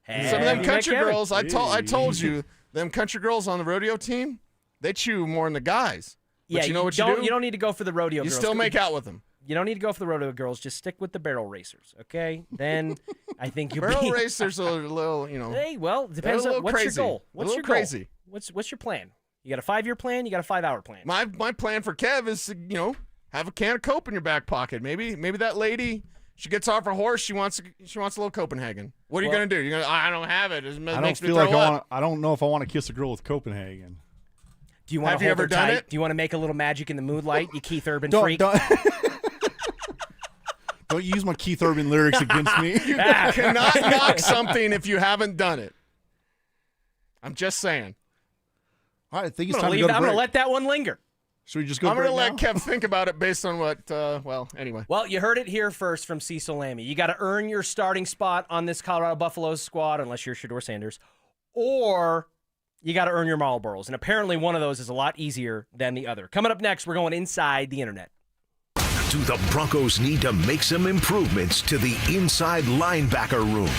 Hey, some of them country girls, I Hey. told you, them country girls on the rodeo team, they chew more than the guys. But Yeah, you know what you do? You don't need to go for the rodeo You girls. still make out with them. You don't need to go for the rodeo girls. Just stick with the barrel racers, okay? Then I think you'll Barrel be... racers are a little, Hey, well, it depends on what's your goal. What's your crazy. goal? What's your plan? You got a 5-year plan? You got a 5-hour plan? My plan for Kev is to, have a can of Coke in your back pocket. Maybe that lady, she gets off her horse, she wants a little Copenhagen. What are you gonna do? You're gonna I don't have it. It makes me throw up. I don't know if I want to kiss a girl with Copenhagen. Do you want Have you ever done it? Do you want to make a little magic in the moonlight, you Keith Urban Don't- freak? Don't use my Keith Urban lyrics against me. You cannot knock something if you haven't done it. I'm just saying. All right, I think it's I'm time to go to going to break. let that one linger. Should we just go I'm to going break to let now? Kev think about it based on what, anyway. Well, you heard it here first from Cecil Lammey. You got to earn your starting spot on this Colorado Buffaloes squad, unless you're Shador Sanders, or you got to earn your Marlboros. And apparently one of those is a lot easier than the other. Coming up next, we're going inside the internet. Do the Broncos need to make some improvements to the inside linebacker room?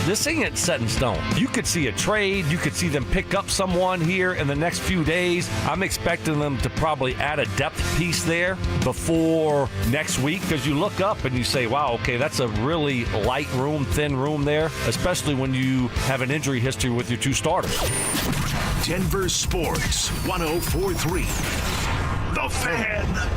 This ain't set in stone. You could see a trade. You could see them pick up someone here in the next few days. I'm expecting them to probably add a depth piece there before next week, because you look up and you say, wow, okay, that's a really light room, thin room there, especially when you have an injury history with your 2 starters. Denver Sports 104.3. The Fan.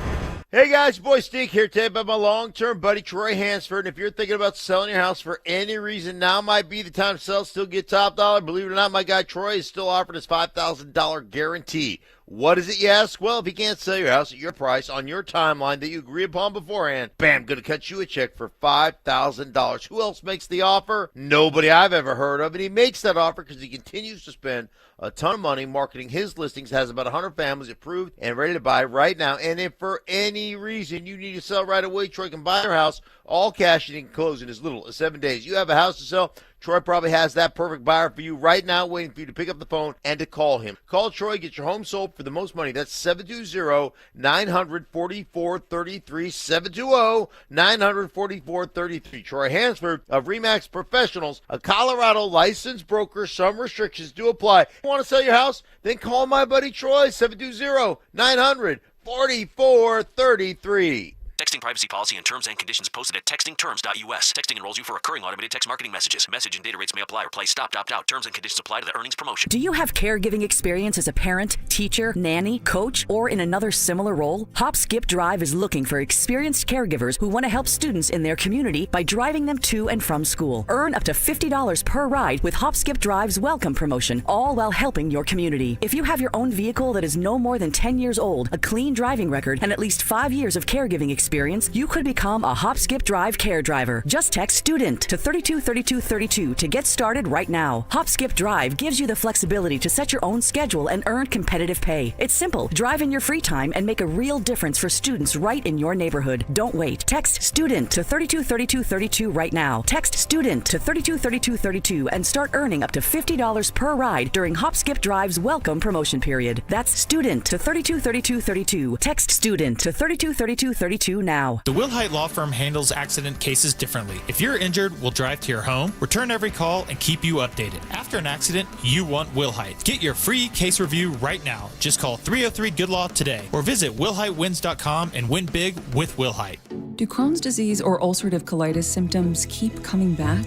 Hey guys, your boy Stink here today about my long-term buddy Troy Hansford. And if you're thinking about selling your house for any reason, now might be the time to sell, still get top dollar. Believe it or not, my guy Troy is still offering his $5,000 guarantee. What is it, you ask? Well, if he can't sell your house at your price on your timeline that you agree upon beforehand, bam, going to cut you a check for $5,000. Who else makes the offer? Nobody I've ever heard of. And he makes that offer because he continues to spend a ton of money marketing his listings, has about 100 families approved and ready to buy right now. And if for any reason you need to sell right away, Troy can buy your house all cash and he can close in as little as 7 days. You have a house to sell, Troy probably has that perfect buyer for you right now, waiting for you to pick up the phone and to call him. Call Troy, get your home sold for the most money. That's 720-900-4433, 720-900-4433. Troy Hansford of RE/MAX Professionals, a Colorado licensed broker. Some restrictions do apply. You want to sell your house? Then call my buddy Troy, 720-900-4433. Texting privacy policy and terms and conditions posted at textingterms.us. Texting enrolls you for recurring automated text marketing messages. Message and data rates may apply or play. Stop, opt out. Terms and conditions apply to the earnings promotion. Do you have caregiving experience as a parent, teacher, nanny, coach, or in another similar role? Hop Skip Drive is looking for experienced caregivers who want to help students in their community by driving them to and from school. Earn up to $50 per ride with Hop Skip Drive's welcome promotion, all while helping your community. If you have your own vehicle that is no more than 10 years old, a clean driving record, and at least 5 years of caregiving experience, you could become a Hop Skip Drive care driver. Just text STUDENT to 323232 to get started right now. Hop Skip Drive gives you the flexibility to set your own schedule and earn competitive pay. It's simple. Drive in your free time and make a real difference for students right in your neighborhood. Don't wait. Text STUDENT to 323232 right now. Text STUDENT to 323232 and start earning up to $50 per ride during Hop Skip Drive's welcome promotion period. That's STUDENT to 323232. Text STUDENT to 323232 now. The Will Height Law Firm handles accident cases differently. If you're injured, we'll drive to your home, return every call, and keep you updated. After an accident, you want Will Height. Get your free case review right now. Just call 303-GOOD-LAW today or visit willheightwins.com and win big with Will Height. Do Crohn's disease or ulcerative colitis symptoms keep coming back?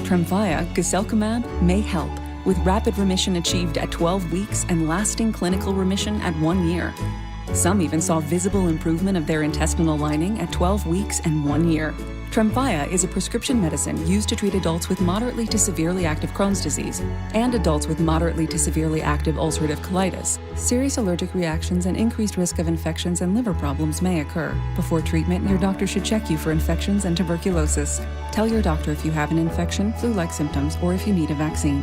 Tremfya, guselkumab, may help, with rapid remission achieved at 12 weeks and lasting clinical remission at 1 year. Some even saw visible improvement of their intestinal lining at 12 weeks and 1 year. Tremfya is a prescription medicine used to treat adults with moderately to severely active Crohn's disease and adults with moderately to severely active ulcerative colitis. Serious allergic reactions and increased risk of infections and liver problems may occur. Before treatment, your doctor should check you for infections and tuberculosis. Tell your doctor if you have an infection, flu-like symptoms, or if you need a vaccine.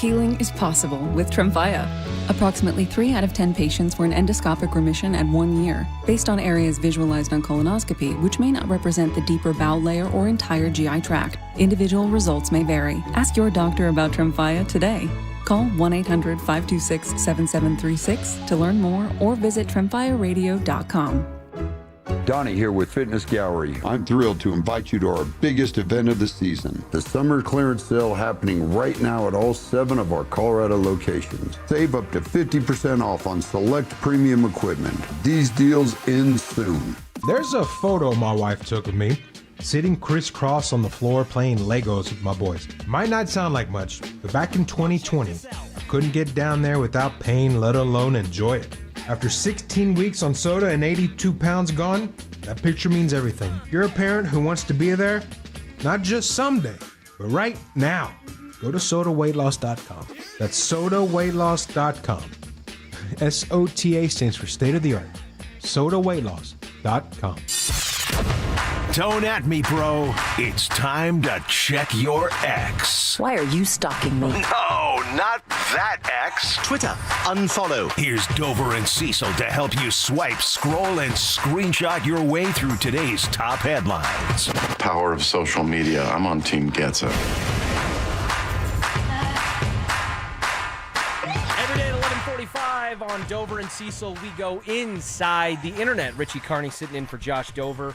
Healing is possible with Tremfya. Approximately 3 out of 10 patients were in endoscopic remission at 1 year, based on areas visualized on colonoscopy, which may not represent the deeper bowel layer or entire GI tract. Individual results may vary. Ask your doctor about Tremfya today. Call 1-800-526-7736 to learn more or visit tremfyaradio.com. Donnie here with Fitness Gallery. I'm thrilled to invite you to our biggest event of the season, the summer clearance sale happening right now at all 7 of our Colorado locations. Save up to 50% off on select premium equipment. These deals end soon. There's a photo my wife took of me, sitting crisscross on the floor playing Legos with my boys. Might not sound like much, but back in 2020, I couldn't get down there without pain, let alone enjoy it. After 16 weeks on soda and 82 pounds gone, that picture means everything. If you're a parent who wants to be there, not just someday, but right now, go to sodaweightloss.com. That's sodaweightloss.com. SOTA stands for state of the art. sodaweightloss.com. Don't at me, bro. It's time to check your ex. Why are you stalking me? No, not that ex. Twitter, unfollow. Here's Dover and Cecil to help you swipe, scroll, and screenshot your way through today's top headlines. Power of social media. I'm on Team Gets It. Every day at 11:45 on Dover and Cecil, we go inside the internet. Richie Carney sitting in for Josh Dover.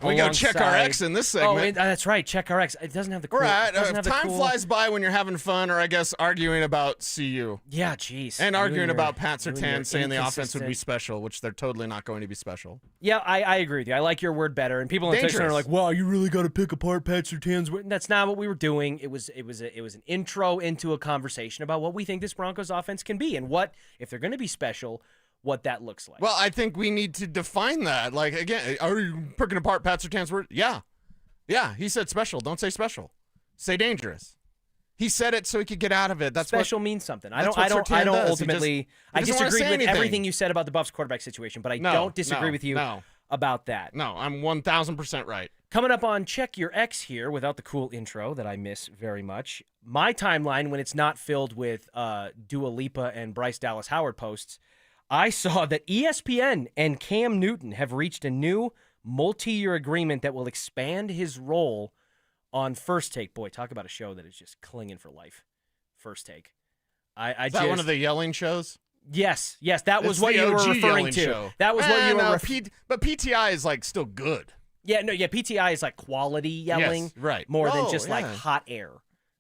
We go check our ex in this segment. Oh, that's right. Check our ex. It doesn't have the cool. Right. Time flies by when you're having fun, or I guess arguing about CU. Yeah, jeez. And arguing about Pat Surtain saying the offense would be special, which they're totally not going to be special. Yeah, I agree with you. I like your word better. And people on Twitter are like, "Wow, you really got to pick apart Pat Surtain's word." That's not what we were doing. It was an intro into a conversation about what we think this Broncos offense can be and what, if they're going to be special, what that looks like. Well, I think we need to define that. Like, again, are you picking apart Pat Surtain's word? Yeah. Yeah, he said special. Don't say special. Say dangerous. He said it so he could get out of it. That's special means something. I don't ultimately. I disagree with everything you said about the Buffs quarterback situation, but I don't disagree with you about that. No, I'm 1,000% right. Coming up on Check Your Ex here, without the cool intro that I miss very much, my timeline when it's not filled with Dua Lipa and Bryce Dallas Howard posts, I saw that ESPN and Cam Newton have reached a new multi-year agreement that will expand his role on First Take. Boy, talk about a show that is just clinging for life. First Take. Is that one of the yelling shows? Yes, that was what you were referring to. Show. That was what you were but PTI is like still good. PTI is like quality yelling, yes, right? More than just like hot air,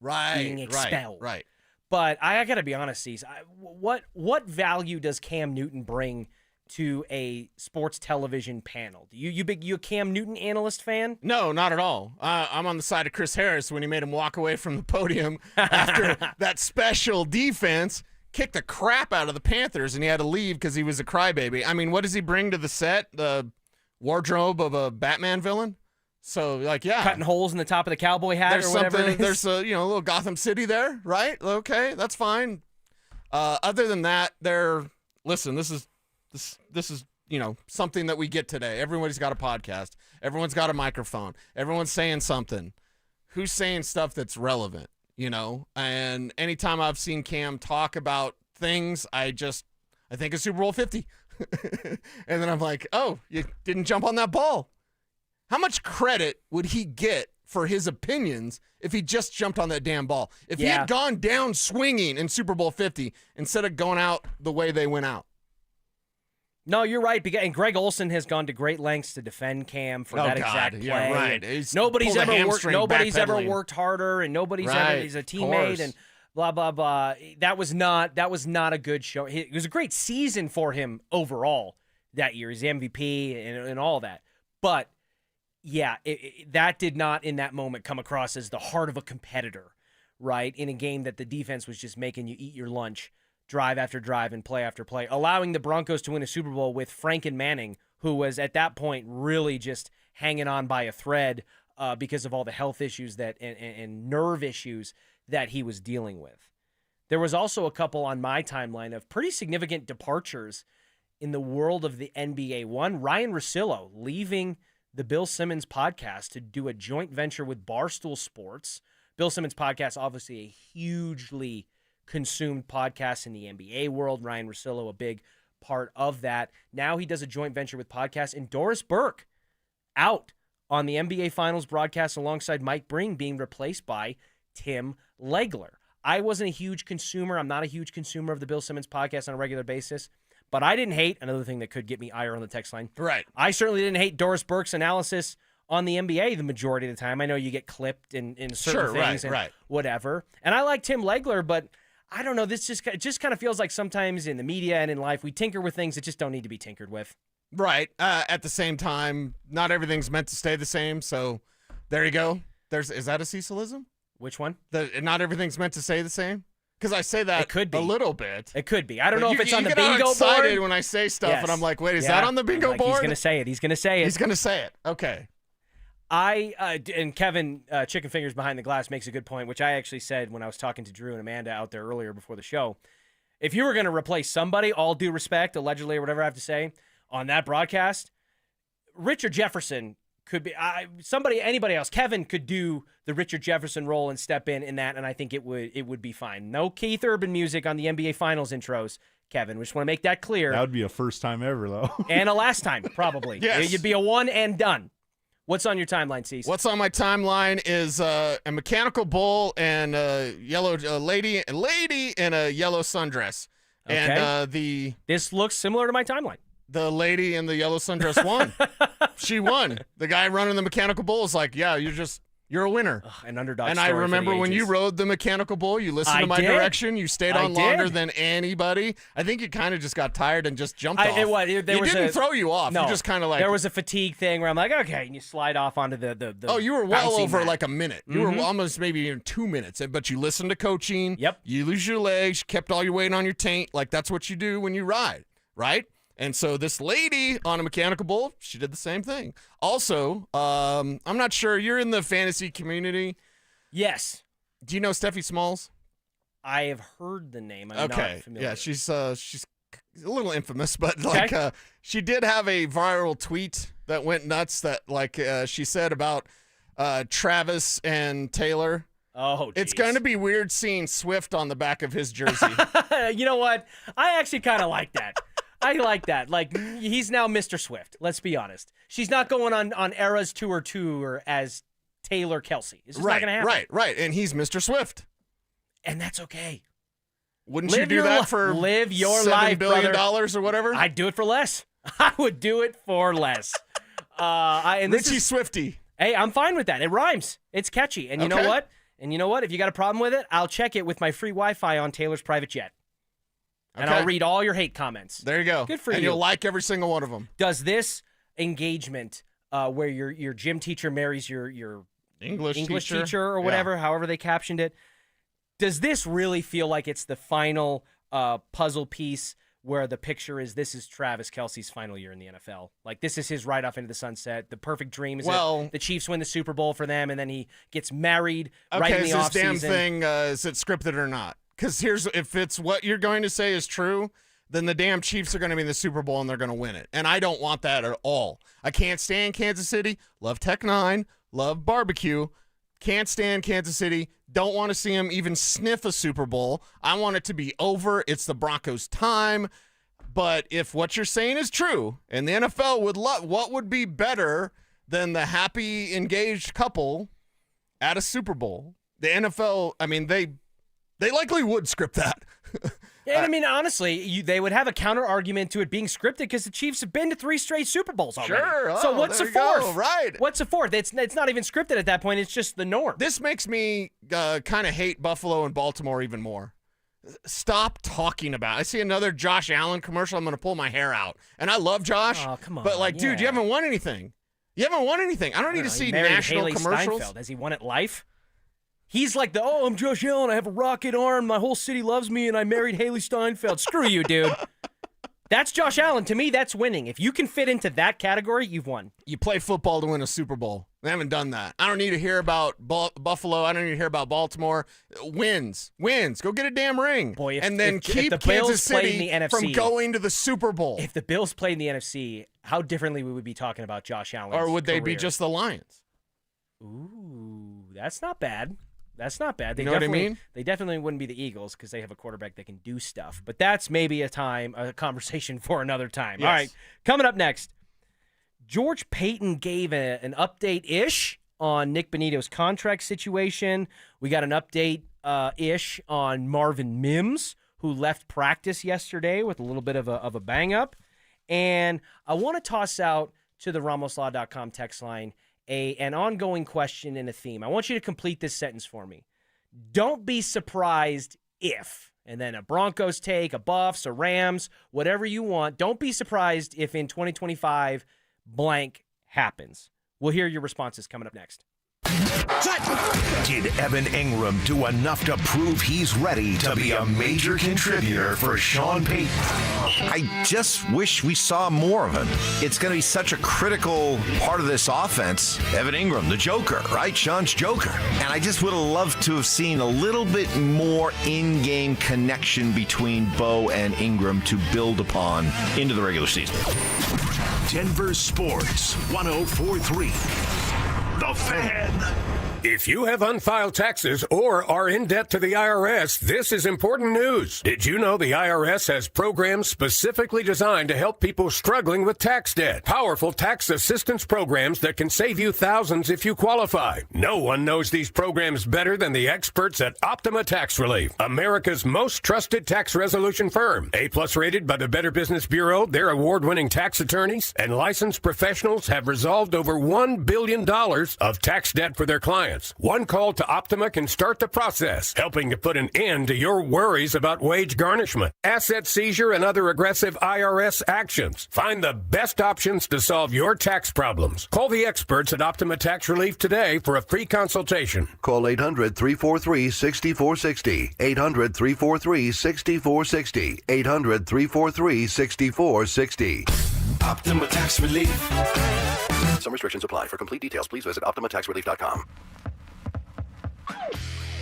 being expelled, right. But I got to be honest, Cece, what value does Cam Newton bring to a sports television panel? You a Cam Newton analyst fan? No, not at all. I'm on the side of Chris Harris when he made him walk away from the podium after that special defense kicked the crap out of the Panthers, and he had to leave because he was a crybaby. I mean, what does he bring to the set? The wardrobe of a Batman villain? So, cutting holes in the top of the cowboy hat or whatever it is. There's a little Gotham City there, right? Okay, that's fine. Other than that, this is something that we get today. Everybody's got a podcast. Everyone's got a microphone. Everyone's saying something. Who's saying stuff that's relevant, And anytime I've seen Cam talk about things, I think of Super Bowl 50. And then I'm like, oh, you didn't jump on that ball. How much credit would he get for his opinions if he just jumped on that damn ball? If he had gone down swinging in Super Bowl 50 instead of going out the way they went out? No, you're right. And Greg Olsen has gone to great lengths to defend Cam for that exact play. Yeah, right. Nobody's ever worked harder, and he's a teammate, and blah blah blah. That was not a good show. It was a great season for him overall that year. He's the MVP and all that, but Yeah, that did not in that moment come across as the heart of a competitor, right? In a game that the defense was just making you eat your lunch, drive after drive and play after play, allowing the Broncos to win a Super Bowl with Franken Manning, who was at that point really just hanging on by a thread because of all the health issues that and nerve issues that he was dealing with. There was also a couple on my timeline of pretty significant departures in the world of the NBA. One, Ryan Russillo leaving the Bill Simmons podcast to do a joint venture with Barstool Sports. Bill Simmons podcast, obviously a hugely consumed podcast in the NBA world. Ryan Russillo, a big part of that. Now he does a joint venture with podcasts, and Doris Burke out on the NBA Finals broadcast alongside Mike Breen, being replaced by Tim Legler. I wasn't a huge consumer. I'm not a huge consumer of the Bill Simmons podcast on a regular basis. But I didn't hate, another thing that could get me ire on the text line. Right. I certainly didn't hate Doris Burke's analysis on the NBA the majority of the time. I know you get clipped in certain things and whatever. And I like Tim Legler, but I don't know. This just kind of feels like sometimes in the media and in life, we tinker with things that just don't need to be tinkered with. Right. At the same time, not everything's meant to stay the same. So there you go. Is that a Cecilism? Which one? Not everything's meant to stay the same? Because I say that a little bit. It could be. I don't know if it's on the bingo board. You get excited when I say stuff, and I'm like, wait, is that on the bingo board? He's going to say it. He's going to say it. He's going to say it. Okay. And Kevin Chicken Fingers Behind the Glass makes a good point, which I actually said when I was talking to Drew and Amanda out there earlier before the show. If you were going to replace somebody, all due respect, allegedly or whatever I have to say, on that broadcast, Richard Jefferson could be anybody else. Kevin could do the Richard Jefferson role and step in that, and I think it would be fine. No Keith Urban music on the NBA Finals intros, Kevin. We just want to make that clear. That would be a first time ever, though. And a last time, probably. Yes. You'd be a one and done. What's on your timeline, Cece? What's on my timeline is a mechanical bull and a lady in a yellow sundress. Okay. And this looks similar to my timeline. The lady in the yellow sundress won. She won. The guy running the mechanical bull is like, yeah, you're a winner. An underdog. And story I remember for the when you ages. rode the mechanical bull, you listened to my direction, you stayed on longer than anybody. I think you kind of just got tired and just jumped off. It didn't throw you off. No, you just kind of like. There was a fatigue thing where I'm like, okay, and you slide off onto the Oh, you were well over mat. like a minute. You were almost maybe even 2 minutes, but you listened to coaching. Yep. You lose your legs, kept all your weight on your taint. Like that's what you do when you ride, right? And so this lady on a mechanical bull, she did the same thing. Also, I'm not sure. You're in the fantasy community. Yes. Do you know Steffi Smalls? I have heard the name. I'm not familiar. Yeah, she's a little infamous, but she did have a viral tweet that went nuts that she said about Travis and Taylor. Oh, geez. It's going to be weird seeing Swift on the back of his jersey. You know what? I actually kind of like that. I like that. Like, he's now Mr. Swift. Let's be honest. She's not going on Era's tour as Taylor Kelsey. It's just not going to happen. Right. And he's Mr. Swift. And that's okay. Wouldn't you do that for live your $7 life, billion brother. or whatever? I'd do it for less. I would do it for less. Richie Swifty. Hey, I'm fine with that. It rhymes. It's catchy. And you know what? If you got a problem with it, I'll check it with my free Wi-Fi on Taylor's private jet. And I'll read all your hate comments. There you go. Good for and you. You'll like every single one of them. Does this engagement where your gym teacher marries your English teacher or whatever, however they captioned it, does this really feel like it's the final puzzle piece where the picture is this is Travis Kelce's final year in the NFL? Like, this is his ride off into the sunset. The perfect dream is that the Chiefs win the Super Bowl for them, and then he gets married right in the offseason. Is this damn thing, is it scripted or not? Because if it's what you're going to say is true, then the damn Chiefs are going to be in the Super Bowl and they're going to win it. And I don't want that at all. I can't stand Kansas City. Love Tech 9. Love barbecue. Can't stand Kansas City. Don't want to see them even sniff a Super Bowl. I want it to be over. It's the Broncos' time. But if what you're saying is true, and the NFL would love, what would be better than the happy, engaged couple at a Super Bowl? The NFL, I mean, they likely would script that. And I mean, honestly, they would have a counter argument to it being scripted because the Chiefs have been to 3 straight Super Bowls already. Sure. So what's the there you fourth? go. Right. What's the fourth? It's not even scripted at that point. It's just the norm. This makes me kind of hate Buffalo and Baltimore even more. Stop talking about it. I see another Josh Allen commercial. I'm going to pull my hair out. And I love Josh. Oh, come on. But, dude, you haven't won anything. You haven't won anything. I don't need to see He married national Haley commercials. Steinfeld. Has he won at life? He's like I'm Josh Allen. I have a rocket arm. My whole city loves me, and I married Haley Steinfeld. Screw you, dude. That's Josh Allen. To me, that's winning. If you can fit into that category, you've won. You play football to win a Super Bowl. They haven't done that. I don't need to hear about Buffalo. I don't need to hear about Baltimore. Wins. Go get a damn ring. Boy, and then keep the Kansas Bills played in City the NFC, from going to the Super Bowl. If the Bills played in the NFC, how differently would we be talking about Josh Allen? Or would they be just the Lions? Ooh, that's not bad. That's not bad. They You know what I mean? They definitely wouldn't be the Eagles because they have a quarterback that can do stuff. But that's maybe a conversation for another time. Yes. All right, coming up next, George Payton gave an update-ish on Nick Bonito's contract situation. We got an update-ish on Marvin Mims, who left practice yesterday with a little bit of a bang-up. And I want to toss out to the RamosLaw.com text line an ongoing question and a theme. I want you to complete this sentence for me. Don't be surprised if, and then a Broncos take, a Buffs, a Rams, whatever you want. Don't be surprised if in 2025 blank happens. We'll hear your responses coming up next. Did Evan Ingram do enough to prove he's ready to be a major contributor for Sean Payton? I just wish we saw more of him. It's going to be such a critical part of this offense. Evan Ingram, the Joker, right? Sean's Joker. And I just would have loved to have seen a little bit more in-game connection between Bo and Ingram to build upon into the regular season. Denver Sports 104.3. The Fan. If you have unfiled taxes or are in debt to the IRS, this is important news. Did you know the IRS has programs specifically designed to help people struggling with tax debt? Powerful tax assistance programs that can save you thousands if you qualify. No one knows these programs better than the experts at Optima Tax Relief, America's most trusted tax resolution firm. A-plus rated by the Better Business Bureau, their award-winning tax attorneys and licensed professionals have resolved over $1 billion of tax debt for their clients. One call to Optima can start the process, helping to put an end to your worries about wage garnishment, asset seizure, and other aggressive IRS actions. Find the best options to solve your tax problems. Call the experts at Optima Tax Relief today for a free consultation. Call 800-343-6460. 800-343-6460. 800-343-6460. Optima Tax Relief. Some restrictions apply. For complete details, please visit OptimaTaxRelief.com.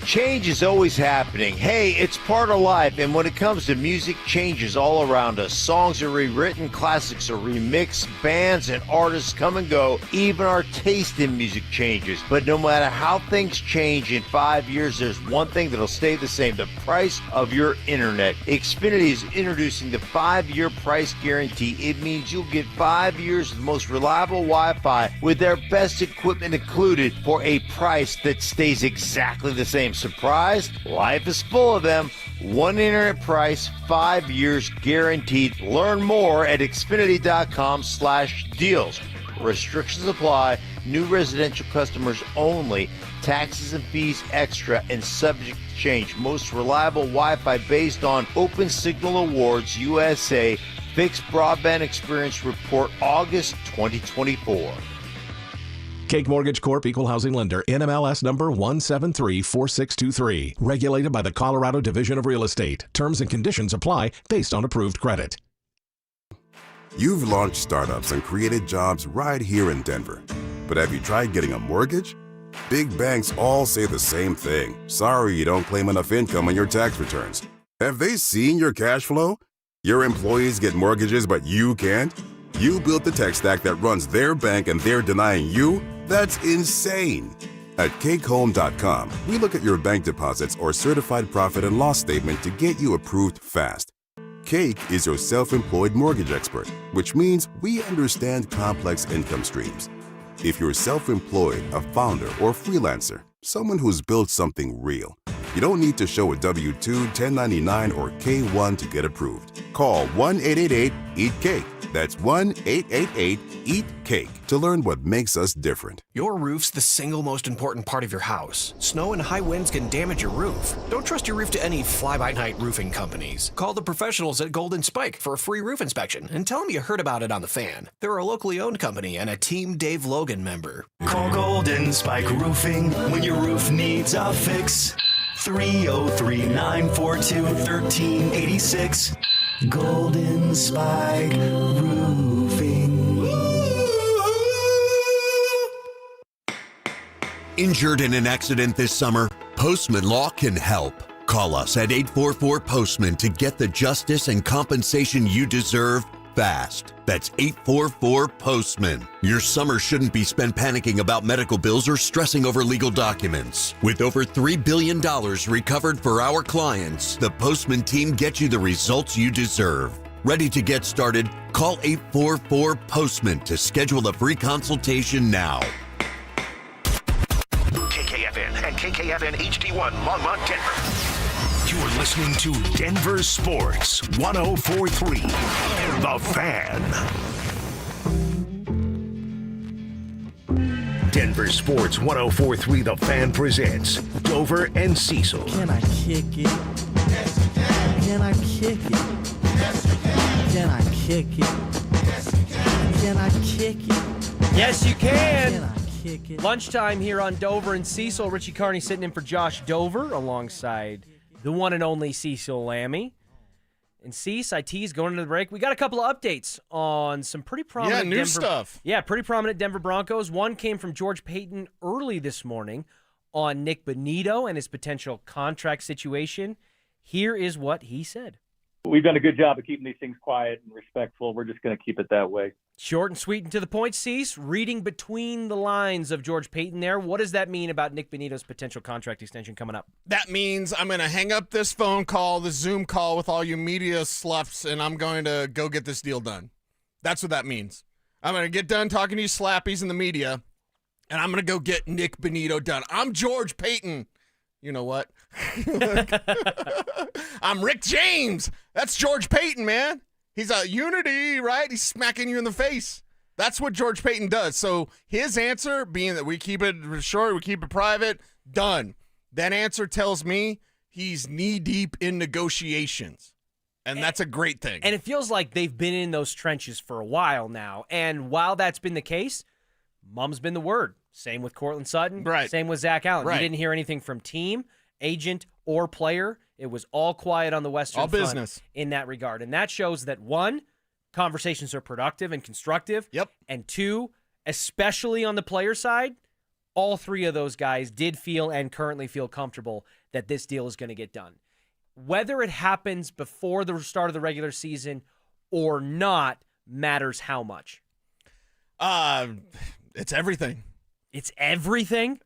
Change is always happening. Hey, it's part of life, and when it comes to music, change is all around us. Songs are rewritten, classics are remixed, bands and artists come and go. Even our taste in music changes. But no matter how things change in 5 years, there's one thing that'll stay the same: the price of your internet. Xfinity is introducing the 5-year price guarantee. It means you'll get 5 years of the most reliable Wi-Fi with their best equipment included for a price that stays exactly the same. Surprised? Life is full of them. One internet price, 5 years guaranteed. Learn more at Xfinity.com/deals. Restrictions apply. New residential customers only. Taxes and fees extra and subject to change. Most reliable Wi-Fi based on Open Signal Awards USA. Fixed Broadband Experience Report August 2024. Cake Mortgage Corp. Equal Housing Lender. NMLS number 1734623. Regulated by the Colorado Division of Real Estate. Terms and conditions apply based on approved credit. You've launched startups and created jobs right here in Denver. But have you tried getting a mortgage? Big banks all say the same thing. Sorry you don't claim enough income on your tax returns. Have they seen your cash flow? Your employees get mortgages, but you can't? You built the tech stack that runs their bank and they're denying you? That's insane. At CakeHome.com, we look at your bank deposits or certified profit and loss statement to get you approved fast. Cake is your self-employed mortgage expert, which means we understand complex income streams. If you're self-employed, a founder, or freelancer, someone who's built something real, you don't need to show a W-2, 1099, or K-1 to get approved. Call 1-888-EAT-CAKE. That's 1-888-EAT-CAKE to learn what makes us different. Your roof's the single most important part of your house. Snow and high winds can damage your roof. Don't trust your roof to any fly-by-night roofing companies. Call the professionals at Golden Spike for a free roof inspection and tell them you heard about it on The Fan. They're a locally owned company and a Team Dave Logan member. Call Golden Spike Roofing when your roof needs a fix. 303-942-1386. Golden Spike Roofing. Injured in an accident this summer? Postman Law can help. Call us at 844-POSTMAN to get the justice and compensation you deserve fast. That's 844-POSTMAN. Your summer shouldn't be spent panicking about medical bills or stressing over legal documents. With over $3 billion recovered for our clients, the Postman team gets you the results you deserve. Ready to get started? Call 844-POSTMAN to schedule a free consultation now. KKFN and KKFN HD1 Longmont, Denver. You're listening to Denver Sports 104.3 The Fan. Denver Sports 104.3 The Fan presents Dover and Cecil. Can I kick it? Yes, you can. Can I kick it? Yes, you can. Can I kick it? Yes, you can. Can I kick it? Yes, you can. Can I kick it? Lunchtime here on Dover and Cecil. Richie Carney sitting in for Josh Dover alongside the one and only Cecil Lammy. And Cease, I tease going into the break. We got a couple of updates on some pretty prominent new stuff. Yeah, pretty prominent Denver Broncos. One came from George Payton early this morning on Nick Bonito and his potential contract situation. Here is what he said. We've done a good job of keeping these things quiet and respectful. We're just going to keep it that way. Short and sweet and to the point, Cease. Reading between the lines of George Payton there, what does that mean about Nick Bonito's potential contract extension coming up? That means I'm going to hang up this phone call, this Zoom call with all you media sloughs, and I'm going to go get this deal done. That's what that means. I'm going to get done talking to you slappies in the media, and I'm going to go get Nick Bonito done. I'm George Payton. You know what? I'm Rick James. That's George Payton, man. He's a unity, right? He's smacking you in the face. That's what George Payton does. So his answer being that we keep it short, we keep it private, done. That answer tells me he's knee-deep in negotiations. And that's a great thing. And it feels like they've been in those trenches for a while now. And while that's been the case, mum's been the word. Same with Cortland Sutton. Right. Same with Zach Allen. Right. You didn't hear anything from team, agent, or player. It was all quiet on the Western all Front business in that regard. And that shows that, one, conversations are productive and constructive. Yep. And two, especially on the player side, all three of those guys did feel and currently feel comfortable that this deal is going to get done. Whether it happens before the start of the regular season or not matters how much. It's everything. It's everything?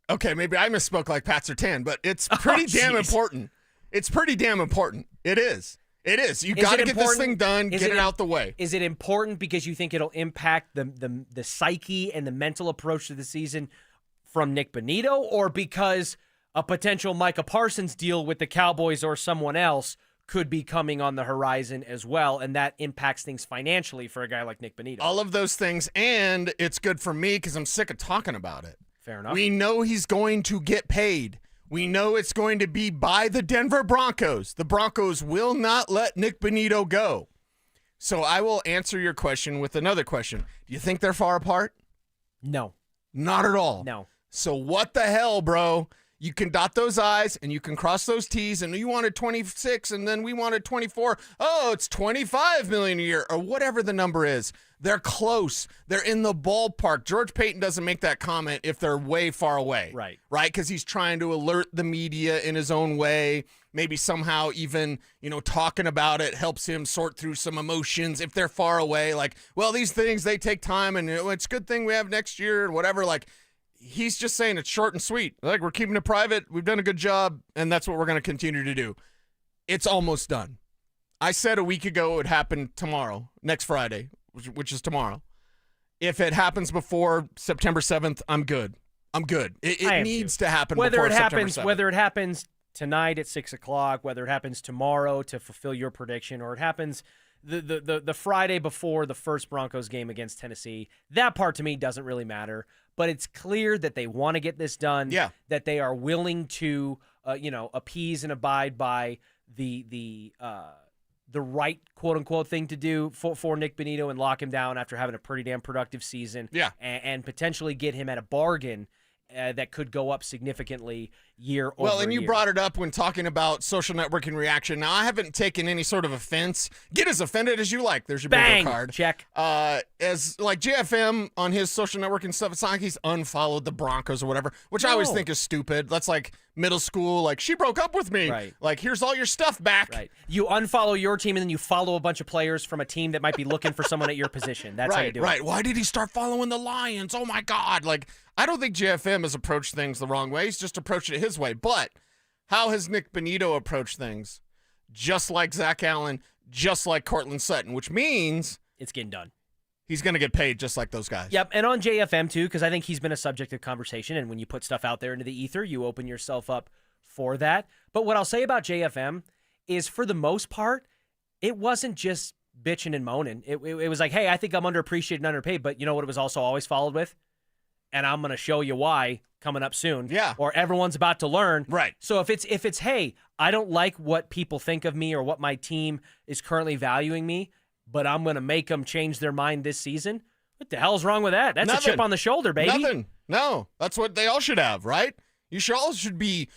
Okay, maybe I misspoke like Pat Surtain, but it's pretty damn important. It's pretty damn important. It is. It is. You got to get this thing done, get it out the way. Is it important because you think it'll impact the psyche and the mental approach to the season from Nick Bonito, or because a potential Micah Parsons deal with the Cowboys or someone else could be coming on the horizon as well, and that impacts things financially for a guy like Nick Bonito? All of those things, and it's good for me because I'm sick of talking about it. Fair enough. We know he's going to get paid. We know it's going to be by the Denver Broncos. The Broncos will not let Nick Bonito go. So I will answer your question with another question. Do you think they're far apart? No. Not at all. No. So what the hell, bro? You can dot those I's and you can cross those T's, and you wanted 26 and then we wanted 24. Oh, it's $25 million a year or whatever the number is. They're close. They're in the ballpark. George Payton doesn't make that comment if they're way far away. Right. Right? Because he's trying to alert the media in his own way. Maybe somehow even, talking about it helps him sort through some emotions if they're far away. Like, well, these things, they take time, and it's a good thing we have next year or whatever. Like, he's just saying it's short and sweet. Like, we're keeping it private. We've done a good job, and that's what we're going to continue to do. It's almost done. I said a week ago it would happen tomorrow, next Friday, which is tomorrow. If it happens before September 7th, I'm good. I'm good. It needs to happen before September 7th. Whether it happens tonight at 6 o'clock, whether it happens tomorrow to fulfill your prediction, or it happens the Friday before the first Broncos game against Tennessee, that part to me doesn't really matter. But it's clear that they want to get this done. Yeah. That they are willing to, appease and abide by the right quote unquote thing to do for Nick Bonito and lock him down after having a pretty damn productive season. Yeah. And potentially get him at a bargain that could go up significantly year over year. Well, and you brought it up when talking about social networking reaction. Now, I haven't taken any sort of offense. Get as offended as you like. There's your bingo card. Check. As like JFM on his social networking stuff, it's not like he's unfollowed the Broncos or whatever, which I always think is stupid. That's like middle school, like, she broke up with me. Right. Like, here's all your stuff back. Right. You unfollow your team and then you follow a bunch of players from a team that might be looking for someone at your position. That's how you do it. Right. Why did he start following the Lions? Oh, my God. Like, I don't think JFM has approached things the wrong way. He's just approached it his way. But how has Nick Bonito approached things? Just like Zach Allen, just like Cortland Sutton, which means it's getting done. He's going to get paid just like those guys. Yep, and on JFM too, because I think he's been a subject of conversation, and when you put stuff out there into the ether, you open yourself up for that. But what I'll say about JFM is, for the most part, it wasn't just bitching and moaning. It was like, hey, I think I'm underappreciated and underpaid, but you know what it was also always followed with? And I'm going to show you why coming up soon. Yeah. Or everyone's about to learn. Right. So if it's hey, I don't like what people think of me or what my team is currently valuing me, but I'm going to make them change their mind this season, what the hell's wrong with that? That's Nothing. a chip on the shoulder, baby. Nothing. No, that's what they all should have, right? You all should be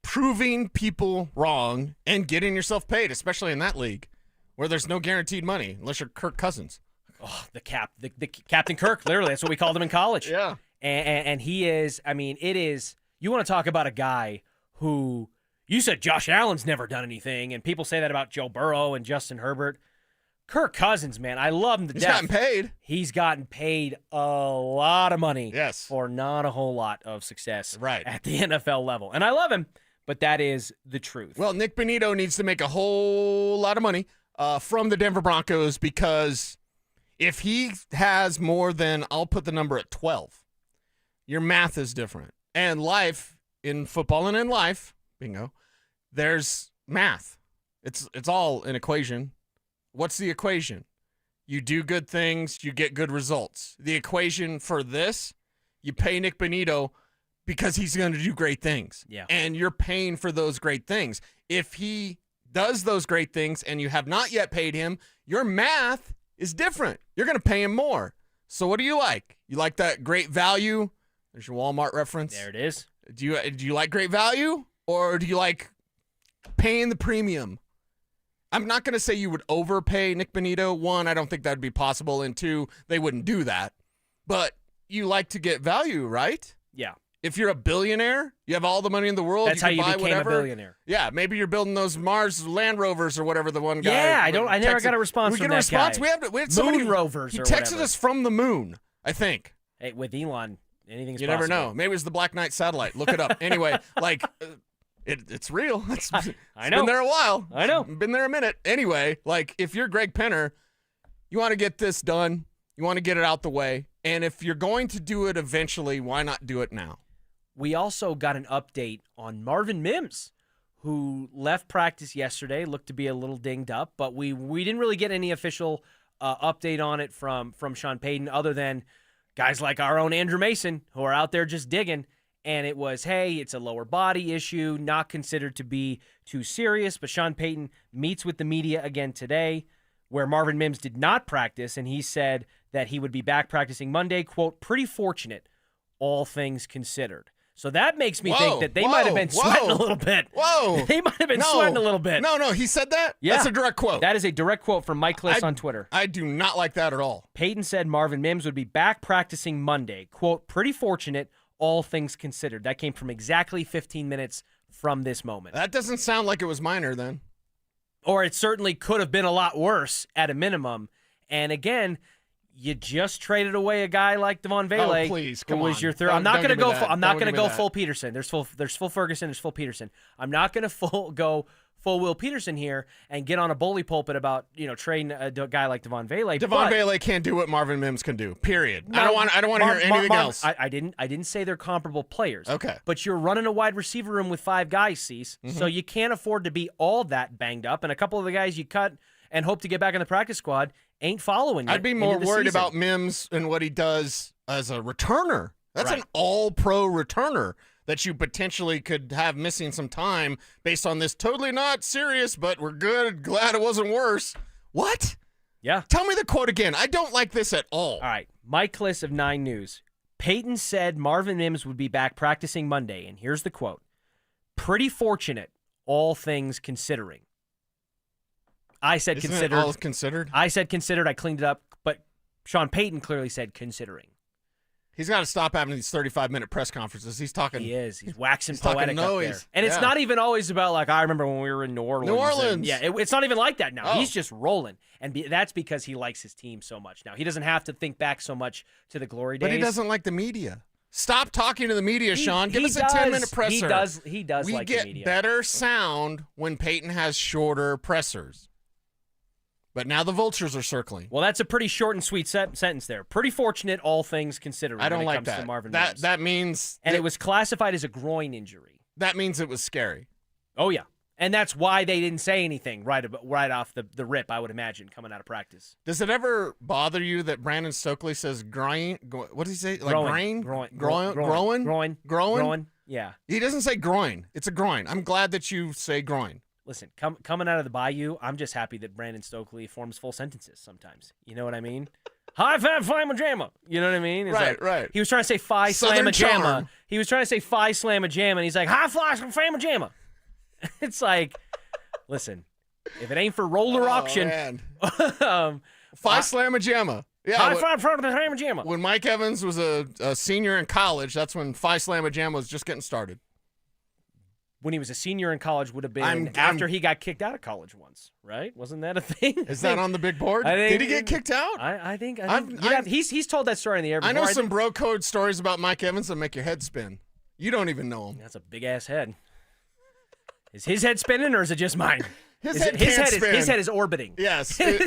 proving people wrong and getting yourself paid, especially in that league where there's no guaranteed money unless you're Kirk Cousins. Oh, the Captain Kirk, literally. That's what we called him in college. Yeah. And he is, I mean, it is, you want to talk about a guy who, you said Josh Allen's never done anything, and people say that about Joe Burrow and Justin Herbert. Kirk Cousins, man, I love him to death. He's gotten paid. He's gotten paid a lot of money. Yes. For not a whole lot of success. Right. At the NFL level. And I love him, but that is the truth. Well, Nick Bonito needs to make a whole lot of money from the Denver Broncos, because if he has more than, I'll put the number at 12, your math is different. And life, in football and in life, bingo, there's math. It's all an equation. What's the equation? You do good things, you get good results. The equation for this, you pay Nick Bonito because he's going to do great things. Yeah. And you're paying for those great things. If he does those great things and you have not yet paid him, your math is different. You're going to pay him more. So what do you like? You like that great value? There's your Walmart reference. There it is. Do you like great value, or do you like paying the premium? I'm not going to say you would overpay Nick Bonito. One, I don't think that would be possible. And two, they wouldn't do that. But you like to get value, right? Yeah. If you're a billionaire, you have all the money in the world. That's how you buy became whatever. a billionaire. Yeah, maybe you're building those Mars Land Rovers or whatever the one guy. Yeah, I never got a response we from get a that response. guy. We had somebody, Moon rovers. He or texted whatever. us from the moon, I think. Hey, with Elon, anything's You possible. never know. Maybe it was the Black Knight satellite. Look it up. Anyway, like, it's real. It's I know. been there a while. I know. Been there a minute. Anyway, like, if you're Greg Penner, you want to get this done. You want to get it out the way. And if you're going to do it eventually, why not do it now? We also got an update on Marvin Mims, who left practice yesterday, looked to be a little dinged up, but we didn't really get any official update on it from Sean Payton, other than guys like our own Andrew Mason, who are out there just digging. And it was, hey, it's a lower body issue, not considered to be too serious. But Sean Payton meets with the media again today, where Marvin Mims did not practice, and he said that he would be back practicing Monday, quote, pretty fortunate, all things considered. So that makes me think that they might have been sweating a little bit. Whoa. They might have been sweating a little bit. No, he said that? Yeah. That's a direct quote. That is a direct quote from Mike Kliss on Twitter. I do not like that at all. Payton said Marvin Mims would be back practicing Monday. Quote, pretty fortunate, all things considered. That came from exactly 15 minutes from this moment. That doesn't sound like it was minor then. Or it certainly could have been a lot worse at a minimum. And again, you just traded away a guy like Devon Vele. Oh, please, who come was on. your third. Don't- I'm not don't going to give me go. that. I'm not Don't going to give me go that. full Peterson. There's full Ferguson. There's full Peterson. I'm not going to go full Will Peterson here and get on a bully pulpit about trading a guy like Devon Vele. Devon Vele can't do what Marvin Mims can do. Period. I don't want to hear anything else. I didn't say they're comparable players. Okay. But you're running a wide receiver room with 5 guys, Cease, so you can't afford to be all that banged up. And a couple of the guys you cut and hope to get back in the practice squad ain't following you. I'd be more into the worried season. about Mims and what he does as a returner. That's Right. an all-pro returner that you potentially could have missing some time based on this totally not serious, but we're good. Glad it wasn't worse. What? Yeah. Tell me the quote again. I don't like this at all. All right. Mike Kliss of 9 News. Payton said Marvin Mims would be back practicing Monday, and here's the quote. Pretty fortunate, all things considering. I said Isn't considered. it all considered? I said considered. I cleaned it up, but Sean Payton clearly said considering. He's got to stop having these 35-minute press conferences. He's talking. He is. He's waxing He's talking poetic up there. noise. And it's Yeah. not even always about, like, I remember when we were in New Orleans. New Orleans. And, yeah, it's not even like that now. Oh. He's just rolling. And that's because he likes his team so much now. He doesn't have to think back so much to the glory days. But he doesn't like the media. Stop talking to the media, Sean. Give us a does. 10-minute presser. He does we like get the media. better sound when Peyton has shorter pressers. But now the vultures are circling. Well, that's a pretty short and sweet sentence there. Pretty fortunate, all things considered. I don't when it like comes that. To Marvin Mims. That means... And it was classified as a groin injury. That means it was scary. Oh, yeah. And that's why they didn't say anything right off the rip, I would imagine, coming out of practice. Does it ever bother you that Brandon Stokley says groin? What does he say? Like Groin. Groin? Yeah. He doesn't say groin. It's a groin. I'm glad that you say groin. Listen, coming out of the bayou, I'm just happy that Brandon Stokley forms full sentences sometimes. You know what I mean? High five, slamma jamma. You know what I mean? It's Right, like, right. He was trying to say phi Southern slamma jamma. charm. He was trying to say phi slamma jamma, and he's like, high fly slamma jamma. It's like, listen, if it ain't for roller auction, Phi Slamma Jamma. Yeah, high five for the slamma jamma. when Mike Evans was a senior in college, that's when Phi Slamma Jamma was just getting started. When he was a senior in college would have been after he got kicked out of college once, right? Wasn't that a thing? Is that on the big board? I think- Did he get kicked out? I think he's told that story in the air before. I know some think- bro code stories about Mike Evans that make your head spin. You don't even know him. That's a big ass head. Is his head spinning or is it just mine? His head spin. His head is orbiting. Yes. if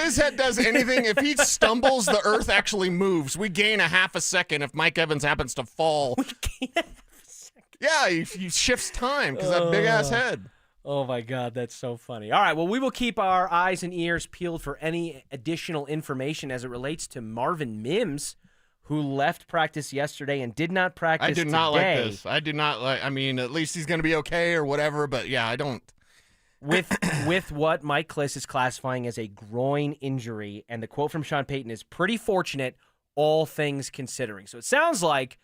his head does anything, if he stumbles, the earth actually moves. We gain a half a second if Mike Evans happens to fall. Yeah, he shifts time because that big ass head. Oh my God, that's so funny. All right, well, we will keep our eyes and ears peeled for any additional information as it relates to Marvin Mims, who left practice yesterday and did not practice I do not like today. this. I do not like. I mean, at least he's going to be okay or whatever. But yeah, I don't. With what Mike Kliss is classifying as a groin injury, and the quote from Sean Payton is pretty fortunate, all things considering. So it sounds like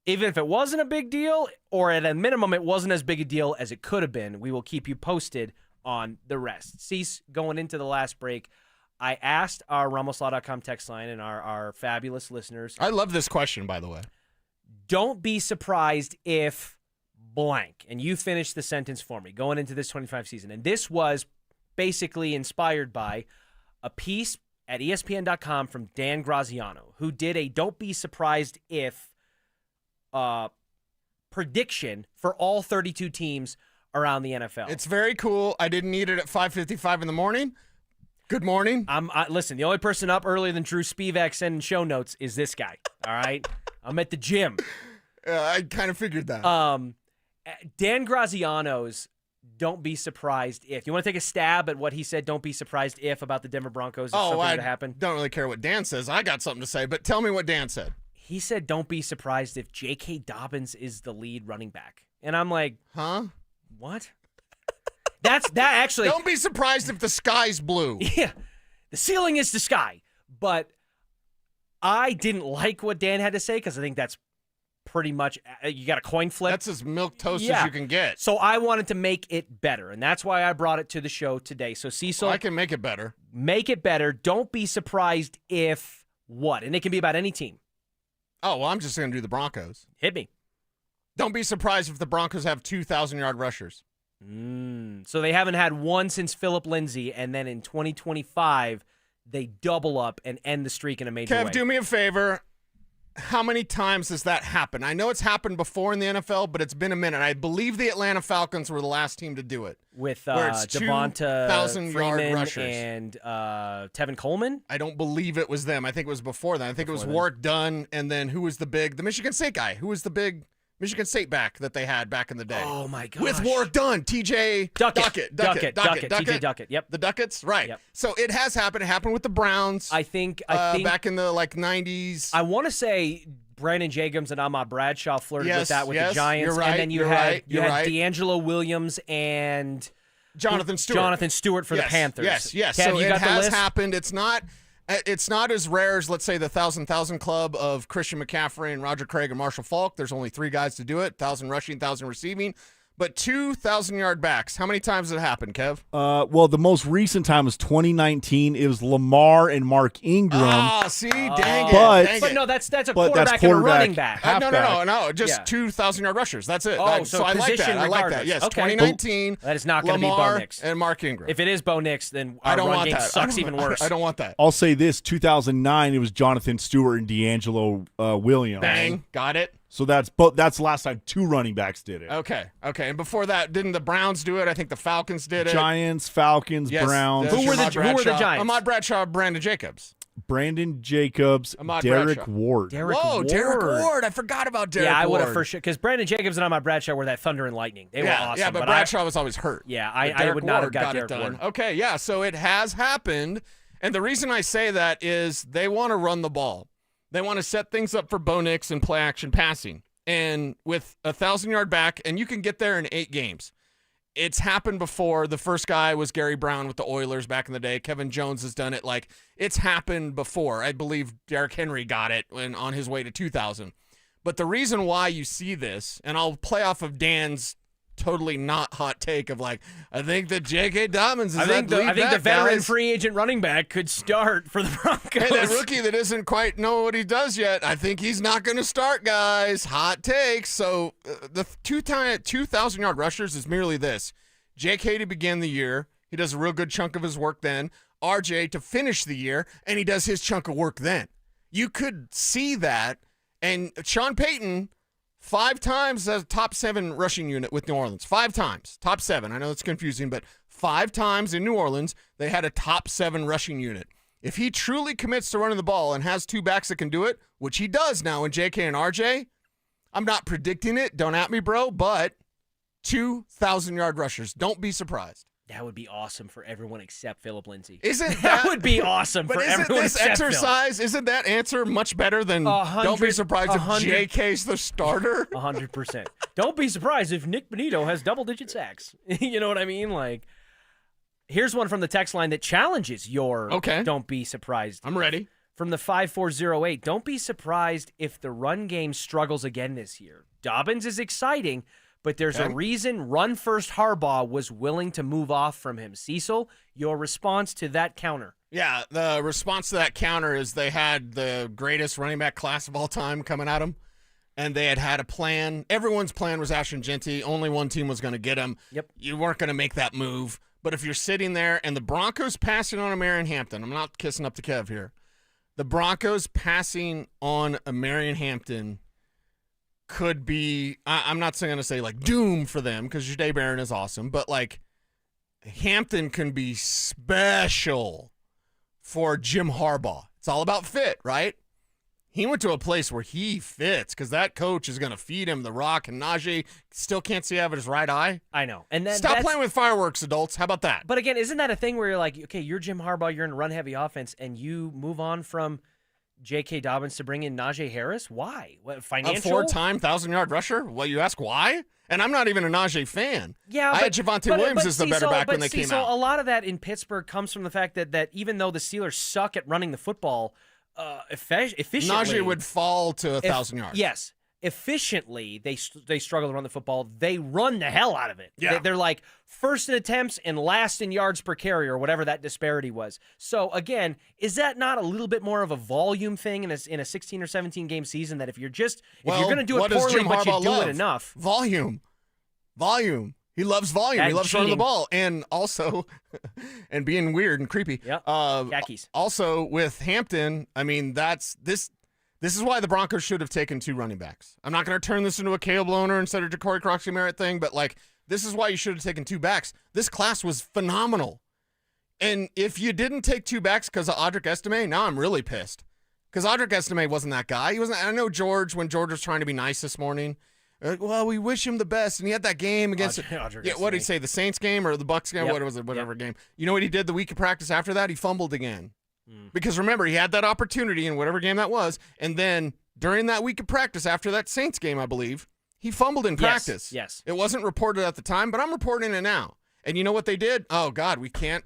even if it wasn't a big deal, or at a minimum it wasn't as big a deal as it could have been, we will keep you posted on the rest. Cease, going into the last break, I asked our RamosLaw.com text line and our fabulous listeners. I love this question, by the way. Don't be surprised if blank. And you finish the sentence for me going into this 25 season. And this was basically inspired by a piece at ESPN.com from Dan Graziano, who did a don't be surprised if prediction for all 32 teams around the NFL. It's very cool. I didn't need it at 5:55 in the morning. Good morning. Listen, the only person up earlier than Drew Spivak sending show notes is this guy. All right? I'm at the gym. I kind of figured that. Dan Graziano's don't be surprised if. You want to take a stab at what he said, don't be surprised if, about the Denver Broncos if something were to happen? Don't really care what Dan says. I got something to say, but tell me what Dan said. He said, don't be surprised if J.K. Dobbins is the lead running back. And I'm like, huh? What? That actually. Don't be surprised if the sky's blue. Yeah. The ceiling is the sky. But I didn't like what Dan had to say because I think that's pretty much, you got a coin flip. That's as milquetoast as you can get. So I wanted to make it better, and that's why I brought it to the show today. So Cecil. I can make it better. Make it better. Don't be surprised if what? And it can be about any team. Oh, well, I'm just going to do the Broncos. Hit me. Don't be surprised if the Broncos have 2,000-yard rushers. So they haven't had one since Phillip Lindsay, and then in 2025, they double up and end the streak in a major way. Kev, do me a favor. How many times has that happened? I know it's happened before in the NFL, but it's been a minute. I believe the Atlanta Falcons were the last team to do it. With where it's Devonta 2,000-yard Freeman rushers. and Tevin Coleman? I don't believe it was them. I think it was before then. I think it was Warwick Dunn, and then who was the Michigan State guy? Who was the big Michigan State back that they had back in the day. Oh, my gosh. With Warwick Dunn, TJ Duckett. TJ Duckett. Yep. The Duckets, right. Yep. So it has happened. It happened with the Browns. I think back in the 90s. I want to say Brandon Jacobs and Ahmad Bradshaw flirted with that with the Giants. You're right, and then you had D'Angelo Williams and Jonathan Stewart. For the Panthers. Yes. Kev, so you it got the has list? happened. It's not as rare as, let's say, the 1,000 club of Christian McCaffrey and Roger Craig and Marshall Faulk. There's only 3 guys to do it, 1,000 rushing, 1,000 receiving. But 2,000-yard backs. How many times did it happen, Kev? Well, the most recent time was 2019. It was Lamar and Mark Ingram. See, dang it. But no, that's a quarterback and a running back. No. Just 2,000-yard rushers. That's it. So I like that. I like that. Yes, okay. 2019. That is not going to be Bo Nix. And Mark Ingram. If it is Bo Nix, then our I don't run want game that. sucks even worse. I don't want that. I'll say this: 2009, it was Jonathan Stewart and D'Angelo Williams. Bang, got it. So that's the last time 2 running backs did it. Okay. And before that, didn't the Browns do it? I think the Falcons did it. Falcons, Browns. Who were the Giants? Ahmad Bradshaw, Brandon Jacobs. Derek Ward. Derek Ward. I forgot about Derek Ward. Yeah, I would have for sure, because Brandon Jacobs and Ahmad Bradshaw were that thunder and lightning. They were awesome. Yeah, but Bradshaw was always hurt. Yeah, I would not have got Derek Ward. Okay, yeah, so it has happened. And the reason I say that is they want to run the ball. They want to set things up for Bo Nix and play action passing. And with a 1,000-yard back, and you can get there in 8 games. It's happened before. The first guy was Gary Brown with the Oilers back in the day. Kevin Jones has done it. It's happened before. I believe Derrick Henry got it on his way to 2,000. But the reason why you see this, and I'll play off of Dan's totally not hot take of I think that J.K. Dobbins is I think the veteran free agent running back could start for the Broncos. Hey, that rookie that doesn't quite know what he does yet, I think he's not going to start, guys. Hot takes. So the 2,000-yard rushers is merely this. J.K. to begin the year. He does a real good chunk of his work then. RJ to finish the year, and he does his chunk of work then. You could see that. And Sean Payton, 5 times as top 7 rushing unit with New Orleans. 5 times. Top 7. I know it's confusing, but 5 times in New Orleans, they had a top 7 rushing unit. If he truly commits to running the ball and has 2 backs that can do it, which he does now in JK and RJ, I'm not predicting it. Don't at me, bro, but 2,000-yard rushers. Don't be surprised. That would be awesome for everyone except Phillip Lindsay. Isn't that would be awesome for everyone except Phillip. Isn't that answer much better than don't be surprised if JK's the starter? 100%. Don't be surprised if Nick Bonito has double-digit sacks. You know what I mean? Here's one from the text line that challenges your don't be surprised. I'm ready. From the 5408, don't be surprised if the run game struggles again this year. Dobbins is exciting, but there's a reason run-first Harbaugh was willing to move off from him. Cecil, your response to that counter? Yeah, the response to that counter is they had the greatest running back class of all time coming at him, and they had a plan. Everyone's plan was Ashton Genty. Only one team was going to get him. Yep. You weren't going to make that move. But if you're sitting there and the Broncos passing on a Marion Hampton, I'm not kissing up to Kev here. The Broncos passing on a Marion Hampton could be, I'm not going to say doom for them because Jahdae Barron is awesome, but Hampton can be special for Jim Harbaugh. It's all about fit, right? He went to a place where he fits because that coach is going to feed him the rock, and Najee still can't see out of his right eye. I know. And then Stop playing with fireworks, adults. How about that? But again, isn't that a thing where you're okay, you're Jim Harbaugh, you're in a run-heavy offense, and you move on from J.K. Dobbins to bring in Najee Harris? Why? What, financial? A 4-time 1,000-yard rusher? Well, you ask why? And I'm not even a Najee fan. Yeah, I had Javonte Williams as the better back when they came out. A lot of that in Pittsburgh comes from the fact that even though the Steelers suck at running the football efficiently, Najee would fall to 1,000 yards. Yes. Efficiently, they struggle to run the football. They run the hell out of it. Yeah. They're first in attempts and last in yards per carry or whatever that disparity was. So, again, is that not a little bit more of a volume thing in a 16 or 17 game season that if you're going to do it poorly but you do it enough? Volume. He loves volume. He loves running the ball. And also, and being weird and creepy. Yep. Khakis. Also, with Hampton, I mean, this is why the Broncos should have taken 2 running backs. I'm not going to turn this into a Caleb Lohner instead of Ja'Cory Croxy-Merritt thing, but this is why you should have taken 2 backs. This class was phenomenal. And if you didn't take 2 backs because of Audric Estime, now I'm really pissed. Because Audric Estime wasn't that guy. I know George, when George was trying to be nice this morning, Well, we wish him the best. And he had that game against what did he say, the Saints game or the Bucks game? Yep. What was it? Whatever game. You know what he did the week of practice after that? He fumbled again. Because remember, he had that opportunity in whatever game that was. And then during that week of practice after that Saints game, I believe, he fumbled in practice. Yes. It wasn't reported at the time, but I'm reporting it now. And you know what they did? Oh, God, we can't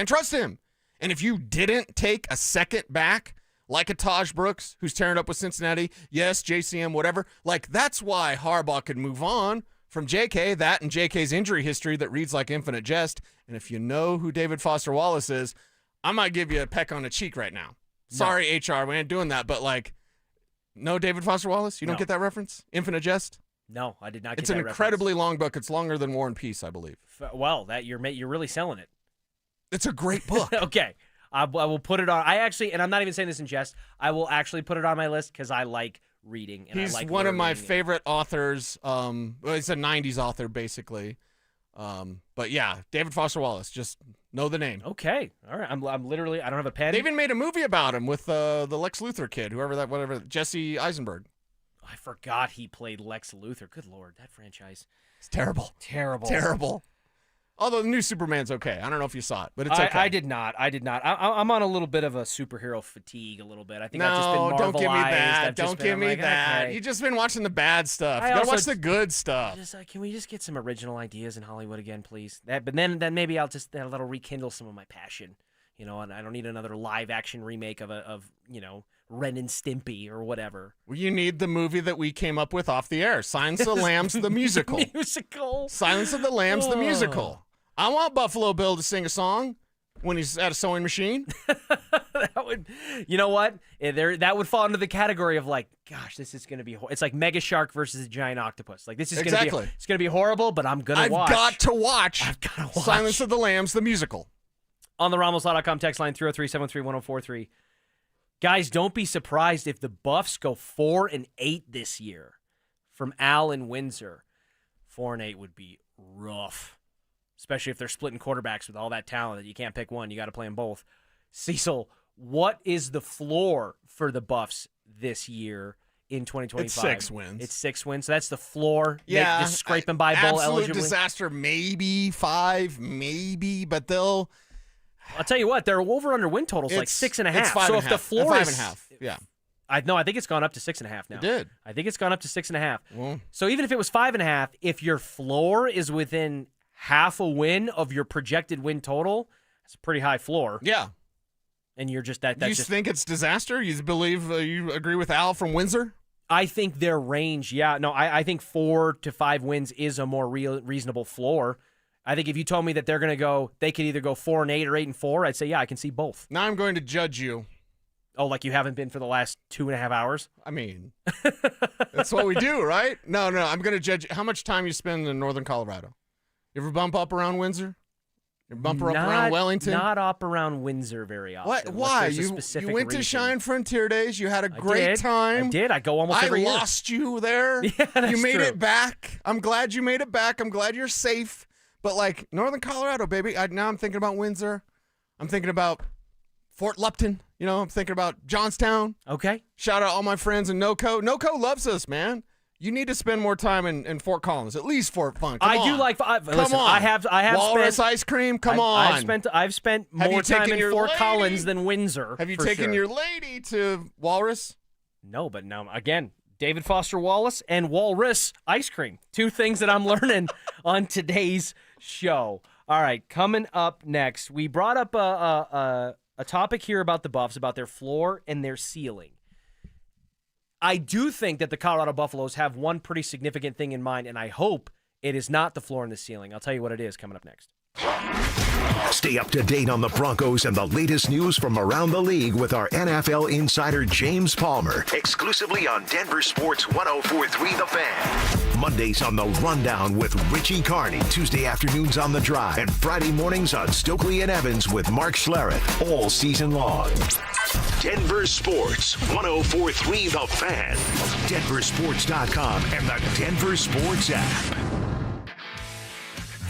trust him. And if you didn't take a second back, like a Taj Brooks, who's tearing up with Cincinnati, yes, JCM, whatever, like that's why Harbaugh could move on from JK, that and JK's injury history that reads like infinite jest. And if you know who David Foster Wallace is, I might give you a peck on the cheek right now. Sorry, HR, we ain't doing that, but like, no David Foster Wallace? You don't get that reference? Infinite jest? No, I did not get It's that an reference. incredibly long book. It's longer than War and Peace, I believe. Well, that you're really selling it. It's a great book. Okay. I will put it on. I actually, and I'm not even saying this in jest, I will actually put it on my list because I like reading. And He's I like one of my learning. favorite authors. Well, he's a 90s author, basically. But yeah, David Foster Wallace. Just know the name. Okay. All right. I'm literally, I don't have a pen. They even made a movie about him with the Lex Luthor kid, whatever, Jesse Eisenberg. I forgot he played Lex Luthor. Good Lord, that franchise. It's terrible. Terrible. Although the new Superman's okay. I don't know if you saw it, but it's okay. I did not. I'm on a little bit of a superhero fatigue a little bit. I think I've just been marvelized. Don't give me that. Don't give me that. Okay. You've just been watching the bad stuff. You got to watch the good stuff. Can we just get some original ideas in Hollywood again, please? But then maybe that'll rekindle some of my passion. You know, and I don't need another live action remake of Ren and Stimpy or whatever. Well, you need the movie that we came up with off the air. Silence of the Lambs, the musical. Silence of the Lambs, the musical. I want Buffalo Bill to sing a song when he's at a sewing machine. That would, you know what? That would fall into the category of like, gosh, this is going to be. It's like Mega Shark versus a giant octopus. Like this is going to be. It's going to be horrible, but I'm going to watch. I've got to watch. Silence of the Lambs, the musical. On the RamosLaw.com text line 303-731-1043. Guys, don't be surprised if the Buffs go 4-8 this year. From Al in Windsor, 4-8 would be rough. Especially if they're splitting quarterbacks with all that talent that you can't pick one. You got to play them both. Cecil, what is the floor for the Buffs this year in 2025? It's 6 wins. It's 6 wins. So that's the floor. Yeah. Just scraping by bowl absolute eligibly. Disaster, maybe 5, maybe, but they'll. I'll tell you what, their over-under win total is like 6.5. It's 5.5. So if the floor is 5.5, yeah. I think it's gone up to 6.5 now. It did. I think it's gone up to 6.5. Well, so even if it was 5.5, if your floor is within half a win of your projected win total, that's a pretty high floor. Yeah. And you're just that. You think it's disaster? You believe you agree with Al from Windsor? I think their range, yeah. No, I think 4 to 5 wins is a more reasonable floor. I think if you told me that they're going to go, they could either go 4-8 or 8-4, I'd say, yeah, I can see both. Now I'm going to judge you. Oh, like you haven't been for the last 2.5 hours? I mean, that's what we do, right? No. I'm going to judge how much time you spend in northern Colorado. You ever bump up around Windsor? You bump up around Wellington? Not up around Windsor very often. What? Why? You went to Shine Frontier Days. You had a great time. I did. I go almost every year. I lost you there. Yeah, that's you made true. it back. I'm glad you made it back. I'm glad you're safe. But like northern Colorado, baby. Now I'm thinking about Windsor. I'm thinking about Fort Lupton. I'm thinking about Johnstown. Okay. Shout out all my friends in NoCo. NoCo loves us, man. You need to spend more time in Fort Collins, at least Fort Fun. Come on. I do like. Listen, on. I have Walrus spent ice cream. Come on. I've spent more time in Fort Collins than Windsor. Have you taken your lady to Walrus? No, but now again, David Foster Wallace and Walrus ice cream. 2 things that I'm learning on today's show. All right, coming up next, we brought up a topic here about the Buffs, about their floor and their ceiling. I do think that the Colorado Buffaloes have one pretty significant thing in mind, and I hope it is not the floor and the ceiling. I'll tell you what it is coming up next. Stay up to date on the Broncos and the latest news from around the league with our NFL insider James Palmer, exclusively on Denver Sports 104.3 The Fan. Mondays on The Rundown with Richie Carney, Tuesday afternoons on The Drive, and Friday mornings on Stokley and Evans with Mark Schlereth, all season long. Denver Sports 104.3 The Fan, DenverSports.com, and the Denver Sports app.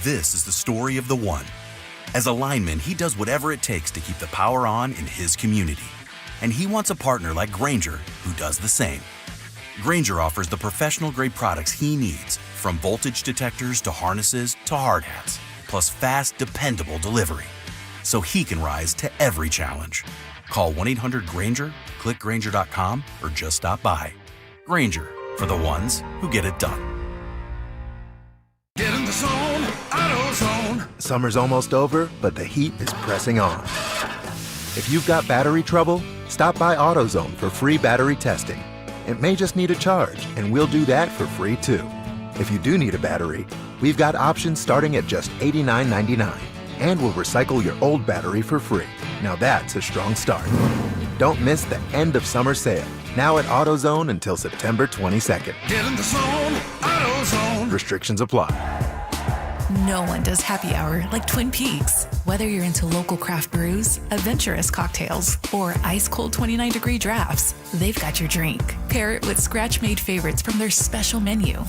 This is the story of the one. As a lineman, he does whatever it takes to keep the power on in his community. And he wants a partner like Grainger who does the same. Grainger offers the professional-grade products he needs, from voltage detectors to harnesses to hard hats, plus fast, dependable delivery, so he can rise to every challenge. Call 1-800-GRAINGER, click Grainger.com, or just stop by. Grainger, for the ones who get it done. Get in the zone, AutoZone. Summer's almost over, but the heat is pressing on. If you've got battery trouble, stop by AutoZone for free battery testing. It may just need a charge, and we'll do that for free too. If you do need a battery, we've got options starting at just $89.99, and we'll recycle your old battery for free. Now that's a strong start. Don't miss the end of summer sale, now at AutoZone until September 22nd. Get in the zone, AutoZone. Restrictions apply. No one does happy hour like Twin Peaks. Whether you're into local craft brews, adventurous cocktails, or ice-cold 29-degree drafts, they've got your drink. Pair it with scratch-made favorites from their special menu.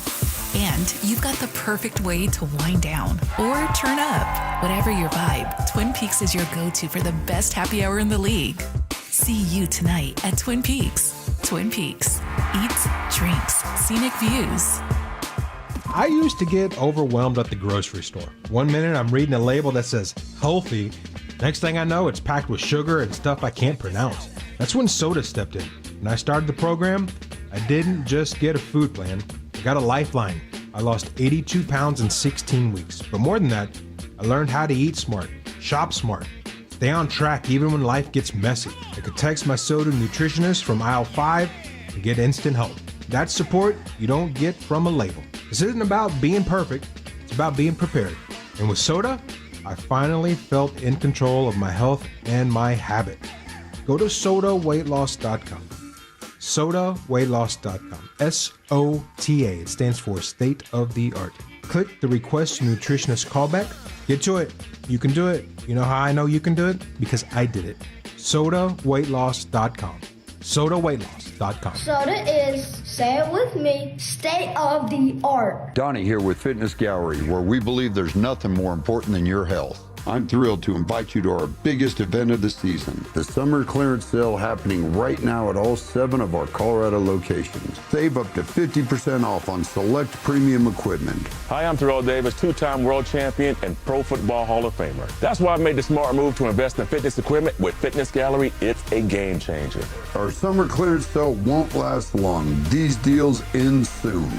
And you've got the perfect way to wind down or turn up. Whatever your vibe, Twin Peaks is your go-to for the best happy hour in the league. See you tonight at Twin Peaks. Twin Peaks. Eats, drinks, scenic views. I used to get overwhelmed at the grocery store. One minute I'm reading a label that says healthy. Next thing I know, it's packed with sugar and stuff I can't pronounce. That's when soda stepped in. When I started the program, I didn't just get a food plan, I got a lifeline. I lost 82 pounds in 16 weeks. But more than that, I learned how to eat smart, shop smart, stay on track even when life gets messy. I could text my soda nutritionist from aisle 5 and get instant help. That's support you don't get from a label. This isn't about being perfect, it's about being prepared. And with soda, I finally felt in control of my health and my habit. Go to sodaweightloss.com. sodaweightloss.com. SOTA. It stands for State of the Art. Click the Request Nutritionist callback. Get to it. You can do it. You know how I know you can do it? Because I did it. sodaweightloss.com. sodaweightloss.com. Soda is, say it with me, state of the art. Donnie here with Fitness Gallery, where we believe there's nothing more important than your health. I'm thrilled to invite you to our biggest event of the season, the summer clearance sale happening right now at all 7 of our Colorado locations. Save up to 50% off on select premium equipment. Hi, I'm Terrell Davis, 2-time world champion and Pro Football Hall of Famer. That's why I made the smart move to invest in fitness equipment with Fitness Gallery. It's a game changer. Our summer clearance sale won't last long. These deals end soon.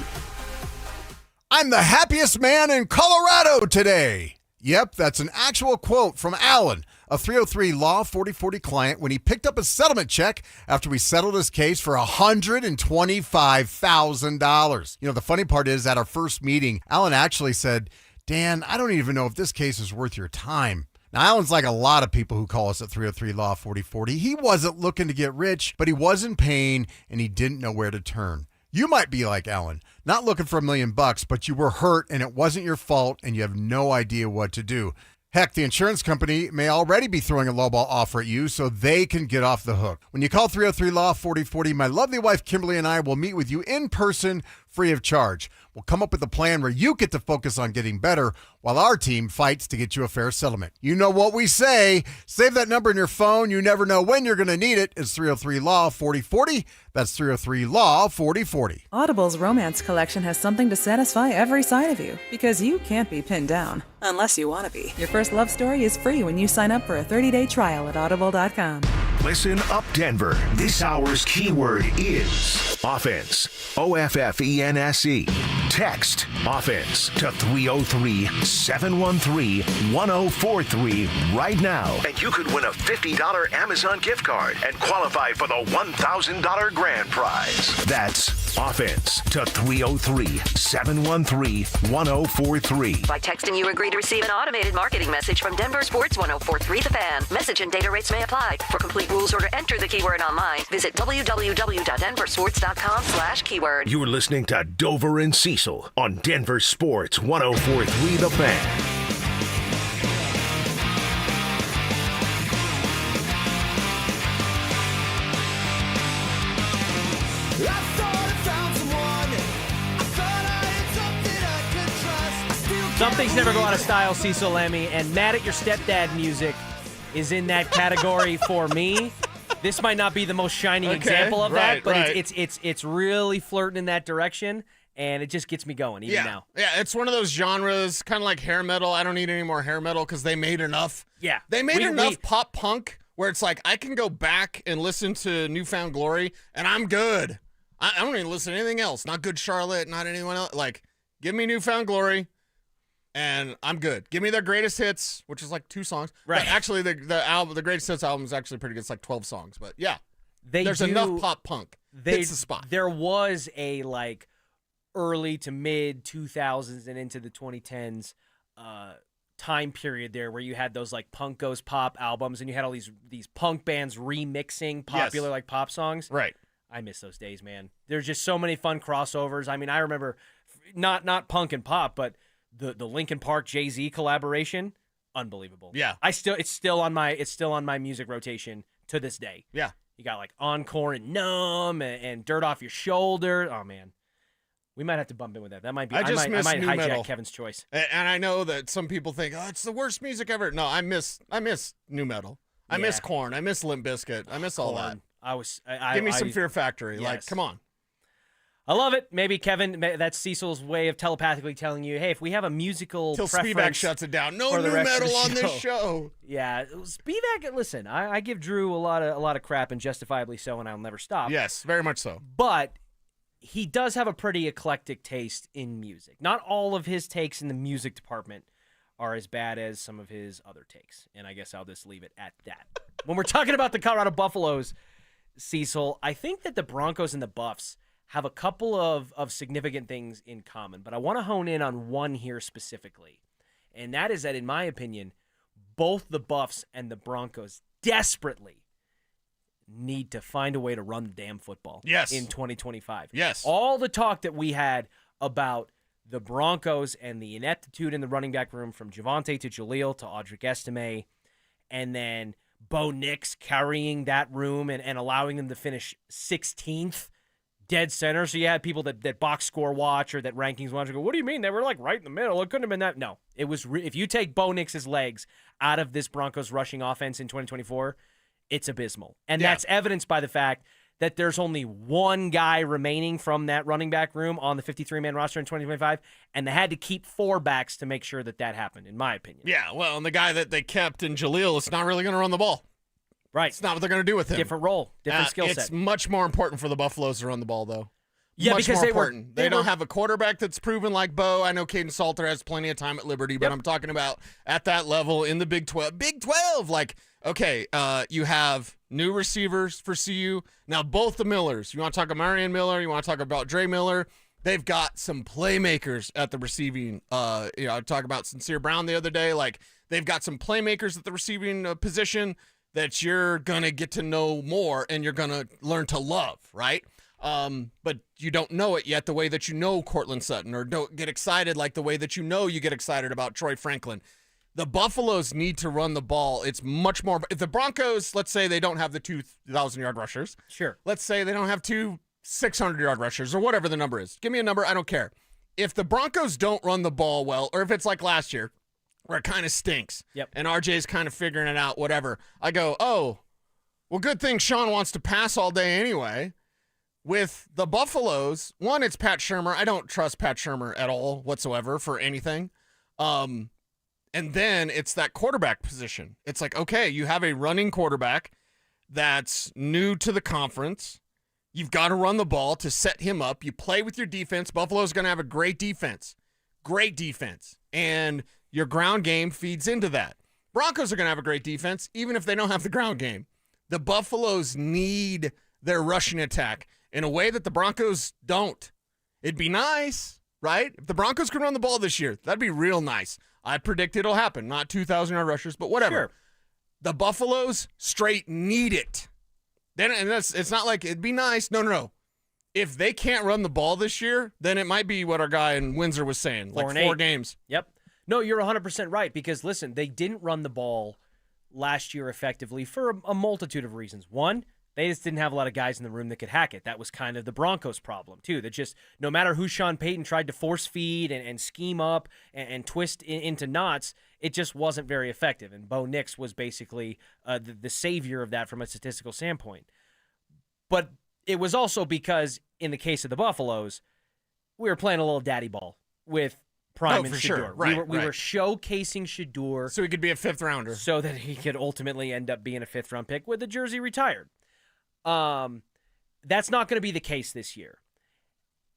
I'm the happiest man in Colorado today. Yep, that's an actual quote from Alan, a 303 Law 4040 client, when he picked up a settlement check after we settled his case for $125,000. You know, the funny part is, at our first meeting, Alan actually said, Dan, I don't even know if this case is worth your time. Now, Alan's like a lot of people who call us at 303 Law 4040. He wasn't looking to get rich, but he was in pain and he didn't know where to turn. You might be like Alan, not looking for $1 million, but you were hurt and it wasn't your fault and you have no idea what to do. Heck, the insurance company may already be throwing a lowball offer at you so they can get off the hook. When you call 303 Law 4040, my lovely wife Kimberly and I will meet with you in person, free of charge. We'll come up with a plan where you get to focus on getting better while our team fights to get you a fair settlement. You know what we say. Save that number in your phone. You never know when you're going to need it. It's 303 Law 4040. That's 303 Law 4040. Audible's romance collection has something to satisfy every side of you, because you can't be pinned down unless you want to be. Your first love story is free when you sign up for a 30-day trial at audible.com. Listen up, Denver. This hour's keyword is offense. OFFENSE. Text offense to 303-713-1043 right now, and you could win a $50 Amazon gift card and qualify for the $1,000 grand prize. That's offense to 303-713-1043. By texting, you agree to receive an automated marketing message from DenverSports 1043 The Fan. Message and data rates may apply. For complete rules or to enter the keyword online, visit www.denversports.com/keyword. You're listening to Dover and Cecil on Denver Sports 1043 The Fan. Some things never go out of style, Cecil Lemmy, and Mad at Your Stepdad music is in that category for me. This might not be the most shining example of that, but right. it's really flirting in that direction, and it just gets me going even now. Yeah, it's one of those genres, kind of like hair metal. I don't need any more hair metal because they made enough. Yeah. They made enough pop punk where it's like I can go back and listen to Newfound Glory, and I'm good. I don't even listen to anything else. Not Good Charlotte, not anyone else. Like, give me Newfound Glory, and I'm good. Give me their greatest hits, which is like 2 songs. Right. But actually, the greatest hits album is actually pretty good. It's like 12 songs. But yeah, there's do- enough pop punk. Hits the spot. There was a like early to mid 2000s and into the 2010s time period there where you had those like punk goes pop albums, and you had all these punk bands remixing popular like pop songs. Right. I miss those days, man. There's just so many fun crossovers. I mean, I remember not punk and pop, but the Linkin Park Jay-Z collaboration, unbelievable. Yeah. It's still on my music rotation to this day. Yeah. You got like Encore and Numb and Dirt Off Your Shoulder. Oh man. We might have to bump in with that. That might be I might new hijack metal. Kevin's choice. And I know that some people think, "Oh, it's the worst music ever." No, I miss new metal. I miss Korn. I miss Limp Bizkit. I miss all that. Give me some Fear Factory. Yes. Like, come on. I love it. Maybe Kevin, that's Cecil's way of telepathically telling you, hey, if we have a musical Till preference Spivak shuts it down. No for new the rest of metal the on this show. Yeah, Spivak. Listen, I give Drew a lot of crap, and justifiably so, and I'll never stop. Yes, very much so. But he does have a pretty eclectic taste in music. Not all of his takes in the music department are as bad as some of his other takes, and I guess I'll just leave it at that. When we're talking about the Colorado Buffaloes, Cecil, I think that the Broncos and the Buffs have a couple of significant things in common, but I want to hone in on one here specifically, and that is that, in my opinion, both the Buffs and the Broncos desperately need to find a way to run the damn football in 2025. Yes. All the talk that we had about the Broncos and the ineptitude in the running back room from Javonte to Jaleel to Audric Estime, and then Bo Nix carrying that room and allowing them to finish 16th dead center. So you had people that box score watch or that rankings watch and go, what do you mean? They were like right in the middle. It couldn't have been that. No, it was. If you take Bo Nix's legs out of this Broncos rushing offense in 2024, it's abysmal. And that's evidenced by the fact that there's only one guy remaining from that running back room on the 53-man roster in 2025, and they had to keep 4 backs to make sure that happened, in my opinion. Yeah, well, and the guy that they kept in Jaleel is not really going to run the ball. Right. It's not what they're going to do with him. Different role, different skill set. It's much more important for the Buffaloes to run the ball, though. Yeah, much because more they important. They don't have a quarterback that's proven like Bo. I know Caden Salter has plenty of time at Liberty, but I'm talking about at that level in the Big 12. Big 12, like, okay, you have new receivers for CU. Now, both the Millers. You want to talk about Marion Miller? You want to talk about Dre Miller? They've got some playmakers at the receiving. I talked about Sincere Brown the other day. Like, they've got some playmakers at the receiving position that you're going to get to know more and you're going to learn to love, right? But you don't know it yet the way that you know Cortland Sutton, or don't get excited like the way that you get excited about Troy Franklin. The Buffaloes need to run the ball. It's much more. If the Broncos, let's say they don't have the 2,000-yard rushers. Sure. Let's say they don't have 2 600-yard rushers or whatever the number is. Give me a number. I don't care. If the Broncos don't run the ball well, or if it's like last year where it kind of stinks and RJ's kind of figuring it out, whatever, I go, oh, well, good thing Sean wants to pass all day anyway. With the Buffaloes, one, it's Pat Shurmur. I don't trust Pat Shurmur at all whatsoever for anything. And then it's that quarterback position. It's like, okay, you have a running quarterback that's new to the conference. You've got to run the ball to set him up. You play with your defense. Buffalo's going to have a great defense. Great defense. And your ground game feeds into that. Broncos are going to have a great defense, even if they don't have the ground game. The Buffaloes need their rushing attack in a way that the Broncos don't. It'd be nice, right? If the Broncos could run the ball this year, that'd be real nice. I predict it'll happen. Not 2,000-yard rushers, but whatever. Sure. The Buffaloes straight need it. Then, and it's not like it'd be nice. No. If they can't run the ball this year, then it might be what our guy in Windsor was saying, like 4 games. Yep. No, you're 100% right, because, listen, they didn't run the ball last year effectively for a multitude of reasons. One, They just didn't have a lot of guys in the room that could hack it. That was kind of the Broncos' problem, too. That just no matter who Sean Payton tried to force feed and scheme up and twist into knots, it just wasn't very effective. And Bo Nix was basically the savior of that from a statistical standpoint. But it was also because, in the case of the Buffaloes, we were playing a little daddy ball with Prime and Shedeur. Sure. Right, we were showcasing Shedeur. So he could be a 5th rounder. So that he could ultimately end up being a 5th-round pick with the jersey retired. That's not going to be the case this year.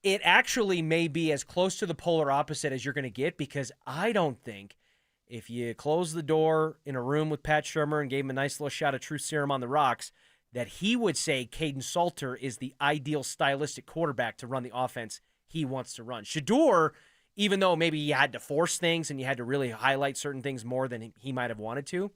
It actually may be as close to the polar opposite as you're going to get, because I don't think if you close the door in a room with Pat Shurmur and gave him a nice little shot of truth serum on the rocks, that he would say Caden Salter is the ideal stylistic quarterback to run the offense he wants to run. Shedeur, even though maybe you had to force things and you had to really highlight certain things more than he might have wanted to,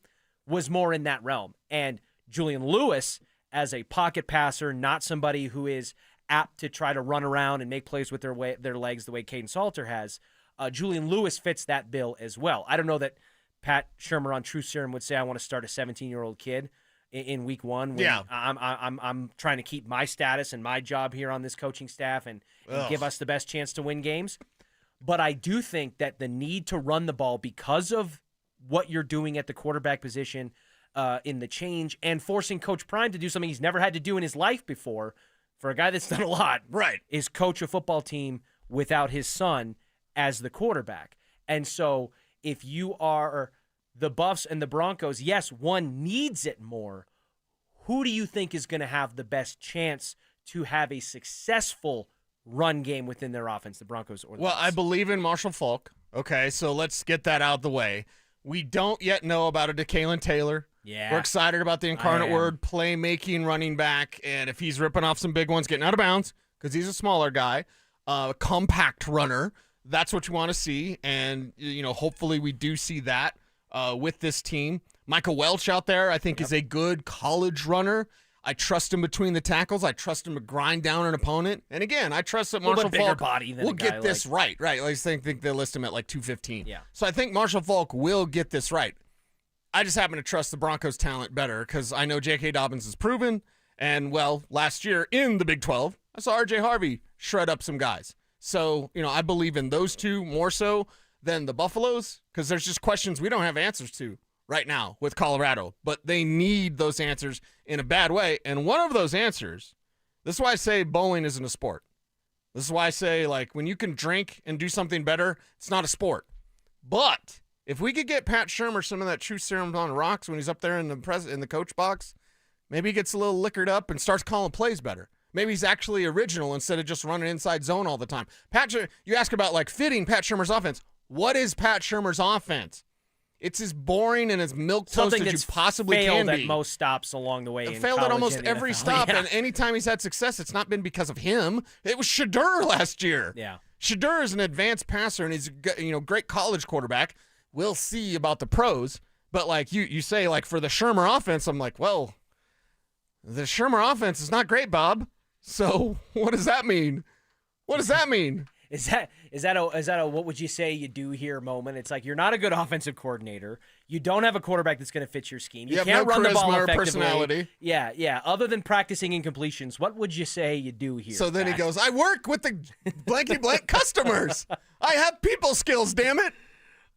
was more in that realm. And Julian Lewis, as a pocket passer, not somebody who is apt to try to run around and make plays with their legs the way Caden Salter has, Julian Lewis fits that bill as well. I don't know that Pat Shurmur on True Serum would say, I want to start a 17-year-old kid in week 1. When yeah. I'm trying to keep my status and my job here on this coaching staff and give us the best chance to win games. But I do think that the need to run the ball because of what you're doing at the quarterback position in the change and forcing Coach Prime to do something he's never had to do in his life before, for a guy that's done a lot, right, is coach a football team without his son as the quarterback. And so if you are the Buffs and the Broncos, yes, one needs it more. Who do you think is going to have the best chance to have a successful run game within their offense, the Broncos or the Buffs? I believe in Marshall Faulk. Okay, so let's get that out of the way. We don't yet know about a DeKalen Taylor. Yeah. We're excited about the incarnate word, playmaking running back, and if he's ripping off some big ones, getting out of bounds, because he's a smaller guy, compact runner, that's what you want to see, and hopefully we do see that with this team. Michael Welch out there, I think, is a good college runner. I trust him between the tackles. I trust him to grind down an opponent. And again, I trust that Marshall Faulk will get this right. Right. I think they list him at like 215. Yeah. So I think Marshall Faulk will get this right. I just happen to trust the Broncos' talent better because I know J.K. Dobbins is proven. And, well, last year in the Big 12, I saw R.J. Harvey shred up some guys. So, I believe in those two more so than the Buffaloes because there's just questions we don't have answers to right now with Colorado, but they need those answers in a bad way. And one of those answers, this is why I say bowling isn't a sport. This is why I say, when you can drink and do something better, it's not a sport. But if we could get Pat Shurmur some of that truth serum on rocks when he's up there in the coach box, maybe he gets a little liquored up and starts calling plays better. Maybe he's actually original instead of just running inside zone all the time. You ask about fitting Pat Shurmur's offense. What is Pat Shurmur's offense? It's as boring and as milquetoast as you possibly can be. Failed at most stops along the way. It failed at almost every stop, and anytime he's had success, it's not been because of him. It was Shedeur last year. Yeah, Shedeur is an advanced passer, and he's a great college quarterback. We'll see about the pros, but you say for the Shurmur offense, I'm well, the Shurmur offense is not great, Bob. So what does that mean? What does that mean? Is that a what would you say you do here moment? It's you're not a good offensive coordinator. You don't have a quarterback that's going to fit your scheme. You can't run the ball effectively. Personality. Yeah. Other than practicing incompletions, what would you say you do here? So then he goes, I work with the blanky blank customers. I have people skills, damn it.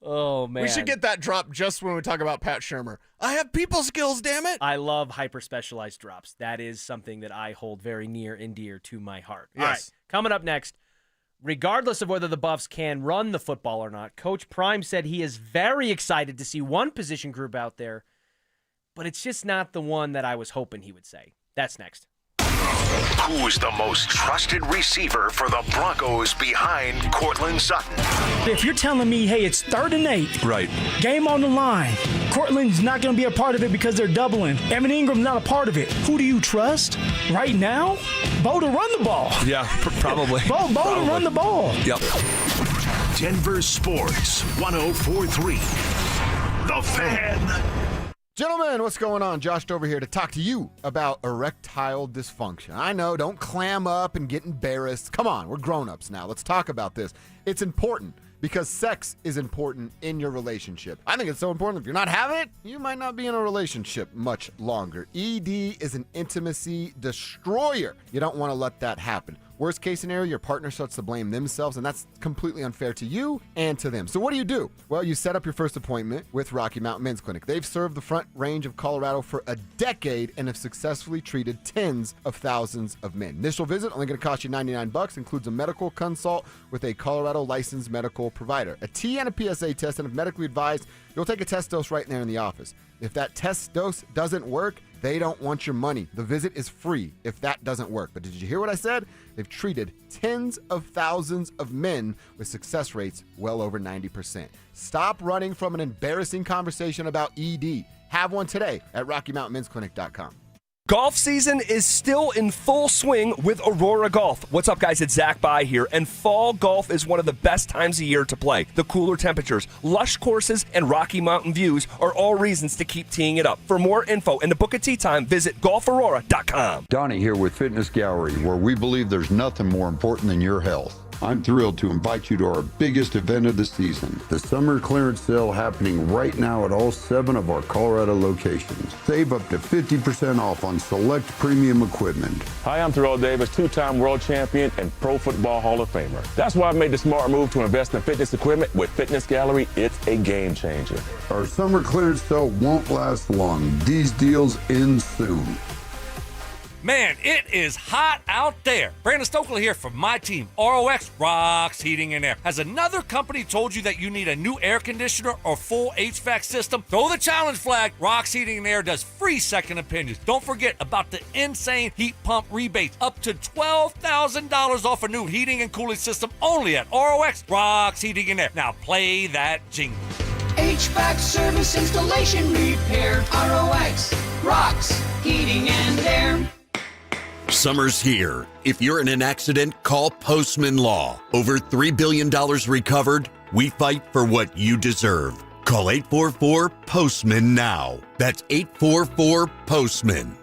Oh, man. We should get that drop just when we talk about Pat Shurmur. I have people skills, damn it. I love hyper-specialized drops. That is something that I hold very near and dear to my heart. Yes. All right, coming up next, regardless of whether the Buffs can run the football or not, Coach Prime said he is very excited to see one position group out there, but it's just not the one that I was hoping he would say. That's next. Who's the most trusted receiver for the Broncos behind Courtland Sutton? If you're telling me, hey, it's 3rd and 8, right, game on the line, Courtland's not going to be a part of it because they're doubling. Evan Ingram's not a part of it. Who do you trust right now? Bo to run the ball. Yeah, probably. Bo to run the ball. Yep. Denver Sports 104.3. The Fan. Gentlemen, what's going on? Josh Dover here to talk to you about erectile dysfunction. I know, don't clam up and get embarrassed. Come on, we're grown-ups now. Let's talk about this. It's important because sex is important in your relationship. I think it's so important. If you're not having it, you might not be in a relationship much longer. ED is an intimacy destroyer. You don't want to let that happen. Worst case scenario, your partner starts to blame themselves, and that's completely unfair to you and to them. So what do? Well, you set up your first appointment with Rocky Mountain Men's Clinic. They've served the Front Range of Colorado for a decade and have successfully treated tens of thousands of men. Initial visit only going to cost you $99, includes a medical consult with a Colorado licensed medical provider. A T and a PSA test, and if medically advised, you'll take a test dose right there in the office. If that test dose doesn't work, they don't want your money. The visit is free if that doesn't work. But did you hear what I said? They've treated tens of thousands of men with success rates well over 90%. Stop running from an embarrassing conversation about ED. Have one today at RockyMountainMen'sClinic.com. Golf season is still in full swing with Aurora Golf. What's up, guys? It's Zach By here, and fall golf is one of the best times of year to play. The cooler temperatures, lush courses, and Rocky Mountain views are all reasons to keep teeing it up. For more info and to book a tee time, visit golfaurora.com. Donnie here with Fitness Gallery, where we believe there's nothing more important than your health. I'm thrilled to invite you to our biggest event of the season, the summer clearance sale happening right now at all 7 of our Colorado locations. Save up to 50% off on select premium equipment. Hi, I'm Terrell Davis, 2-time world champion and Pro Football Hall of Famer. That's why I made the smart move to invest in fitness equipment with Fitness Gallery. It's a game changer. Our summer clearance sale won't last long. These deals end soon. Man, it is hot out there. Brandon Stokley here from my team, ROX Rocks Heating and Air. Has another company told you that you need a new air conditioner or full HVAC system? Throw the challenge flag. Rocks Heating and Air does free second opinions. Don't forget about the insane heat pump rebates. Up to $12,000 off a new heating and cooling system only at ROX Rocks Heating and Air. Now play that jingle. HVAC service, installation, repair. ROX Rocks Heating and Air. Summer's here. If you're in an accident, call Postman Law. Over $3 billion recovered. We fight for what you deserve. Call 844-POSTMAN now. That's 844-POSTMAN.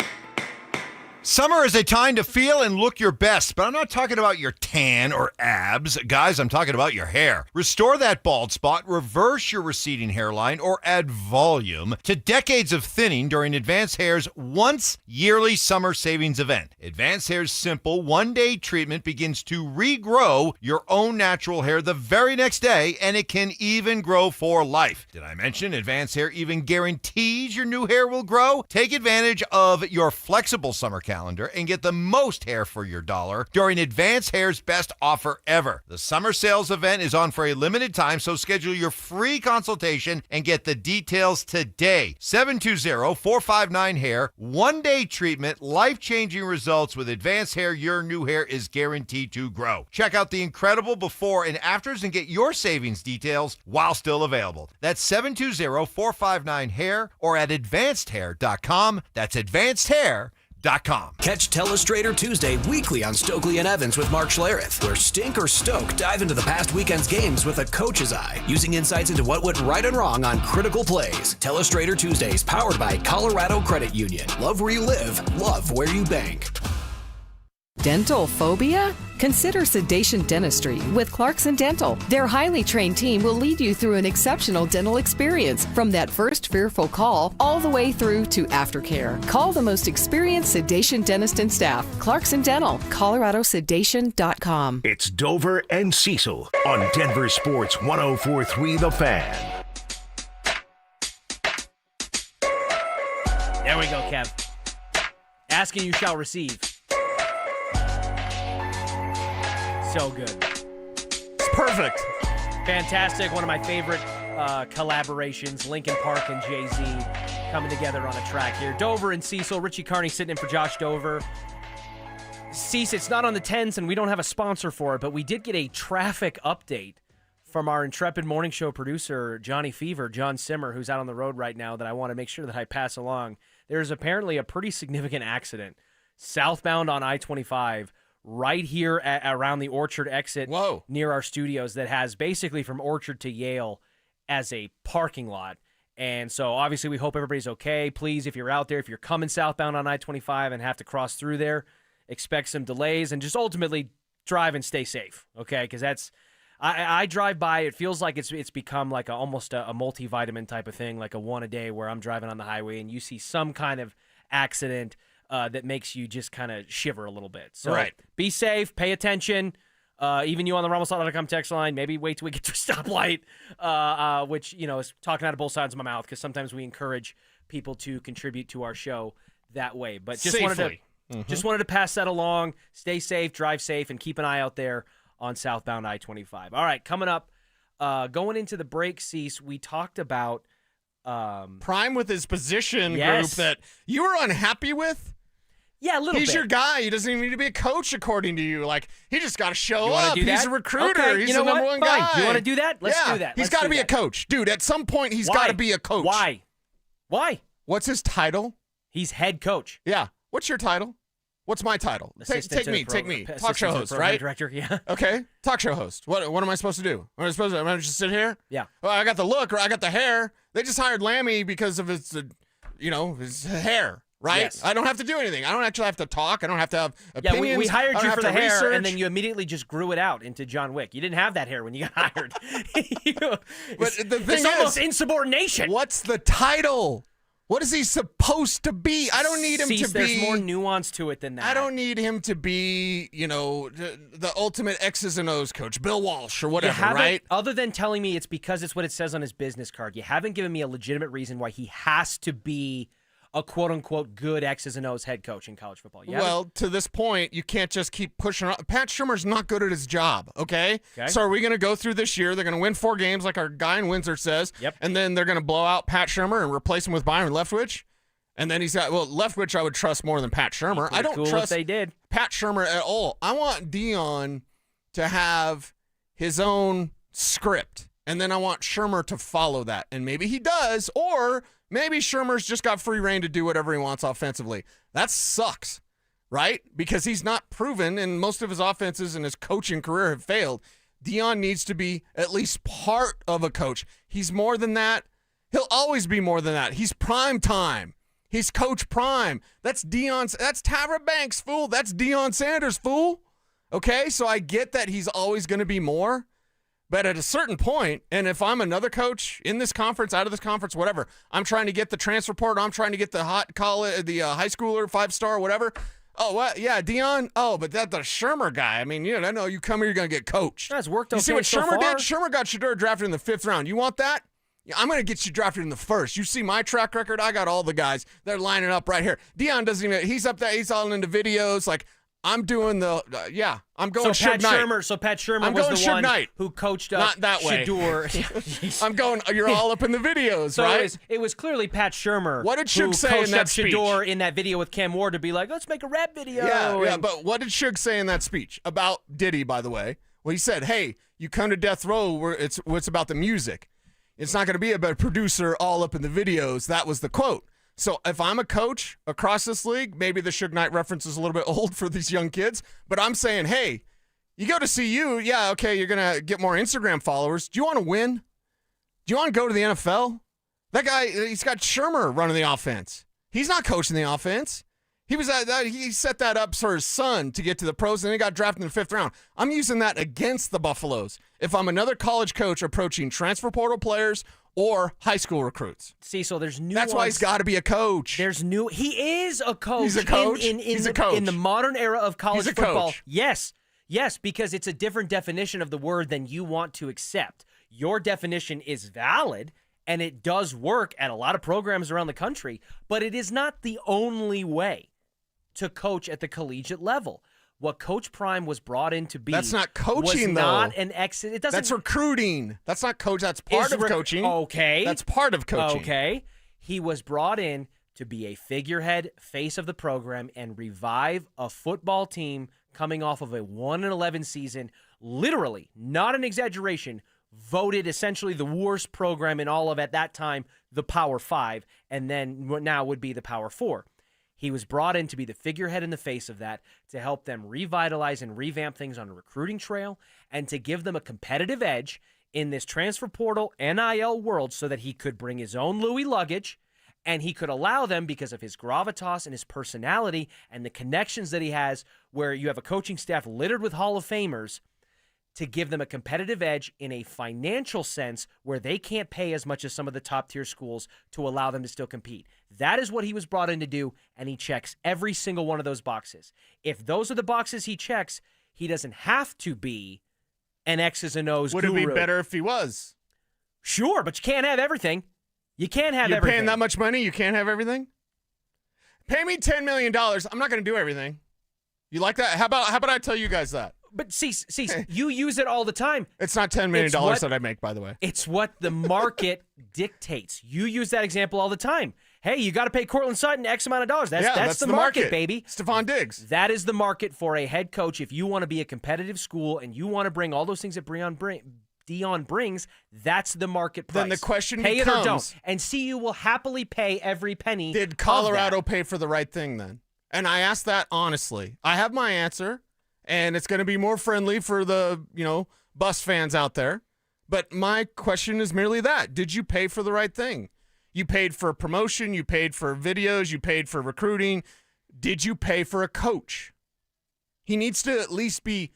Summer is a time to feel and look your best, but I'm not talking about your tan or abs. Guys, I'm talking about your hair. Restore that bald spot, reverse your receding hairline, or add volume to decades of thinning during Advanced Hair's once-yearly summer savings event. Advanced Hair's simple one-day treatment begins to regrow your own natural hair the very next day, and it can even grow for life. Did I mention Advanced Hair even guarantees your new hair will grow? Take advantage of your flexible summer calendar and get the most hair for your dollar during Advanced Hair's best offer ever. The summer sales event is on for a limited time, so schedule your free consultation and get the details today. 720-459-HAIR. One-day treatment, life-changing results with Advanced Hair. Your new hair is guaranteed to grow. Check out the incredible before and afters and get your savings details while still available. That's 720-459-HAIR or at advancedhair.com. That's advancedhair.com. Catch Telestrator Tuesday weekly on Stokley and Evans with Mark Schlereth, where Stink or Stoke dive into the past weekend's games with a coach's eye, using insights into what went right and wrong on critical plays. Telestrator Tuesdays, powered by Colorado Credit Union. Love where you live, love where you bank. Dental phobia? Consider Sedation Dentistry with Clarkson Dental. Their highly trained team will lead you through an exceptional dental experience from that first fearful call all the way through to aftercare. Call the most experienced sedation dentist and staff. Clarkson Dental, ColoradoSedation.com. It's Dover and Cecil on Denver Sports 104.3 The Fan. There we go, Kev. Asking you shall receive. So good. It's perfect. Fantastic. One of my favorite collaborations. Linkin Park and Jay-Z coming together on a track here. Dover and Cecil. Richie Carney sitting in for Josh Dover. Cease, it's not on the 10s, and we don't have a sponsor for it, but we did get a traffic update from our intrepid morning show producer, Johnny Fever, John Simmer, who's out on the road right now, that I want to make sure that I pass along. There's apparently a pretty significant accident southbound on I-25 right here around the Orchard exit near our studios that has basically from Orchard to Yale as a parking lot. And so obviously we hope everybody's okay. Please, if you're out there, if you're coming southbound on I-25 and have to cross through there, expect some delays and just ultimately drive and stay safe, okay? Because that's I drive by. It feels like it's become like almost a multivitamin type of thing, like a one a day where I'm driving on the highway and you see some kind of accident that makes you just kind of shiver a little bit. So be safe, pay attention. Even you on the RamosLaw.com text line, maybe wait till we get to a stoplight, which, is talking out of both sides of my mouth because sometimes we encourage people to contribute to our show that way. But just wanted to pass that along. Stay safe, drive safe, and keep an eye out there on southbound I-25. All right, coming up, going into the break, Cease, we talked about Prime with his position group that you were unhappy with. Yeah, a little bit. He's your guy. He doesn't even need to be a coach, according to you. Like, he just got to show up. Do that? He's a recruiter. Okay, he's the number one guy. You want to do that? Let's do that. He's got to be a coach. Dude, at some point, he's got to be a coach. Why? What's his title? He's head coach. Yeah. What's your title? What's my title? Take me. Talk show host, right? Director, yeah. Okay. Talk show host. What am I supposed to do? Am I just sit here? Yeah. Well, I got the look, or I got the hair. They just hired Lammy because of his, his hair, right? Yes. I don't have to do anything. I don't actually have to talk. I don't have to have opinions. Yeah, we hired you for the hair, research. and then you immediately just grew it out into John Wick. You didn't have that hair when you got hired. But the thing it's almost insubordination. What's the title? What is he supposed to be? I don't need him to be. There's more nuance to it than that. I don't need him to be, the ultimate X's and O's coach, Bill Walsh or whatever, right? Other than telling me it's because it's what it says on his business card, you haven't given me a legitimate reason why he has to be a quote-unquote good X's and O's head coach in college football. Well, to this point, you can't just keep pushing. Pat Shurmur's not good at his job, okay? So are we going to go through this year? They're going to win 4 games like our guy in Windsor says, and then they're going to blow out Pat Shurmur and replace him with Byron Leftwich? And then he's got, Leftwich I would trust more than Pat Shurmur. I don't trust they did. Pat Shurmur at all. I want Dion to have his own script, and then I want Shurmur to follow that. And maybe he does, or maybe Shurmur's just got free reign to do whatever he wants offensively. That sucks, right? Because he's not proven, and most of his offenses in his coaching career have failed. Dion needs to be at least part of a coach. He's more than that. He'll always be more than that. He's prime time. He's Coach Prime. That's Tavra Banks, fool. That's Deion Sanders, fool. Okay, so I get that he's always going to be more. But at a certain point, and if I'm another coach in this conference, out of this conference, whatever, I'm trying to get the transfer portal, I'm trying to get the high schooler, 5-star, whatever. Oh, what? Yeah, Dion. Oh, but that's the Shurmur guy. I mean, I know you come here, you're going to get coached. That's worked okay. You see what so Shurmur far? did? Shurmur got Shedeur drafted in the 5th round. You want that? Yeah, I'm going to get you drafted in the 1st. You see my track record? I got all the guys. They're lining up right here. Dion doesn't even, he's up there. He's all into videos. Like, I'm doing the, I'm going Suge Knight. So Pat Shurmur was the one who coached up Not that way. Shedeur. I'm going, you're all up in the videos, right? It was clearly Pat Shurmur. What did Suge say in that speech? Shedeur in that video with Cam Ward to be like, let's make a rap video. Yeah, but what did Suge say in that speech? About Diddy, by the way. Well, he said, hey, you come to Death Row where it's about the music. It's not going to be about a producer all up in the videos. That was the quote. So if I'm a coach across this league, maybe the Suge Knight reference is a little bit old for these young kids, but I'm saying, hey, you go to CU, yeah, okay, you're going to get more Instagram followers. Do you want to win? Do you want to go to the NFL? That guy, he's got Shurmur running the offense. He's not coaching the offense. He set that up for his son to get to the pros, and he got drafted in the 5th round. I'm using that against the Buffaloes. If I'm another college coach approaching transfer portal players or high school recruits. Cecil, there's nuance. That's why he's got to be a coach. He is a coach. He's a coach. He's a coach. In the modern era of college football. Coach. Yes, because it's a different definition of the word than you want to accept. Your definition is valid, and it does work at a lot of programs around the country, but it is not the only way to coach at the collegiate level. What Coach Prime was brought in to be. That's not coaching, was not an exit. It doesn't. That's recruiting. That's not coach. That's part of coaching. Okay. That's part of coaching. Okay. He was brought in to be a figurehead, face of the program, and revive a football team coming off of a 1-11 season. Literally, not an exaggeration, voted essentially the worst program in all of, at that time, the Power 5, and then now would be the Power 4. He was brought in to be the figurehead in the face of that, to help them revitalize and revamp things on a recruiting trail, and to give them a competitive edge in this transfer portal NIL world so that he could bring his own Louis luggage, and he could allow them, because of his gravitas and his personality and the connections that he has, where you have a coaching staff littered with Hall of Famers, to give them a competitive edge in a financial sense where they can't pay as much as some of the top-tier schools to allow them to still compete. That is what he was brought in to do, and he checks every single one of those boxes. If those are the boxes he checks, he doesn't have to be an X's and O's Would guru. it be better if he was? Sure, but you can't have everything. You can't have You're everything. paying that much money, you can't have everything? Pay me $10 million. I'm not going to do everything. You like that? How about I tell you guys that? But see, you use it all the time. It's not $10 million that I make, by the way. It's what the market dictates. You use that example all the time. Hey, you got to pay Cortland Sutton X amount of dollars. That's the market, baby. Stephon Diggs. That is the market for a head coach. If you want to be a competitive school and you want to bring all those things that Dion brings, that's the market price. Then the question pay becomes, it or don't. And CU will happily pay every penny. Did Colorado pay for the right thing then? And I asked that honestly. I have my answer. And it's going to be more friendly for the, bus fans out there. But my question is merely that. Did you pay for the right thing? You paid for promotion. You paid for videos. You paid for recruiting. Did you pay for a coach? He needs to at least be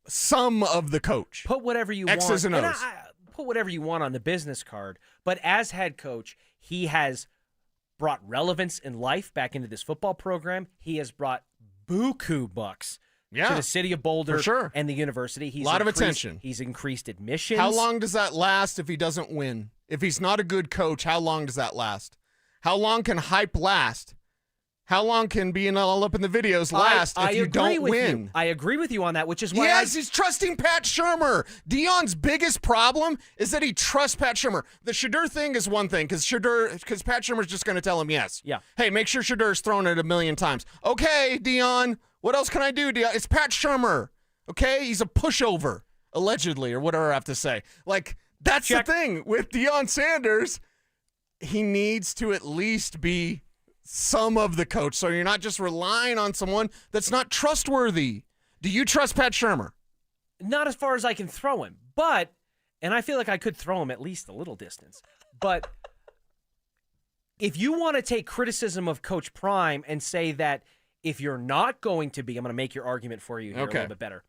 some of the coach. Put whatever you X's want. And O's. Put whatever you want on the business card. But as head coach, he has brought relevance in life back into this football program. He has brought buku bucks to the city of Boulder for sure. and the university. He's a lot of attention. He's increased admissions. How long does that last if he doesn't win? If he's not a good coach, how long does that last? How long can hype last? How long can being all up in the videos last if you don't win? I agree with you on that, which is why he's trusting Pat Shurmur. Dion's biggest problem is that he trusts Pat Shurmur. The Shedeur thing is one thing because Pat Shurmur's just going to tell him yes. Yeah. Hey, make sure Shedeur's thrown it 1,000,000 times. Okay, Dion. What else can I do, Dion? It's Pat Shurmur. Okay, he's a pushover, allegedly, or whatever I have to say. Like, that's the thing with Deion Sanders. He needs to at least be some of the coach, so you're not just relying on someone that's not trustworthy. Do you trust Pat Shurmur? Not as far as I can throw him, and I feel like I could throw him at least a little distance. But if you want to take criticism of Coach Prime and say that if you're not going to be, I'm going to make your argument for you here a little bit better.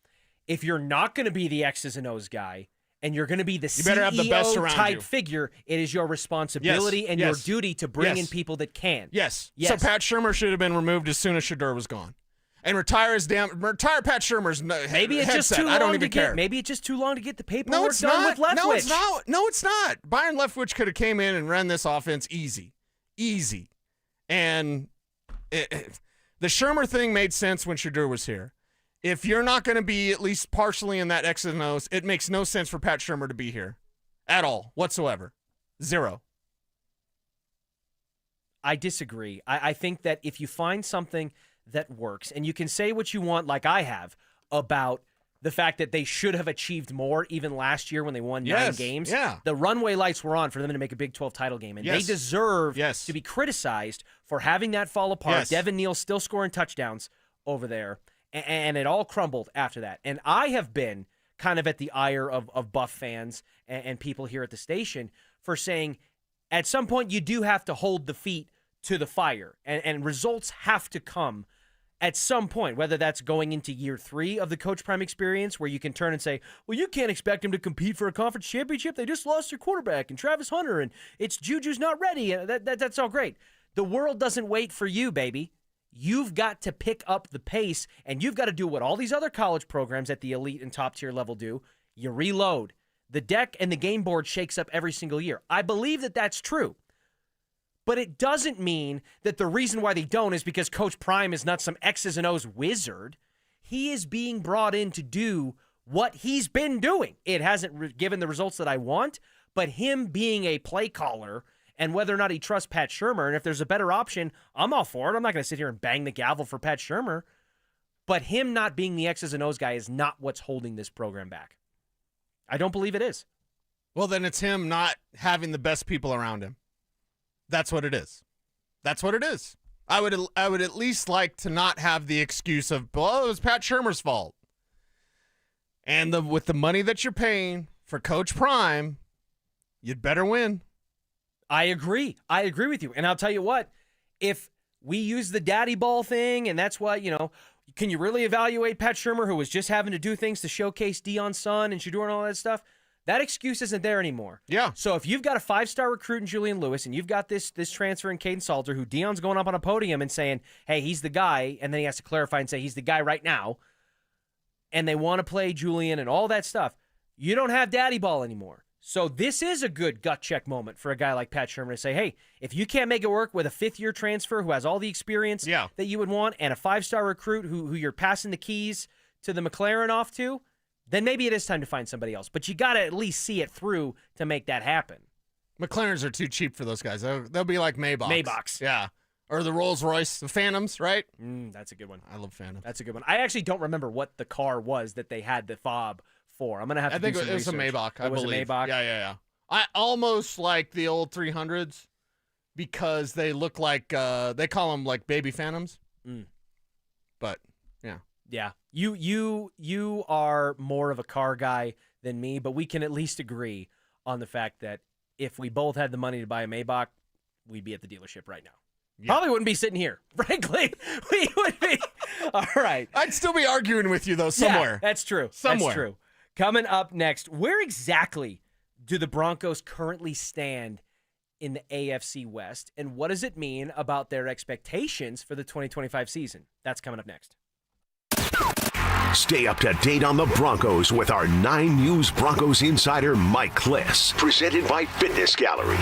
If you're not going to be the X's and O's guy, and you're going to be the CEO type figure, it is your responsibility and your duty to bring in people that can. Yes. So Pat Shurmur should have been removed as soon as Shedeur was gone. And retire Pat Shurmur's maybe it's just too long I don't even care. Maybe it's just too long to get the paperwork done with Leftwich. No, it's not. Byron Leftwich could have came in and ran this offense easy. And the Shurmur thing made sense when Shedeur was here. If you're not going to be at least partially in that X's and O's, it makes no sense for Pat Shurmur to be here at all, whatsoever. Zero. I disagree. I think that if you find something that works, and you can say what you want, like I have, about the fact that they should have achieved more even last year when they won 9 games. Yeah. The runway lights were on for them to make a Big 12 title game, and they deserve to be criticized for having that fall apart. Yes. Devin Neal still scoring touchdowns over there. And it all crumbled after that. And I have been kind of at the ire of Buff fans and people here at the station for saying at some point you do have to hold the feet to the fire. And results have to come at some point, whether that's going into year 3 of the Coach Prime experience where you can turn and say, well, you can't expect him to compete for a conference championship. They just lost their quarterback and Travis Hunter, and it's Juju's not ready. That's all great. The world doesn't wait for you, baby. You've got to pick up the pace, and you've got to do what all these other college programs at the elite and top-tier level do. You reload. The deck and the game board shakes up every single year. I believe that that's true. But it doesn't mean that the reason why they don't is because Coach Prime is not some X's and O's wizard. He is being brought in to do what he's been doing. It hasn't given the results that I want, but him being a play caller and whether or not he trusts Pat Shurmur, and if there's a better option, I'm all for it. I'm not going to sit here and bang the gavel for Pat Shurmur. But him not being the X's and O's guy is not what's holding this program back. I don't believe it is. Well, then it's him not having the best people around him. That's what it is. That's what it is. I would at least like to not have the excuse of, well, it was Pat Shurmur's fault. And with the money that you're paying for Coach Prime, you'd better win. I agree. I agree with you. And I'll tell you what, if we use the daddy ball thing, and that's what, Can you really evaluate Pat Shurmur, who was just having to do things to showcase Deion's son and Shedeur and all that stuff? That excuse isn't there anymore. Yeah. So if you've got a 5-star recruit in Julian Lewis and you've got this transfer in Caden Salter, who Deion's going up on a podium and saying, hey, he's the guy, and then he has to clarify and say he's the guy right now, and they want to play Julian and all that stuff, you don't have daddy ball anymore. So this is a good gut check moment for a guy like Pat Shurmur to say, hey, if you can't make it work with a 5th-year transfer who has all the experience that you would want and a 5-star recruit who you're passing the keys to the McLaren off to, then maybe it is time to find somebody else. But you got to at least see it through to make that happen. McLarens are too cheap for those guys. They'll be like Maybachs. Maybachs. Yeah. Or the Rolls-Royce, the Phantoms, right? That's a good one. I love Phantoms. That's a good one. I actually don't remember what the car was that they had the fob for. I'm going to have to do some research. I think it was a Maybach, I believe. It was a Maybach? Yeah. I almost like the old 300s because they look like, they call them like baby Phantoms. But, yeah. Yeah. You are more of a car guy than me, but we can at least agree on the fact that if we both had the money to buy a Maybach, we'd be at the dealership right now. Yeah. Probably wouldn't be sitting here. Frankly, we would be. All right. I'd still be arguing with you, though, somewhere. Yeah, that's true. Somewhere. That's true. Coming up next, where exactly do the Broncos currently stand in the AFC West, and what does it mean about their expectations for the 2025 season? That's coming up next. Stay up to date on the Broncos with our 9 News Broncos insider, Mike Kliss. Presented by Fitness Gallery.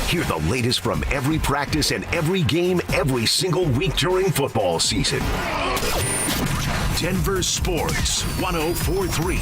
Hear the latest from every practice and every game every single week during football season. Denver Sports 104.3.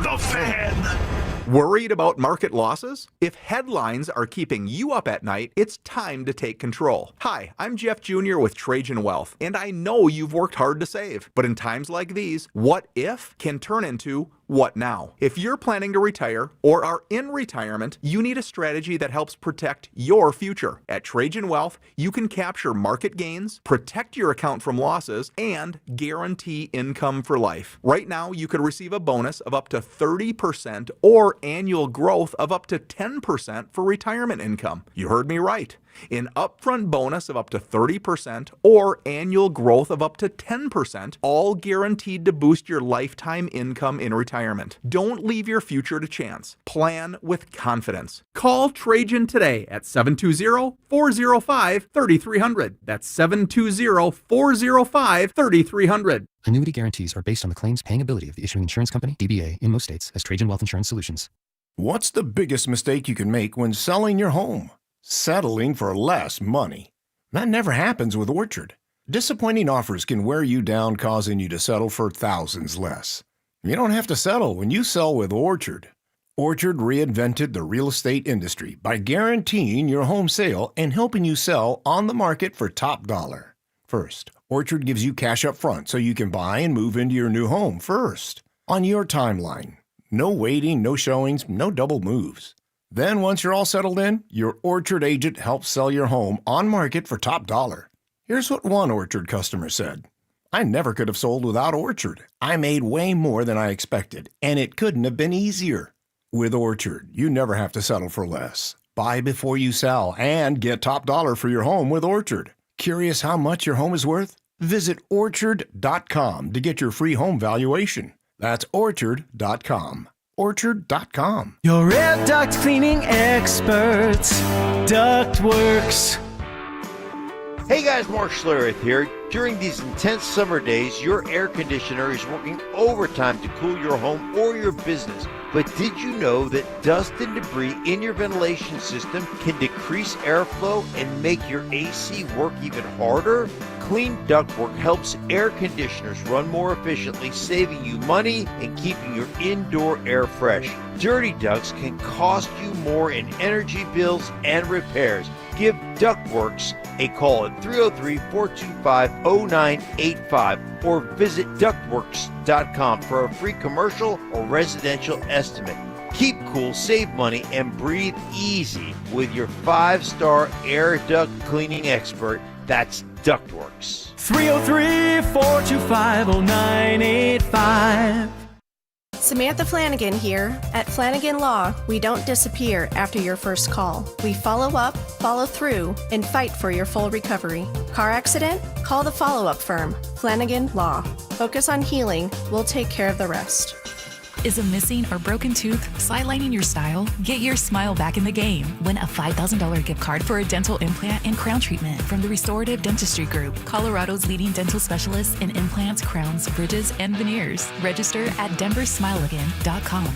The Fan. Worried about market losses? If headlines are keeping you up at night, it's time to take control. Hi, I'm Jeff Jr. with Trajan Wealth, and I know you've worked hard to save. But in times like these, what if can turn into what now? If you're planning to retire or are in retirement, you need a strategy that helps protect your future. At Trajan Wealth, you can capture market gains, protect your account from losses, and guarantee income for life. Right now, you could receive a bonus of up to 30% or annual growth of up to 10% for retirement income. You heard me right. An upfront bonus of up to 30% or annual growth of up to 10%, all guaranteed to boost your lifetime income in retirement. Don't leave your future to chance. Plan with confidence. Call Trajan today at 720-405-3300. That's 720-405-3300. Annuity guarantees are based on the claims paying ability of the issuing insurance company, DBA, in most states as Trajan Wealth Insurance Solutions. What's the biggest mistake you can make when selling your home? Settling for less money. That never happens with Orchard. Disappointing offers can wear you down, causing you to settle for thousands less. You don't have to settle when you sell with Orchard. Orchard reinvented the real estate industry by guaranteeing your home sale and helping you sell on the market for top dollar. First, Orchard gives you cash up front so you can buy and move into your new home first, on your timeline. No waiting, no showings, no double moves. Then once you're all settled in, your Orchard agent helps sell your home on market for top dollar. Here's what one Orchard customer said. I never could have sold without Orchard. I made way more than I expected, and it couldn't have been easier. With Orchard, you never have to settle for less. Buy before you sell and get top dollar for your home with Orchard. Curious how much your home is worth? Visit Orchard.com to get your free home valuation. That's Orchard.com. Orchard.com. Your air duct cleaning experts, Ductworks. Hey guys, Mark Schlereth here. During these intense summer days, your air conditioner is working overtime to cool your home or your business. But did you know that dust and debris in your ventilation system can decrease airflow and make your AC work even harder? Clean Ductwork helps air conditioners run more efficiently, saving you money and keeping your indoor air fresh. Dirty ducts can cost you more in energy bills and repairs. Give Ductworks a call at 303-425-0985 or visit ductworks.com for a free commercial or residential estimate. Keep cool, save money, and breathe easy with your 5-star air duct cleaning expert. That's Ductworks. 303-425-0985. Samantha Flanagan here. At Flanagan Law, we don't disappear after your first call. We follow up, follow through, and fight for your full recovery. Car accident? Call the follow-up firm, Flanagan Law. Focus on healing. We'll take care of the rest. Is a missing or broken tooth sidelining your style? Get your smile back in the game. Win a $5,000 gift card for a dental implant and crown treatment from the Restorative Dentistry Group, Colorado's leading dental specialists in implants, crowns, bridges, and veneers. Register at DenverSmileAgain.com.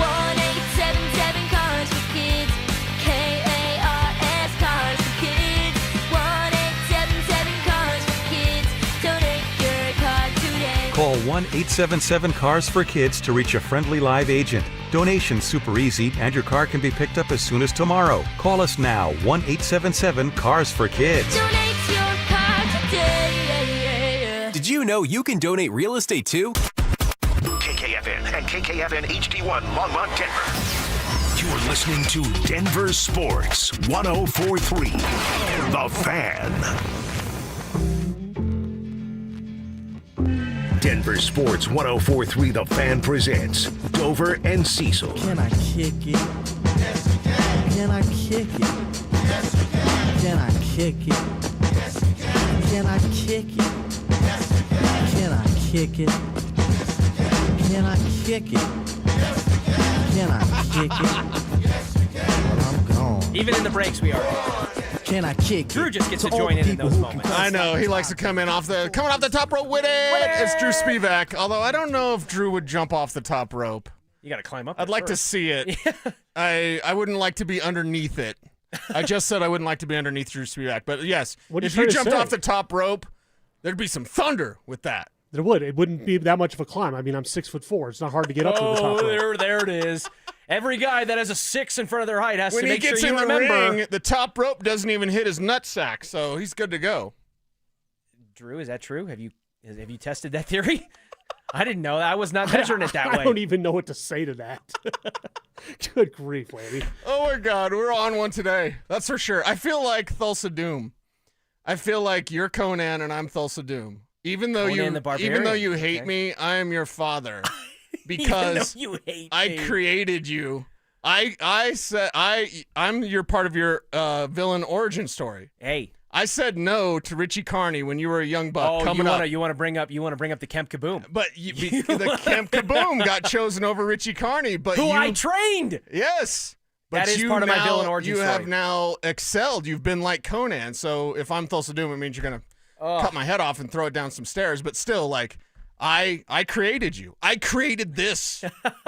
1-877 Cars for Kids. KARS Cars for Kids. 1-877 Cars for Kids. Donate your car today. Call 1-877-CARS-FOR-KIDS to reach a friendly live agent. Donation's super easy, and your car can be picked up as soon as tomorrow. Call us now, 1-877-CARS-FOR-KIDS. Donate your car today. Did you know you can donate real estate too? KKFN and KKFN HD1 Longmont, Denver. You're listening to Denver Sports 104.3. The Fan. Denver Sports 104.3 The Fan presents Dover and Cecil. Can I kick it? Yes, you can. Can I kick it? Yes, you can. Can I kick it? Yes, you can. Can I kick it? Yes, you can. Can I kick it? Can I kick it? Yes, you can. Can I kick it? Yes, you can. Well, I'm gone. Even in the breaks, we are. Can I kick Drew it? just gets to join in those moments. I know. He likes to come in coming off the top rope with it. It's Drew Spivak. Although I don't know if Drew would jump off the top rope. You got to climb up. I'd like to see it. I wouldn't like to be underneath it. I just said I wouldn't like to be underneath Drew Spivak. But yes, if you jumped off the top rope, there'd be some thunder with that. There would. It wouldn't be that much of a climb. I mean, I'm 6'4". It's not hard to get up to the top rope. There it is. Every guy that has a 6 in front of their height has When to he make sure gets you in the remember. ring, the top rope doesn't even hit his nutsack, so he's good to go. Drew, is that true? Have you tested that theory? I didn't know that. I was not measuring it that way. I don't even know what to say to that. Good grief, lady. Oh, my God. We're on one today. That's for sure. I feel like Thulsa Doom. I feel like you're Conan and I'm Thulsa Doom. Even though you hate me, I am your father. Because you hate I me. created you. I said I'm your part of your villain origin story. Hey, I said no to Richie Carney when you were a young buck coming up. You want to bring up the Kemp Kaboom. But the Kemp Kaboom got chosen over Richie Carney, but who I trained. Yes. But that is part of my villain origin story. You have now excelled. You've been like Conan. So if I'm Thulsa Doom, it means you're gonna cut my head off and throw it down some stairs. But still, like I created you. I created this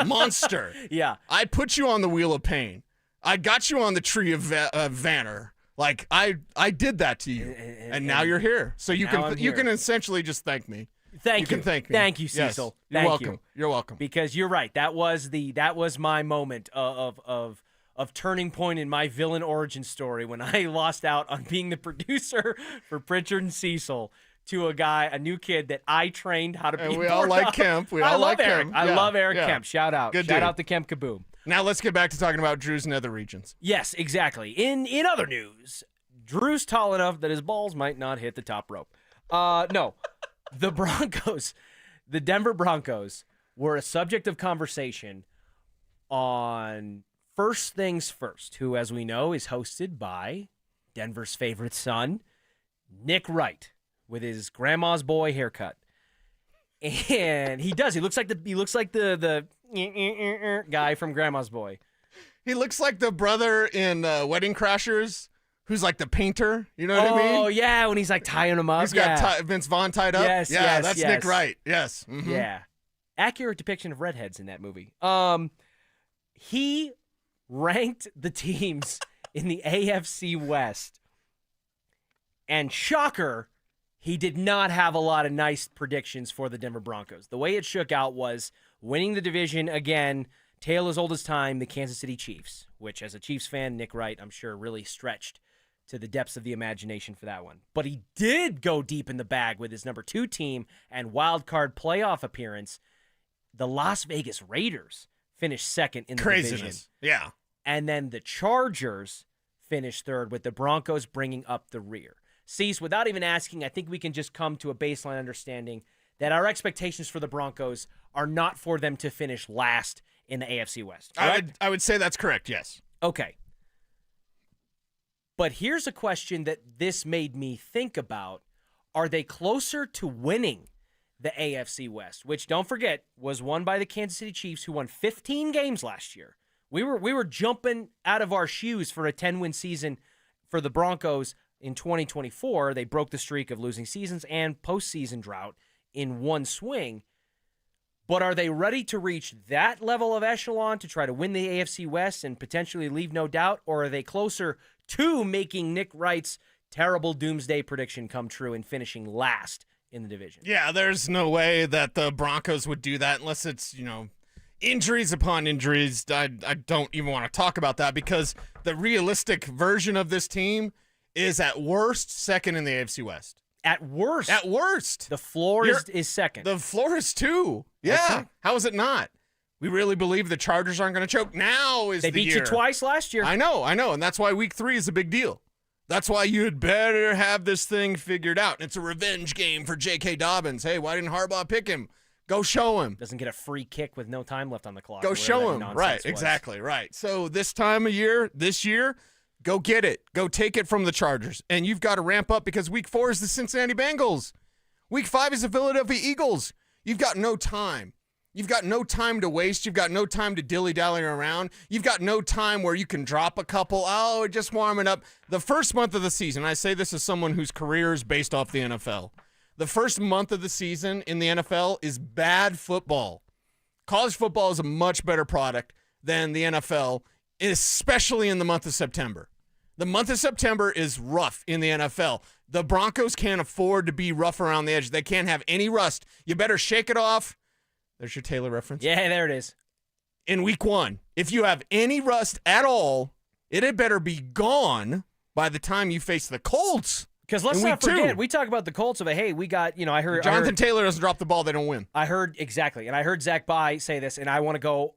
monster. Yeah. I put you on the wheel of pain. I got you on the tree of Vanner. Like I did that to you, and now you're here. So you can essentially just thank me. Thank you. Can thank me. Thank you, Cecil. Yes. Thank welcome. you. You're welcome. Because you're right. That was my moment of turning point in my villain origin story when I lost out on being the producer for Pritchard and Cecil to a new kid that I trained how to be. And we all like Kemp. I love Eric. Kemp. I Yeah, love Eric yeah. Kemp. Shout out. Good Shout dude. out to Kemp Kaboom. Now let's get back to talking about Drew's nether regions. Yes, exactly. In other news, Drew's tall enough that his balls might not hit the top rope. No, the Broncos, the Denver Broncos, were a subject of conversation on First Things First, who, as we know, is hosted by Denver's favorite son, Nick Wright, with his grandma's boy haircut. And he does. He looks like the guy from Grandma's Boy. He looks like the brother in Wedding Crashers, who's like the painter. You know what I mean? Oh yeah, when he's like tying him up. He's got Vince Vaughn tied up. Yes, yeah, yes, that's yes. Nick Wright. Yes. Mhm. Yeah. Accurate depiction of redheads in that movie. He ranked the teams in the AFC West. And shocker, he did not have a lot of nice predictions for the Denver Broncos. The way it shook out was winning the division again, tale as old as time, the Kansas City Chiefs, which as a Chiefs fan, Nick Wright, I'm sure, really stretched to the depths of the imagination for that one. But he did go deep in the bag with his number 2 team and wild card playoff appearance. The Las Vegas Raiders finished second in the division. Yeah. And then the Chargers finished third with the Broncos bringing up the rear. Cease, without even asking, I think we can just come to a baseline understanding that our expectations for the Broncos are not for them to finish last in the AFC West. I would say that's correct, yes. Okay. But here's a question that this made me think about. Are they closer to winning the AFC West, which, don't forget, was won by the Kansas City Chiefs, who won 15 games last year? We were jumping out of our shoes for a 10-win season for the Broncos in 2024. They broke the streak of losing seasons and postseason drought in one swing. But are they ready to reach that level of echelon to try to win the AFC West and potentially leave no doubt? Or are they closer to making Nick Wright's terrible doomsday prediction come true and finishing last in the division? Yeah, there's no way that the Broncos would do that unless it's, injuries upon injuries. I don't even want to talk about that because the realistic version of this team is at worst second in the AFC West. At worst. At worst. The floor is second. The floor is 2. Yeah. Okay. How is it not? We really believe the Chargers aren't going to choke. Now is the year. They beat you twice last year. I know. And that's why week 3 is a big deal. That's why you'd better have this thing figured out. It's a revenge game for J.K. Dobbins. Hey, why didn't Harbaugh pick him? Go show him. Doesn't get a free kick with no time left on the clock. Go show him. Right, exactly, right. So this time of year, this year, go get it. Go take it from the Chargers. And you've got to ramp up because week 4 is the Cincinnati Bengals. Week 5 is the Philadelphia Eagles. You've got no time. You've got no time to waste. You've got no time to dilly-dally around. You've got no time where you can drop a couple. Oh, just warming up. The first month of the season, I say this as someone whose career is based off the NFL. The first month of the season in the NFL is bad football. College football is a much better product than the NFL, especially in the month of September. The month of September is rough in the NFL. The Broncos can't afford to be rough around the edge. They can't have any rust. You better shake it off. There's your Taylor reference. Yeah, there it is. In week 1, if you have any rust at all, it had better be gone by the time you face the Colts. Because let's not forget, we talk about the Colts of hey, we got, I heard Jonathan Taylor doesn't drop the ball, they don't win. I heard exactly, and I heard Zach Bye say this, and I want to go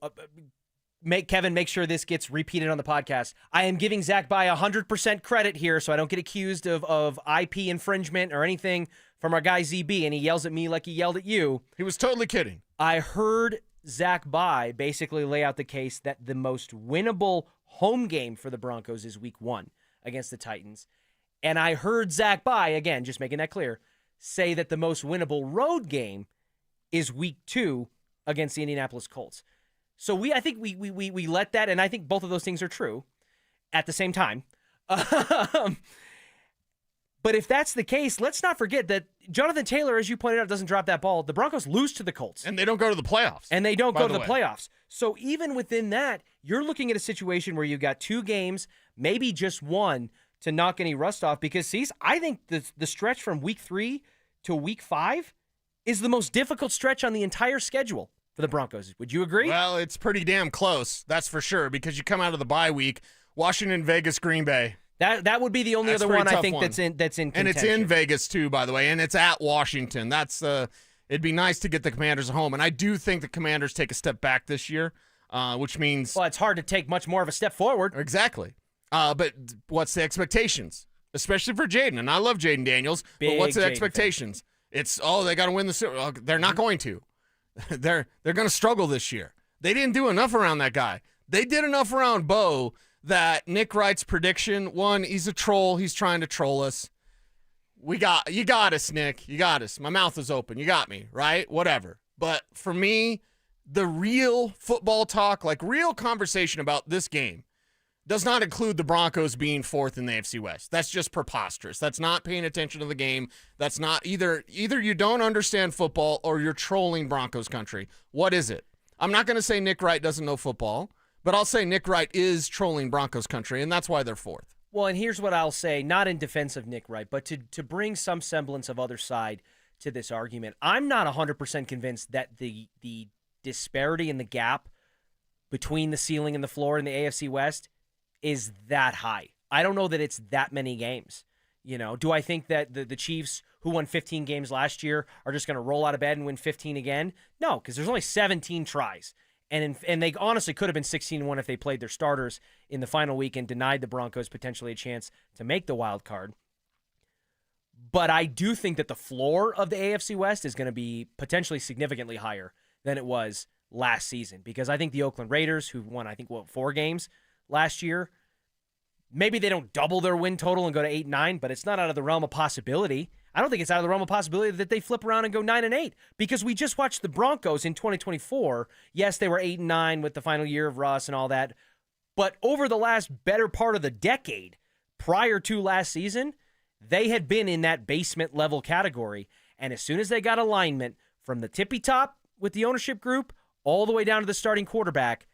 make sure this gets repeated on the podcast. I am giving Zach Bye 100% credit here, so I don't get accused of IP infringement or anything from our guy ZB, and he yells at me like he yelled at you. He was totally kidding. I heard Zach Bye basically lay out the case that the most winnable home game for the Broncos is week 1 against the Titans. And I heard Zach Bye, again, just making that clear, say that the most winnable road game is week 2 against the Indianapolis Colts. So I think we let that, and I think both of those things are true at the same time. But if that's the case, let's not forget that Jonathan Taylor, as you pointed out, doesn't drop that ball. The Broncos lose to the Colts. And they don't go to the playoffs. And they don't go to the playoffs. So even within that, you're looking at a situation where you've got 2 games, maybe just 1, to knock any rust off. Because, I think the stretch from week 3 to week 5 is the most difficult stretch on the entire schedule for the Broncos. Would you agree? Well, it's pretty damn close, that's for sure, because you come out of the bye week, Washington, Vegas, Green Bay. That would be the only other one I think that's in contention. And it's in Vegas too, by the way, and it's at Washington. That's it'd be nice to get the Commanders at home, and I do think the Commanders take a step back this year, which means it's hard to take much more of a step forward. Exactly. But what's the expectations, especially for Jaden? And I love Jaden Daniels, but what's the expectations? It's they got to win the Super. They're not going to. They're going to struggle this year. They didn't do enough around that guy. They did enough around Bo. That Nick Wright's prediction, 1, he's a troll. He's trying to troll us. You got us, Nick. You got us. My mouth is open. You got me, right? Whatever. But for me, the real football talk, like real conversation about this game, does not include the Broncos being 4th in the AFC West. That's just preposterous. That's not paying attention to the game. That's not either you don't understand football or you're trolling Broncos country. What is it? I'm not going to say Nick Wright doesn't know football. But I'll say Nick Wright is trolling Broncos country, and that's why they're 4th. Well, and here's what I'll say, not in defense of Nick Wright, but to bring some semblance of other side to this argument. I'm not 100% convinced that the disparity in the gap between the ceiling and the floor in the AFC West is that high. I don't know that it's that many games. Do I think that the Chiefs, who won 15 games last year, are just going to roll out of bed and win 15 again? No, because there's only 17 tries. And they honestly could have been 16-1 if they played their starters in the final week and denied the Broncos potentially a chance to make the wild card. But I do think that the floor of the AFC West is going to be potentially significantly higher than it was last season, because I think the Oakland Raiders, who won, 4 games last year, maybe they don't double their win total and go to 8-9, but it's not out of the realm of possibility. I don't think it's out of the realm of possibility that they flip around and go 9-8, because we just watched the Broncos in 2024. Yes, they were 8-9 with the final year of Russ and all that, but over the last better part of the decade prior to last season, they had been in that basement level category. And as soon as they got alignment from the tippy top with the ownership group all the way down to the starting quarterback,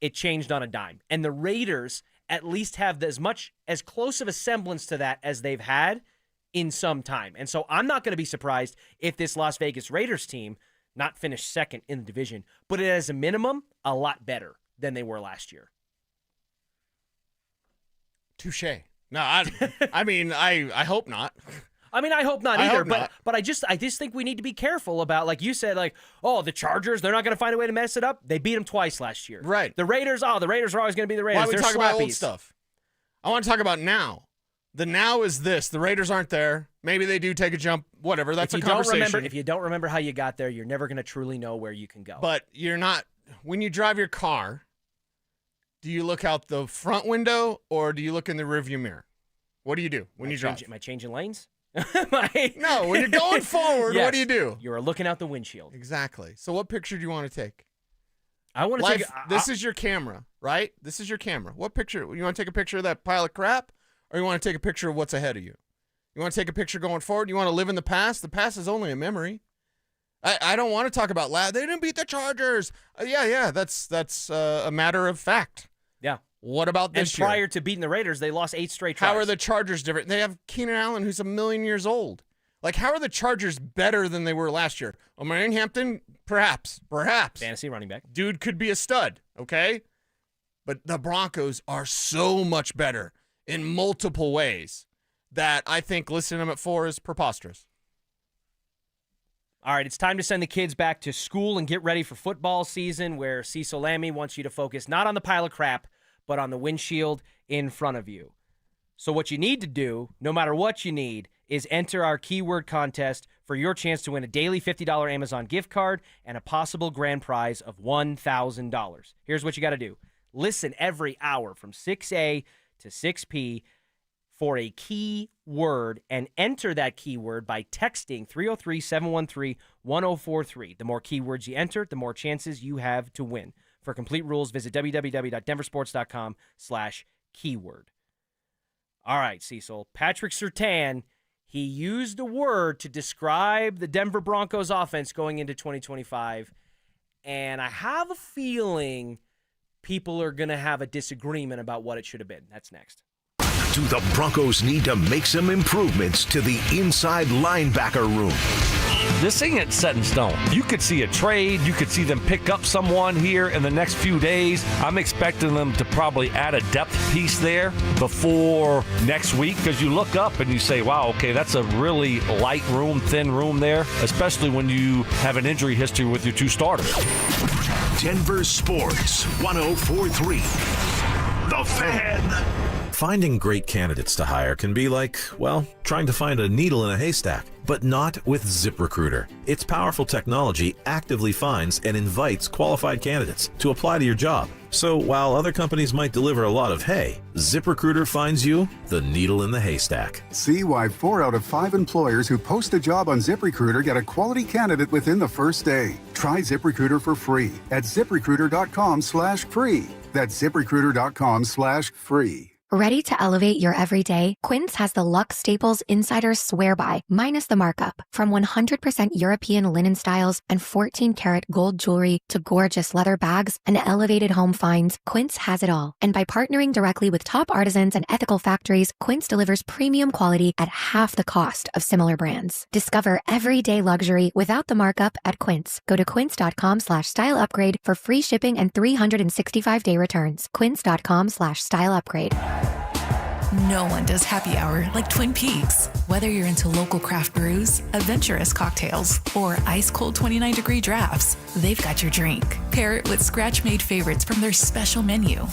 it changed on a dime. And the Raiders at least have as close of a semblance to that as they've had in some time. And so I'm not going to be surprised if this Las Vegas Raiders team not finished second in the division, but it is a minimum a lot better than they were last year. Touche. No, I mean, I hope not. I mean, I hope not either, hope not. But I just think we need to be careful about, like you said, the Chargers, they're not going to find a way to mess it up. They beat them twice last year. Right. The Raiders are always going to be the Raiders. Why are we They're talking slappies. about old stuff? I want to talk about now. The now is this. The Raiders aren't there. Maybe they do take a jump. Whatever. That's a conversation. If you don't remember how you got there, you're never going to truly know where you can go. But you're not. When you drive your car, do you look out the front window or do you look in the rearview mirror? What do you do when you drive? Am I changing lanes? No, when you're going forward, yes, what do you do? You're looking out the windshield. Exactly. So what picture do you want to take? I want to take. This is your camera, right? This is your camera. What picture? You want to take a picture of that pile of crap, or you want to take a picture of what's ahead of you? You want to take a picture going forward? You want to live in the past? The past is only a memory. I don't want to talk about they didn't beat the Chargers. Yeah, that's a matter of fact. Yeah. What about this year? And prior to beating the Raiders, they lost 8 straight tries. How are the Chargers different? They have Keenan Allen, who's 1,000,000 years old. How are the Chargers better than they were last year? O'Marion Hampton, perhaps. Fantasy running back. Dude could be a stud, okay? But the Broncos are so much better in multiple ways that I think listing them at 4 is preposterous. All right, it's time to send the kids back to school and get ready for football season, where Cecil Lammy wants you to focus not on the pile of crap, but on the windshield in front of you. So what you need to do, no matter what you need, is enter our keyword contest for your chance to win a daily $50 Amazon gift card and a possible grand prize of $1,000. Here's what you got to do. Listen every hour from 6A to 6P for a keyword and enter that keyword by texting 303-713-1043. The more keywords you enter, the more chances you have to win. For complete rules, visit www.denversports.com/keyword. All right, Cecil. Patrick Surtain, he used a word to describe the Denver Broncos offense going into 2025, and I have a feeling people are going to have a disagreement about what it should have been. That's next. Do the Broncos need to make some improvements to the inside linebacker room? This ain't set in stone. You could see a trade. You could see them pick up someone here in the next few days. I'm expecting them to probably add a depth piece there before next week, because you look up and you say, wow, okay, that's a really light room, thin room there, especially when you have an injury history with your 2 starters. Denver Sports 104.3. The Fan. Finding great candidates to hire can be like, well, trying to find a needle in a haystack, but not with ZipRecruiter. Its powerful technology actively finds and invites qualified candidates to apply to your job. So while other companies might deliver a lot of hay, ZipRecruiter finds you the needle in the haystack. See why 4 out of 5 employers who post a job on ZipRecruiter get a quality candidate within the first day. Try ZipRecruiter for free at ZipRecruiter.com/free. That's ZipRecruiter.com/free. Ready to elevate your everyday? Quince has the luxe staples insiders swear by, minus the markup. From 100% European linen styles and 14-karat gold jewelry to gorgeous leather bags and elevated home finds, Quince has it all. And by partnering directly with top artisans and ethical factories, Quince delivers premium quality at half the cost of similar brands. Discover everyday luxury without the markup at Quince. Go to quince.com/style upgrade for free shipping and 365-day returns. Quince.com/style upgrade. No one does happy hour like Twin Peaks. Whether you're into local craft brews, adventurous cocktails, or ice-cold 29-degree drafts, they've got your drink. Pair it with scratch-made favorites from their special menu.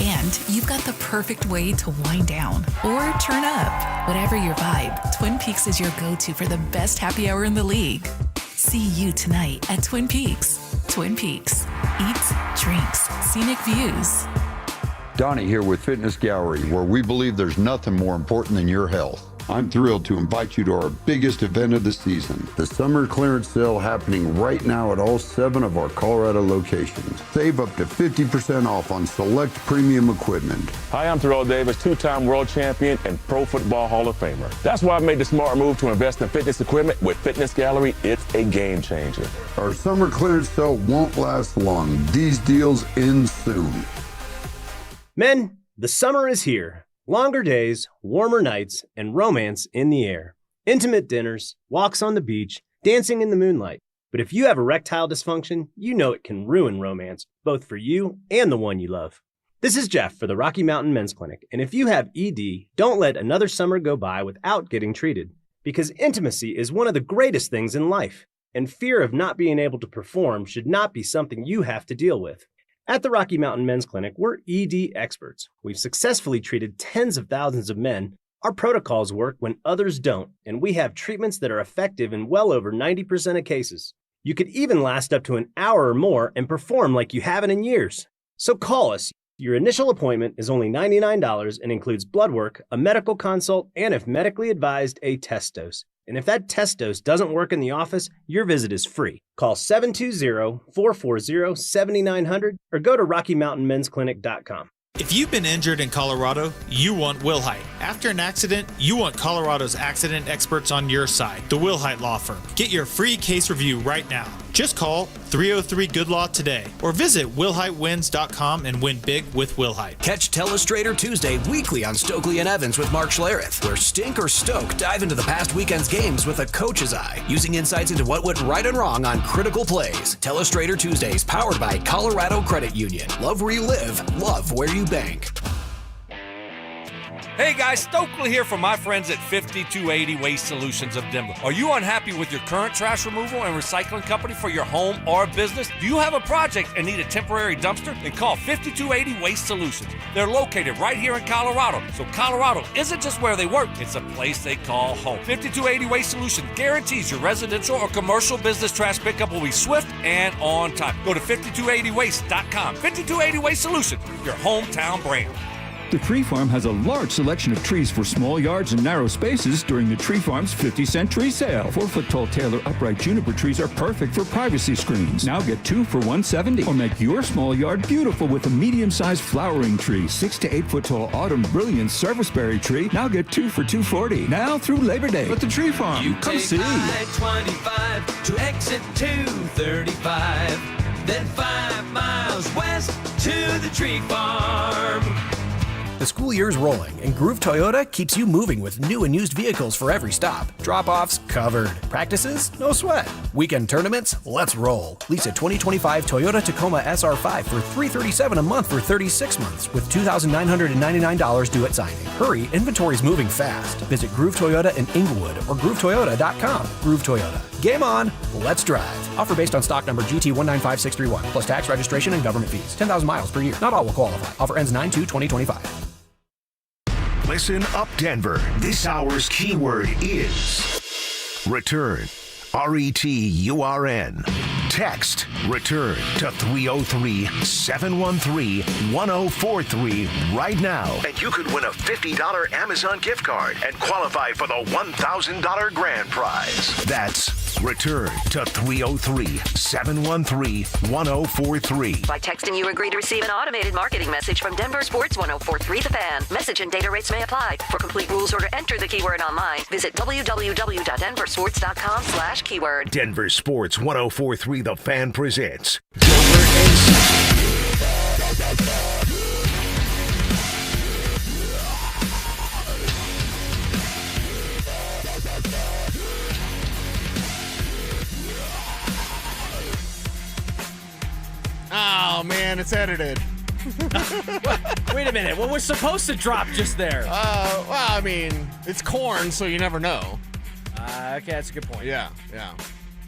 And you've got the perfect way to wind down or turn up. Whatever your vibe, Twin Peaks is your go-to for the best happy hour in the league. See you tonight at Twin Peaks. Twin Peaks. Eats, drinks, scenic views. Donnie here with Fitness Gallery, where we believe there's nothing more important than your health. I'm thrilled to invite you to our biggest event of the season, the summer clearance sale happening right now at all 7 of our Colorado locations. Save up to 50% off on select premium equipment. Hi, I'm Terrell Davis, 2-time world champion and Pro Football Hall of Famer. That's why I made the smart move to invest in fitness equipment with Fitness Gallery. It's a game changer. Our summer clearance sale won't last long. These deals end soon. Men, the summer is here. Longer days, warmer nights, and romance in the air. Intimate dinners, walks on the beach, dancing in the moonlight. But if you have erectile dysfunction, you know it can ruin romance, both for you and the one you love. This is Jeff for the Rocky Mountain Men's Clinic, and if you have ED, don't let another summer go by without getting treated. Because intimacy is one of the greatest things in life, and fear of not being able to perform should not be something you have to deal with. At the Rocky Mountain Men's Clinic, we're ED experts. We've successfully treated tens of thousands of men. Our protocols work when others don't, and we have treatments that are effective in well over 90% of cases. You could even last up to an hour or more and perform like you haven't in years. So call us. Your initial appointment is only $99 and includes blood work, a medical consult, and if medically advised, a test dose. And if that test dose doesn't work in the office, your visit is free. Call 720-440-7900 or go to RockyMountainMen'sClinic.com. If you've been injured in Colorado, you want Wilhite. After an accident, you want Colorado's accident experts on your side, the Wilhite Law Firm. Get your free case review right now. Just call 303-GOOD-LAW today or visit WilhiteWins.com and win big with Wilhite. Catch Telestrator Tuesday weekly on Stokley and Evans with Mark Schlereth, where Stink or Stoke dive into the past weekend's games with a coach's eye, using insights into what went right and wrong on critical plays. Telestrator Tuesdays, powered by Colorado Credit Union. Love where you live, love where you bank. Hey guys, Stokley here from my friends at 5280 Waste Solutions of Denver. Are you unhappy with your current trash removal and recycling company for your home or business? Do you have a project and need a temporary dumpster? Then call 5280 Waste Solutions. They're located right here in Colorado. So Colorado isn't just where they work, it's a place they call home. 5280 Waste Solutions guarantees your residential or commercial business trash pickup will be swift and on time. Go to 5280waste.com. 5280 Waste Solutions, your hometown brand. The Tree Farm has a large selection of trees for small yards and narrow spaces during the Tree Farm's 50-cent tree sale. 4-foot-tall Taylor upright juniper trees are perfect for privacy screens. Now get 2 for $170. Or make your small yard beautiful with a medium-sized flowering tree. 6 to 8-foot-tall autumn brilliance serviceberry tree. Now get 2 for $240. Now through Labor Day at the Tree Farm. You Come take see. I-25 to exit 235, then 5 miles west to the Tree Farm. The school year's rolling, and Groove Toyota keeps you moving with new and used vehicles for every stop. Drop-offs covered. Practices? No sweat. Weekend tournaments? Let's roll. Lease a 2025 Toyota Tacoma SR5 for $337 a month for 36 months with $2,999 due at signing. Hurry, inventory's moving fast. Visit Groove Toyota in Inglewood or GrooveToyota.com. Groove Toyota. Game on. Let's drive. Offer based on stock number GT195631 plus tax, registration, and government fees. 10,000 miles per year. Not all will qualify. Offer ends 9/2/2025. Listen up, Denver. This hour's keyword is return. RETURN. Text return to 303-713-1043 right now. And you could win a $50 Amazon gift card and qualify for the $1,000 grand prize. That's return to 303-713-1043. By texting, you agree to receive an automated marketing message from DenverSports 1043 The Fan. Message and data rates may apply. For complete rules or to enter the keyword online, visit www.denversports.com/keyword. Denver Sports 1043 The Fan presents Oh man, it's edited. Wait a minute. What was supposed to drop just there? Well, I mean, it's corn, so you never know. Okay, that's a good point. Yeah.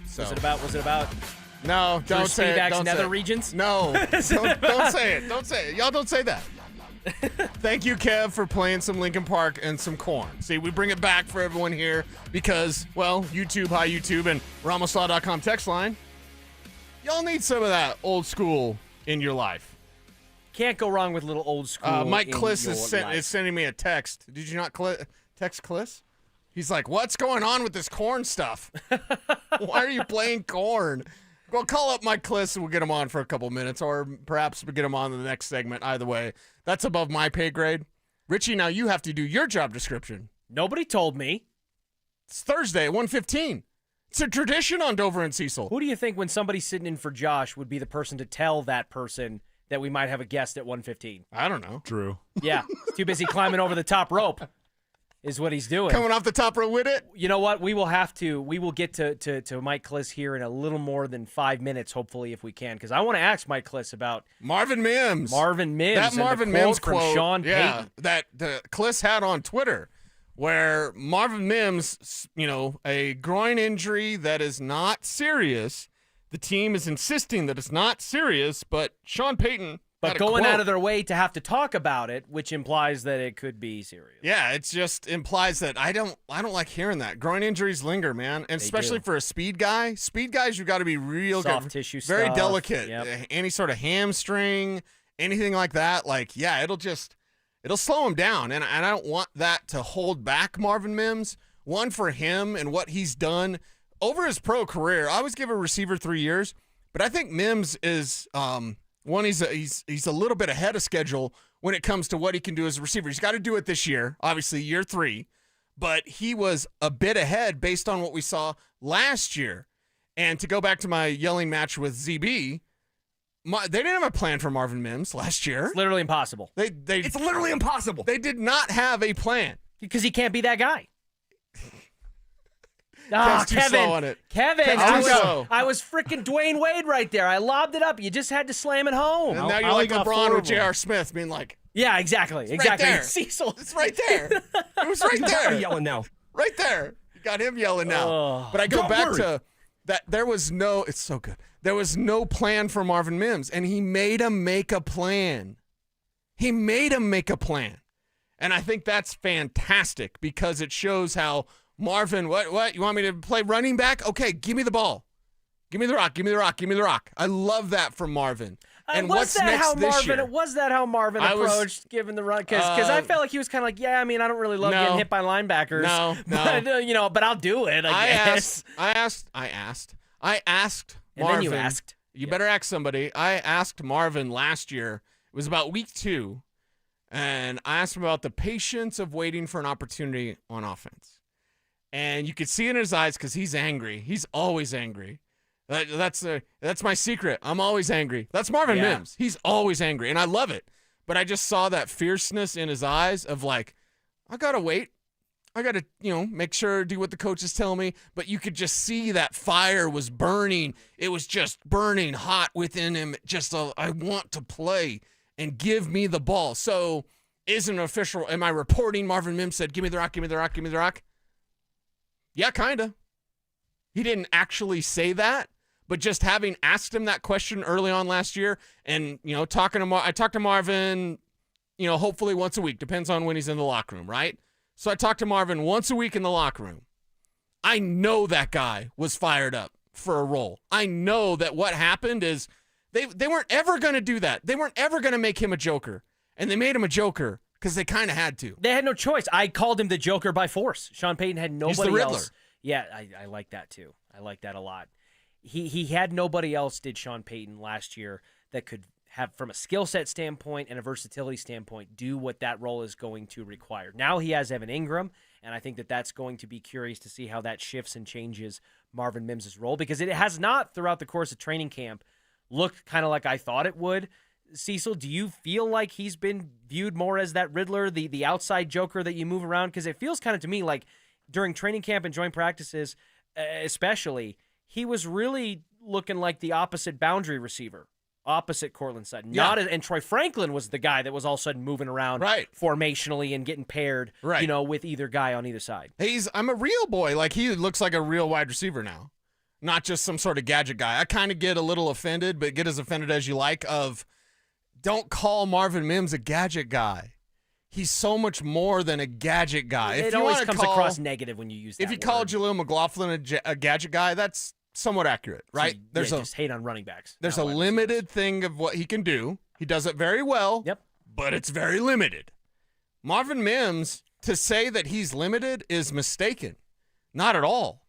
So. Was it about? No, don't say it. Don't nether say it. regions? No, don't say it. Don't say it. Y'all don't say that. Thank you, Kev, for playing some Linkin Park and some Korn. See, we bring it back for everyone here because, well, YouTube, hi YouTube, and RamosLaw.com text line. Y'all need some of that old school in your life. Can't go wrong with a little old school. Mike in Kliss your is sending me a text. Did you not text Kliss? He's like, what's going on with this Korn stuff? Why are you playing Korn? Well, call up Mike Kliss and we'll get him on for a couple minutes, or perhaps we'll get him on in the next segment. Either way, that's above my pay grade. Richie, now you have to do your job description. Nobody told me. It's Thursday at 1:15. It's a tradition on Dover and Cecil. Who do you think, when somebody's sitting in for Josh, would be the person to tell that person that we might have a guest at 1:15? I don't know. Drew. Yeah, he's too busy climbing over the top rope. Is what he's doing. Coming off the top rope with it? You know what? We will get to Mike Kliss here in a little more than 5 minutes, hopefully, if we can, because I want to ask Mike Kliss about Marvin Mims. That Marvin Mims from quote, Sean Payton. that the Kliss had on Twitter, where Marvin Mims, a groin injury that is not serious. The team is insisting that it's not serious, but Sean Payton. But going out of their way to have to talk about it, which implies that it could be serious. Yeah, it just implies that I don't like hearing that. Groin injuries linger, man, and especially for a speed guy. Speed guys, you got to be real soft tissue very stuff. delicate. Yep. Any sort of hamstring, anything like that, it'll slow him down, and I don't want that to hold back Marvin Mims. One, for him and what he's done over his pro career. I always give a receiver 3 years, but I think Mims is one, he's a little bit ahead of schedule when it comes to what he can do as a receiver. He's got to do it this year, obviously year 3, but he was a bit ahead based on what we saw last year. And to go back to my yelling match with ZB, they didn't have a plan for Marvin Mims last year. It's literally impossible. It's literally impossible. They did not have a plan. Because he can't be that guy. Kev's too slow on it. Kevin, Kev's too slow. I was freaking Dwayne Wade right there. I lobbed it up. You just had to slam it home. And now you're like LeBron with J.R. Smith being like, yeah, exactly. Right there. Cecil. It's right there. It was right there. Yelling now. Right there. You got him yelling now. But I go back to that. It's so good. There was no plan for Marvin Mims, and he made him make a plan. And I think that's fantastic because it shows how Marvin, what? You want me to play running back? Okay, give me the ball. Give me the rock. I love that from Marvin. And what's next this year? Was that how Marvin approached giving the run? Because I felt like he was kind of like, I don't really love getting hit by linebackers. No. But I'll do it, I guess. I asked And Marvin. then you asked. You better ask somebody. I asked Marvin last year. It was about week 2. And I asked him about the patience of waiting for an opportunity on offense. And you could see in his eyes because he's angry. He's always angry. That's my secret. I'm always angry. That's Marvin Mims. He's always angry, and I love it. But I just saw that fierceness in his eyes of like, I gotta wait. I gotta, make sure do what the coaches tell me. But you could just see that fire was burning. It was just burning hot within him. I want to play and give me the ball. So, isn't official? Am I reporting? Marvin Mims said, "Give me the rock. Give me the rock. Give me the rock." Yeah, kind of. He didn't actually say that, but just having asked him that question early on last year and, I talk to Marvin, hopefully once a week, depends on when he's in the locker room, right? So I talked to Marvin once a week in the locker room. I know that guy was fired up for a role. I know that what happened is they weren't ever going to do that. They weren't ever going to make him a joker, and they made him a joker because they kind of had to. They had no choice. I called him the Joker by force. Sean Payton had nobody He's the Riddler. else. Yeah, I like that too. I like that a lot. He had nobody else, did Sean Payton last year, that could have, from a skill set standpoint and a versatility standpoint, do what that role is going to require. Now he has Evan Ingram, and I think that that's going to be curious to see how that shifts and changes Marvin Mims' role, because it has not, throughout the course of training camp, looked kind of like I thought it would. Cecil, do you feel like he's been viewed more as that Riddler, the outside joker that you move around? Because it feels kind of to me like during training camp and joint practices, especially, he was really looking like the opposite boundary receiver opposite Cortland Sutton. Yeah. And Troy Franklin was the guy that was all of a sudden moving around formationally and getting paired, with either guy on either side. I'm a real boy. Like, he looks like a real wide receiver now, not just some sort of gadget guy. I kind of get a little offended, but get as offended as you like of, don't call Marvin Mims a gadget guy. He's so much more than a gadget guy. It always comes across negative when you use that If you word. call Jaleel McLaughlin a gadget guy, that's somewhat accurate, right? So, just hate on running backs. There's a limited thing of what he can do. He does it very well, but it's very limited. Marvin Mims, to say that he's limited is mistaken. Not at all.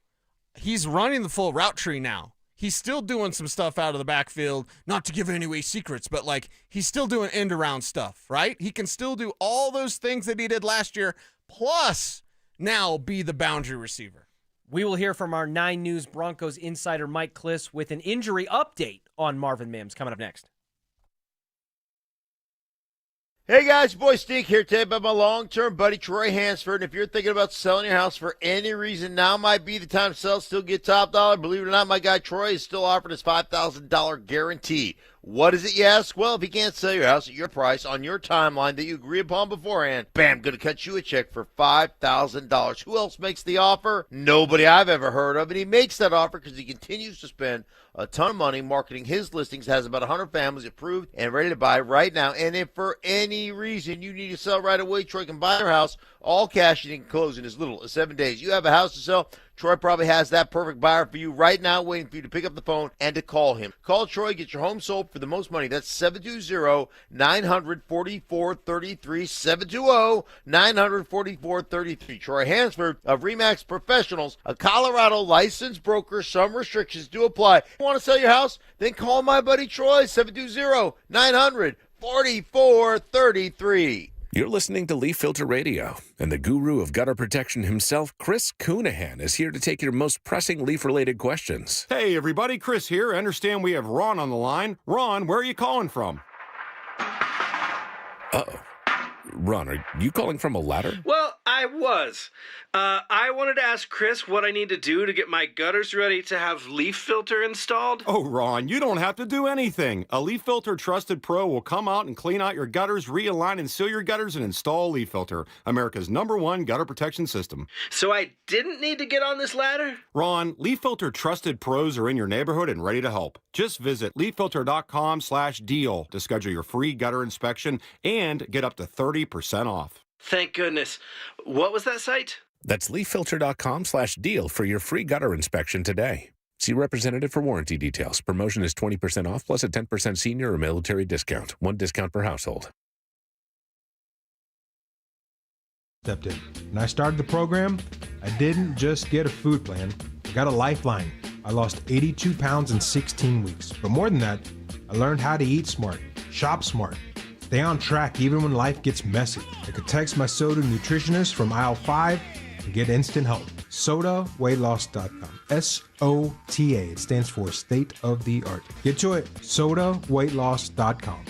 He's running the full route tree now. He's still doing some stuff out of the backfield, not to give any away secrets, but like he's still doing end-around stuff, right? He can still do all those things that he did last year, plus now be the boundary receiver. We will hear from our 9 News Broncos insider Mike Kliss with an injury update on Marvin Mims coming up next. Hey guys, boy Stink here today about my long-term buddy Troy Hansford. And if you're thinking about selling your house for any reason, now might be the time to sell, still get top dollar. Believe it or not, my guy Troy is still offering his $5,000 guarantee. What is it, you ask? Well, if you can't sell your house at your price on your timeline that you agree upon beforehand, bam, going to cut you a check for $5,000. Who else makes the offer? Nobody I've ever heard of. And he makes that offer because he continues to spend a ton of money marketing his listings, has about 100 families approved and ready to buy right now. And if for any reason you need to sell right away, Troy can buy your house all cash and he can close in as little as 7 days. You have a house to sell, Troy probably has that perfect buyer for you right now, waiting for you to pick up the phone and to call him. Call Troy, get your home sold for the most money. That's 720-900-4433, 720-900-4433. Troy Hansford of RE/MAX Professionals, a Colorado licensed broker. Some restrictions do apply. Want to sell your house? Then call my buddy Troy, 720-900-4433. You're listening to Leaf Filter Radio, and the guru of gutter protection himself, Chris Coonahan, is here to take your most pressing leaf-related questions. Hey, everybody, Chris here. I understand we have Ron on the line. Ron, where are you calling from? Uh-oh. Ron, are you calling from a ladder? Well, I was. I wanted to ask Chris what I need to do to get my gutters ready to have Leaf Filter installed. Oh, Ron, you don't have to do anything. A Leaf Filter Trusted Pro will come out and clean out your gutters, realign and seal your gutters, and install Leaf Filter, America's #1 gutter protection system. So I didn't need to get on this ladder? Ron, Leaf Filter Trusted Pros are in your neighborhood and ready to help. Just visit leaffilter.com/deal to schedule your free gutter inspection and get up to 30% off. Thank goodness. What was that site? That's leaffilter.com/deal for your free gutter inspection today. See representative for warranty details. Promotion is 20% off plus a 10% senior or military discount. 1 discount per household. Stepped in. When I started the program, I didn't just get a food plan, I got a lifeline. I lost 82 pounds in 16 weeks. But more than that, I learned how to eat smart, shop smart, stay on track even when life gets messy. I could text my SOTA nutritionist from aisle 5 and get instant help. SOTAweightloss.com. SOTA. It stands for State of the Art. Get to it. SOTAweightloss.com.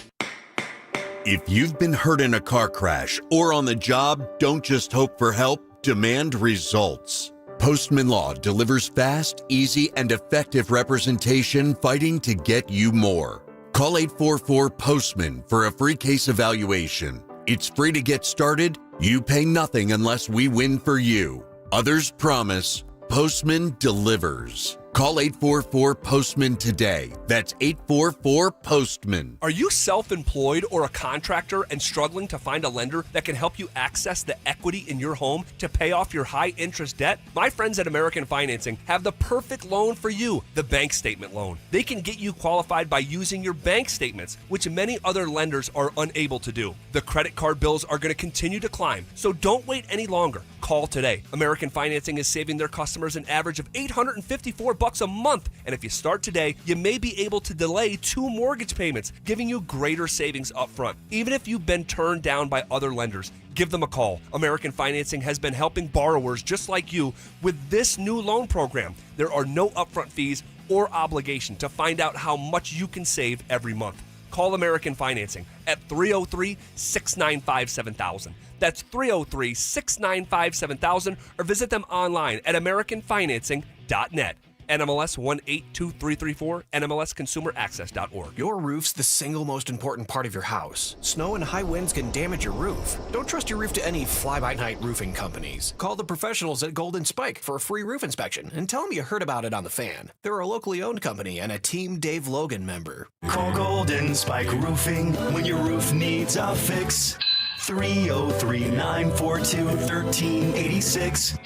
If you've been hurt in a car crash or on the job, don't just hope for help, demand results. Postman Law delivers fast, easy, and effective representation fighting to get you more. Call 844-POSTMAN for a free case evaluation. It's free to get started. You pay nothing unless we win for you. Others promise. Postman delivers. Call 844-POSTMAN today. That's 844-POSTMAN. Are you self-employed or a contractor and struggling to find a lender that can help you access the equity in your home to pay off your high-interest debt? My friends at American Financing have the perfect loan for you, the bank statement loan. They can get you qualified by using your bank statements, which many other lenders are unable to do. The credit card bills are going to continue to climb, so don't wait any longer. Call today. American Financing is saving their customers an average of $854 a month, and if you start today, you may be able to delay 2 mortgage payments, giving you greater savings up front. Even if you've been turned down by other lenders, give them a call. American Financing has been helping borrowers just like you with this new loan program. There are no upfront fees or obligation to find out how much you can save every month. Call American Financing at 303-695-7000. That's 303-695-7000, or visit them online at americanfinancing.net. NMLS 182334, NMLSconsumeraccess.org. Your roof's the single most important part of your house. Snow and high winds can damage your roof. Don't trust your roof to any fly-by-night roofing companies. Call the professionals at Golden Spike for a free roof inspection and tell them you heard about it on The Fan. They're a locally owned company and a Team Dave Logan member. Call Golden Spike Roofing when your roof needs a fix. 303-942-1386.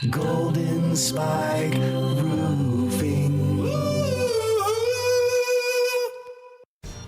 Golden Spike Roofing.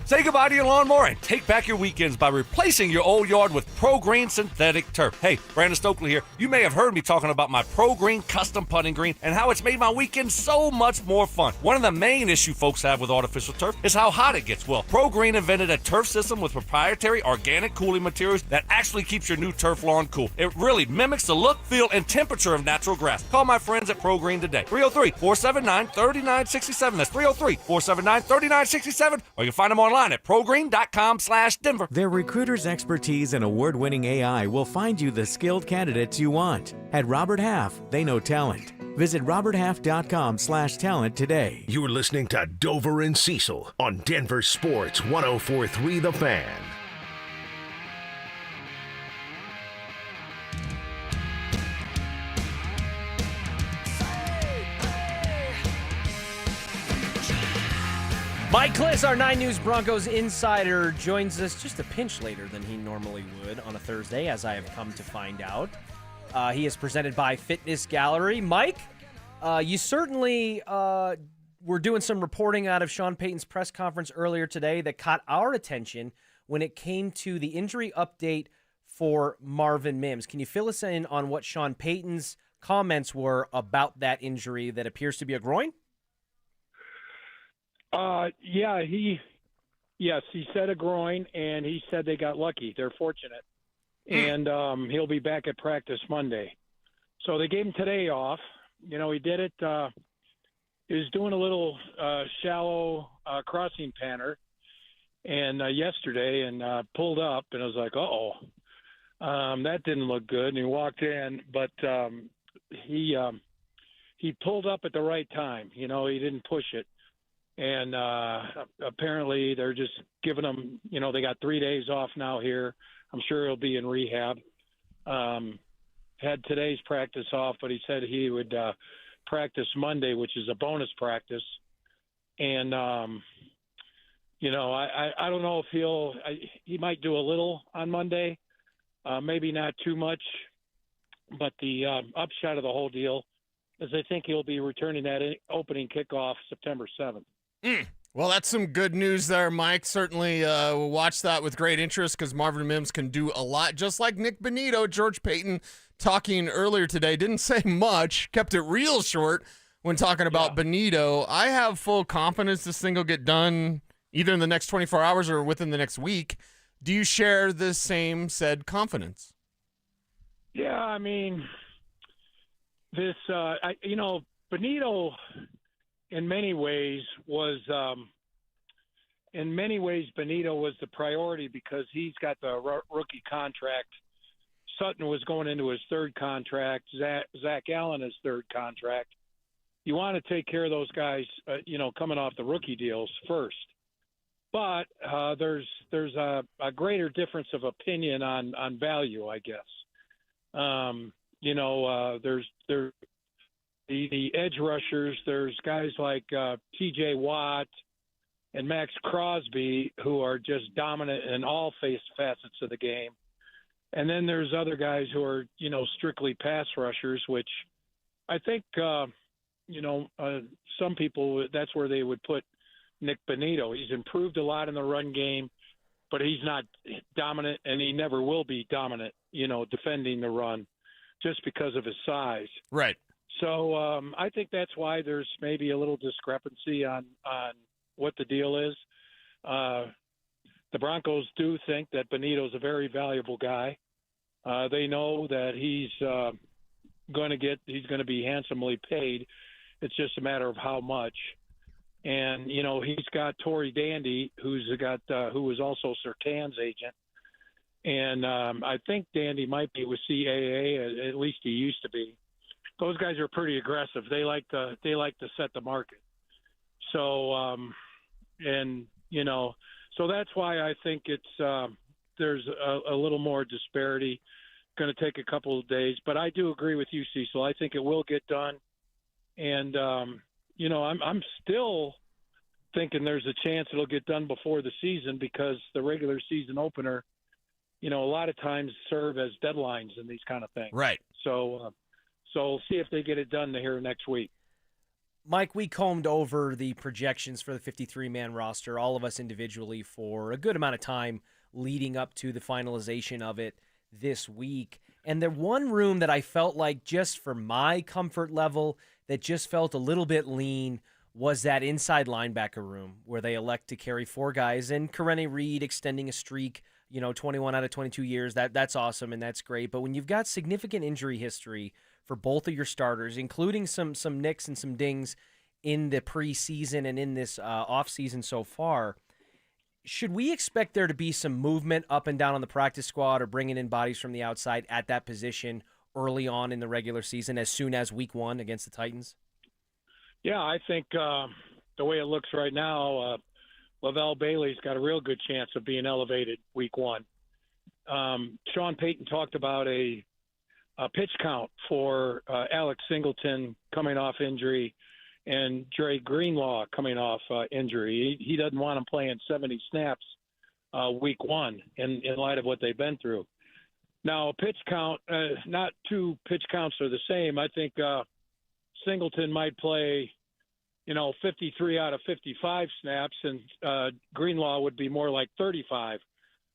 Say goodbye to your lawnmower and take back your weekends by replacing your old yard with Pro Green synthetic turf. Hey, Brandon Stokley here. You may have heard me talking about my Pro Green custom putting green and how it's made my weekends so much more fun. One of the main issues folks have with artificial turf is how hot it gets. Well, Pro Green invented a turf system with proprietary organic cooling materials that actually keeps your new turf lawn cool. It really mimics the look, feel, and temperature of natural grass. Call my friends at Pro Green today. 303-479-3967. That's 303-479-3967. Or you can find them online at progreen.com/Denver. Their recruiters' expertise and award-winning AI will find you the skilled candidates you want. At Robert Half, they know talent. Visit roberthalf.com/talent today. You're listening to Dover and Cecil on Denver Sports 104.3 The Fan. Mike Kliss, our 9 News Broncos insider, joins us just a pinch later than he normally would on a Thursday, as I have come to find out. He is presented by Fitness Gallery. Mike, you certainly were doing some reporting out of Sean Payton's press conference earlier today that caught our attention when it came to the injury update for Marvin Mims. Can you fill us in on what Sean Payton's comments were about that injury that appears to be a groin? He said a groin, and he said they got lucky. They're fortunate. And he'll be back at practice Monday. So they gave him today off. You know, he did it. He was doing a little shallow crossing panner and yesterday and pulled up, and I was like, that didn't look good. And he walked in, but he pulled up at the right time. You know, he didn't push it. And apparently they're just giving him, you know, they got 3 days off now here. I'm sure he'll be in rehab. Had today's practice off, but he said he would practice Monday, which is a bonus practice. And, I don't know if he might do a little on Monday, maybe not too much. But the upshot of the whole deal is I think he'll be returning that opening kickoff September 7th. Well, that's some good news there, Mike. Certainly we'll watch that with great interest because Marvin Mims can do a lot, just like Nick Bonito. George Payton, talking earlier today, didn't say much, kept it real short when talking about Bonito. I have full confidence this thing will get done either in the next 24 hours or within the next week. Do you share the same said confidence? Yeah, I mean, this, Bonito in many ways Bonito was the priority because he's got the rookie contract. Sutton was going into his third contract. Zach Allen his third contract. You want to take care of those guys, coming off the rookie deals first. But there's a greater difference of opinion on value, I guess. There's the edge rushers. There's guys like T.J. Watt and Max Crosby who are just dominant in all facets of the game. And then there's other guys who are, strictly pass rushers, which I think, some people, that's where they would put Nick Bonito. He's improved a lot in the run game, but he's not dominant, and he never will be dominant, defending the run just because of his size. Right. So I think that's why there's maybe a little discrepancy on what the deal is. The Broncos do think that Bonito's a very valuable guy. They know that he's going to be handsomely paid. It's just a matter of how much. And he's got Torrey Dandy, who was also Surtain's agent. And I think Dandy might be with CAA, at least he used to be. those guys are pretty aggressive. They like to set the market. So so that's why I think it's there's a little more disparity. Going to take a couple of days, but I do agree with you, Cecil. I think it will get done, and I'm still thinking there's a chance it'll get done before the season because the regular season opener, a lot of times serve as deadlines in these kind of things. Right. So we'll see if they get it done here next week. Mike, we combed over the projections for the 53-man roster, all of us individually, for a good amount of time leading up to the finalization of it this week. And the one room that I felt like, just for my comfort level, that just felt a little bit lean was that inside linebacker room where they elect to carry 4 guys, and Karene Reed extending a streak, 21 out of 22 years. That's awesome and that's great. But when you've got significant injury history for both of your starters, including some nicks and some dings in the preseason and in this offseason so far, should we expect there to be some movement up and down on the practice squad or bringing in bodies from the outside at that position early on in the regular season, as soon as week 1 against the Titans? Yeah, I think the way it looks right now, Lavelle Bailey's got a real good chance of being elevated week 1. Sean Payton talked about a pitch count for Alex Singleton coming off injury and Dre Greenlaw coming off injury. He doesn't want him playing 70 snaps week 1 in light of what they've been through. Now, pitch count, not 2 pitch counts are the same. I think Singleton might play, 53 out of 55 snaps, and Greenlaw would be more like 35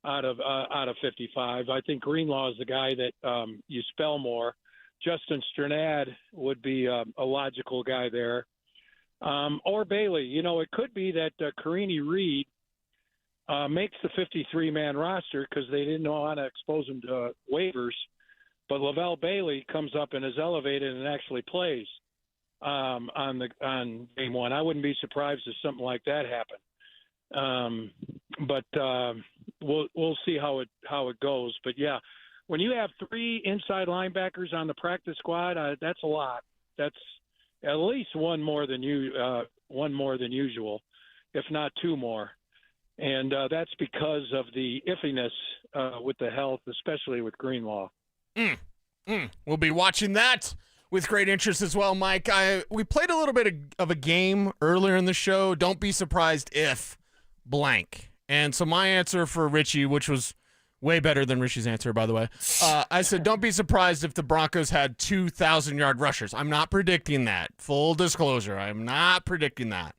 out of 55. I think Greenlaw is the guy that you spell more. Justin Strnad would be a logical guy there. Or Bailey. It could be that Karene Reed makes the 53-man roster because they didn't know how to expose him to waivers. But Lavelle Bailey comes up and is elevated and actually plays on game 1. I wouldn't be surprised if something like that happened. But we'll see how it goes. But yeah, when you have 3 inside linebackers on the practice squad, that's a lot. That's at least one more than usual, if not 2 more. And that's because of the iffiness with the health, especially with Greenlaw. We'll be watching that with great interest as well, Mike. We played a little bit of a game earlier in the show. Don't be surprised if blank. And so my answer for Richie, which was way better than Richie's answer, by the way. I said, don't be surprised if the Broncos had 2,000-yard rushers. I'm not predicting that. Full disclosure, I'm not predicting that.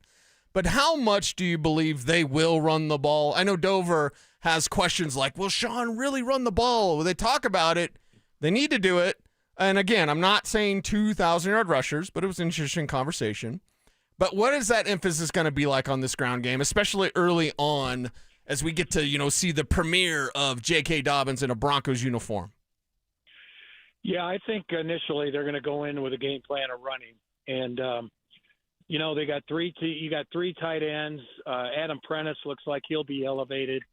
But how much do you believe they will run the ball? I know Dover has questions like, will Sean really run the ball? Will they talk about it? They need to do it. And again, I'm not saying 2,000-yard rushers, but it was an interesting conversation. But what is that emphasis going to be like on this ground game, especially early on, as we get to, see the premiere of J.K. Dobbins in a Broncos uniform? Yeah, I think initially they're going to go in with a game plan of running. And, they got you got 3 tight ends. Adam Prentice looks like he'll be elevated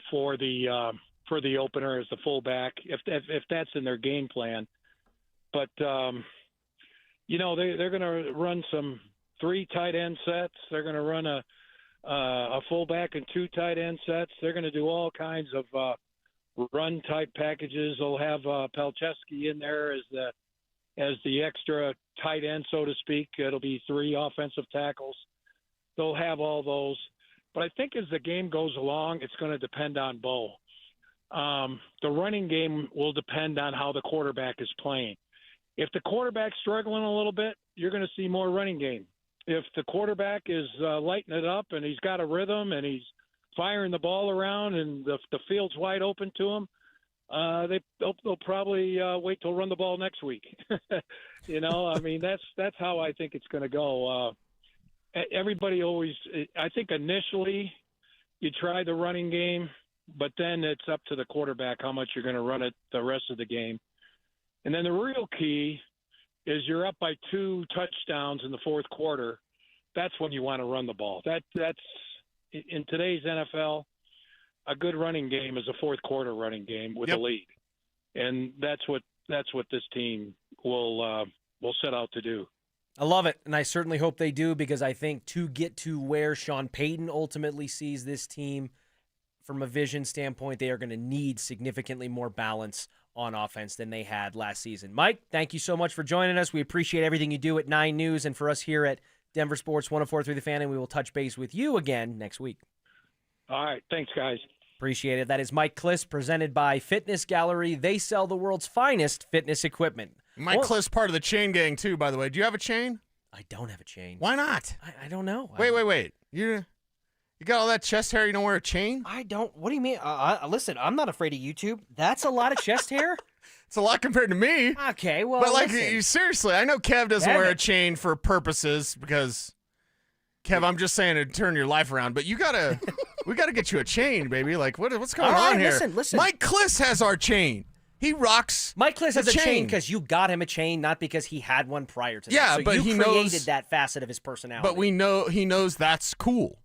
for the opener as the fullback, if that's in their game plan. But, they're going to run some 3 tight end sets. They're going to run a fullback and 2 tight end sets. They're going to do all kinds of run type packages. They'll have Palczewski in there as the extra tight end, so to speak. It'll be 3 offensive tackles. They'll have all those. But I think as the game goes along, it's going to depend on Bo. The running game will depend on how the quarterback is playing. If the quarterback's struggling a little bit, you're going to see more running game. If the quarterback is lighting it up and he's got a rhythm and he's firing the ball around and the field's wide open to him, they'll probably wait till run the ball next week. That's how I think it's going to go. Everybody always, I think initially you try the running game, but then it's up to the quarterback how much you're going to run it the rest of the game. And then the real key is you're up by 2 touchdowns in the fourth quarter. That's when you want to run the ball. That's in today's NFL, a good running game is a fourth quarter running game with a lead. And that's what this team will set out to do. I love it, and I certainly hope they do, because I think to get to where Sean Payton ultimately sees this team from a vision standpoint, they are going to need significantly more balance on offense than they had last season. Mike, thank you so much for joining us. We appreciate everything you do at 9 News and for us here at Denver Sports 104.3 The Fan, and we will touch base with you again next week. All right. Thanks, guys. Appreciate it. That is Mike Kliss, presented by Fitness Gallery. They sell the world's finest fitness equipment. Mike Kliss, part of the chain gang, too, by the way. Do you have a chain? I don't have a chain. Why not? I don't know. Wait. You got all that chest hair, you don't wear a chain? I don't. What do you mean? Listen, I'm not afraid of YouTube. That's a lot of chest hair? It's a lot compared to me. Okay, well, but like, listen. seriously, I know Kev doesn't wear a chain for purposes because, Kev, I'm just saying to turn your life around. But we gotta get you a chain, baby. Like, what's going on here? Listen. Mike Kliss has our chain. He rocks. Mike Kliss has a chain because you got him a chain, not because he had one prior to that. Yeah, so but he he created knows that facet of his personality. But he knows that's cool.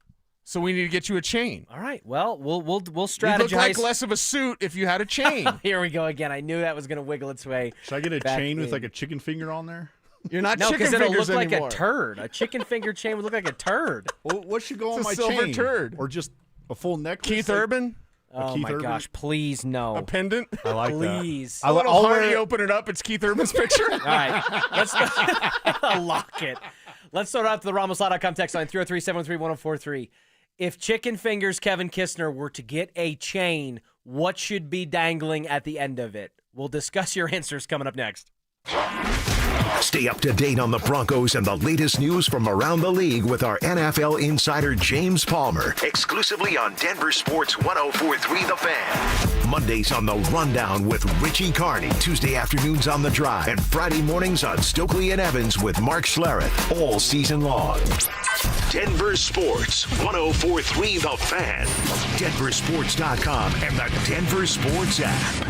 So we need to get you a chain. All right. Well, we'll strategize. You'd look like less of a suit if you had a chain. Here we go again. I knew that was going to wiggle its way. Should I get a chain with like a chicken finger on there? You're not no, chicken because it'll fingers look like anymore. a turd. A chicken finger chain would look like a turd. Well, what should go on It's a my silver chain? turd. Or just a full necklace? Keith Urban? Oh, Keith my Urban? gosh. Please, no. A pendant? I like Please. that. A little heart, you open it up, it's Keith Urban's picture. All right. Let's go. Lock it. Let's throw it out to the RamosLaw.com text line, 303-713-1043. If Chicken Fingers Kevin Kistner were to get a chain, what should be dangling at the end of it? We'll discuss your answers coming up next. Stay up to date on the Broncos and the latest news from around the league with our NFL insider James Palmer, exclusively on Denver Sports 104.3 The Fan. Mondays on The Rundown with Richie Carney, Tuesday afternoons on The Drive, and Friday mornings on Stokley and Evans with Mark Schlereth, all season long. Denver Sports 104.3 The Fan, DenverSports.com, and the Denver Sports app.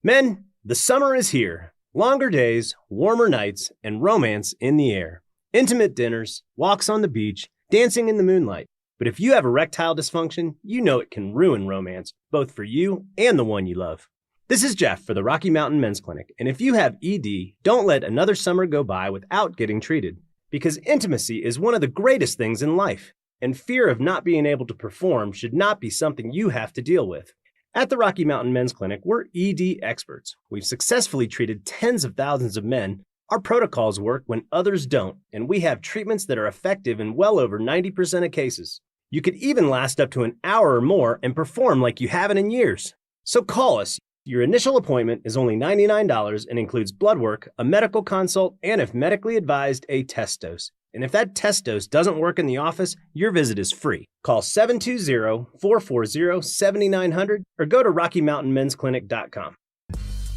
Men, the summer is here. Longer days, warmer nights, and romance in the air. Intimate dinners, walks on the beach, dancing in the moonlight. But if you have erectile dysfunction, you know it can ruin romance, both for you and the one you love. This is Jeff for the Rocky Mountain Men's Clinic, and if you have ED, don't let another summer go by without getting treated. Because intimacy is one of the greatest things in life, and fear of not being able to perform should not be something you have to deal with. At the Rocky Mountain Men's Clinic, we're ED experts. We've successfully treated tens of thousands of men. Our protocols work when others don't, and we have treatments that are effective in well over 90% of cases. You could even last up to an hour or more and perform like you haven't in years. So call us. Your initial appointment is only $99 and includes blood work, a medical consult, and if medically advised, a test dose. And if that test dose doesn't work in the office, your visit is free. Call 720-440-7900 or go to RockyMountainMen'sClinic.com.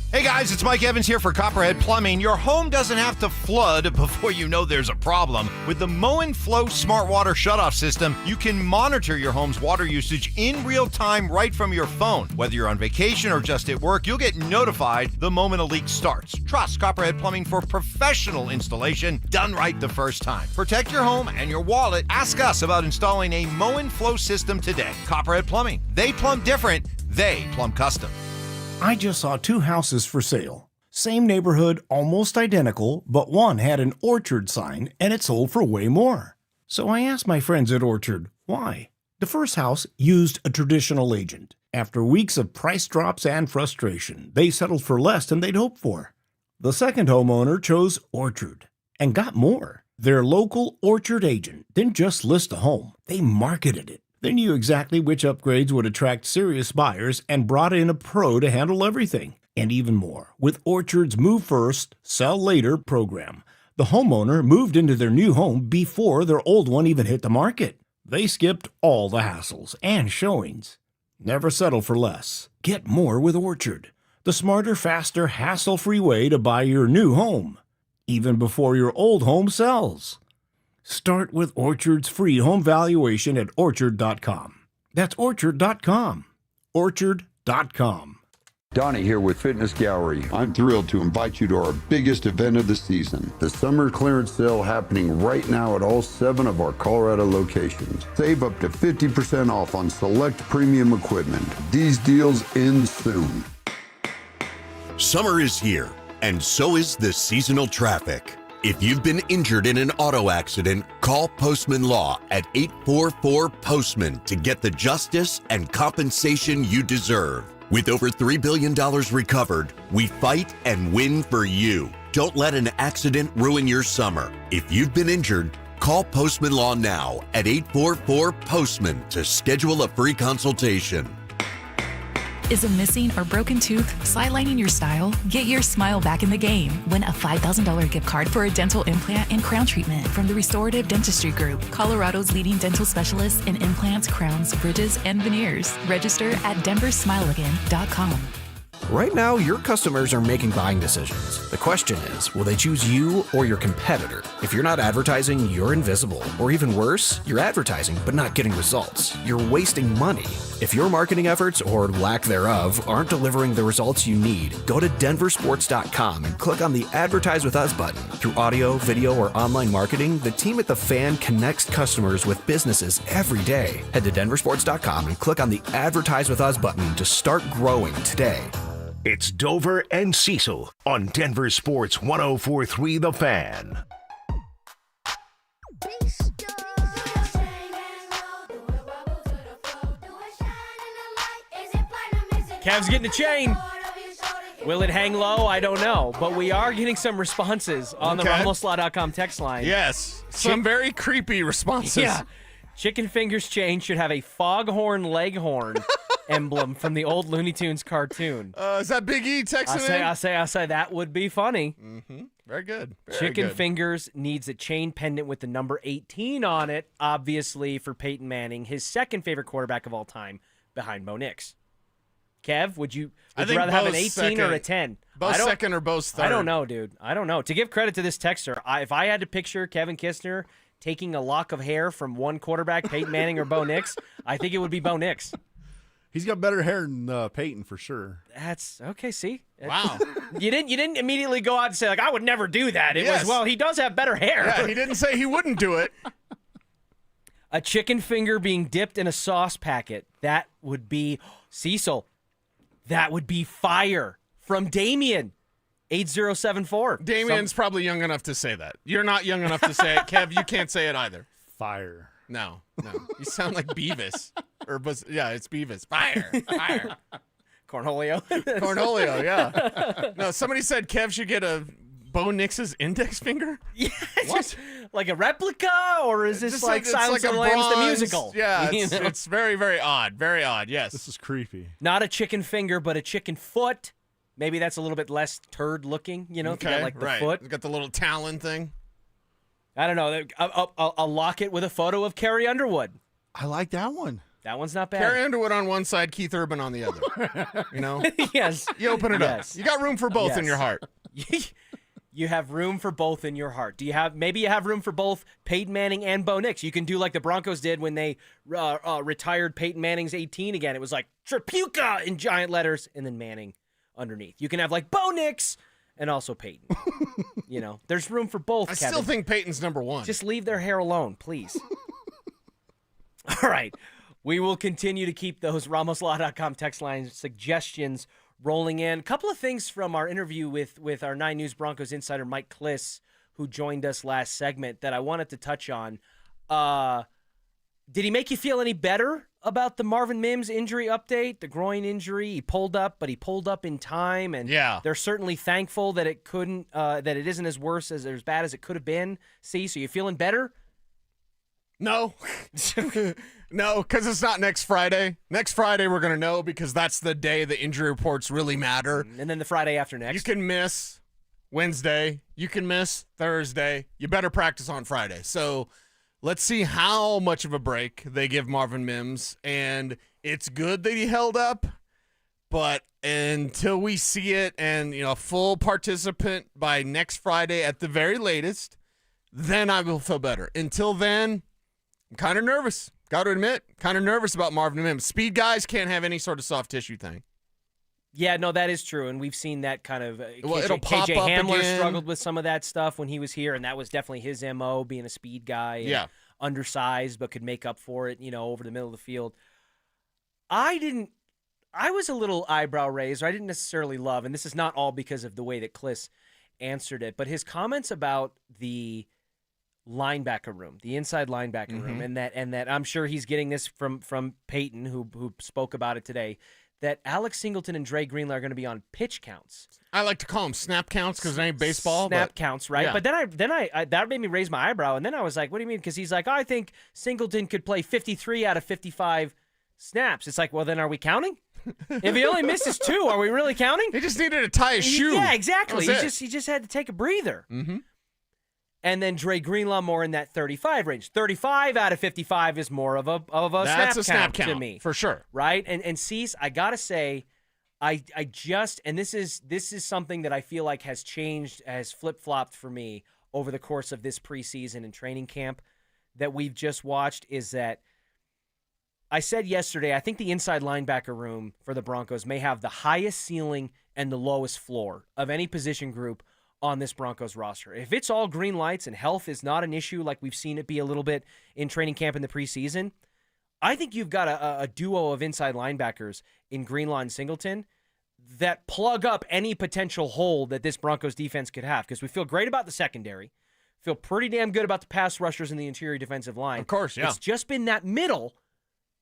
Hey guys, it's Mike Evans here for Copperhead Plumbing. Your home doesn't have to flood before you know there's a problem. With the Mow & Flow Smart Water Shutoff System, you can monitor your home's water usage in real time right from your phone. Whether you're on vacation or just at work, you'll get notified the moment a leak starts. Trust Copperhead Plumbing for professional installation done right the first time. Protect your home and your wallet. Ask us about installing a Mow & Flow system today. Copperhead Plumbing. They plumb different. They plumb custom. I just saw 2 houses for sale. Same neighborhood, almost identical, but one had an Orchard sign and it sold for way more. So I asked my friends at Orchard, why? The first house used a traditional agent. After weeks of price drops and frustration, they settled for less than they'd hoped for. The second homeowner chose Orchard and got more. Their local Orchard agent didn't just list a home, they marketed it. They knew exactly which upgrades would attract serious buyers and brought in a pro to handle everything. And even more, with Orchard's Move First, Sell Later program, the homeowner moved into their new home before their old one even hit the market. They skipped all the hassles and showings. Never settle for less. Get more with Orchard, the smarter, faster, hassle-free way to buy your new home, even before your old home sells. Start with Orchard's free home valuation at Orchard.com. That's Orchard.com. Orchard.com. Donnie here with Fitness Gallery. I'm thrilled to invite you to our biggest event of the season, the summer clearance sale happening right now at all 7 of our Colorado locations. Save up to 50% off on select premium equipment. These deals end soon. Summer is here, and so is the seasonal traffic. If you've been injured in an auto accident, call Postman Law at 844-POSTMAN to get the justice and compensation you deserve. With over $3 billion recovered, we fight and win for you. Don't let an accident ruin your summer. If you've been injured, call Postman Law now at 844-POSTMAN to schedule a free consultation. Is a missing or broken tooth sidelining your style? Get your smile back in the game. Win a $5,000 gift card for a dental implant and crown treatment from the Restorative Dentistry Group, Colorado's leading dental specialists in implants, crowns, bridges, and veneers. Register at DenverSmileAgain.com. Right now, your customers are making buying decisions. The question is, will they choose you or your competitor? If you're not advertising, you're invisible. Or even worse, you're advertising but not getting results. You're wasting money. If your marketing efforts, or lack thereof, aren't delivering the results you need, go to DenverSports.com and click on the Advertise With Us button. Through audio, video, or online marketing, the team at The Fan connects customers with businesses every day. Head to DenverSports.com and click on the Advertise With Us button to start growing today. It's Dover and Cecil on Denver Sports 104.3 The Fan. Cavs getting a chain. Will it hang low? I don't know. But we are getting some responses on the RamosLaw.com text line. Yes. Some very creepy responses. Yeah. Chicken Fingers chain should have a foghorn leghorn emblem from the old Looney Tunes cartoon. Is that Big E texting in? I say that would be funny. Mm-hmm. Very good. Very Chicken good. Fingers needs a chain pendant with the number 18 on it, obviously for Peyton Manning, his second favorite quarterback of all time, behind Bo Nix. Kev, would you rather have an 18 or a 10? Bo's second or Bo's third? I don't know, dude. I don't know. To give credit to this texter, if I had to picture Kevin Kistner taking a lock of hair from one quarterback, Peyton Manning or Bo Nix, I think it would be Bo Nix. He's got better hair than Peyton for sure. That's okay. See, wow. You didn't immediately go out and say like I would never do that. It was well, he does have better hair. Yeah, he didn't say he wouldn't do it. A chicken finger being dipped in a sauce packet. That would be Cecil. That would be fire from Damien. 8074. Damien's probably young enough to say that. You're not young enough to say it. Kev, you can't say it either. Fire. No. You sound like Beavis. It's Beavis. Fire. Cornholio, yeah. No, somebody said Kev should get a Bo Nix's index finger? Yeah. What? Like a replica, or is this like Silence like of a the Lambs the bronze- musical? Yeah, You it's, know? it's very, very odd. Very odd, yes. This is creepy. Not a chicken finger, but a chicken foot. Maybe that's a little bit less turd looking, if you got like the foot. You got the little talon thing. I don't know. A locket with a photo of Carrie Underwood. I like that one. That one's not bad. Carrie Underwood on one side, Keith Urban on the other. You know? Yes. You open it Yes. up. You got room for both in your heart. You have room for both in your heart. Maybe you have room for both Peyton Manning and Bo Nix. You can do like the Broncos did when they retired Peyton Manning's 18 again. It was like Trapuka in giant letters and then Manning underneath. You can have like Bo Nix and also Peyton. There's room for both. I Kevin. still think Peyton's number one. Just leave their hair alone, please. All right. We will continue to keep those RamosLaw.com text line suggestions rolling in. A couple of things from our interview with our 9 News Broncos insider Mike Kliss, who joined us last segment, that I wanted to touch on. Did he make you feel any better about the Marvin Mims injury update, the groin injury? He pulled up, but he pulled up in time, and they're certainly thankful that it couldn't, that it isn't as worse as bad as it could have been. See, so you feeling better? No. No, because it's not next Friday. Next Friday we're going to know, because that's the day the injury reports really matter. And then the Friday after next. You can miss Wednesday. You can miss Thursday. You better practice on Friday. So let's see how much of a break they give Marvin Mims. And it's good that he held up, but until we see it and, a full participant by next Friday at the very latest, then I will feel better. Until then, I'm kind of nervous. Got to admit, kind of nervous about Marvin Mims. Speed guys can't have any sort of soft tissue thing. Yeah, no, that is true, and we've seen that kind of. It'll pop KJ up Hamler again. struggled with some of that stuff when he was here, and that was definitely his MO, being a speed guy. And undersized, but could make up for it, over the middle of the field. I I was a little eyebrow raised. I didn't necessarily love, and this is not all because of the way that Kliss answered it, but his comments about the linebacker room, the inside linebacker room, and that I'm sure he's getting this from Payton, who spoke about it today, that Alex Singleton and Dre Greenlaw are going to be on pitch counts. I like to call them snap counts because it ain't baseball. Snap counts, right? Yeah. But then I that made me raise my eyebrow, and then I was like, what do you mean? Because he's like, I think Singleton could play 53 out of 55 snaps. It's like, well, then are we counting? If he only misses 2, are we really counting? He just needed to tie his shoe. Yeah, exactly. That was He just had to take a breather. Mm-hmm. And then Dre Greenlaw more in that 35 range. 35 out of 55 is more of a That's snap a snap count to me, for sure. right? And Cease, I gotta say, I just, and this is something that I feel like has changed, has flip-flopped for me over the course of this preseason and training camp that we've just watched, is that I said yesterday, I think the inside linebacker room for the Broncos may have the highest ceiling and the lowest floor of any position group on this Broncos roster. If it's all green lights and health is not an issue like we've seen it be a little bit in training camp in the preseason, I think you've got a duo of inside linebackers in Greenlaw and Singleton that plug up any potential hole that this Broncos defense could have, because we feel great about the secondary, feel pretty damn good about the pass rushers in the interior defensive line. Of course, yeah. It's just been that middle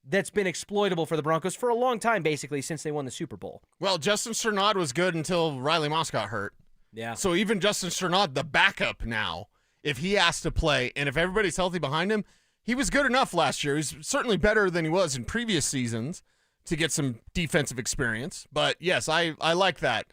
that's been exploitable for the Broncos for a long time, basically, since they won the Super Bowl. Well, Justin Strnad was good until Riley Moss got hurt. Yeah. So even Justin Strnad, the backup now, if he has to play and if everybody's healthy behind him, he was good enough last year. He's certainly better than he was in previous seasons to get some defensive experience. But, yes, I like that.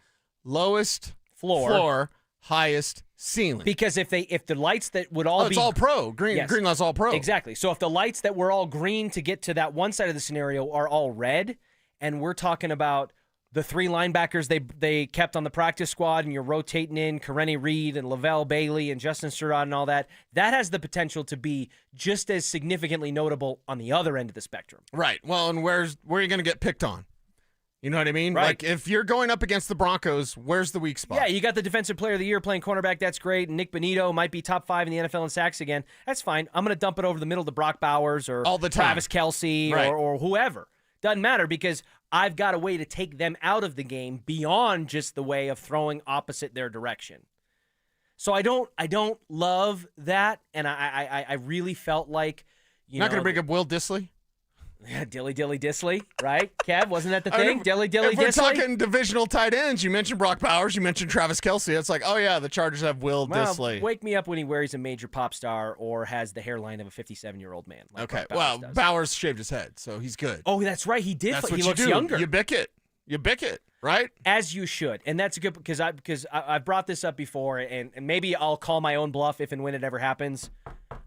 Lowest floor, highest ceiling. Because if the lights that would all be... it's all pro. Greenlaw's all pro. Exactly. So if the lights that were all green to get to that one side of the scenario are all red, and we're talking about the 3 linebackers they kept on the practice squad, and you're rotating in Karene Reed and Lavelle Bailey and Justin Strnad and all that, that has the potential to be just as significantly notable on the other end of the spectrum. Right. Well, and where are you going to get picked on? You know what I mean? Right. Like, if you're going up against the Broncos, where's the weak spot? Yeah, you got the Defensive Player of the Year playing cornerback. That's great. And Nick Bonito might be top 5 in the NFL in sacks again. That's fine. I'm going to dump it over the middle to Brock Bowers or all the time. Travis Kelce or whoever. Doesn't matter, because I've got a way to take them out of the game beyond just the way of throwing opposite their direction. So I don't love that, and I really felt like not going to bring up Will Dissly? Yeah, Dilly Disley, right? Kev, wasn't that the thing? Dilly if Disley? we're talking divisional tight ends, you mentioned Brock Bowers, you mentioned Travis Kelce. It's like, oh, yeah, the Chargers have Will Dissly. Wake me up when he wears a major pop star or has the hairline of a 57-year-old man. Like okay, Brock Bowers well, does. Bowers shaved his head, so he's good. Oh, that's right. He did. That's what he you looks do. younger. You bick it, right? As you should. And that's a good, because I've brought this up before, and maybe I'll call my own bluff if and when it ever happens.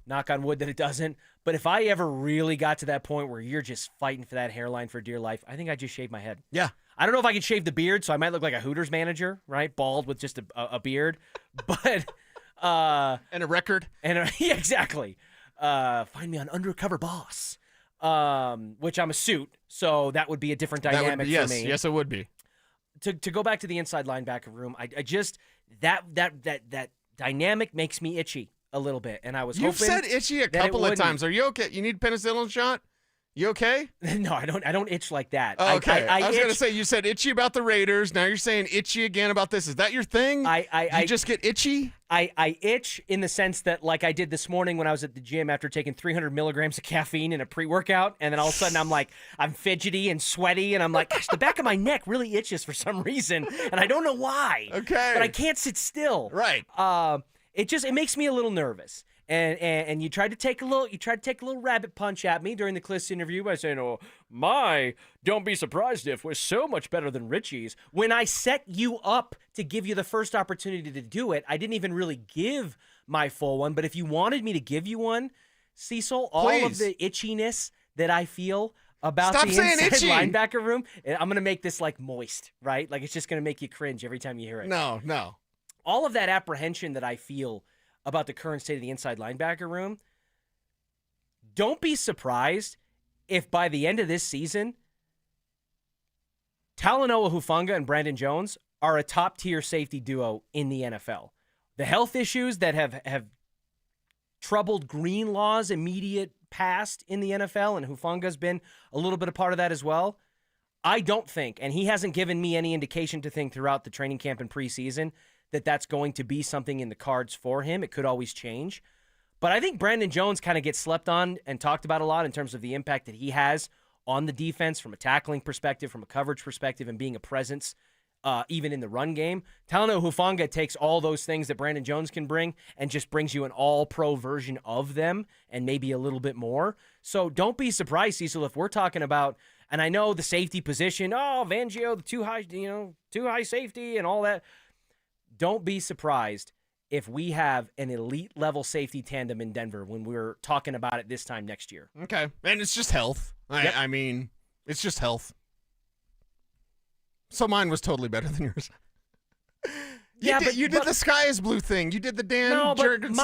Knock on wood that it doesn't. But if I ever really got to that point where you're just fighting for that hairline for dear life, I think I'd just shave my head. Yeah. I don't know if I could shave the beard, so I might look like a Hooters manager, right? Bald with just a beard. But and a record. Yeah, exactly. Find me on Undercover Boss, which I'm a suit, so that would be a different dynamic for me. Yes, it would be. To go back to the inside linebacker room, I just that dynamic makes me itchy a little bit, and I was You've hoping said itchy a couple of times. Are you okay? You need penicillin shot? You okay? No, I don't itch like that. Oh, okay. I was itch. going to say, you said itchy about the Raiders. Now you're saying itchy again about this. Is that your thing? You just get itchy? I itch in the sense that, like I did this morning when I was at the gym after taking 300 milligrams of caffeine in a pre-workout, and then all of a sudden I'm fidgety and sweaty, and I'm like, gosh, the back of my neck really itches for some reason, and I don't know why. Okay. But I can't sit still. Right. It makes me a little nervous. And you tried to take a little rabbit punch at me during the Kliss interview by saying, "Oh my, don't be surprised if we're so much better than Richie's." When I set you up to give you the first opportunity to do it, I didn't even really give my full one. But if you wanted me to give you one, Cecil, all of the itchiness that I feel about the inside linebacker room, I'm gonna make this like moist, right? Like it's just gonna make you cringe every time you hear it. No. All of that apprehension that I feel about the current state of the inside linebacker room, don't be surprised if by the end of this season, Talanoa Hufanga and Brandon Jones are a top-tier safety duo in the NFL. The health issues that have troubled Greenlaw's immediate past in the NFL, and Hufanga's been a little bit a part of that as well, I don't think, and he hasn't given me any indication to think throughout the training camp and preseason that that's going to be something in the cards for him. It could always change. But I think Brandon Jones kind of gets slept on and talked about a lot in terms of the impact that he has on the defense from a tackling perspective, from a coverage perspective, and being a presence even in the run game. Talanoa Hufanga takes all those things that Brandon Jones can bring and just brings you an all-pro version of them and maybe a little bit more. So don't be surprised, Cecil, if we're talking about, and I know the safety position, Fangio, the too high safety and all that. Don't be surprised if we have an elite-level safety tandem in Denver when we're talking about it this time next year. Okay. And it's just health. I mean, it's just health. So mine was totally better than yours. You did the sky is blue thing. You did the Dan Jurgensen.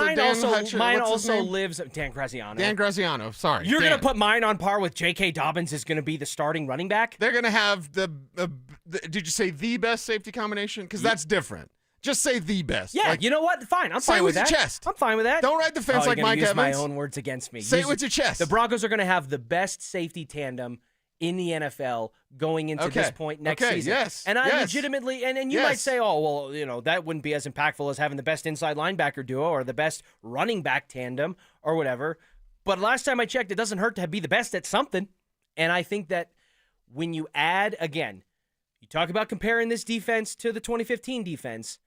Mine also lives. Dan Graziano. Dan Graziano. Sorry. You're going to put mine on par with J.K. Dobbins is going to be the starting running back? They're going to have the did you say the best safety combination? Because that's different. Just say the best. Yeah, you know what? Fine. I'm fine with that. Say it with your chest. I'm fine with that. Don't ride the fence like Mike use Evans. My own words against me. Say it with your chest. The Broncos are going to have the best safety tandem in the NFL going into this point next season. Yes. And I legitimately, and you might say, that wouldn't be as impactful as having the best inside linebacker duo or the best running back tandem or whatever. But last time I checked, it doesn't hurt to be the best at something. And I think that when you add, again, you talk about comparing this defense to the 2015 defense,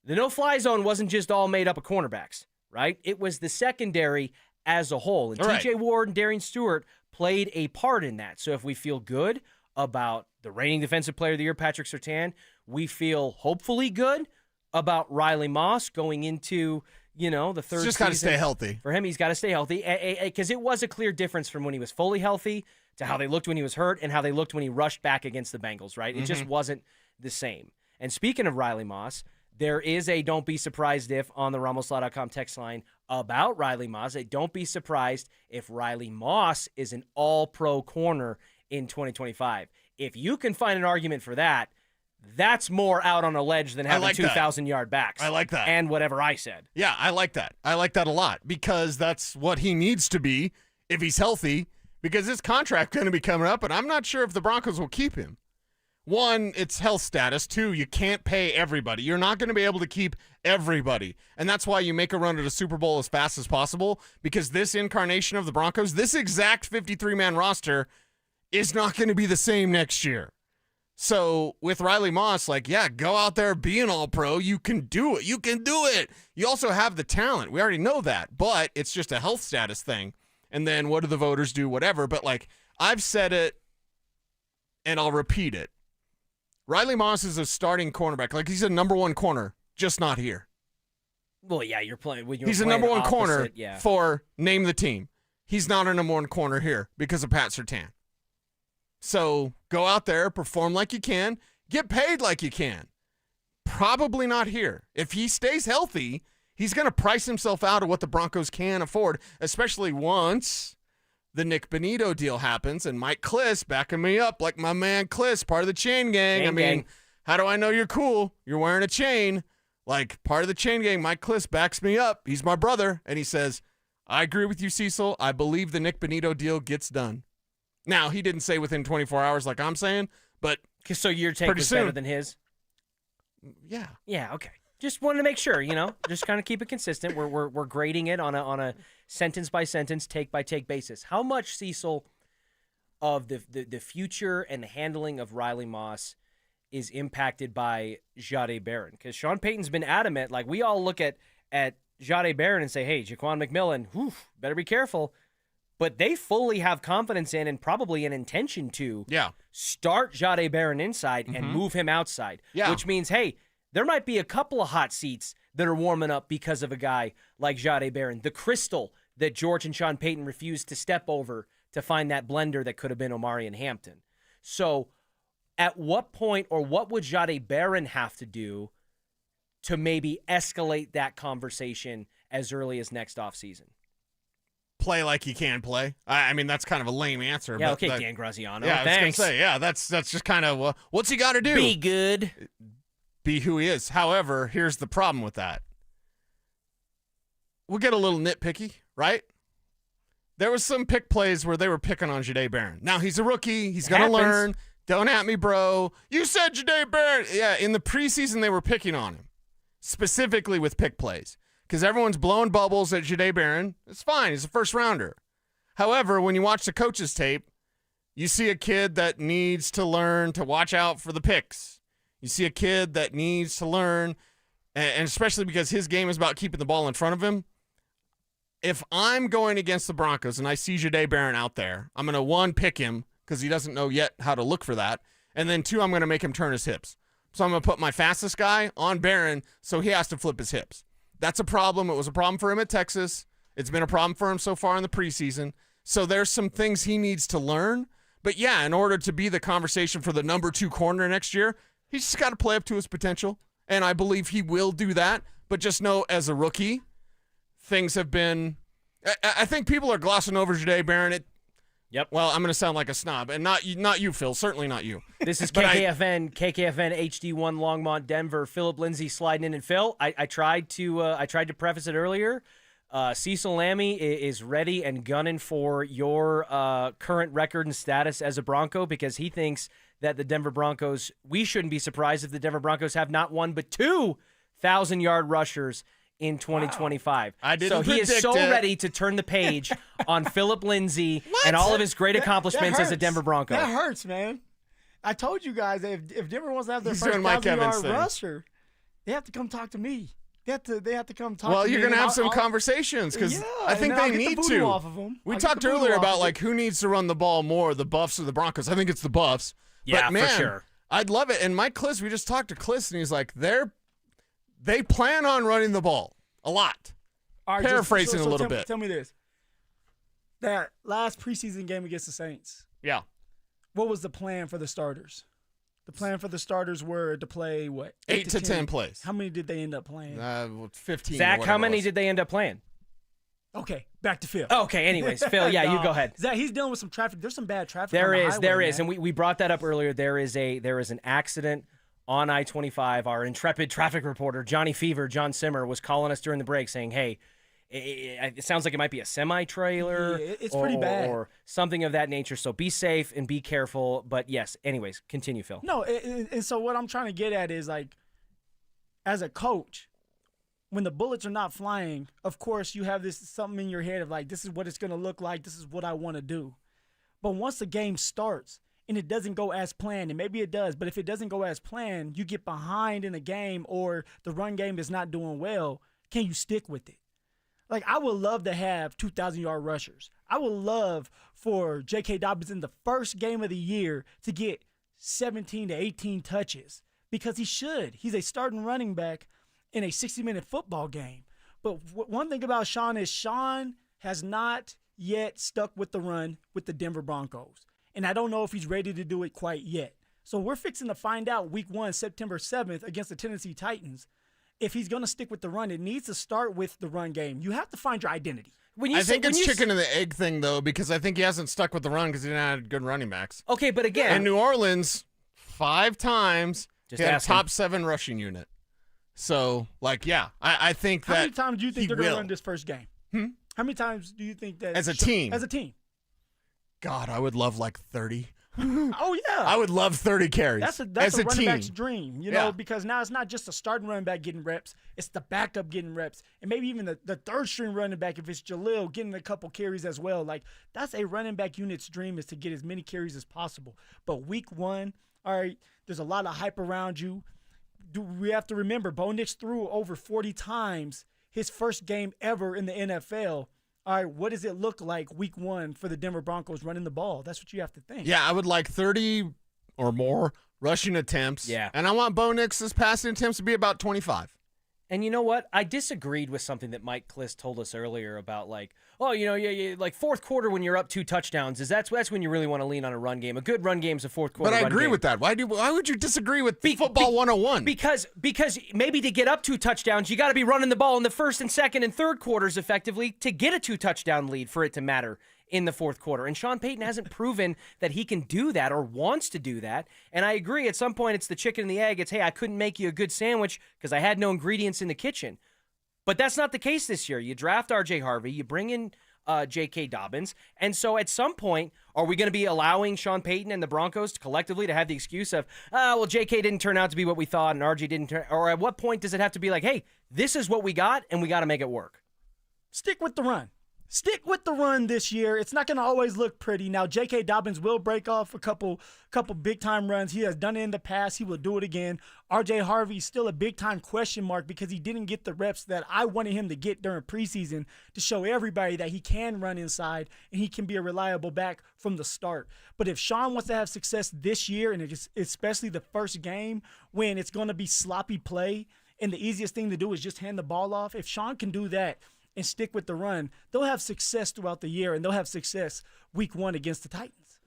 the no-fly zone wasn't just all made up of cornerbacks, right? It was the secondary as a whole. And TJ Ward and Darian Stewart played a part in that. So if we feel good about the reigning Defensive Player of the Year, Patrick Surtain, we feel hopefully good about Riley Moss going into, the third season. Just got to stay healthy. For him, he's got to stay healthy because it was a clear difference from when he was fully healthy to how they looked when he was hurt and how they looked when he rushed back against the Bengals, right? It just wasn't the same. And speaking of Riley Moss, there is a don't be surprised if on the RamosLaw.com text line about Riley Moss. Don't be surprised if Riley Moss is an all-pro corner in 2025. If you can find an argument for that, that's more out on a ledge than having 2,000-yard backs. I like that. And whatever I said. Yeah, I like that. I like that a lot because that's what he needs to be if he's healthy because his contract's going to be coming up, and I'm not sure if the Broncos will keep him. One, it's health status. Two, you can't pay everybody. You're not going to be able to keep everybody. And that's why you make a run to the Super Bowl as fast as possible because this incarnation of the Broncos, this exact 53-man roster is not going to be the same next year. So with Riley Moss, go out there, be an all-pro. You can do it. You can do it. You also have the talent. We already know that. But it's just a health status thing. And then what do the voters do? Whatever. But, I've said it, and I'll repeat it. Riley Moss is a starting cornerback. He's a number one corner, just not here. Well, yeah, you're playing. He's a number one corner for name the team. He's not a number one corner here because of Pat Surtain. So go out there, perform like you can, get paid like you can. Probably not here. If he stays healthy, he's going to price himself out of what the Broncos can afford, especially once the Nick Benito deal happens, and Mike Kliss backing me up like my man Kliss, part of the chain gang. How do I know you're cool? You're wearing a chain. Part of the chain gang, Mike Kliss backs me up. He's my brother, and he says, I agree with you, Cecil. I believe the Nick Benito deal gets done. Now, he didn't say within 24 hours like I'm saying, but so your take was better than his? Yeah. Yeah, okay. Just wanted to make sure, just kind of keep it consistent. We're grading it on a sentence by sentence, take by take basis. How much, Cecil, of the future and the handling of Riley Moss is impacted by Jahdae Barron? Because Sean Payton's been adamant. We all look at Jahdae Barron and say, hey, Jaquan McMillan, better be careful. But they fully have confidence in and probably an intention to start Jahdae Barron inside and move him outside. Yeah. Which means, hey, there might be a couple of hot seats that are warming up because of a guy like Jahdae Barron. The crystal that George and Sean Payton refused to step over to find that blender that could have been Omari and Hampton. So at what point or what would Jahdae Barron have to do to maybe escalate that conversation as early as next offseason? Play like he can play. I mean, that's kind of a lame answer. Yeah, but okay, Dan Graziano. Yeah, thanks. I was going to say, that's just kind of what's he got to do? Be good. Be who he is. However, here's the problem with that. We'll get a little nitpicky, right? There was some pick plays where they were picking on Jahdae Barron. Now, he's a rookie. He's going to learn. Don't at me, bro. You said Jahdae Barron. Yeah, in the preseason, they were picking on him, specifically with pick plays, because everyone's blowing bubbles at Jahdae Barron. It's fine. He's a first rounder. However, when you watch the coach's tape, you see a kid that needs to learn to watch out for the picks. You see a kid that needs to learn, and especially because his game is about keeping the ball in front of him. If I'm going against the Broncos and I see Jahdae Barron out there, I'm going to, 1, pick him, because he doesn't know yet how to look for that. And then 2, I'm going to make him turn his hips. So I'm going to put my fastest guy on Barron so he has to flip his hips. That's a problem. It was a problem for him at Texas. It's been a problem for him so far in the preseason. So there's some things he needs to learn. But yeah, in order to be the conversation for the number 2 corner next year, he's just got to play up to his potential. And I believe he will do that. But just know, as a rookie, things have been... I think people are glossing over Jahdae Barron. Yep. Well, I'm going to sound like a snob, and not you, Phil. Certainly not you. This is KKFN HD1 Longmont, Denver. Phillip, Lindsay sliding in, and Phil. I tried to preface it earlier. Cecil Lammey is ready and gunning for your current record and status as a Bronco, because he thinks that the Denver Broncos. We shouldn't be surprised if the Denver Broncos have not one but 2 1,000-yard rushers in 2025. I didn't So he is predict so it. ready to turn the page on Phillip Lindsay and all of his great accomplishments as a Denver Bronco. That hurts, man. I told you guys that if Denver wants to have their He's first doing Mike Evans 1,000-yard thing. rusher, they have to come talk to me. They have to come talk Well, to me. you're going to and have some I'll- conversations, because Yeah, I think and I'll they get the need voodoo to. off of 'em. We I'll get talked the voodoo earlier off about of like who needs to run the ball more, the Buffs or the Broncos. I think it's the Buffs. Yeah, but man, for sure. I'd love it. And Mike Kliss, we just talked to Kliss, and he's like, they plan on running the ball a lot. All right, Paraphrasing a little tell bit. Tell me this. That last preseason game against the Saints, Yeah. what was the plan for the starters? The plan for the starters were to play, what? 8 to 10 plays. How many did they end up playing? 15. Zach, or how whatever it many was. did they end up playing? Okay, back to Phil. Okay, anyways, Phil, yeah, you go ahead. Zach, he's dealing with some traffic. There's some bad traffic There on the is, highway, man. and we brought that up earlier. There is an accident on I-25. Our intrepid traffic reporter, Johnny Fever, John Simmer, was calling us during the break saying, hey, it sounds like it might be a semi-trailer. Yeah, it's pretty bad. Or something of that nature. So be safe and be careful. But yes, anyways, continue, Phil. No, and so what I'm trying to get at is, like, as a coach, when the bullets are not flying, of course you have something in your head of like, this is what it's going to look like. This is what I want to do. But once the game starts and it doesn't go as planned, and maybe it does, but if it doesn't go as planned, you get behind in the game or the run game is not doing well, can you stick with it? Like, I would love to have 2,000-yard rushers. I would love for J.K. Dobbins in the first game of the year to get 17 to 18 touches, because he should. He's a starting running back in a 60-minute football game. But one thing about Sean is Sean has not yet stuck with the run with the Denver Broncos. And I don't know if he's ready to do it quite yet. So we're fixing to find out week 1, September 7th, against the Tennessee Titans. If he's going to stick with the run, it needs to start with the run game. You have to find your identity. I think it's chicken and the egg thing, though, because I think he hasn't stuck with the run because he didn't have good running backs. Okay, but again, in New Orleans, 5 times Just he had a ask him. top 7 rushing unit. So, like, yeah, I think How that many times do you think he they're going to will. run this first game? How many times do you think that As a team? As a team. God, I would love like 30. Oh, yeah. I would love 30 carries. That's as a a running team. back's dream, you know, Yeah. because now it's not just a starting running back getting reps, it's the backup getting reps, and maybe even the third string running back, if it's Jalil, getting a couple carries as well. Like, that's a running back unit's dream, is to get as many carries as possible. But week 1, all right, there's a lot of hype around you. We have to remember, Bo Nix threw over 40 times his first game ever in the NFL. All right, what does it look like week 1 for the Denver Broncos running the ball? That's what you have to think. Yeah, I would like 30 or more rushing attempts. Yeah. And I want Bo Nix's passing attempts to be about 25. And you know what? I disagreed with something that Mike Kliss told us earlier about, like, oh, like fourth quarter when you're up 2 touchdowns, that's when you really want to lean on a run game. A good run game is a fourth quarter But I run agree game. with that. Why would you disagree with football 101? Because maybe to get up 2 touchdowns, you got to be running the ball in the first and second and third quarters effectively to get a 2-touchdown lead for it to matter in the fourth quarter. And Sean Payton hasn't proven that he can do that or wants to do that. And I agree, at some point it's the chicken and the egg. It's, hey, I couldn't make you a good sandwich because I had no ingredients in the kitchen. But that's not the case this year. You draft R.J. Harvey, you bring in J.K. Dobbins. And so at some point, are we going to be allowing Sean Payton and the Broncos collectively to have the excuse of, well, J.K. didn't turn out to be what we thought and RG didn't turn, or at what point does it have to be like, hey, this is what we got and we got to make it work? Stick with the run. Stick with the run this year. It's not going to always look pretty. Now, J.K. Dobbins will break off a couple big-time runs. He has done it in the past. He will do it again. R.J. Harvey is still a big-time question mark because he didn't get the reps that I wanted him to get during preseason to show everybody that he can run inside and he can be a reliable back from the start. But if Sean wants to have success this year, and especially the first game when it's going to be sloppy play and the easiest thing to do is just hand the ball off, if Sean can do that and stick with the run, they'll have success throughout the year, and they'll have success week 1 against the Titans.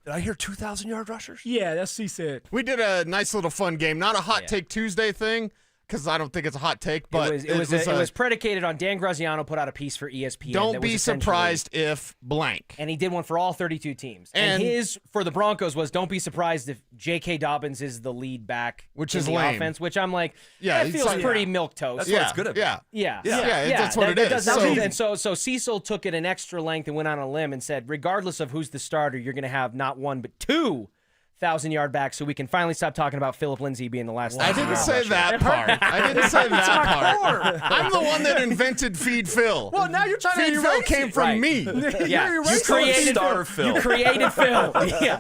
Did I hear 2,000-yard rushers? Yeah, that's what he said. We did a nice little fun game. Not a Hot Take Tuesday thing, because I don't think it's a hot take, but it was predicated on Dan Graziano put out a piece for ESPN. Don't be surprised if blank. And he did one for all 32 teams. And his for the Broncos was don't be surprised if J.K. Dobbins is the lead back, which in is the lame. offense, which I'm like, that feels pretty milquetoast. That's what it's good at. Yeah, that's what it is. And so Cecil took it an extra length and went on a limb and said, regardless of who's the starter, you're going to have not one but 2,000-yard back, so we can finally stop talking about Phillip Lindsay being the last. I didn't say that part. I didn't say that part. I'm the one that invented Feed Phil. Well, now you're trying Feed to Phil erase came it. from me. Yeah, you created Phil. You created Phil. Yeah.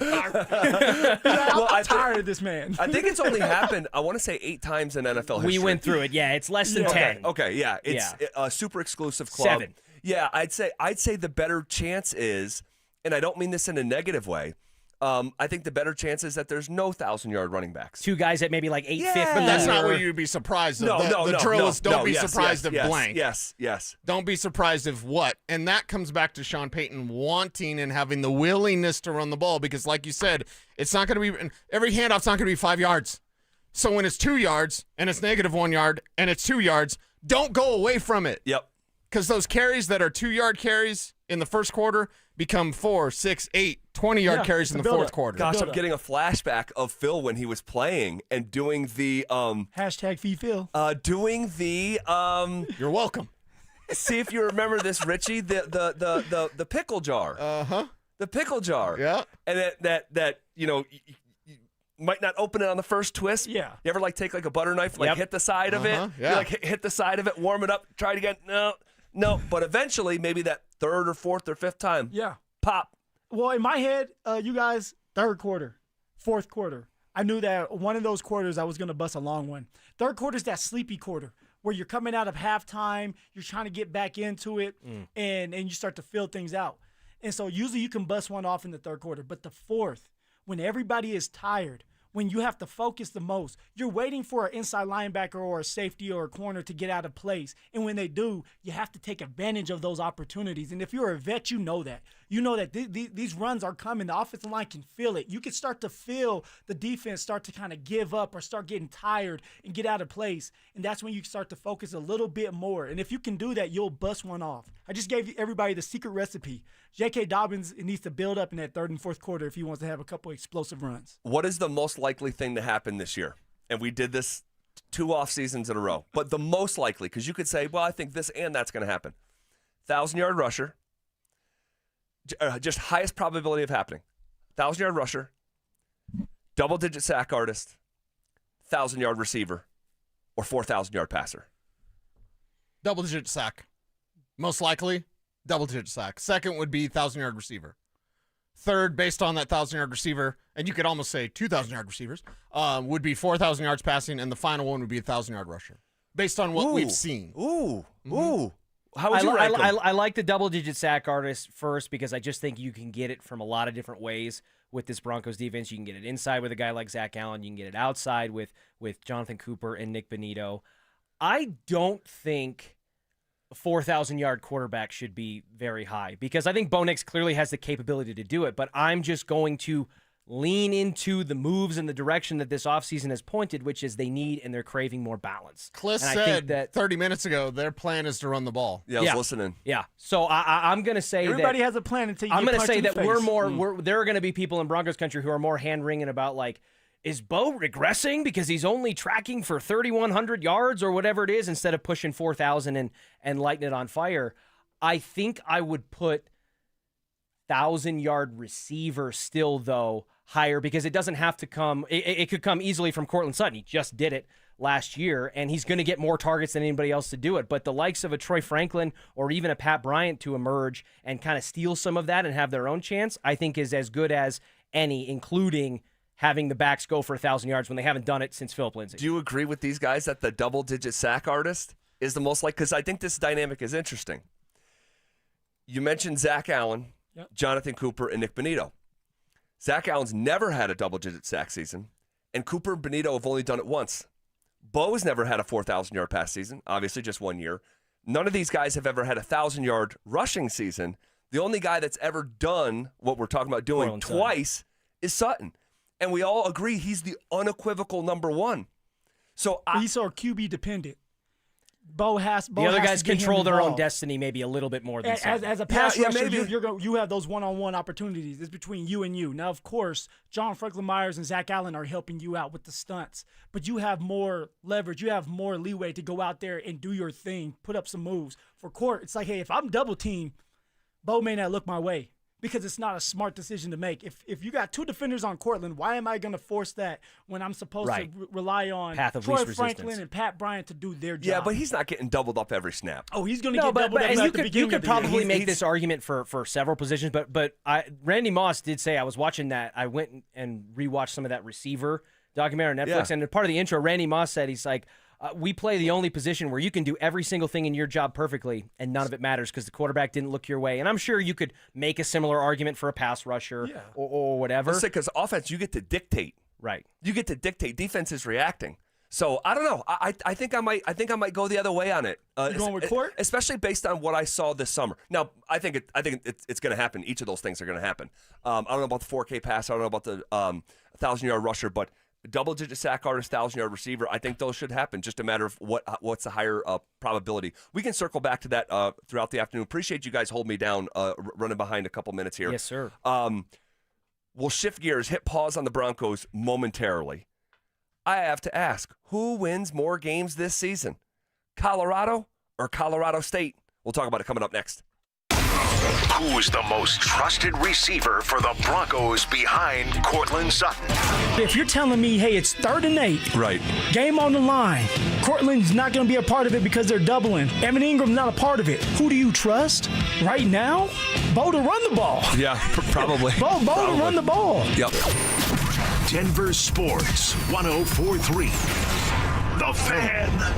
I'm tired of this man. I think it's only happened, I want to say 8 times in NFL history. We went through it. Yeah, it's less than 10. Okay, yeah. It's a super exclusive club. 7. Yeah, I'd say the better chance is, and I don't mean this in a negative way, I think the better chance is that there's no 1,000-yard running backs. 2 guys at maybe like 850. But that's not what you'd be surprised of. The drill is don't be surprised if blank. Yes. Don't be surprised if what. And that comes back to Sean Payton wanting and having the willingness to run the ball because, like you said, it's not going to be – every handoff's not going to be 5 yards. So when it's 2 yards and it's -1 yard and it's 2 yards, don't go away from it. Yep. Because those carries that are 2-yard carries in the first quarter become 4, 6, 8, 20-yard carries in the fourth quarter. Gosh, I'm getting a flashback of Phil when he was playing and doing the hashtag Feed Phil. Doing the You're welcome. See if you remember this, Richie. The pickle jar. The pickle jar. Yeah. And that you might not open it on the first twist. Yeah. You ever take a butter knife, hit the side of it? Yeah. You hit the side of it, warm it up, try it again. No. But eventually, maybe that 3rd or 4th or 5th time. Yeah. Pop. Well, in my head, you guys, 3rd quarter, 4th quarter. I knew that one of those quarters I was going to bust a long one. 3rd quarter is that sleepy quarter where you're coming out of halftime, you're trying to get back into it, and you start to feel things out. And so usually you can bust one off in the 3rd quarter. But the 4th, when everybody is tired, when you have to focus the most, you're waiting for an inside linebacker or a safety or a corner to get out of place. And when they do, you have to take advantage of those opportunities. And if you're a vet, you know that. You know that these runs are coming. The offensive line can feel it. You can start to feel the defense start to kind of give up or start getting tired and get out of place. And that's when you start to focus a little bit more. And if you can do that, you'll bust one off. I just gave everybody the secret recipe. J.K. Dobbins needs to build up in that 3rd and 4th quarter if he wants to have a couple explosive runs. What is the most likely thing to happen this year? And we did this 2 off seasons in a row. But the most likely, because you could say, well, I think this and that's going to happen. 1,000-yard rusher, just highest probability of happening. 1,000-yard rusher, double-digit sack artist, 1,000-yard receiver, or 4,000-yard passer. Double-digit sack. Most likely, double-digit sack. Second would be 1,000-yard receiver. Third, based on that 1,000-yard receiver, and you could almost say 2,000-yard receivers, would be 4,000 yards passing, and the final one would be a 1,000-yard rusher, based on what we've seen. Ooh. How would you rank them? I like the double-digit sack artist first because I just think you can get it from a lot of different ways with this Broncos defense. You can get it inside with a guy like Zach Allen. You can get it outside with Jonathan Cooper and Nick Benito. I don't think 4,000-yard quarterback should be very high because I think Bo Nix clearly has the capability to do it, but I'm just going to lean into the moves and the direction that this offseason has pointed, which is they need and they're craving more balance. Cliff said that 30 minutes ago their plan is to run the ball. Yeah, I was listening. Yeah. So I'm going to say everybody has a plan until you I'm get going to say punched in that the face. there are going to be people in Broncos country who are more hand-wringing about is Bo regressing because he's only tracking for 3,100 yards or whatever it is instead of pushing 4,000 and lighting it on fire? I think I would put 1,000-yard receiver still, though, higher, because it doesn't have to come. It could come easily from Cortland Sutton. He just did it last year, and he's going to get more targets than anybody else to do it. But the likes of a Troy Franklin or even a Pat Bryant to emerge and kind of steal some of that and have their own chance, I think is as good as any, including having the backs go for 1,000 yards when they haven't done it since Phillip Lindsay. Do you agree with these guys that the double-digit sack artist is the most like? Because I think this dynamic is interesting. You mentioned Zach Allen, Jonathan Cooper, and Nick Bonito. Zach Allen's never had a double-digit sack season, and Cooper and Bonito have only done it once. Bo has never had a 4,000-yard pass season, obviously just 1 year. None of these guys have ever had a 1,000-yard rushing season. The only guy that's ever done what we're talking about doing twice is Sutton. And we all agree he's the unequivocal number one. So he's our QB dependent. Bo the other guys control their own destiny maybe a little bit more than as a pass rusher, you have those one-on-one opportunities. It's between you and you. Now, of course, John Franklin Myers and Zach Allen are helping you out with the stunts, but you have more leverage. You have more leeway to go out there and do your thing, put up some moves. For Court, it's like, hey, if I'm double-teamed, Bo may not look my way, because it's not a smart decision to make. If you got two defenders on Cortland, why am I going to force that when I'm supposed to rely on Troy Franklin and Pat Bryant to do their job? Yeah, but he's not getting doubled up every snap. Oh, he's going to get doubled up at the beginning of the year. You could probably make this argument for several positions, but Randy Moss did say, I was watching that, I went and rewatched some of that receiver documentary on Netflix, and part of the intro, Randy Moss said, he's like, we play the only position where you can do every single thing in your job perfectly, and none of it matters because the quarterback didn't look your way. And I'm sure you could make a similar argument for a pass rusher or whatever. Because offense, you get to dictate. Right. You get to dictate. Defense is reacting. So I don't know. I think I might go the other way on it. You going with Court? Especially based on what I saw this summer. Now I think it's going to happen. Each of those things are going to happen. I don't know about the 4K pass. I don't know about the 1,000-yard rusher, but double-digit sack artist, 1,000-yard receiver, I think those should happen. Just a matter of what's the higher probability. We can circle back to that throughout the afternoon. Appreciate you guys holding me down, running behind a couple minutes here. Yes, sir. We'll shift gears, hit pause on the Broncos momentarily. I have to ask, who wins more games this season, Colorado or Colorado State? We'll talk about it coming up next. Who's the most trusted receiver for the Broncos behind Cortland Sutton? If you're telling me, hey, it's 3rd and 8, right, game on the line, Cortland's not going to be a part of it because they're doubling, Evan Ingram's not a part of it, who do you trust right now? Bo to run the ball. Yeah, probably. Bo to run the ball. Yep. Denver Sports 104.3. The Fan.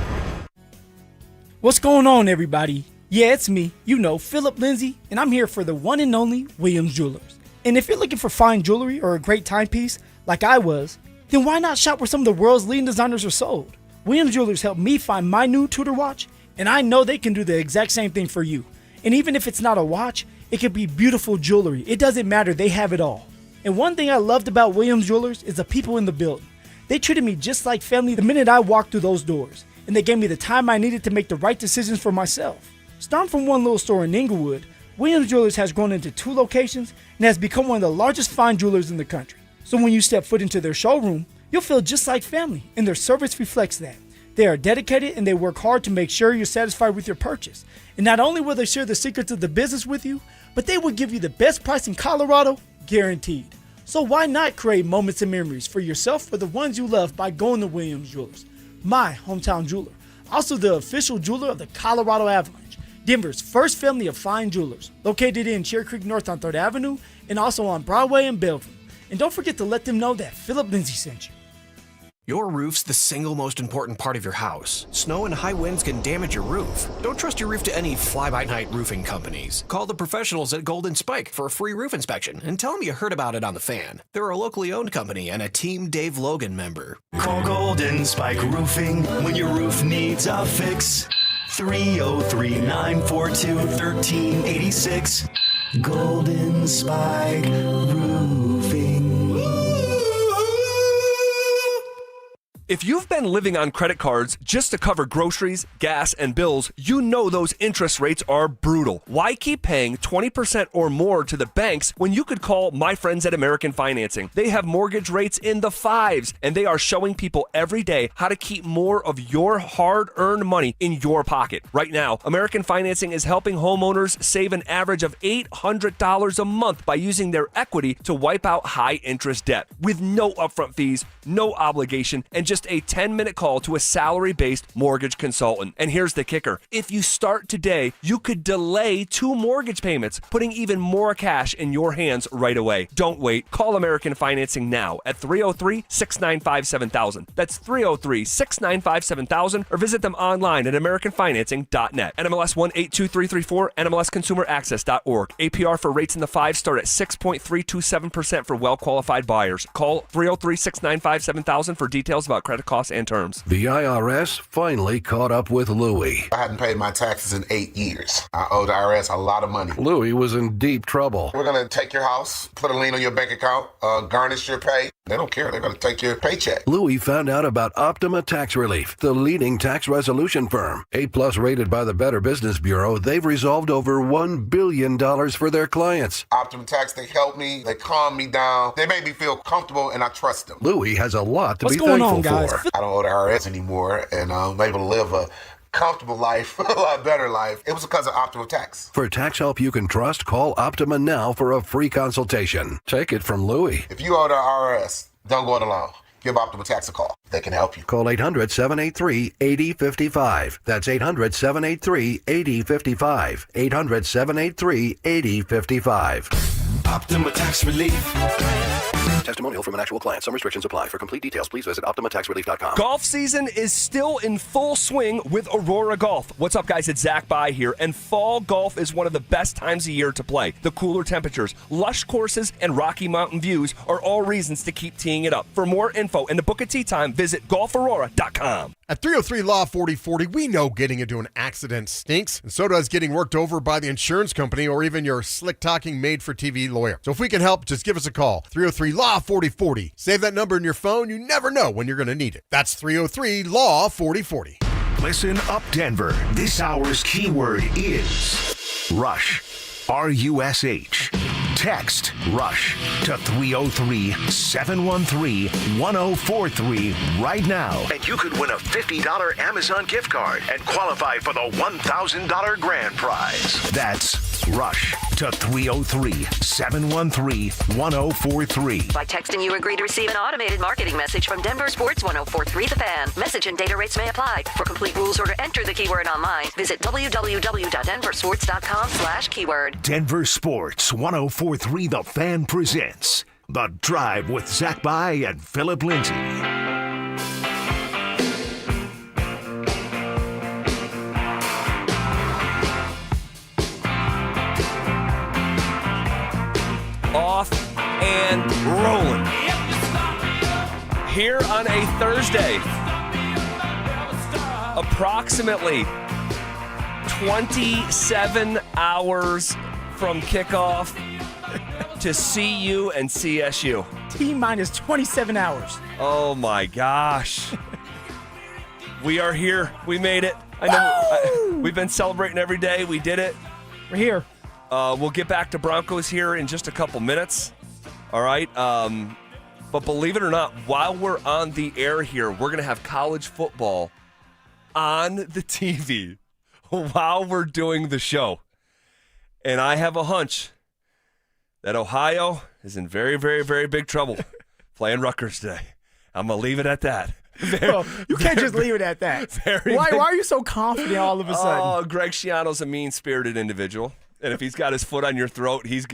What's going on, everybody? Yeah, it's me, Phillip Lindsay, and I'm here for the one and only Williams Jewelers. And if you're looking for fine jewelry or a great timepiece, like I was, then why not shop where some of the world's leading designers are sold? Williams Jewelers helped me find my new Tudor watch, and I know they can do the exact same thing for you. And even if it's not a watch, it could be beautiful jewelry. It doesn't matter, they have it all. And one thing I loved about Williams Jewelers is the people in the building. They treated me just like family the minute I walked through those doors, and they gave me the time I needed to make the right decisions for myself. Starting from one little store in Inglewood, Williams Jewelers has grown into 2 locations and has become one of the largest fine jewelers in the country. So when you step foot into their showroom, you'll feel just like family, and their service reflects that. They are dedicated and they work hard to make sure you're satisfied with your purchase. And not only will they share the secrets of the business with you, but they will give you the best price in Colorado, guaranteed. So why not create moments and memories for yourself or the ones you love by going to Williams Jewelers, my hometown jeweler, also the official jeweler of the Colorado Avalanche, Denver's first family of fine jewelers, located in Cherry Creek North on 3rd Avenue and also on Broadway and Bellevue. And don't forget to let them know that Phillip Lindsay sent you. Your roof's the single most important part of your house. Snow and high winds can damage your roof. Don't trust your roof to any fly-by-night roofing companies. Call the professionals at Golden Spike for a free roof inspection and tell them you heard about it on The Fan. They're a locally owned company and a Team Dave Logan member. Call Golden Spike Roofing when your roof needs a fix. 303-942-1386. Golden Spike Roofing. If you've been living on credit cards just to cover groceries, gas, and bills, you know those interest rates are brutal. Why keep paying 20% or more to the banks when you could call my friends at American Financing? They have mortgage rates in the 5s, and they are showing people every day how to keep more of your hard-earned money in your pocket. Right now, American Financing is helping homeowners save an average of $800 a month by using their equity to wipe out high-interest debt with no upfront fees, no obligation, and just a 10-minute call to a salary-based mortgage consultant. And here's the kicker. If you start today, you could delay 2 mortgage payments, putting even more cash in your hands right away. Don't wait. Call American Financing now at 303-695-7000. That's 303-695-7000, or visit them online at americanfinancing.net. NMLS 182334, NMLSconsumeraccess.org. APR for rates in the 5s start at 6.327% for well-qualified buyers. Call 303-695-7000 for details about credit costs and terms. The IRS finally caught up with Louie. I hadn't paid my taxes in 8 years. I owed the IRS a lot of money. Louie was in deep trouble. We're going to take your house, put a lien on your bank account, garnish your pay. They don't care. They're going to take your paycheck. Louie found out about Optima Tax Relief, the leading tax resolution firm. A+ rated by the Better Business Bureau, they've resolved over $1 billion for their clients. Optima Tax, they helped me. They calmed me down. They made me feel comfortable, and I trust them. Louie has a lot to be thankful for. I don't owe the IRS anymore, and I'm able to live a comfortable life, a lot better life. It was because of Optima Tax. For tax help you can trust, call Optima now for a free consultation. Take it from Louie. If you owe the IRS, don't go it alone. Give Optima Tax a call. They can help you. Call 800-783-8055. That's 800-783-8055. 800-783-8055. Optima Tax Relief. Testimonial from an actual client. Some restrictions apply. For complete details, please visit OptimaTaxRelief.com. Golf season is still in full swing with Aurora Golf. What's up, guys? It's Zach By here, and fall golf is one of the best times of year to play. The cooler temperatures, lush courses, and Rocky Mountain views are all reasons to keep teeing it up. For more info and to book a tee time, visit golfaurora.com. At 303 Law 4040, we know getting into an accident stinks, and so does getting worked over by the insurance company or even your slick-talking made-for-TV lawyer. So if we can help, just give us a call. 303 Law 4040. Save that number in your phone. You never know when you're going to need it. That's 303 Law 4040. Listen up, Denver. This hour's keyword is Rush. R-U-S-H. Text RUSH to 303-713-1043 right now. And you could win a $50 Amazon gift card and qualify for the $1,000 grand prize. That's RUSH to 303-713-1043. By texting, you agree to receive an automated marketing message from Denver Sports 1043 The Fan. Message and data rates may apply. For complete rules or to enter the keyword online, visit www.denversports.com/keyword. Denver Sports 1043 The Fan presents The Drive with Zach By and Phillip Lindsay. Off and rolling. Here on a Thursday, approximately 27 hours from kickoff to CU and CSU. T-minus 27 hours. Oh my gosh. We are here. We made it. I know we've been celebrating every day. We did it. We're here. We'll get back to Broncos here in just a couple minutes. All right. But believe it or not, while we're on the air here, we're going to have college football on the TV while we're doing the show. And I have a hunch that Ohio is in very, very, very big trouble playing Rutgers today. I'm going to leave it at that. Well, you can't just leave it at that. Why are you so confident all of a sudden? Oh, Greg Schiano's a mean-spirited individual. And if he's got his foot on your throat, these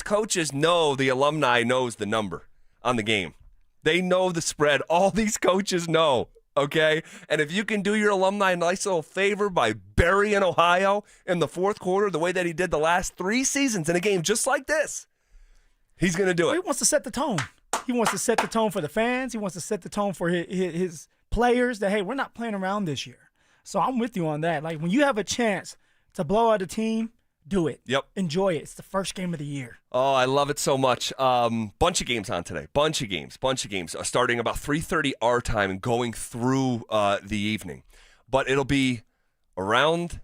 coaches know, the alumni knows the number on the game. They know the spread. All these coaches know, okay? And if you can do your alumni a nice little favor by burying Ohio in the fourth quarter the way that he did the last 3 seasons in a game just like this, he's going to do it. He wants to set the tone. He wants to set the tone for the fans. He wants to set the tone for his players that, hey, we're not playing around this year. So I'm with you on that. Like, when you have a chance to blow out a team do it. Yep. Enjoy it. It's the first game of the year. Oh, I love it so much. Bunch of games on today. Bunch of games. Starting about 3:30 our time and going through the evening. But it'll be around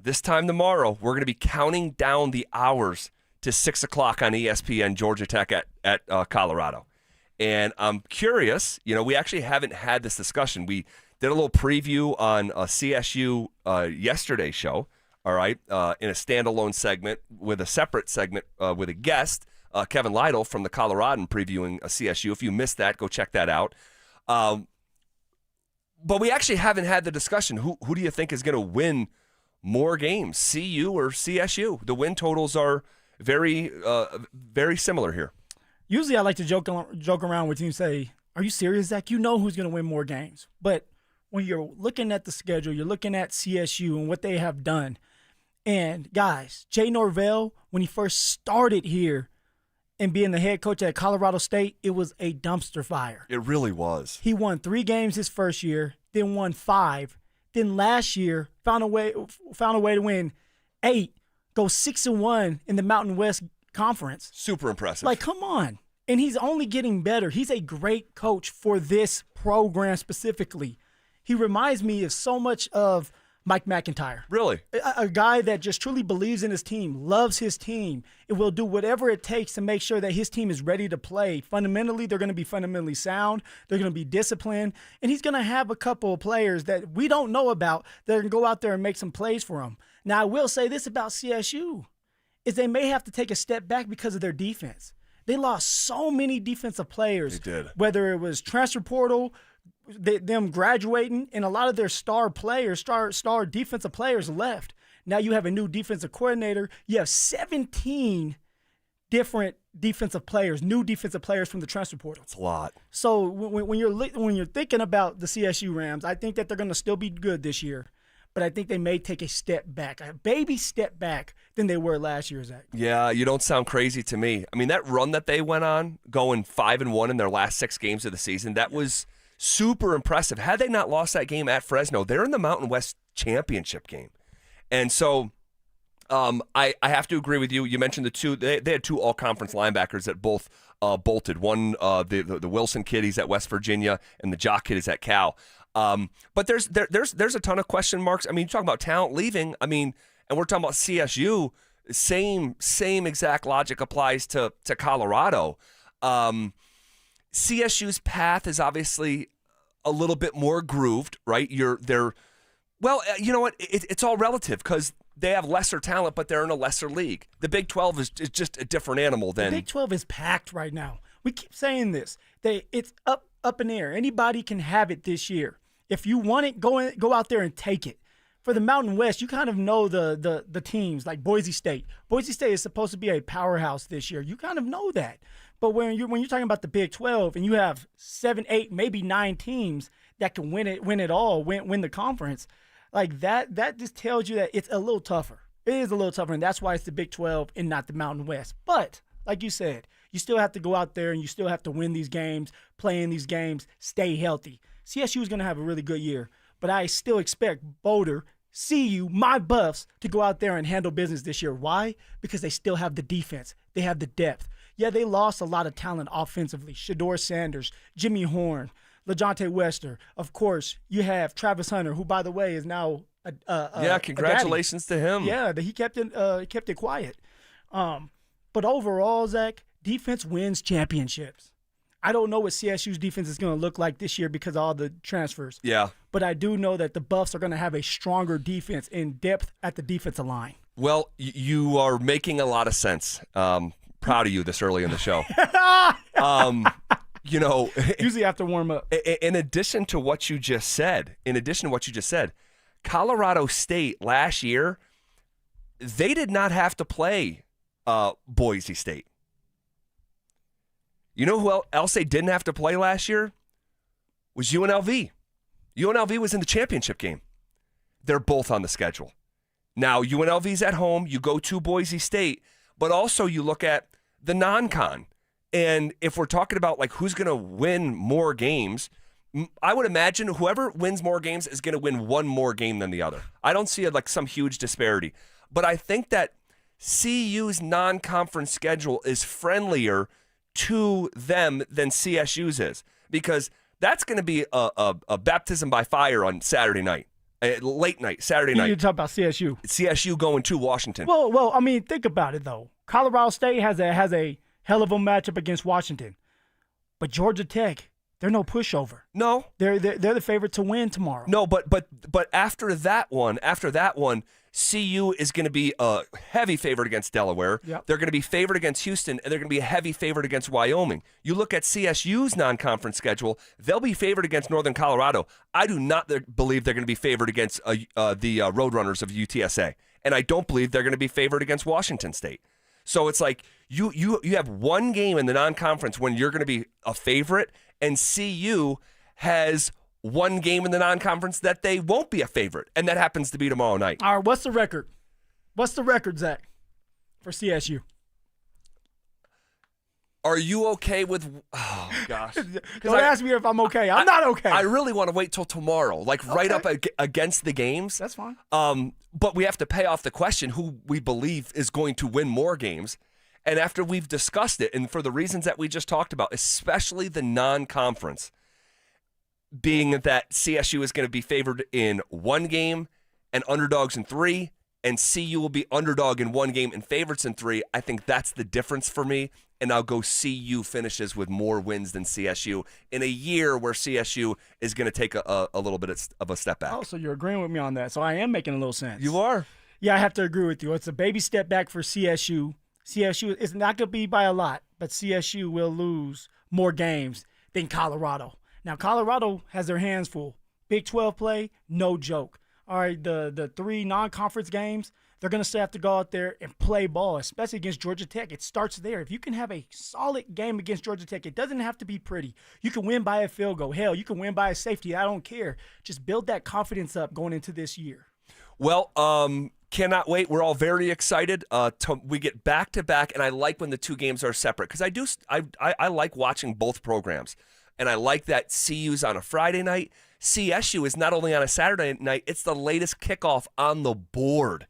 this time tomorrow. We're going to be counting down the hours to 6 o'clock on ESPN, Georgia Tech at Colorado. And I'm curious, we actually haven't had this discussion. We did a little preview on a CSU yesterday's show, all right, in a standalone segment with a separate segment with a guest, Kevin Lytle from the Coloradan previewing a CSU. If you missed that, go check that out. But we actually haven't had the discussion. Who do you think is going to win more games, CU or CSU? The win totals are very, very similar here. Usually I like to joke around with you and say, are you serious, Zach? You know who's going to win more games. But when you're looking at the schedule, you're looking at CSU and what they have done. And, guys, Jay Norvell, when he first started here and being the head coach at Colorado State, it was a dumpster fire. It really was. He won 3 games his first year, then won 5. Then last year found a way to win 8, go 6-1 in the Mountain West Conference. Super impressive. Like, come on. And he's only getting better. He's a great coach for this program specifically. He reminds me of so much of Mike McIntyre. Really? A guy that just truly believes in his team, loves his team, and will do whatever it takes to make sure that his team is ready to play. Fundamentally, they're going to be fundamentally sound. They're going to be disciplined. And he's going to have a couple of players that we don't know about that are going to go out there and make some plays for him. Now, I will say this about CSU, is they may have to take a step back because of their defense. They lost so many defensive players. They did. Whether it was transfer portal, them graduating, and a lot of their star players, star defensive players left. Now you have a new defensive coordinator. You have 17 different defensive players, new defensive players from the transfer portal. That's a lot. So when you're thinking about the CSU Rams, I think that they're going to still be good this year. But I think they may take a step back, a baby step back than they were last year, Zach. Yeah, you don't sound crazy to me. I mean, that run that they went on, going 5-1 in their last 6 games of the season, that was super impressive. Had they not lost that game at Fresno, they're in the Mountain West Championship game. And so I have to agree with you. You mentioned the two. They had 2 all-conference linebackers that both bolted. One, the Wilson kid, he's at West Virginia, and the Jock kid is at Cal. But there's a ton of question marks. I mean, you talk about talent leaving. I mean, and we're talking about CSU. Same exact logic applies to Colorado. CSU's path is obviously a little bit more grooved, right? Well, you know what? It's all relative because they have lesser talent, but they're in a lesser league. The Big 12 is just a different animal than the Big 12 is packed right now. We keep saying this. It's up in the air. Anybody can have it this year. If you want it, go out there and take it. For the Mountain West, you kind of know the teams like Boise State. Boise State is supposed to be a powerhouse this year. You kind of know that. But when you're talking about the Big 12 and you have 7, 8, maybe 9 teams that can win it all, win the conference, like that just tells you that it's a little tougher. It is a little tougher, and that's why it's the Big 12 and not the Mountain West. But like you said, you still have to go out there and you still have to win these games, play in these games, stay healthy. CSU is going to have a really good year, but I still expect Boulder, CU, my Buffs to go out there and handle business this year. Why? Because they still have the defense. They have the depth. Yeah, they lost a lot of talent offensively. Shador Sanders, Jimmy Horn, LaJohntay Wester. Of course, you have Travis Hunter, who, by the way, is now congratulations to him. Yeah, he kept it quiet. But overall, Zach, defense wins championships. I don't know what CSU's defense is going to look like this year because of all the transfers. Yeah. But I do know that the Buffs are going to have a stronger defense in depth at the defensive line. Well, you are making a lot of sense. Proud of you this early in the show. Usually have to warm up. In addition to what you just said, Colorado State last year, they did not have to play Boise State. You know who else they didn't have to play last year? Was UNLV. UNLV was in the championship game. They're both on the schedule. Now, UNLV's at home. You go to Boise State, but also you look at the non-con. And if we're talking about like who's going to win more games, I would imagine whoever wins more games is going to win one more game than the other. I don't see like some huge disparity. But I think that CU's non-conference schedule is friendlier to them than CSU's is, because that's going to be a baptism by fire on Saturday night, late night, Saturday night. You talk about CSU. CSU going to Washington. Well, I mean, think about it though. Colorado State has a hell of a matchup against Washington, but Georgia Tech, they're no pushover. No, they're the favorite to win tomorrow. No, but after that one, CU is going to be a heavy favorite against Delaware. Yep. They're going to be favored against Houston, and they're going to be a heavy favorite against Wyoming. You look at CSU's non-conference schedule; they'll be favored against Northern Colorado. I do not believe they're going to be favored against the Roadrunners of UTSA, and I don't believe they're going to be favored against Washington State. So it's like you have one game in the non-conference when you're going to be a favorite, and CU has one game in the non-conference that they won't be a favorite, and that happens to be tomorrow night. All right, what's the record? What's the record, Zach, for CSU? Are you okay with – oh, gosh. Don't ask me if I'm okay. I'm not okay. I really want to wait till tomorrow, right up against the games. That's fine. But we have to pay off the question who we believe is going to win more games. And after we've discussed it, and for the reasons that we just talked about, especially the non-conference, being that CSU is going to be favored in one game and underdogs in 3, and CU will be underdog in one game and favorites in 3, I think that's the difference for me, and I'll go CU finishes with more wins than CSU in a year where CSU is going to take a little bit of a step back. Oh, so you're agreeing with me on that. So I am making a little sense. You are. Yeah, I have to agree with you. It's a baby step back for CSU. CSU is not going to be by a lot, but CSU will lose more games than Colorado. Now, Colorado has their hands full. Big 12 play, no joke. All right, the 3 non-conference games, they're going to still have to go out there and play ball, especially against Georgia Tech. It starts there. If you can have a solid game against Georgia Tech, it doesn't have to be pretty. You can win by a field goal. Hell, you can win by a safety. I don't care. Just build that confidence up going into this year. Well, cannot wait. We're all very excited. We get back-to-back, and I like when the 2 games are separate because I like watching both programs. And I like that CU's on a Friday night. CSU is not only on a Saturday night, it's the latest kickoff on the board.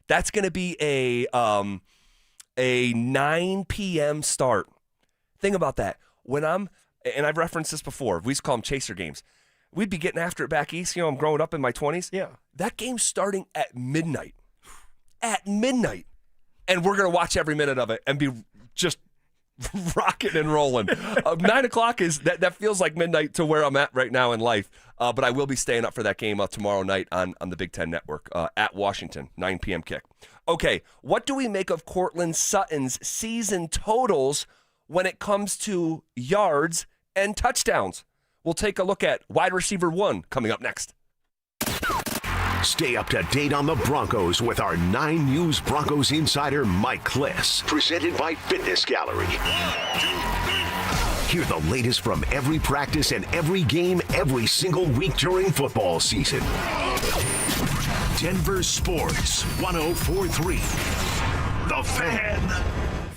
That's going to be a 9 p.m. start. Think about that. And I've referenced this before, we used to call them chaser games. We'd be getting after it back east. I'm growing up in my 20s. Yeah. That game's starting at midnight. At midnight. And we're going to watch every minute of it and be just rocking and rolling. 9 o'clock is that feels like midnight to where I'm at right now in life. But I will be staying up for that game tomorrow night on the Big Ten Network at Washington, 9 p.m. kick. Okay, what do we make of Cortland Sutton's season totals when it comes to yards and touchdowns? We'll take a look at wide receiver 1 coming up next. Stay up to date on the Broncos with our 9 News Broncos insider, Mike Kliss. Presented by Fitness Gallery. Hear the latest from every practice and every game every single week during football season. Denver Sports 104.3. The Fan.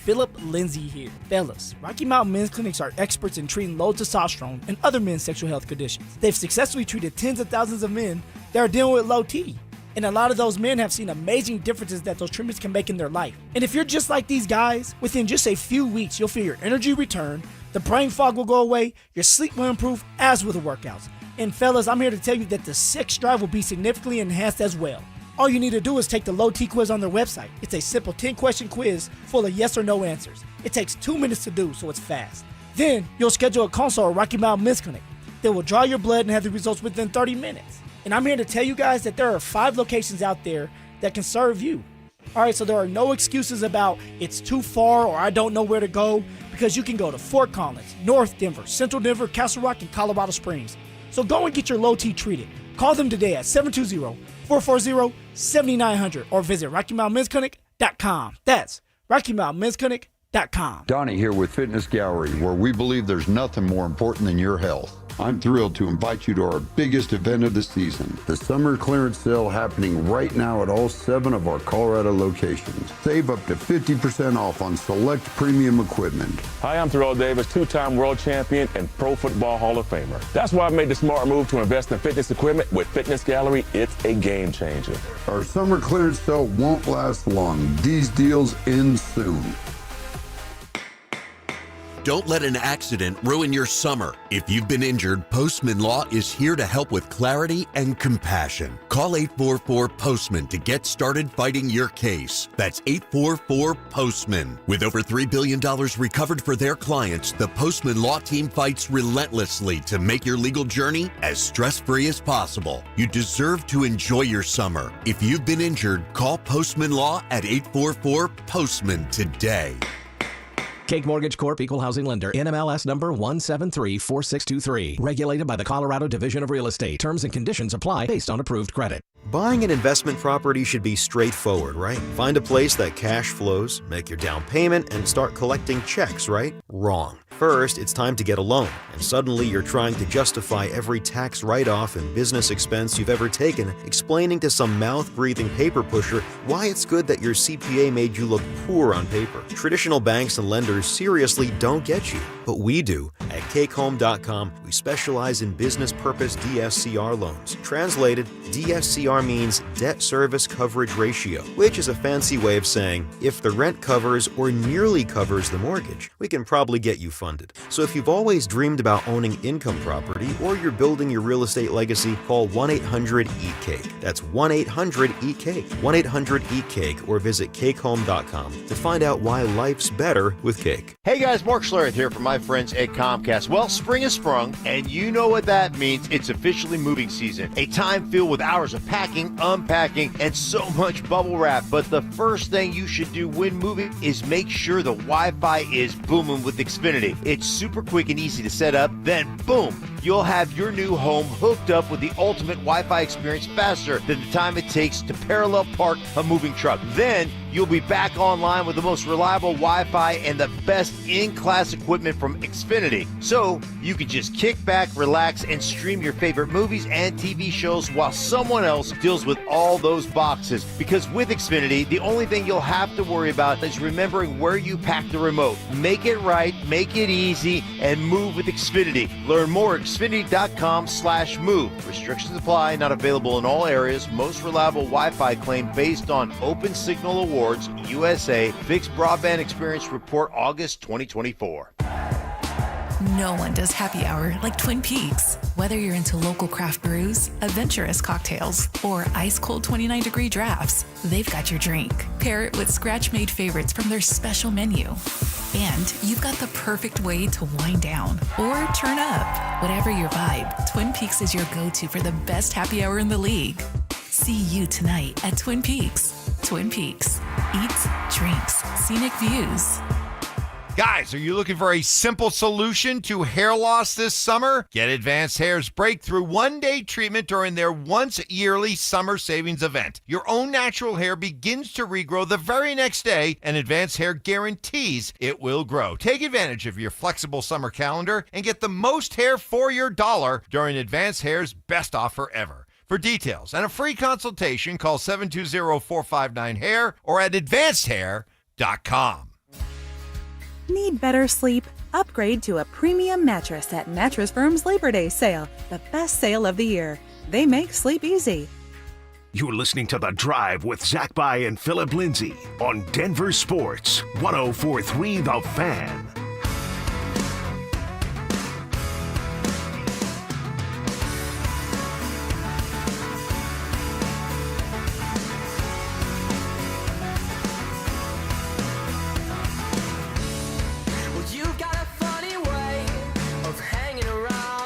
Phillip, Lindsay here. Fellas, Rocky Mountain Men's Clinics are experts in treating low testosterone and other men's sexual health conditions. They've successfully treated tens of thousands of men that are dealing with low T. And a lot of those men have seen amazing differences that those treatments can make in their life. And if you're just like these guys, within just a few weeks, you'll feel your energy return, the brain fog will go away, your sleep will improve, as will the workouts. And fellas, I'm here to tell you that the sex drive will be significantly enhanced as well. All you need to do is take the low T quiz on their website. It's a simple 10-question quiz full of yes or no answers. It takes 2 minutes to do, so it's fast. Then, you'll schedule a consult at Rocky Mountain Men's Clinic. They will draw your blood and have the results within 30 minutes. And I'm here to tell you guys that there are 5 locations out there that can serve you. All right, so there are no excuses about it's too far or I don't know where to go, because you can go to Fort Collins, North Denver, Central Denver, Castle Rock, and Colorado Springs. So go and get your low T treated. Call them today at 720-440-7900 or visit RockyMountainMen'sClinic.com. That's RockyMountainMen'sClinic.com. Donnie here with Fitness Gallery, where we believe there's nothing more important than your health. I'm thrilled to invite you to our biggest event of the season, the summer clearance sale happening right now at all 7 of our Colorado locations. Save up to 50% off on select premium equipment. Hi, I'm Terrell Davis, 2-time world champion and Pro Football Hall of Famer. That's why I made the smart move to invest in fitness equipment with Fitness Gallery. It's a game changer. Our summer clearance sale won't last long. These deals end soon. Don't let an accident ruin your summer. If you've been injured, Postman Law is here to help with clarity and compassion. Call 844-POSTMAN to get started fighting your case. That's 844-POSTMAN. With over $3 billion recovered for their clients, the Postman Law team fights relentlessly to make your legal journey as stress-free as possible. You deserve to enjoy your summer. If you've been injured, call Postman Law at 844-POSTMAN today. Cake Mortgage Corp. Equal Housing Lender. NMLS number 1734623. Regulated by the Colorado Division of Real Estate. Terms and conditions apply based on approved credit. Buying an investment property should be straightforward, right? Find a place that cash flows, make your down payment, and start collecting checks, right? Wrong. First, it's time to get a loan, and suddenly you're trying to justify every tax write-off and business expense you've ever taken, explaining to some mouth-breathing paper pusher why it's good that your CPA made you look poor on paper. Traditional banks and lenders seriously don't get you, but we do. At CakeHome.com, we specialize in business purpose DSCR loans. Translated, DSCR means debt service coverage ratio, which is a fancy way of saying if the rent covers or nearly covers the mortgage, we can probably get you funded. So if you've always dreamed about owning income property or you're building your real estate legacy, call 1-800-ECAKE. That's 1-800-ECAKE. 1-800-ECAKE or visit CakeHome.com to find out why life's better with Cake. Hey guys, Mark Schlereth here from my friends at Comcast. Well, spring has sprung, and you know what that means. It's officially moving season. A time filled with hours of packing, unpacking, and so much bubble wrap. But the first thing you should do when moving is make sure the Wi-Fi is booming with Xfinity. It's super quick and easy to set up. Then, boom, you'll have your new home hooked up with the ultimate Wi-Fi experience faster than the time it takes to parallel park a moving truck. Then, you'll be back online with the most reliable Wi-Fi and the best in-class equipment from Xfinity. So, you can just kick back, relax, and stream your favorite movies and TV shows while someone else deals with all those boxes. Because with Xfinity, the only thing you'll have to worry about is remembering where you pack the remote. Make it right, make it easy, and move with Xfinity. Learn more at Xfinity.com/move. Restrictions apply, not available in all areas. Most reliable Wi-Fi claim based on Open Signal Awards, USA, Fixed Broadband Experience Report, August 2024. No one does happy hour like Twin Peaks. Whether you're into local craft brews, adventurous cocktails, or ice-cold 29-degree drafts, they've got your drink. Pair it with scratch-made favorites from their special menu. And you've got the perfect way to wind down or turn up. Whatever your vibe, Twin Peaks is your go-to for the best happy hour in the league. See you tonight at Twin Peaks. Twin Peaks. Eats, drinks, scenic views. Guys, are you looking for a simple solution to hair loss this summer? Get Advanced Hair's breakthrough one-day treatment during their once-yearly summer savings event. Your own natural hair begins to regrow the very next day, and Advanced Hair guarantees it will grow. Take advantage of your flexible summer calendar and get the most hair for your dollar during Advanced Hair's best offer ever. For details and a free consultation, call 720-459-HAIR or at advancedhair.com. Need better sleep? Upgrade to a premium mattress at Mattress Firm's Labor Day sale, the best sale of the year. They make sleep easy. You're listening to The Drive with Zach By and Phillip Lindsay on Denver Sports 104.3 The Fan.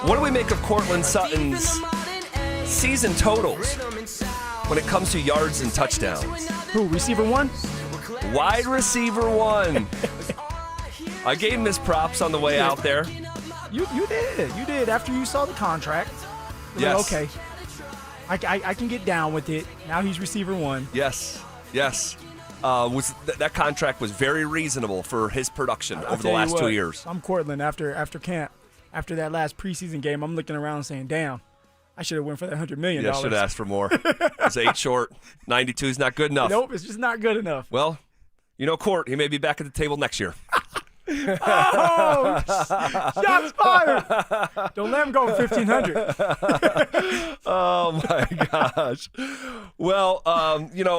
What do we make of Cortland Sutton's season totals when it comes to yards and touchdowns? Who, receiver one? Wide receiver one. I gave him his props on the way out there. You did. After you saw the contract. Yes. Like, okay. I can get down with it. Now he's receiver one. Yes. That contract was very reasonable for his production over the last 2 years. I'm Cortland after camp. after that last preseason game, I'm looking around saying, damn, I should have went for that $100 million. Yeah, should have asked for more. It's 8 short. 92 is not good enough. Nope, it's just not good enough. Well, Court, he may be back at the table next year. Oh, shots fired. Don't let him go 1,500. Oh, my gosh. Well,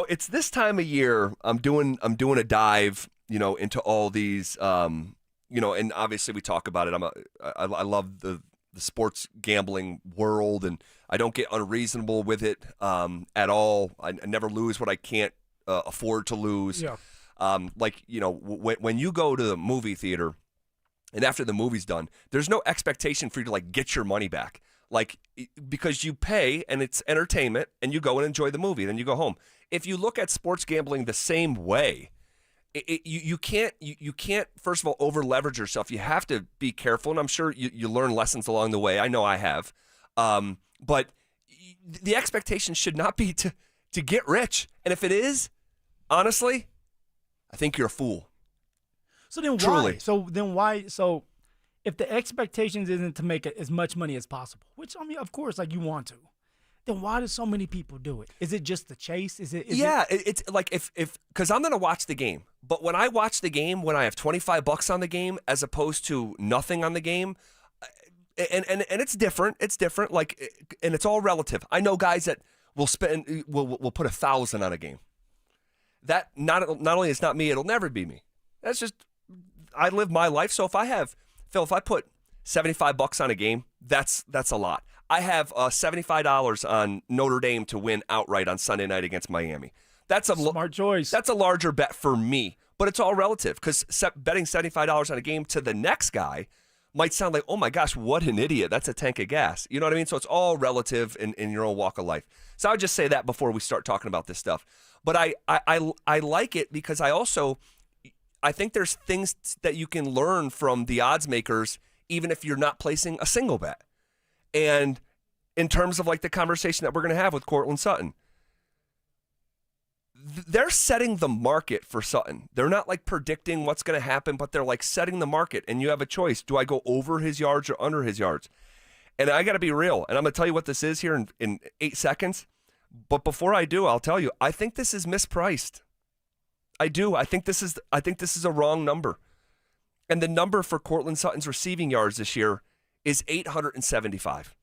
it's this time of year. I'm doing a dive, into all these, and obviously we talk about it. I love the sports gambling world, and I don't get unreasonable with it at all. I never lose what I can't afford to lose. Yeah. When you go to the movie theater and after the movie's done, there's no expectation for you to get your money back. Because you pay and it's entertainment and you go and enjoy the movie, then you go home. If you look at sports gambling the same way, you can't first of all over leverage yourself. You have to be careful, and I'm sure you learn lessons along the way. I know I have, but the expectation should not be to get rich. And if it is, honestly, I think you're a fool. So then Truly. why? So if the expectations isn't to make as much money as possible, which of course, you want to, then why do so many people do it? Is it just the chase? It's like if because I'm gonna watch the game, but when I watch the game, when I have $25 on the game as opposed to nothing on the game, and it's different. It's different. And it's all relative. I know guys that will will put 1,000 on a game. That not only it's not me, it'll never be me. That's just I live my life. So if I put $75 on a game, that's a lot. I have $75 on Notre Dame to win outright on Sunday night against Miami. That's a smart choice. That's a larger bet for me, but it's all relative because betting $75 on a game to the next guy might sound like, oh my gosh, what an idiot. That's a tank of gas. You know what I mean? So it's all relative in your own walk of life. So I would just say that before we start talking about this stuff. But I like it because I think there's things that you can learn from the odds makers, even if you're not placing a single bet. And in terms of the conversation that we're going to have with Courtland Sutton, they're setting the market for Sutton. They're not predicting what's going to happen, but they're setting the market. And you have a choice. Do I go over his yards or under his yards? And I got to be real. And I'm going to tell you what this is here in 8 seconds. But before I do, I'll tell you, I think this is mispriced. I do. I think this is a wrong number. And the number for Courtland Sutton's receiving yards this year is 875.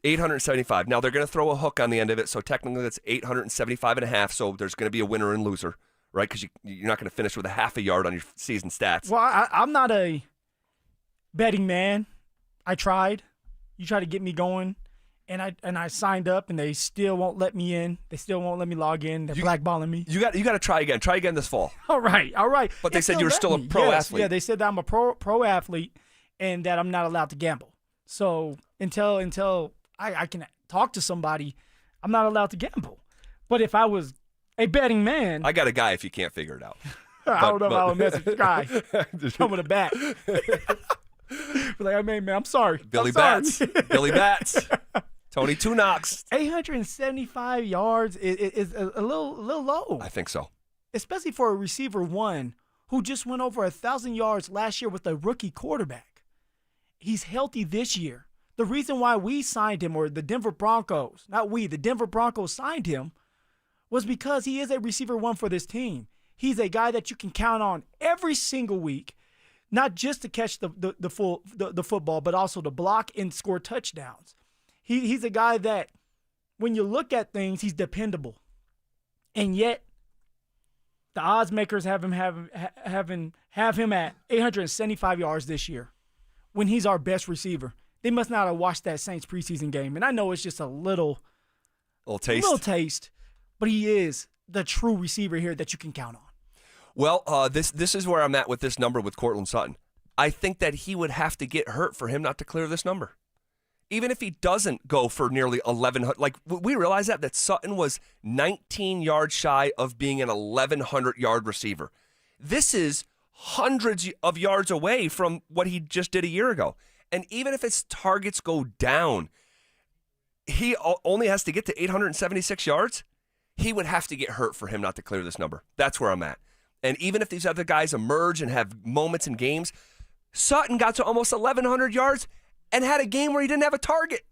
875. Now, they're going to throw a hook on the end of it, so technically that's 875 and a half, so there's going to be a winner and loser, right? Because you're not going to finish with a half a yard on your season stats. Well, I'm not a betting man. I tried. You tried to get me going, and I signed up, and they still won't let me in. They still won't let me log in. They're blackballing me. You got to try again. Try again this fall. All right. But they said you were still a pro athlete. Yeah, they said that I'm a pro athlete and that I'm not allowed to gamble. So until I can talk to somebody, I'm not allowed to gamble. But if I was a betting man, I got a guy if you can't figure it out. I don't know if I would message the guy. Come with a bat. Be like, man, I'm sorry. Billy Bats. Tony Two Knocks. 875 yards is a little low. I think so. Especially for a receiver one who just went over 1,000 yards last year with a rookie quarterback. He's healthy this year. The reason why we signed him, or the Denver Broncos, not we, the Denver Broncos signed him, was because he is a receiver one for this team. He's a guy that you can count on every single week, not just to catch the football, but also to block and score touchdowns. He's a guy that, when you look at things, he's dependable. And yet, the odds makers have him at 875 yards this year when he's our best receiver. They must not have watched that Saints preseason game. And I know it's just a little taste, but he is the true receiver here that you can count on. Well, this is where I'm at with this number with Courtland Sutton. I think that he would have to get hurt for him not to clear this number. Even if he doesn't go for nearly 1,100, we realize that Sutton was 19 yards shy of being an 1,100-yard receiver. This is hundreds of yards away from what he just did a year ago. And even if his targets go down, he only has to get to 876 yards. He would have to get hurt for him not to clear this number. That's where I'm at. And even if these other guys emerge and have moments in games, Sutton got to almost 1,100 yards and had a game where he didn't have a target.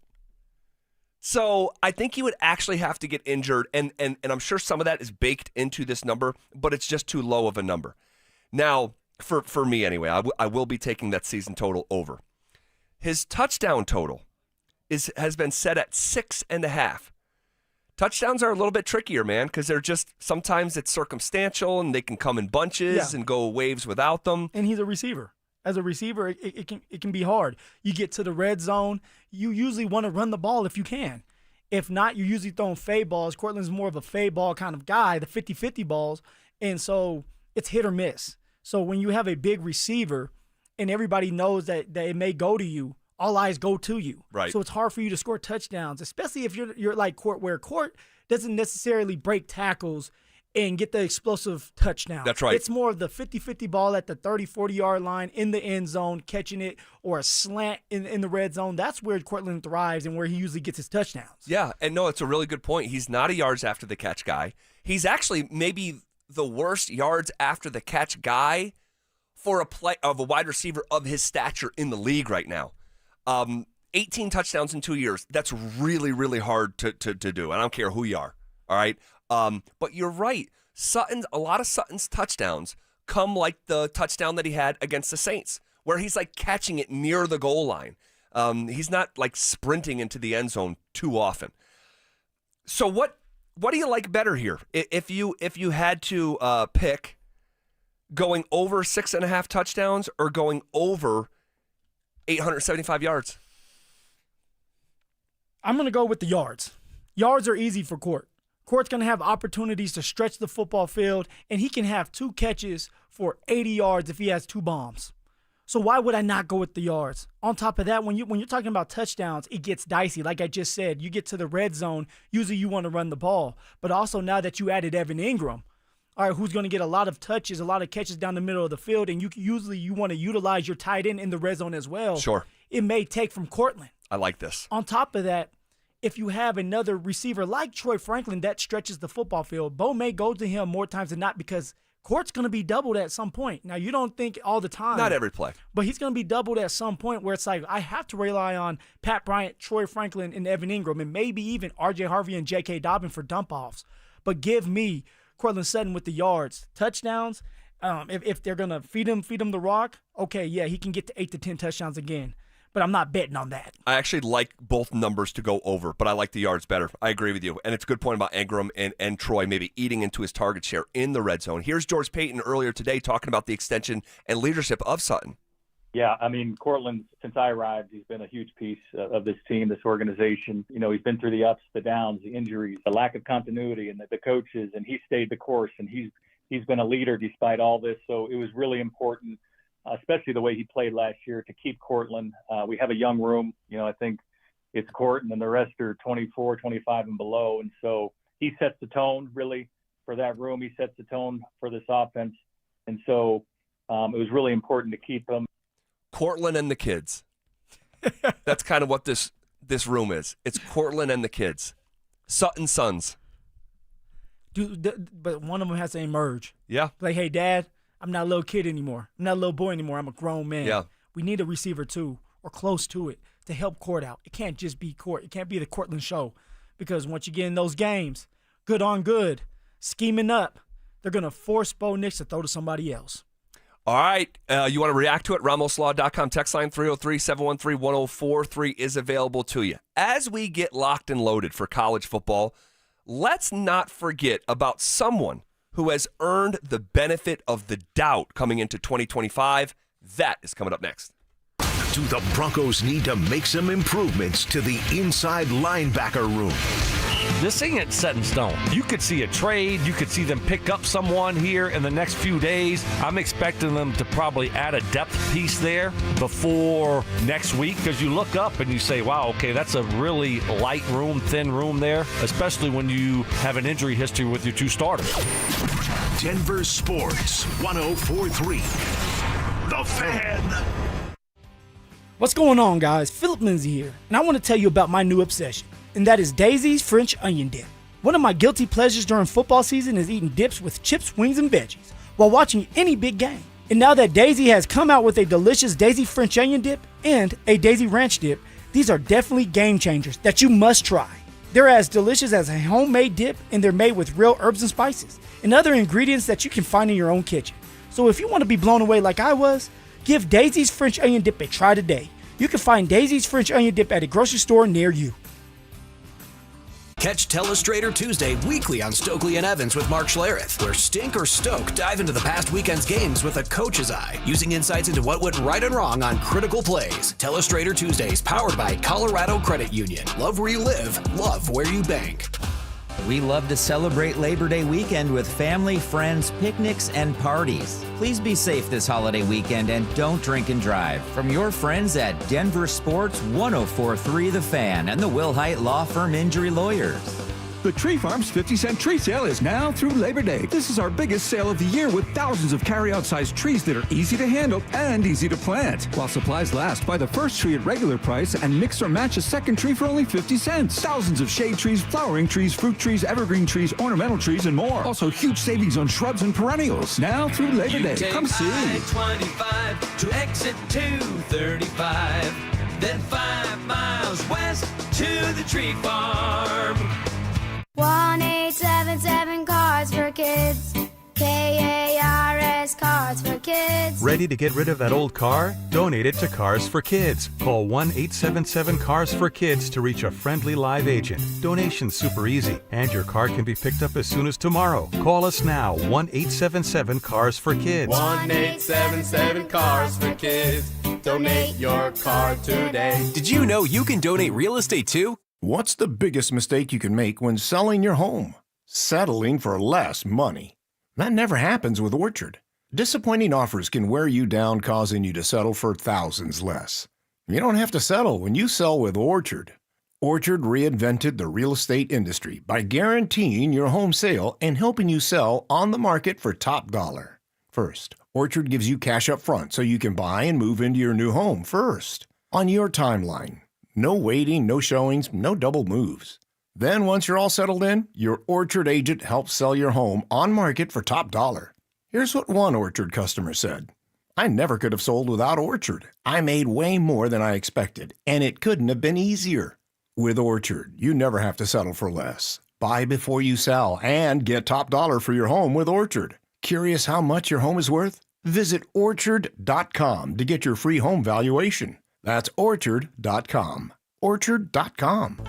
So I think he would actually have to get injured, and I'm sure some of that is baked into this number, but it's just too low of a number. Now, for me anyway, I will be taking that season total over. His touchdown total has been set at 6.5. Touchdowns are a little bit trickier, man, because they're just, sometimes it's circumstantial and they can come in bunches and go waves without them. And he's a receiver. As a receiver, it can be hard. You get to the red zone, you usually want to run the ball if you can. If not, you're usually throwing fade balls. Cortland's more of a fade ball kind of guy, the 50-50 balls, and so it's hit or miss. So when you have a big receiver and everybody knows that it may go to you, all eyes go to you. Right. So it's hard for you to score touchdowns, especially if you're like Court, where Court doesn't necessarily break tackles and get the explosive touchdown. That's right. It's more of the 50-50 ball at the 30, 40-yard line in the end zone, catching it, or a slant in the red zone. That's where Cortland thrives and where he usually gets his touchdowns. Yeah, and no, it's a really good point. He's not a yards after the catch guy. He's actually maybe the worst yards after the catch guy for a wide receiver of his stature in the league right now. 18 touchdowns in 2 years. That's really, really hard to do. I don't care who you are. All right. But you're right. A lot of Sutton's touchdowns come like the touchdown that he had against the Saints, where he's like catching it near the goal line. He's not like sprinting into the end zone too often. So what do you like better here? If you had to pick going over 6.5 touchdowns or going over 875 yards? I'm going to go with the yards. Yards are easy for Court. Court's going to have opportunities to stretch the football field, and he can have 2 catches for 80 yards if he has 2 bombs. So why would I not go with the yards? On top of that, when you're talking about touchdowns, it gets dicey. Like I just said, you get to the red zone, usually you want to run the ball. But also now that you added Evan Ingram, all right, who's going to get a lot of touches, a lot of catches down the middle of the field, and you want to utilize your tight end in the red zone as well. Sure. It may take from Cortland. I like this. On top of that, if you have another receiver like Troy Franklin that stretches the football field, Bo may go to him more times than not because Court's going to be doubled at some point. Now, you don't think all the time. Not every play. But he's going to be doubled at some point where it's like, I have to rely on Pat Bryant, Troy Franklin, and Evan Ingram, and maybe even R.J. Harvey and J.K. Dobbin for dump-offs. But give me Cortland Sutton with the yards. Touchdowns, if they're going to feed him the rock, okay, yeah, he can get to 8 to 10 touchdowns again. But I'm not betting on that. I actually like both numbers to go over, but I like the yards better. I agree with you. And it's a good point about Ingram and Troy maybe eating into his target share in the red zone. Here's George Payton earlier today talking about the extension and leadership of Sutton. Yeah, I mean, Cortland, since I arrived, he's been a huge piece of this team, this organization. You know, he's been through the ups, the downs, the injuries, the lack of continuity, and the coaches, and he stayed the course, and he's been a leader despite all this. So it was really important, especially the way he played last year, to keep Cortland. We have a young room. You know, I think it's Court, and then the rest are 24, 25 and below. And so he sets the tone, really, for that room. He sets the tone for this offense. And so it was really important to keep him. Cortland and the kids. That's kind of what this room is. It's Cortland and the kids. Sutton sons. Dude, but one of them has to emerge. Yeah. Like, hey, Dad, I'm not a little kid anymore. I'm not a little boy anymore. I'm a grown man. Yeah. We need a receiver, too, or close to it, to help Court out. It can't just be Court. It can't be the Cortland show. Because once you get in those games, good on good, scheming up, they're going to force Bo Nix to throw to somebody else. All right. You want to react to it? RamosLaw.com. Text line 303-713-1043 is available to you. As we get locked and loaded for college football, let's not forget about someone who has earned the benefit of the doubt coming into 2025. That is coming up next. Do the Broncos need to make some improvements to the inside linebacker room? This ain't set in stone. You could see a trade. You could see them pick up someone here in the next few days. I'm expecting them to probably add a depth piece there before next week, because you look up and you say, wow, okay, that's a really light room, thin room there, especially when you have an injury history with your 2 starters. Denver Sports 104.3. The Fan. What's going on, guys? Phillip Lindsay here, and I want to tell you about my new obsession, and that is Daisy's French Onion Dip. One of my guilty pleasures during football season is eating dips with chips, wings, and veggies while watching any big game. And now that Daisy has come out with a delicious Daisy French onion dip and a Daisy ranch dip, these are definitely game changers that you must try. They're as delicious as a homemade dip, and they're made with real herbs and spices and other ingredients that you can find in your own kitchen. So if you want to be blown away like I was, give Daisy's French onion dip a try today. You can find Daisy's French onion dip at a grocery store near you. Catch Telestrator Tuesday weekly on Stokley and Evans with Mark Schlereth, where Stink or Stoke dive into the past weekend's games with a coach's eye, using insights into what went right and wrong on critical plays. Telestrator Tuesdays, powered by Colorado Credit Union. Love where you live, love where you bank. We love to celebrate Labor Day weekend with family, friends, picnics, and parties. Please be safe this holiday weekend and don't drink and drive. From your friends at DenverSports 104.3 The Fan and the Will Hite Law Firm Injury Lawyers. The Tree Farm's 50-cent tree sale is now through Labor Day. This is our biggest sale of the year with thousands of carry-out-sized trees that are easy to handle and easy to plant. While supplies last, buy the first tree at regular price and mix or match a second tree for only 50 cents. Thousands of shade trees, flowering trees, fruit trees, evergreen trees, ornamental trees, and more. Also, huge savings on shrubs and perennials. Now through Labor Day. Come see. I-25 to exit 235, then 5 miles west to the Tree Farm. 1-877 Cards for Kids. KARS Cards for Kids. Ready to get rid of that old car? Donate it to Cars for Kids. Call 1-877 for Kids to reach a friendly live agent. Donation's super easy, and your car can be picked up as soon as tomorrow. Call us now, 1-877 for Kids. 1-877 for Kids. Donate your car today. Did you know you can donate real estate too? What's the biggest mistake you can make when selling your home? Settling for less money. That never happens with Orchard. Disappointing offers can wear you down, causing you to settle for thousands less. You don't have to settle when you sell with Orchard. Orchard reinvented the real estate industry by guaranteeing your home sale and helping you sell on the market for top dollar. First, Orchard gives you cash up front so you can buy and move into your new home first, on your timeline. No waiting, no showings, no double moves. Then once you're all settled in, your Orchard agent helps sell your home on market for top dollar. Here's what one Orchard customer said. I never could have sold without Orchard. I made way more than I expected, and it couldn't have been easier. With Orchard, you never have to settle for less. Buy before you sell and get top dollar for your home with Orchard. Curious how much your home is worth? Visit Orchard.com to get your free home valuation. That's Orchard.com. Orchard.com.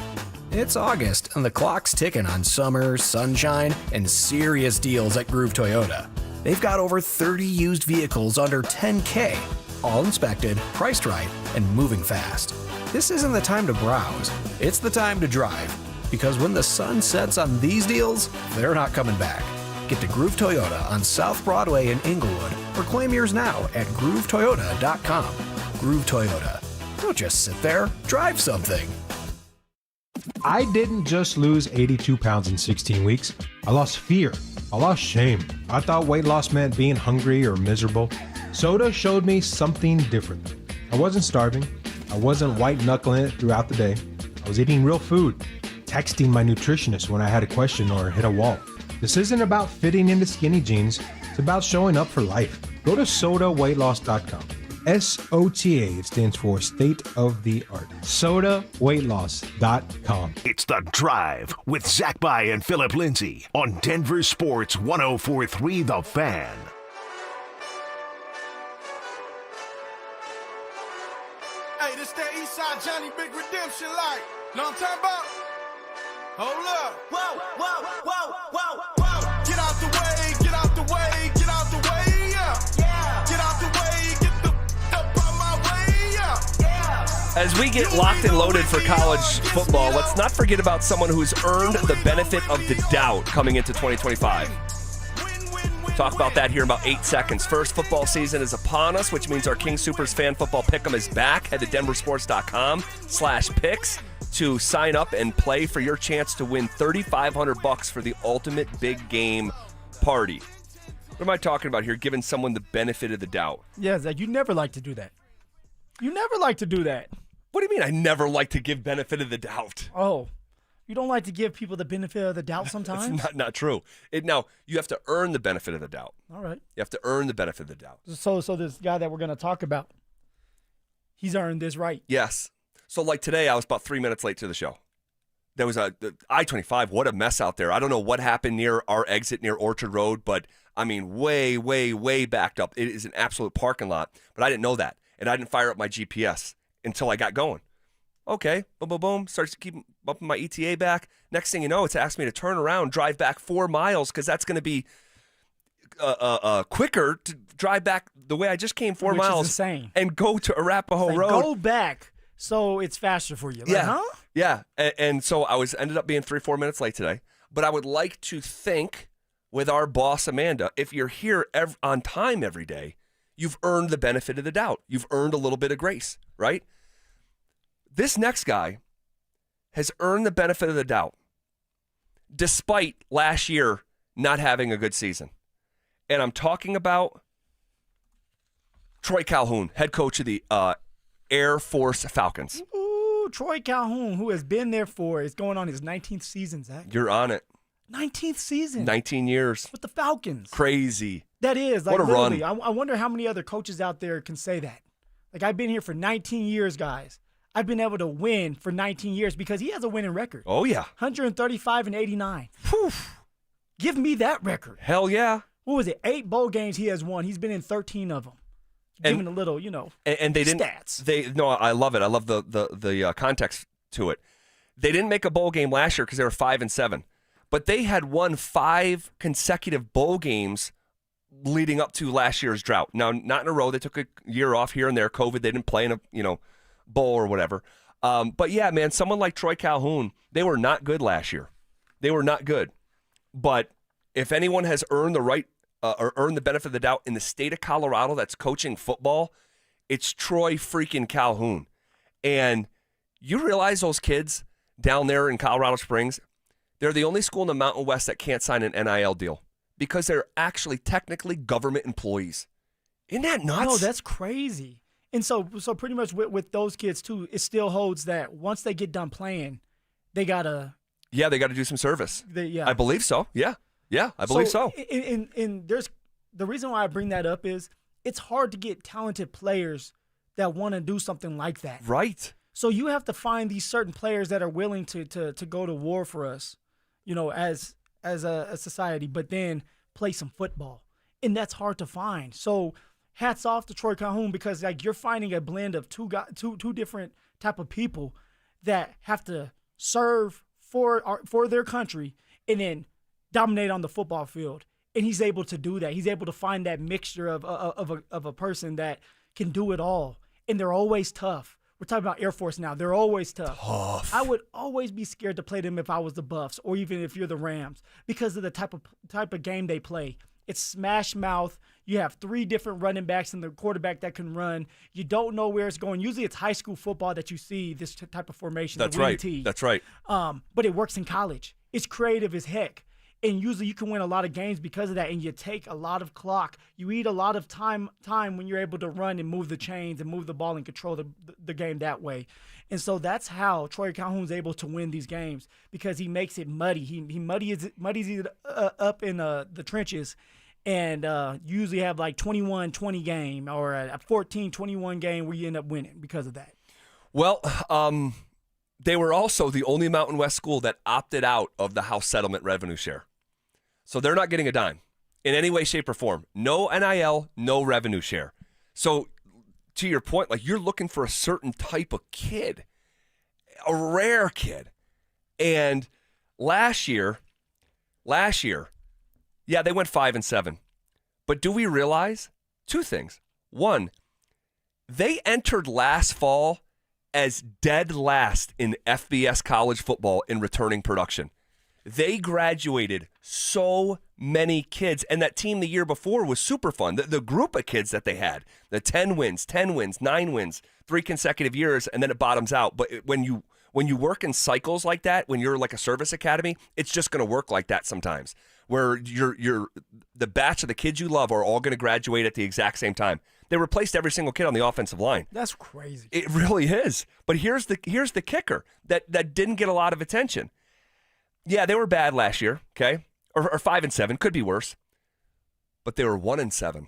It's August, and the clock's ticking on summer, sunshine, and serious deals at Groove Toyota. They've got over 30 used vehicles under $10K, all inspected, priced right, and moving fast. This isn't the time to browse, it's the time to drive. Because when the sun sets on these deals, they're not coming back. Get to Groove Toyota on South Broadway in Inglewood, or claim yours now at GrooveToyota.com. Groove Toyota. Don't just sit there, drive something. I didn't just lose 82 pounds in 16 weeks. I lost fear. I lost shame. I thought weight loss meant being hungry or miserable. Soda showed me something different. I wasn't starving. I wasn't white-knuckling it throughout the day. I was eating real food, texting my nutritionist when I had a question or hit a wall. This isn't about fitting into skinny jeans. It's about showing up for life. Go to sodaweightloss.com. SOTA, it stands for State of the Art. SodaWeightLoss.com. It's The Drive with Zach By and Phillip Lindsay on Denver Sports 104.3 The Fan. Hey, this that Eastside Johnny Big Redemption like. Know what I'm talking about? Hold up. Whoa, whoa, whoa, whoa, whoa. Get out the way, get out the way, get out the way, yeah. Get out the way, get the up on my way, yeah. As we get locked and loaded for college football, let's not forget about someone who's earned the benefit of the doubt coming into 2025. Talk about that here in about 8 seconds. First, football season is upon us, which means our King Soopers Fan Football Pick'em is back. Head to DenverSports.com/picks to sign up and play for your chance to win $3,500 for the ultimate big game party. What am I talking about here? Giving someone the benefit of the doubt. Yeah, Zach, you never like to do that. You never like to do that. What do you mean I never like to give benefit of the doubt? Oh, You don't like to give people the benefit of the doubt sometimes? It's not true. Now, you have to earn the benefit of the doubt. All right. You have to earn the benefit of the doubt. So this guy that we're going to talk about, he's earned this right. Yes. So like today, I was about 3 minutes late to the show. There was the I-25. What a mess out there. I don't know what happened near our exit near Orchard Road, but I mean, way, way, way backed up. It is an absolute parking lot, but I didn't know that. And I didn't fire up my GPS until I got going. Okay, boom, boom, boom. Starts to keep upping my ETA back. Next thing you know, it's asked me to turn around, drive back 4 miles because that's going to be quicker to drive back the way I just came 4 miles. Is insane. And go to Arapahoe Road. Go back so it's faster for you. Like, Yeah. huh? Yeah. And so I ended up being 3-4 minutes late today. But I would like to think with our boss, Amanda, if you're here on time every day, you've earned the benefit of the doubt. You've earned a little bit of grace, right? This next guy has earned the benefit of the doubt despite last year not having a good season. And I'm talking about Troy Calhoun, head coach of the Air Force Falcons. Ooh, Troy Calhoun, who has been there is going on his 19th season, Zach. You're on it. 19th season. 19 years. With the Falcons. Crazy. That is. Like, what a literally, run. I wonder how many other coaches out there can say that. Like, I've been here for 19 years, guys. I've been able to win for 19 years because he has a winning record. Oh, yeah. 135-89. Whew. Give me that record. Hell yeah. What was it? 8 bowl games he has won. He's been in 13 of them. Giving a little, and they didn't. Stats. No, I love it. I love the context to it. They didn't make a bowl game last year because they were 5-7, but they had won 5 consecutive bowl games leading up to last year's drought. Now, not in a row. They took a year off here and there. COVID. They didn't play in a bowl or whatever. But yeah, man, someone like Troy Calhoun, they were not good last year. They were not good. But if anyone has earned the right or earned the benefit of the doubt in the state of Colorado that's coaching football, it's Troy freaking Calhoun. And you realize those kids down there in Colorado Springs, they're the only school in the Mountain West that can't sign an NIL deal because they're actually technically government employees. Isn't that nuts? No, that's crazy. And so pretty much with those kids too, it still holds that once they get done playing, they gotta. Yeah, they got to do some service. Yeah, I believe so. Yeah, I believe so. And there's the reason why I bring that up is it's hard to get talented players that want to do something like that. Right. So you have to find these certain players that are willing to go to war for us, as a society, but then play some football, and that's hard to find. So hats off to Troy Calhoun because like you're finding a blend of two different type of people that have to serve for their country and then dominate on the football field. And he's able to do that. He's able to find that mixture of a person that can do it all. And they're always tough. We're talking about Air Force now. They're always tough. I would always be scared to play them if I was the Buffs or even if you're the Rams because of the type of game they play. It's smash mouth. You have 3 different running backs and the quarterback that can run. You don't know where it's going. Usually it's high school football that you see this type of formation. That's right. That's right. But it works in college. It's creative as heck. And usually you can win a lot of games because of that, and you take a lot of clock. You eat a lot of time when you're able to run and move the chains and move the ball and control the game that way. And so that's how Troy Calhoun's able to win these games because he makes it muddy. He muddies it up in the trenches, and you usually have like 21-20 game or a 14-21 game where you end up winning because of that. Well, they were also the only Mountain West school that opted out of the house settlement revenue share. So they're not getting a dime in any way, shape, or form. No NIL, no revenue share. So to your point, like you're looking for a certain type of kid, a rare kid. And last year, yeah, they went 5-7. But do we realize 2 things? One, they entered last fall as dead last in FBS college football in returning production. They graduated so many kids, and that team the year before was super fun. The group of kids that they had, the 10 wins, 9 wins, 3 consecutive years, and then it bottoms out. But when you work in cycles like that, when you're like a service academy, it's just going to work like that sometimes, where the batch of the kids you love are all going to graduate at the exact same time. They replaced every single kid on the offensive line. That's crazy. It really is. But here's the kicker that didn't get a lot of attention. Yeah, they were bad last year, okay? Or 5-7, could be worse. But they were 1-7.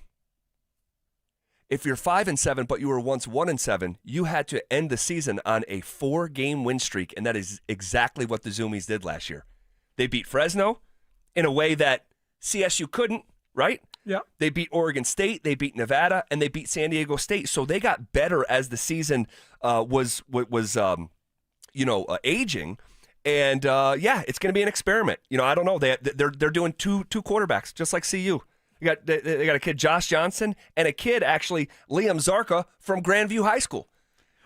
If you're 5-7, but you were once 1-7, you had to end the season on a 4-game win streak, and that is exactly what the Zoomies did last year. They beat Fresno in a way that CSU couldn't, right? Yeah. They beat Oregon State, they beat Nevada, and they beat San Diego State. So they got better as the season was aging. And it's going to be an experiment. I don't know. They're doing two quarterbacks, just like CU. They got a kid, Josh Johnson, and a kid, actually, Liam Zarka from Grandview High School.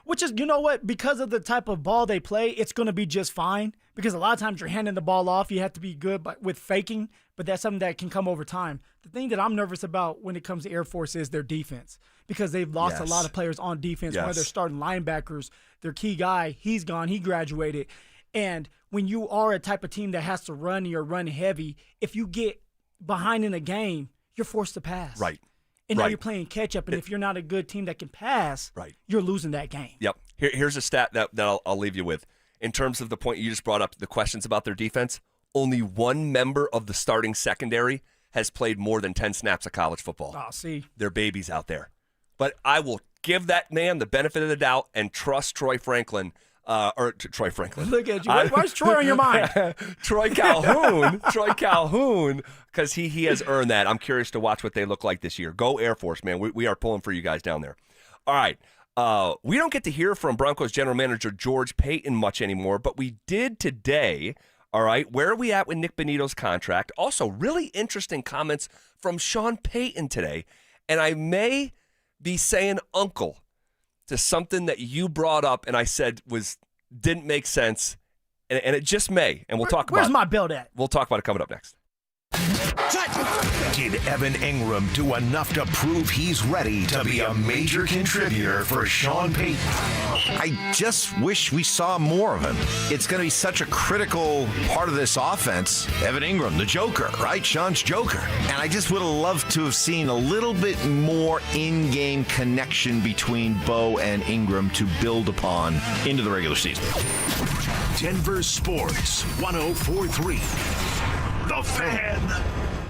Which is, you know what, because of the type of ball they play, it's going to be just fine. Because a lot of times you're handing the ball off, you have to be good with faking, but that's something that can come over time. The thing that I'm nervous about when it comes to Air Force is their defense, because they've lost a lot of players on defense. One of their starting linebackers, their key guy, he's gone, he graduated. And when you are a type of team that has to run and you're run heavy, if you get behind in a game, you're forced to pass. Right. And now you're playing catch-up, and if you're not a good team that can pass, you're losing that game. Yep. Here's a stat that I'll leave you with. In terms of the point you just brought up, the questions about their defense, only one member of the starting secondary has played more than 10 snaps of college football. Oh, see. They're babies out there. But I will give that man the benefit of the doubt and trust Troy Franklin. Troy Franklin. Look at you. Why's Troy on your mind? Troy Calhoun, because he has earned that. I'm curious to watch what they look like this year. Go Air Force, man. We are pulling for you guys down there. All right. We don't get to hear from Broncos general manager George Payton much anymore, but we did today. All right. Where are we at with Nick Bonito's contract? Also, really interesting comments from Sean Payton today. And I may be saying uncle to something that you brought up and I said didn't make sense, and it just may, and we'll talk about it. Where's my belt at? We'll talk about it coming up next. Did Evan Ingram do enough to prove he's ready to be a major contributor for Sean Payton? I just wish we saw more of him. It's going to be such a critical part of this offense. Evan Ingram, the Joker, right? Sean's Joker. And I just would have loved to have seen a little bit more in-game connection between Bo and Ingram to build upon into the regular season. Denver Sports 104.3. The Fan.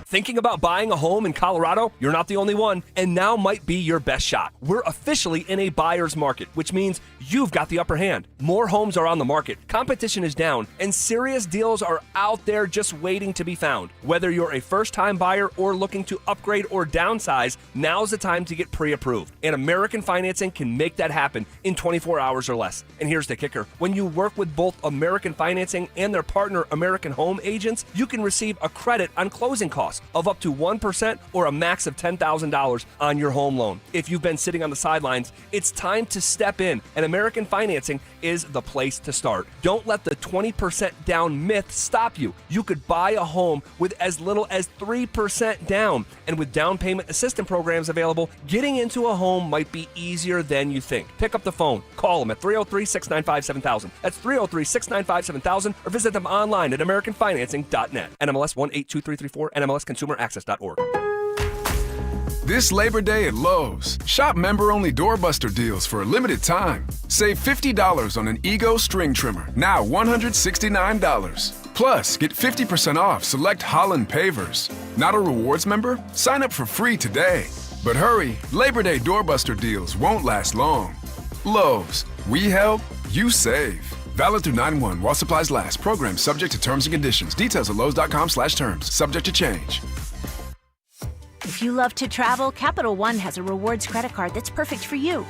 Thinking about buying a home in Colorado? You're not the only one, and now might be your best shot. We're officially in a buyer's market, which means you've got the upper hand. More homes are on the market, competition is down, and serious deals are out there just waiting to be found. Whether you're a first-time buyer or looking to upgrade or downsize, now's the time to get pre-approved. And American Financing can make that happen in 24 hours or less. And here's the kicker. When you work with both American Financing and their partner American Home Agents, you can receive a credit on closing costs of up to 1% or a max of $10,000 on your home loan. If you've been sitting on the sidelines, it's time to step in, and American Financing is the place to start. Don't let the 20% down myth stop you. You could buy a home with as little as 3% down, and with down payment assistance programs available, getting into a home might be easier than you think. Pick up the phone, call them at 303-695-7000. That's 303-695-7000, or visit them online at AmericanFinancing.net. NMLS 182334, NMLSConsumerAccess.org. This Labor Day at Lowe's, shop member-only doorbuster deals for a limited time. Save $50 on an Ego string trimmer, now $169. Plus, get 50% off select Holland pavers. Not a rewards member? Sign up for free today. But hurry, Labor Day doorbuster deals won't last long. Lowe's, we help, you save. Valid through 9/1 while supplies last. Program subject to terms and conditions. Details at Lowe's.com/terms. Subject to change. If you love to travel, Capital One has a rewards credit card that's perfect for you.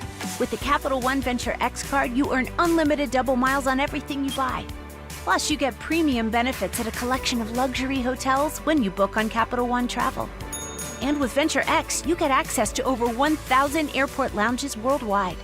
With the Capital One Venture X card, you earn unlimited double miles on everything you buy. Plus, you get premium benefits at a collection of luxury hotels when you book on Capital One Travel. And with Venture X, you get access to over 1,000 airport lounges worldwide.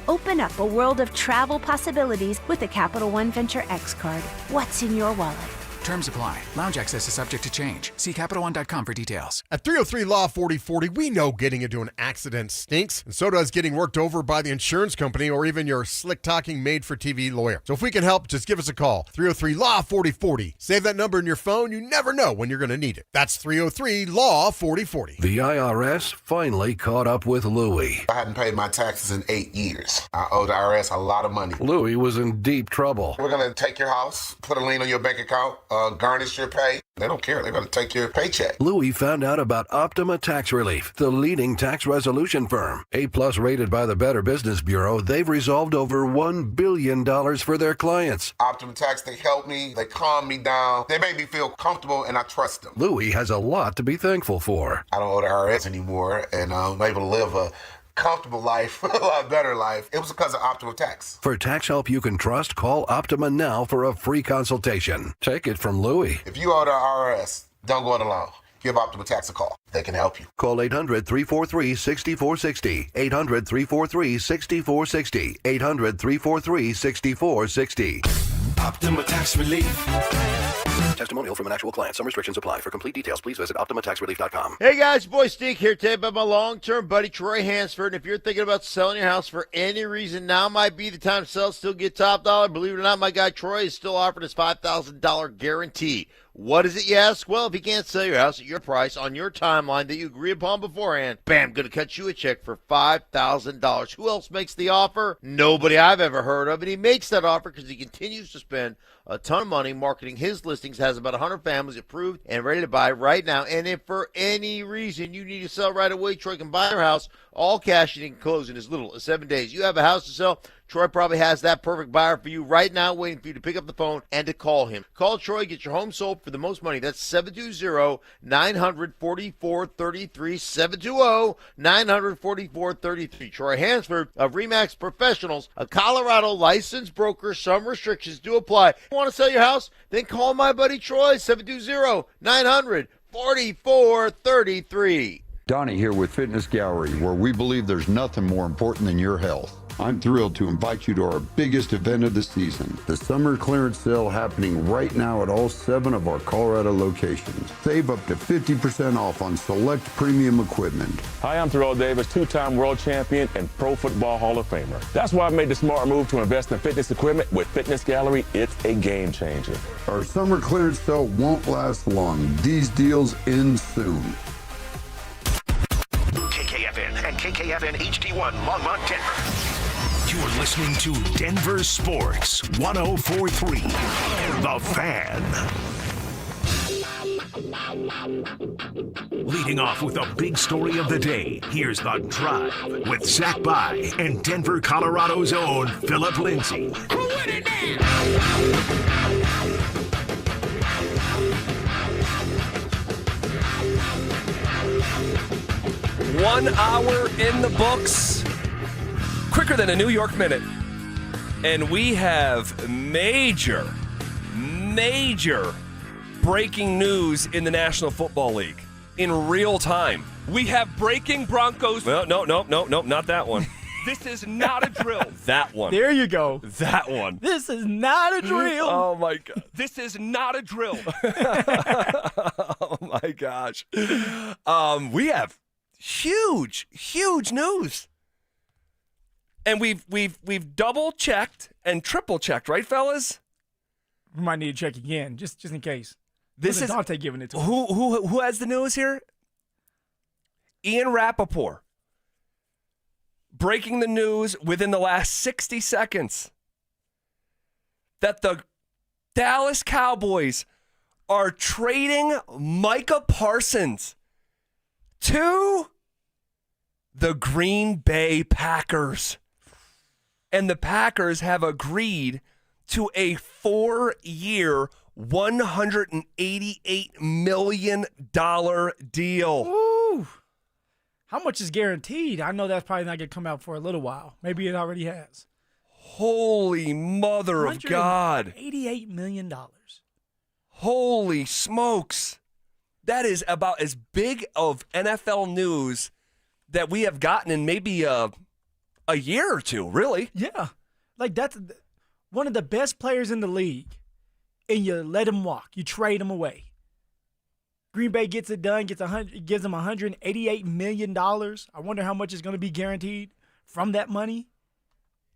Open up a world of travel possibilities with the Capital One Venture X card. What's in your wallet? Terms apply. Lounge access is subject to change. See CapitalOne.com for details. At 303 Law 4040, we know getting into an accident stinks, and so does getting worked over by the insurance company or even your slick-talking made-for-TV lawyer. So if we can help, just give us a call. 303 Law 4040. Save that number in your phone. You never know when you're going to need it. That's 303 Law 4040. The IRS finally caught up with Louie. I hadn't paid my taxes in 8 years. I owe the IRS a lot of money. Louie was in deep trouble. We're going to take your house, put a lien on your bank account, garnish your pay. They don't care. They're going to take your paycheck. Louis found out about Optima Tax Relief, the leading tax resolution firm. A-plus rated by the Better Business Bureau, they've resolved over $1 billion for their clients. Optima Tax, they help me. They calm me down. They make me feel comfortable, and I trust them. Louis has a lot to be thankful for. I don't owe the IRS anymore, and I'm able to live a comfortable life, a lot better life. It was because of Optima Tax. For tax help you can trust, call Optima now for a free consultation. Take it from Louis. If you owe the IRS, don't go it alone. Give Optima Tax a call. They can help you. Call 800-343-6460. 800-343-6460. 800-343-6460. Optima Tax Relief. Testimonial from an actual client. Some restrictions apply. For complete details, please visit OptimaTaxRelief.com. Hey guys, boy Steve here today by my long-term buddy Troy Hansford. And if you're thinking about selling your house for any reason, now might be the time to sell, still get top dollar. Believe it or not, my guy Troy is still offering his $5,000 guarantee. What is it, you ask? Well, if you can't sell your house at your price on your timeline that you agree upon beforehand, bam, going to cut you a check for $5,000. Who else makes the offer? Nobody I've ever heard of. And he makes that offer because he continues to spend a ton of money marketing his listings, has about 100 families approved and ready to buy right now. And if for any reason you need to sell right away, Troy can buy your house all cash and he can close in as little as 7 days. You have a house to sell, Troy probably has that perfect buyer for you right now, waiting for you to pick up the phone and to call him. Call Troy, get your home sold for the most money. That's 720-900-4433, 720-900-4433. Troy Hansford of RE/MAX Professionals, a Colorado licensed broker. Some restrictions do apply. Want to sell your house? Then call my buddy Troy, 720-900-4433. Donnie here with Fitness Gallery, where we believe there's nothing more important than your health. I'm thrilled to invite you to our biggest event of the season, the summer clearance sale happening right now at all 7 of our Colorado locations. Save up to 50% off on select premium equipment. Hi, I'm Terrell Davis, 2-time world champion and Pro Football Hall of Famer. That's why I made the smart move to invest in fitness equipment with Fitness Gallery. It's a game changer. Our summer clearance sale won't last long. These deals end soon. KKFN and KKFN HD1 Longmont, Denver. You're listening to Denver Sports 104.3. The Fan. Leading off with a big story of the day, here's The Drive with Zach By and Denver, Colorado's own Phillip Lindsay. 1 hour in the books, quicker than a New York minute. And we have major breaking news in the National Football League in real time. We have breaking Broncos. No, not that one. This is not a drill. That one. There you go. That one. This is not a drill. Oh, my God. This is not a drill. Oh, my gosh. We have huge news. And we've double checked and triple checked, right, fellas? We might need to check again, just in case. This is Dante giving it to him. Who has the news here? Ian Rappaport. Breaking the news within the last 60 seconds that the Dallas Cowboys are trading Micah Parsons to the Green Bay Packers. And the Packers have agreed to a 4-year, $188 million deal. Ooh. How much is guaranteed? I know that's probably not going to come out for a little while. Maybe it already has. Holy mother of God. $88 million. Holy smokes. That is about as big of NFL news that we have gotten in maybe a year or two, really. Yeah. Like, that's one of the best players in the league, and you let him walk. You trade him away. Green Bay gets it done, gives him $188 million. I wonder how much is going to be guaranteed from that money.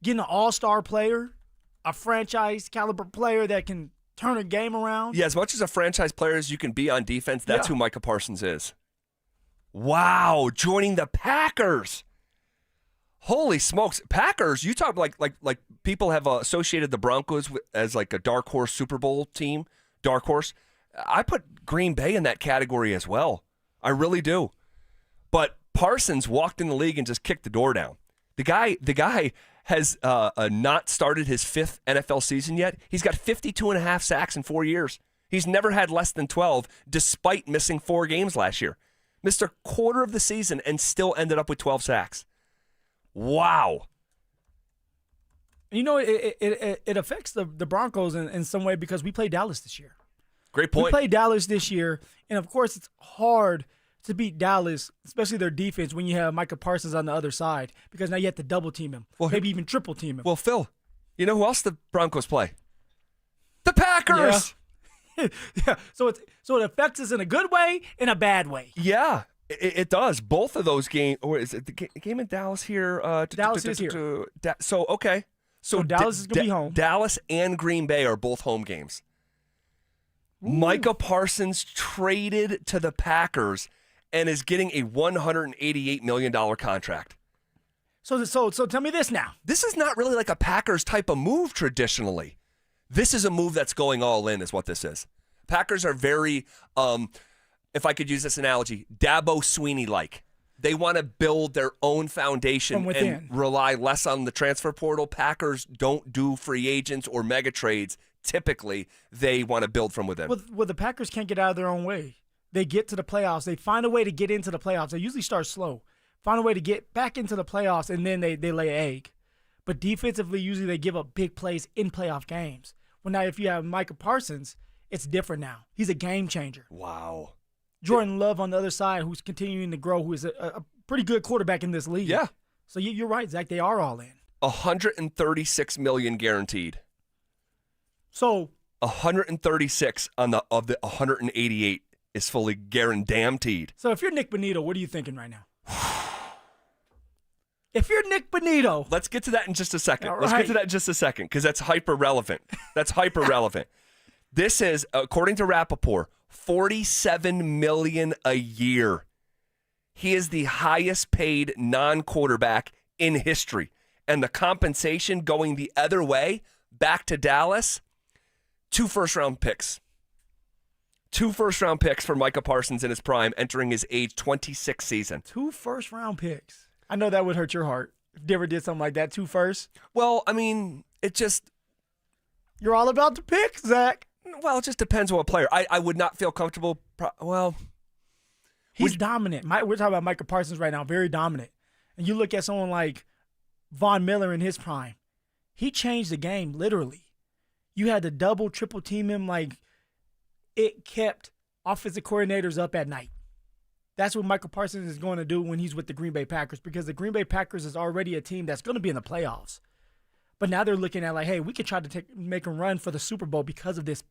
Getting an all-star player, a franchise-caliber player that can turn a game around. Yeah, as much as a franchise player as you can be on defense, that's who Micah Parsons is. Wow, joining the Packers. Holy smokes. Packers, you talk like people have associated the Broncos as like a dark horse Super Bowl team. dark horse. I put Green Bay in that category as well. I really do. But Parsons walked in the league and just kicked the door down. The guy has not started his 5th NFL season yet. He's got 52.5 sacks in 4 years. He's never had less than 12, despite missing 4 games last year. Missed a quarter of the season and still ended up with 12 sacks. Wow. You know, it affects the Broncos in some way because we played Dallas this year. Great point. We played Dallas this year, and of course it's hard to beat Dallas, especially their defense, when you have Micah Parsons on the other side, because now you have to double team him, maybe even triple team him. Well, Phil, you know who else the Broncos play? The Packers. Yeah. So it affects us in a good way, in a bad way. Yeah, it does. Both of those games, or is it the game in Dallas here? Dallas is here. So, okay. So Dallas is going to be home. Dallas and Green Bay are both home games. Ooh. Micah Parsons traded to the Packers and is getting a $188 million contract. So tell me this now. This is not really like a Packers type of move traditionally. This is a move that's going all in is what this is. Packers are very, if I could use this analogy, Dabo Sweeney-like. They want to build their own foundation and rely less on the transfer portal. Packers don't do free agents or mega trades. Typically, they want to build from within. Well, the Packers can't get out of their own way. They get to the playoffs. They find a way to get into the playoffs. They usually start slow. Find a way to get back into the playoffs, and then they lay an egg. But defensively, usually they give up big plays in playoff games. Well, now if you have Micah Parsons, it's different now. He's a game changer. Wow. Jordan Love on the other side, who's continuing to grow, who is a pretty good quarterback in this league. Yeah. So you're right, Zach. They are all in. $136 million guaranteed. So 136 of the 188 is fully guaranteed. So if you're Nick Bonito, what are you thinking right now? If you're Nick Bonito. Let's get to that in just a second. Right. Let's get to that in just a second because that's hyper relevant. That's hyper relevant. This is, according to Rappaport, $47 million a year. He is the highest paid non-quarterback in history. And the compensation going the other way, back to Dallas, 2 first-round picks. 2 first-round picks for Micah Parsons in his prime, entering his age 26 season. 2 first-round picks. I know that would hurt your heart if Denver did something like that, 2 first. Well, I mean, it just... You're all about the picks, Zach. Well, it just depends on what player. I would not feel comfortable. He's dominant. We're talking about Micah Parsons right now, very dominant. And you look at someone like Von Miller in his prime. He changed the game, literally. You had to double, triple team him. Like, it kept offensive coordinators up at night. That's what Micah Parsons is going to do when he's with the Green Bay Packers, because the Green Bay Packers is already a team that's going to be in the playoffs. But now they're looking at like, hey, we could try to make them run for the Super Bowl because of this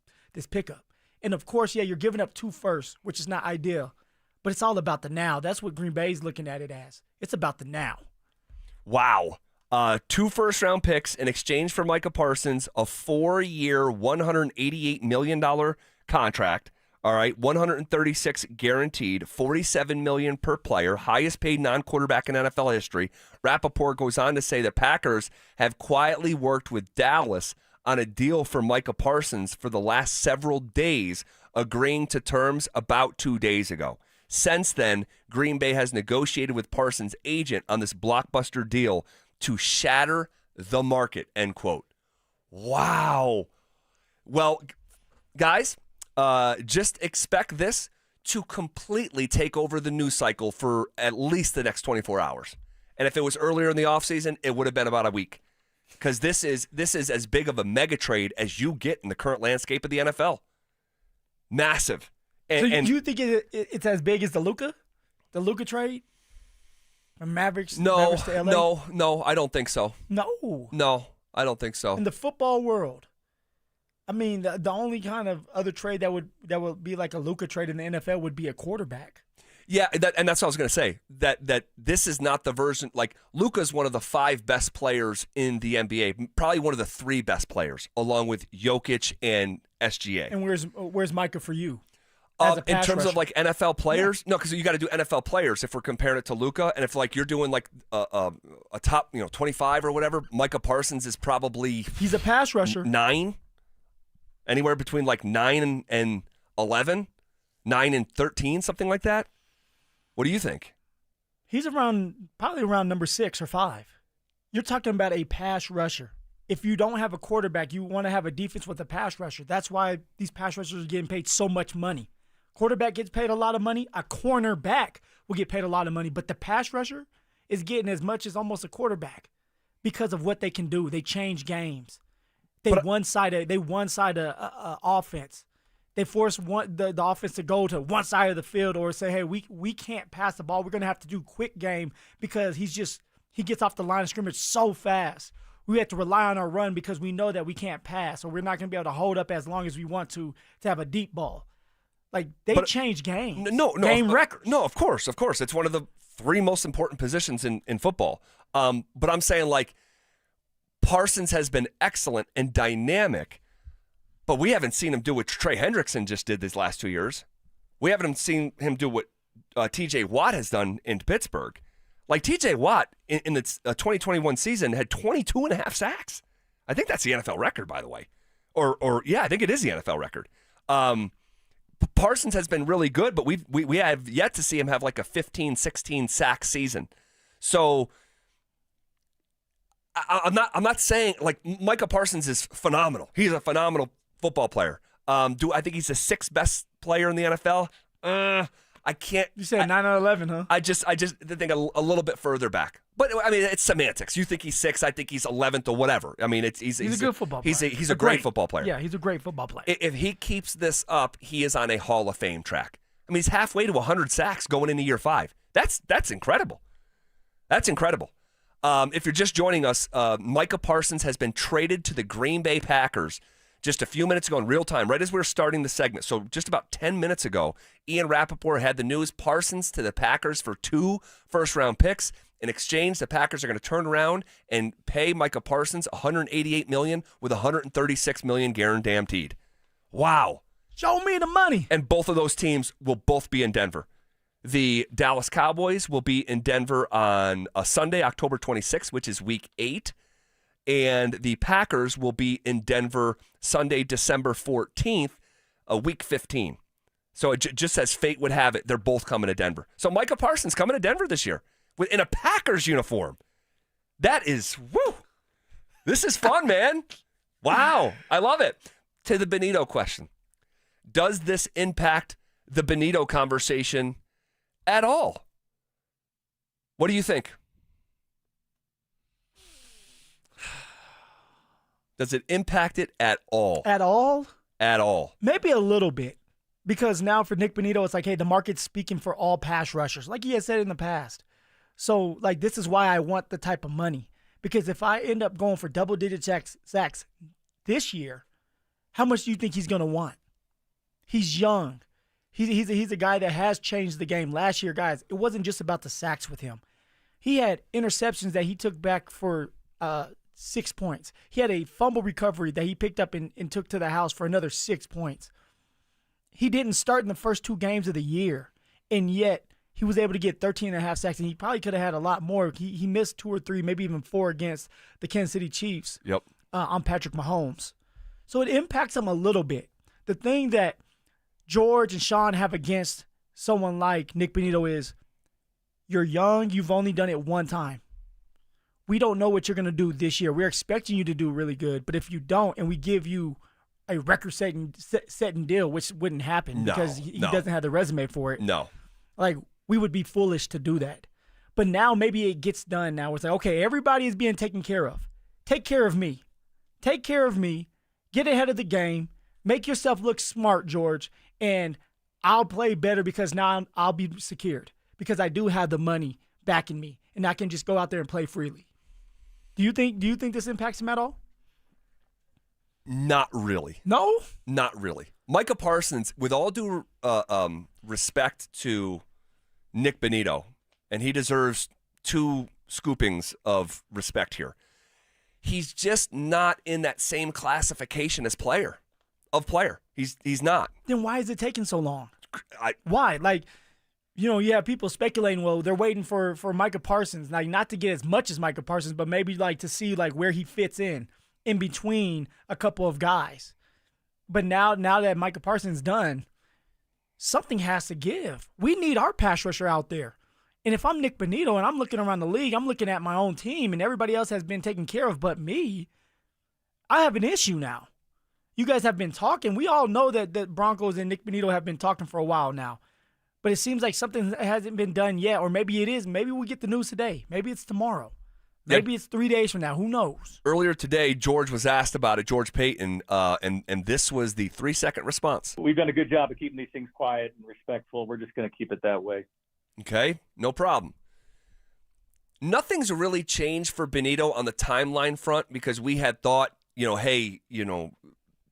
pickup. And, of course, yeah, you're giving up 2 firsts, which is not ideal. But it's all about the now. That's what Green Bay's looking at it as. It's about the now. Wow. 2 first-round picks in exchange for Micah Parsons, a 4-year, $188 million contract. All right, 136 guaranteed, $47 million per player, highest paid non-quarterback in NFL history. Rappaport goes on to say the Packers have quietly worked with Dallas on a deal for Micah Parsons for the last several days, agreeing to terms about 2 days ago. Since then, Green Bay has negotiated with Parsons' agent on this blockbuster deal to shatter the market, end quote. Wow. Well, guys, just expect this to completely take over the news cycle for at least the next 24 hours. And if it was earlier in the offseason, it would have been about a week. Because this is as big of a mega trade as you get in the current landscape of the NFL. Massive. So you think it's as big as the Luka trade? From Mavericks to LA? No, I don't think so. No, I don't think so. In the football world, I mean, the only kind of other trade that would be like a Luka trade in the NFL would be a quarterback. Yeah, and that's what I was going to say. That this is not the version, like Luka's one of the 5 best players in the NBA, probably one of the 3 best players, along with Jokic and SGA. And where's Micah for you? In terms of like NFL players, no, because you got to do NFL players if we're comparing it to Luka, and if like you're doing like a top 25 or whatever, Micah Parsons is probably he's a pass rusher 9. Anywhere between like 9 and 11, 9 and 13, something like that. What do you think? He's probably around number 6 or 5. You're talking about a pass rusher. If you don't have a quarterback, you want to have a defense with a pass rusher. That's why these pass rushers are getting paid so much money. Quarterback gets paid a lot of money. A cornerback will get paid a lot of money. But the pass rusher is getting as much as almost a quarterback because of what they can do. They change games. They one-side a offense. They force the offense to go to one side of the field or say, hey, we can't pass the ball. We're going to have to do quick game because he gets off the line of scrimmage so fast. We have to rely on our run because we know that we can't pass or we're not going to be able to hold up as long as we want to have a deep ball. Like, they change games. Game records. No, of course. It's one of the 3 most important positions in football. But I'm saying, like, Parsons has been excellent and dynamic, but we haven't seen him do what Trey Hendrickson just did these last 2 years. We haven't seen him do what T.J. Watt has done in Pittsburgh. Like, T.J. Watt in the 2021 season had 22 and a half sacks. I think that's the NFL record, by the way. Or yeah, I think it is the NFL record. Parsons has been really good, but we have yet to see him have like a 15, 16 sack season. So I'm not saying, like, Micah Parsons is phenomenal. He's a phenomenal football player. Do I think he's the 6th best player in the NFL? I can't. You said 9 out of 11, huh? I just think a little bit further back. But I mean, it's semantics. You think he's 6, I think he's 11th or whatever. I mean, he's a good football player. He's a great football player. Yeah, he's a great football player. If he keeps this up, he is on a Hall of Fame track. I mean, he's halfway to 100 sacks going into year 5. That's incredible. That's incredible. If you're just joining us, Micah Parsons has been traded to the Green Bay Packers just a few minutes ago in real time, right as we were starting the segment. So just about 10 minutes ago, Ian Rappaport had the news: Parsons to the Packers for 2 first-round picks. In exchange, the Packers are going to turn around and pay Micah Parsons $188 million with $136 million guaranteed. Wow. Show me the money. And both of those teams will both be in Denver. The Dallas Cowboys will be in Denver on a Sunday, October 26th, which is week 8. And the Packers will be in Denver Sunday, December 14th, week 15. So just as fate would have it, they're both coming to Denver. So Micah Parsons coming to Denver this year in a Packers uniform. That is, woo. This is fun, man. Wow. I love it. To the Benito question. Does this impact the Benito conversation at all? What do you think? Does it impact it at all? At all? At all. Maybe a little bit. Because now for Nick Benito, it's like, hey, the market's speaking for all pass rushers, like he has said in the past. So, like, this is why I want the type of money. Because if I end up going for double-digit sacks this year, how much do you think he's going to want? He's young. He's a guy that has changed the game. Last year, guys, it wasn't just about the sacks with him. He had interceptions that he took back for 6 points. He had a fumble recovery that he picked up and took to the house for another 6 points. He didn't start in the first 2 games of the year, and yet he was able to get 13.5 sacks, and he probably could have had a lot more. He missed 2 or 3, maybe even 4 against the Kansas City Chiefs. Yep. On Patrick Mahomes. So it impacts him a little bit. The thing that George and Sean have against someone like Nick Benito is, you're young, you've only done it 1 time. We don't know what you're going to do this year. We're expecting you to do really good, but if you don't and we give you a record-setting deal, which wouldn't happen because he doesn't have the resume for it. No. Like, we would be foolish to do that. But now maybe it gets done now. It's like, okay, everybody is being taken care of. Take care of me. Take care of me. Get ahead of the game. Make yourself look smart, George, and I'll play better because now I'll be secured because I do have the money backing me, and I can just go out there and play freely. Do you think this impacts him at all? Not really. No? Not really. Micah Parsons, with all due respect to Nick Benito, and he deserves 2 scoopings of respect here, he's just not in that same classification as player. He's not. Then why is it taking so long? Why? Like, you have people speculating, well, they're waiting for Micah Parsons. Like, not to get as much as Micah Parsons, but maybe like to see like where he fits in between a couple of guys. But now that Micah Parsons done, something has to give. We need our pass rusher out there. And if I'm Nick Bonito and I'm looking around the league, I'm looking at my own team and everybody else has been taken care of but me, I have an issue now. You guys have been talking. We all know that the Broncos and Nick Bonito have been talking for a while now. But it seems like something hasn't been done yet, or maybe it is. Maybe we get the news today. Maybe it's tomorrow. Maybe it's 3 days from now. Who knows? Earlier today, George was asked about it, George Payton, and this was the 3-second response. We've done a good job of keeping these things quiet and respectful. We're just going to keep it that way. Okay, no problem. Nothing's really changed for Bonito on the timeline front because we had thought, hey,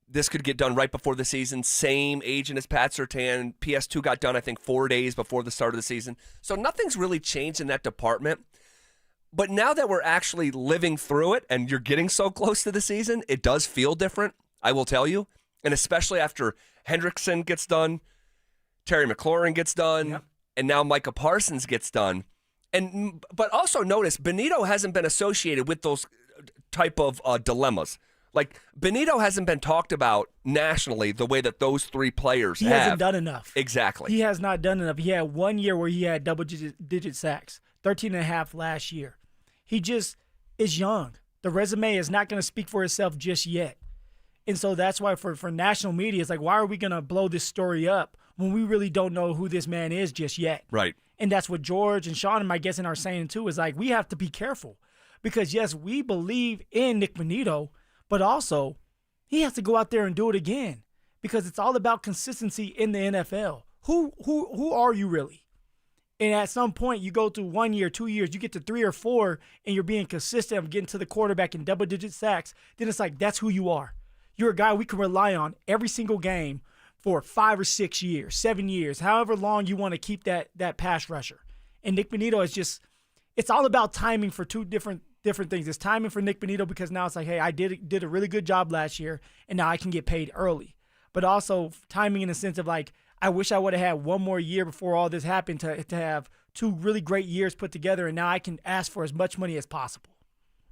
this could get done right before the season. Same agent as Pat Surtain. PS2 got done, I think, 4 days before the start of the season. So nothing's really changed in that department. But now that we're actually living through it and you're getting so close to the season, it does feel different, I will tell you. And especially after Hendrickson gets done, Terry McLaurin gets done, and now Micah Parsons gets done. But also notice, Bonito hasn't been associated with those type of dilemmas. Like, Bonito hasn't been talked about nationally the way that those three players have. He hasn't done enough. Exactly. He has not done enough. He had 1 year where he had double-digit sacks, 13.5 last year. He just is young. The resume is not going to speak for itself just yet. And so that's why for national media, it's like, why are we going to blow this story up when we really don't know who this man is just yet? Right. And that's what George and Sean and my guessing are saying too, is like, we have to be careful. Because, yes, we believe in Nick Bonito, but also he has to go out there and do it again because it's all about consistency in the NFL. Who are you really? And at some point, you go through 1 year, 2 years, you get to 3 or 4, and you're being consistent of getting to the quarterback in double-digit sacks, then it's like, that's who you are. You're a guy we can rely on every single game for 5 or 6 years, 7 years, however long you want to keep that pass rusher. And Nick Bonito is just, it's all about timing for two different things. It's timing for Nick Bonito because now it's like, hey, I did a really good job last year, and now I can get paid early. But also timing in the sense of like, I wish I would have had 1 more year before all this happened to have 2 really great years put together, and now I can ask for as much money as possible.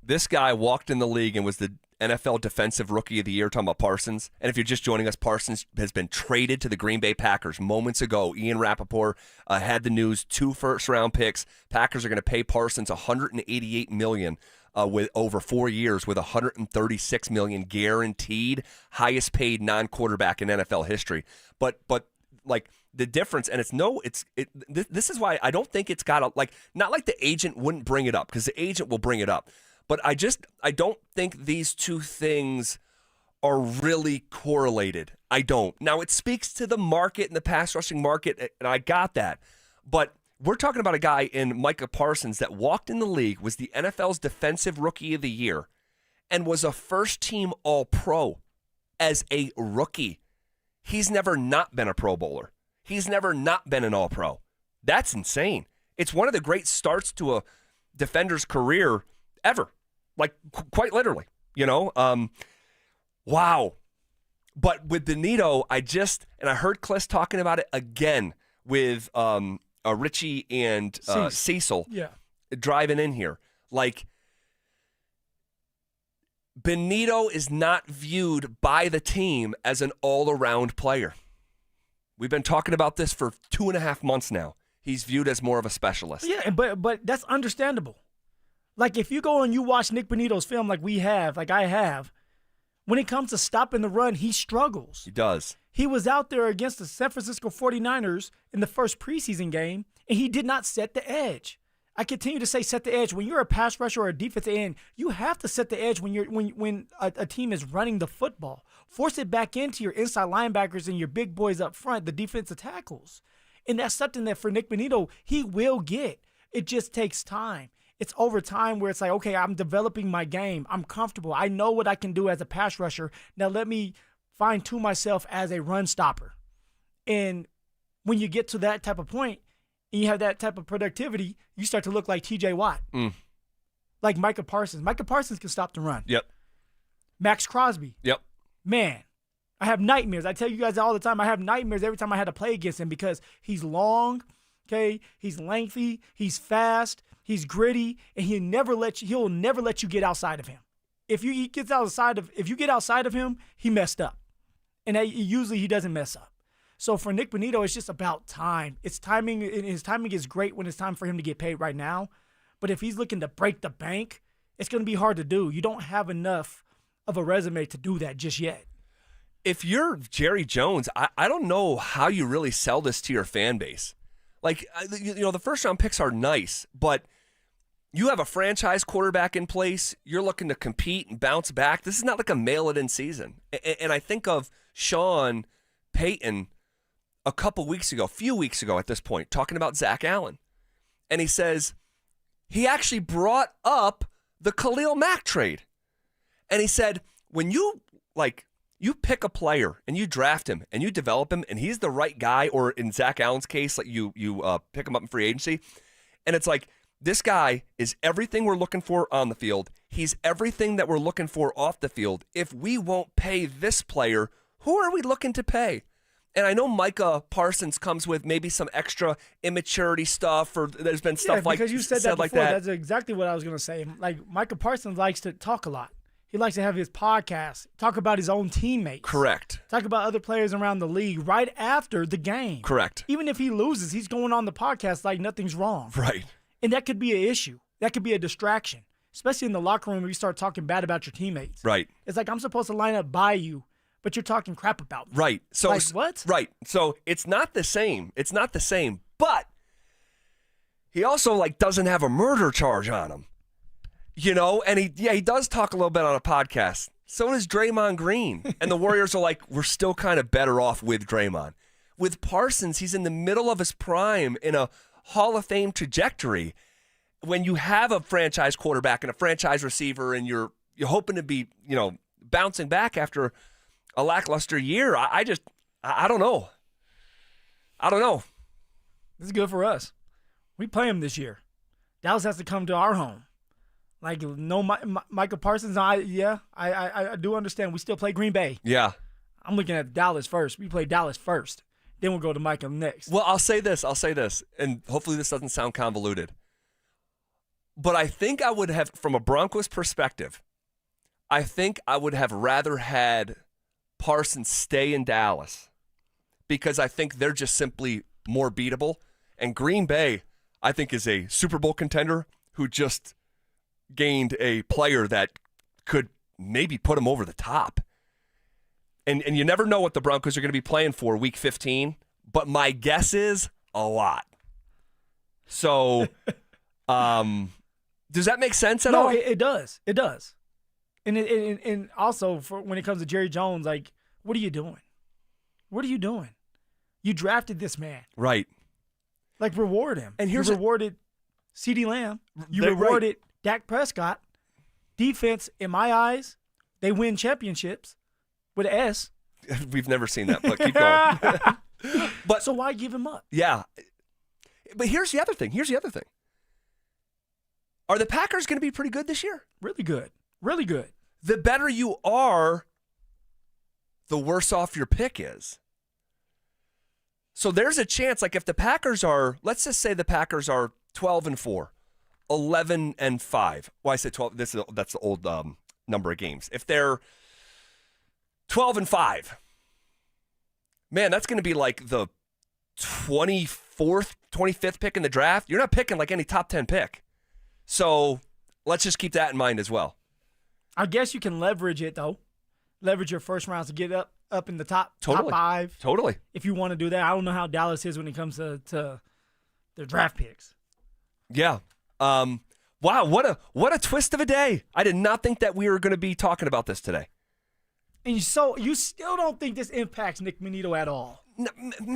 This guy walked in the league and was the NFL Defensive Rookie of the Year, talking about Parsons. And if you're just joining us, Parsons has been traded to the Green Bay Packers moments ago. Ian Rappaport had the news, 2 first-round picks. Packers are going to pay Parsons $188 million with over 4 years, with $136 million guaranteed, highest paid non-quarterback in NFL history. But like the difference, and this is why I don't think it's got not like the agent wouldn't bring it up, because the agent will bring it up. But I don't think these two things are really correlated. I don't. Now, it speaks to the market and the pass rushing market, and I got that. But we're talking about a guy in Micah Parsons that walked in the league, was the NFL's Defensive Rookie of the Year, and was a first-team All-Pro as a rookie. He's never not been a Pro Bowler. He's never not been an All-Pro. That's insane. It's one of the great starts to a defender's career ever, like quite literally, wow. But with Bonito, I heard Kliss talking about it again with Richie and Cecil driving in here. Like, Bonito is not viewed by the team as an all-around player. We've been talking about this for 2.5 months now. He's viewed as more of a specialist. Yeah, but that's understandable. Like, if you go and you watch Nick Bonito's film like I have, when it comes to stopping the run, he struggles. He does. He was out there against the San Francisco 49ers in the first preseason game, and he did not set the edge. I continue to say set the edge. When you're a pass rusher or a defensive end, you have to set the edge when a team is running the football. Force it back into your inside linebackers and your big boys up front, the defensive tackles. And that's something that for Nick Bonito, he will get. It just takes time. It's over time where it's like, okay, I'm developing my game. I'm comfortable. I know what I can do as a pass rusher. Now let me fine-tune myself as a run stopper. And when you get to that type of point and you have that type of productivity, you start to look like T.J. Watt. Like Micah Parsons. Micah Parsons can stop the run. Yep. Max Crosby. Yep. Man, I have nightmares. I tell you guys all the time, I have nightmares every time I had to play against him because he's long, okay? He's lengthy, he's fast, he's gritty, and he'll never let you get outside of him. If you get outside of him, he messed up. And usually he doesn't mess up. So for Nick Bonito, it's just about time. It's timing, and his timing is great when it's time for him to get paid right now. But if he's looking to break the bank, it's going to be hard to do. You don't have enough of a resume to do that just yet. If you're Jerry Jones, I don't know how you really sell this to your fan base. Like, the first-round picks are nice, but you have a franchise quarterback in place. You're looking to compete and bounce back. This is not like a mail-it-in season. And I think of Sean Payton a few weeks ago at this point, talking about Zach Allen. And he says he actually brought up the Khalil Mack trade. And he said, when you pick a player and you draft him and you develop him and he's the right guy, or in Zach Allen's case, like you pick him up in free agency, and it's like, this guy is everything we're looking for on the field. He's everything that we're looking for off the field. If we won't pay this player, who are we looking to pay? And I know Micah Parsons comes with maybe some extra immaturity stuff, or there's been stuff because you said that before. Like that. That's exactly what I was going to say. Like, Micah Parsons likes to talk a lot. He likes to have his podcast, talk about his own teammates. Correct. Talk about other players around the league right after the game. Correct. Even if he loses, he's going on the podcast like nothing's wrong. Right. And that could be an issue. That could be a distraction, especially in the locker room where you start talking bad about your teammates. Right. It's like, I'm supposed to line up by you, but you're talking crap about me. Right. So like, what? Right. So it's not the same. It's not the same. But he also doesn't have a murder charge on him. And he does talk a little bit on a podcast. So does Draymond Green. And the Warriors are like, we're still kind of better off with Draymond. With Parsons, he's in the middle of his prime in a Hall of Fame trajectory. When you have a franchise quarterback and a franchise receiver and you're hoping to be, bouncing back after a lackluster year, I don't know. I don't know. This is good for us. We play him this year. Dallas has to come to our home. Like, no, Micah Parsons, I do understand. We still play Green Bay. Yeah. I'm looking at Dallas first. We play Dallas first. Then we'll go to Micah next. Well, I'll say this, and hopefully this doesn't sound convoluted. But I think I would have, from a Broncos perspective, I think I would have rather had Parsons stay in Dallas because I think they're just simply more beatable. And Green Bay, I think, is a Super Bowl contender who just gained a player that could maybe put him over the top. And you never know what the Broncos are going to be playing for week 15, but my guess is a lot. So, does that make sense at all? No, it does. It does. And also, when it comes to Jerry Jones, like, what are you doing? What are you doing? You drafted this man. Right. Like, reward him. And you rewarded CeeDee Lamb. You rewarded Dak Prescott. Defense, in my eyes, they win championships with an S. We've never seen that, but keep going. But so why give him up? Yeah. But here's the other thing. Are the Packers going to be pretty good this year? Really good. Really good. The better you are, the worse off your pick is. So there's a chance, like if the Packers are, let's just say the Packers are 12-4, 11-5. Well, I said 12. That's the old number of games. If they're 12-5, man, that's going to be like the 24th, 25th pick in the draft. You're not picking like any top 10 pick. So let's just keep that in mind as well. I guess you can leverage it, though. Leverage your first rounds to get up in the top 5. Totally. If you want to do that. I don't know how Dallas is when it comes to their draft picks. Yeah. Wow, what a twist of a day. I did not think that we were going to be talking about this today. And so you still don't think this impacts Nick Bonito at all?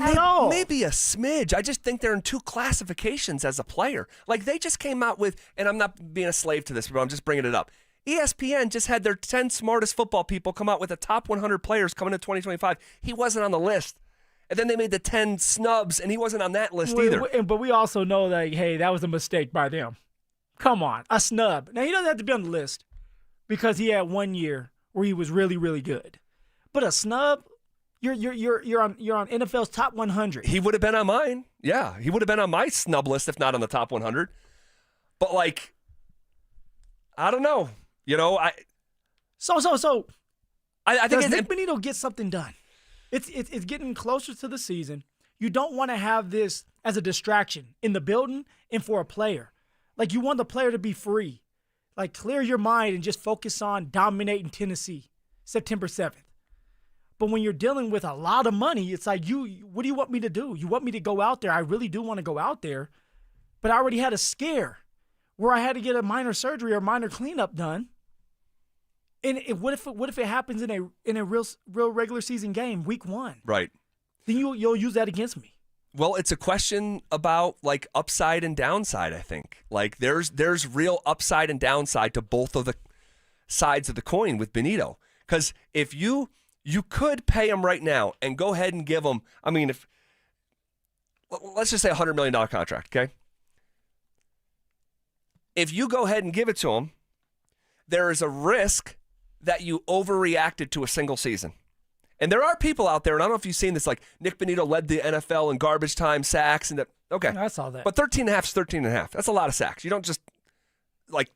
At all. Maybe a smidge. I just think they're in two classifications as a player. Like they just came out with, and I'm not being a slave to this, but I'm just bringing it up. ESPN just had their 10 smartest football people come out with the top 100 players coming to 2025. He wasn't on the list. And then they made the 10 snubs, and he wasn't on that list either. But we also know that, hey, that was a mistake by them. Come on, a snub. Now, he doesn't have to be on the list because he had 1 year where he was really, really good. But a snub, you're on NFL's top 100. He would have been on mine. Yeah, he would have been on my snub list if not on the top 100. But, like, I don't know. You know, I think Does Nick Bonito get something done? It's getting closer to the season. You don't want to have this as a distraction in the building and for a player. Like, you want the player to be free. Like, clear your mind and just focus on dominating Tennessee September 7th. But when you're dealing with a lot of money, it's like, what do you want me to do? You want me to go out there? I really do want to go out there. But I already had a scare where I had to get a minor surgery or minor cleanup done. And what if it happens in a real regular season game, week 1? Right. Then you'll use that against me. Well, it's a question about like upside and downside, I think. Like there's real upside and downside to both of the sides of the coin with Benito. Because if you could pay him right now and go ahead and give him, I mean, let's just say $100 million contract, okay? If you go ahead and give it to him, there is a risk that you overreacted to a single season. And there are people out there, and I don't know if you've seen this, like Nick Benito led the NFL in garbage time, sacks, and okay. I saw that. But 13.5 is 13.5. That's a lot of sacks. You don't just like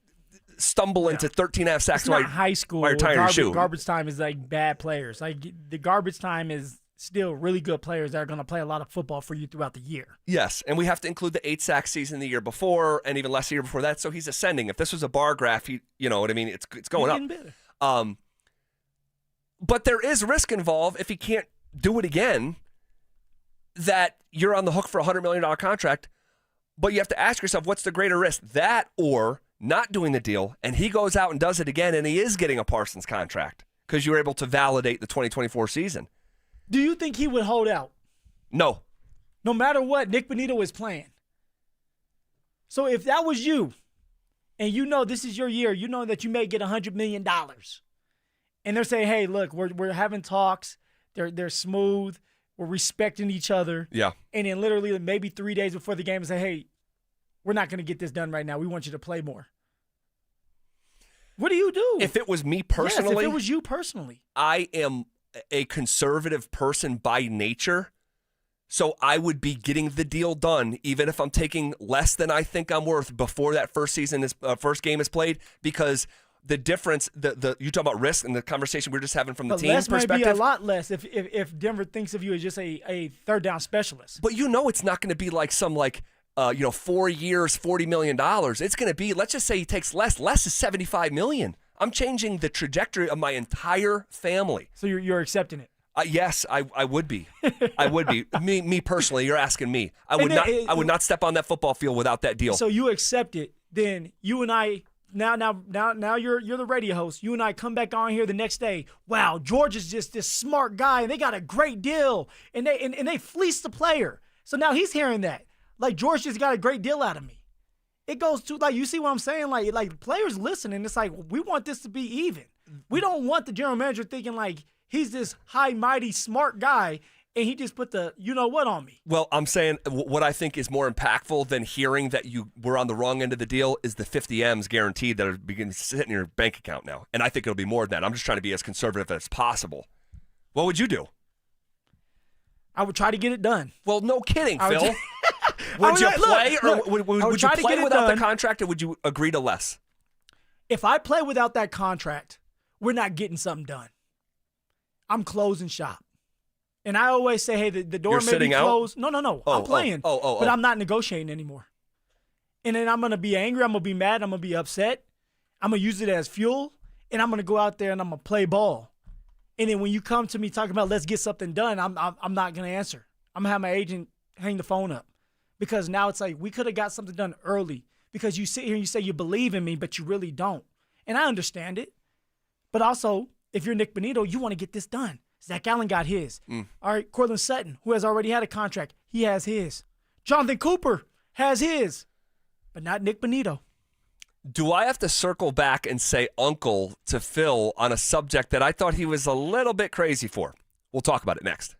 stumble into 13.5 sacks It's not high school. while you're tying your shoe. Garbage time is like bad players. Like, the garbage time is still really good players that are going to play a lot of football for you throughout the year. Yes, and we have to include the 8-sack season the year before and even less the year before that. So he's ascending. If this was a bar graph, you know what I mean? It's going up. Better. But there is risk involved if he can't do it again, that you're on the hook for a $100 million contract. But you have to ask yourself, what's the greater risk? That or not doing the deal, and he goes out and does it again, and he is getting a Parsons contract because you were able to validate the 2024 season. Do you think he would hold out? No. No matter what Nick Benito is playing. So if that was you, and you know this is your year, you know that you may get $100 million, and they're saying, hey, look, we're having talks, they're smooth, we're respecting each other. Yeah. And then literally maybe 3 days before the game, say, hey, we're not going to get this done right now. We want you to play more. What do you do? If it was me personally. Yes, if it was you personally. I am a conservative person by nature, so I would be getting the deal done even if I'm taking less than I think I'm worth before that first game is played, because the difference, you talk about risk and the conversation we were just having from the team perspective. Might be a lot less if Denver thinks of you as just a third down specialist. But it's not going to be like some 4 years, $40 million. It's going to be, let's just say he takes less. Less is $75 million. I'm changing the trajectory of my entire family. So you're accepting it? Yes, I would be. I would be. Me personally, you're asking me. I would not step on that football field without that deal. So you accept it, then you and I, now you're the radio host. You and I come back on here the next day. Wow, George is just this smart guy, and they got a great deal, and they fleeced the player. So now he's hearing that. Like, George just got a great deal out of me. It goes to, like, you see what I'm saying? Like players listen, and it's like, we want this to be even. We don't want the general manager thinking like he's this high, mighty, smart guy, and he just put the you-know-what on me. Well, I'm saying what I think is more impactful than hearing that you were on the wrong end of the deal is the 50 M's guaranteed that are beginning to sit in your bank account now. And I think it'll be more than that. I'm just trying to be as conservative as possible. What would you do? I would try to get it done. Well, no kidding, Phil. Would you play, or would you play without the contract, or would you agree to less? If I play without that contract, we're not getting something done. I'm closing shop. And I always say, hey, the door may be closed. No. I'm playing. But I'm not negotiating anymore. And then I'm going to be angry. I'm going to be mad. I'm going to be upset. I'm going to use it as fuel. And I'm going to go out there and I'm going to play ball. And then when you come to me talking about let's get something done, I'm not going to answer. I'm going to have my agent hang the phone up. Because now it's like we could have got something done early. Because you sit here and you say you believe in me, but you really don't. And I understand it. But also, if you're Nick Benito, you want to get this done. Zach Allen got his. All right, Cortland Sutton, who has already had a contract, he has his. Jonathan Cooper has his, but not Nick Benito. Do I have to circle back and say uncle to Phil on a subject that I thought he was a little bit crazy for? We'll talk about it next.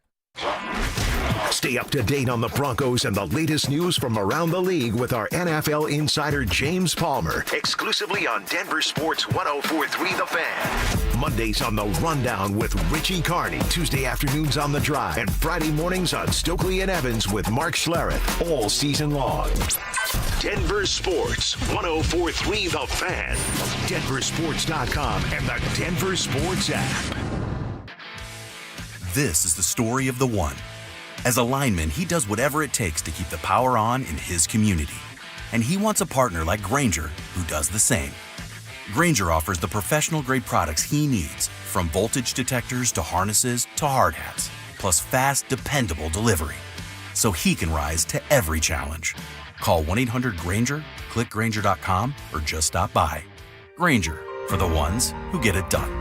Stay up to date on the Broncos and the latest news from around the league with our NFL insider James Palmer, exclusively on Denver Sports 104.3 The Fan. Mondays on The Rundown with Richie Carney, Tuesday afternoons on The Drive, and Friday mornings on Stokley and Evans with Mark Schlereth, all season long. Denver Sports 104.3 The Fan, DenverSports.com, and the Denver Sports app. This is the story of the one. As a lineman, he does whatever it takes to keep the power on in his community. And he wants a partner like Grainger who does the same. Grainger offers the professional-grade products he needs, from voltage detectors to harnesses to hard hats, plus fast, dependable delivery, so he can rise to every challenge. Call 1-800-GRAINGER, click Grainger.com, or just stop by. Grainger, for the ones who get it done.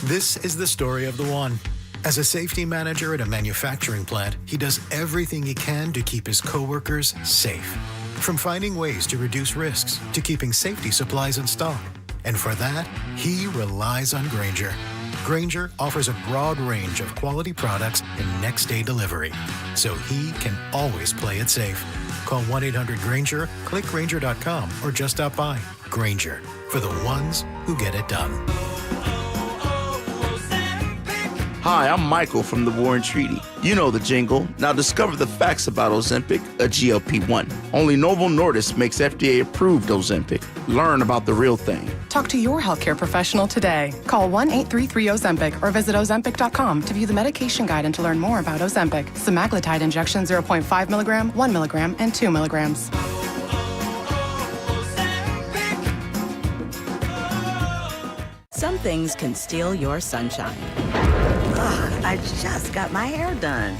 This is the story of the one. As a safety manager at a manufacturing plant, he does everything he can to keep his coworkers safe. From finding ways to reduce risks to keeping safety supplies in stock. And for that, he relies on Grainger. Grainger offers a broad range of quality products and next-day delivery, so he can always play it safe. Call 1-800-GRAINGER, click Grainger.com, or just stop by. Grainger, for the ones who get it done. Hi, I'm Michael from the War and Treaty. You know the jingle. Now discover the facts about Ozempic, a GLP-1. Only Novo Nordisk makes FDA-approved Ozempic. Learn about the real thing. Talk to your healthcare professional today. Call 1-833-OZEMPIC or visit Ozempic.com to view the medication guide and to learn more about Ozempic. Semaglutide injection 0.5 milligram, 1 milligram, and 2 milligrams. Some things can steal your sunshine. Ugh, I just got my hair done.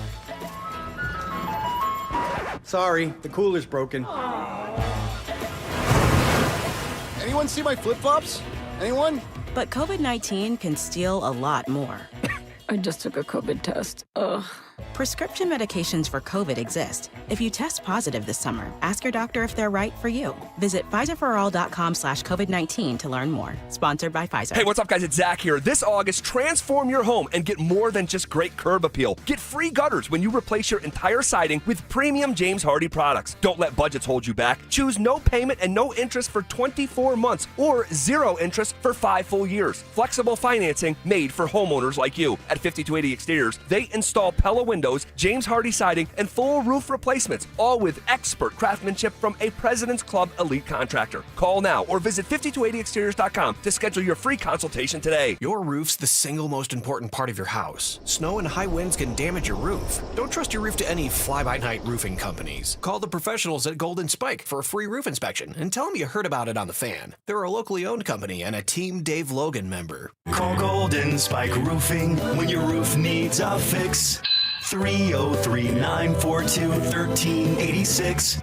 Sorry, the cooler's broken. Anyone see my flip-flops? Anyone? But COVID-19 can steal a lot more. I just took a COVID test. Ugh. Prescription medications for COVID exist. If you test positive this summer, ask your doctor if they're right for you. Visit PfizerForAll.com/COVID-19 to learn more. Sponsored by Pfizer. Hey, what's up, guys? It's Zach here. This August, transform your home and get more than just great curb appeal. Get free gutters when you replace your entire siding with premium James Hardie products. Don't let budgets hold you back. Choose no payment and no interest for 24 months or 0 interest for 5 full years. Flexible financing made for homeowners like you. At 5280 Exteriors, they install Pella windows, James Hardie siding, and full roof replacements, all with expert craftsmanship from a President's Club elite contractor. Call now or visit 5280exteriors.com to schedule your free consultation today. Your roof's the single most important part of your house. Snow and high winds can damage your roof. Don't trust your roof to any fly-by-night roofing companies. Call the professionals at Golden Spike for a free roof inspection and tell them you heard about it on The Fan. They're a locally owned company and a Team Dave Logan member. Call Golden Spike Roofing when your roof needs a fix. 303-942-1386.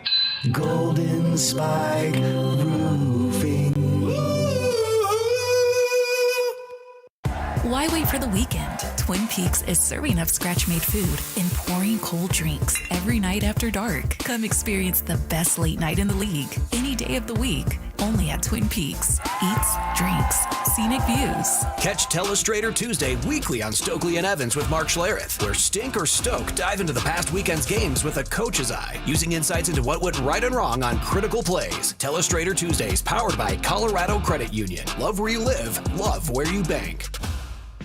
Golden Spike Roofing. Why wait for the weekend? Twin Peaks is serving up scratch-made food and pouring cold drinks every night after dark. Come experience the best late night in the league any day of the week. Only at Twin Peaks. Eats, drinks, scenic views. Catch Telestrator Tuesday weekly on Stokley and Evans with Mark Schlereth, where Stink or Stoke dive into the past weekend's games with a coach's eye, using insights into what went right and wrong on critical plays. Telestrator Tuesdays, powered by Colorado Credit Union. Love where you live, love where you bank.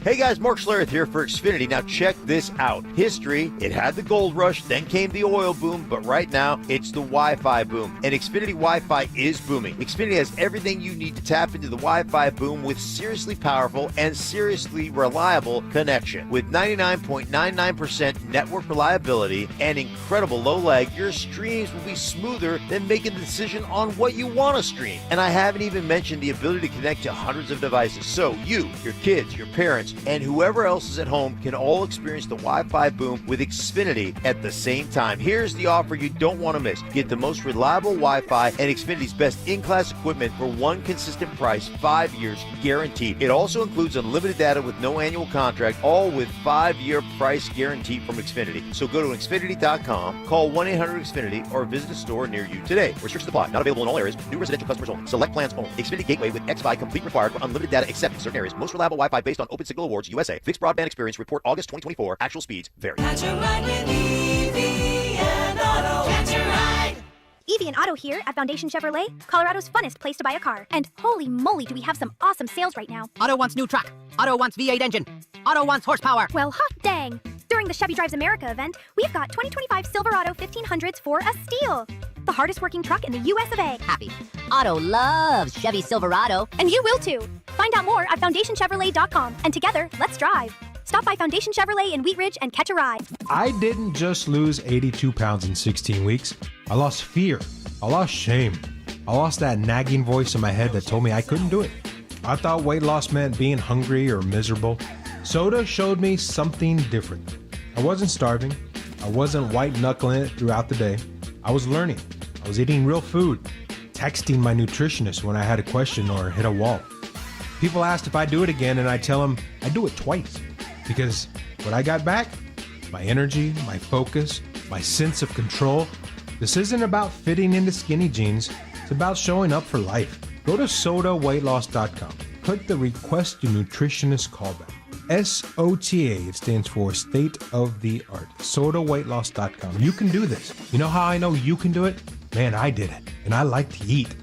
Hey guys, Mark Schlereth here for Xfinity. Now check this out. History, it had the gold rush, then came the oil boom, but right now it's the Wi-Fi boom. And Xfinity Wi-Fi is booming. Xfinity has everything you need to tap into the Wi-Fi boom with seriously powerful and seriously reliable connection. With 99.99% network reliability and incredible low lag, your streams will be smoother than making the decision on what you want to stream. And I haven't even mentioned the ability to connect to hundreds of devices. So you, your kids, your parents, and whoever else is at home can all experience the Wi-Fi boom with Xfinity at the same time. Here's the offer you don't want to miss. Get the most reliable Wi-Fi and Xfinity's best in-class equipment for one consistent price, 5 years guaranteed. It also includes unlimited data with no annual contract, all with 5-year price guarantee from Xfinity. So go to Xfinity.com, call 1-800-XFINITY, or visit a store near you today. Restrictions apply. Not available in all areas. New residential customers only. Select plans only. Xfinity Gateway with XFi complete required for unlimited data except in certain areas. Most reliable Wi-Fi based on Open Signal Awards USA. Fixed broadband experience report August 2024. Actual speeds vary. Catch a ride with EV and Auto. Catch a ride. Evie and Otto here at Foundation Chevrolet, Colorado's funnest place to buy a car. And holy moly, do we have some awesome sales right now. Otto wants new truck. Otto wants V8 engine. Otto wants horsepower. Well, hot dang. During the Chevy Drives America event, we've got 2025 Silverado 1500s for a steal. The hardest working truck in the US of A. Happy. Otto loves Chevy Silverado. And you will too. Find out more at FoundationChevrolet.com. And together, let's drive. Stop by Foundation Chevrolet in Wheat Ridge and catch a ride. I didn't just lose 82 pounds in 16 weeks. I lost fear. I lost shame. I lost that nagging voice in my head that told me I couldn't do it. I thought weight loss meant being hungry or miserable. Soda showed me something different. I wasn't starving. I wasn't white-knuckling it throughout the day. I was learning. I was eating real food, texting my nutritionist when I had a question or hit a wall. People asked if I do it again, and I tell them I do it twice. Because what I got back, my energy, my focus, my sense of control. This isn't about fitting into skinny jeans. It's about showing up for life. Go to sodaweightloss.com. Click the Request Your Nutritionist callback. SOTA, it stands for State of the Art. Sodaweightloss.com. You can do this. You know how I know you can do it? Man, I did it. And I like to eat.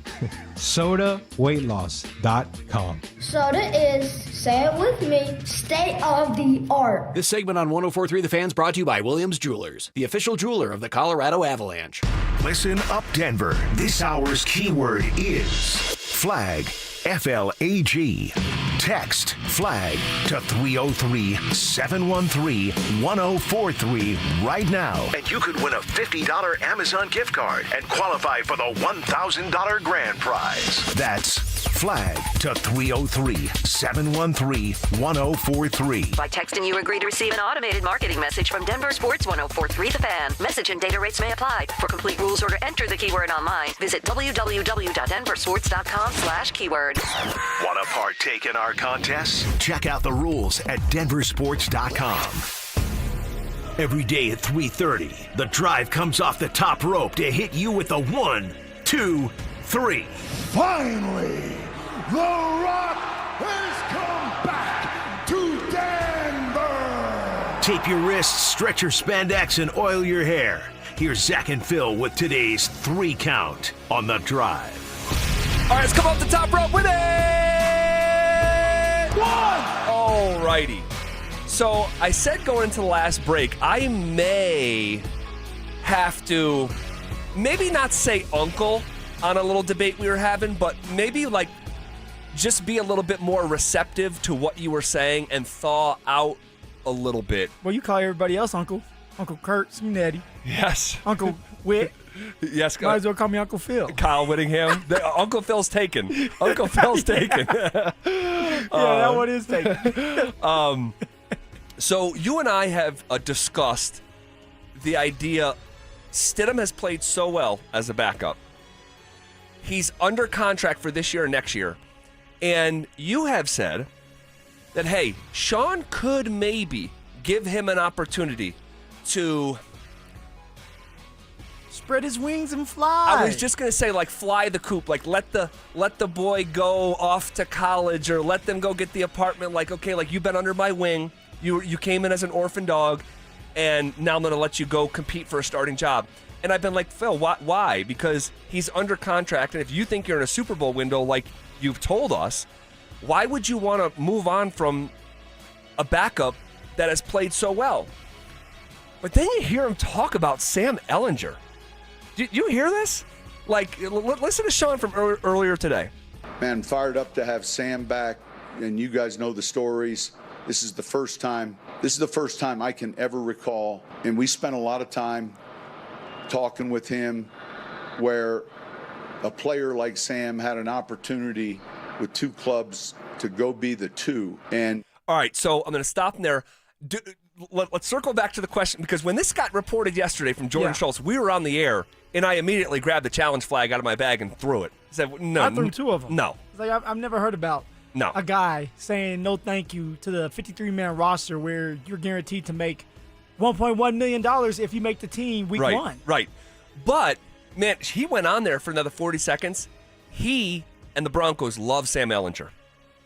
Sodaweightloss.com. Soda is, say it with me, state of the art. This segment on 104.3 The Fan's brought to you by Williams Jewelers, the official jeweler of the Colorado Avalanche. Listen up, Denver. This hour's keyword is flag. FLAG. Text FLAG to 303-713-1043 right now. And you could win a $50 Amazon gift card and qualify for the $1,000 grand prize. That's FLAG to 303-713-1043. By texting, you agree to receive an automated marketing message from DenverSports 104.3 The Fan. Message and data rates may apply. For complete rules or to enter the keyword online, visit www.denversports.com/keyword. Want to partake in our contest? Check out the rules at denversports.com. Every day at 3:30, the drive comes off the top rope to hit you with a 1, 2, 3. Finally, The Rock has come back to Denver. Tape your wrists, stretch your spandex, and oil your hair. Here's Zach and Phil with today's 3 count on the drive. All right, let's come off the top rope with it. 1. All righty. So I said going into the last break, I may have to maybe not say uncle on a little debate we were having, but maybe like just be a little bit more receptive to what you were saying and thaw out a little bit. Well, you call everybody else uncle. Uncle Kurt Sminetti. Yes. Uncle Whit. Yes. Might as well call me Uncle Phil. Kyle Whittingham. Uncle Phil's taken. Uncle Phil's taken. Yeah, that one is taken. So you and I have discussed the idea. Stidham has played so well as a backup. He's under contract for this year and next year. And you have said that, hey, Sean could maybe give him an opportunity to spread his wings and fly. I was just going to say, like, fly the coop. Like, let the boy go off to college, or let them go get the apartment. Like, okay, like, you've been under my wing. You came in as an orphan dog, and now I'm going to let you go compete for a starting job. And I've been like, Phil, why? Because he's under contract, and if you think you're in a Super Bowl window like you've told us, why would you want to move on from a backup that has played so well? But then you hear him talk about Sam Ehlinger. Did you hear this? Like, listen to Sean from earlier today. Man, fired up to have Sam back, and you guys know the stories. This is the first time I can ever recall, and we spent a lot of time talking with him where a player like Sam had an opportunity with 2 clubs to go be the 2. And all right, so I'm going to stop there. Let's circle back to the question, because when this got reported yesterday from Jordan Schultz, we were on the air, and I immediately grabbed the challenge flag out of my bag and threw it. I said, no. I threw 2 of them. No. It's like, I've never heard about a guy saying no thank you to the 53-man roster where you're guaranteed to make $1.1 million if you make the team week 1. Right. But, man, he went on there for another 40 seconds. He and the Broncos love Sam Ehlinger.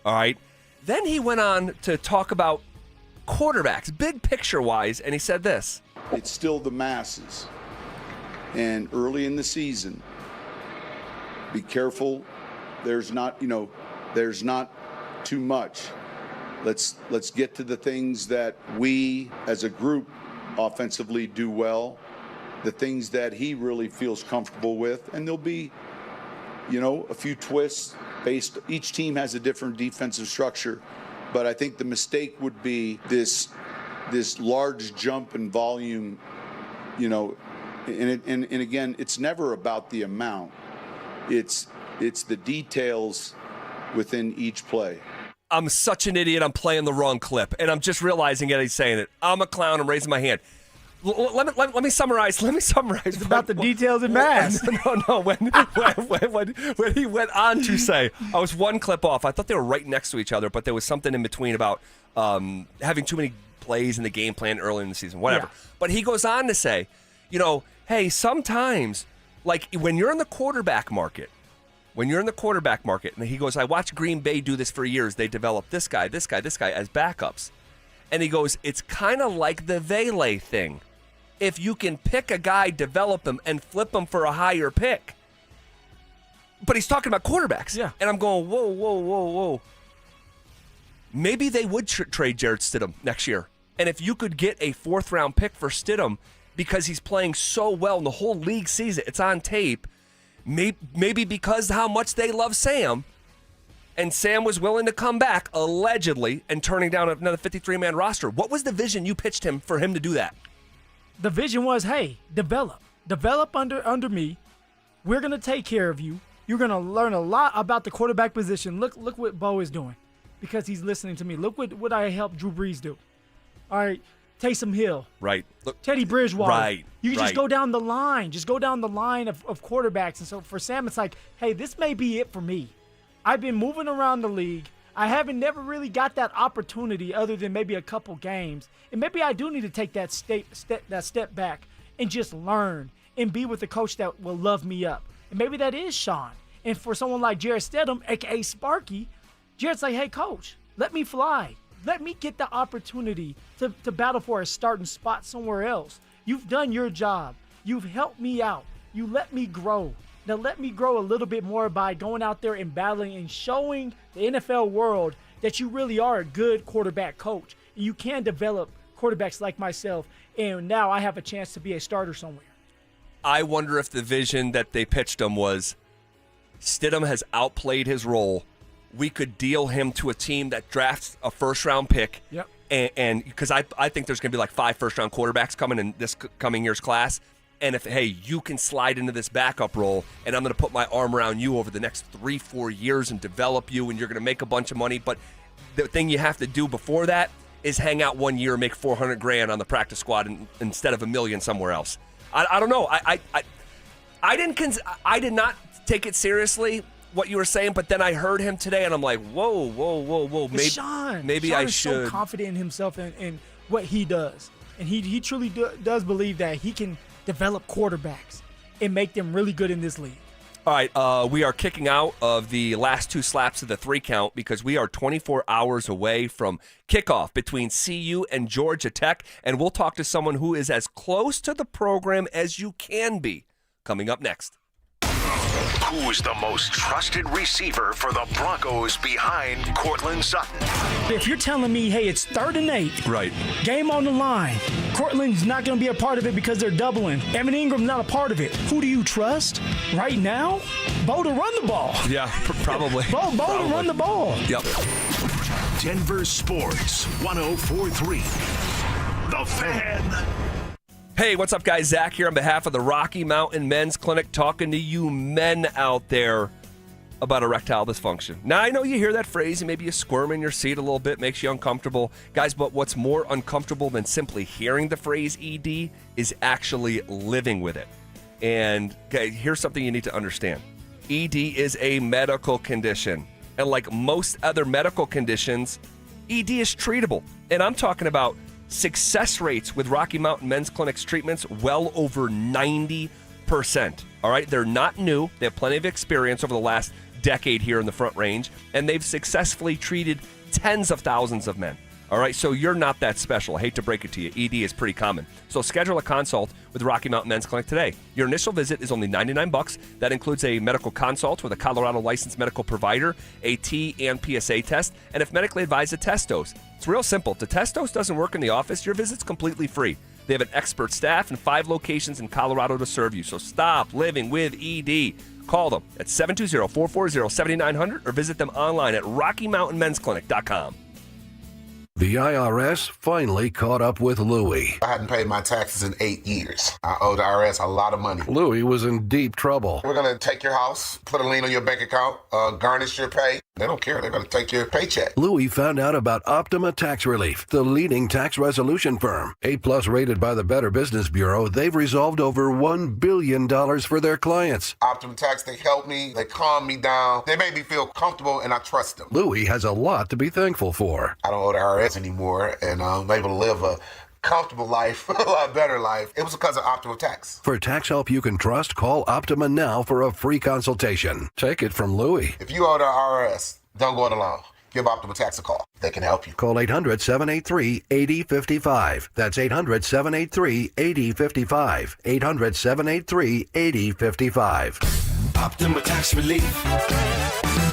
All right? Then he went on to talk about quarterbacks, big picture-wise, and he said this. It's still the masses. And early in the season, be careful. There's not too much. Let's get to the things that we as a group offensively do well, the things that he really feels comfortable with, and there'll be, a few twists based. Each team has a different defensive structure, But I think the mistake would be this large jump in volume, and again, it's never about the amount. It's the details within each play. I'm such an idiot. I'm playing the wrong clip, and I'm just realizing it. He's saying it. I'm a clown. I'm raising my hand. Let me summarize. It's about the details in math. No. When he went on to say, I was one clip off. I thought they were right next to each other, but there was something in between about having too many plays in the game plan early in the season, whatever. Yeah. But he goes on to say, hey, sometimes, like when you're in the quarterback market, and he goes, I watched Green Bay do this for years. They developed this guy as backups. And he goes, it's kind of like the Vele thing. If you can pick a guy, develop him, and flip him for a higher pick. But he's talking about quarterbacks. Yeah. And I'm going, whoa. Maybe they would trade Jarrett Stidham next year. And if you could get a 4th-round pick for Stidham because he's playing so well and the whole league sees it, it's on tape, maybe because how much they love Sam, and Sam was willing to come back, allegedly, and turning down another 53-man roster. What was the vision you pitched him for him to do that? The vision was, hey, develop under me. We're gonna take care of you. You're gonna learn a lot about the quarterback position. Look what Bo is doing, because he's listening to me. Look what I helped Drew Brees do. All right, Taysom Hill. Right. Look, Teddy Bridgewater. Right. You can just go down the line. Just go down the line of quarterbacks. And so for Sam, it's like, hey, this may be it for me. I've been moving around the league. I never really got that opportunity other than maybe a couple games. And maybe I do need to take that step back and just learn and be with the coach that will love me up. And maybe that is Sean. And for someone like Jarrett Stidham, a.k.a. Sparky, Jarrett's like, hey, coach, let me fly. Let me get the opportunity to battle for a starting spot somewhere else. You've done your job. You've helped me out. You let me grow. Now let me grow a little bit more by going out there and battling and showing the NFL world that you really are a good quarterback coach. And you can develop quarterbacks like myself, and now I have a chance to be a starter somewhere. I wonder if the vision that they pitched him was Stidham has outplayed his role. We could deal him to a team that drafts a 1st-round pick. Yep. And because I think there's going to be like 5 first-round quarterbacks coming in this coming year's class. And if, hey, you can slide into this backup role, and I'm going to put my arm around you over the next 3-4 years and develop you, and you're going to make a bunch of money. But the thing you have to do before that is hang out 1 year and make $400,000 on the practice squad instead of $1 million somewhere else. I don't know. I did not take it seriously what you were saying, but then I heard him today, and I'm like, whoa. Maybe Sean I is should. So confident in himself and what he does, and he truly does believe that he can develop quarterbacks and make them really good in this league. All right, we are kicking out of the last 2 slaps of the 3 count because we are 24 hours away from kickoff between CU and Georgia Tech, and we'll talk to someone who is as close to the program as you can be. Coming up next. Who's the most trusted receiver for the Broncos behind Courtland Sutton? If you're telling me, hey, it's 3rd and 8, right? Game on the line. Courtland's not going to be a part of it because they're doubling. Evan Ingram's not a part of it. Who do you trust right now? Bo to run the ball. Yeah, probably. Bo to run the ball. Yep. Denver Sports 104.3. The Fan. Hey, what's up, guys? Zach here on behalf of the Rocky Mountain Men's Clinic, talking to you men out there about erectile dysfunction. Now, I know you hear that phrase and maybe you squirm in your seat a little bit, makes you uncomfortable. Guys, but what's more uncomfortable than simply hearing the phrase ED is actually living with it. And here's something you need to understand. ED is a medical condition. And like most other medical conditions, ED is treatable. And I'm talking about success rates with Rocky Mountain Men's Clinic's treatments well over 90%. All right, they're not new. They have plenty of experience over the last decade here in the Front Range, and they've successfully treated tens of thousands of men. All right, so you're not that special. I hate to break it to you. ED is pretty common. So schedule a consult with Rocky Mountain Men's Clinic today. Your initial visit is only $99. That includes a medical consult with a Colorado licensed medical provider, a T and PSA test, and if medically advised, a test dose. It's real simple. If the test dose doesn't work in the office, your visit's completely free. They have an expert staff and 5 locations in Colorado to serve you. So stop living with ED. Call them at 720-440-7900 or visit them online at RockyMountainMen'sClinic.com. The IRS finally caught up with Louie. I hadn't paid my taxes in 8 years. I owe the IRS a lot of money. Louie was in deep trouble. We're going to take your house, put a lien on your bank account, garnish your pay. They don't care. They're going to take your paycheck. Louie found out about Optima Tax Relief, the leading tax resolution firm. A+ rated by the Better Business Bureau, they've resolved over $1 billion for their clients. Optima Tax, they helped me. They calmed me down. They made me feel comfortable, and I trust them. Louie has a lot to be thankful for. I don't owe the IRS anymore, and I'm able to live a comfortable life, a lot better life. It was because of Optima Tax. For tax help you can trust, call Optima now for a free consultation. Take it from Louie. If you owe the IRS, don't go it alone. Give Optima Tax a call. They can help you. Call 800-783-8055. That's 800-783-8055. 800-783-8055. Optima Tax Relief.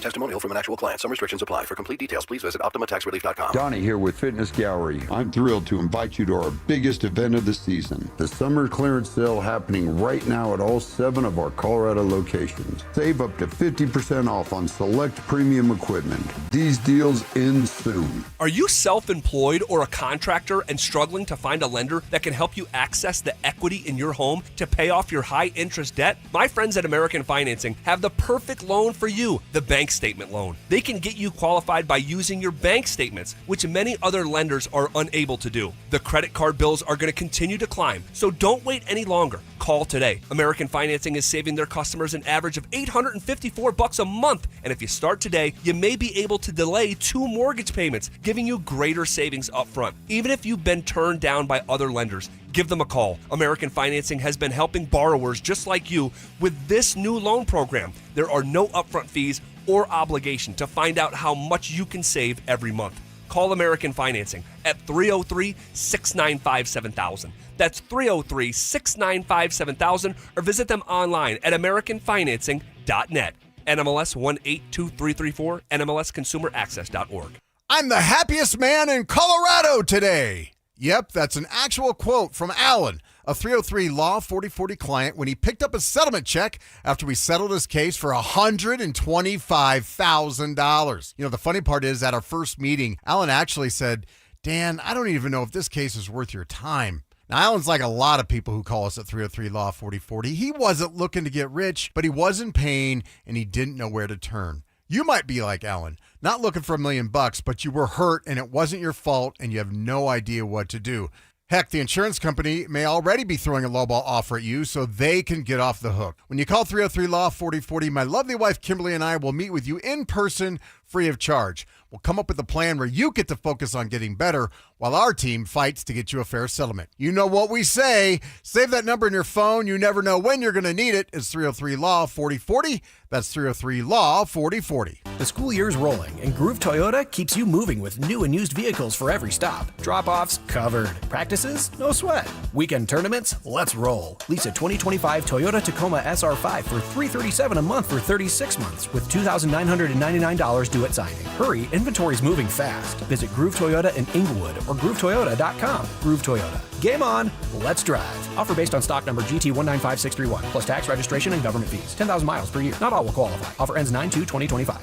Testimonial from an actual client. Some restrictions apply. For complete details, please visit OptimaTaxRelief.com. Donnie here with Fitness Gallery. I'm thrilled to invite you to our biggest event of the season, the summer clearance sale happening right now at all 7 of our Colorado locations. Save up to 50% off on select premium equipment. These deals end soon. Are you self-employed or a contractor and struggling to find a lender that can help you access the equity in your home to pay off your high-interest debt? My friends at American Financing have the perfect loan for you, the bank statement loan. They can get you qualified by using your bank statements, which many other lenders are unable to do. The credit card bills are going to continue to climb, so don't wait any longer. Call today. American Financing is saving their customers an average of $854 a month, and if you start today, you may be able to delay 2 mortgage payments, giving you greater savings up front. Even if you've been turned down by other lenders, give them a call. American Financing has been helping borrowers just like you with this new loan program. There are no upfront fees or obligation to find out how much you can save every month. Call American Financing at 303-695-7000. That's 303-695-7000, or visit them online at AmericanFinancing.net. NMLS 182334, NMLSConsumerAccess.org. I'm the happiest man in Colorado today. Yep, that's an actual quote from Alan, a 303 Law 4040 client, when he picked up a settlement check after we settled his case for $125,000. You know, the funny part is, at our first meeting, Alan actually said, Dan, I don't even know if this case is worth your time. Now, Alan's like a lot of people who call us at 303 Law 4040. He wasn't looking to get rich, but he was in pain, and he didn't know where to turn. You might be like Alan, not looking for $1 million, but you were hurt and it wasn't your fault and you have no idea what to do. Heck, the insurance company may already be throwing a lowball offer at you so they can get off the hook. When you call 303 Law 4040, my lovely wife Kimberly and I will meet with you in person, free of charge. We'll come up with a plan where you get to focus on getting better while our team fights to get you a fair settlement. You know what we say. Save that number in your phone. You never know when you're going to need it. It's 303 Law 4040. That's 303 Law 4040. The school year's rolling, and Groove Toyota keeps you moving with new and used vehicles for every stop. Drop-offs covered. Practices? No sweat. Weekend tournaments? Let's roll. Lease a 2025 Toyota Tacoma SR5 for $337 a month for 36 months with $2,999 due at signing. Hurry, inventory's moving fast. Visit Groove Toyota in Inglewood or GrooveToyota.com. Groove Toyota. Game on. Let's drive. Offer based on stock number GT195631 plus tax, registration, and government fees. 10,000 miles per year. Not all will qualify. Offer ends 9/2/2025.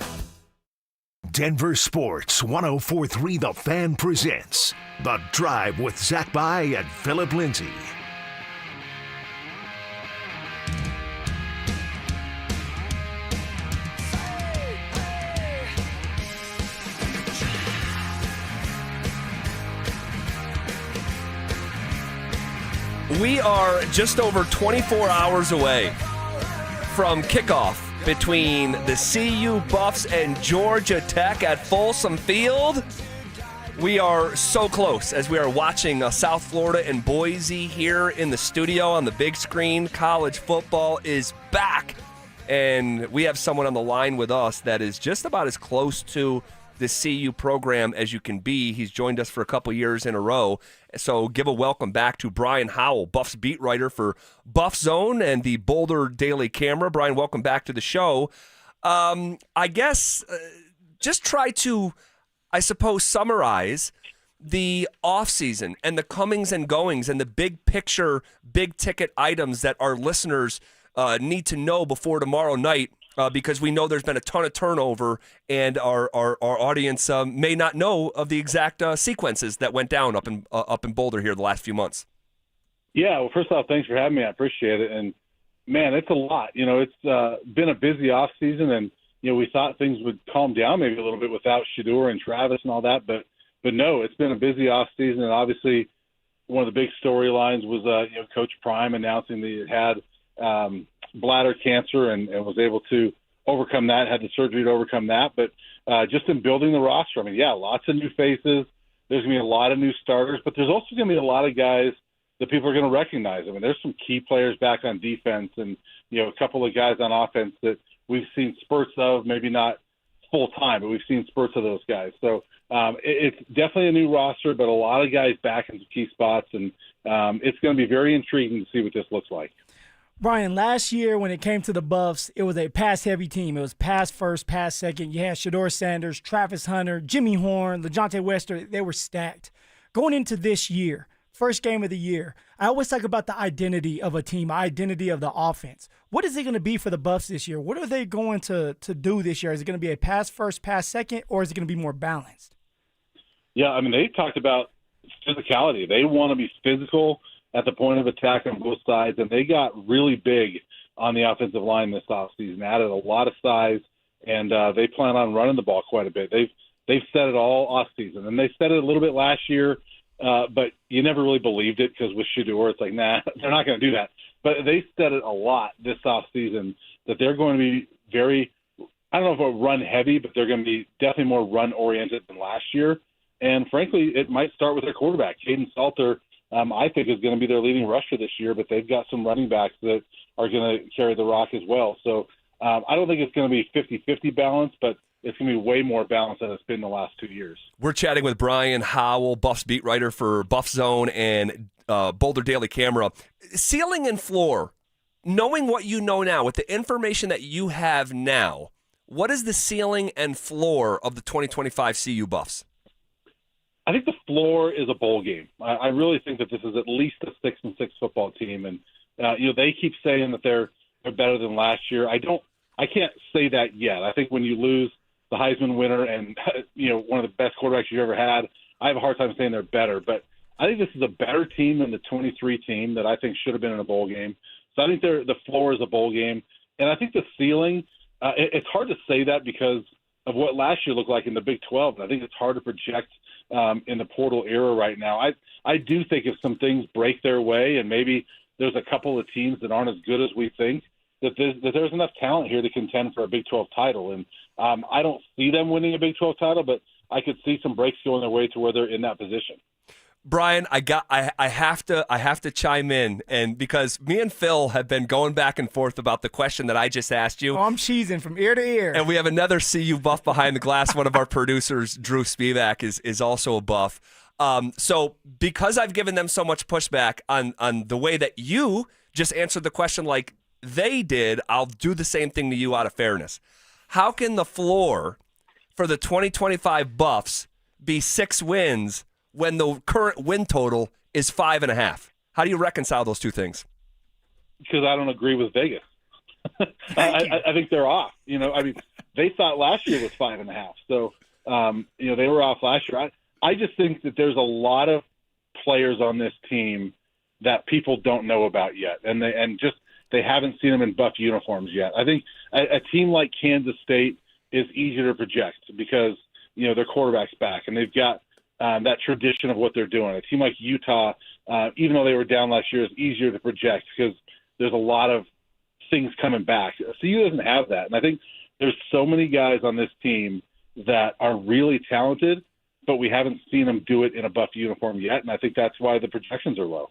Denver Sports 104.3 The Fan presents The Drive with Zach By and Phillip Lindsay. We are just over 24 hours away from kickoff between the CU Buffs and Georgia Tech at Folsom Field. We are so close as we are watching South Florida and Boise here in the studio on the big screen. College football is back, and we have someone on the line with us that is just about as close to the CU program as you can be. He's joined us for a couple years in a row. So give a welcome back to Brian Howell, Buffs beat writer for Buff Zone and the Boulder Daily Camera. Brian, welcome back to the show. I guess just try to, I suppose, summarize the offseason and the comings and goings and the big picture, big ticket items that our listeners need to know before tomorrow night because we know there's been a ton of turnover, and our audience may not know of the exact sequences that went down up in Boulder here the last few months. Yeah, well, first off, thanks for having me. I appreciate it. And, man, it's a lot. It's been a busy off season, and, we thought things would calm down maybe a little bit without Shedeur and Travis and all that. But no, it's been a busy off season, and obviously one of the big storylines was, Coach Prime announcing that he had bladder cancer and was able to overcome that, had the surgery to overcome that. But just in building the roster, lots of new faces. There's going to be a lot of new starters, but there's also going to be a lot of guys that people are going to recognize. There's some key players back on defense and, a couple of guys on offense that we've seen spurts of, maybe not full time, but we've seen spurts of those guys. So it's definitely a new roster, but a lot of guys back in some key spots, and it's going to be very intriguing to see what this looks like. Brian, last year when it came to the Buffs, it was a pass-heavy team. It was pass first, pass second. You had Shedeur Sanders, Travis Hunter, Jimmy Horn, LeJounte Wester. They were stacked. Going into this year, first game of the year, I always talk about the identity of a team, identity of the offense. What is it going to be for the Buffs this year? What are they going to do this year? Is it going to be a pass first, pass second, or is it going to be more balanced? Yeah, they talked about physicality. They want to be physical at the point of attack on both sides, and they got really big on the offensive line this offseason, added a lot of size, and they plan on running the ball quite a bit. They've said it all offseason, and they said it a little bit last year, but you never really believed it because with Shedeur, it's like, nah, they're not going to do that. But they said it a lot this offseason that they're going to be very, I don't know if it'll run heavy, but they're going to be definitely more run-oriented than last year. And frankly, it might start with their quarterback. Payton Salter, I think, is going to be their leading rusher this year, but they've got some running backs that are going to carry the rock as well. So I don't think it's going to be 50-50 balance, but it's going to be way more balanced than it's been the last 2 years. We're chatting with Brian Howell, Buffs beat writer for Buff Zone and Boulder Daily Camera. Ceiling and floor, knowing what you know now, with the information that you have now, what is the ceiling and floor of the 2025 CU Buffs? I think the floor is a bowl game. I really think that this is at least a 6-6 football team, and they keep saying that they're better than last year. I can't say that yet. I think when you lose the Heisman winner and one of the best quarterbacks you've ever had, I have a hard time saying they're better. But I think this is a better team than the 23 team that I think should have been in a bowl game. So I think the floor is a bowl game, and I think the ceiling. It's hard to say that because of what last year looked like in the Big 12. And I think it's hard to project in the portal era right now. I do think if some things break their way and maybe there's a couple of teams that aren't as good as we think, that there's enough talent here to contend for a Big 12 title. And I don't see them winning a Big 12 title, but I could see some breaks going their way to where they're in that position. Brian, I have to chime in, and because me and Phil have been going back and forth about the question that I just asked you. Oh, I'm cheesing from ear to ear. And we have another CU Buff behind the glass. One of our producers, Drew Spivak, is also a Buff. So because I've given them so much pushback on the way that you just answered the question like they did, I'll do the same thing to you out of fairness. How can the floor for the 2025 Buffs be 6 wins when the current win total is 5.5? How do you reconcile those two things? Because I don't agree with Vegas. I think they're off. They thought last year was 5.5. So, they were off last year. I just think that there's a lot of players on this team that people don't know about yet. And they haven't seen them in Buff uniforms yet. I think a team like Kansas State is easier to project because, their quarterback's back and they've got that tradition of what they're doing. A team like Utah, even though they were down last year, is easier to project because there's a lot of things coming back. CU doesn't have that. And I think there's so many guys on this team that are really talented, but we haven't seen them do it in a Buff uniform yet. And I think that's why the projections are low.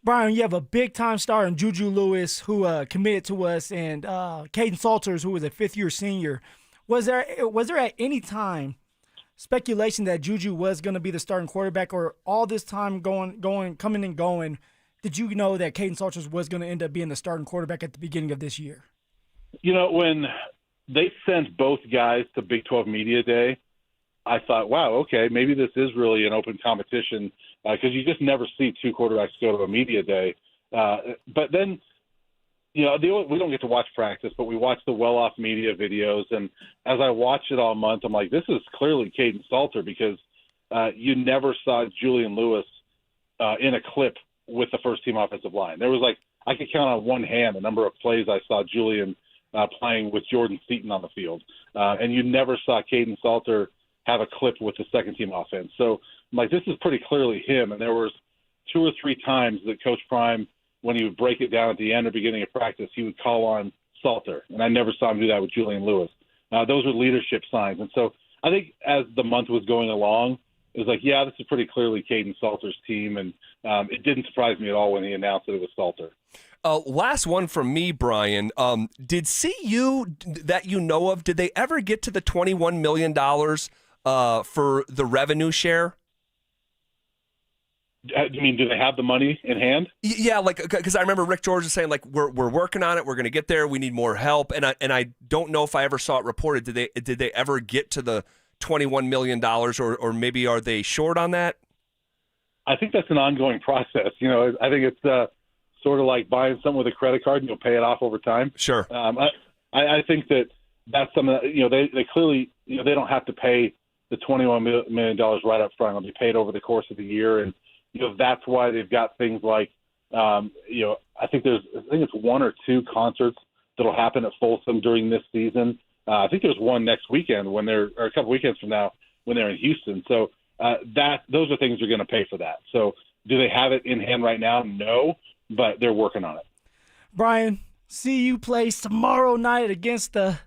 Brian, you have a big-time star in Juju Lewis who committed to us, and Caden Salters, who was a fifth-year senior. Was there at any time speculation that Juju was going to be the starting quarterback, or all this time coming and going, did you know that Caden Salters was going to end up being the starting quarterback at the beginning of this year? When they sent both guys to Big 12 Media Day, I thought, wow, okay, maybe this is really an open competition because you just never see two quarterbacks go to a media day. But then, we don't get to watch practice, but we watch the well-off media videos. And as I watched it all month, I'm like, this is clearly Caden Salter, because you never saw Julian Lewis in a clip with the first-team offensive line. There was I could count on one hand the number of plays I saw Julian playing with Jordan Seaton on the field. And you never saw Caden Salter have a clip with the second-team offense. So I'm like, this is pretty clearly him. And there was 2 or 3 times that Coach Prime, when he would break it down at the end or beginning of practice, he would call on Salter. And I never saw him do that with Julian Lewis. Those are leadership signs. And so I think as the month was going along, it was like, yeah, this is pretty clearly Caden Salter's team. And it didn't surprise me at all when he announced that it was Salter. Last one from me, Brian. Did CU, that you know of, did they ever get to the $21 million for the revenue share? You mean, do they have the money in hand? Yeah, because I remember Rick George was saying, we're working on it, we're going to get there, we need more help, and I don't know if I ever saw it reported. Did they ever get to the $21 million, or maybe are they short on that? I think that's an ongoing process. I think it's sort of like buying something with a credit card and you'll pay it off over time. Sure. I think that's something that, they clearly, they don't have to pay the $21 million right up front. It'll be paid over the course of the year. And, that's why they've got things like, I think it's 1 or 2 concerts that'll happen at Folsom during this season. I think there's one next weekend or a couple weekends from now when they're in Houston. So those are things that are going to pay for that. So do they have it in hand right now? No, but they're working on it. Brian, CU plays tomorrow night against the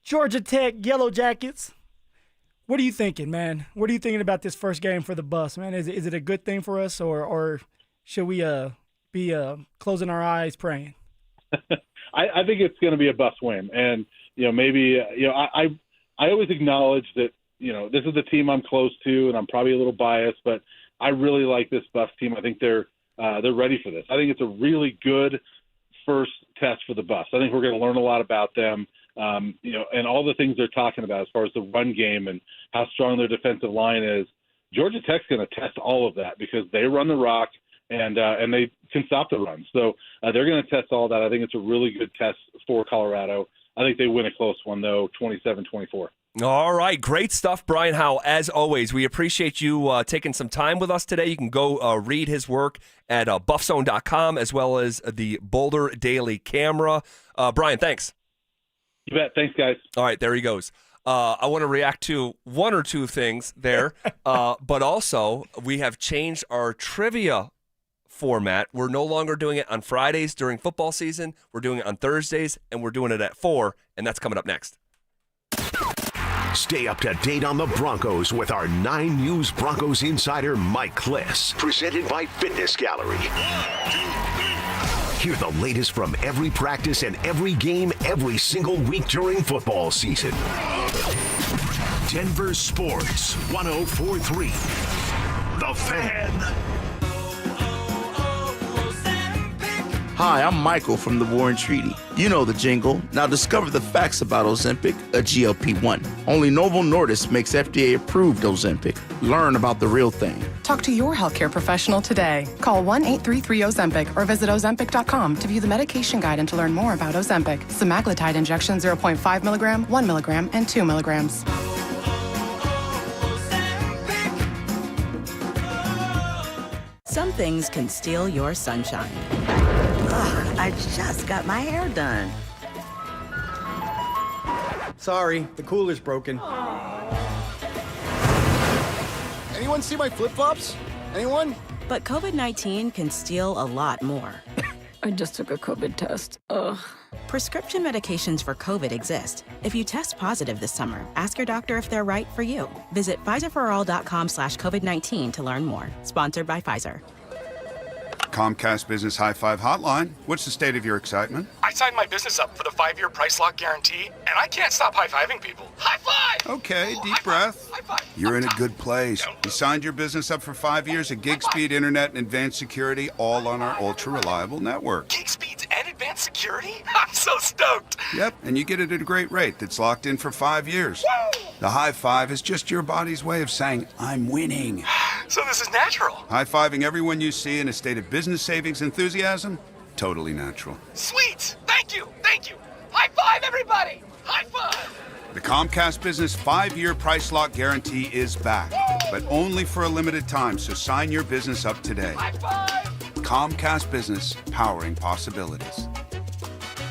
Georgia Tech Yellow Jackets. What are you thinking, man? What are you thinking about this first game for the Buffs, man? Is it a good thing for us, or should we be closing our eyes praying? I think it's going to be a Buffs win, and maybe I always acknowledge that this is the team I'm close to, and I'm probably a little biased, but I really like this Buffs team. I think they're ready for this. I think it's a really good first test for the Buffs. I think we're going to learn a lot about them. And all the things they're talking about as far as the run game and how strong their defensive line is. Georgia Tech's going to test all of that because they run the rock and they can stop the run. So they're going to test all that. I think it's a really good test for Colorado. I think they win a close one, though, 27-24. All right. Great stuff, Brian Howe. As always, we appreciate you taking some time with us today. You can go read his work at buffzone.com as well as the Boulder Daily Camera. Brian, thanks. You bet. Thanks, guys. All right, there he goes. I want to react to 1 or 2 things there, but also we have changed our trivia format. We're no longer doing it on Fridays during football season. We're doing it on Thursdays, and we're doing it at 4, and that's coming up next. Stay up to date on the Broncos with our 9 News Broncos insider Mike Kliss. Presented by Fitness Gallery. Hear the latest from every practice and every game every single week during football season. Denver Sports 104.3. The Fan. Hi, I'm Michael from the War and Treaty. You know the jingle. Now discover the facts about Ozempic, a GLP-1. Only Novo Nordisk makes FDA-approved Ozempic. Learn about the real thing. Talk to your healthcare professional today. Call 1-833-OZEMPIC or visit Ozempic.com to view the medication guide and to learn more about Ozempic. Semaglutide injection 0.5 milligram, 1 milligram, and 2 milligrams. Some things can steal your sunshine. Ugh, I just got my hair done. Sorry, the cooler's broken. Anyone see my flip-flops? Anyone? But COVID-19 can steal a lot more. I just took a COVID test. Ugh. Prescription medications for COVID exist. If you test positive this summer, ask your doctor if they're right for you. Visit PfizerForAll.com/COVID-19 to learn more. Sponsored by Pfizer. Comcast Business High Five Hotline. What's the state of your excitement? I signed my business up for the 5-year price lock guarantee, and I can't stop high-fiving people. High five! Okay, deep breath. High five. You're in a good place. You signed your business up for 5 years of gig speed internet and advanced security, all on our ultra-reliable network. Gig speeds and advanced security? I'm so stoked. Yep, and you get it at a great rate that's locked in for 5 years. Woo! The high five is just your body's way of saying, I'm winning. So this is natural. High-fiving everyone you see in a state of business savings enthusiasm? Totally natural. Sweet! Thank Thank you. High five, everybody. High five. The Comcast Business 5-year price lock guarantee is back, but only for a limited time, so sign your business up today. High five. Comcast Business, powering possibilities.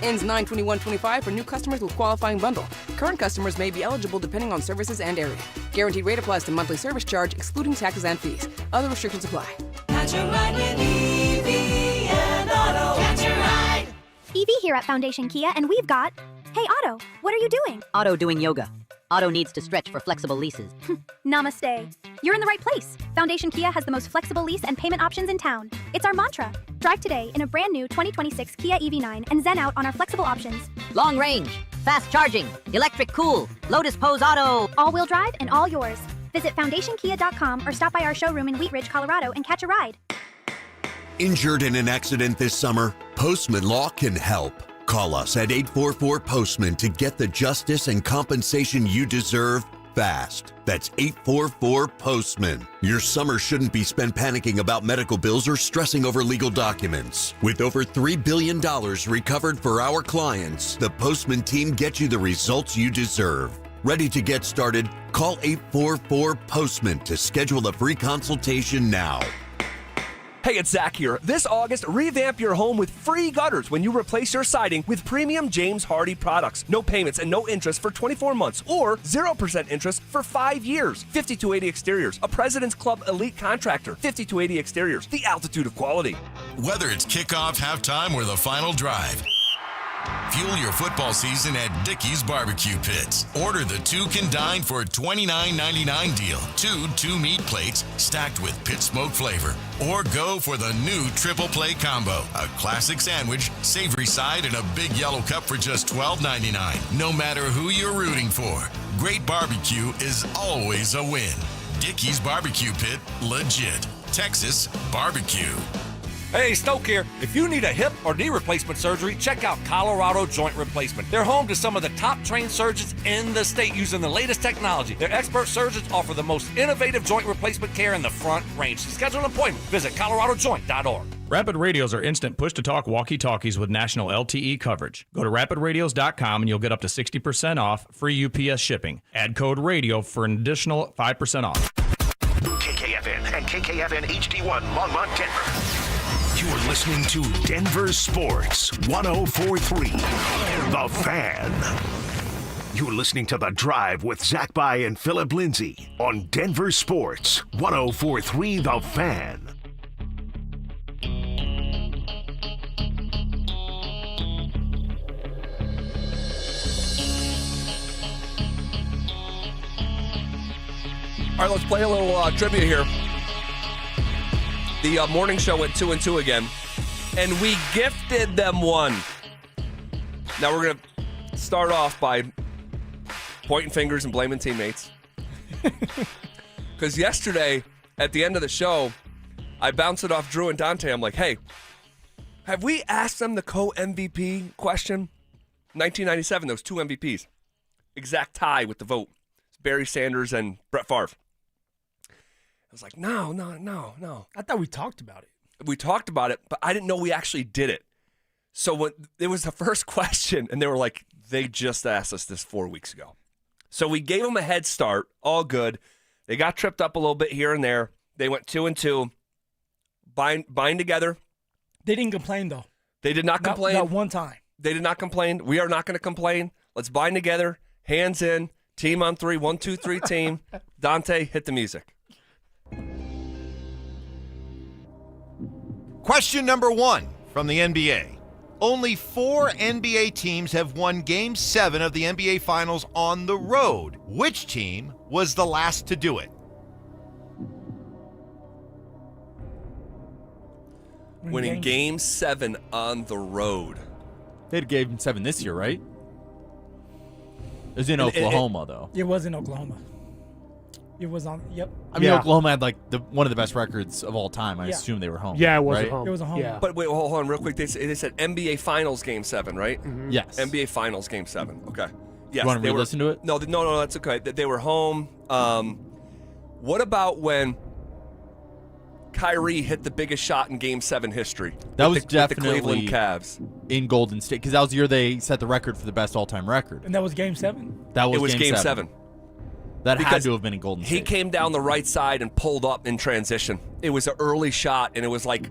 Ends 9/21/25 for new customers with qualifying bundle. Current customers may be eligible depending on services and area. Guaranteed rate applies to monthly service charge, excluding taxes and fees. Other restrictions apply. Catch a ride with EV and Auto. Catch a ride. Evie here at Foundation Kia, and we've got... Hey, Otto, what are you doing? Otto doing yoga. Otto needs to stretch for flexible leases. Namaste. You're in the right place. Foundation Kia has the most flexible lease and payment options in town. It's our mantra. Drive today in a brand new 2026 Kia EV9 and zen out on our flexible options. Long range, fast charging, electric cool, Lotus Pose Auto. All-wheel drive and all yours. Visit foundationkia.com or stop by our showroom in Wheat Ridge, Colorado and catch a ride. Injured in an accident this summer? Postman Law can help. Call us at 844-POSTMAN to get the justice and compensation you deserve fast. That's 844-POSTMAN. Your summer shouldn't be spent panicking about medical bills or stressing over legal documents. With over $3 billion recovered for our clients, the Postman team gets you the results you deserve. Ready to get started? Call 844-POSTMAN to schedule a free consultation now. Hey, it's Zach here. This August, revamp your home with free gutters when you replace your siding with premium James Hardie products. No payments and no interest for 24 months or 0% interest for 5 years. 5280 Exteriors, a President's Club elite contractor. 5280 Exteriors, the altitude of quality. Whether it's kickoff, halftime, or the final drive, fuel your football season at Dickey's Barbecue Pits. Order the Two Can Dine for $29.99 deal. 2 meat plates stacked with pit smoke flavor. Or go for the new Triple Play Combo. A classic sandwich, savory side, and a big yellow cup for just $12.99. No matter who you're rooting for, great barbecue is always a win. Dickey's Barbecue Pit, legit. Texas barbecue. Hey, Stoke here. If you need a hip or knee replacement surgery, check out Colorado Joint Replacement. They're home to some of the top trained surgeons in the state using the latest technology. Their expert surgeons offer the most innovative joint replacement care in the Front Range. To schedule an appointment, visit coloradojoint.org. Rapid Radios are instant push-to-talk walkie-talkies with national LTE coverage. Go to rapidradios.com and you'll get up to 60% off, free UPS shipping. Add code RADIO for an additional 5% off. KKFN and KKFN HD1 Longmont, Denver. You're listening to Denver Sports 104.3 The Fan. You're listening to The Drive with Zach By and Phillip Lindsay on Denver Sports 104.3 The Fan. All right, let's play a little trivia here. The morning show went 2-2 again, and we gifted them one. Now we're going to start off by pointing fingers and blaming teammates. Because yesterday, at the end of the show, I bounced it off Drew and Dante. I'm like, hey, have we asked them the co-MVP question? 1997, those two MVPs. Exact tie with the vote. It's Barry Sanders and Brett Favre. I was like, no. I thought we talked about it. We talked about it, but I didn't know we actually did it. So when it was the first question, and they were like, they just asked us this 4 weeks ago. So we gave them a head start, all good. They got tripped up a little bit here and there. They went 2-2, bind together. They didn't complain, though. They did not complain. Not one time. They did not complain. We are not going to complain. Let's bind together, hands in, team on three, 1, 2, 3 team. Dante, hit the music. Question number 1 from the NBA. Only 4 NBA teams have won Game 7 of the NBA Finals on the road. Which team was the last to do it? Winning Game 7 on the road. They had Game 7 this year, right? It was in Oklahoma, though. It was in Oklahoma. It was on, yep. I mean, Oklahoma had one of the best records of all time. I assume they were home. Yeah, it was right? at home. It was a home. Yeah. But wait, hold on real quick. They said NBA Finals Game 7, right? Mm-hmm. Yes. NBA Finals Game 7. Okay. Yes, you want to re-listen to it? No, that's okay. They were home. What about when Kyrie hit the biggest shot in Game 7 history. That with was the definitely Cleveland Cavs in Golden State, because that was the year they set the record for the best all-time record. And that was Game 7? That was it was Game 7. That Because had to have been in Golden State. He came down the right side and pulled up in transition. It was an early shot, and it was like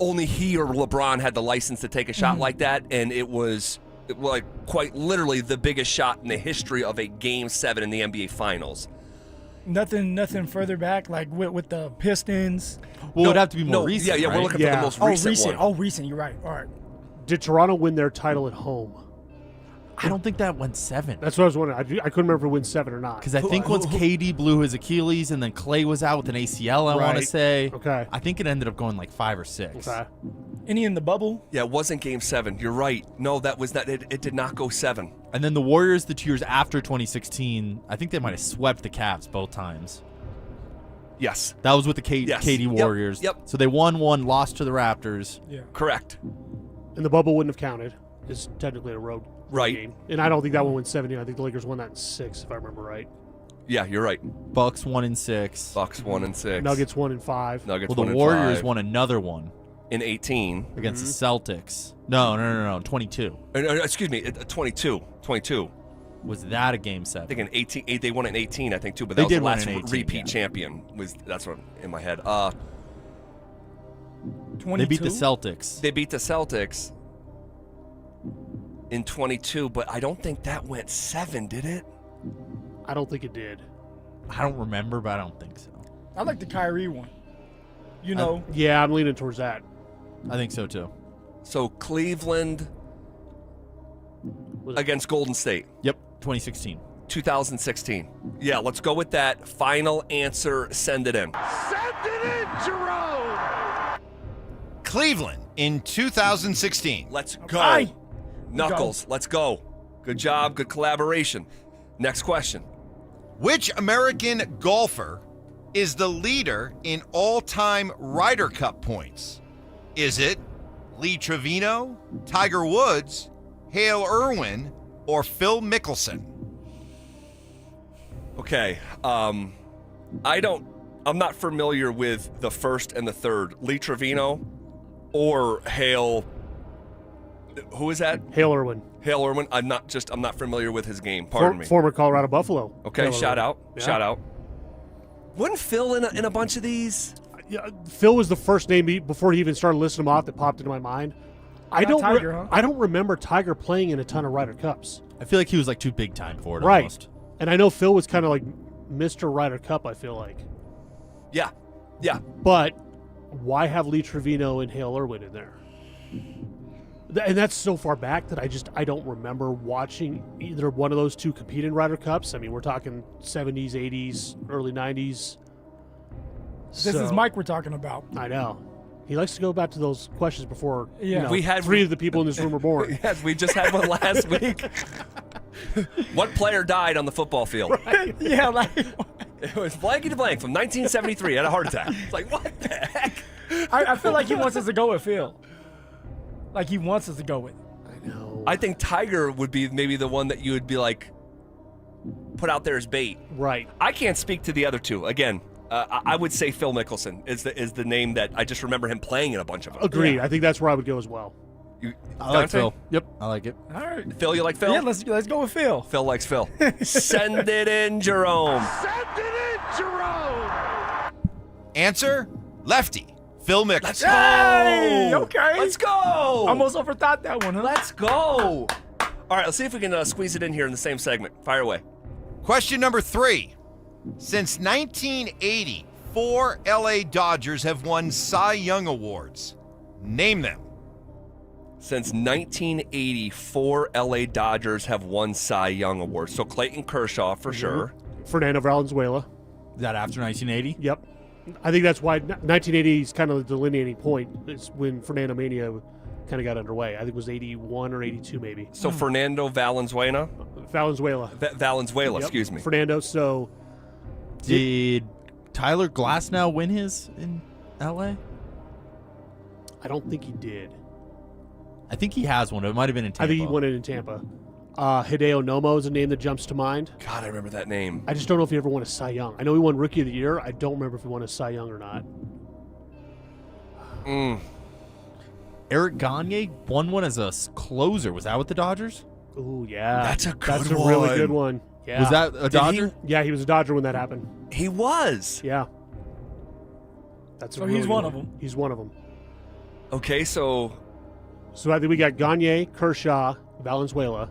only he or LeBron had the license to take a shot like that, and it was like quite literally the biggest shot in the history of a Game 7 in the NBA Finals. Nothing further back, like with the Pistons. Well, it would have to be more recent. Yeah, right? we're looking for the most recent one. Oh, recent. You're right. All right. Did Toronto win their title at home? I don't think that went 7. That's what I was wondering. I couldn't remember if it went 7 or not. Because I think once KD blew his Achilles and then Clay was out with an ACL, I want to say. Okay. I think it ended up going like 5 or 6. Okay. Any in the bubble? Yeah, it wasn't Game 7. You're right. No, that was not. It did not go 7. And then the Warriors, the 2 years after 2016, I think they might have swept the Cavs both times. Yes. That was with the KD Warriors. Yep. So they won one, lost to the Raptors. Yeah. Correct. And the bubble wouldn't have counted. It's technically a road game. Right. And I don't think that one went 7. I think the Lakers won that in 6, if I remember right. Yeah, you're right. Bucks 1 and 6. Bucks 1 and 6. Nuggets 1 and 5. Nuggets well, 1 the and Warriors 5. won another one In 18. against the Celtics. No, 22. Excuse me, 22. 22. Was that a Game 7? I think in 18, they won in 18, I think, too, but They that was did the win last in 18, repeat yeah. champion. That's what in my head. 22? They beat the Celtics. They beat the Celtics in 22, but I don't think that went 7, did it? I don't think it did. I don't remember, but I don't think so. I like the Kyrie one. You know. Yeah, I'm leaning towards that. I think so, too. So Cleveland against Golden State. Yep, 2016. 2016. Yeah, let's go with that. Final answer, send it in. Send it in, Jerome! Cleveland in 2016. Let's go. Aye. Knuckles, let's go. Good job, good collaboration. Next question. Which American golfer is the leader in all-time Ryder Cup points? Is it Lee Trevino, Tiger Woods, Hale Irwin, or Phil Mickelson? Okay, I'm not familiar with the first and the third. Lee Trevino or Hale. Who is that? Hale Irwin. Hale Irwin. I'm not familiar with his game. Pardon me. Former Colorado Buffalo. Okay, Hale shout Irwin. out. Yeah. Shout out. Wasn't Phil in a bunch of these? Yeah, Phil was the first name before he even started listing them off that popped into my mind. I don't remember Tiger playing in a ton of Ryder Cups. I feel like he was like too big time for it Right. almost. And I know Phil was kind of like Mr. Ryder Cup, I feel like. Yeah. Yeah. But why have Lee Trevino and Hale Irwin in there? And that's so far back that I don't remember watching either one of those two compete in Ryder Cups. I mean, we're talking 70s, 80s, early 90s. This is Mike we're talking about. I know. He likes to go back to those questions before We had 3 of the people in this room were born. Yes, we just had one last week. What player died on the football field? Right? Yeah, like It was blankety blank from 1973. Had a heart attack. It's like, what the heck? I feel like he wants us to go with Phil. Like he wants us to go with. I know. I think Tiger would be maybe the one that you would be like, put out there as bait. Right. I can't speak to the other two. Again, I would say Phil Mickelson is the name that I just remember him playing in a bunch of them. Agreed. Yeah. I think that's where I would go as well. I like Phil. Yep, I like it. All right. Phil, you like Phil? Yeah, let's go with Phil. Phil likes Phil. Send it in, Jerome. Send it in, Jerome! Answer, lefty, Phil Mickelson. Let's go. Hey, okay. Let's go. Almost overthought that one, huh? Let's go. All right, let's see if we can squeeze it in here in the same segment. Fire away. Question number 3. Since 1980, 4 LA Dodgers have won Cy Young Awards. Name them. Since 1984, LA Dodgers have won Cy Young Awards. So Clayton Kershaw for sure. Fernando Valenzuela. Is that after 1980? Yep. I think that's why 1980 is kind of the delineating point. It's when Fernando Mania kind of got underway. I think it was 81 or 82 maybe. So Fernando Valenzuela? Valenzuela. Valenzuela, Yep. excuse me. Fernando, so... Did Tyler Glasnow win his in LA? I don't think he did. I think he has one. It might have been in Tampa. I think he won it in Tampa. Hideo Nomo is a name that jumps to mind. God, I remember that name. I just don't know if he ever won a Cy Young. I know he won Rookie of the Year. I don't remember if he won a Cy Young or not. Eric Gagne won one as a closer. Was that with the Dodgers? Ooh, yeah. That's a good That's a one. really good one. Yeah. Was that a Dodger? Yeah, he was a Dodger when that happened. He was. Yeah. That's a So really he's good one of them. He's one of them. Okay, so So I think we got Gagne, Kershaw, Valenzuela.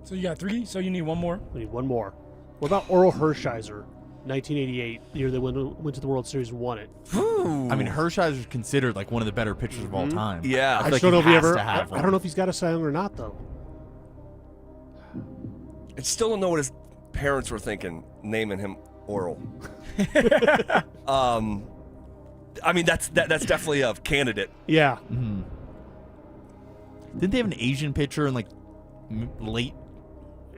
So you got 3. So you need one more. We need one more. What about Oral Hershiser, 1988, the year they went to the World Series and won it? I mean, Hershiser's considered like one of the better pitchers of all time. Yeah. I I feel just don't know like if he has ever. to have I don't know if he's got a Cy Young or not, though. I still don't know what his parents were thinking naming him Oral. I mean, that's definitely a candidate. Yeah. Mm-hmm. Didn't they have an Asian pitcher in like late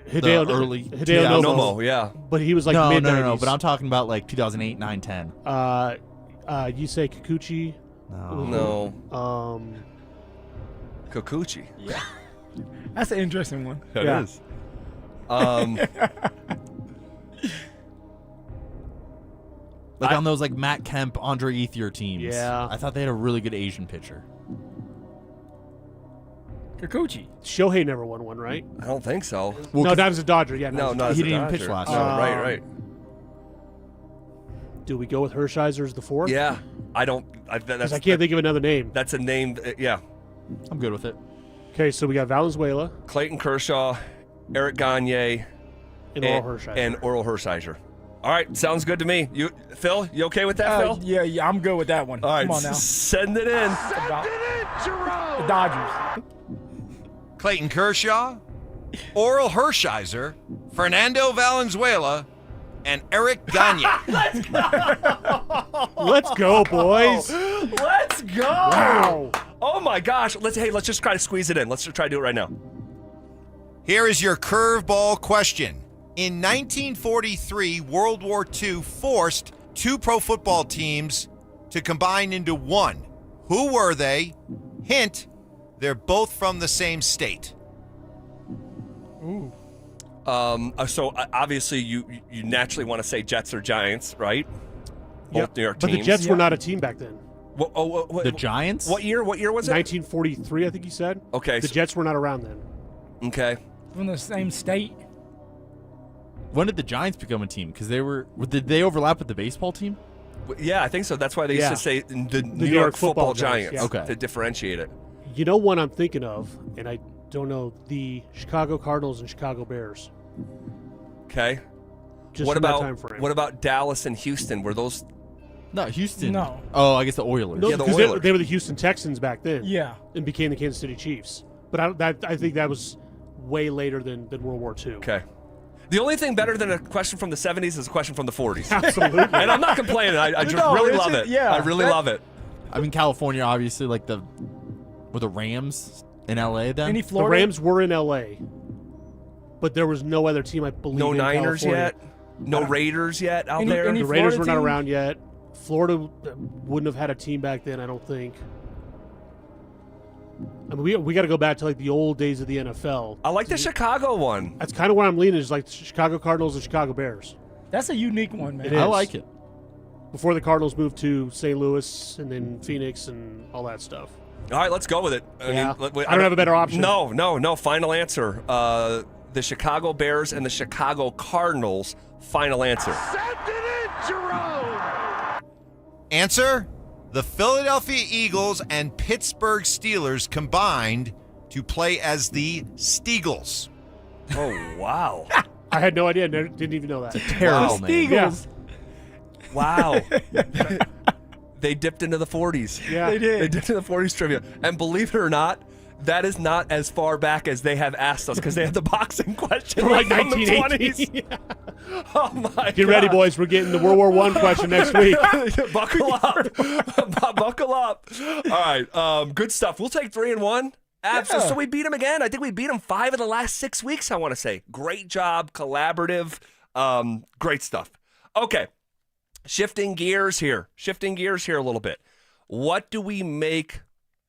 Hideo early Hideo 2000s? Nomo, yeah. But he was like no, mid-90s. no. But I'm talking about like 2008, 9, 10. Yusei Kikuchi. No. No. Kikuchi. Yeah. That's an interesting one. It Yeah. is. Like on those like Matt Kemp, Andre Ethier teams. Yeah. I thought they had a really good Asian pitcher. Kikuchi. Shohei never won one, right? I don't think so. Well, no, that was a Dodger. Yeah, No, not as he a didn't even Dodger. pitch last No, year. right. Do we go with Hershiser as the fourth? Yeah, I don't. Because I can't think of another name. That's a name. Yeah. I'm good with it. Okay, so we got Valenzuela Clayton Kershaw, Eric Gagne, and Oral Hershiser. and Oral Hershiser. All right, sounds good to me. You, Phil, you okay with that, Phil? Yeah, I'm good with that one. All right, Come on now. send it in. The Dodgers. Clayton Kershaw, Oral Hershiser, Fernando Valenzuela, and Eric Gagne. Let's go, boys. Let's go. Wow. Oh my gosh. Let's just try to squeeze it in. Let's try to do it right now. Here is your curveball question. In 1943, World War II forced 2 pro football teams to combine into one. Who were they? Hint, they're both from the same state. Ooh. So obviously you naturally want to say Jets or Giants, right? Both New York But teams. the Jets were not a team back then. The Giants? What year? What year was it? 1943, I think you said. Okay. The Jets were not around then. Okay. From the same state. When did the Giants become a team? Because did they overlap with the baseball team? Yeah, I think so. That's why they used to say the New York Football Giants yeah. Okay. to differentiate it. You know one I'm thinking of, and I don't know, the Chicago Cardinals and Chicago Bears. Okay. Just what in that about time frame. what about Dallas and Houston? Were those? No, Houston. No. Oh, I guess the Oilers. No, Yeah, the because Oilers. they were the Houston Texans back then. Yeah. And became the Kansas City Chiefs. But I think that was way later than World War II. Okay. The only thing better than a question from the 70s is a question from the 40s. Absolutely. And I'm not complaining. I just No, really it's love just- it. yeah, I really that- love it. I mean, California, obviously, like were the Rams in LA then? Any The Florida? Rams were in L.A., but there was no other team, I believe, No in Niners California. yet. No Raiders yet out Any- there. any The Raiders were Florida not team? around yet. Florida wouldn't have had a team back then, I don't think. I mean, we got to go back to like the old days of the NFL. I like the Chicago one. That's kind of where I'm leaning, is like the Chicago Cardinals and Chicago Bears. That's a unique one, man. It I is. like it. Before the Cardinals moved to St. Louis and then Phoenix and all that stuff. All right, let's go with it. Yeah. I I don't have a better option. No. Final answer. The Chicago Bears and the Chicago Cardinals. Final answer. Answer, the Philadelphia Eagles and Pittsburgh Steelers combined to play as the Steagles. Oh, wow. I had no idea. Didn't even know that. Terrible name. Yeah. Wow. They dipped into the 40s. Yeah. They did. They dipped into the 40s trivia. And believe it or not, that is not as far back as they have asked us, because they had the boxing question From like from the 1918. 20s. Oh, my Get ready, God. boys. We're getting the World War I question next week. Buckle up. Buckle up. All right. Good stuff. We'll take 3 and 1. Absolutely. Yeah. So we beat them again. I think we beat them 5 of the last 6 weeks, I want to say. Great job. Collaborative. Great stuff. Okay. Shifting gears here a little bit. What do we make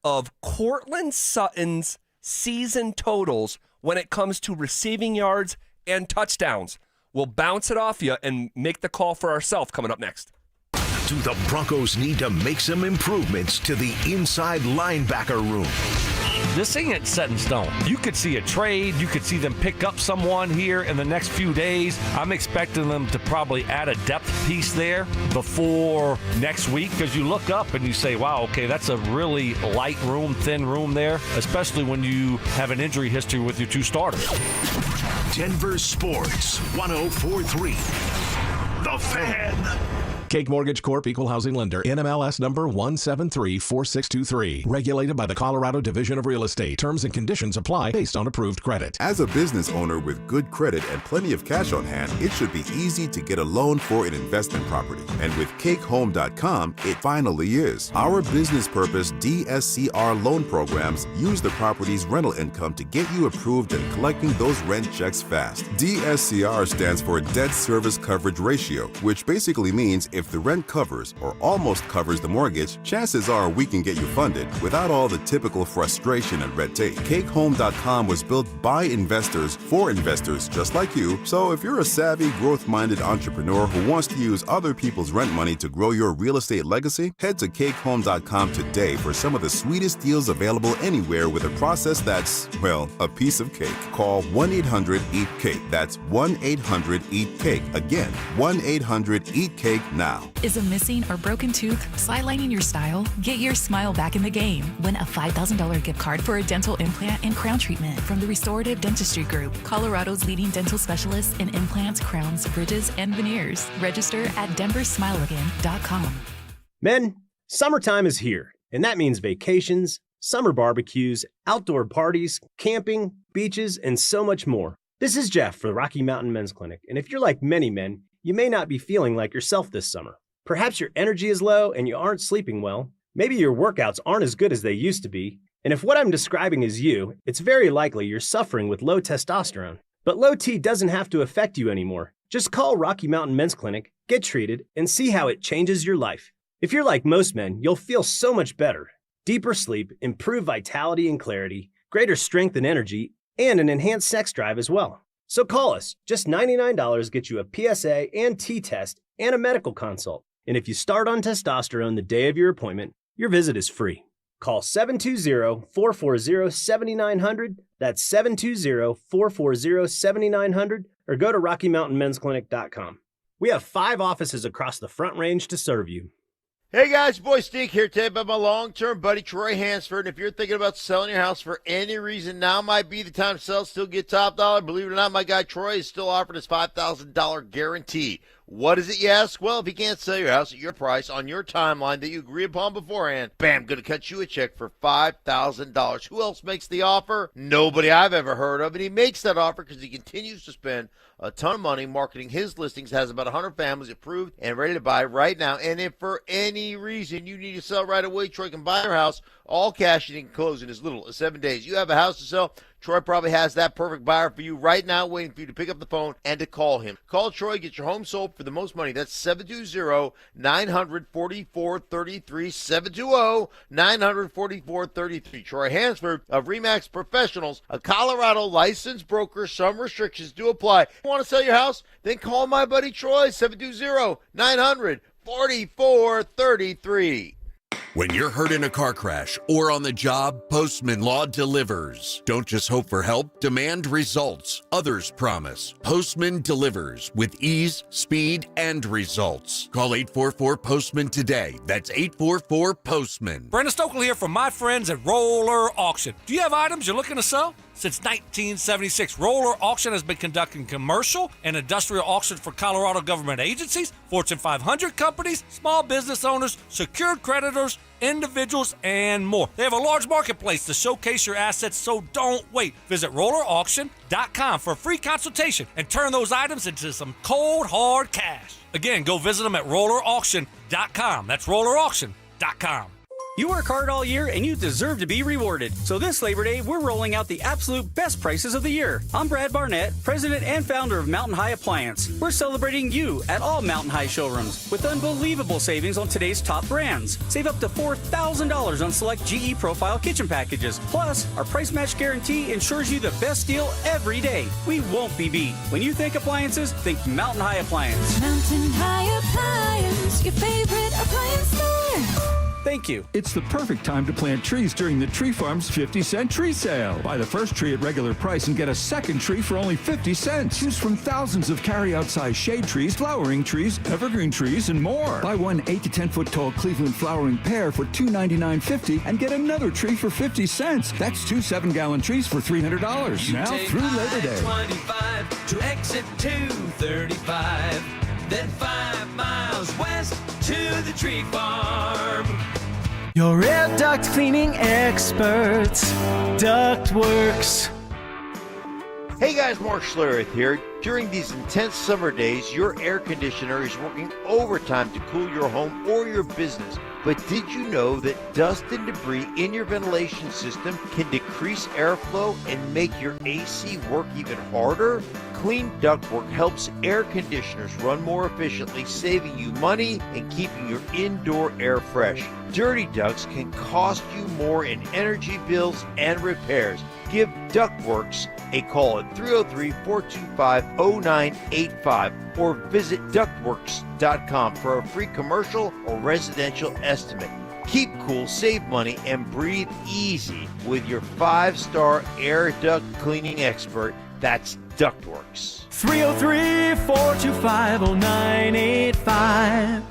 of Cortland Sutton's season totals when it comes to receiving yards and touchdowns. We'll bounce it off you and make the call for ourselves coming up next. Do the Broncos need to make some improvements to the inside linebacker room? This ain't set in stone. You could see a trade. You could see them pick up someone here in the next few days. I'm expecting them to probably add a depth piece there before next week, because you look up and you say, wow, okay, that's a really light room, thin room there, especially when you have an injury history with your two starters. Denver Sports 104.3. The Fan. Cake Mortgage Corp. Equal Housing Lender. NMLS number 1734623. Regulated by the Colorado Division of Real Estate. Terms and conditions apply based on approved credit. As a business owner with good credit and plenty of cash on hand, it should be easy to get a loan for an investment property. And with CakeHome.com, it finally is. Our business purpose DSCR loan programs use the property's rental income to get you approved and collecting those rent checks fast. DSCR stands for Debt Service Coverage Ratio, which basically means if the rent covers or almost covers the mortgage, chances are we can get you funded without all the typical frustration and red tape. CakeHome.com was built by investors for investors just like you. So if you're a savvy, growth-minded entrepreneur who wants to use other people's rent money to grow your real estate legacy, head to CakeHome.com today for some of the sweetest deals available anywhere with a process that's, well, a piece of cake. Call 1-800-EAT-CAKE. That's 1-800-EAT-CAKE. Again, 1-800-EAT-CAKE now. Is a missing or broken tooth sidelining your style? Get your smile back in the game. Win a $5,000 gift card for a dental implant and crown treatment from the Restorative Dentistry Group, Colorado's leading dental specialists in implants, crowns, bridges, and veneers. Register at DenverSmileAgain.com. Men, summertime is here, and that means vacations, summer barbecues, outdoor parties, camping, beaches, and so much more. This is Jeff for the Rocky Mountain Men's Clinic, and if you're like many men, you may not be feeling like yourself this summer. Perhaps your energy is low and you aren't sleeping well. Maybe your workouts aren't as good as they used to be. And if what I'm describing is you, it's very likely you're suffering with low testosterone. But low T doesn't have to affect you anymore. Just call Rocky Mountain Men's Clinic, get treated, and see how it changes your life. If you're like most men, you'll feel so much better. Deeper sleep, improved vitality and clarity, greater strength and energy, and an enhanced sex drive as well. So call us. Just $99 gets you a PSA and T-test and a medical consult. And if you start on testosterone the day of your appointment, your visit is free. Call 720-440-7900. That's 720-440-7900. Or go to RockyMountainMen'sClinic.com. We have 5 offices across the Front Range to serve you. Hey guys, boy Stink here today about my long-term buddy Troy Hansford. And if you're thinking about selling your house for any reason, now might be the time to sell, still get top dollar. Believe it or not, my guy Troy is still offering his $5,000 guarantee. What is it, you ask? Well, if he can't sell your house at your price on your timeline that you agree upon beforehand, bam, going to cut you a check for $5,000. Who else makes the offer? Nobody I've ever heard of. And he makes that offer because he continues to spend a ton of money marketing his listings, has about 100 families approved and ready to buy right now. And if for any reason you need to sell right away, Troy can buy your house, all cash, and can close in as little as 7 days. You have a house to sell, Troy probably has that perfect buyer for you right now, waiting for you to pick up the phone and to call him. Call Troy, get your home sold for the most money. That's 720-900-4433, 720-900-4433. Troy Hansford of RE/MAX Professionals, a Colorado licensed broker. Some restrictions do apply. Want to sell your house? Then call my buddy Troy, 720-900-4433. When you're hurt in a car crash or on the job, Postman Law delivers. Don't just hope for help, demand results. Others promise. Postman delivers with ease, speed, and results. Call 844-POSTMAN today. That's 844-POSTMAN. Brandon Stokley here from my friends at Roller Auction. Do you have items you're looking to sell? Since 1976, Roller Auction has been conducting commercial and industrial auctions for Colorado government agencies, Fortune 500 companies, small business owners, secured creditors, individuals, and more. They have a large marketplace to showcase your assets, so don't wait. Visit rollerauction.com for a free consultation and turn those items into some cold, hard cash. Again, go visit them at rollerauction.com. That's rollerauction.com. You work hard all year and you deserve to be rewarded. So this Labor Day, we're rolling out the absolute best prices of the year. I'm Brad Barnett, president and founder of Mountain High Appliance. We're celebrating you at all Mountain High showrooms with unbelievable savings on today's top brands. Save up to $4,000 on select GE Profile kitchen packages. Plus, our price match guarantee ensures you the best deal every day. We won't be beat. When you think appliances, think Mountain High Appliance. Mountain High Appliance, your favorite appliance store. Thank you. It's the perfect time to plant trees during the Tree Farm's 50-cent tree sale. Buy the first tree at regular price and get a second tree for only 50 cents. Choose from thousands of carry-out size shade trees, flowering trees, evergreen trees, and more. Buy one 8 to 10 foot tall Cleveland flowering pear for $299.50 and get another tree for 50 cents. That's 2 7-gallon trees for $300. Now through Labor Day. 25 to exit 235, then 5 miles west to the Tree Farm. Your air duct cleaning experts, Ductworks. Hey guys, Mark Schlereth here. During these intense summer days, your air conditioner is working overtime to cool your home or your business. But did you know that dust and debris in your ventilation system can decrease airflow and make your AC work even harder? Clean ductwork helps air conditioners run more efficiently, saving you money and keeping your indoor air fresh. Dirty ducts can cost you more in energy bills and repairs. Give Ductworks a call at 303-425-0985 or visit ductworks.com for a free commercial or residential estimate. Keep cool, save money, and breathe easy with your 5-star air duct cleaning expert. That's Ductworks. 303-425-0985.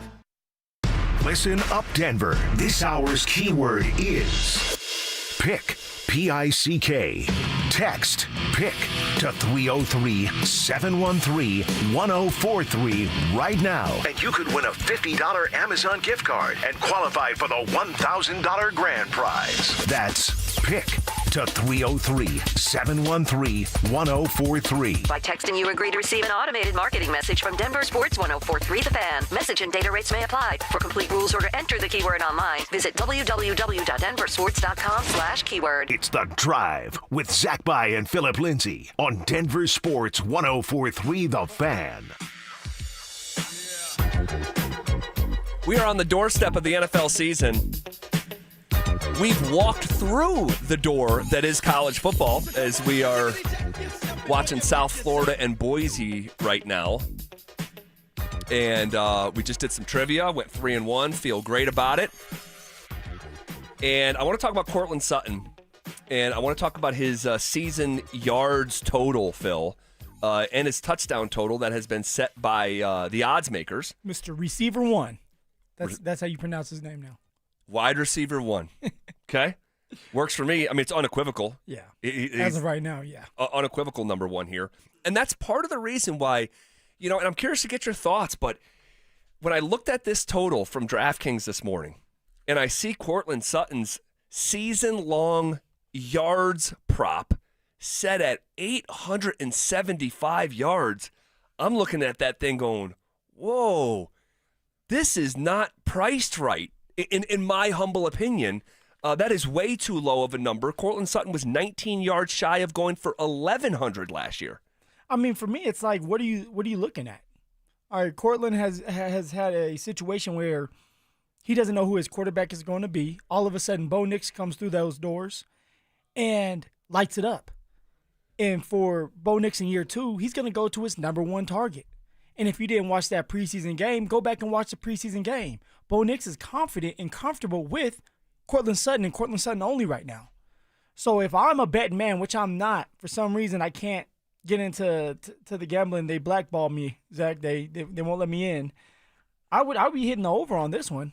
Listen up, Denver. This hour's keyword is pick. P-I-C-K. Text PICK to 303-713-1043 right now. And you could win a $50 Amazon gift card and qualify for the $1,000 grand prize. That's PICK to 303-713-1043. By texting, you agree to receive an automated marketing message from Denver Sports 1043 The Fan. Message and data rates may apply. For complete rules or to enter the keyword online, visit www.denversports.com/keyword. It's The Drive with Zach By and Phillip Lindsay on Denver Sports 1043 The Fan. We are on the doorstep of the NFL season. We've walked through the door that is college football as we are watching South Florida and Boise right now. And we just did some trivia, went 3-1, feel great about it. And I want to talk about Courtland Sutton. And I want to talk about his season yards total, Phil, and his touchdown total that has been set by the odds makers. Mr. Receiver 1. That's how you pronounce his name now. Wide receiver 1. Okay? Works for me. I mean, it's unequivocal. Yeah. As of right now, yeah. Unequivocal number 1 here. And that's part of the reason why, and I'm curious to get your thoughts, but when I looked at this total from DraftKings this morning, and I see Courtland Sutton's season-long yards prop set at 875 yards, I'm looking at that thing going, whoa, this is not priced right. In my humble opinion, that is way too low of a number. Courtland Sutton was 19 yards shy of going for 1,100 last year. I mean, for me, it's like, what are you looking at? All right, Courtland has had a situation where he doesn't know who his quarterback is going to be. All of a sudden, Bo Nix comes through those doors and lights it up. And for Bo Nix in year 2, he's going to go to his number 1 target. And if you didn't watch that preseason game, go back and watch the preseason game. Bo Nix is confident and comfortable with Courtland Sutton and Courtland Sutton only right now. So if I'm a betting man, which I'm not, for some reason I can't get into the gambling. They blackball me, Zach. They won't let me in. I would be hitting the over on this one.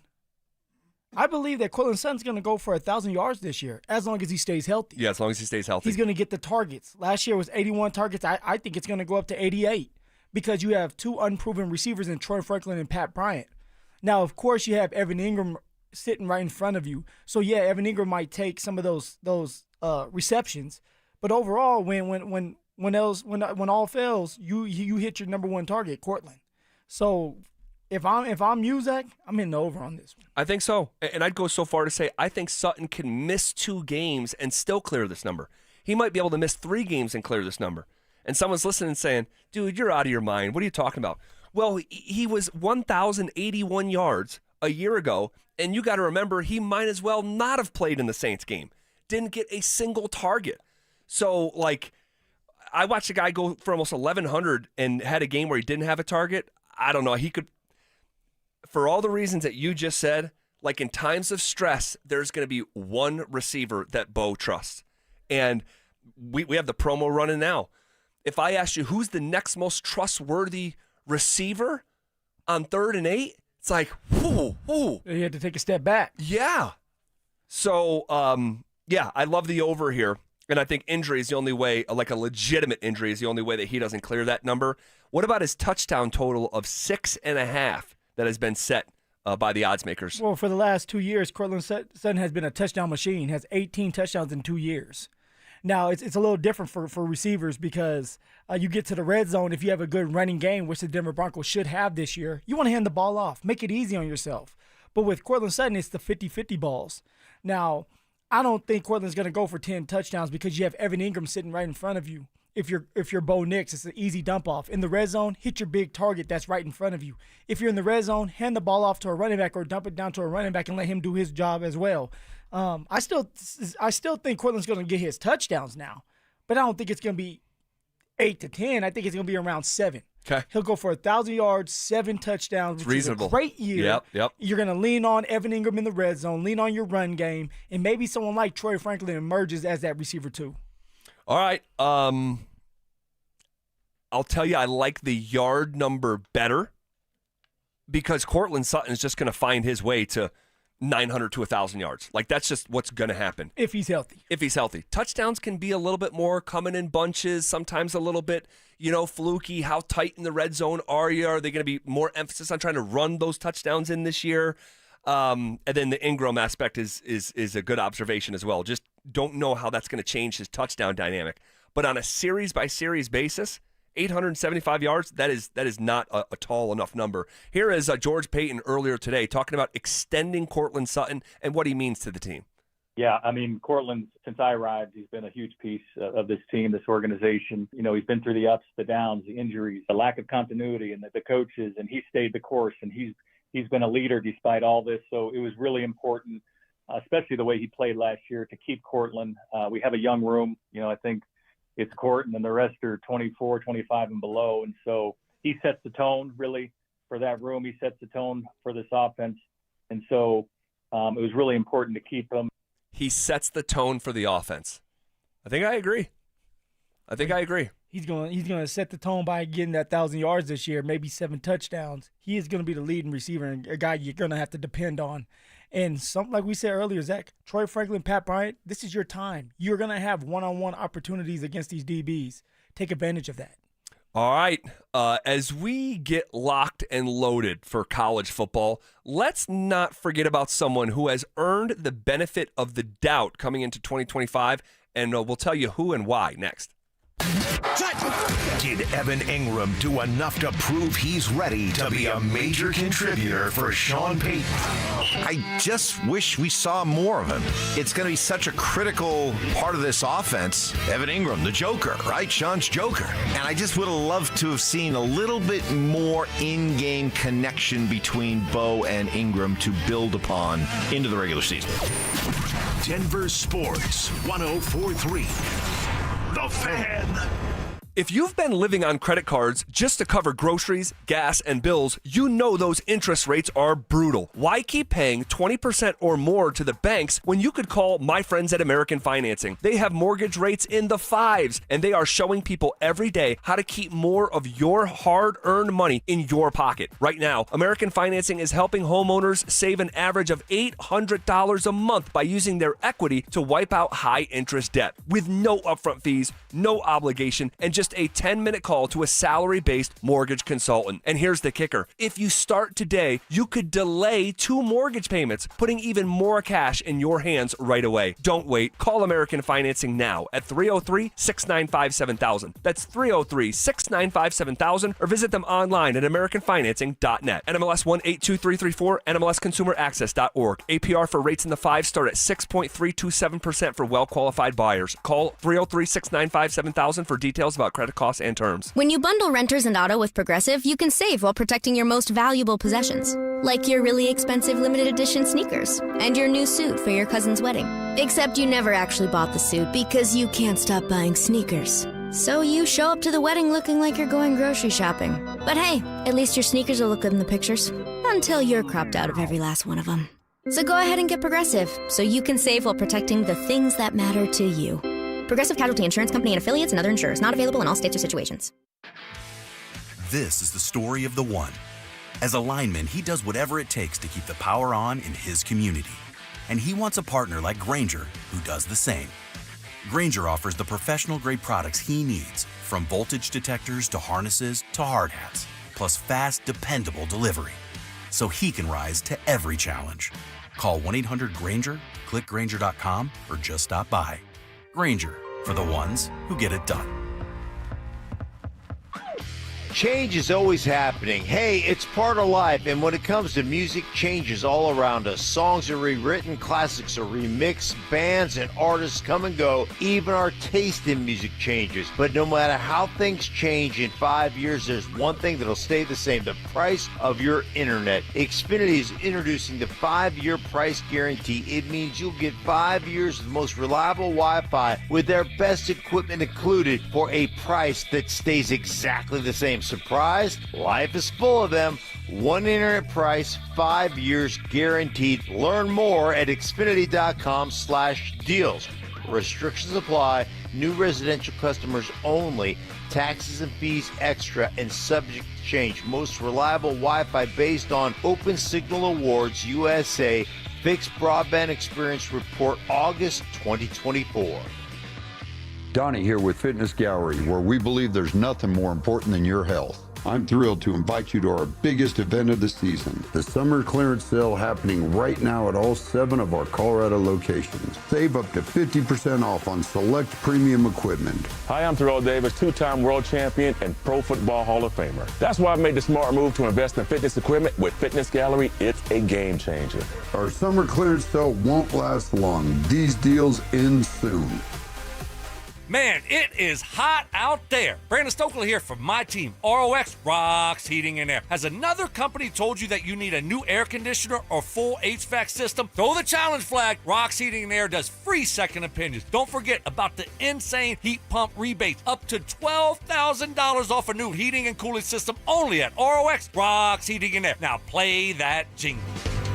I believe that Courtland Sutton's going to go for 1,000 yards this year, as long as he stays healthy. Yeah, as long as he stays healthy. He's going to get the targets. Last year was 81 targets. I think it's going to go up to 88 because you have 2 unproven receivers in Troy Franklin and Pat Bryant. Now, of course, you have Evan Ingram sitting right in front of you. So, yeah, Evan Ingram might take some of those receptions. But overall, when all fails, you hit your number 1 target, Courtland. So If I'm you, Zach, I'm in the over on this one. I think so. And I'd go so far to say I think Sutton can miss 2 games and still clear this number. He might be able to miss 3 games and clear this number. And someone's listening and saying, dude, you're out of your mind. What are you talking about? Well, he was 1,081 yards a year ago, and you got to remember he might as well not have played in the Saints game. Didn't get a single target. So, like, I watched a guy go for almost 1,100 and had a game where he didn't have a target. I don't know. He could, for all the reasons that you just said, like in times of stress, there's going to be one receiver that Bo trusts. And we have the promo running now. If I asked you who's the next most trustworthy receiver on 3rd and 8, it's like, whoo. You had to take a step back. Yeah. So, yeah, I love the over here. And I think injury is the only way, like a legitimate injury is the only way that he doesn't clear that number. What about his touchdown total of 6.5 that has been set by the odds makers? Well, for the last 2 years, Cortland Sutton has been a touchdown machine, has 18 touchdowns in 2 years. Now, it's a little different for receivers because you get to the red zone. If you have a good running game, which the Denver Broncos should have this year, you want to hand the ball off. Make it easy on yourself. But with Cortland Sutton, it's the 50-50 balls. Now, I don't think Cortland's going to go for 10 touchdowns because you have Evan Ingram sitting right in front of you. If you're Bo Nix, it's an easy dump off. In the red zone, hit your big target that's right in front of you. If you're in the red zone, hand the ball off to a running back or dump it down to a running back and let him do his job as well. I still think Cortland's going to get his touchdowns now, but I don't think it's going to be 8 to 10. I think it's going to be around 7. Okay. He'll go for 1,000 yards, 7 touchdowns, which reasonable. is a great year. Yep. You're going to lean on Evan Ingram in the red zone, lean on your run game, and maybe someone like Troy Franklin emerges as that receiver too. All right. I'll tell you, I like the yard number better because Cortland Sutton is just going to find his way to 900 to 1,000 yards. Like, that's just what's going to happen. If he's healthy. Touchdowns can be a little bit more coming in bunches, sometimes a little bit, fluky. How tight in the red zone are you? Are they going to be more emphasis on trying to run those touchdowns in this year? And then the Ingram aspect is a good observation as well. Just don't know how that's going to change his touchdown dynamic. But on a series-by-series basis, 875 yards, that is not a tall enough number. Here is George Payton earlier today talking about extending Cortland Sutton and what he means to the team. Yeah, I mean, Cortland, since I arrived, he's been a huge piece of this team, this organization. He's been through the ups, the downs, the injuries, the lack of continuity, and the coaches, and he stayed the course, and he's been a leader despite all this. So it was really important, especially the way he played last year, to keep Cortland. We have a young room. I think it's Court, and then the rest are 24, 25, and below. And so he sets the tone, really, for that room. He sets the tone for this offense. And so it was really important to keep him. He sets the tone for the offense. I think I agree. He's going to set the tone by getting that 1,000 yards this year, maybe 7 touchdowns. He is going to be the leading receiver and a guy you're going to have to depend on. And something like we said earlier, Zach, Troy Franklin, Pat Bryant, this is your time. You're going to have one-on-one opportunities against these DBs. Take advantage of that. All right. As we get locked and loaded for college football, let's not forget about someone who has earned the benefit of the doubt coming into 2025, and we'll tell you who and why next. Did Evan Ingram do enough to prove he's ready to be a major contributor for Sean Payton? I just wish we saw more of him. It's going to be such a critical part of this offense. Evan Ingram, the Joker, right? Sean's Joker. And I just would have loved to have seen a little bit more in-game connection between Bo and Ingram to build upon into the regular season. Denver Sports 104.3. The Fan. If you've been living on credit cards just to cover groceries, gas, and bills, you know those interest rates are brutal. Why keep paying 20% or more to the banks when you could call my friends at American Financing? They have mortgage rates in the 5s, and they are showing people every day how to keep more of your hard-earned money in your pocket. Right now, American Financing is helping homeowners save an average of $800 a month by using their equity to wipe out high-interest debt with no upfront fees, no obligation, and just just a 10-minute call to a salary-based mortgage consultant. And here's the kicker. If you start today, you could delay 2 mortgage payments, putting even more cash in your hands right away. Don't wait. Call American Financing now at 303-695-7000. That's 303-695-7000, or visit them online at AmericanFinancing.net. NMLS 182334, NMLSConsumerAccess.org. APR for rates in the 5 start at 6.327% for well-qualified buyers. Call 303-695-7000 for details about credit costs and terms. When you bundle renters and auto with Progressive, you can save while protecting your most valuable possessions, like your really expensive limited edition sneakers and your new suit for your cousin's wedding. Except you never actually bought the suit because you can't stop buying sneakers. So you show up to the wedding looking like you're going grocery shopping. But hey, at least your sneakers will look good in the pictures, until you're cropped out of every last one of them. So go ahead and get Progressive, so you can save while protecting the things that matter to you. Progressive Casualty Insurance Company and affiliates and other insurers. Not available in all states or situations. This is the story of the one. As a lineman, he does whatever it takes to keep the power on in his community. And he wants a partner like Grainger who does the same. Grainger offers the professional-grade products he needs, from voltage detectors to harnesses to hard hats, plus fast, dependable delivery, so he can rise to every challenge. Call 1-800-GRAINGER, click Grainger.com, or just stop by. Grainger, for the ones who get it done. Change is always happening. Hey, it's part of life, and when it comes to music, change is all around us. Songs are rewritten, classics are remixed, bands and artists come and go. Even our taste in music changes. But no matter how things change in 5 years, there's one thing that'll stay the same: the price of your internet. Xfinity is introducing the 5-year price guarantee. It means you'll get 5 years of the most reliable Wi-Fi with their best equipment included for a price that stays exactly the same. Surprised? Life is full of them. One internet price, 5 years guaranteed. Learn more at Xfinity.com/deals. Restrictions apply. New residential customers only. Taxes and fees extra and subject to change. Most reliable Wi-Fi based on Open Signal Awards USA. Fixed Broadband Experience Report August 2024. Donnie here with Fitness Gallery, where we believe there's nothing more important than your health. I'm thrilled to invite you to our biggest event of the season, the summer clearance sale happening right now at all 7 of our Colorado locations. Save up to 50% off on select premium equipment. Hi, I'm Terrell Davis, 2-time world champion and Pro Football Hall of Famer. That's why I made the smart move to invest in fitness equipment with Fitness Gallery. It's a game changer. Our summer clearance sale won't last long. These deals end soon. Man, it is hot out there. Brandon Stokley here from my team, ROX Rocks Heating and Air. Has another company told you that you need a new air conditioner or full HVAC system? Throw the challenge flag. Rocks Heating and Air does free second opinions. Don't forget about the insane heat pump rebates, up to $12,000 off a new heating and cooling system only at ROX Rocks Heating and Air. Now play that jingle.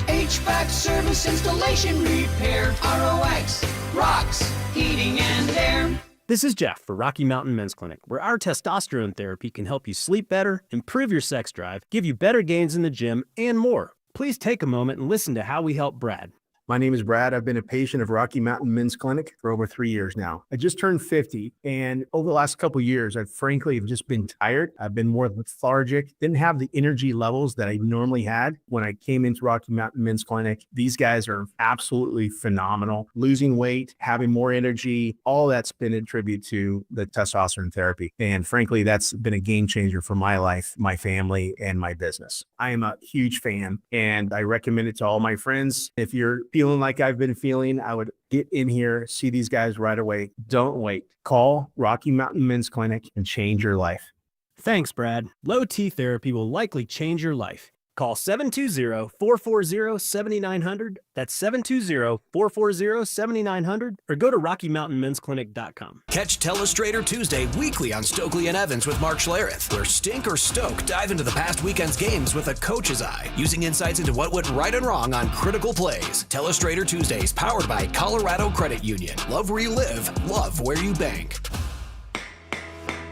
HVAC service, installation, repair. ROX Rocks Heating and Air. This is Jeff for Rocky Mountain Men's Clinic, where our testosterone therapy can help you sleep better, improve your sex drive, give you better gains in the gym, and more. Please take a moment and listen to how we help Brad. My name is Brad. I've been a patient of Rocky Mountain Men's Clinic for over 3 years now. I just turned 50, and over the last couple of years, I've frankly just been tired. I've been more lethargic, didn't have the energy levels that I normally had when I came into Rocky Mountain Men's Clinic. These guys are absolutely phenomenal. Losing weight, having more energy, all that's been a tribute to the testosterone therapy. And frankly, that's been a game changer for my life, my family, and my business. I am a huge fan, and I recommend it to all my friends. If you're feeling like I've been feeling, I would get in here, see these guys right away. Don't wait. Call Rocky Mountain Men's Clinic and change your life. Thanks, Brad. Low T therapy will likely change your life. Call 720-440-7900. That's 720-440-7900. Or go to RockyMountainMen'sClinic.com. Catch Telestrator Tuesday weekly on Stokley and Evans with Mark Schlereth, where Stink or Stoke dive into the past weekend's games with a coach's eye, using insights into what went right and wrong on critical plays. Telestrator Tuesdays, powered by Colorado Credit Union. Love where you live, love where you bank.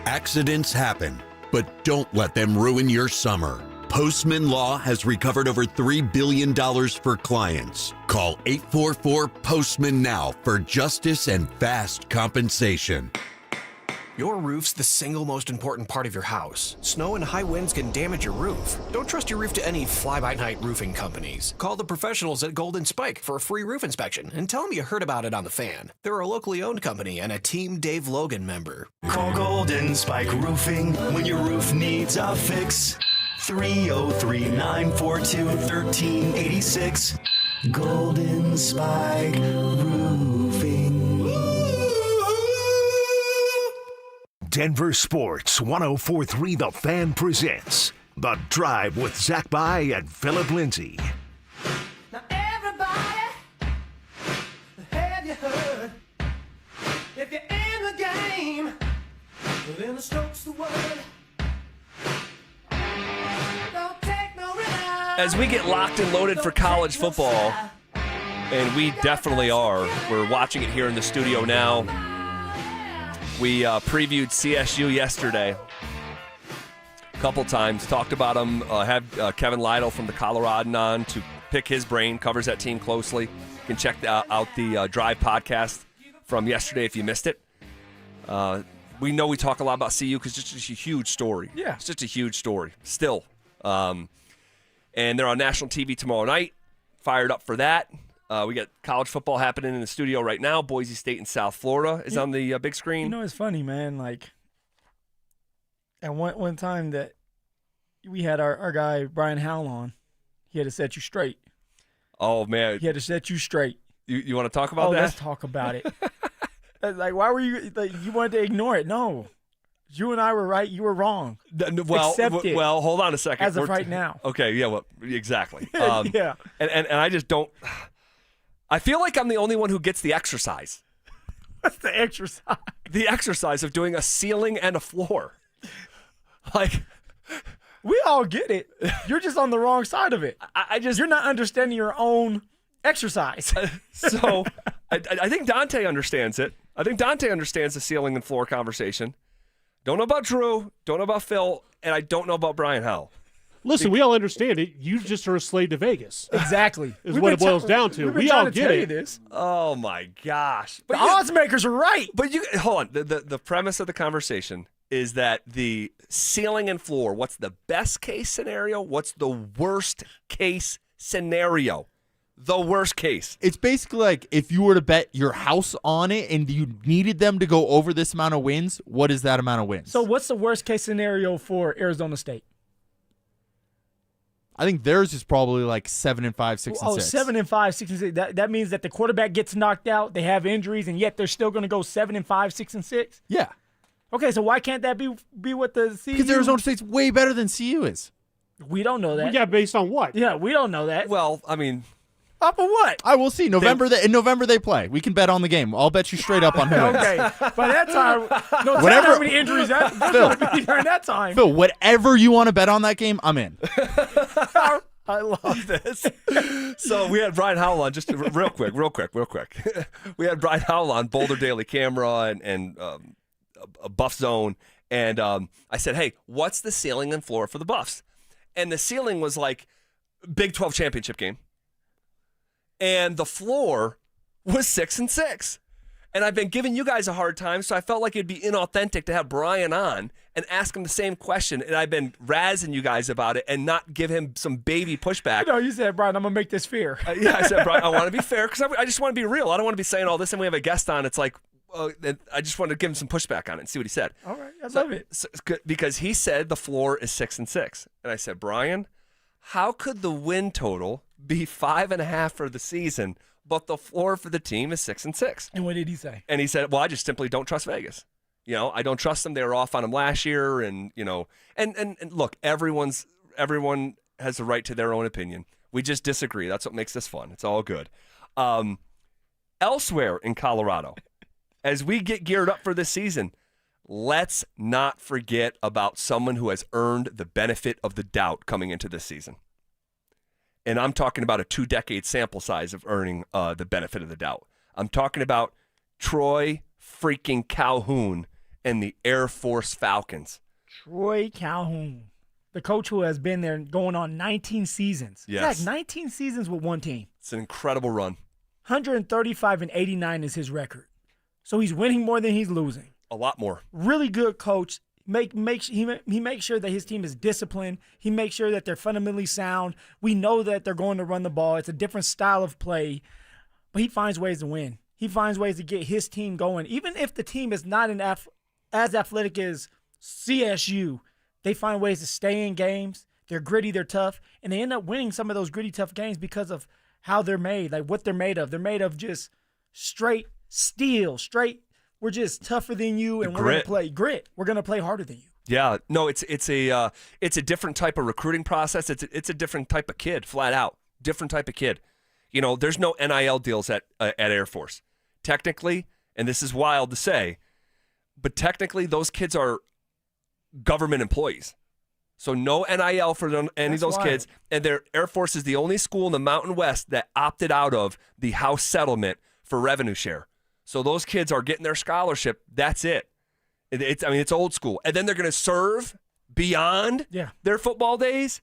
Accidents happen, but don't let them ruin your summer. Postman Law has recovered over $3 billion for clients. Call 844-POSTMAN now for justice and fast compensation. Your roof's the single most important part of your house. Snow and high winds can damage your roof. Don't trust your roof to any fly-by-night roofing companies. Call the professionals at Golden Spike for a free roof inspection and tell them you heard about it on The Fan. They're a locally owned company and a Team Dave Logan member. Call Golden Spike Roofing when your roof needs a fix. 303-942-1386. Golden Spike Roofing. Denver Sports 104.3 The Fan presents The Drive with Zach By and Phillip Lindsay. Now everybody, have you heard? If you're in the game, then the stroke's the word. Don't take no rely. As we get locked and loaded for college football, and we definitely are, we're watching it here in the studio now. We previewed CSU yesterday a couple times, talked about them, had Kevin Lytle from the Colorado on to pick his brain, covers that team closely. You can check out the Drive podcast from yesterday if you missed it. We know we talk a lot about CU because it's just a huge story. Yeah. It's just a huge story still. And they're on national TV tomorrow night. Fired up for that. We got college football happening in the studio right now. Boise State and South Florida is on the big screen. You know, it's funny, man. Like, at one time that we had our guy, Brian Howell, on, he had to set you straight. Oh, man. He had to set you straight. You want to talk about that? Let's talk about it. Like, why were you, like, you wanted to ignore it? No. You and I were right. You were wrong. Well, Accept it. Well, hold on a second. As of right now. Okay, yeah, well, exactly. Yeah. And I just don't. I feel like I'm the only one who gets the exercise. What's the exercise? The exercise of doing a ceiling and a floor. Like, we all get it. You're just on the wrong side of it. You're not understanding your own exercise. So I think Dante understands it. I think Dante understands the ceiling and floor conversation. Don't know about Drew. Don't know about Phil. And I don't know about Brian Howell. Listen, we all understand it. You just are a slave to Vegas. Exactly. Is what it boils down to. We all get it. This. Oh, my gosh. But the odds makers are right. But you hold on. The premise of the conversation is that the ceiling and floor, what's the best case scenario? What's the worst case scenario? The worst case. It's basically like if you were to bet your house on it and you needed them to go over this amount of wins, what is that amount of wins? So what's the worst case scenario for Arizona State? I think theirs is probably like 7-5, 6-6. Oh, 7-5, 6-6. That means that the quarterback gets knocked out, they have injuries, and yet they're still going to go 7-5, 6-6? Yeah. Okay, so why can't that be what the CU? Because Arizona State's way better than CU is. We don't know that. Yeah, based on what? Yeah, we don't know that. Well, I mean, up or what? I will see. In November they play. We can bet on the game. I'll bet you straight up on who wins. Okay. By that time, no matter how many injuries there's going to be during that time. Phil, whatever you want to bet on that game, I'm in. I love this. So we had Brian Howell on, just real quick. We had Brian Howell on Boulder Daily Camera and a Buff Zone. And I said, hey, what's the ceiling and floor for the Buffs? And the ceiling was like Big 12 championship game. And the floor was 6-6. And I've been giving you guys a hard time, so I felt like it'd be inauthentic to have Brian on and ask him the same question. And I've been razzing you guys about it and not give him some baby pushback. No, you said, Brian, I'm going to make this fair. Yeah, I said, Brian, I want to be fair because I just want to be real. I don't want to be saying all this and we have a guest on. It's like, I just wanted to give him some pushback on it and see what he said. All right, I love it. Because he said the floor is 6-6. And I said, Brian, how could the win total be 5.5 for the season, but the floor for the team is 6-6? And what did he say? And he said, well, I just simply don't trust Vegas. You know, I don't trust them. They were off on them last year. And, you know, and look, everyone has the right to their own opinion. We just disagree. That's what makes this fun. It's all good. Elsewhere in Colorado, as we get geared up for this season, let's not forget about someone who has earned the benefit of the doubt coming into this season. And I'm talking about a 2-decade sample size of earning the benefit of the doubt. I'm talking about Troy freaking Calhoun and the Air Force Falcons. Troy Calhoun, the coach who has been there going on 19 seasons. Yes. Zach, 19 seasons with one team. It's an incredible run. 135-89 is his record. So he's winning more than he's losing. A lot more. Really good coach. He makes sure that his team is disciplined. He makes sure that they're fundamentally sound. We know that they're going to run the ball. It's a different style of play, but he finds ways to win. He finds ways to get his team going. Even if the team is not as athletic as CSU, they find ways to stay in games. They're gritty, they're tough, and they end up winning some of those gritty, tough games because of how they're made, like what they're made of. They're made of just straight steel, we're just tougher than you, and we're going to play grit. We're going to play harder than you. Yeah, no, it's a different type of recruiting process. It's a different type of kid, flat out, different type of kid. You know, there's no NIL deals at Air Force. Technically, and this is wild to say, but technically those kids are government employees. So no NIL for any of those kids. And their Air Force is the only school in the Mountain West that opted out of the house settlement for revenue share. So those kids are getting their scholarship. That's it. It's old school. And then they're going to serve beyond their football days.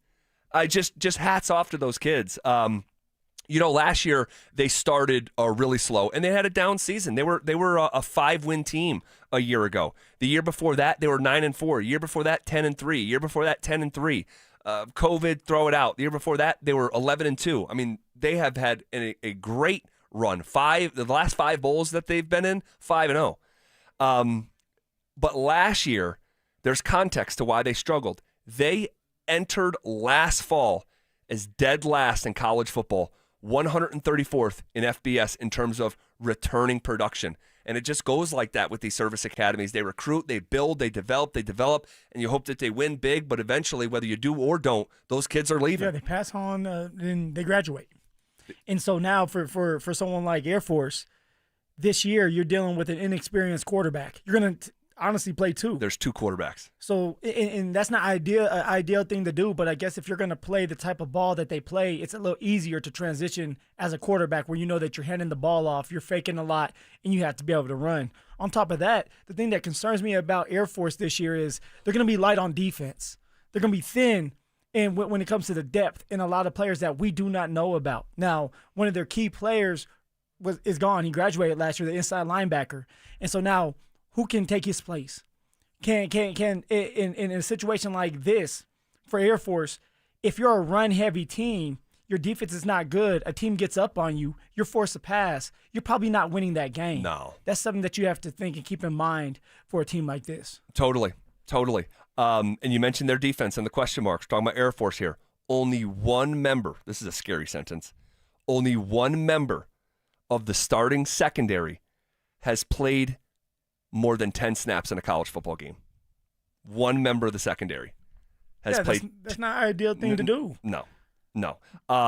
I just hats off to those kids. Last year they started really slow and they had a down season. They were a 5-win team a year ago. The year before that they were 9-4. Year before that 10-3. Year before that 10-3. COVID, throw it out. The year before that they were 11-2. I mean, they have had a great run. The last 5 bowls that they've been in, 5-0. But last year, there's context to why they struggled. They entered last fall as dead last in college football, 134th in FBS in terms of returning production. And it just goes like that with these service academies. They recruit, they build, they develop, and you hope that they win big, but eventually, whether you do or don't, those kids are leaving. Yeah, they pass on and they graduate. And so now for someone like Air Force, this year you're dealing with an inexperienced quarterback. You're going to honestly play 2. There's 2 quarterbacks. So, and that's not an ideal thing to do, but I guess if you're going to play the type of ball that they play, it's a little easier to transition as a quarterback where you know that you're handing the ball off, you're faking a lot, and you have to be able to run. On top of that, the thing that concerns me about Air Force this year is they're going to be light on defense. They're going to be thin. And when it comes to the depth and a lot of players that we do not know about. Now, one of their key players is gone. He graduated last year, the inside linebacker. And so now, who can take his place? Can in a situation like this for Air Force, if you're a run-heavy team, your defense is not good, a team gets up on you, you're forced to pass, you're probably not winning that game. No. That's something that you have to think and keep in mind for a team like this. Totally. And you mentioned their defense and the question marks. Talking about Air Force here. Only one member, this is a scary sentence, only one member of the starting secondary has played more than 10 snaps in a college football game. One member of the secondary has played. That's not an ideal thing to do. No.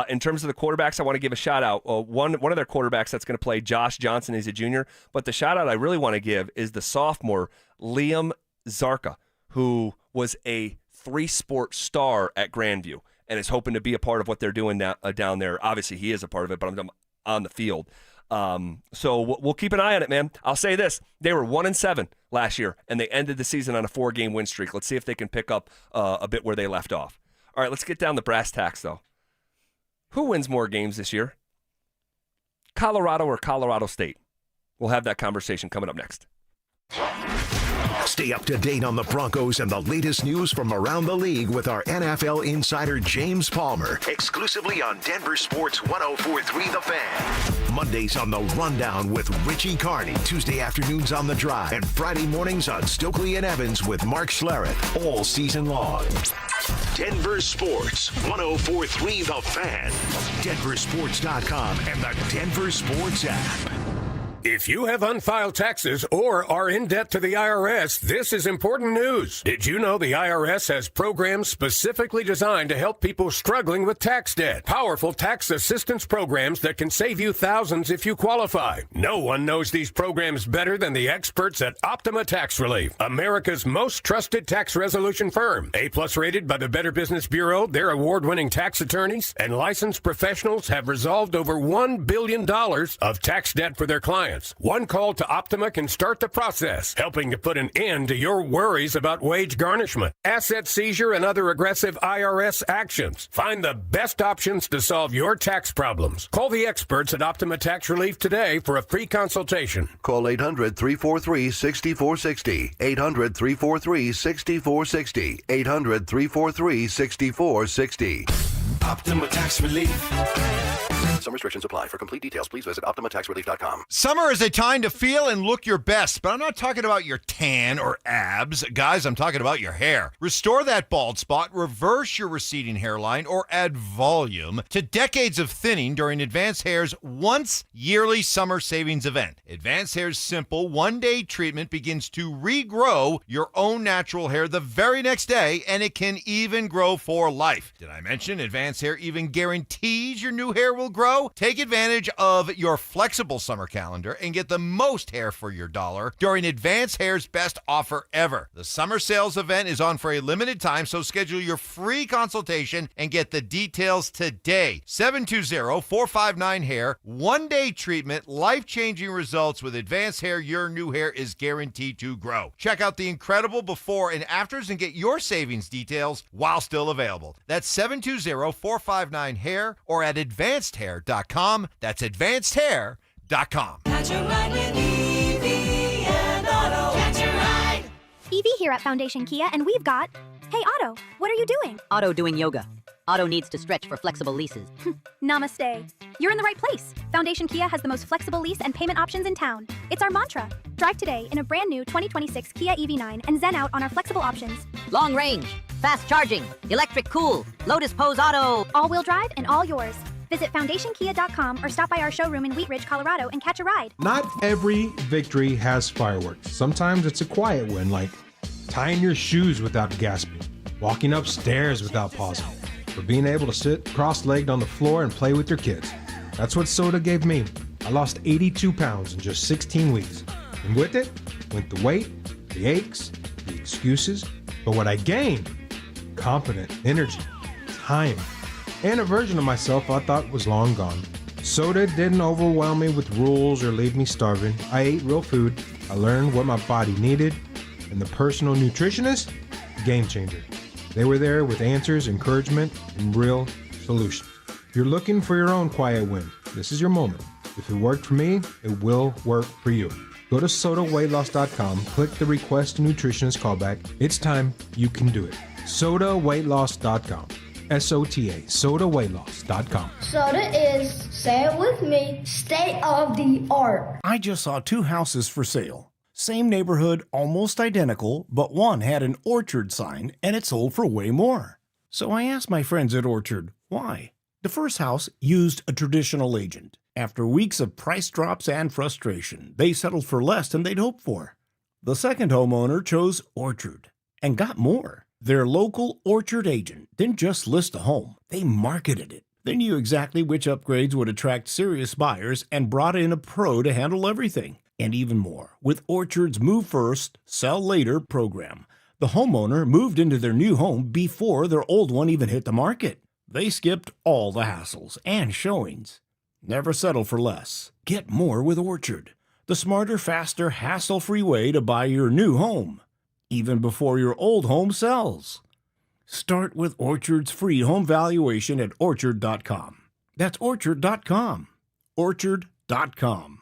In terms of the quarterbacks, I want to give a shout out. One of their quarterbacks that's going to play, Josh Johnson, he's a junior. But the shout out I really want to give is the sophomore, Liam Zarka, who was a 3-sport star at Grandview and is hoping to be a part of what they're doing down there. Obviously, he is a part of it, but I'm on the field. So we'll keep an eye on it, man. I'll say this. They were 1-7 last year, and they ended the season on a 4-game win streak. Let's see if they can pick up a bit where they left off. All right, let's get down to brass tacks, though. Who wins more games this year? Colorado or Colorado State? We'll have that conversation coming up next. Stay up to date on the Broncos and the latest news from around the league with our NFL insider James Palmer, exclusively on Denver Sports 104.3 The Fan. Mondays on The Rundown with Richie Carney, Tuesday afternoons on The Drive, and Friday mornings on Stokley and Evans with Mark Schlereth, all season long. Denver Sports 104.3 The Fan, DenverSports.com, and the Denver Sports app. If you have unfiled taxes or are in debt to the IRS, this is important news. Did you know the IRS has programs specifically designed to help people struggling with tax debt? Powerful tax assistance programs that can save you thousands if you qualify. No one knows these programs better than the experts at Optima Tax Relief, America's most trusted tax resolution firm. A+ rated by the Better Business Bureau, their award-winning tax attorneys and licensed professionals have resolved over $1 billion of tax debt for their clients. clients. One call to Optima can start the process, helping to put an end to your worries about wage garnishment, asset seizure, and other aggressive IRS actions. Find the best options to solve your tax problems. Call the experts at Optima Tax Relief today for a free consultation. Call 800-343-6460. 800-343-6460. 800-343-6460. Optima Tax Relief. Some restrictions apply. For complete details, please visit OptimaTaxRelief.com. Summer is a time to feel and look your best, but I'm not talking about your tan or abs. Guys, I'm talking about your hair. Restore that bald spot, reverse your receding hairline, or add volume to decades of thinning during Advanced Hair's once yearly summer savings event. Advanced Hair's simple one-day treatment begins to regrow your own natural hair the very next day, and it can even grow for life. Did I mention Advanced Hair even guarantees your new hair will grow? Take advantage of your flexible summer calendar and get the most hair for your dollar during Advanced Hair's best offer ever. The summer sales event is on for a limited time, so schedule your free consultation and get the details today. 720-459-HAIR. One-day treatment, life-changing results with Advanced Hair. Your new hair is guaranteed to grow. Check out the incredible before and afters and get your savings details while still available. That's 720-459-HAIR or at AdvancedHair.com. That's AdvancedHair.com. Catch a ride with Evie and Otto. Catch a ride. Evie here at Foundation Kia, and we've got... Hey, Otto, what are you doing? Otto doing yoga. Otto needs to stretch for flexible leases. Namaste. You're in the right place. Foundation Kia has the most flexible lease and payment options in town. It's our mantra. Drive today in a brand new 2026 Kia EV9 and zen out on our flexible options. Long range, fast charging, electric cool, Lotus Pose Auto. All-wheel drive and all yours. Visit FoundationKia.com or stop by our showroom in Wheat Ridge, Colorado and catch a ride. Not every victory has fireworks. Sometimes it's a quiet win, like tying your shoes without gasping, walking upstairs without pausing, or being able to sit cross-legged on the floor and play with your kids. That's what soda gave me. I lost 82 pounds in just 16 weeks. And with it went the weight, the aches, the excuses. But what I gained, confidence, energy, time, and a version of myself I thought was long gone. Soda didn't overwhelm me with rules or leave me starving. I ate real food. I learned what my body needed. And the personal nutritionist, game changer. They were there with answers, encouragement, and real solutions. If you're looking for your own quiet win, this is your moment. If it worked for me, it will work for you. Go to SodaWeightLoss.com, click the Request a Nutritionist callback. It's time. You can do it. SodaWeightLoss.com. SOTA, SodaWeightLoss.com. Soda is, say it with me, state of the art. I just saw two houses for sale. Same neighborhood, almost identical, but one had an Orchard sign and it sold for way more. So I asked my friends at Orchard, why? The first house used a traditional agent. After weeks of price drops and frustration, they settled for less than they'd hoped for. The second homeowner chose Orchard and got more. Their local Orchard agent didn't just list a home, they marketed it. They knew exactly which upgrades would attract serious buyers and brought in a pro to handle everything. And even more, with Orchard's Move First, Sell Later program, the homeowner moved into their new home before their old one even hit the market. They skipped all the hassles and showings. Never settle for less. Get more with Orchard, the smarter, faster, hassle-free way to buy your new home, even before your old home sells. Start with Orchard's free home valuation at Orchard.com. That's Orchard.com. Orchard.com.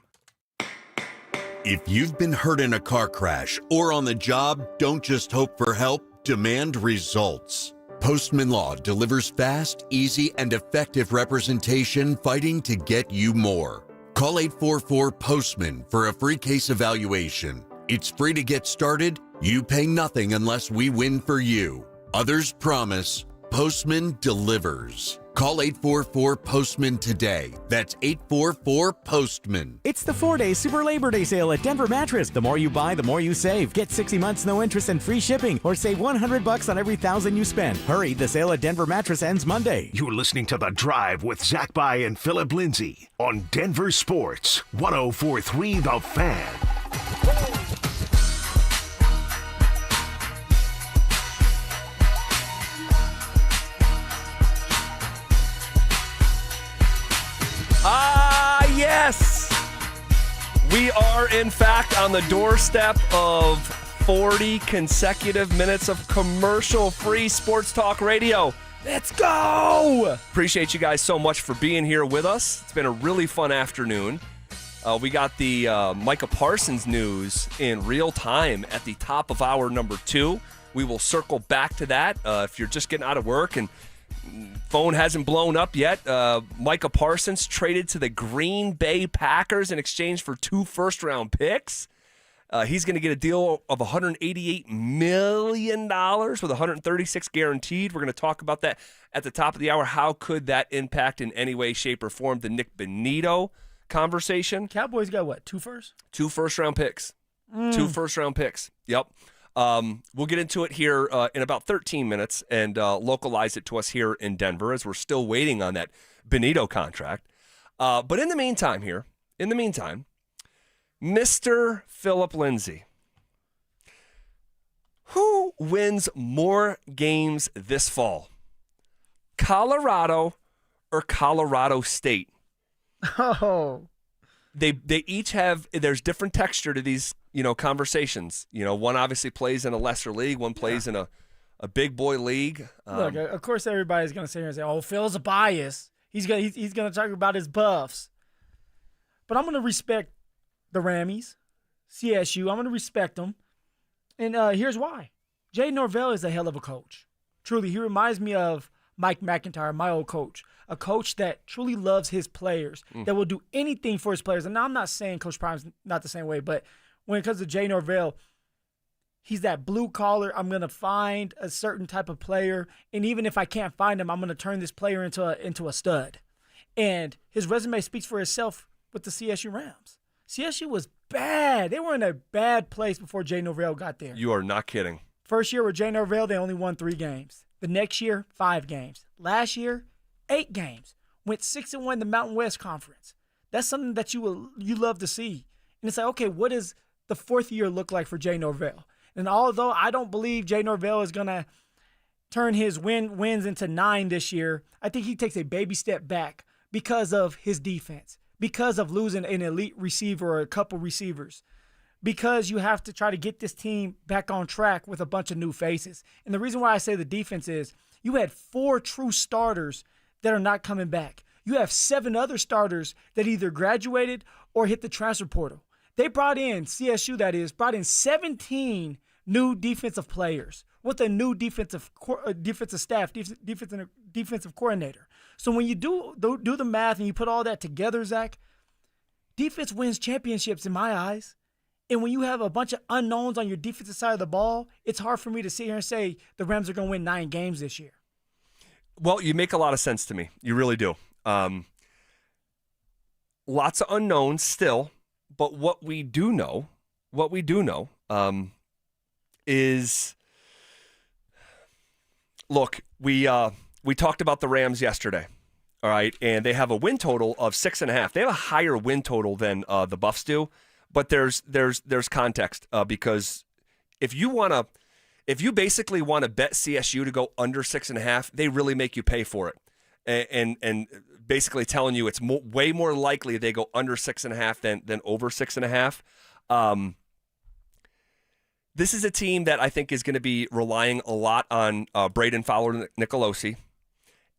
If you've been hurt in a car crash or on the job, don't just hope for help, demand results. Postman Law delivers fast, easy, and effective representation fighting to get you more. Call 844-POSTMAN for a free case evaluation. It's free to get started. You pay nothing unless we win for you. Others promise. Postman delivers. Call 844-POSTMAN today. That's 844-POSTMAN. It's the 4-day Super Labor Day sale at Denver Mattress. The more you buy, the more you save. Get 60 months, no interest, and free shipping, or save $100 on every $1,000 you spend. Hurry, the sale at Denver Mattress ends Monday. You're listening to The Drive with Zach By and Phillip Lindsay on Denver Sports 104.3 The Fan. Yes! We are, in fact, on the doorstep of 40 consecutive minutes of commercial-free sports talk radio. Let's go! Appreciate you guys so much for being here with us. It's been a really fun afternoon. We got the Micah Parsons news in real time at the top of hour number 2. We will circle back to that. If you're just getting out of work and phone hasn't blown up yet, Micah Parsons traded to the Green Bay Packers in exchange for 2 first-round picks. He's going to get a deal of $188 million with $136 guaranteed. We're going to talk about that at the top of the hour. How could that impact in any way, shape, or form the Nick Bonito conversation? Cowboys got what, 2 first? 2 first-round picks. 2 first-round picks. Yep. We'll get into it here in about 13 minutes and localize it to us here in Denver as we're still waiting on that Bonito contract. But in the meantime, Mr. Phillip Lindsay, who wins more games this fall? Colorado or Colorado State? Oh. They each have, there's different texture to these, conversations. One obviously plays in a lesser league, one plays in a big boy league. Look, of course everybody's going to sit here and say, oh, Phil's a bias. He's going to talk about his buffs. But I'm going to respect the Rammies, CSU. I'm going to respect them. And here's why. Jay Norvell is a hell of a coach. Truly, he reminds me of Mike McIntyre, my old coach, a coach that truly loves his players, that will do anything for his players. And now I'm not saying Coach Prime's not the same way, but when it comes to Jay Norvell, he's that blue collar. I'm going to find a certain type of player, and even if I can't find him, I'm going to turn this player into a stud. And his resume speaks for itself with the CSU Rams. CSU was bad. They were in a bad place before Jay Norvell got there. You are not kidding. First year with Jay Norvell, they only won 3 games. The next year, 5 games. Last year, 8 games. Went 6-1 in the Mountain West Conference. That's something that you love to see. And it's like, okay, what does the 4th year look like for Jay Norvell? And although I don't believe Jay Norvell is going to turn his wins into 9 this year, I think he takes a baby step back because of his defense, because of losing an elite receiver or a couple receivers, because you have to try to get this team back on track with a bunch of new faces. And the reason why I say the defense is you had 4 true starters that are not coming back. You have 7 other starters that either graduated or hit the transfer portal. They brought in, CSU that is, brought in 17 new defensive players with a new defensive staff, defensive coordinator. So when you do the math and you put all that together, Zach, defense wins championships in my eyes. And when you have a bunch of unknowns on your defensive side of the ball, it's hard for me to sit here and say the Rams are going to win 9 games this year. Well, you make a lot of sense to me. You really do. Lots of unknowns still, but what we do know is, look, we talked about the Rams yesterday, all right, and they have a win total of 6.5. They have a higher win total than the Buffs do, but there's context because if you basically want to bet CSU to go under 6.5, they really make you pay for it, and basically telling you it's way more likely they go under 6.5 than over 6.5. This is a team that I think is going to be relying a lot on Braden Fowler-Nicolosi,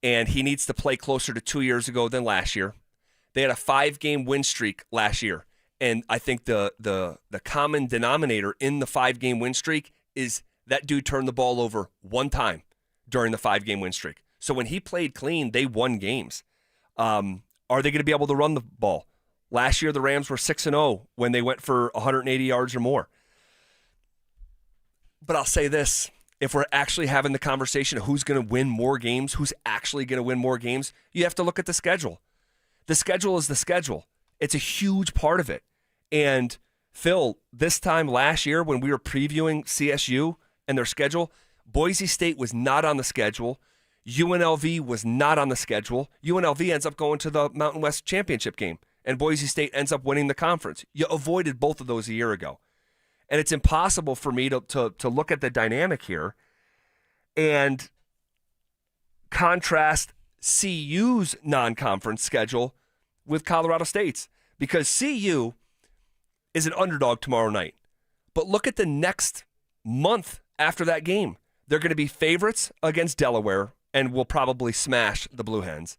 and he needs to play closer to 2 years ago than last year. They had a 5-game win streak last year, and I think the common denominator in the 5-game win streak is that dude turned the ball over 1 time during the 5-game win streak. So when he played clean, they won games. Are they going to be able to run the ball? Last year, the Rams were 6-0 when they went for 180 yards or more. But I'll say this, if we're actually having the conversation of who's going to win more games, who's actually going to win more games, you have to look at the schedule. The schedule is the schedule. It's a huge part of it. And Phil, this time last year when we were previewing CSU and their schedule, Boise State was not on the schedule. UNLV was not on the schedule. UNLV ends up going to the Mountain West Championship game, and Boise State ends up winning the conference. You avoided both of those a year ago. And it's impossible for me to look at the dynamic here and contrast CU's non-conference schedule with Colorado State's, because CU is an underdog tomorrow night. But look at the next month after that game. They're going to be favorites against Delaware and will probably smash the Blue Hens.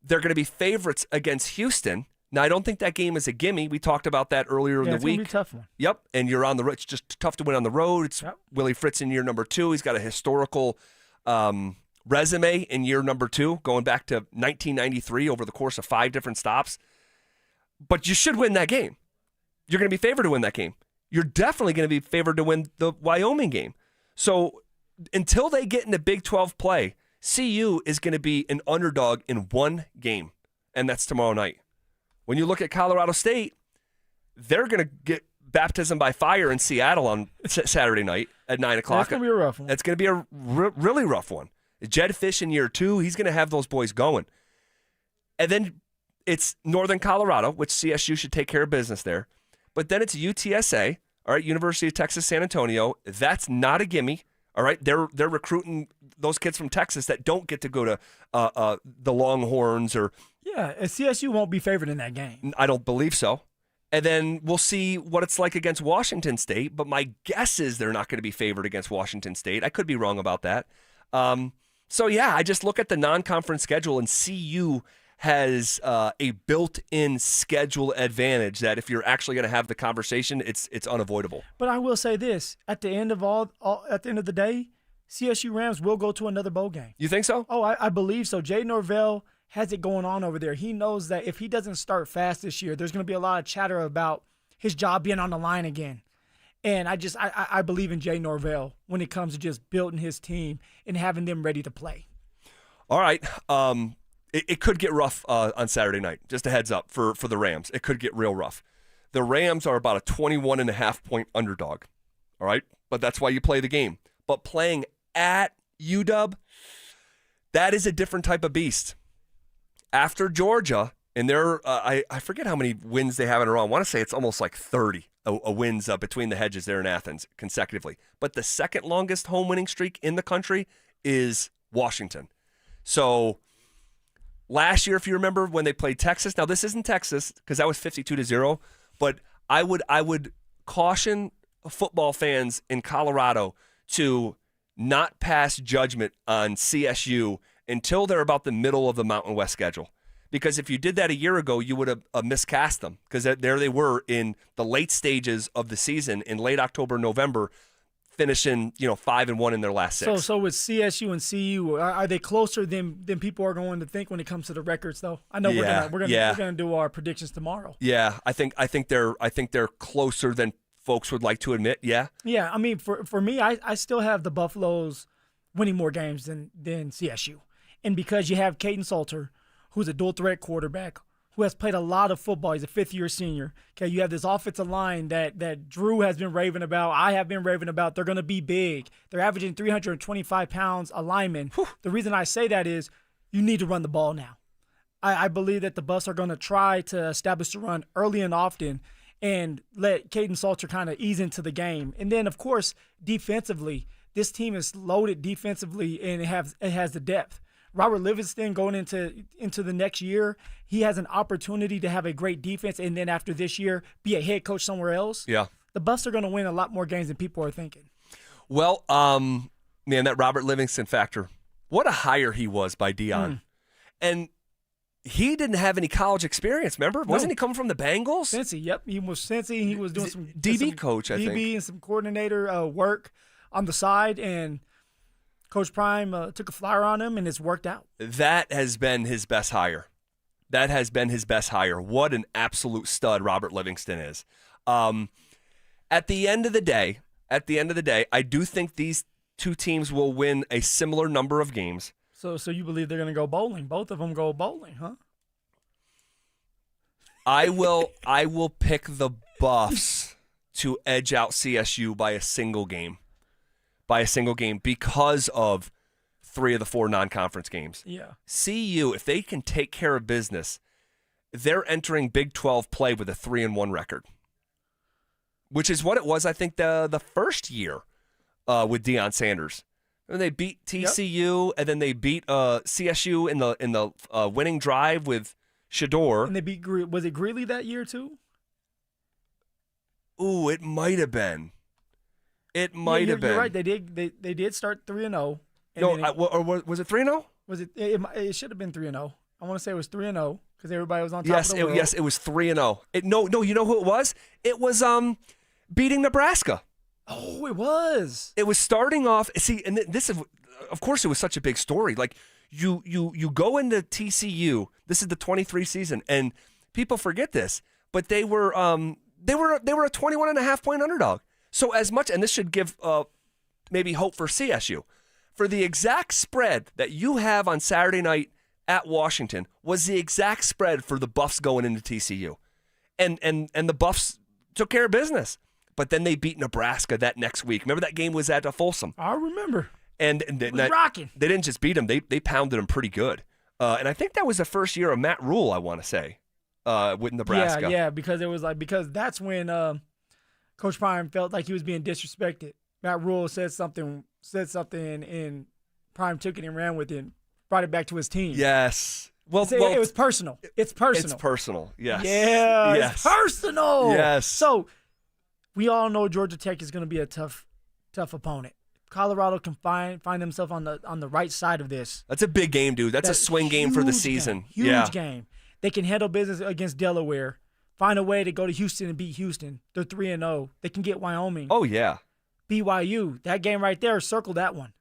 They're going to be favorites against Houston. Now, I don't think that game is a gimme. We talked about that earlier in the it's week. Gonna be a tough one. Yep, and you're on the road. It's just tough to win on the road. It's Willie Fritz in year number 2. He's got a historical resume in year number 2, going back to 1993 over the course of 5 different stops. But you should win that game. You're going to be favored to win that game. You're definitely going to be favored to win the Wyoming game. So until they get into Big 12 play, CU is going to be an underdog in one game, and that's tomorrow night. When you look at Colorado State, they're going to get baptism by fire in Seattle on Saturday night at 9 o'clock. That's going to be a rough one. That's going to be a really rough one. Jed Fish in year 2, he's going to have those boys going. And then it's Northern Colorado, which CSU should take care of business there. But then it's UTSA, all right, University of Texas San Antonio. That's not a gimme, all right? They're recruiting those kids from Texas that don't get to go to the Longhorns or – yeah, and CSU won't be favored in that game. I don't believe so. And then we'll see what it's like against Washington State, but my guess is they're not going to be favored against Washington State. I could be wrong about that. So, yeah, I just look at the non-conference schedule, and CU has a built-in schedule advantage that if you're actually going to have the conversation, it's unavoidable. But I will say this: at the end of at the end of the day, CSU Rams will go to another bowl game. You think so? Oh, I believe so. Jay Norvell has it going on over there. He knows that if he doesn't start fast this year, there's going to be a lot of chatter about his job being on the line again. And I believe in Jay Norvell when it comes to just building his team and having them ready to play. All right. It could get rough on Saturday night. Just a heads up for the Rams. It could get real rough. The Rams are about a 21.5-point underdog. All right? But that's why you play the game. But playing at UW, that is a different type of beast. After Georgia, and I forget how many wins they have in a row. I want to say it's almost like 30 wins between the hedges there in Athens consecutively. But the second longest home winning streak in the country is Washington. So last year, if you remember, when they played Texas, now this isn't Texas because that was 52-0, but I would caution football fans in Colorado to not pass judgment on CSU until they're about the middle of the Mountain West schedule. Because if you did that a year ago, you would have miscast them because there they were in the late stages of the season in late October, November, finishing 5-1 in their last 6. So with CSU and CU, are they closer than people are going to think when it comes to the records? Though I know we're gonna do our predictions tomorrow. Yeah, I think they're closer than folks would like to admit. Yeah. Yeah, I mean for me, I still have the Buffaloes winning more games than CSU, and because you have Payton Salter, who's a dual threat quarterback, who has played a lot of football. He's a fifth-year senior. Okay, you have this offensive line that Drew has been raving about. I have been raving about. They're going to be big. They're averaging 325 pounds a lineman. The reason I say that is you need to run the ball now. I believe that the Buffs are going to try to establish the run early and often and let Payton Salter kind of ease into the game. And then, of course, defensively, this team is loaded defensively and it has the depth. Robert Livingston going into the next year, he has an opportunity to have a great defense and then after this year be a head coach somewhere else. Yeah. The Buffs are going to win a lot more games than people are thinking. Well, man, that Robert Livingston factor, what a hire he was by Dion. And he didn't have any college experience, remember? No. Wasn't he coming from the Bengals? Cincy, yep. He was Cincy. He was doing some DB coach, I think. DB and some coordinator work on the side, and Coach Prime took a flyer on him, and it's worked out. That has been his best hire. What an absolute stud Robert Livingston is. At the end of the day, I do think these two teams will win a similar number of games. So you believe they're going to go bowling? Both of them go bowling, huh? I will pick the Buffs to edge out CSU by a single game. Because of 3 of the 4 non-conference games. Yeah. CU, if they can take care of business, they're entering Big 12 play with a 3-1 record, which is what it was, I think, the first year with Deion Sanders. And they beat TCU, and then they beat CSU in the winning drive with Shador. And they beat was it Greeley that year too? Ooh, it might have been. It might have been. You're right. They did start 3-0. No, or was it 3-0? Was it? It should have been 3-0. I want to say it was 3-0 because everybody was on top of the world. Yes, it was 3-0. No, you know who it was? It was beating Nebraska. Oh, it was. It was starting off. See, and this is, of course, it was such a big story. Like you go into TCU. This is the 23 season, and people forget this, but they were a 21.5-point underdog. So as much, and this should give maybe hope for CSU, for the exact spread that you have on Saturday night at Washington was the exact spread for the Buffs going into TCU, and the Buffs took care of business. But then they beat Nebraska that next week. Remember that game was at Folsom? I remember. And it was rocking. They didn't just beat them; they pounded them pretty good. And I think that was the first year of Matt Rule, I want to say, with Nebraska. Yeah, because it was because that's when Coach Prime felt like he was being disrespected. Matt Rule said something, and Prime took it and ran with it, and brought it back to his team. Yes. Well, it was personal. It's personal. It's personal. Yes. Yeah. Yes. It's personal. Yes. So we all know Georgia Tech is going to be a tough opponent. Colorado can find themselves on the right side of this. That's a big game, dude. That's a swing game for the season. Huge game. They can handle business against Delaware. Find a way to go to Houston and beat Houston. They're 3-0. They can get Wyoming. Oh yeah. BYU. That game right there. Circle that one,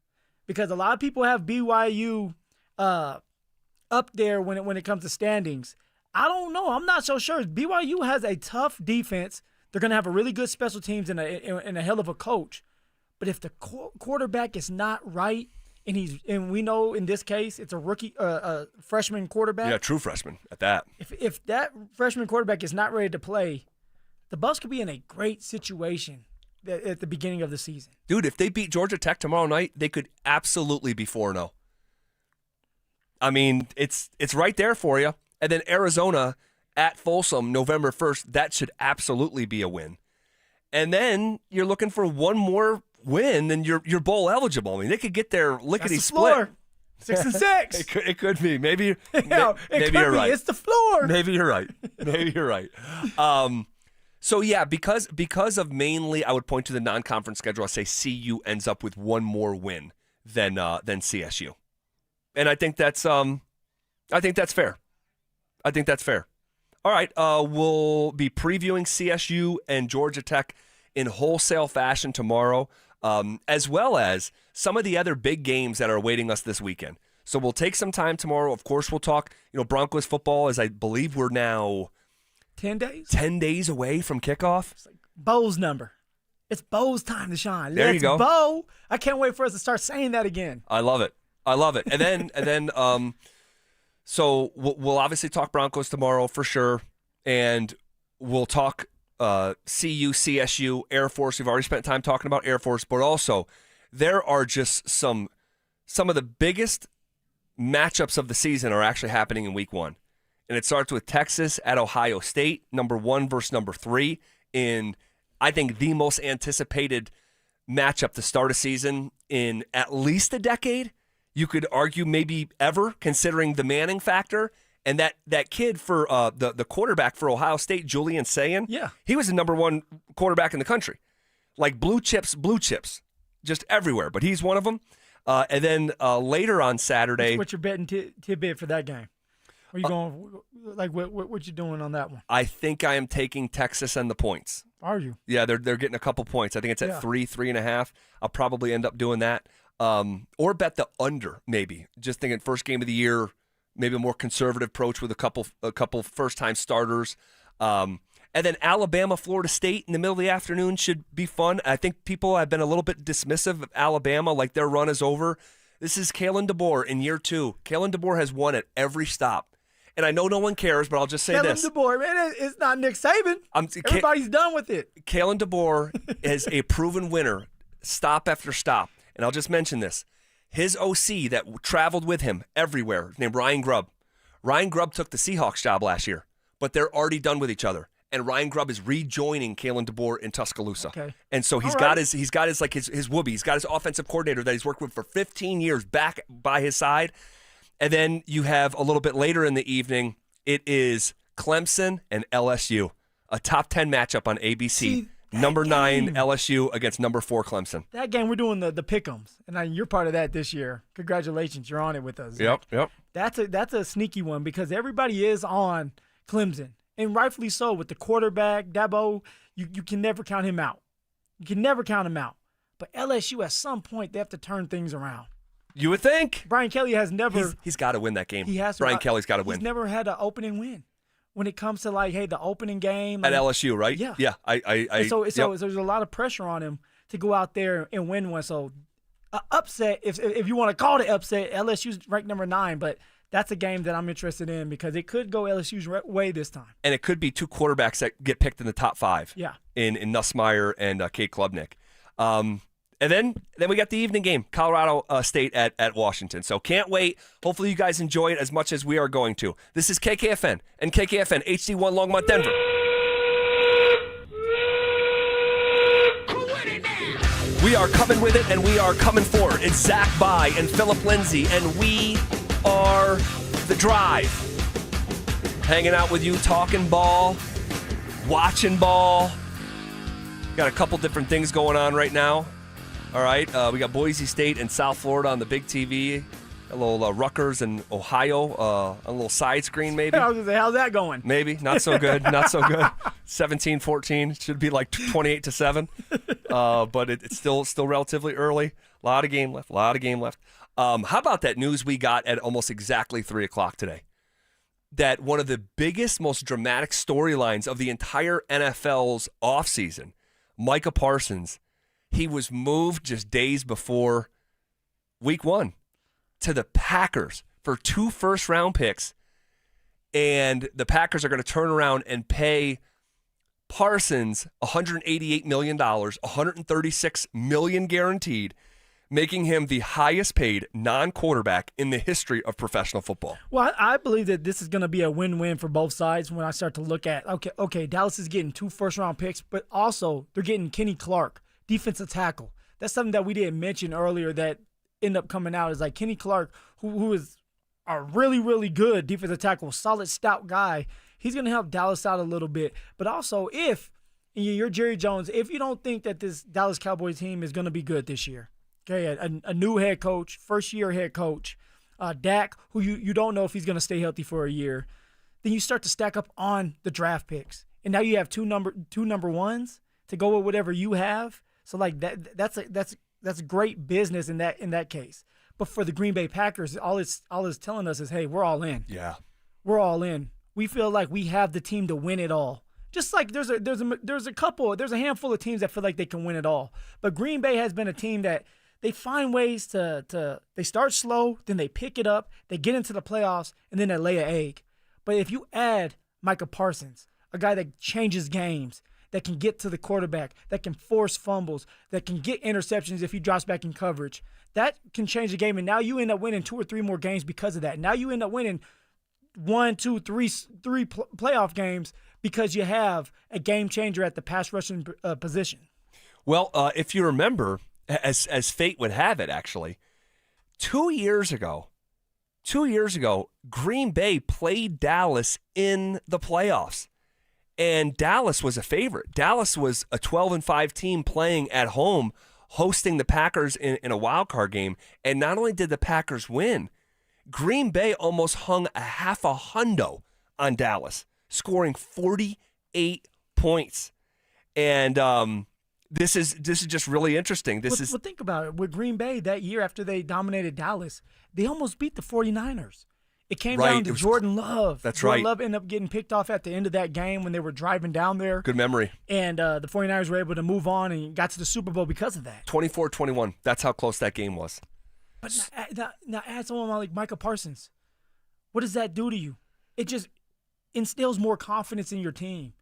because a lot of people have BYU up there when it comes to standings. I don't know. I'm not so sure. BYU has a tough defense. They're going to have a really good special teams and a hell of a coach. But if the quarterback is not right, and we know in this case it's a rookie, freshman quarterback. Yeah, true freshman at that. If that freshman quarterback is not ready to play, the Buffs could be in a great situation at the beginning of the season. Dude, if they beat Georgia Tech tomorrow night, they could absolutely be 4-0. I mean, it's right there for you. And then Arizona at Folsom, November 1st, that should absolutely be a win. And then you're looking for one more win, and you're bowl eligible. I mean, they could get their lickety split. 6-6. It could be. Maybe maybe you're right. It's the floor. Maybe you're right. Maybe you're right. So yeah, because of mainly, I would point to the non-conference schedule. I say CU ends up with one more win than CSU, and I think that's fair. I think that's fair. All right, we'll be previewing CSU and Georgia Tech in wholesale fashion tomorrow, as well as some of the other big games that are awaiting us this weekend. So we'll take some time tomorrow. Of course, we'll talk, Broncos football, as I believe we're now 10 days? 10 days away from kickoff. It's like Bo's number. It's Bo's time to shine. There you go. Bo. I can't wait for us to start saying that again. I love it. And then so we'll obviously talk Broncos tomorrow for sure, and we'll talk CU, CSU, Air Force. We've already spent time talking about Air Force, but also there are just some of the biggest matchups of the season are actually happening in week 1. And it starts with Texas at Ohio State, number 1 versus number 3, in I think the most anticipated matchup to start a season in at least a decade. You could argue maybe ever, considering the Manning factor. And that kid for the quarterback for Ohio State, Julian Sayin, he was the number 1 quarterback in the country. Like blue chips, just everywhere. But he's one of them. And then later on Saturday. What's your betting tidbit for that game? Are you going, like, what you doing on that one? I think I am taking Texas and the points. Are you? Yeah, they're getting a couple points. I think it's at 3.5. I'll probably end up doing that. Or bet the under, maybe. Just thinking first game of the year, maybe a more conservative approach with a couple first-time starters. And then Alabama, Florida State in the middle of the afternoon should be fun. I think people have been a little bit dismissive of Alabama, like their run is over. This is Kalen DeBoer in year 2. Kalen DeBoer has won at every stop. And I know no one cares, but I'll just say this. Kalen DeBoer, man, it's not Nick Saban. Everybody's done with it. Kalen DeBoer is a proven winner, stop after stop. And I'll just mention this. His OC that traveled with him everywhere, named Ryan Grubb. Ryan Grubb took the Seahawks job last year, but they're already done with each other. And Ryan Grubb is rejoining Kalen DeBoer in Tuscaloosa. Okay. And so he's got his whoopee. He's got his offensive coordinator that he's worked with for 15 years back by his side. And then you have a little bit later in the evening, it is Clemson and LSU, a top 10 matchup on ABC. Number 9 LSU against number 4 Clemson. That game, we're doing the pick'ems, and you're part of that this year. Congratulations, you're on it with us. Zach. Yep. That's a sneaky one because everybody is on Clemson, and rightfully so. With the quarterback, Dabo, you can never count him out. You can never count him out. But LSU, at some point, they have to turn things around. You would think. Brian Kelly has never. He's got to win that game. He has to. Brian Kelly's got to win. He's never had an opening win. When it comes to the opening game at LSU, right? Yeah. So there's a lot of pressure on him to go out there and win one. So upset, if you want to call it upset, LSU's ranked number 9, but that's a game that I'm interested in because it could go LSU's way this time. And it could be 2 quarterbacks that get picked in the top 5. Yeah. In Nussmeier and Kate Klubnik. And then we got the evening game, Colorado State at Washington. So can't wait. Hopefully you guys enjoy it as much as we are going to. This is KKFN and KKFN HD1 Longmont, Denver. We are coming with it and we are coming for it. It's Zach By and Phillip Lindsay, and we are The Drive. Hanging out with you, talking ball, watching ball. Got a couple different things going on right now. All right, we got Boise State and South Florida on the big TV. A little Rutgers and Ohio, a little side screen maybe. I was going to say, how's that going? Maybe, not so good, not so good. 17-14, should be like 28-7. But it's still relatively early. A lot of game left, How about that news we got at almost exactly 3 o'clock today? That one of the biggest, most dramatic storylines of the entire NFL's offseason, Micah Parsons, he was moved just days before week 1 to the Packers for 2 first-round picks, and the Packers are going to turn around and pay Parsons $188 million, $136 million guaranteed, making him the highest-paid non-quarterback in the history of professional football. Well, I believe that this is going to be a win-win for both sides when I start to look at, okay, Dallas is getting 2 first-round picks, but also they're getting Kenny Clark, defensive tackle. That's something that we didn't mention earlier that ended up coming out is like Kenny Clark, who is a really, really good defensive tackle, solid, stout guy. He's going to help Dallas out a little bit. But also, if you're Jerry Jones, if you don't think that this Dallas Cowboys team is going to be good this year, okay, a new head coach, first-year head coach, Dak, who you don't know if he's going to stay healthy for a year, then you start to stack up on the draft picks. And now you have two number ones to go with whatever you have. So like that's great business in that case. But for the Green Bay Packers, all it's telling us is, hey, we're all in. Yeah, we're all in. We feel like we have the team to win it all. Just like there's a handful of teams that feel like they can win it all. But Green Bay has been a team that they find ways to they start slow, then they pick it up, they get into the playoffs, and then they lay an egg. But if you add Micah Parsons, a guy that changes games, that can get to the quarterback, that can force fumbles, that can get interceptions if he drops back in coverage, that can change the game. And now you end up winning 2 or 3 more games because of that. Now you end up winning 1, 2, 3 playoff games because you have a game changer at the pass rushing position. Well, if you remember, as fate would have it, actually, 2 years ago, Green Bay played Dallas in the playoffs. And Dallas was a favorite. Dallas was a 12-5 team playing at home, hosting the Packers in a wild card game. And not only did the Packers win, Green Bay almost hung a half a hundo on Dallas, scoring 48 points. And this is just really interesting. Well, think about it. With Green Bay that year after they dominated Dallas, they almost beat the 49ers. It came down to Jordan Love. That's Jordan right. Love ended up getting picked off at the end of that game when they were driving down there. Good memory. And the 49ers were able to move on and got to the Super Bowl because of that. 24-21. That's how close that game was. But now add someone like Micah Parsons. What does that do to you? It just instills more confidence in your team.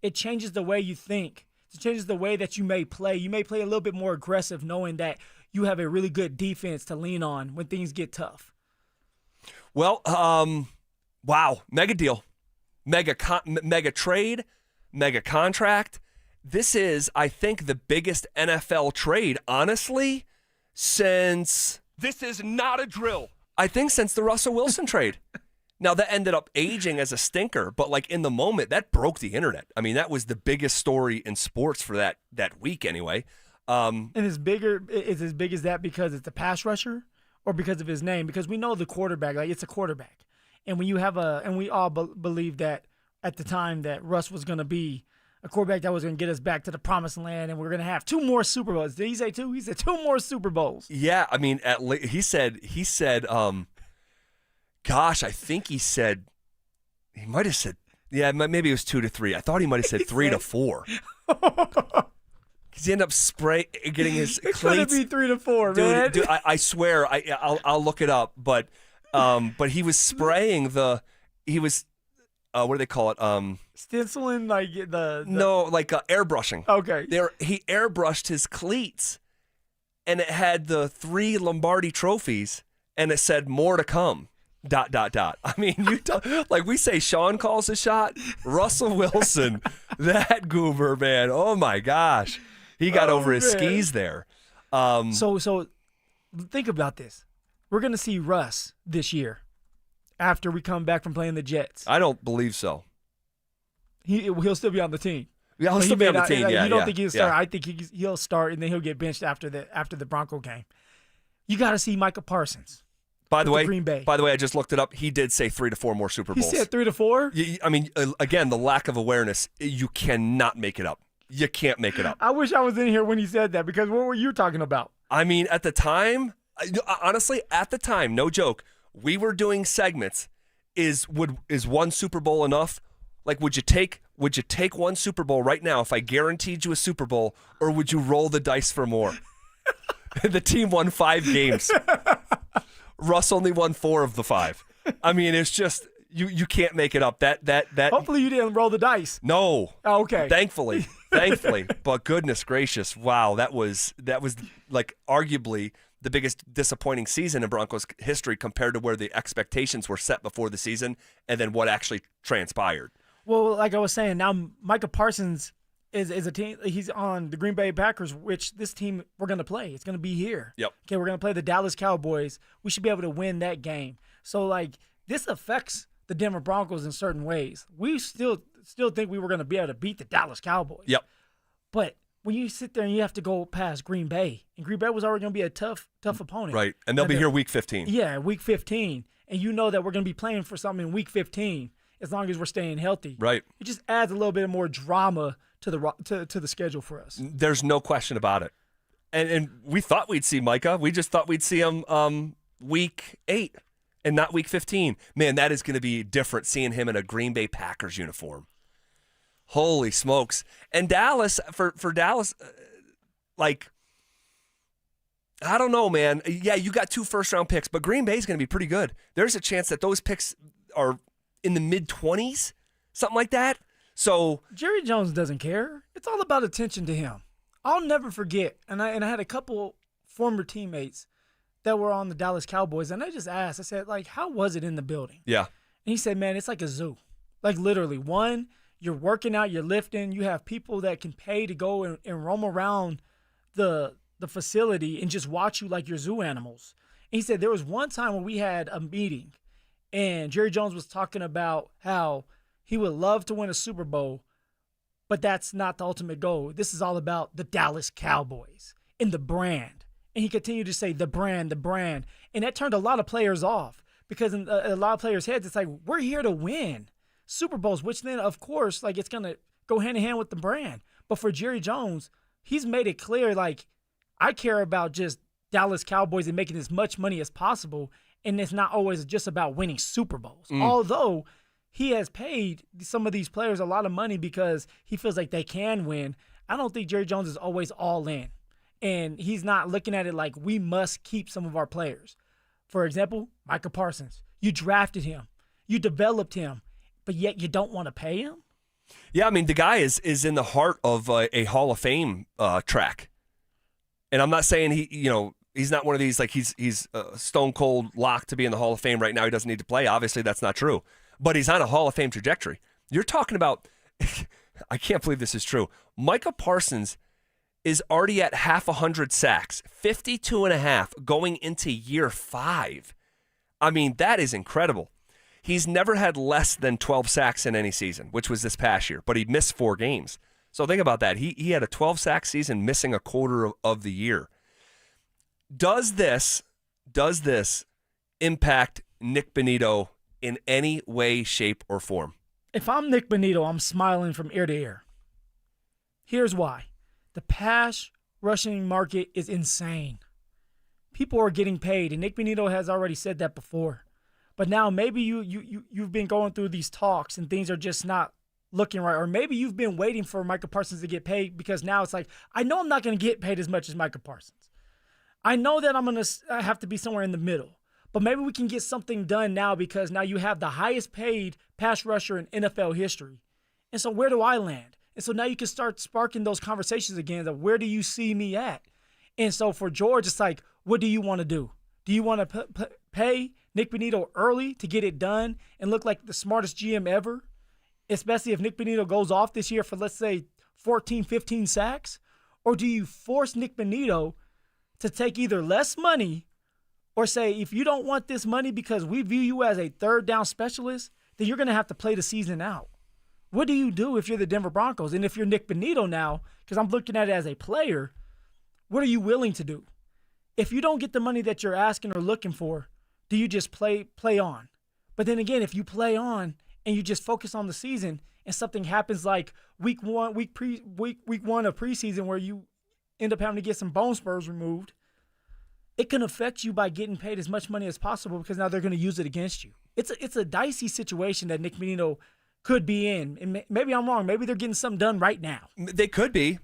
It changes the way you think. It changes the way that you may play. You may play a little bit more aggressive knowing that you have a really good defense to lean on when things get tough. Well, wow, mega deal, mega trade, mega contract. This is, I think, the biggest NFL trade, honestly, since this is not a drill. I think since the Russell Wilson trade. Now, that ended up aging as a stinker, but like in the moment, that broke the internet. I mean, that was the biggest story in sports for that week anyway. And is as big as that because it's a pass rusher or because of his name? Because we know the quarterback, like it's a quarterback. And when you have and we all believe that at the time that Russ was going to be a quarterback that was going to get us back to the promised land and we're going to have 2 more Super Bowls. Did he say 2? He said 2 more Super Bowls. Yeah, I mean, he said, gosh, I think he might have said, yeah, maybe it was 2 to 3. I thought he might have said 3 to 4. Because he ended up getting his cleats. It could be 3 to 4, man. Dude, I swear, I'll look it up. But he was spraying what do they call it? Stenciling, like the no, like airbrushing. Okay. He airbrushed his cleats, and it had the 3 Lombardi trophies, and it said more to come. ... I mean, like we say, Sean calls a shot. Russell Wilson, that goober, man. Oh my gosh, he got over his skis there. So think about this. We're gonna see Russ this year after we come back from playing the Jets. I don't believe so. He'll still be on the team. Yeah, he'll still be on the team. You don't think he'll start? Yeah. I think he'll start, and then he'll get benched after the Bronco game. You got to see Micah Parsons. By the way, Green Bay. I just looked it up. He did say 3 to 4 more Super Bowls. He said 3 to 4? I mean, again, the lack of awareness, you cannot make it up. You can't make it up. I wish I was in here when he said that, because what were you talking about? I mean, at the time, honestly, no joke, we were doing segments. Is 1 Super Bowl enough? Like, would you take 1 Super Bowl right now if I guaranteed you a Super Bowl, or would you roll the dice for more? The team won 5 games. Russ only won 4 of the 5. I mean, it's just you can't make it up. That. Hopefully you didn't roll the dice. No. Oh, okay. Thankfully. But goodness gracious, wow, that was like arguably the biggest disappointing season in Broncos history compared to where the expectations were set before the season and then what actually transpired. Well, like I was saying, now Micah Parsons is a team. He's on the Green Bay Packers, which this team we're going to play. It's going to be here. Yep. Okay, we're going to play the Dallas Cowboys. We should be able to win that game. So, like, this affects the Denver Broncos in certain ways. We still think we were going to be able to beat the Dallas Cowboys. Yep. But when you sit there and you have to go past Green Bay, and Green Bay was already going to be a tough opponent. Right, and they'll be here week 15. Yeah, week 15. And you know that we're going to be playing for something in week 15 as long as we're staying healthy. Right. It just adds a little bit more drama to the schedule for us. There's no question about it. And we thought we'd see Micah. We just thought we'd see him week 8 and not week 15. Man, that is going to be different seeing him in a Green Bay Packers uniform. Holy smokes. And Dallas, for Dallas, like, I don't know, man. Yeah, you got 2 first-round picks, but Green Bay's going to be pretty good. There's a chance that those picks are in the mid-20s, something like that. So Jerry Jones doesn't care. It's all about attention to him. I'll never forget, and I had a couple former teammates that were on the Dallas Cowboys, and I just asked, I said, like, how was it in the building? Yeah. And he said, man, it's like a zoo. Like, literally, you're working out, you're lifting, you have people that can pay to go and roam around the facility and just watch you like you're zoo animals. And he said there was one time when we had a meeting, and Jerry Jones was talking about how he would love to win a Super Bowl, but that's not the ultimate goal. This is all about the Dallas Cowboys and the brand. And he continued to say the brand. And that turned a lot of players off because in a lot of players' heads, it's like, we're here to win Super Bowls, which then, of course, like, it's going to go hand in hand with the brand. But for Jerry Jones, he's made it clear, like, I care about just Dallas Cowboys and making as much money as possible, and it's not always just about winning Super Bowls. Although he has paid some of these players a lot of money because he feels like they can win, I don't think Jerry Jones is always all in. And he's not looking at it like we must keep some of our players. For example, Micah Parsons. You drafted him. You developed him. But yet you don't want to pay him? Yeah, I mean, the guy is in the heart of a Hall of Fame track. And I'm not saying he's not one of these, like, he's stone cold locked to be in the Hall of Fame right now. He doesn't need to play. Obviously, that's not true. But he's on a Hall of Fame trajectory. You're talking about, I can't believe this is true. Micah Parsons is already at 100 sacks, 52.5 going into year 5. I mean, that is incredible. He's never had less than 12 sacks in any season, which was this past year, but he missed 4 games. So think about that. He had a 12-sack season, missing a quarter of the year. Does this impact Nick Bonitto in any way, shape, or form? If I'm Nick Bonitto, I'm smiling from ear to ear. Here's why. The pass rushing market is insane. People are getting paid, and Nick Bonitto has already said that before. But now maybe you've been going through these talks and things are just not looking right. Or maybe you've been waiting for Micah Parsons to get paid because now it's like, I know I'm not going to get paid as much as Micah Parsons. I know that I'm going to have to be somewhere in the middle. But maybe we can get something done now because now you have the highest paid pass rusher in NFL history. And so where do I land? And so now you can start sparking those conversations again of where do you see me at? And so for George, it's like, what do you want to do? Do you want to pay Nick Bonitto early to get it done and look like the smartest GM ever? Especially if Nick Bonitto goes off this year for, let's say, 14, 15 sacks? Or do you force Nick Bonitto to take either less money or say, if you don't want this money because we view you as a third down specialist, then you're going to have to play the season out? What do you do if you're the Denver Broncos? And if you're Nick Bonitto now, because I'm looking at it as a player, what are you willing to do? If you don't get the money that you're asking or looking for, do you just play on? But then again, if you play on and you just focus on the season and something happens like week one of preseason where you end up having to get some bone spurs removed, it can affect you by getting paid as much money as possible because now they're going to use it against you. It's a dicey situation that Nick Bonitto could be in. And maybe I'm wrong. Maybe they're getting something done right now. They could be.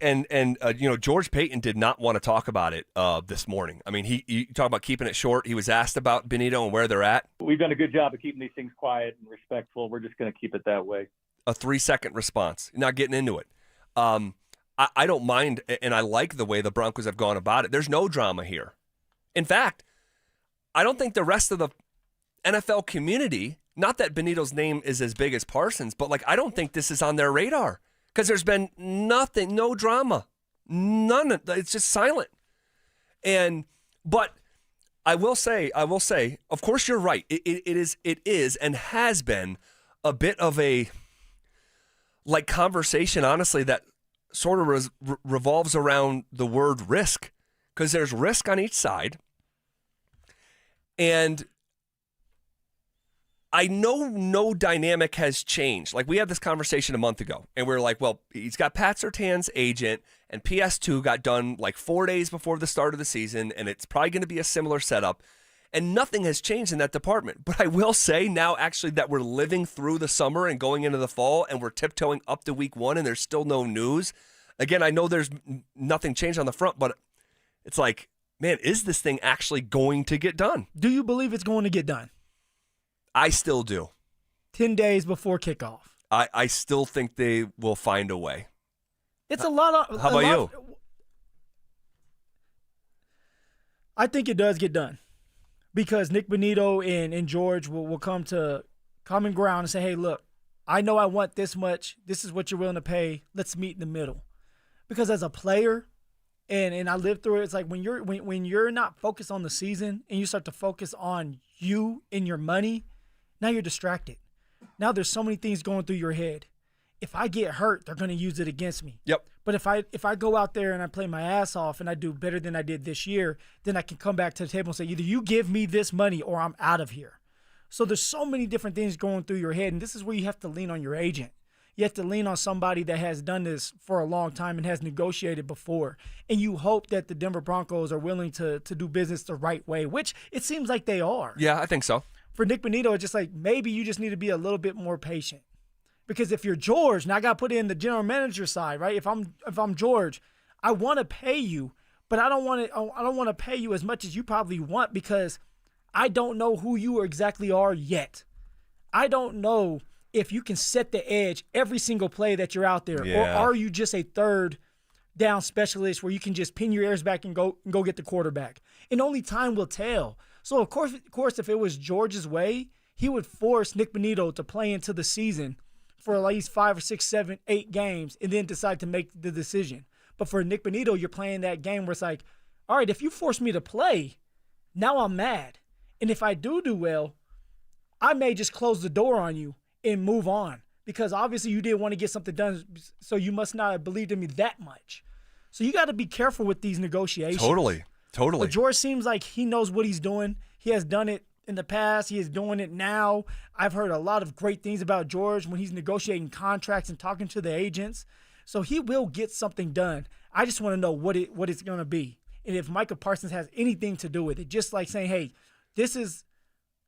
And George Payton did not want to talk about it this morning. I mean, you talk about keeping it short. He was asked about Bonitto and where they're at. We've done a good job of keeping these things quiet and respectful. We're just going to keep it that way. A 3-second response. Not getting into it. I don't mind, and I like the way the Broncos have gone about it. There's no drama here. In fact, I don't think the rest of the NFL community, not that Bonitto's name is as big as Parsons, but I don't think this is on their radar. Because there's been nothing, no drama, none. It's just silent. But I will say, of course you're right. It is, and has been a bit of a conversation, honestly, that sort of revolves around the word risk, because there's risk on each side, and I know no dynamic has changed. We had this conversation a month ago, and we were like, well, he's got Pat Surtain's agent, and PS2 got done 4 days before the start of the season, and it's probably going to be a similar setup, and nothing has changed in that department. But I will say now, actually, that we're living through the summer and going into the fall, and we're tiptoeing up to week 1, and there's still no news. Again, I know there's nothing changed on the front, but it's like, man, is this thing actually going to get done? Do you believe it's going to get done? I still do. 10 days before kickoff. I still think they will find a way. It's a lot of... How about you? I think it does get done. Because Nick Bonitto and George will come to common ground and say, hey, look, I know I want this much. This is what you're willing to pay. Let's meet in the middle. Because as a player, and I lived through it, it's like when you're not focused on the season and you start to focus on you and your money, now you're distracted. Now there's so many things going through your head. If I get hurt, they're going to use it against me. Yep. But if I go out there and I play my ass off and I do better than I did this year, then I can come back to the table and say, either you give me this money or I'm out of here. So there's so many different things going through your head, and this is where you have to lean on your agent. You have to lean on somebody that has done this for a long time and has negotiated before. And you hope that the Denver Broncos are willing to do business the right way, which it seems like they are. Yeah, I think so. For Nick Bonitto, it's just like maybe you just need to be a little bit more patient. Because if you're George, now I got to put in the general manager side, right? If I'm George, I want to pay you, but I don't want to pay you as much as you probably want because I don't know who you exactly are yet. I don't know if you can set the edge every single play that you're out there, or are you just a third down specialist where you can just pin your ears back and go get the quarterback? And only time will tell. So of course, if it was George's way, he would force Nick Bonitto to play into the season for at least 5 or 6, 7, 8 games and then decide to make the decision. But for Nick Bonitto, you're playing that game where it's like, all right, if you force me to play, now I'm mad. And if I do well, I may just close the door on you and move on because obviously you didn't want to get something done, so you must not have believed in me that much. So you got to be careful with these negotiations. Totally. But George seems like he knows what he's doing. He has done it in the past. He is doing it now. I've heard a lot of great things about George when he's negotiating contracts and talking to the agents. So he will get something done. I just want to know what it's going to be. And if Micah Parsons has anything to do with it, just like saying, hey,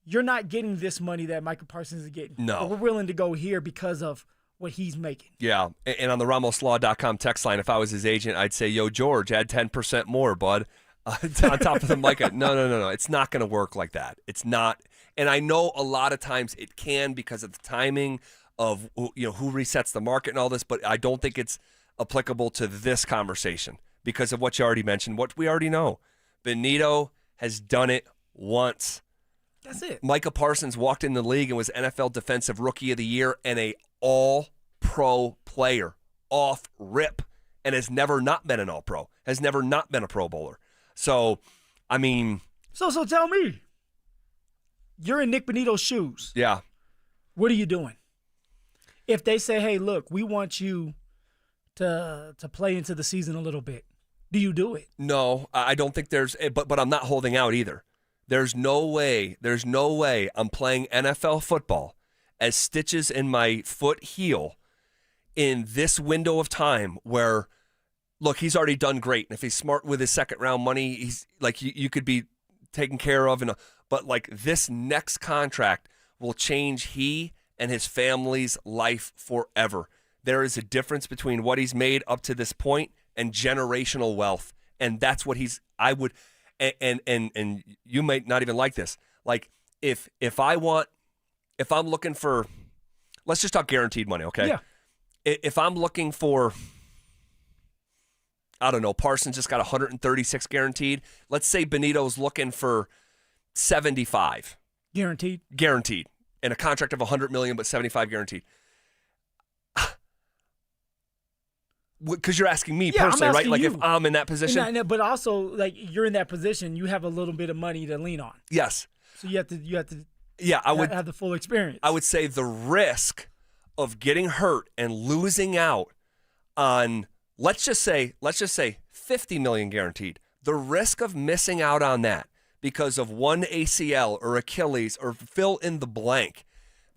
you're not getting this money that Micah Parsons is getting. No. But we're willing to go here because of what he's making. Yeah, and on the RamosLaw.com text line, if I was his agent, I'd say, yo, George, add 10% more, bud, on top of the Micah. No. It's not going to work like that. It's not. And I know a lot of times it can because of the timing of who resets the market and all this, but I don't think it's applicable to this conversation because of what you already mentioned, what we already know. Benito has done it once. That's it. Micah Parsons walked in the league and was NFL Defensive Rookie of the Year and a all-pro player off rip and has never not been an all-pro, has never not been a Pro Bowler. So, I mean. So tell me, you're in Nick Benito's shoes. Yeah. What are you doing? If they say, hey, look, we want you to play into the season a little bit, do you do it? No, I don't think there's, but I'm not holding out either. There's no way I'm playing NFL football as stitches in my foot heal in this window of time where, look, he's already done great. And if he's smart with his second round money, he's like, you could be taken care of. But like this next contract will change he and his family's life forever. There is a difference between what he's made up to this point and generational wealth. And that's what and you might not even like this. Like if I'm looking for, let's just talk guaranteed money, okay? Yeah. If I'm looking for, I don't know, Parsons just got 136 guaranteed. Let's say Benito's looking for 75. Guaranteed. And a contract of $100 million, but 75 guaranteed. Because you're asking me personally, right? Like if I'm in that position. But also, like you're in that position, you have a little bit of money to lean on. Yes. So you have to. Yeah, I would have the full experience. I would say the risk of getting hurt and losing out on let's just say 50 million guaranteed. The risk of missing out on that because of one ACL or Achilles or fill in the blank,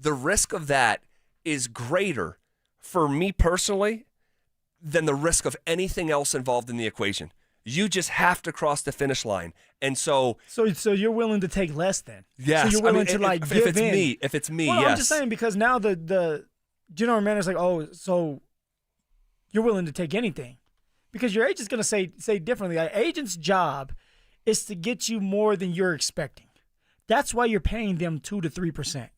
the risk of that is greater for me personally than the risk of anything else involved in the equation. You just have to cross the finish line. And so you're willing to take less then? Yes. So you're willing to give in. If it's me, well, yes. I'm just saying because now the general manager's like, oh, so you're willing to take anything. Because your agent's going to say differently. An agent's job is to get you more than you're expecting. That's why you're paying them 2 to 3%.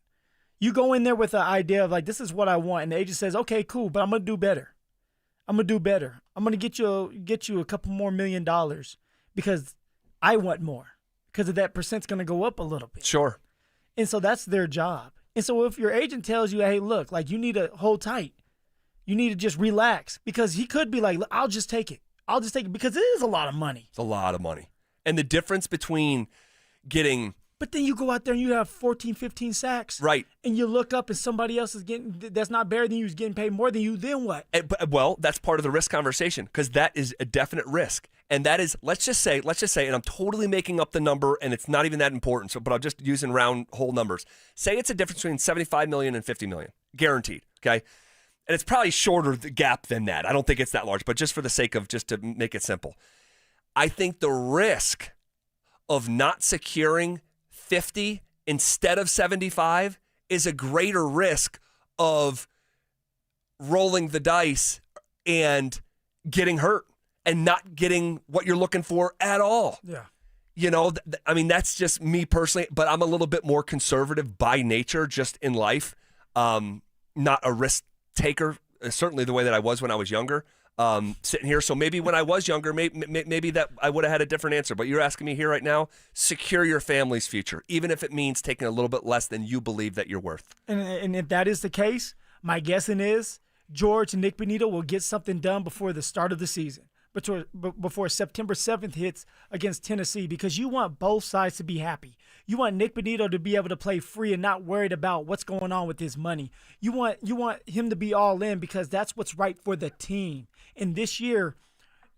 You go in there with the idea of like, this is what I want. And the agent says, okay, cool, but I'm going to do better. I'm going to get you a couple more $1 million because I want more. Because of that percent's going to go up a little bit. Sure. And so that's their job. And so if your agent tells you, hey, look, like you need to hold tight. You need to just relax. Because he could be like, I'll just take it. Because it is a lot of money. It's a lot of money. And the difference between getting... But then you go out there and you have 14, 15 sacks. Right. And you look up and somebody else is that's not better than you is getting paid more than you, then what? Well, that's part of the risk conversation because that is a definite risk. And that is, let's just say, and I'm totally making up the number and it's not even that important, but I'm just using round whole numbers. Say it's a difference between $75 million and $50 million, guaranteed, okay? And it's probably shorter the gap than that. I don't think it's that large, but just for the sake of just to make it simple. I think the risk of not securing 50 instead of 75 is a greater risk of rolling the dice and getting hurt and not getting what you're looking for at all. Yeah. You know, I mean, that's just me personally, but I'm a little bit more conservative by nature just in life. Not a risk taker, certainly the way that I was when I was younger. Sitting here. So maybe when I was younger, maybe that I would have had a different answer. But you're asking me here right now, secure your family's future, even if it means taking a little bit less than you believe that you're worth. And if that is the case, my guessing is George and Nick Benito will get something done before the start of the season. before September 7th hits against Tennessee, because you want both sides to be happy. You want Nick Bonito to be able to play free and not worried about what's going on with his money. You want him to be all in because that's what's right for the team. And this year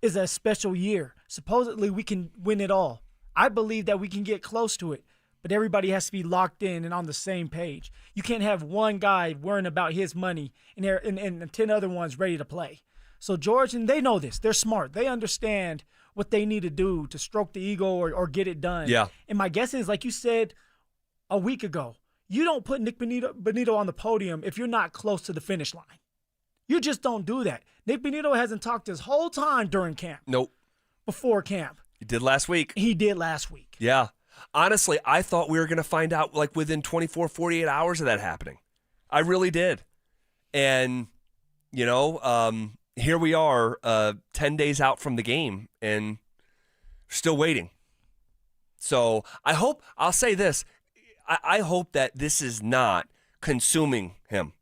is a special year. Supposedly we can win it all. I believe that we can get close to it, but everybody has to be locked in and on the same page. You can't have one guy worrying about his money and 10 other ones ready to play. So George, and they know this. They're smart. They understand what they need to do to stroke the ego or get it done. Yeah. And my guess is, like you said a week ago, you don't put Nick Bonito on the podium if you're not close to the finish line. You just don't do that. Nick Bonito hasn't talked his whole time during camp. Nope. Before camp. He did last week. He did last week. Yeah. Honestly, I thought we were going to find out like within 24, 48 hours of that happening. I really did. And, you know, here we are 10 days out from the game and still waiting. So I'll say this. I hope that this is not consuming him,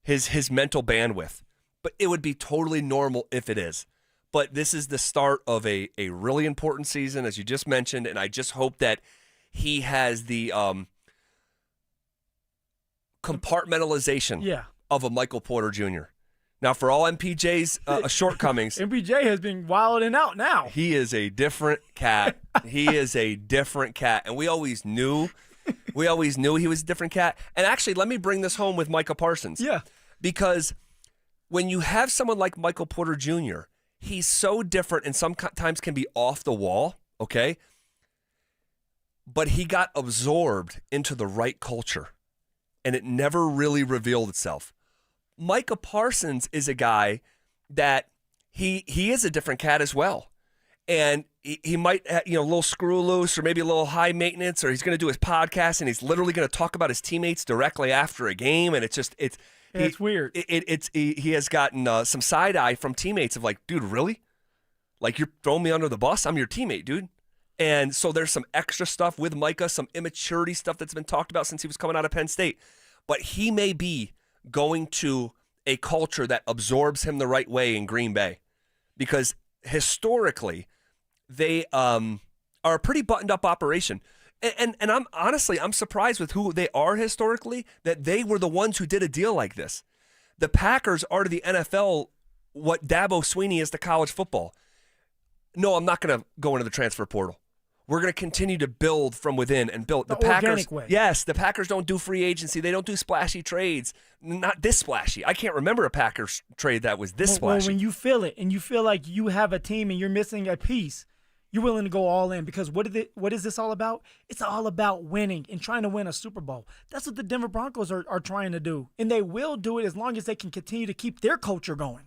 his mental bandwidth. But it would be totally normal if it is. But this is the start of a really important season, as you just mentioned, and I just hope that he has the compartmentalization of a Michael Porter Jr. Now, for all MPJ's shortcomings, MPJ has been wilding out now. He is a different cat. He is a different cat, and we always knew he was a different cat. And actually, let me bring this home with Micah Parsons. Yeah, because when you have someone like Michael Porter Jr., he's so different and sometimes can be off the wall, okay? But he got absorbed into the right culture, and it never really revealed itself. Micah Parsons is a guy that he is a different cat as well. And he might have, a little screw loose or maybe a little high maintenance, or he's going to do his podcast and he's literally going to talk about his teammates directly after a game, and it's weird. He has gotten some side eye from teammates of like, dude, really? Like, you're throwing me under the bus? I'm your teammate, dude. And so there's some extra stuff with Micah, some immaturity stuff that's been talked about since he was coming out of Penn State. But he may be going to a culture that absorbs him the right way in Green Bay, because historically they are a pretty buttoned up operation. And I'm surprised with who they are historically, that they were the ones who did a deal like this. The Packers are to the NFL what Dabo Swinney is to college football. No, I'm not going to go into the transfer portal. We're going to continue to build from within and build. The organic way. Yes, the Packers don't do free agency. They don't do splashy trades. Not this splashy. I can't remember a Packers trade that was this splashy. Well, when you feel it and you feel like you have a team and you're missing a piece, you're willing to go all in, because what is this all about? It's all about winning and trying to win a Super Bowl. That's what the Denver Broncos are trying to do, and they will do it as long as they can continue to keep their culture going.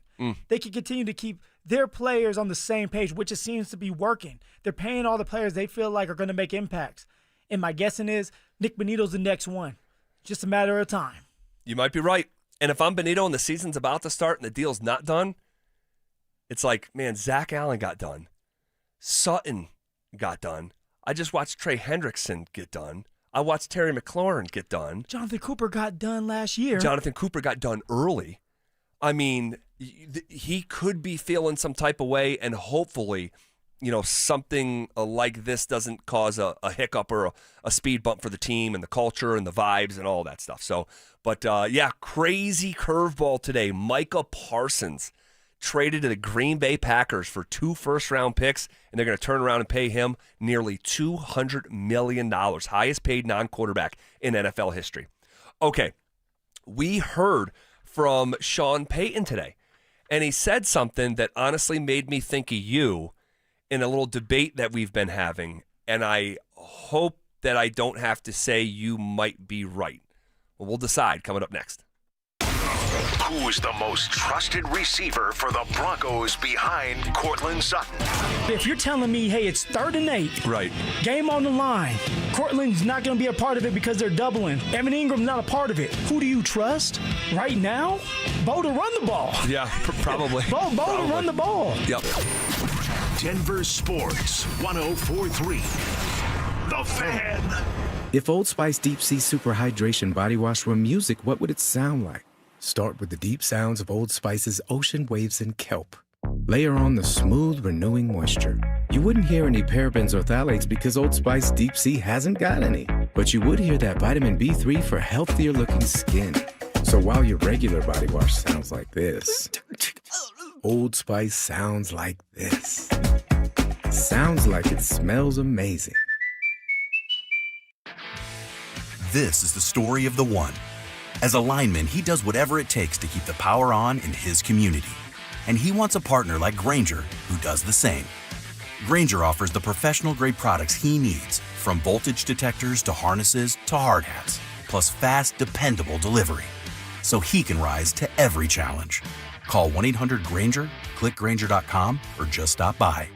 They can continue to keep their players on the same page, which it seems to be working. They're paying all the players they feel like are going to make impacts. And my guessing is Nick Bonito's the next one. Just a matter of time. You might be right. And if I'm Bonito and the season's about to start and the deal's not done, it's like, man, Zach Allen got done. Sutton got done. I just watched Trey Hendrickson get done. I watched Terry McLaurin get done. Jonathan Cooper got done last year. Jonathan Cooper got done early. I mean, he could be feeling some type of way, and hopefully, something like this doesn't cause a hiccup or a speed bump for the team and the culture and the vibes and all that stuff. So, but crazy curveball today. Micah Parsons traded to the Green Bay Packers for 2 first-round picks, and they're going to turn around and pay him nearly $200 million, highest paid non-quarterback in NFL history. Okay, we heard from Sean Payton today, and he said something that honestly made me think of you in a little debate that we've been having, and I hope that I don't have to say you might be right. Well, we'll decide coming up next. Who's the most trusted receiver for the Broncos behind Courtland Sutton? If you're telling me, hey, it's 3rd and 8, right, game on the line, Courtland's not going to be a part of it because they're doubling, Evan Ingram's not a part of it, who do you trust right now? Bo to run the ball. Yeah, probably. Bo to run the ball. Yep. Denver Sports 104.3. The Fan. If Old Spice Deep Sea Super Hydration Body Wash were music, what would it sound like? Start with the deep sounds of Old Spice's Ocean Waves and Kelp. Layer on the smooth, renewing moisture. You wouldn't hear any parabens or phthalates because Old Spice Deep Sea hasn't got any. But you would hear that vitamin B3 for healthier looking skin. So while your regular body wash sounds like this, Old Spice sounds like this. Sounds like it smells amazing. This is the story of the one. As a lineman, he does whatever it takes to keep the power on in his community. And he wants a partner like Grainger who does the same. Grainger offers the professional-grade products he needs, from voltage detectors to harnesses to hard hats, plus fast, dependable delivery, so he can rise to every challenge. Call 1-800-GRAINGER, click Grainger.com, or just stop by.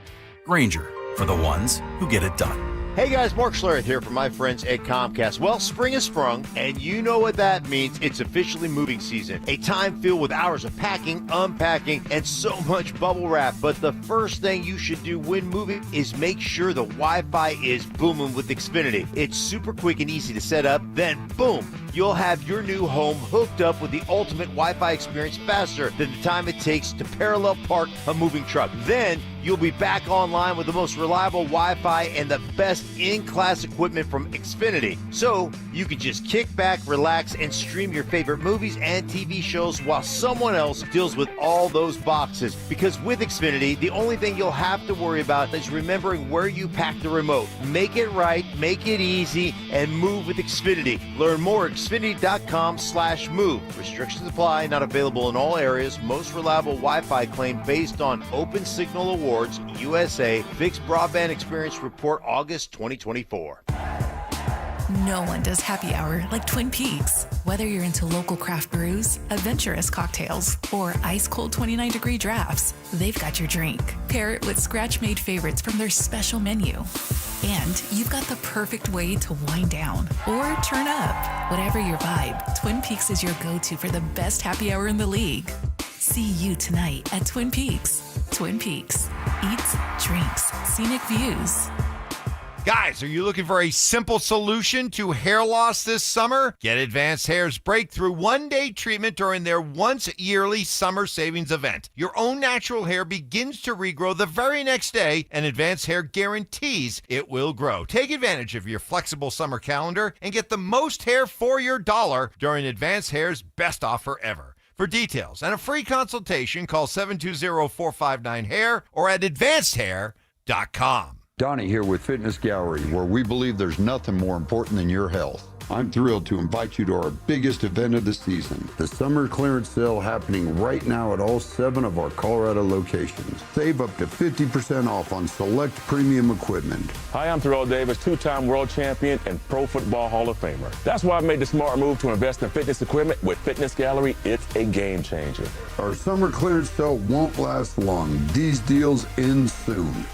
Grainger, for the ones who get it done. Hey guys, Mark Schlereth here from my friends at Comcast. Well, spring has sprung, and you know what that means. It's officially moving season. A time filled with hours of packing, unpacking, and so much bubble wrap. But the first thing you should do when moving is make sure the Wi-Fi is booming with Xfinity. It's super quick and easy to set up. Then, boom, you'll have your new home hooked up with the ultimate Wi-Fi experience faster than the time it takes to parallel park a moving truck. Then, you'll be back online with the most reliable Wi-Fi and the best in-class equipment from Xfinity. So you can just kick back, relax, and stream your favorite movies and TV shows while someone else deals with all those boxes. Because with Xfinity, the only thing you'll have to worry about is remembering where you pack the remote. Make it right, make it easy, and move with Xfinity. Learn more at Xfinity.com/move. Restrictions apply, not available in all areas. Most reliable Wi-Fi claim based on Open Signal Awards, USA, Fixed Broadband Experience Report, August 2024. No one does happy hour like Twin Peaks. Whether you're into local craft brews, adventurous cocktails, or ice-cold 29-degree drafts, they've got your drink. Pair it with scratch-made favorites from their special menu. And you've got the perfect way to wind down or turn up. Whatever your vibe, Twin Peaks is your go-to for the best happy hour in the league. See you tonight at Twin Peaks. Twin Peaks. Eats, drinks, scenic views. Guys, are you looking for a simple solution to hair loss this summer? Get Advanced Hair's breakthrough one-day treatment during their once-yearly summer savings event. Your own natural hair begins to regrow the very next day, and Advanced Hair guarantees it will grow. Take advantage of your flexible summer calendar and get the most hair for your dollar during Advanced Hair's best offer ever. For details and a free consultation, call 720-459-HAIR or at advancedhair.com. Donnie here with Fitness Gallery, where we believe there's nothing more important than your health. I'm thrilled to invite you to our biggest event of the season, the summer clearance sale happening right now at all 7 of our Colorado locations. Save up to 50% off on select premium equipment. Hi, I'm Terrell Davis, 2-time world champion and Pro Football Hall of Famer. That's why I made the smart move to invest in fitness equipment with Fitness Gallery. It's a game changer. Our summer clearance sale won't last long. These deals end soon.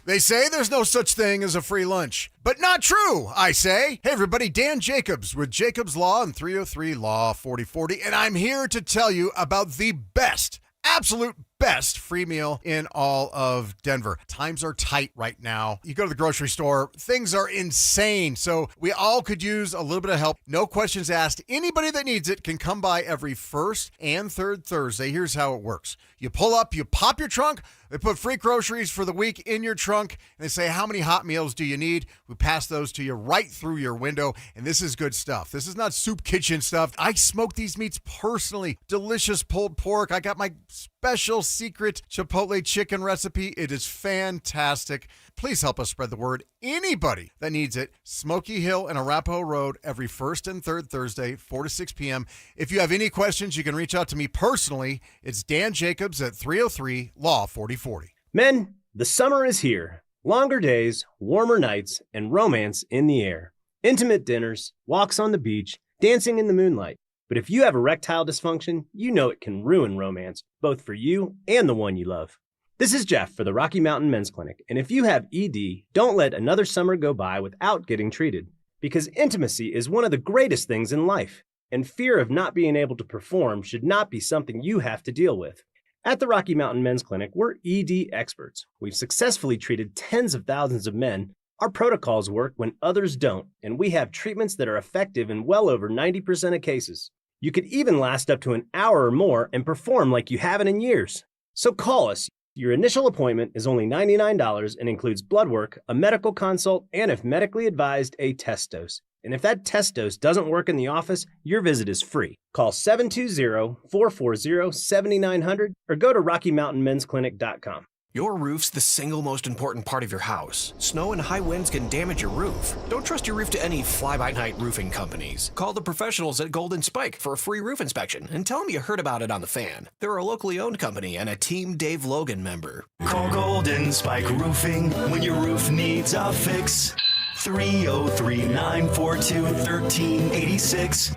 They say there's no such thing as a free lunch. But not true, I say. Hey, everybody, Dan Jacobs with Jacobs Law and 303 Law 4040, and I'm here to tell you about the best, absolute best free meal in all of Denver. Times are tight right now. You go to the grocery store, things are insane. So we all could use a little bit of help. No questions asked. Anybody that needs it can come by every first and third Thursday. Here's how it works. You pull up, you pop your trunk. They put free groceries for the week in your trunk, and they say, how many hot meals do you need? We pass those to you right through your window, and this is good stuff. This is not soup kitchen stuff. I smoke these meats personally. Delicious pulled pork. I got my special secret Chipotle chicken recipe. It is fantastic. Please help us spread the word. Anybody that needs it, Smoky Hill and Arapahoe Road every first and third Thursday, 4 to 6 p.m. If you have any questions, you can reach out to me personally. It's Dan Jacobs at 303 Law 4040. Men, the summer is here. Longer days, warmer nights, and romance in the air. Intimate dinners, walks on the beach, dancing in the moonlight. But if you have erectile dysfunction, you know it can ruin romance, both for you and the one you love. This is Jeff for the Rocky Mountain Men's Clinic, and if you have ED, don't let another summer go by without getting treated, because intimacy is one of the greatest things in life, and fear of not being able to perform should not be something you have to deal with. At the Rocky Mountain Men's Clinic, we're ED experts. We've successfully treated tens of thousands of men. Our protocols work when others don't, and we have treatments that are effective in well over 90% of cases. You could even last up to an hour or more and perform like you haven't in years. So call us. Your initial appointment is only $99 and includes blood work, a medical consult, and if medically advised, a test dose. And if that test dose doesn't work in the office, your visit is free. Call 720-440-7900 or go to RockyMountainMen'sClinic.com. Your roof's the single most important part of your house. Snow and high winds can damage your roof. Don't trust your roof to any fly-by-night roofing companies. Call the professionals at Golden Spike for a free roof inspection and tell them you heard about it on The Fan. They're a locally owned company and a Team Dave Logan member. Call Golden Spike Roofing when your roof needs a fix. 303-942-1386.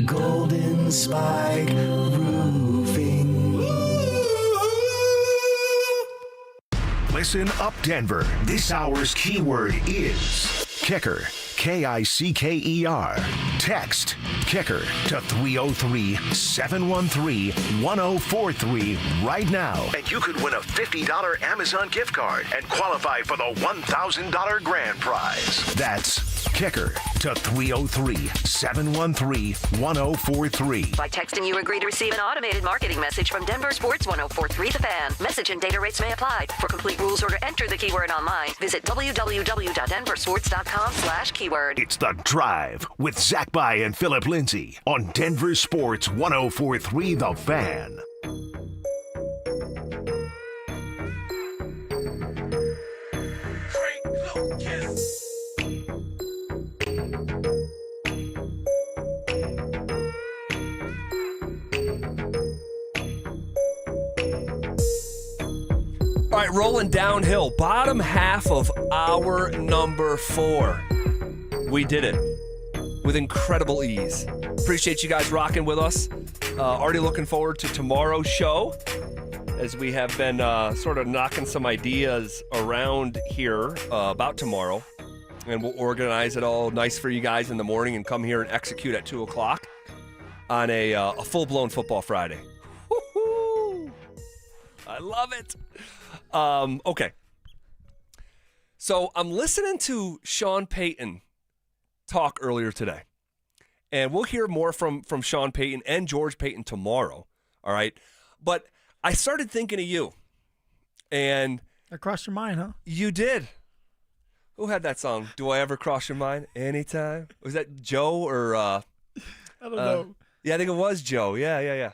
Golden Spike Roofing. Listen up, Denver. This hour's keyword is kicker. K-I-C-K-E-R. Text kicker to 303-713-1043 right now. And you could win a $50 Amazon gift card and qualify for the $1,000 grand prize. That's kicker to 303-713-1043. By texting, you agree to receive an automated marketing message from Denver Sports 1043 The Fan. Message and data rates may apply. For complete rules or to enter the keyword online, visit www.denversports.com/keyword. It's The Drive with Zach By and Phillip Lindsay on Denver Sports 1043 The Fan. All right, rolling downhill. Bottom half of hour number 4. We did it with incredible ease. Appreciate you guys rocking with us. Already looking forward to tomorrow's show as we have been sort of knocking some ideas around here about tomorrow. And we'll organize it all nice for you guys in the morning and come here and execute at 2 o'clock on a full-blown Football Friday. Woo-hoo! I love it. Okay. So I'm listening to Sean Payton talk earlier today. And we'll hear more from Sean Payton and George Payton tomorrow. All right. But I started thinking of you. And that crossed your mind, huh? You did. Who had that song? Do I Ever Cross Your Mind? Anytime? Was that Joe or I don't know. Yeah, I think it was Joe. Yeah.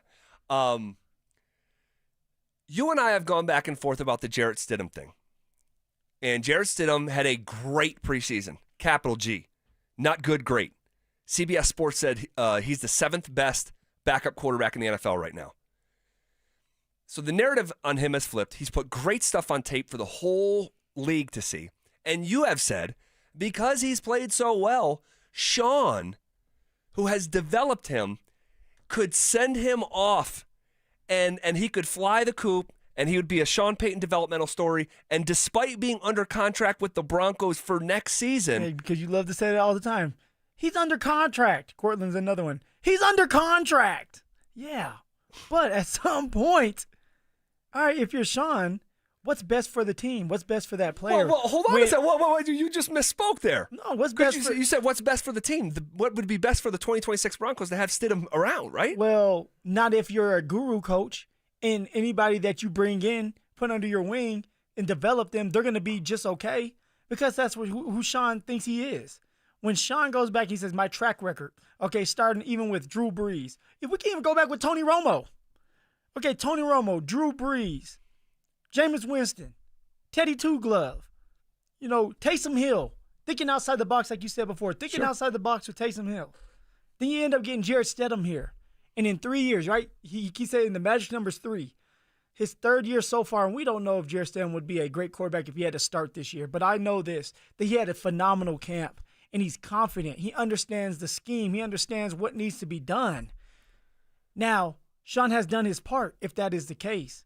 You and I have gone back and forth about the Jarrett Stidham thing. And Jarrett Stidham had a great preseason. Capital G. Not good, great. CBS Sports said he's the 7th best backup quarterback in the NFL right now. So the narrative on him has flipped. He's put great stuff on tape for the whole league to see. And you have said, because he's played so well, Sean, who has developed him, could send him off and he could fly the coop and he would be a Sean Payton developmental story. And despite being under contract with the Broncos for next season. Hey, because you love to say that all the time. He's under contract. Cortland's another one. He's under contract. Yeah. But at some point, all right, if you're Sean, what's best for the team? What's best for that player? Well, hold on a second. Whoa, you just misspoke there. No, what's best you said what's best for the team. What would be best for the 2026 Broncos to have Stidham around, right? Well, not if you're a guru coach and anybody that you bring in, put under your wing and develop them, they're going to be just okay because that's who Sean thinks he is. When Sean goes back, he says, my track record. Okay, starting even with Drew Brees. If we can even go back with Tony Romo. Okay, Tony Romo, Drew Brees, Jameis Winston, Teddy Two Glove, Taysom Hill, thinking outside the box like you said before, outside the box with Taysom Hill. Then you end up getting Jarrett Stidham here. And in 3 years, right, he said the magic number's 3. His 3rd year so far, and we don't know if Jarrett Stidham would be a great quarterback if he had to start this year, but I know this, that he had a phenomenal camp. And he's confident. He understands the scheme. He understands what needs to be done. Now, Sean has done his part, if that is the case.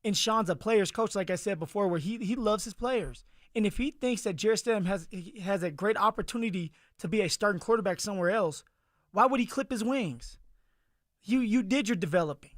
And Sean's a player's coach, like I said before, where he loves his players. And if he thinks that Jarrett Stidham has a great opportunity to be a starting quarterback somewhere else, why would he clip his wings? You did your developing.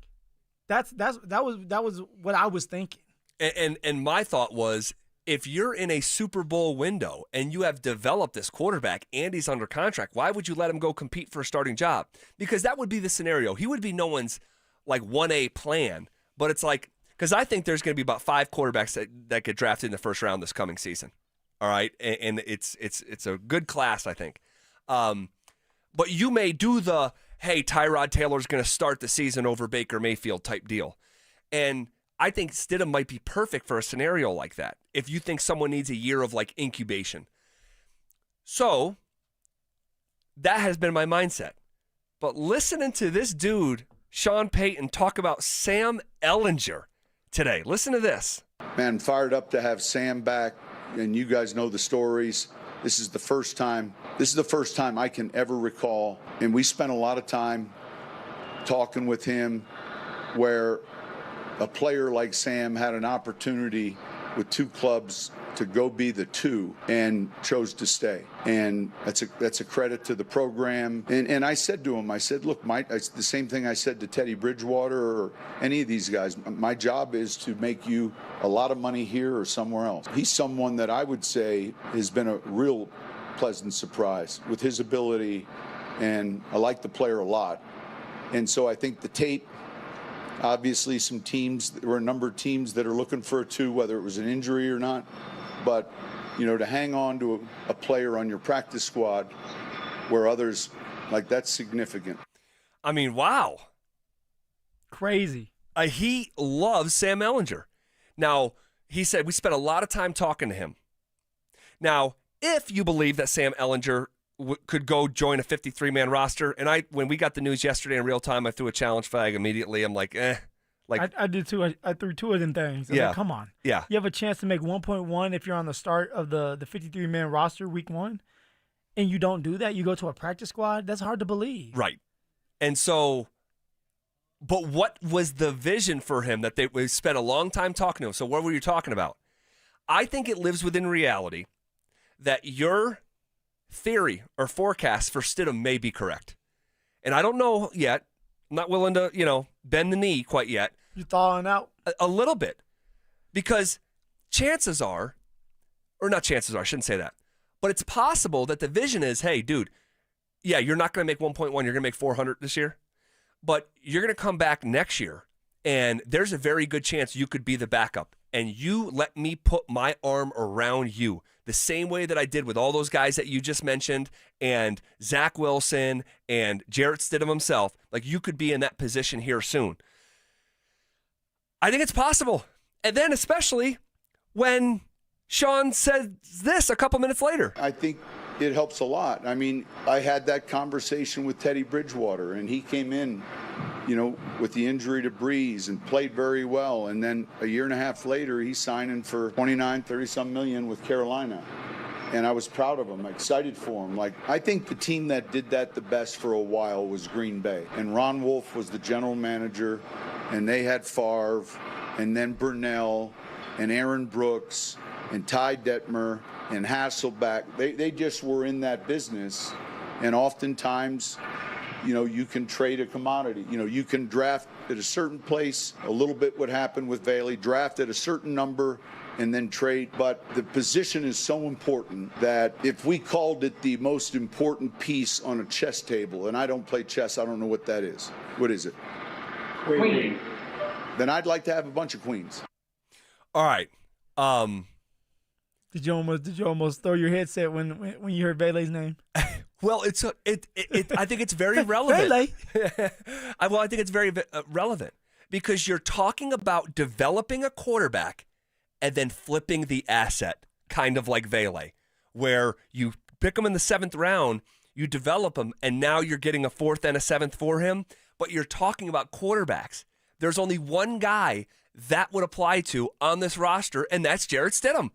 That was what I was thinking. And my thought was, if you're in a Super Bowl window and you have developed this quarterback and he's under contract, why would you let him go compete for a starting job? Because that would be the scenario. He would be no one's like 1A plan, but it's like, Because I think there's going to be about 5 quarterbacks that get drafted in the first round this coming season. All right, and it's a good class, I think. But you may do the, hey, Tyrod Taylor's going to start the season over Baker Mayfield type deal. And I think Stidham might be perfect for a scenario like that if you think someone needs a year of like incubation. So that has been my mindset. But listening to this dude, Sean Payton, talk about Sam Ehlinger today. Listen to this. Man, fired up to have Sam back, and you guys know the stories. This is the first time I can ever recall, and we spent a lot of time talking with him where a player like Sam had an opportunity with 2 clubs to go be the 2 and chose to stay. And that's a credit to the program. And I said to him, I said, look, it's the same thing I said to Teddy Bridgewater or any of these guys. My job is to make you a lot of money here or somewhere else. He's someone that I would say has been a real pleasant surprise with his ability, and I like the player a lot. And so I think the tape, obviously there were a number of teams that are looking for a 2, whether it was an injury or not. But, to hang on to a player on your practice squad where others, that's significant. I mean, wow. Crazy. He loves Sam Ehlinger. Now, he said we spent a lot of time talking to him. Now, if you believe that Sam Ehlinger could go join a 53-man roster, and when we got the news yesterday in real time, I threw a challenge flag immediately. I'm like, I did too. I threw 2 of them things. Like, come on. Yeah. You have a chance to make 1.1 if you're on the start of the 53-man roster week 1, and you don't do that. You go to a practice squad. That's hard to believe. Right. And so, but what was the vision for him that we spent a long time talking to him? So what were you talking about? I think it lives within reality that your theory or forecast for Stidham may be correct. And I don't know yet. I'm not willing to, bend the knee quite yet. You're thawing out? A little bit. Because chances are, or not chances are, I shouldn't say that, but it's possible that the vision is, hey, dude, yeah, you're not going to make 1.1, you're going to make 400 this year, but you're going to come back next year, and there's a very good chance you could be the backup, and you let me put my arm around you the same way that I did with all those guys that you just mentioned and Zach Wilson and Jarrett Stidham himself. Like, you could be in that position here soon. I think it's possible. And then especially when Sean said this a couple minutes later. I think it helps a lot. I mean, I had that conversation with Teddy Bridgewater, and he came in, with the injury to Breeze and played very well. And then a year and a half later, he's signing for 30-some million with Carolina. And I was proud of him, excited for him. I think the team that did that the best for a while was Green Bay. And Ron Wolf was the general manager, and they had Favre, and then Burnell, and Aaron Brooks, and Ty Detmer, and Hasselbeck. They just were in that business. And oftentimes, you can trade a commodity. You can draft at a certain place. A little bit what happened with Bailey. Draft at a certain number and then trade. But the position is so important that if we called it the most important piece on a chess table, and I don't play chess, I don't know what that is. What is it? Queen. Then I'd like to have a bunch of queens. All right. Did you almost throw your headset when you heard Bailey's name? Well, I think it's very relevant. I think it's very relevant because you're talking about developing a quarterback and then flipping the asset, kind of like Vele, where you pick him in the 7th round, you develop him, and now you're getting a 4th and a 7th for him. But you're talking about quarterbacks. There's only one guy that would apply to on this roster, and that's Jarrett Stidham.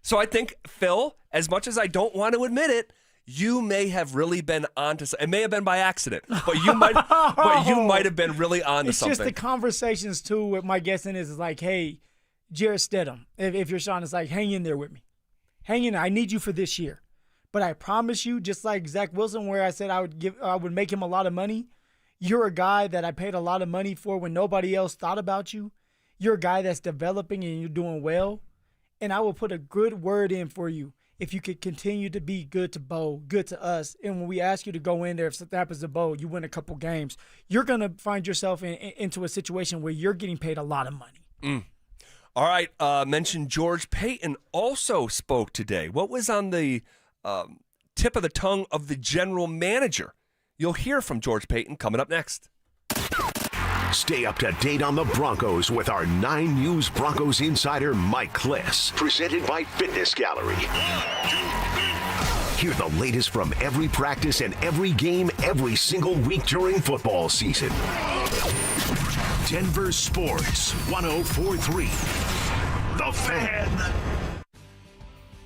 So I think, Phil, as much as I don't want to admit it, you may have really been onto something. It may have been by accident, but you might have been really onto something. It's just the conversations, too, with my guessing is like, hey, Jarrett Stidham, if you're Sean, it's like, hang in there with me. Hang in there. I need you for this year. But I promise you, just like Zach Wilson, where I said I would make him a lot of money, you're a guy that I paid a lot of money for when nobody else thought about you. You're a guy that's developing and you're doing well. And I will put a good word in for you if you could continue to be good to Bo, good to us. And when we ask you to go in there, if something happens to Bo, you win a couple games, you're going to find yourself into a situation where you're getting paid a lot of money. All right, mentioned George Payton also spoke today. What was on the tip of the tongue of the general manager? You'll hear from George Payton coming up next. Stay up to date on the Broncos with our 9 News Broncos insider, Mike Kliss. Presented by Fitness Gallery. Hear the latest from every practice and every game every single week during football season. Denver Sports 104.3. The Fan.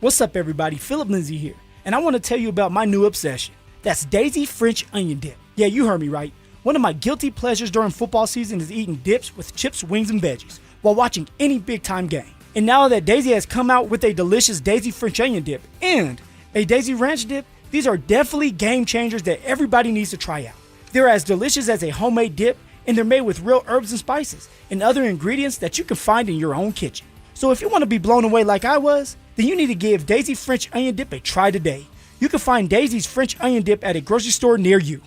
What's up, everybody? Phillip, Lindsay here, and I want to tell you about my new obsession. That's Daisy French onion dip. Yeah, you heard me right. One of my guilty pleasures during football season is eating dips with chips, wings, and veggies while watching any big-time game. And now that Daisy has come out with a delicious Daisy French onion dip and a Daisy Ranch dip, these are definitely game changers that everybody needs to try out. They're as delicious as a homemade dip, and they're made with real herbs and spices and other ingredients that you can find in your own kitchen. So if you want to be blown away like I was, then you need to give Daisy French onion dip a try today. You can find Daisy's French onion dip at a grocery store near you.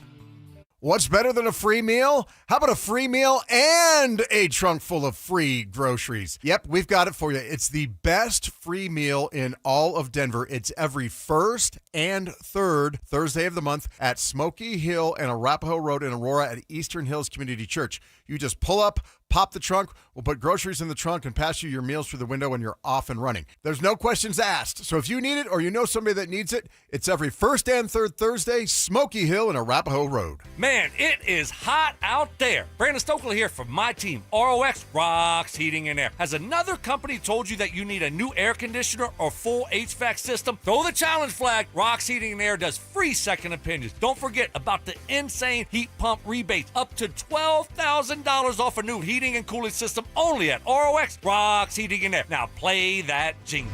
What's better than a free meal? How about a free meal and a trunk full of free groceries? Yep, we've got it for you. It's the best free meal in all of Denver. It's every first and third Thursday of the month at Smoky Hill and Arapahoe Road in Aurora at Eastern Hills Community Church. You just pull up, pop the trunk, we'll put groceries in the trunk and pass you your meals through the window and you're off and running. There's no questions asked. So if you need it or you know somebody that needs it, it's every first and third Thursday, Smoky Hill and Arapahoe Road. Man, it is hot out there. Brandon Stokley here from my team, ROX Rocks Heating and Air. Has another company told you that you need a new air conditioner or full HVAC system? Throw the challenge flag. Rocks Heating and Air does free second opinions. Don't forget about the insane heat pump rebates, up to $12,000 off a new heating and cooling system only at ROX Rocks Heating and Air. Now play that jingle.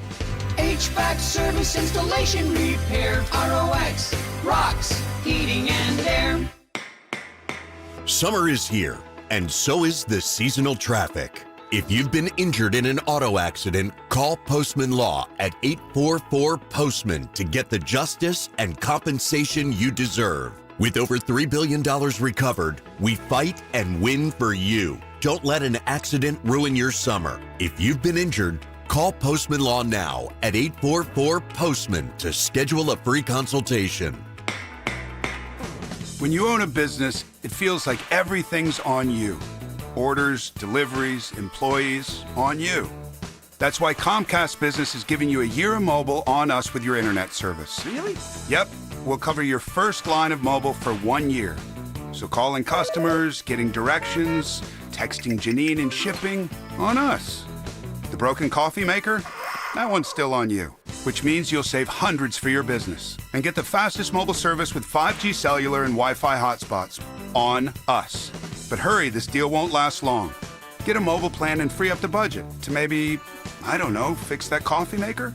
HVAC service, installation, repair. ROX Rocks Heating and Air. Summer is here, and so is the seasonal traffic. If you've been injured in an auto accident, call Postman Law at 844-POSTMAN to get the justice and compensation you deserve. With over $3 billion recovered, we fight and win for you. Don't let an accident ruin your summer. If you've been injured, call Postman Law now at 844-POSTMAN to schedule a free consultation. When you own a business, it feels like everything's on you. Orders, deliveries, employees, on you. That's why Comcast Business is giving you a year of mobile on us with your internet service. Really? Yep. We'll cover your first line of mobile for 1 year. So calling customers, getting directions, texting Janine and shipping, on us. The broken coffee maker? That one's still on you. Which means you'll save hundreds for your business and get the fastest mobile service with 5G cellular and Wi-Fi hotspots on us. But hurry, this deal won't last long. Get a mobile plan and free up the budget to maybe, I don't know, fix that coffee maker?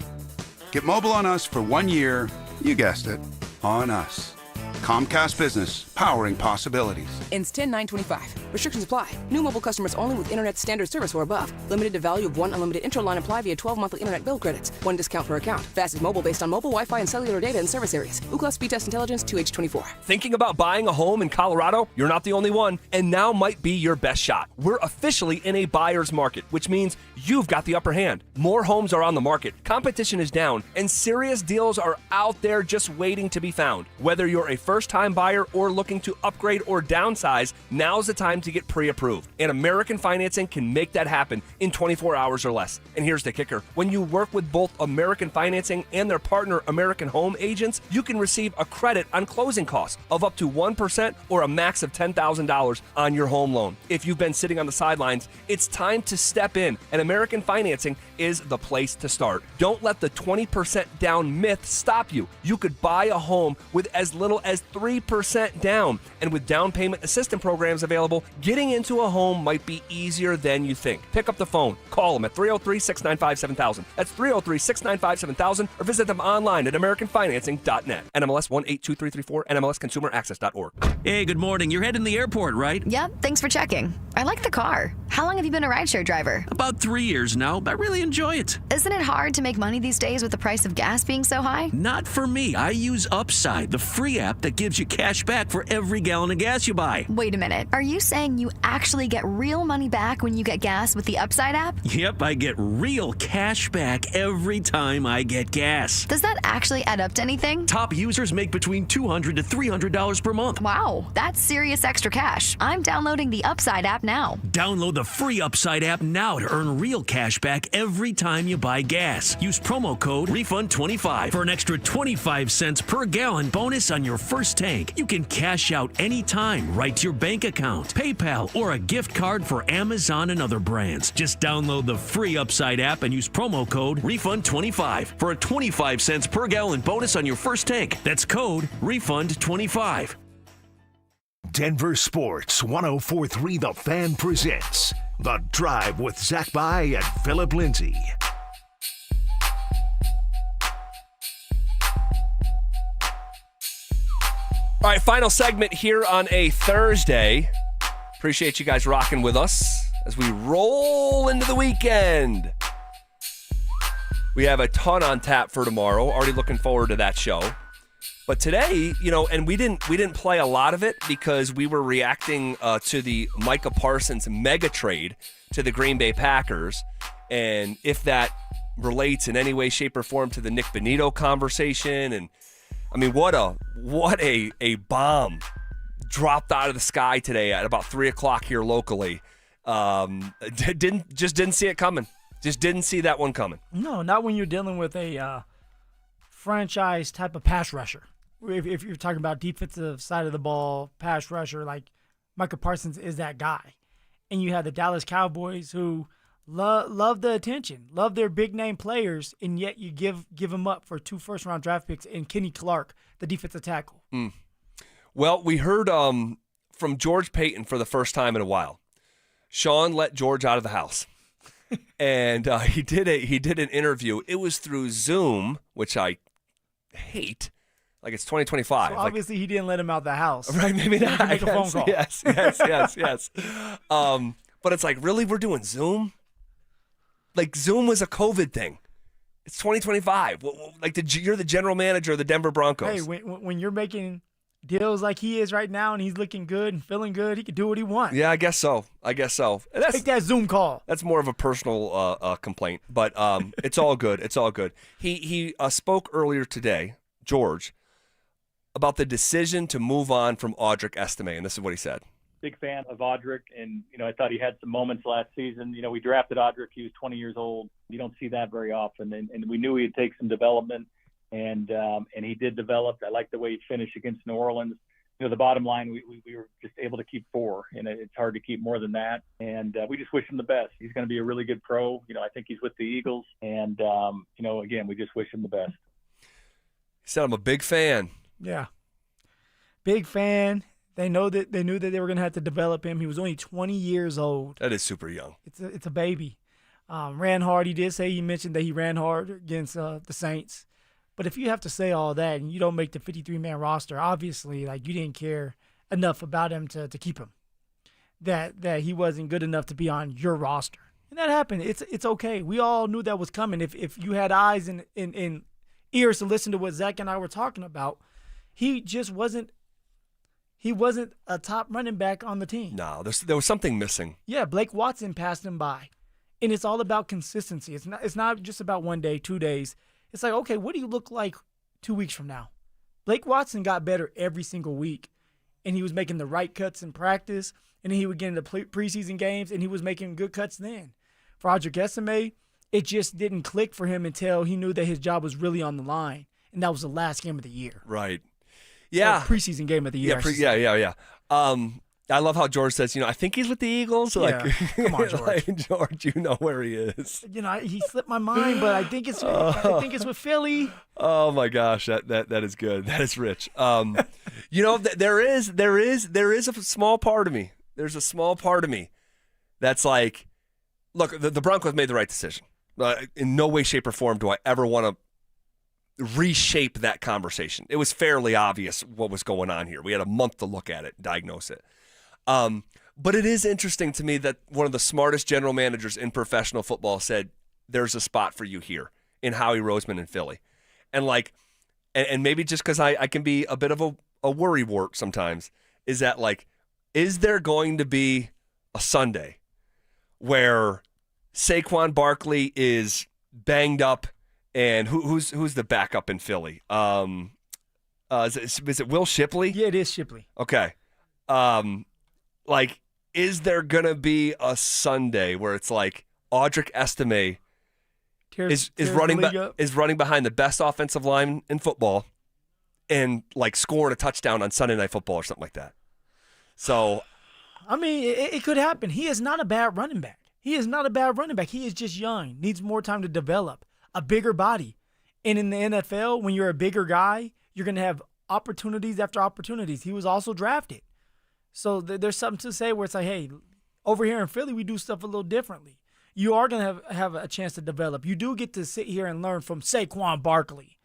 Get mobile on us for 1 year, you guessed it, on us. Comcast Business, powering possibilities. Ends 10/9/25. Restrictions apply. New mobile customers only with internet standard service or above. Limited to value of 1 unlimited intro line apply via 12 monthly internet bill credits. 1 discount per account. Fastest mobile based on mobile Wi-Fi and cellular data in service areas. Ookla Speed Test Intelligence 2H24. Thinking about buying a home in Colorado? You're not the only one, and now might be your best shot. We're officially in a buyer's market, which means you've got the upper hand. More homes are on the market, competition is down, and serious deals are out there just waiting to be found. Whether you're a first-time buyer or looking to upgrade or downsize, now's the time to get pre-approved. And American Financing can make that happen in 24 hours or less. And here's the kicker. When you work with both American Financing and their partner American Home Agents, you can receive a credit on closing costs of up to 1% or a max of $10,000 on your home loan. If you've been sitting on the sidelines, it's time to step in, and American Financing is the place to start. Don't let the 20% down myth stop you. You could buy a home with as little as 3% down, and with down payment assistance programs available, getting into a home might be easier than you think. Pick up the phone, call them at 303-695-7000. That's 303-695-7000, or visit them online at AmericanFinancing.net. NMLS 182334, NMLSConsumerAccess.org. Hey, good morning. You're heading to the airport, right? Yep, thanks for checking. I like the car. How long have you been a rideshare driver? About 3 years now, but I really enjoy it. Isn't it hard to make money these days with the price of gas being so high? Not for me. I use Upside, the free app that gives you cash back for for every gallon of gas you buy. Wait a minute. Are you saying you actually get real money back when you get gas with the Upside app? Yep, I get real cash back every time I get gas. Does that actually add up to anything? Top users make between $200 to $300 per month. Wow, that's serious extra cash. I'm downloading the Upside app now. Download the free Upside app now to earn real cash back every time you buy gas. Use promo code REFUND25 for an extra 25 cents per gallon bonus on your first tank. You can cash out anytime right to your bank account, PayPal, or a gift card for Amazon and other brands. Just download the free Upside app and use promo code REFUND25 for a 25 cents per gallon bonus on your first tank. That's code REFUND25. Denver Sports 104.3 The Fan presents The Drive with Zach By and Phillip Lindsay. All right, final segment here on a Thursday. Appreciate you guys rocking with us as we roll into the weekend. We have a ton on tap for tomorrow. Already looking forward to that show. But today, and we didn't play a lot of it because we were reacting to the Micah Parsons mega trade to the Green Bay Packers, and if that relates in any way, shape, or form to the Nick Bonito conversation. And I mean, what a bomb dropped out of the sky today at about 3:00 here locally. Didn't see it coming. Just didn't see that one coming. No, not when you're dealing with a franchise type of pass rusher. If you're talking about defensive side of the ball, pass rusher, like Micah Parsons is that guy. And you have the Dallas Cowboys who love the attention, love their big-name players, and yet you give them up for 2 first-round draft picks and Kenny Clark, the defensive tackle. Well, we heard from George Payton for the first time in a while. Sean let George out of the house. And he did an interview. It was through Zoom, which I hate. Like, it's 2025. So obviously, he didn't let him out the house. Right, maybe not. Make a phone call. Yes. But it's like, really? We're doing Zoom? Like, Zoom was a COVID thing. It's 2025. Like, you're the general manager of the Denver Broncos. Hey, when you're making deals like he is right now and he's looking good and feeling good, he can do what he wants. Yeah, I guess so. Take that Zoom call. That's more of a personal complaint, but it's all good. It's all good. He spoke earlier today, George, about the decision to move on from Audric Estime, and this is what he said. Big fan of Audric, and I thought he had some moments last season. We drafted Audric; he was 20 years old. You don't see that very often, and we knew he'd take some development, and he did develop. I like the way he finished against New Orleans. The bottom line, we were just able to keep 4, and it's hard to keep more than that. And we just wish him the best. He's going to be a really good pro. I think he's with the Eagles, and again, we just wish him the best. He said, "I'm a big fan." Yeah, big fan. They knew that they were going to have to develop him. He was only 20 years old. That is super young. It's a baby. Ran hard. He mentioned that he ran hard against the Saints. But if you have to say all that and you don't make the 53-man roster, obviously, like, you didn't care enough about him to keep him. That he wasn't good enough to be on your roster. And that happened. It's okay. We all knew that was coming. If you had eyes and ears to listen to what Zach and I were talking about, he just wasn't a top running back on the team. No, there was something missing. Yeah, Blake Watson passed him by. And it's all about consistency. It's not just about 1 day, 2 days. It's like, okay, what do you look like 2 weeks from now? Blake Watson got better every single week, and he was making the right cuts in practice, and then he would get into preseason games, and he was making good cuts then. For Audric Estime, it just didn't click for him until he knew that his job was really on the line, and that was the last game of the year. Right. Yeah. Preseason game of the year. Yeah. I love how George says, I think he's with the Eagles. Like, yeah. Come on, George. Like, George, you know where he is. He slipped my mind, but I think it's with Philly. Oh my gosh, that is good. That is rich. There is a small part of me. There's a small part of me that's like, look, the Broncos made the right decision. In no way, shape, or form do I ever want to reshape that conversation. It was fairly obvious what was going on here. We had a month to look at it, diagnose it. But it is interesting to me that one of the smartest general managers in professional football said, there's a spot for you here in Howie Roseman in Philly. And maybe just because I can be a bit of worry wart sometimes is that, like, is there going to be a Sunday where Saquon Barkley is banged up and who's the backup in Philly? Is it Will Shipley? Yeah, it is Shipley. Okay. Like, is there going to be a Sunday where it's like Audric Estime is running behind the best offensive line in football and, like, scoring a touchdown on Sunday Night Football or something like that? So, I mean, it could happen. He is not a bad running back. He is just young, needs more time to develop, a bigger body. And in the NFL, when you're a bigger guy, you're going to have opportunities after opportunities. He was also drafted. So there's something to say where it's like, hey, over here in Philly, we do stuff a little differently. You are going to have a chance to develop. You do get to sit here and learn from Saquon Barkley.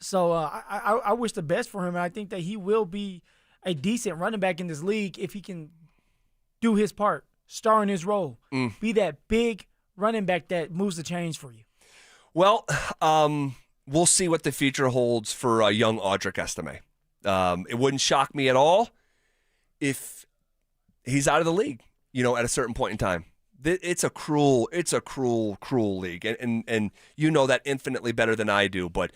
So I wish the best for him, and I think that he will be a decent running back in this league if he can do his part, star in his role, be that big running back that moves the chains for you. Well, we'll see what the future holds for young Audric Estime. It wouldn't shock me at all if he's out of the league, at a certain point in time. It's a cruel league, and you know that infinitely better than I do. But